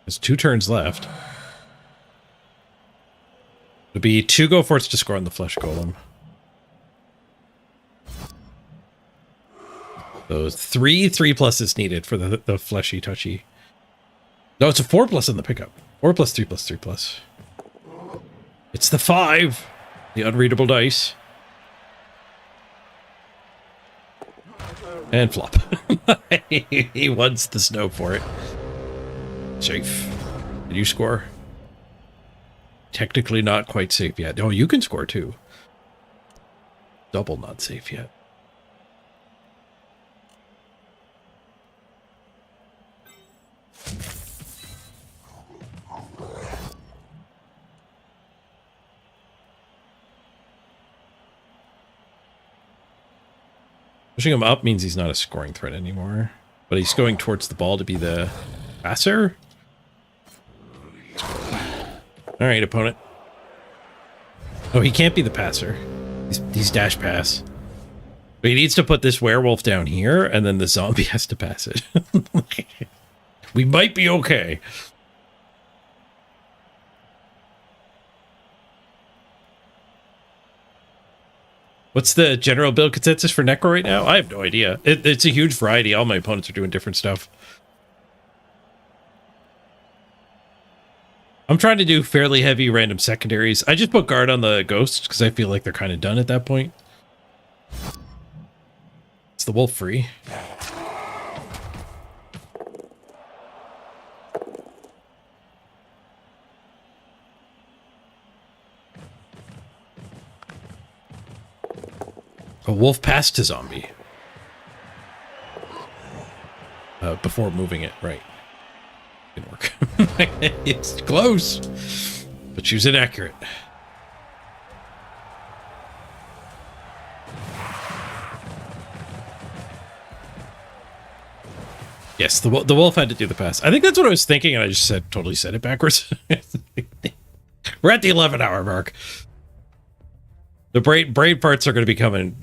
S17: There's 2 turns left. It'll be 2 go for it to score on the flesh golem. Those 3+s needed for the fleshy touchy. No, it's a 4+ in the pickup. 4+3+3+. It's the 5. The unreadable dice. And flop. He wants the snow for it. Safe. Did you score? Technically not quite safe yet. Oh, you can score too. Double not safe yet. Pushing him up means he's not a scoring threat anymore. But he's going towards the ball to be the passer. Alright, opponent. Oh, he can't be the passer. He's dash pass. But he needs to put this werewolf down here, and then the zombie has to pass it. We might be okay. What's the general build consensus for Necro right now? I have no idea. It's a huge variety. All my opponents are doing different stuff. I'm trying to do fairly heavy random secondaries. I just put guard on the ghosts because I feel like they're kind of done at that point. It's the wolf free. A wolf passed to zombie. Before moving it, right. Didn't work. It's close, but she was inaccurate. Yes, the wolf had to do the pass. I think that's what I was thinking, and I just totally said it backwards. We're at the 11-hour mark. The braid parts are going to be coming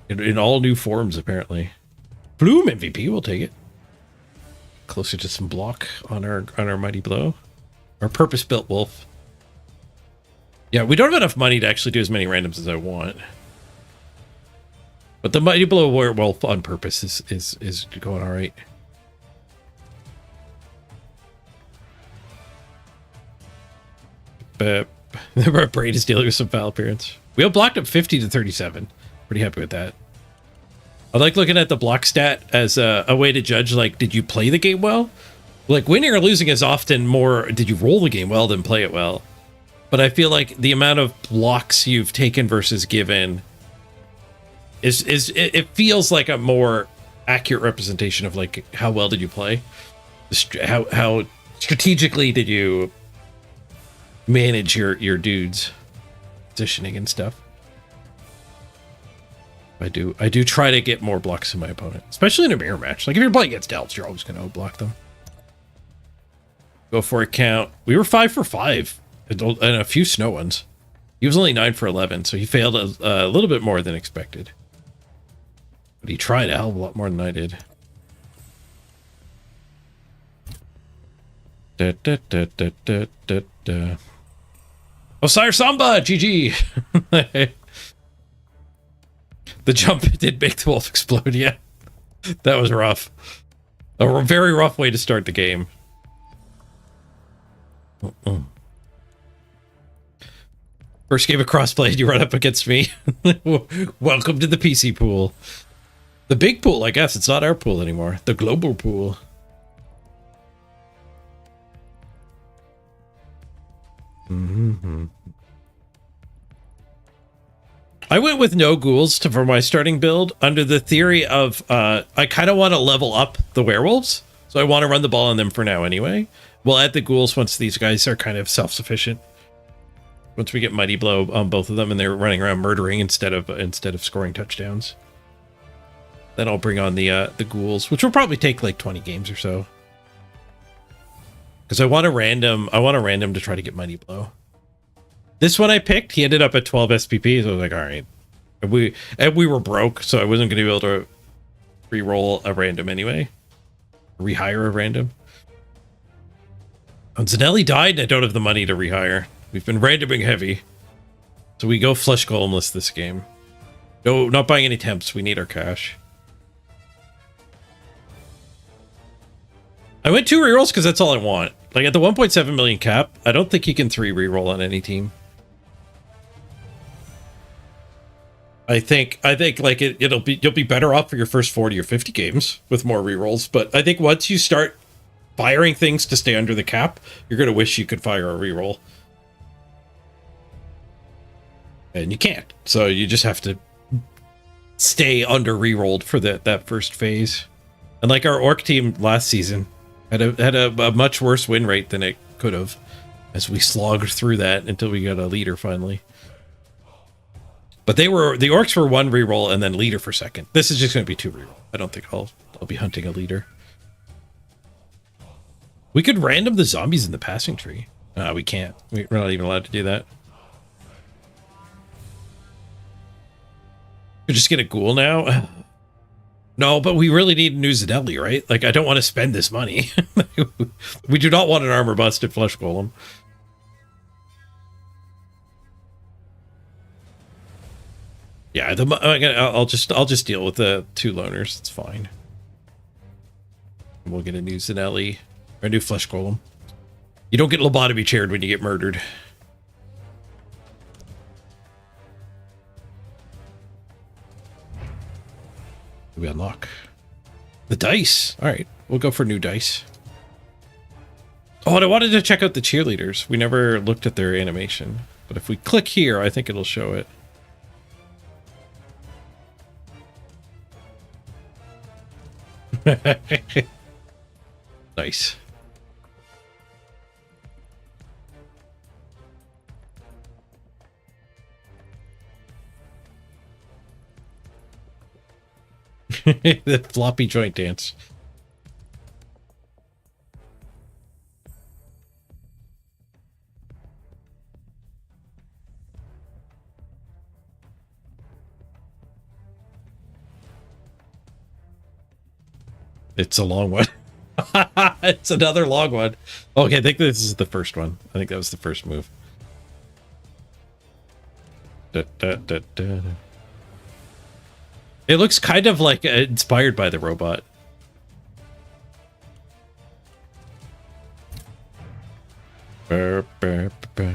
S17: in all new forms, apparently. Bloom MVP, we'll take it. Closer to some block on our mighty blow. Our purpose-built wolf. Yeah, we don't have enough money to actually do as many randoms as I want. But the mighty blow werewolf on purpose is going all right. But our braid is dealing with some foul appearance. We have blocked up 50 to 37. Pretty happy with that. I like looking at the block stat as a way to judge, like, did you play the game well? Like, winning or losing is often more, did you roll the game well than play it well? But I feel like the amount of blocks you've taken versus given it feels like a more accurate representation of, like, how well did you play? How strategically did you manage your dudes positioning and stuff.
S1: I do try to get more blocks in my opponent, especially in a mirror match. Like if you're playing against elves, you're always going to block them. Go for a count. We were 5 for 5 and a few snow ones. He was only 9 for 11, so he failed a little bit more than expected. But he tried a hell of a lot more than I did. Osire Samba, GG. The jump did make the wolf explode, yeah. That was rough. A very rough way to start the game. First game of crossplay, you run up against me. Welcome to the PC pool. The big pool, I guess. It's not our pool anymore. The global pool. I went with no ghouls for my starting build under the theory of I kind of want to level up the werewolves, so I want to run the ball on them for now anyway. We'll add the ghouls once these guys are kind of self-sufficient. Once we get Mighty Blow on both of them and they're running around murdering instead of scoring touchdowns. Then I'll bring on the ghouls, which will probably take like 20 games or so. Because I want a random to try to get Mighty Blow. This one I picked, he ended up at 12 SPP, so I was like, all right. And we were broke, so I wasn't going to be able to re-roll a random anyway. Rehire a random. And Zanelli died, and I don't have the money to rehire. We've been randoming heavy. So we go flesh golemless this game. No, not buying any temps. We need our cash. I went 2 rerolls because that's all I want. Like at the 1.7 million cap, I don't think you can 3 reroll on any team. I think like you'll be better off for your first 40 or 50 games with more rerolls. But I think once you start firing things to stay under the cap, you're gonna wish you could fire a reroll. And you can't. So you just have to stay under rerolled for that first phase. And like our orc team last season had a much worse win rate than it could have as we slogged through that until we got a leader finally. But the orcs were 1 reroll and then leader for second. This is just going to be 2 reroll. I don't think I'll be hunting a leader. We could random the zombies in the passing tree. We can't. We're not even allowed to do that. We just get a ghoul now. No, but we really need a new Zanelli, right? Like, I don't want to spend this money. We do not want an armor busted flesh golem. Yeah, I'll just deal with the 2 loners. It's fine. We'll get a new Zanelli or a new flesh golem. You don't get lobotomy chaired when you get murdered. We unlock the dice. All right, we'll go for new dice. Oh, and I wanted to check out the cheerleaders. We never looked at their animation, but if we click here, I think it'll show it. Nice. The floppy joint dance. It's a long one. It's another long one. Okay, I think this is the first one. I think that was the first move. Da, da, da, da. It looks kind of like inspired by the robot. Burr, burr, burr.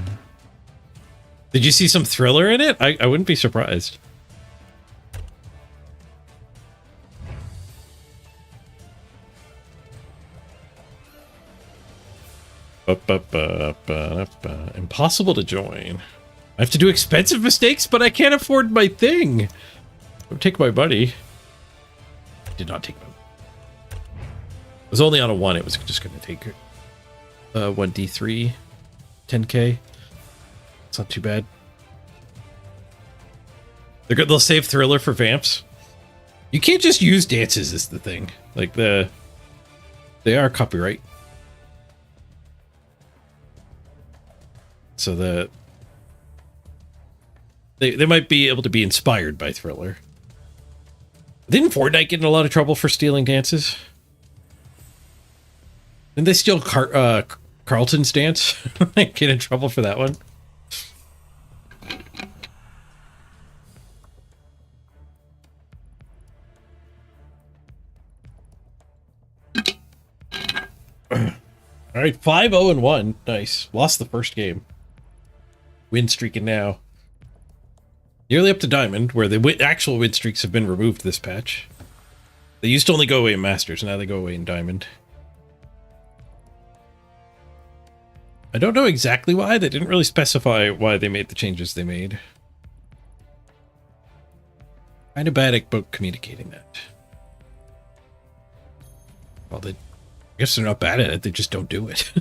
S1: Did you see some thriller in it? I wouldn't be surprised. Impossible to join. I have to do expensive mistakes, but I can't afford my thing. Don't take my money. I did not take my money. It was only on a 1. It was just going to take 1d3, 10k. It's not too bad. They'll save Thriller for vamps. You can't just use dances is the thing. Like they are copyright. So they might be able to be inspired by Thriller. Didn't Fortnite get in a lot of trouble for stealing dances? Didn't they steal Carlton's dance? Get in trouble for that one? All right, 5-0-1. Nice. Lost the first game. Win streaking now. Nearly up to Diamond, where the actual win streaks have been removed this patch. They used to only go away in Masters, now they go away in Diamond. I don't know exactly why. They didn't really specify why they made the changes they made. Kind of bad about communicating that. Well, I guess they're not bad at it. They just don't do it.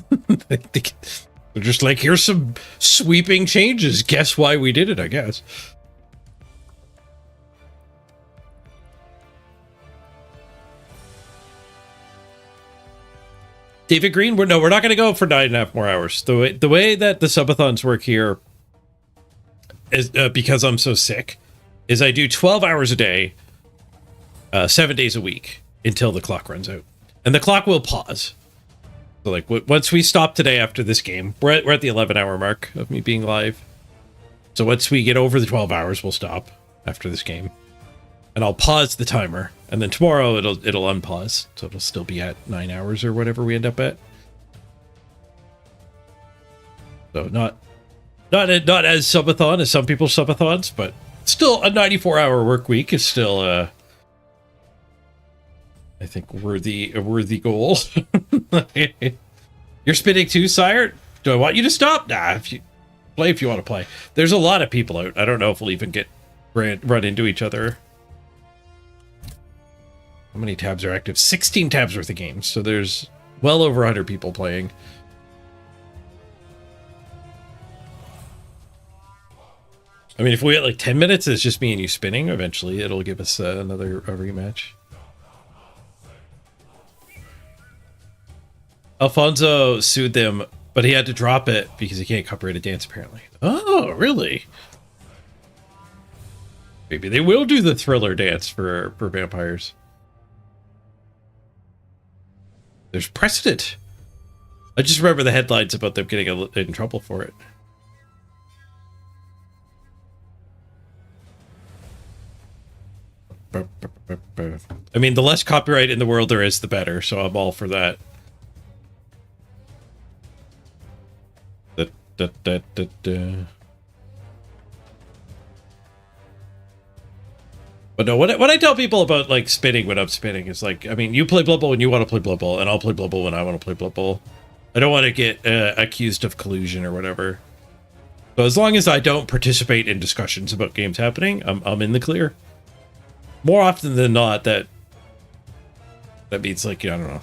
S1: They're just like, here's some sweeping changes. Guess why we did it, I guess. David Green, we're not going to go for 9.5 more hours. The way that the subathons work here is because I'm so sick, is I do 12 hours a day, 7 days a week until the clock runs out, and the clock will pause. So like once we stop today after this game, we're at the 11-hour mark of me being live. So once we get over the 12 hours, we'll stop after this game, and I'll pause the timer. And then tomorrow it'll unpause, so it'll still be at 9 hours or whatever we end up at. So not as subathon as some people's subathons, but still a 94-hour work week is still I think a worthy goal. You're spinning too, Sire? Do I want you to stop? Nah, if you want to play. There's a lot of people out. I don't know if we'll even run into each other. How many tabs are active? 16 tabs worth of games. So there's well over 100 people playing. I mean, if we get like 10 minutes, it's just me and you spinning. Eventually, it'll give us a rematch. Alfonso sued them, but he had to drop it because he can't copyright a dance, apparently. Oh, really? Maybe they will do the Thriller dance for vampires. There's precedent. I just remember the headlines about them getting in trouble for it. I mean, the less copyright in the world there is, the better, so I'm all for that. But no, what I tell people about like spinning when I'm spinning is like, I mean, you play Blood Bowl when you want to play Blood Bowl, and I'll play Blood Bowl when I want to play Blood Bowl. I don't want to get accused of collusion or whatever. So as long as I don't participate in discussions about games happening, I'm in the clear. More often than not, that means like, I don't know.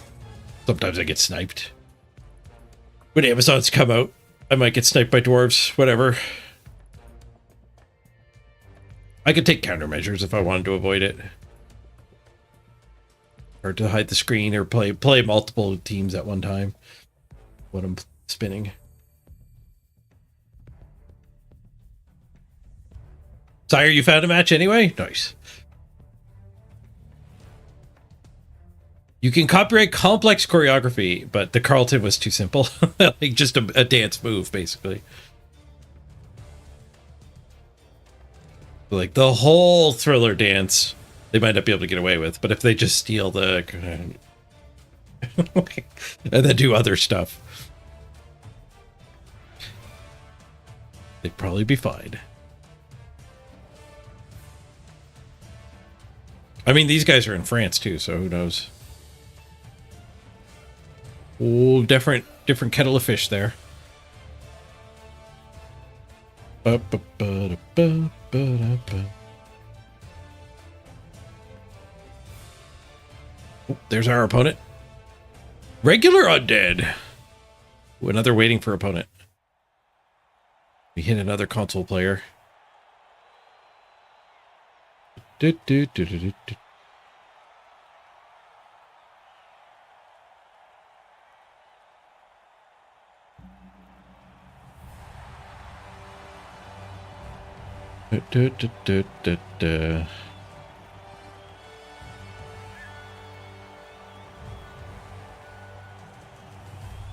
S1: Sometimes I get sniped. When Amazons come out, I might get sniped by dwarves, whatever. I could take countermeasures if I wanted to avoid it. Or to hide the screen or play multiple teams at one time when I'm spinning. Sire, you found a match anyway? Nice. You can copyright complex choreography, but the Carlton was too simple. Like just a dance move, basically. Like the whole Thriller dance, they might not be able to get away with. But if they just steal the... and then do other stuff, they'd probably be fine. I mean, these guys are in France too, so who knows? Oh, different kettle of fish there. Oh, there's our opponent. Regular undead. Ooh, another waiting for opponent. We hit another console player.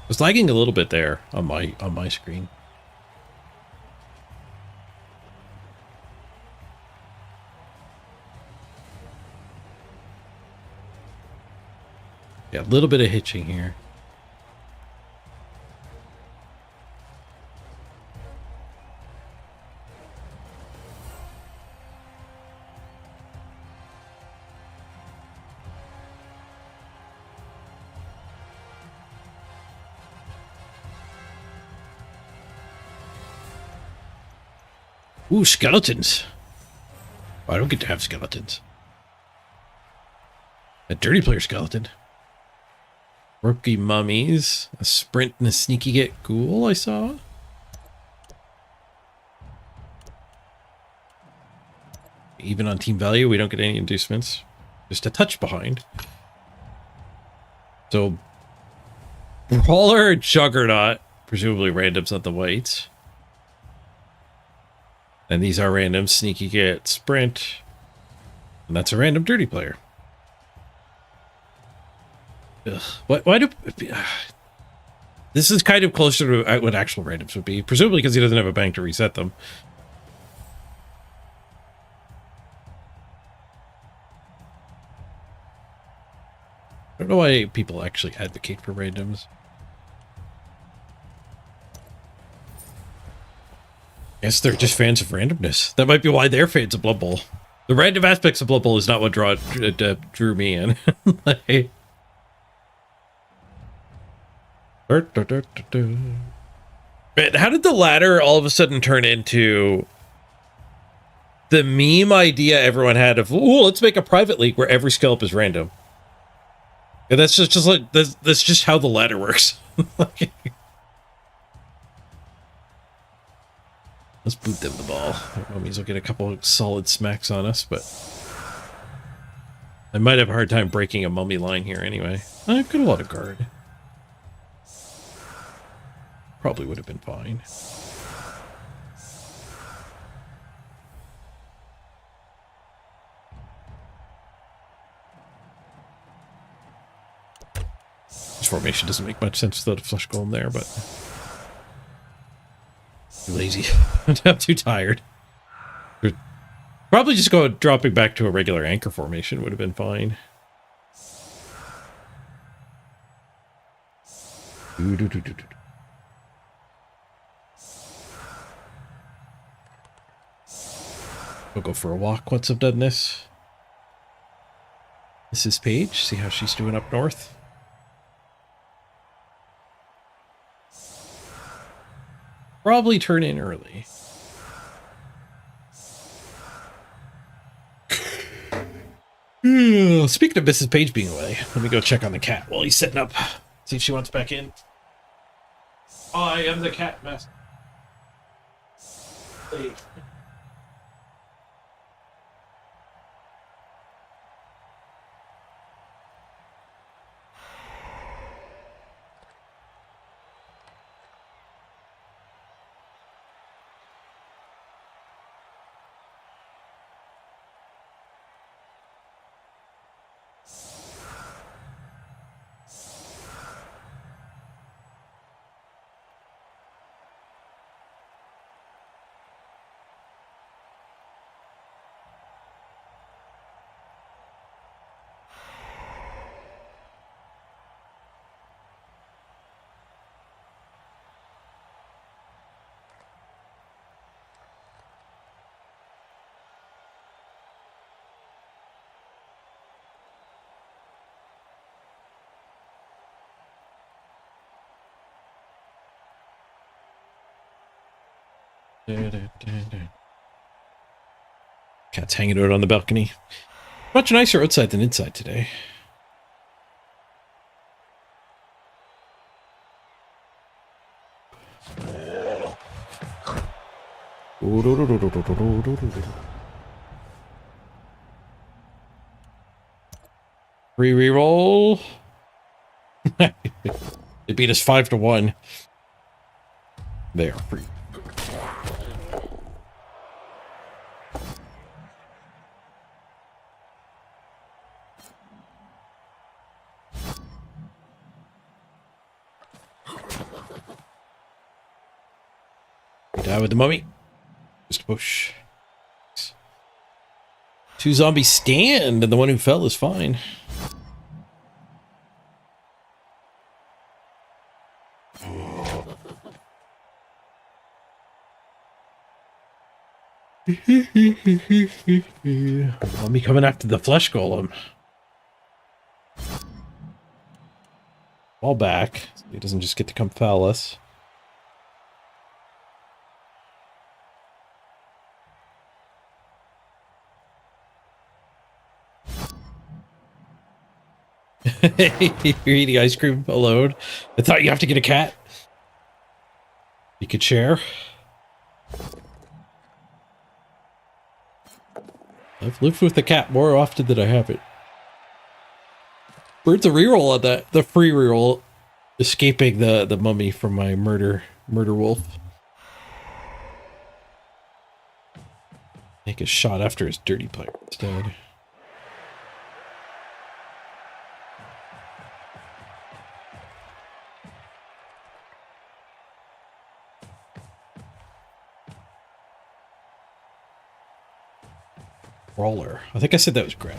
S17: Was lagging a little bit there on my screen. Yeah, a little bit of hitching here. Ooh, skeletons. I don't get to have skeletons. A dirty player skeleton. Rookie mummies. A sprint and a sneaky get ghoul I saw. Even on team value, we don't get any inducements. Just a touch behind. So, Brawler, Juggernaut. Presumably randoms on the whites. And these are random sneaky get sprint. And that's a random dirty player. Ugh. Why do... This is kind of closer to what actual randoms would be. Presumably because he doesn't have a bank to reset them. I don't know why people actually advocate for randoms. Guess they're just fans of randomness. That might be why they're fans of Blood Bowl. The random aspects of Blood Bowl is not what drew me in. Like, man, how did the ladder all of a sudden turn into the meme idea everyone had of, ooh, let's make a private league where every skill up is random? And that's just like that's just how the ladder works. Let's boot them the ball. That means we'll get a couple of solid smacks on us, but I might have a hard time breaking a mummy line here anyway. I've got a lot of guard. Probably would have been fine. This formation doesn't make much sense without a flush golem there, but too lazy. I'm too tired. Probably just go dropping back to a regular anchor formation would have been fine. We'll go for a walk once I've done this. This is Paige. See how she's doing up north. Probably turn in early. Speaking of Mrs. Page being away, let me go check on the cat while he's setting up. See if she wants back in. I am the cat master. Wait. Cat's hanging out on the balcony. Much nicer outside than inside today.
S1: Reroll. They beat us 5-1. They are free. We die with the mummy. Just push. 2 zombies stand, and the one who fell is fine. Mummy coming after the flesh golem. Fall back, so he doesn't just get to come foul us. You're eating ice cream alone. I thought you have to get a cat. You could share. I've lived with the cat more often than I haven't. Where's the reroll on that? The free reroll. Escaping the mummy from my murder wolf. Make a shot after his dirty player instead. Brawler. I think I said that was Grab.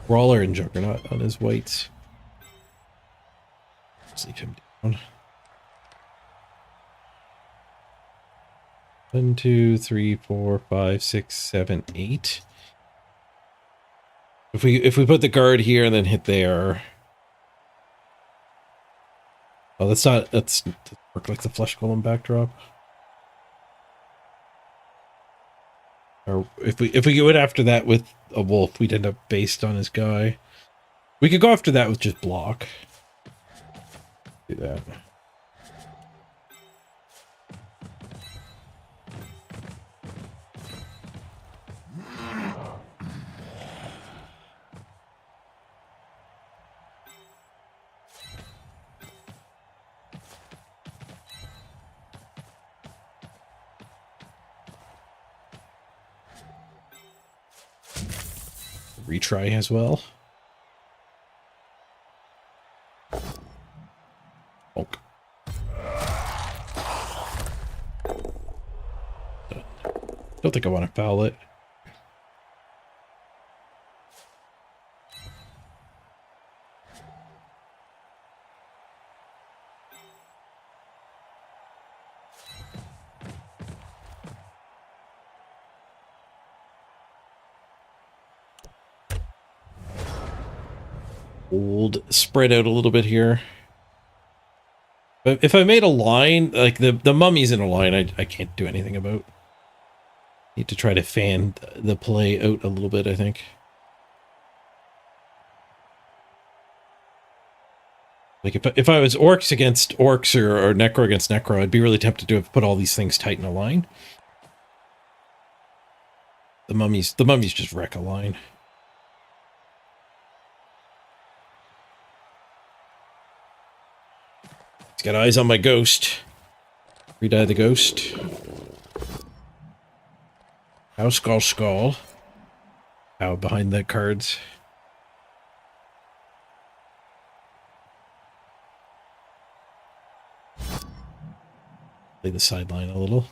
S1: Brawler and Juggernaut on his whites. Sleep him down. 1, 2, 3, 4, 5, 6, 7, 8. If we put the guard here and then hit there. Oh, that's work like the flesh golem backdrop. Or if we go in after that with a wolf, we'd end up based on his guy. We could go after that with just block. Do that. Retry as well. Bonk. Don't think I want to foul it. Spread out a little bit here. But if I made a line, like the mummy's in a line, I can't do anything about. Need to try to fan the play out a little bit, I think. Like if I was orcs against orcs or necro against necro, I'd be really tempted to have put all these things tight in a line. The mummies just wreck a line. Got eyes on my ghost. Redie the ghost. Ow, skull. Ow, behind the cards. Play the sideline a little.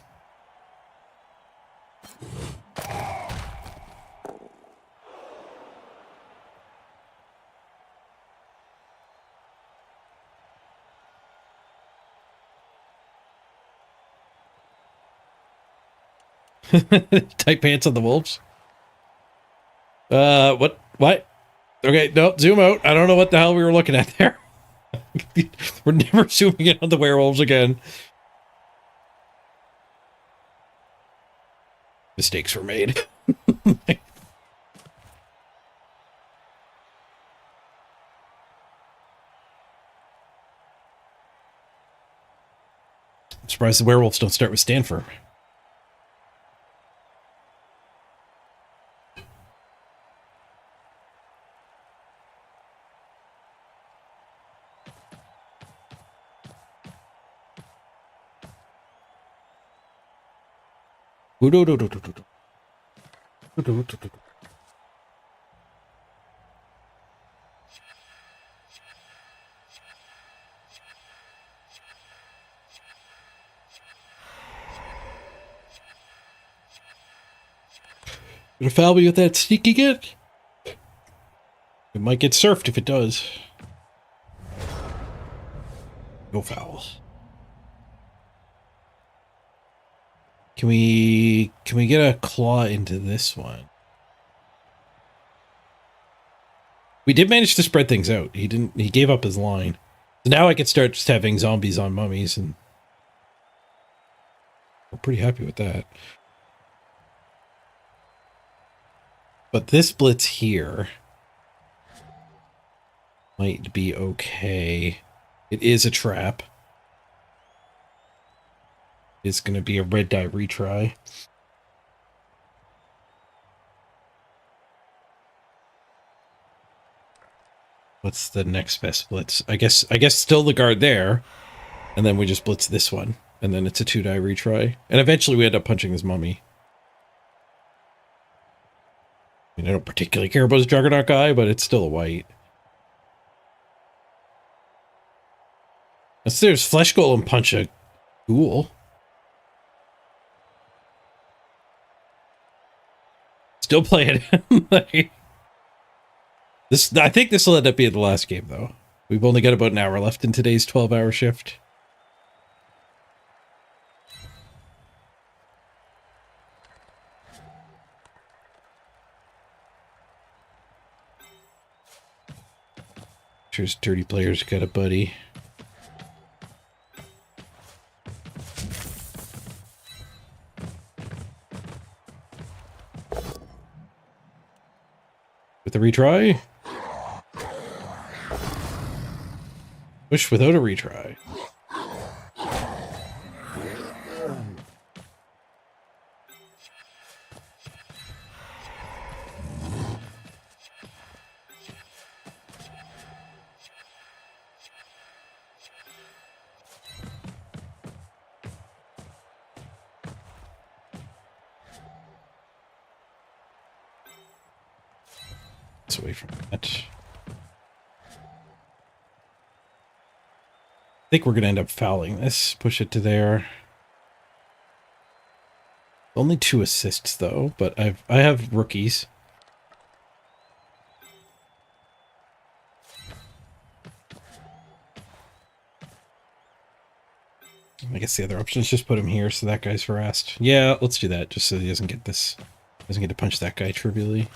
S1: Tight pants on the wolves. What? Okay, no, zoom out. I don't know what the hell we were looking at there. We're never zooming in on the werewolves again. Mistakes were made. I'm surprised the werewolves don't start with stand firm.
S17: Gonna foul me with that sneak again? It might get surfed if it does. No foul. Can we get a claw into this one? We did manage to spread things out. He gave up his line. So now I can start just having zombies on mummies, and we're pretty happy with that. But this blitz here might be okay. It is a trap. It's going to be a red die retry. What's the next best blitz? I guess still the guard there, and then we just blitz this one, and then it's a 2-die retry, and eventually we end up punching this mummy. I mean, I don't particularly care about his Juggernaut guy, but it's still a white. Let's there's Flesh Golem punch a ghoul. Still playing. This, I think this will end up being the last game, though. We've only got about an hour left in today's 12-hour shift. Sure, dirty players got a buddy. With a retry? Wish without a retry. Away from that. I think we're gonna end up fouling this. Push it to there. Only 2 assists though, but I have rookies. I guess the other option is just put him here so that guy's harassed. Yeah, let's do that just so he doesn't get to punch that guy trivially.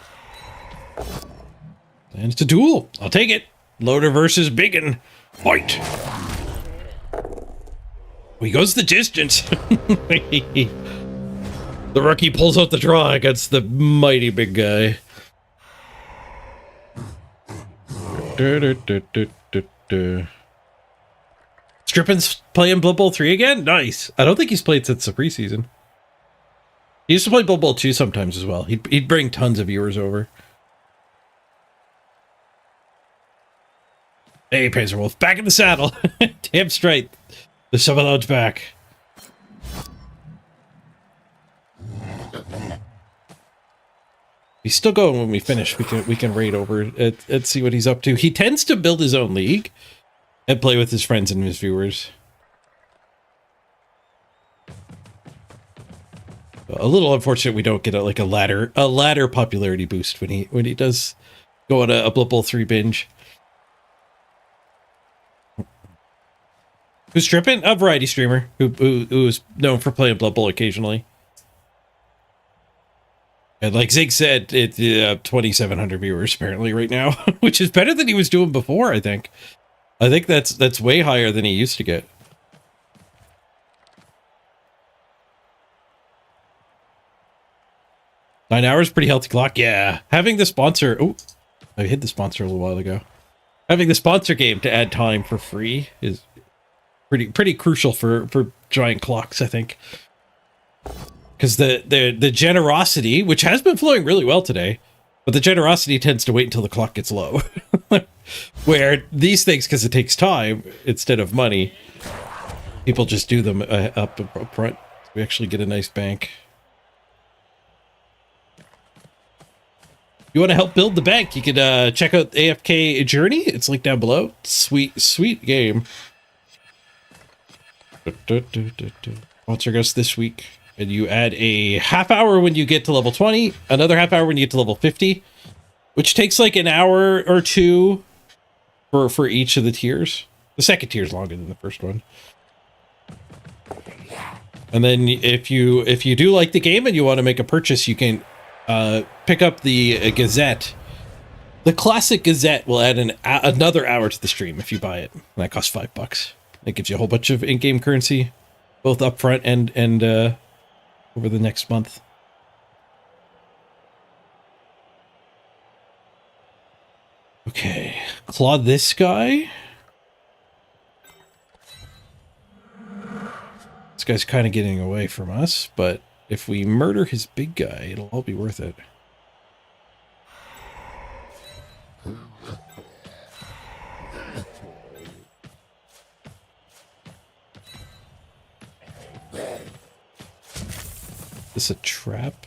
S17: And it's a duel. I'll take it. Loader versus Biggin. Fight. He goes the distance. The rookie pulls out the draw against the mighty big guy. Strippin's playing Blood Bowl 3 again? Nice. I don't think he's played since the preseason. He used to play Blood Bowl 2 sometimes as well. He'd bring tons of viewers over. Hey, Panzerwolf, back in the saddle. Damn straight. The Subathon's back. He's still going when we finish. We can raid over and see what he's up to. He tends to build his own league and play with his friends and his viewers. A little unfortunate we don't get a ladder popularity boost when he does go on a Blood Bowl 3 binge. Who's tripping? A variety streamer who's known for playing Blood Bowl occasionally. And like Zig said, it's 2,700 viewers apparently right now, which is better than he was doing before. I think that's way higher than he used to get. Nine hours, pretty healthy clock. Yeah, having the sponsor. Oh, I hit the sponsor a little while ago. Having the sponsor game to add time for free is pretty crucial for giant clocks, I think, because the generosity, which has been flowing really well today, but the generosity tends to wait until the clock gets low. Where these things, because it takes time instead of money, people just do them up front. We actually get a nice bank.
S1: you want to help build the bank, you could check out AFK Journey. It's linked down below. Sweet, sweet game. Sponsor us this week. And you add a half hour when you get to level 20, another half hour when you get to level 50, which takes like an hour or two for each of the tiers. The second tier is longer than the first one. And then if you do like the game and you want to make a purchase, you can pick up the Gazette. The classic Gazette will add another hour to the stream if you buy it. And that costs $5. It gives you a whole bunch of in-game currency, both upfront and over the next month. Okay, claw this guy. This guy's kind of getting away from us, but if we murder his big guy, it'll all be worth it. Is this a trap?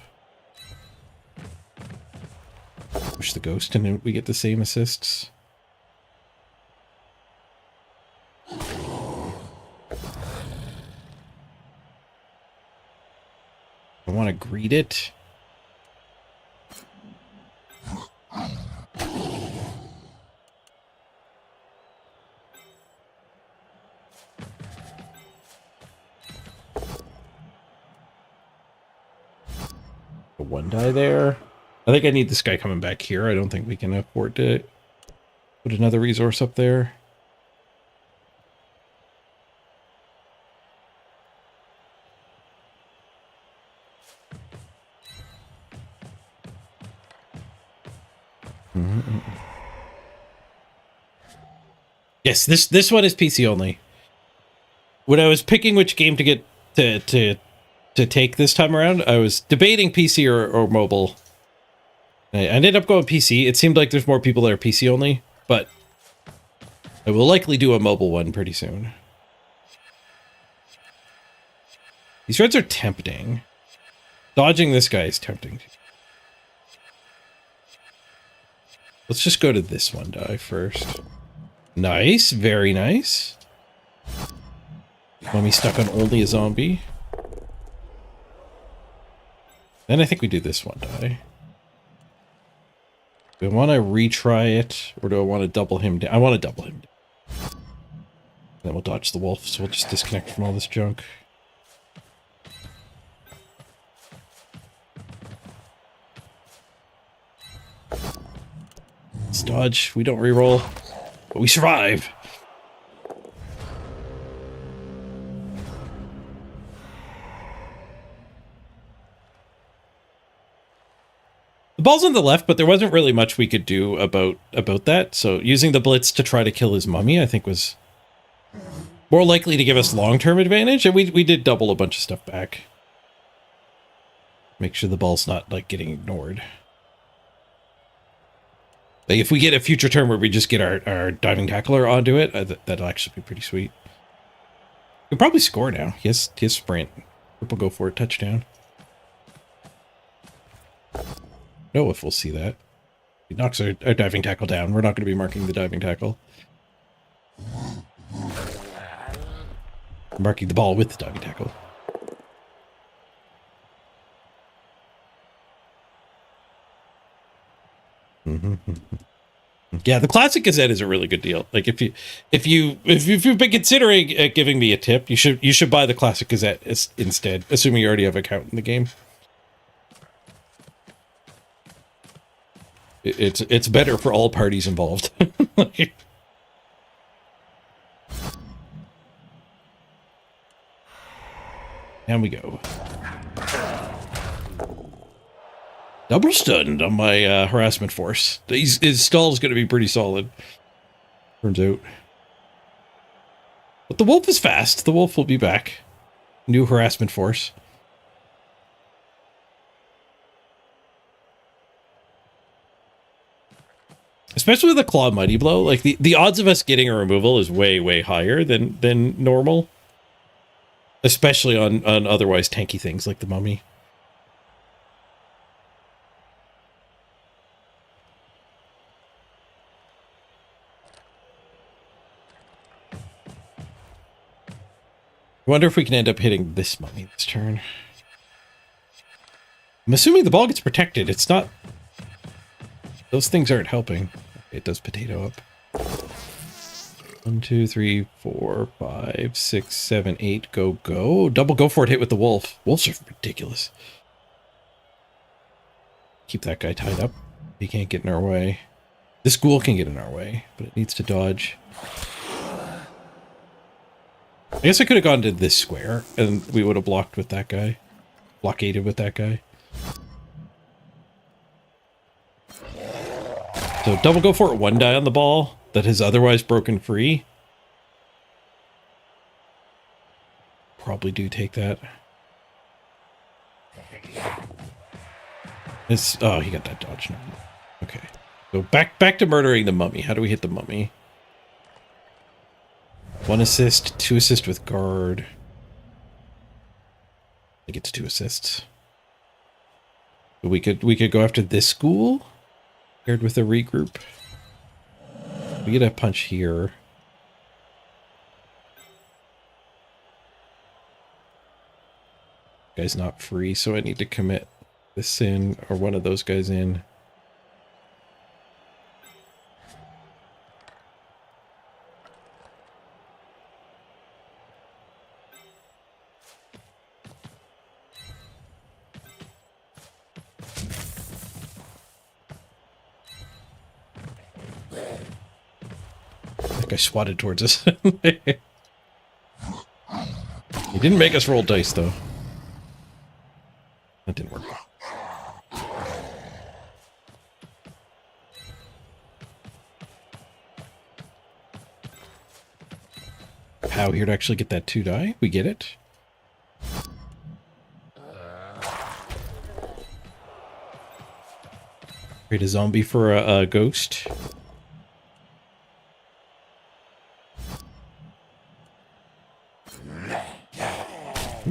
S1: Push the ghost and then we get the same assists. I want to greet it. One die there. I think I need this guy coming back here. I don't think we can afford to put another resource up there. Yes, this one is PC only. When I was picking which game to get to take this time around, I was debating PC or mobile. I ended up going PC. It seemed like there's more people that are PC only, but I will likely do a mobile one pretty soon. These reds are tempting. Dodging this guy is tempting. Let's just go to this one die first. Nice, very nice. Mummy stuck on only a zombie. Then I think we do this one die. Do I want to retry it, or do I want to double him down? I want to double him down. Then we'll dodge the wolf, so we'll just disconnect from all this junk. Let's dodge. We don't reroll, but we survive. The ball's on the left, but there wasn't really much we could do about that. So using the blitz to try to kill his mummy, I think, was more likely to give us long-term advantage. And we did double a bunch of stuff back. Make sure the ball's not, like, getting ignored. Like, if we get a future turn where we just get our diving tackler onto it, that'll actually be pretty sweet. He'll probably score now. He has sprint. We'll go for it. Touchdown. No, if we'll see that. He knocks our diving tackle down. We're not going to be marking the diving tackle. I'm marking the ball with the diving tackle. Yeah, the classic Gazette is a really good deal. Like if you've been considering giving me a tip, you should buy the classic Gazette instead, assuming you already have an account in the game. It's better for all parties involved. And we go. Double stunned on my harassment force. His stall is going to be pretty solid. Turns out. But the wolf is fast. The wolf will be back. New harassment force. Especially with the Claw Mighty Blow, like the odds of us getting a removal is way, way higher than normal. Especially on otherwise tanky things like the mummy.
S17: I wonder if we can end up hitting this mummy this turn. I'm assuming the ball gets protected. It's not... Those things aren't helping. It does potato up. 1, 2, 3, 4, 5, 6, 7, 8. Go, go. Double go for it. Hit with the wolf. Wolves are ridiculous. Keep that guy tied up. He can't get in our way. This ghoul can get in our way, but it needs to dodge. I guess I could have gone to this square, and we would have blocked with that guy. Blockaded with that guy. So double go for it, 1 die on the ball that has otherwise broken free. Probably do take that. It's, oh, he got that dodge now. Okay. So back to murdering the mummy. How do we hit the mummy? 1 assist, 2 assist with guard. I think it's 2 assists. But we could go after this ghoul paired with a regroup. We get a punch here. Guy's not free, so I need to commit this in or one of those guys in. That guy swatted towards us. He didn't make us roll dice, though. That didn't work. How here to actually get that 2 die? We get it. Create a zombie for a ghost.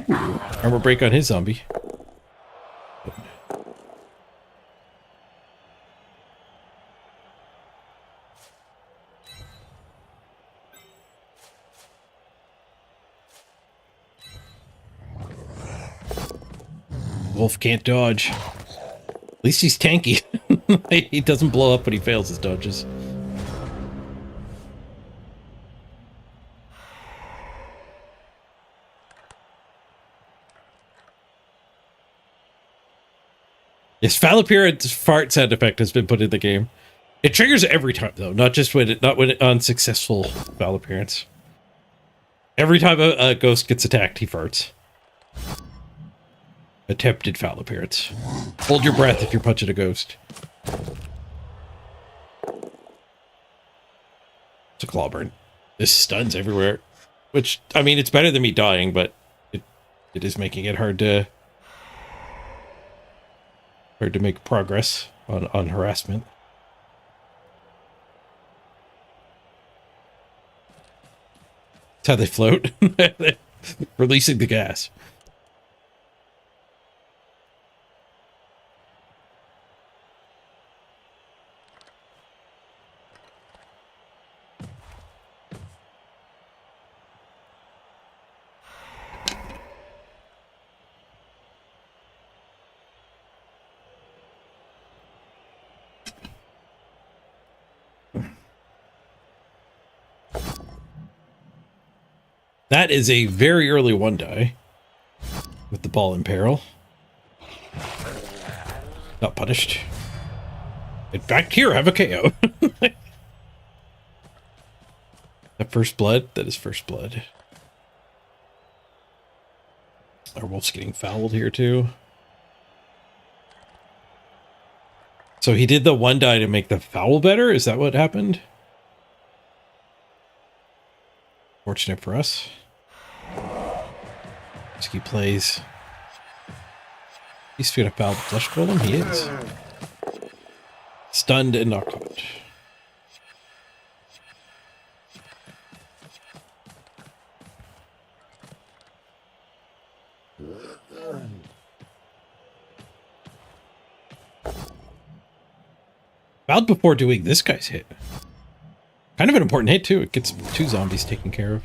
S17: Ooh, armor break on his zombie. Wolf can't dodge. At least he's tanky. He doesn't blow up, but he fails his dodges. Yes, foul appearance fart sound effect has been put in the game. It triggers every time though, not when unsuccessful foul appearance. Every time a ghost gets attacked, he farts. Attempted foul appearance. Hold your breath if you're punching a ghost. It's a claw burn. This stuns everywhere. Which, I mean, it's better than me dying, but it is making it hard to make progress on harassment. That's how they float. Releasing the gas. That is a very early 1 die with the ball in peril. Not punished. In fact, here, have a KO. That first blood? That is first blood. Our wolf's getting fouled here too. So he did the 1 die to make the foul better? Is that what happened? Fortunate for us. Risky plays. He's gonna foul the flesh golem. He is. Stunned and not caught. Fouled before doing this guy's hit. Kind of an important hit too. It gets 2 zombies taken care of.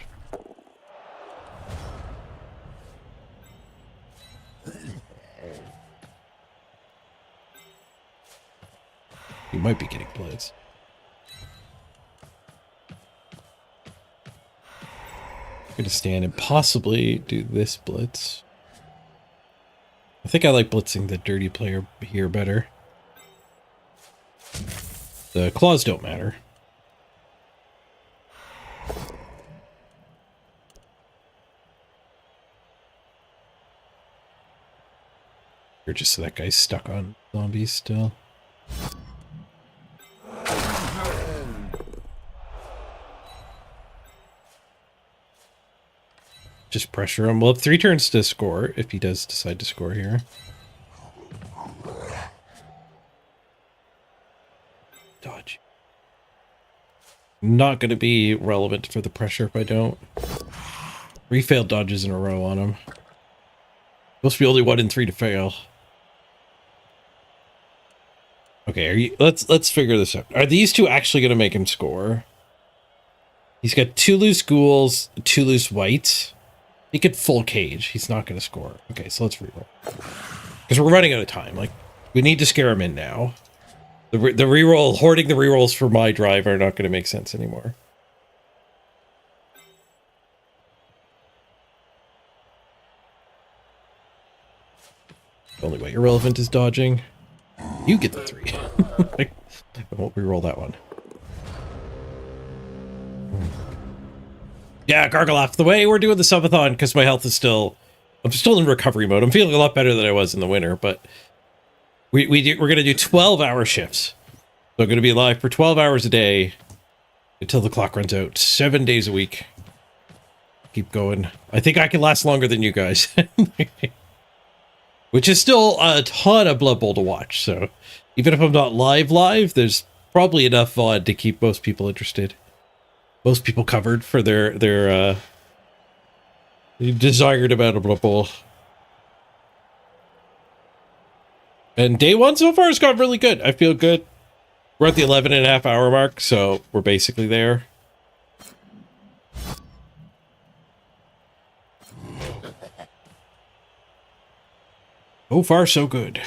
S17: might be getting blitzed. I'm gonna stand and possibly do this blitz. I think I like blitzing the dirty player here better. The claws don't matter. Or just so that guy's stuck on zombies still. Just pressure him. We'll have 3 turns to score if he does decide to score here. Dodge. Not going to be relevant for the pressure if I don't. 3 failed dodges in a row on him. Supposed to be only 1 in 3 to fail. Okay, let's figure this out. Are these 2 actually going to make him score? He's got 2 loose ghouls, 2 loose whites. He could full cage. He's not going to score. Okay, so let's reroll. Because we're running out of time. Like, we need to scare him in now. The reroll, hoarding the rerolls for my drive are not going to make sense anymore. The only way irrelevant is dodging. You get the 3. I won't reroll that one. Yeah, Gargle off the way. We're doing the subathon because my health is still... I'm still in recovery mode. I'm feeling a lot better than I was in the winter, but... We're going to do 12-hour shifts. So I'm going to be alive for 12 hours a day until the clock runs out. 7 days a week. Keep going. I think I can last longer than you guys. Which is still a ton of Blood Bowl to watch, so... Even if I'm not live, there's probably enough VOD to keep most people interested. Most people covered for their desired amount of Blood Bowl. And day 1 so far has gone really good. I feel good. We're at the 11.5 hour mark, so we're basically there. So far, so good.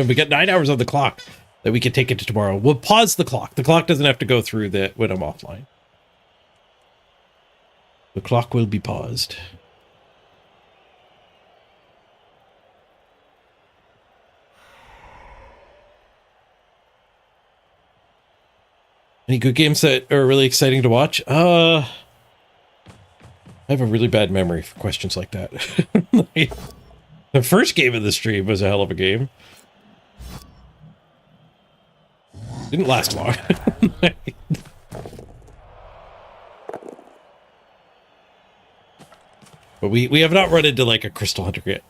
S17: We got 9 hours on the clock that we can take it to tomorrow. We'll pause the clock. The clock doesn't have to go through when I'm offline. The clock will be paused. Any good games that are really exciting to watch? I have a really bad memory for questions like that. The first game of the stream was a hell of a game. Didn't last long. But we have not run into like a Crystal Hunter yet.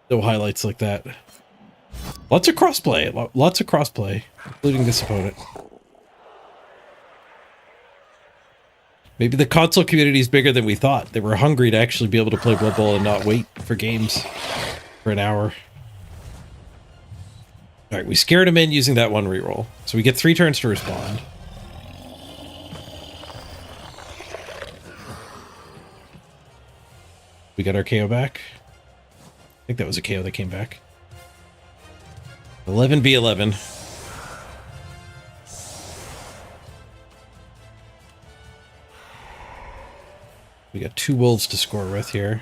S17: No highlights like that. Lots of crossplay. Lots of crossplay, including this opponent. Maybe the console community is bigger than we thought. They were hungry to actually be able to play Blood Bowl and not wait for games for an hour. All right, we scared him in using that 1 reroll. So we get 3 turns to respond. We got our KO back. I think that was a KO that came back. 11v11. We got 2 wolves to score with here.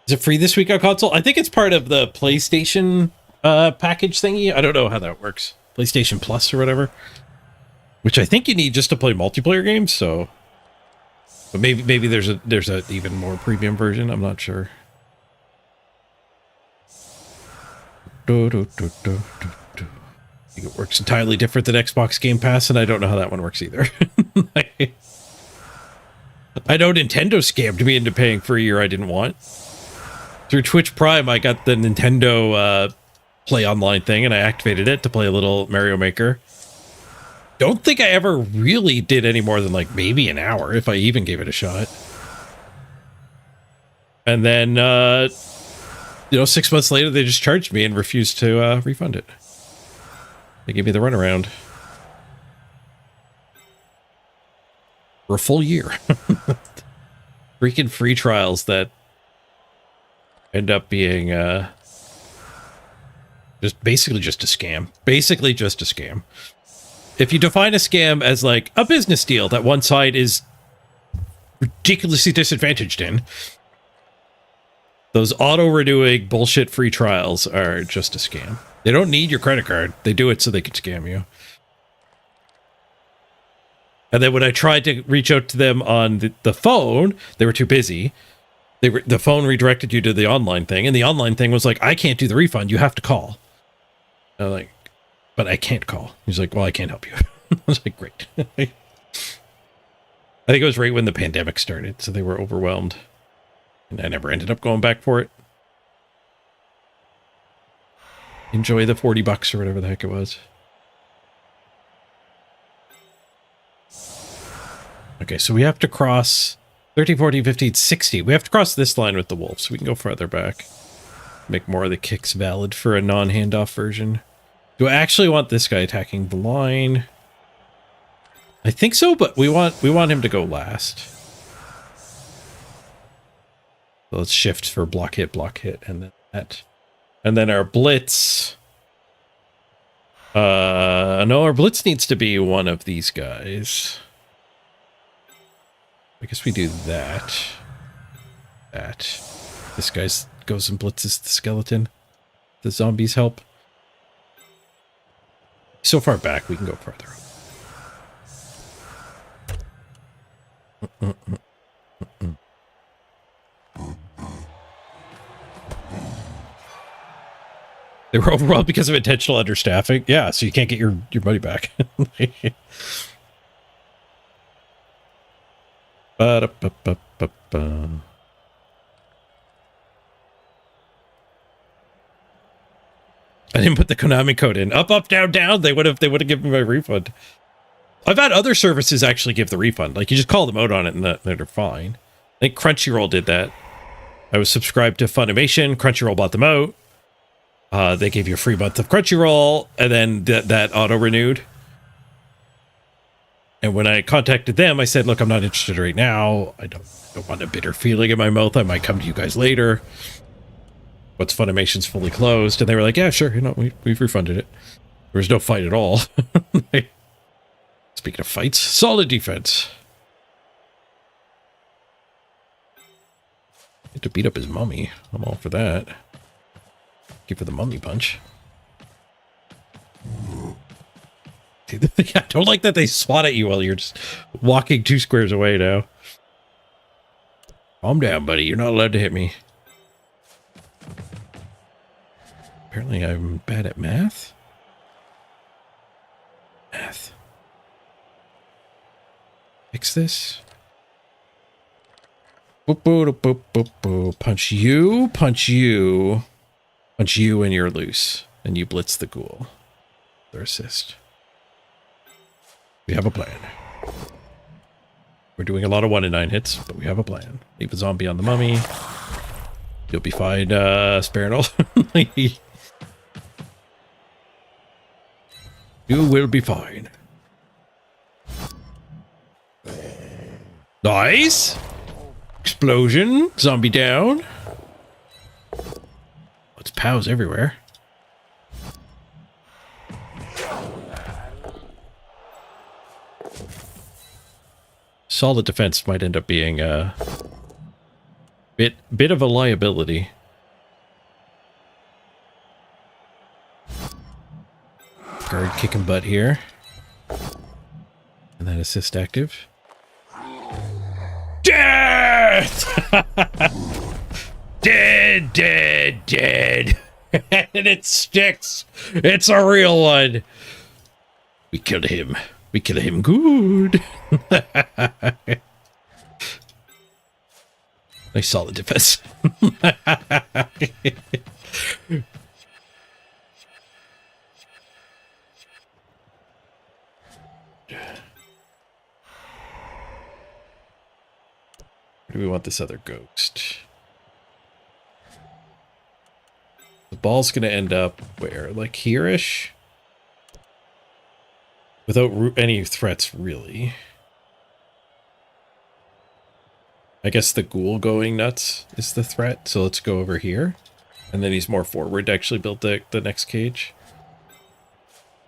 S17: Is it free this week on console? I think it's part of the PlayStation package thingy. I don't know how that works. PlayStation Plus or whatever. Which I think you need just to play multiplayer games, so... But maybe there's a even more premium version. I'm not sure. I think it works entirely different than Xbox Game Pass, and I don't know how that one works either. I know Nintendo scammed me into paying for a year I didn't want. Through Twitch Prime, I got the Nintendo Play Online thing, and I activated it to play a little Mario Maker. Don't think I ever really did any more than like maybe an hour, if I even gave it a shot. And then, 6 months later, they just charged me and refused to refund it. They gave me the runaround. For a full year. Freaking free trials that end up being
S1: Just basically just a scam. Basically just a scam. If you define a scam as like a business deal that one side is ridiculously disadvantaged in, those auto-renewing bullshit free trials are just a scam. They don't need your credit card. They do it so they can scam you. And then when I tried to reach out to them on the phone, they were too busy. The phone redirected you to the online thing, and the online thing was like, I can't do the refund. You have to call. And I'm like, but I can't call. He's like, well, I can't help you. I was like, great. I think it was right when the pandemic started, so they were overwhelmed. And I never ended up going back for it. Enjoy the $40 or whatever the heck it was. Okay, so we have to cross 30, 40, 50, 60. We have to cross this line with the wolf, so we can go further back. Make more of the kicks valid for a non-handoff version. Do I actually want this guy attacking the line? I think so, but we want him to go last. So let's shift for block hit, and then that. And then our blitz. No, our blitz needs to be one of these guys. I guess we do that. This guy goes and blitzes the skeleton. The zombies help. So far back, we can go further. They were overwhelmed because of intentional understaffing. Yeah, so you can't get your money back. Ba-da-ba-ba-ba-ba. I didn't put the Konami code in. Up, up, down, down. They would have given me my refund. I've had other services actually give the refund. Like, you just call them out on it and they're fine. I think Crunchyroll did that. I was subscribed to Funimation. Crunchyroll bought them out. They gave you a free month of Crunchyroll, and then that auto-renewed. And when I contacted them, I said, look, I'm not interested right now. I don't want a bitter feeling in my mouth. I might come to you guys later. Once Funimation's fully closed. And they were like, yeah, sure. You know, we've refunded it. There was no fight at all. Speaking of fights, solid defense. Get to beat up his mummy. I'm all for that. Give for the mummy punch. I don't like that they swat at you while you're just walking 2 squares away now. Calm down, buddy. You're not allowed to hit me. Apparently I'm bad at math. Fix this. Boop, boop, boop, boop, boop. Punch you, punch you. Punch you and you're loose. And you blitz the ghoul. Their assist. We have a plan. We're doing a lot of 1 in 9 hits, but we have a plan. Leave a zombie on the mummy. You'll be fine, Sparinal. You will be fine. Nice! Explosion. Zombie down. It's POWs everywhere. Solid defense might end up being a bit of a liability. Guard kicking butt here. And that assist active. Death! Dead, dead, dead. And it sticks. It's a real one. We killed him. We killed him good. Nice solid defense. Where do we want this other ghost? The ball's going to end up where? Like here-ish? Without any threats, really. I guess the ghoul going nuts is the threat, so let's go over here.
S17: And then he's more forward to actually build the next cage.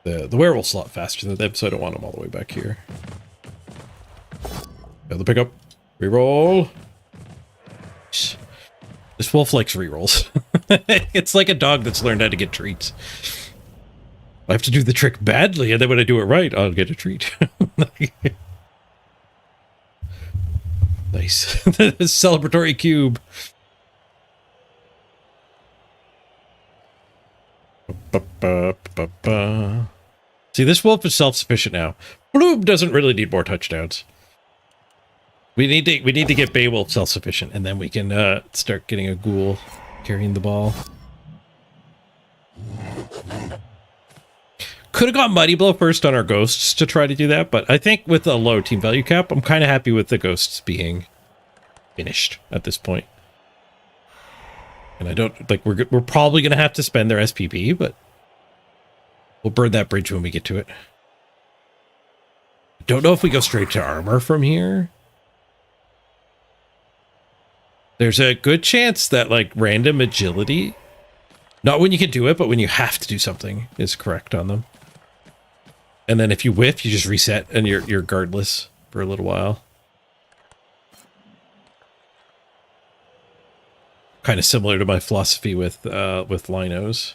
S17: The werewolf's a lot faster than them, so I don't want him all the way back here. Build the pickup. Reroll. This wolf likes rerolls. It's like a dog that's learned how to get treats. I have to do the trick badly, and then when I do it right, I'll get a treat. Nice. The celebratory cube. See, this wolf is self-sufficient now. Bloom doesn't really need more touchdowns. We need to get Beowulf self-sufficient, and then we can start getting a ghoul carrying the ball. Could have gone Mighty Blow first on our ghosts to try to do that, but I think with a low team value cap, I'm kind of happy with the ghosts being finished at this point. And I don't like we're probably gonna have to spend their SPP, but we'll burn that bridge when we get to it. Don't know if we go straight to armor from here. There's a good chance that like random agility, not when you can do it, but when you have to do something, is correct on them. And then if you whiff, you just reset and you're guardless for a little while. Kind of similar to my philosophy with Linos.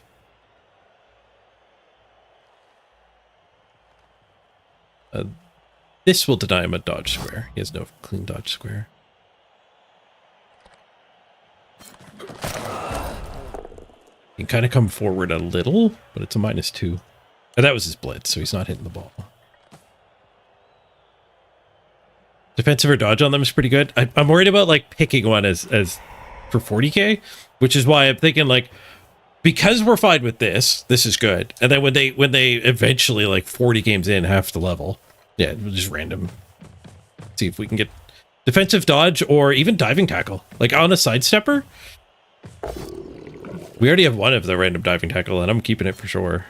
S17: This will deny him a dodge square. He has no clean dodge square. He can kind of come forward a little, but it's a -2. And that was his blitz, so he's not hitting the ball. Defensive or dodge on them is pretty good. I'm worried about like picking one as for 40k, which is why I'm thinking like, because we're fine with this is good. And then when they eventually like 40 games in, half the level, yeah, we'll just random. See if we can get defensive dodge or even diving tackle. Like on a sidestepper, we already have one of the random diving tackle, and I'm keeping it for sure.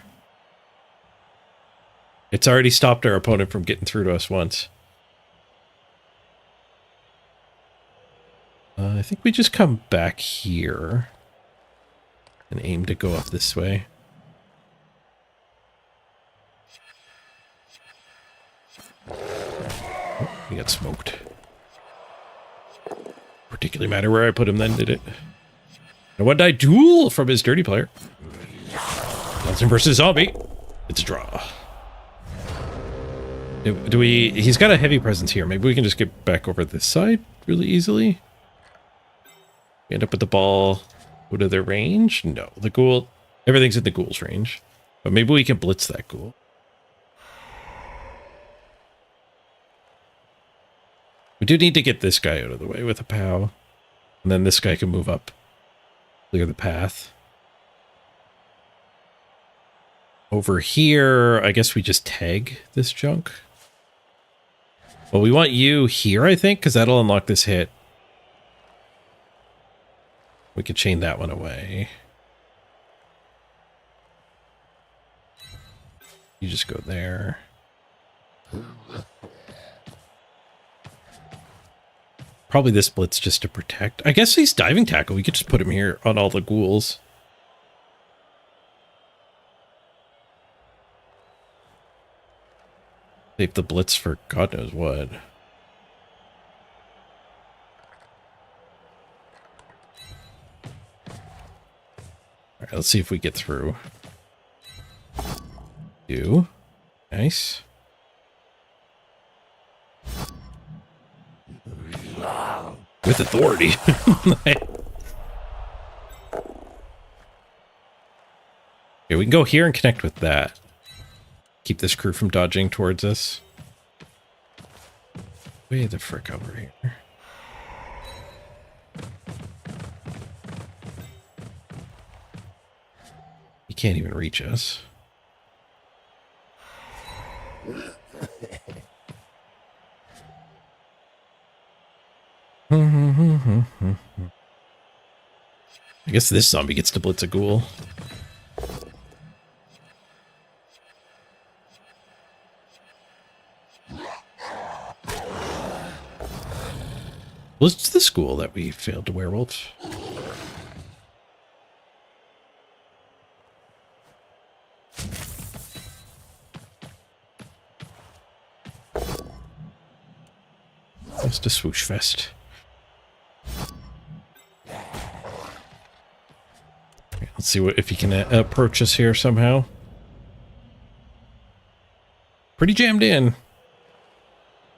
S17: It's already stopped our opponent from getting through to us once. I think we just come back here and aim to go up this way. Oh, he got smoked. Particularly matter where I put him then, did it? No one died duel from his dirty player. Johnson versus zombie. It's a draw. Do we... He's got a heavy presence here. Maybe we can just get back over this side really easily. We end up with the ball. Go to their range? No. The ghoul... Everything's in the ghoul's range. But maybe we can blitz that ghoul. We do need to get this guy out of the way with a POW. And then this guy can move up. Clear the path. Over here, I guess we just tag this junk. Well, we want you here, I think, because that'll unlock this hit. We could chain that one away. You just go there. Probably this blitz just to protect. I guess he's diving tackle. We could just put him here on all the ghouls. Save the blitz for God knows what. Alright, let's see if we get through. You. Nice. With authority. Okay, we can go here and connect with that. Keep this crew from dodging towards us. Way the frick over here. He can't even reach us. I guess this zombie gets to blitz a ghoul. Well, it's the school that we failed to werewolf.
S1: Just a swoosh fest. Okay, let's see if he can approach us here somehow. Pretty jammed in.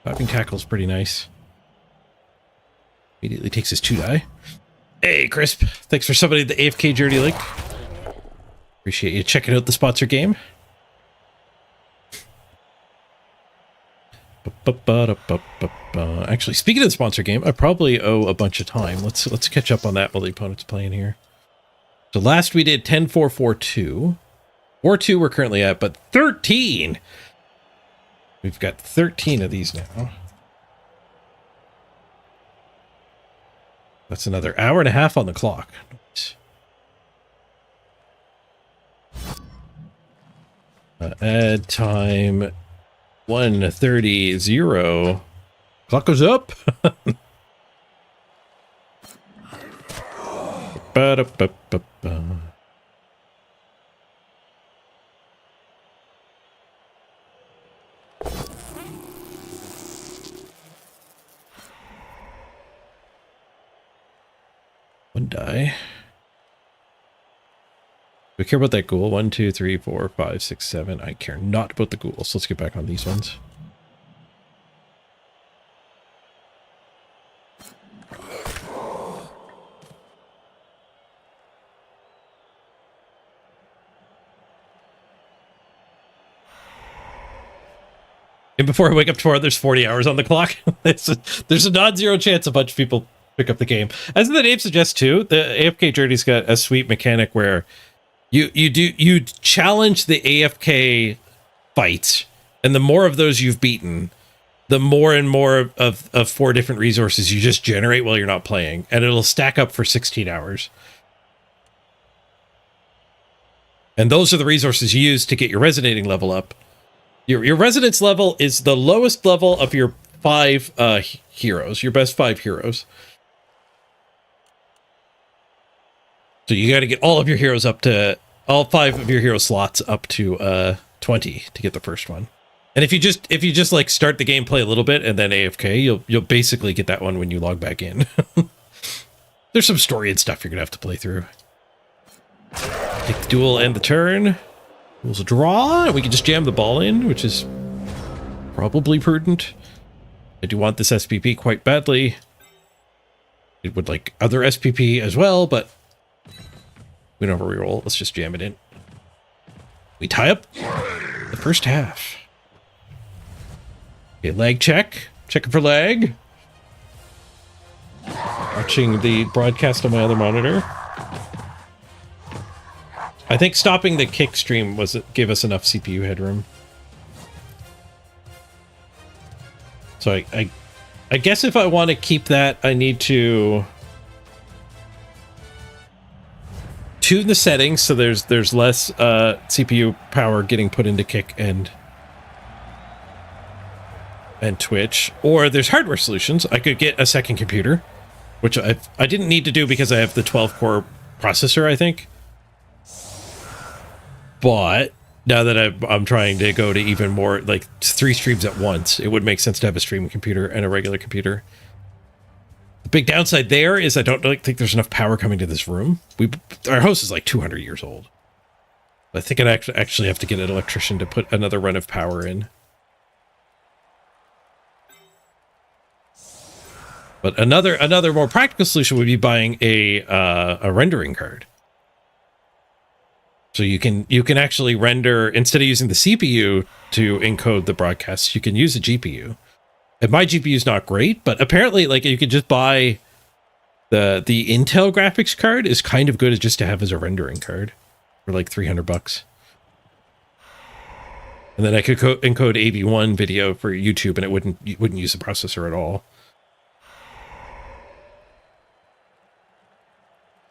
S1: Popping tackle's pretty nice. Immediately takes his 2-die. Hey, Crisp. Thanks for somebody the AFK Journey link. Appreciate you checking out the sponsor game. Actually, speaking of the sponsor game, I probably owe a bunch of time. Let's catch up on that while the opponent's playing here. So last we did 10-4-4-2. 4-2 we're currently at, but 13! We've got 13 of these now. That's another hour and a half on the clock. Nice. Add time 1:30. Clock goes up. Ba-da-ba-ba-ba. One die. We care about that ghoul. 1, 2, 3, 4, 5, 6, 7. I care not about the ghouls. So let's get back on these ones. And before I wake up tomorrow, there's 40 hours on the clock. There's a non-zero chance a bunch of people pick up the game. As the name suggests too, the AFK Journey's got a sweet mechanic where you challenge the AFK fights, and the more of those you've beaten, the more and more of 4 different resources you just generate while you're not playing, and it'll stack up for 16 hours. And those are the resources you use to get your resonating level up. Your resonance level is the lowest level of your 5 heroes, your best 5 heroes. So you got to get all of your heroes up to, all 5 of your hero slots up to 20 to get the first one. And if you just like start the game, play a little bit, and then AFK, you'll basically get that one when you log back in. There's some story and stuff you're gonna have to play through. Take the duel and the turn. Duel's a draw. We can just jam the ball in, which is probably prudent. I do want this SPP quite badly. It would like other SPP as well, but we don't have a reroll. Let's just jam it in. We tie up the first half. Okay, lag check. Checking for lag. Watching the broadcast on my other monitor. I think stopping the kick stream gave us enough CPU headroom. So I guess if I want to keep that, I need to tune the settings so there's less CPU power getting put into kick and Twitch, or there's hardware solutions. I could get a second computer, which I didn't need to do because I have the 12-core processor, I think. But now that I'm trying to go to even more, like 3 streams at once, it would make sense to have a streaming computer and a regular computer. The big downside there is I don't think there's enough power coming to this room. Our house is like 200 years old. I think I'd actually have to get an electrician to put another run of power in. But another more practical solution would be buying a rendering card. So you can actually render, instead of using the CPU to encode the broadcasts, you can use a GPU. And my GPU is not great, but apparently, like, you could just buy the Intel graphics card is kind of good as just to have as a rendering card for like $300. And then I could encode AV1 video for YouTube, and you wouldn't use the processor at all.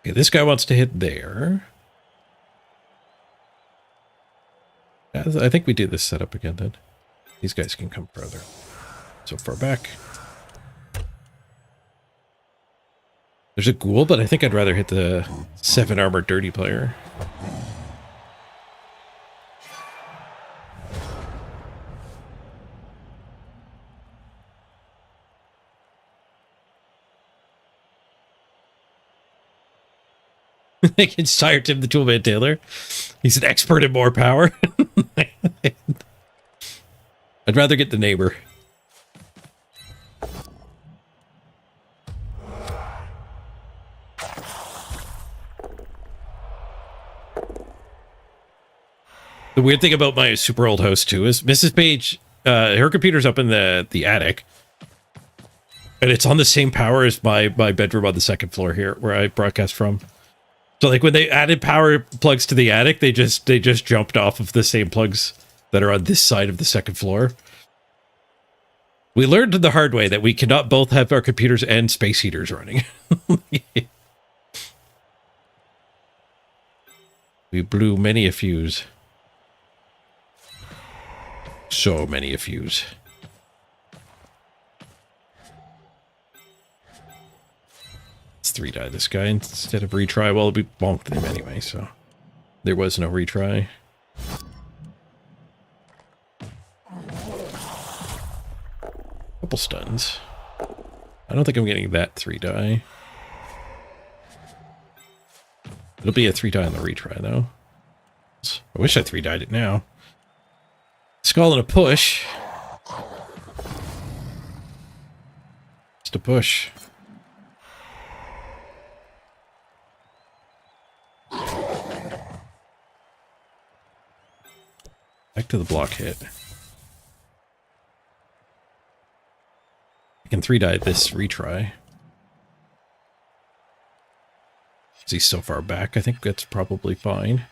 S1: Okay, this guy wants to hit there. Yeah, I think we do this setup again then. These guys can come further. So far back. There's a ghoul, but I think I'd rather hit the 7 armor dirty player. It's tired Tim the Toolman Taylor. He's an expert in more power. I'd rather get the neighbor. The weird thing about my super old house too is Mrs. Page, her computer's up in the attic. And it's on the same power as my bedroom on the second floor here, where I broadcast from. So like when they added power plugs to the attic, they just jumped off of the same plugs that are on this side of the second floor. We learned the hard way that we cannot both have our computers and space heaters running. We blew many a fuse. So many a fuse. Let's 3-die this guy instead of retry. Well, we bonked him anyway, so there was no retry. Couple stuns. I don't think I'm getting that 3-die. It'll be a 3-die on the retry, though. I wish I 3-died it now. Skull and a push. Just a push. Back to the block hit. I can 3-die this retry. He's so far back, I think that's probably fine.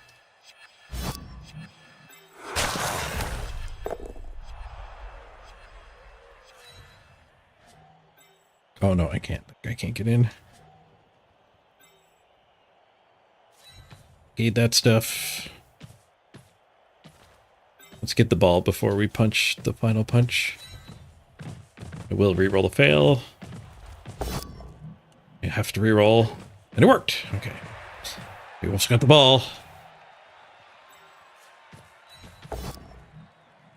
S1: Oh no, I can't. I can't get in. Need that stuff. Let's get the ball before we punch the final punch. I will reroll a fail. You have to reroll. And it worked. Okay. We also got the ball.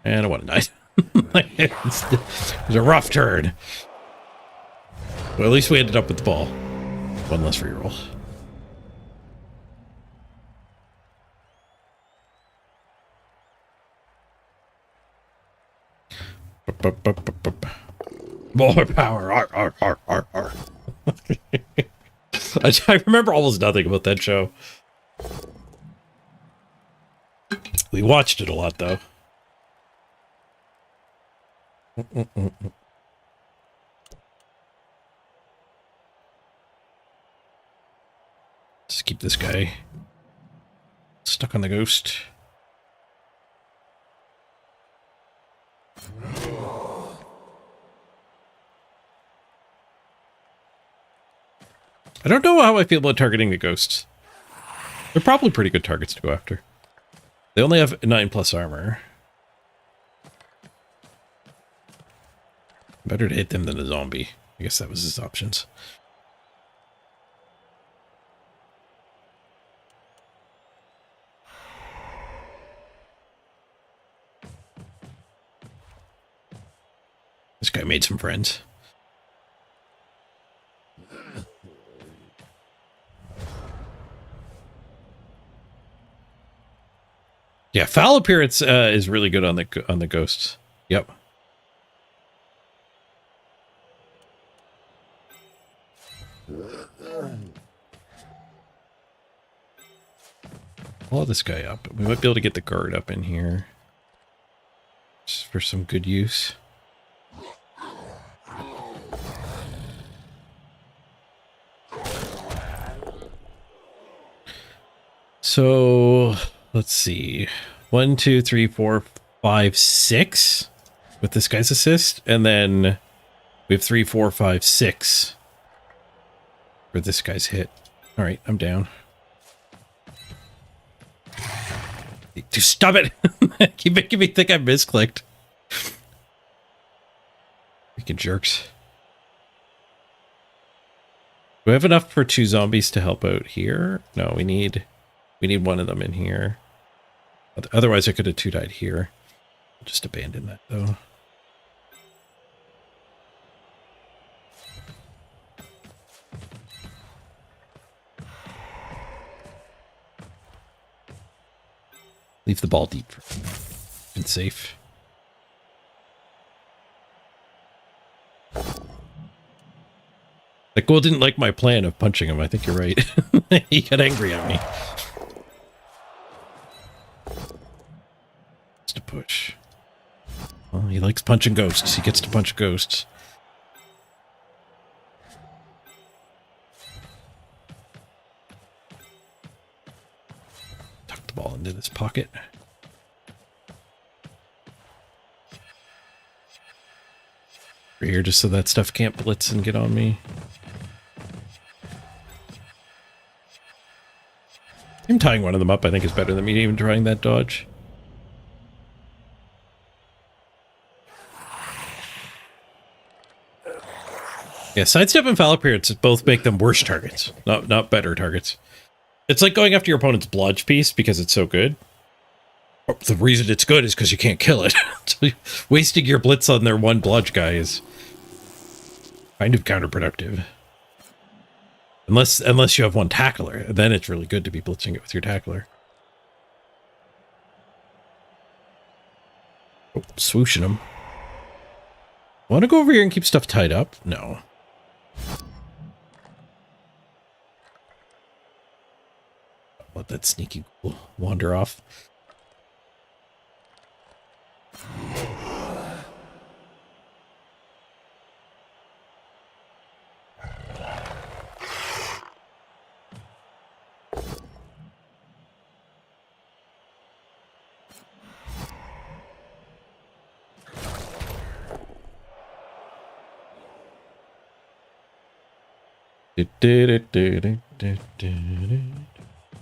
S1: And I want to die. It was a rough turn. Well, at least we ended up with the ball. One less reroll. More power. Arr, arr, arr, arr, arr. I remember almost nothing about that show. We watched it a lot, though. Just keep this guy stuck on the ghost. I don't know how I feel about targeting the ghosts. They're probably pretty good targets to go after. They only have 9+ armor. Better to hit them than a zombie. I guess that was his options. This guy made some friends. Yeah, foul appearance is really good on the ghosts. Yep. Blow this guy up. We might be able to get the guard up in here. Just for some good use. So let's see. 1, 2, 3, 4, 5, 6 with this guy's assist, and then we have 3, 4, 5, 6 for this guy's hit. All right, I'm down. Dude, stop it! Keep making me think I misclicked. Freaking jerks. Do we have enough for 2 zombies to help out here? No, we need one of them in here. Otherwise, I could have 2-died here. I'll just abandon that, though.
S17: Leave the ball deep and safe. That goal didn't like my plan of punching him. I think you're right. He got angry at me. Just a push. Well, he likes punching ghosts. He gets to punch ghosts. Tuck the ball into this pocket. Over here, just so that stuff can't blitz and get on me. Him tying one of them up, I think, is better than me even trying that dodge. Yeah, sidestep and foul appearance both make them worse targets, not better targets. It's like going after your opponent's blodge piece because it's so good. The reason it's good is because you can't kill it. So wasting your blitz on their one blodge guy is kind of counterproductive. Unless you have one tackler, then it's really good to be blitzing it with your tackler. Oh, swooshing him. Want to go over here and keep stuff tied up? No. Let that sneaky ghoul wander off.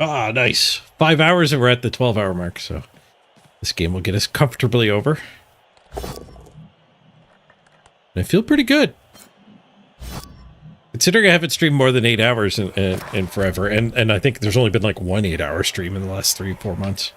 S17: Ah, nice. 5 hours and we're at the 12-hour mark, so this game will get us comfortably over. And I feel pretty good. Considering I haven't streamed more than 8 hours in forever, and I think there's only been like one 8-hour stream in the last 3 or 4 months.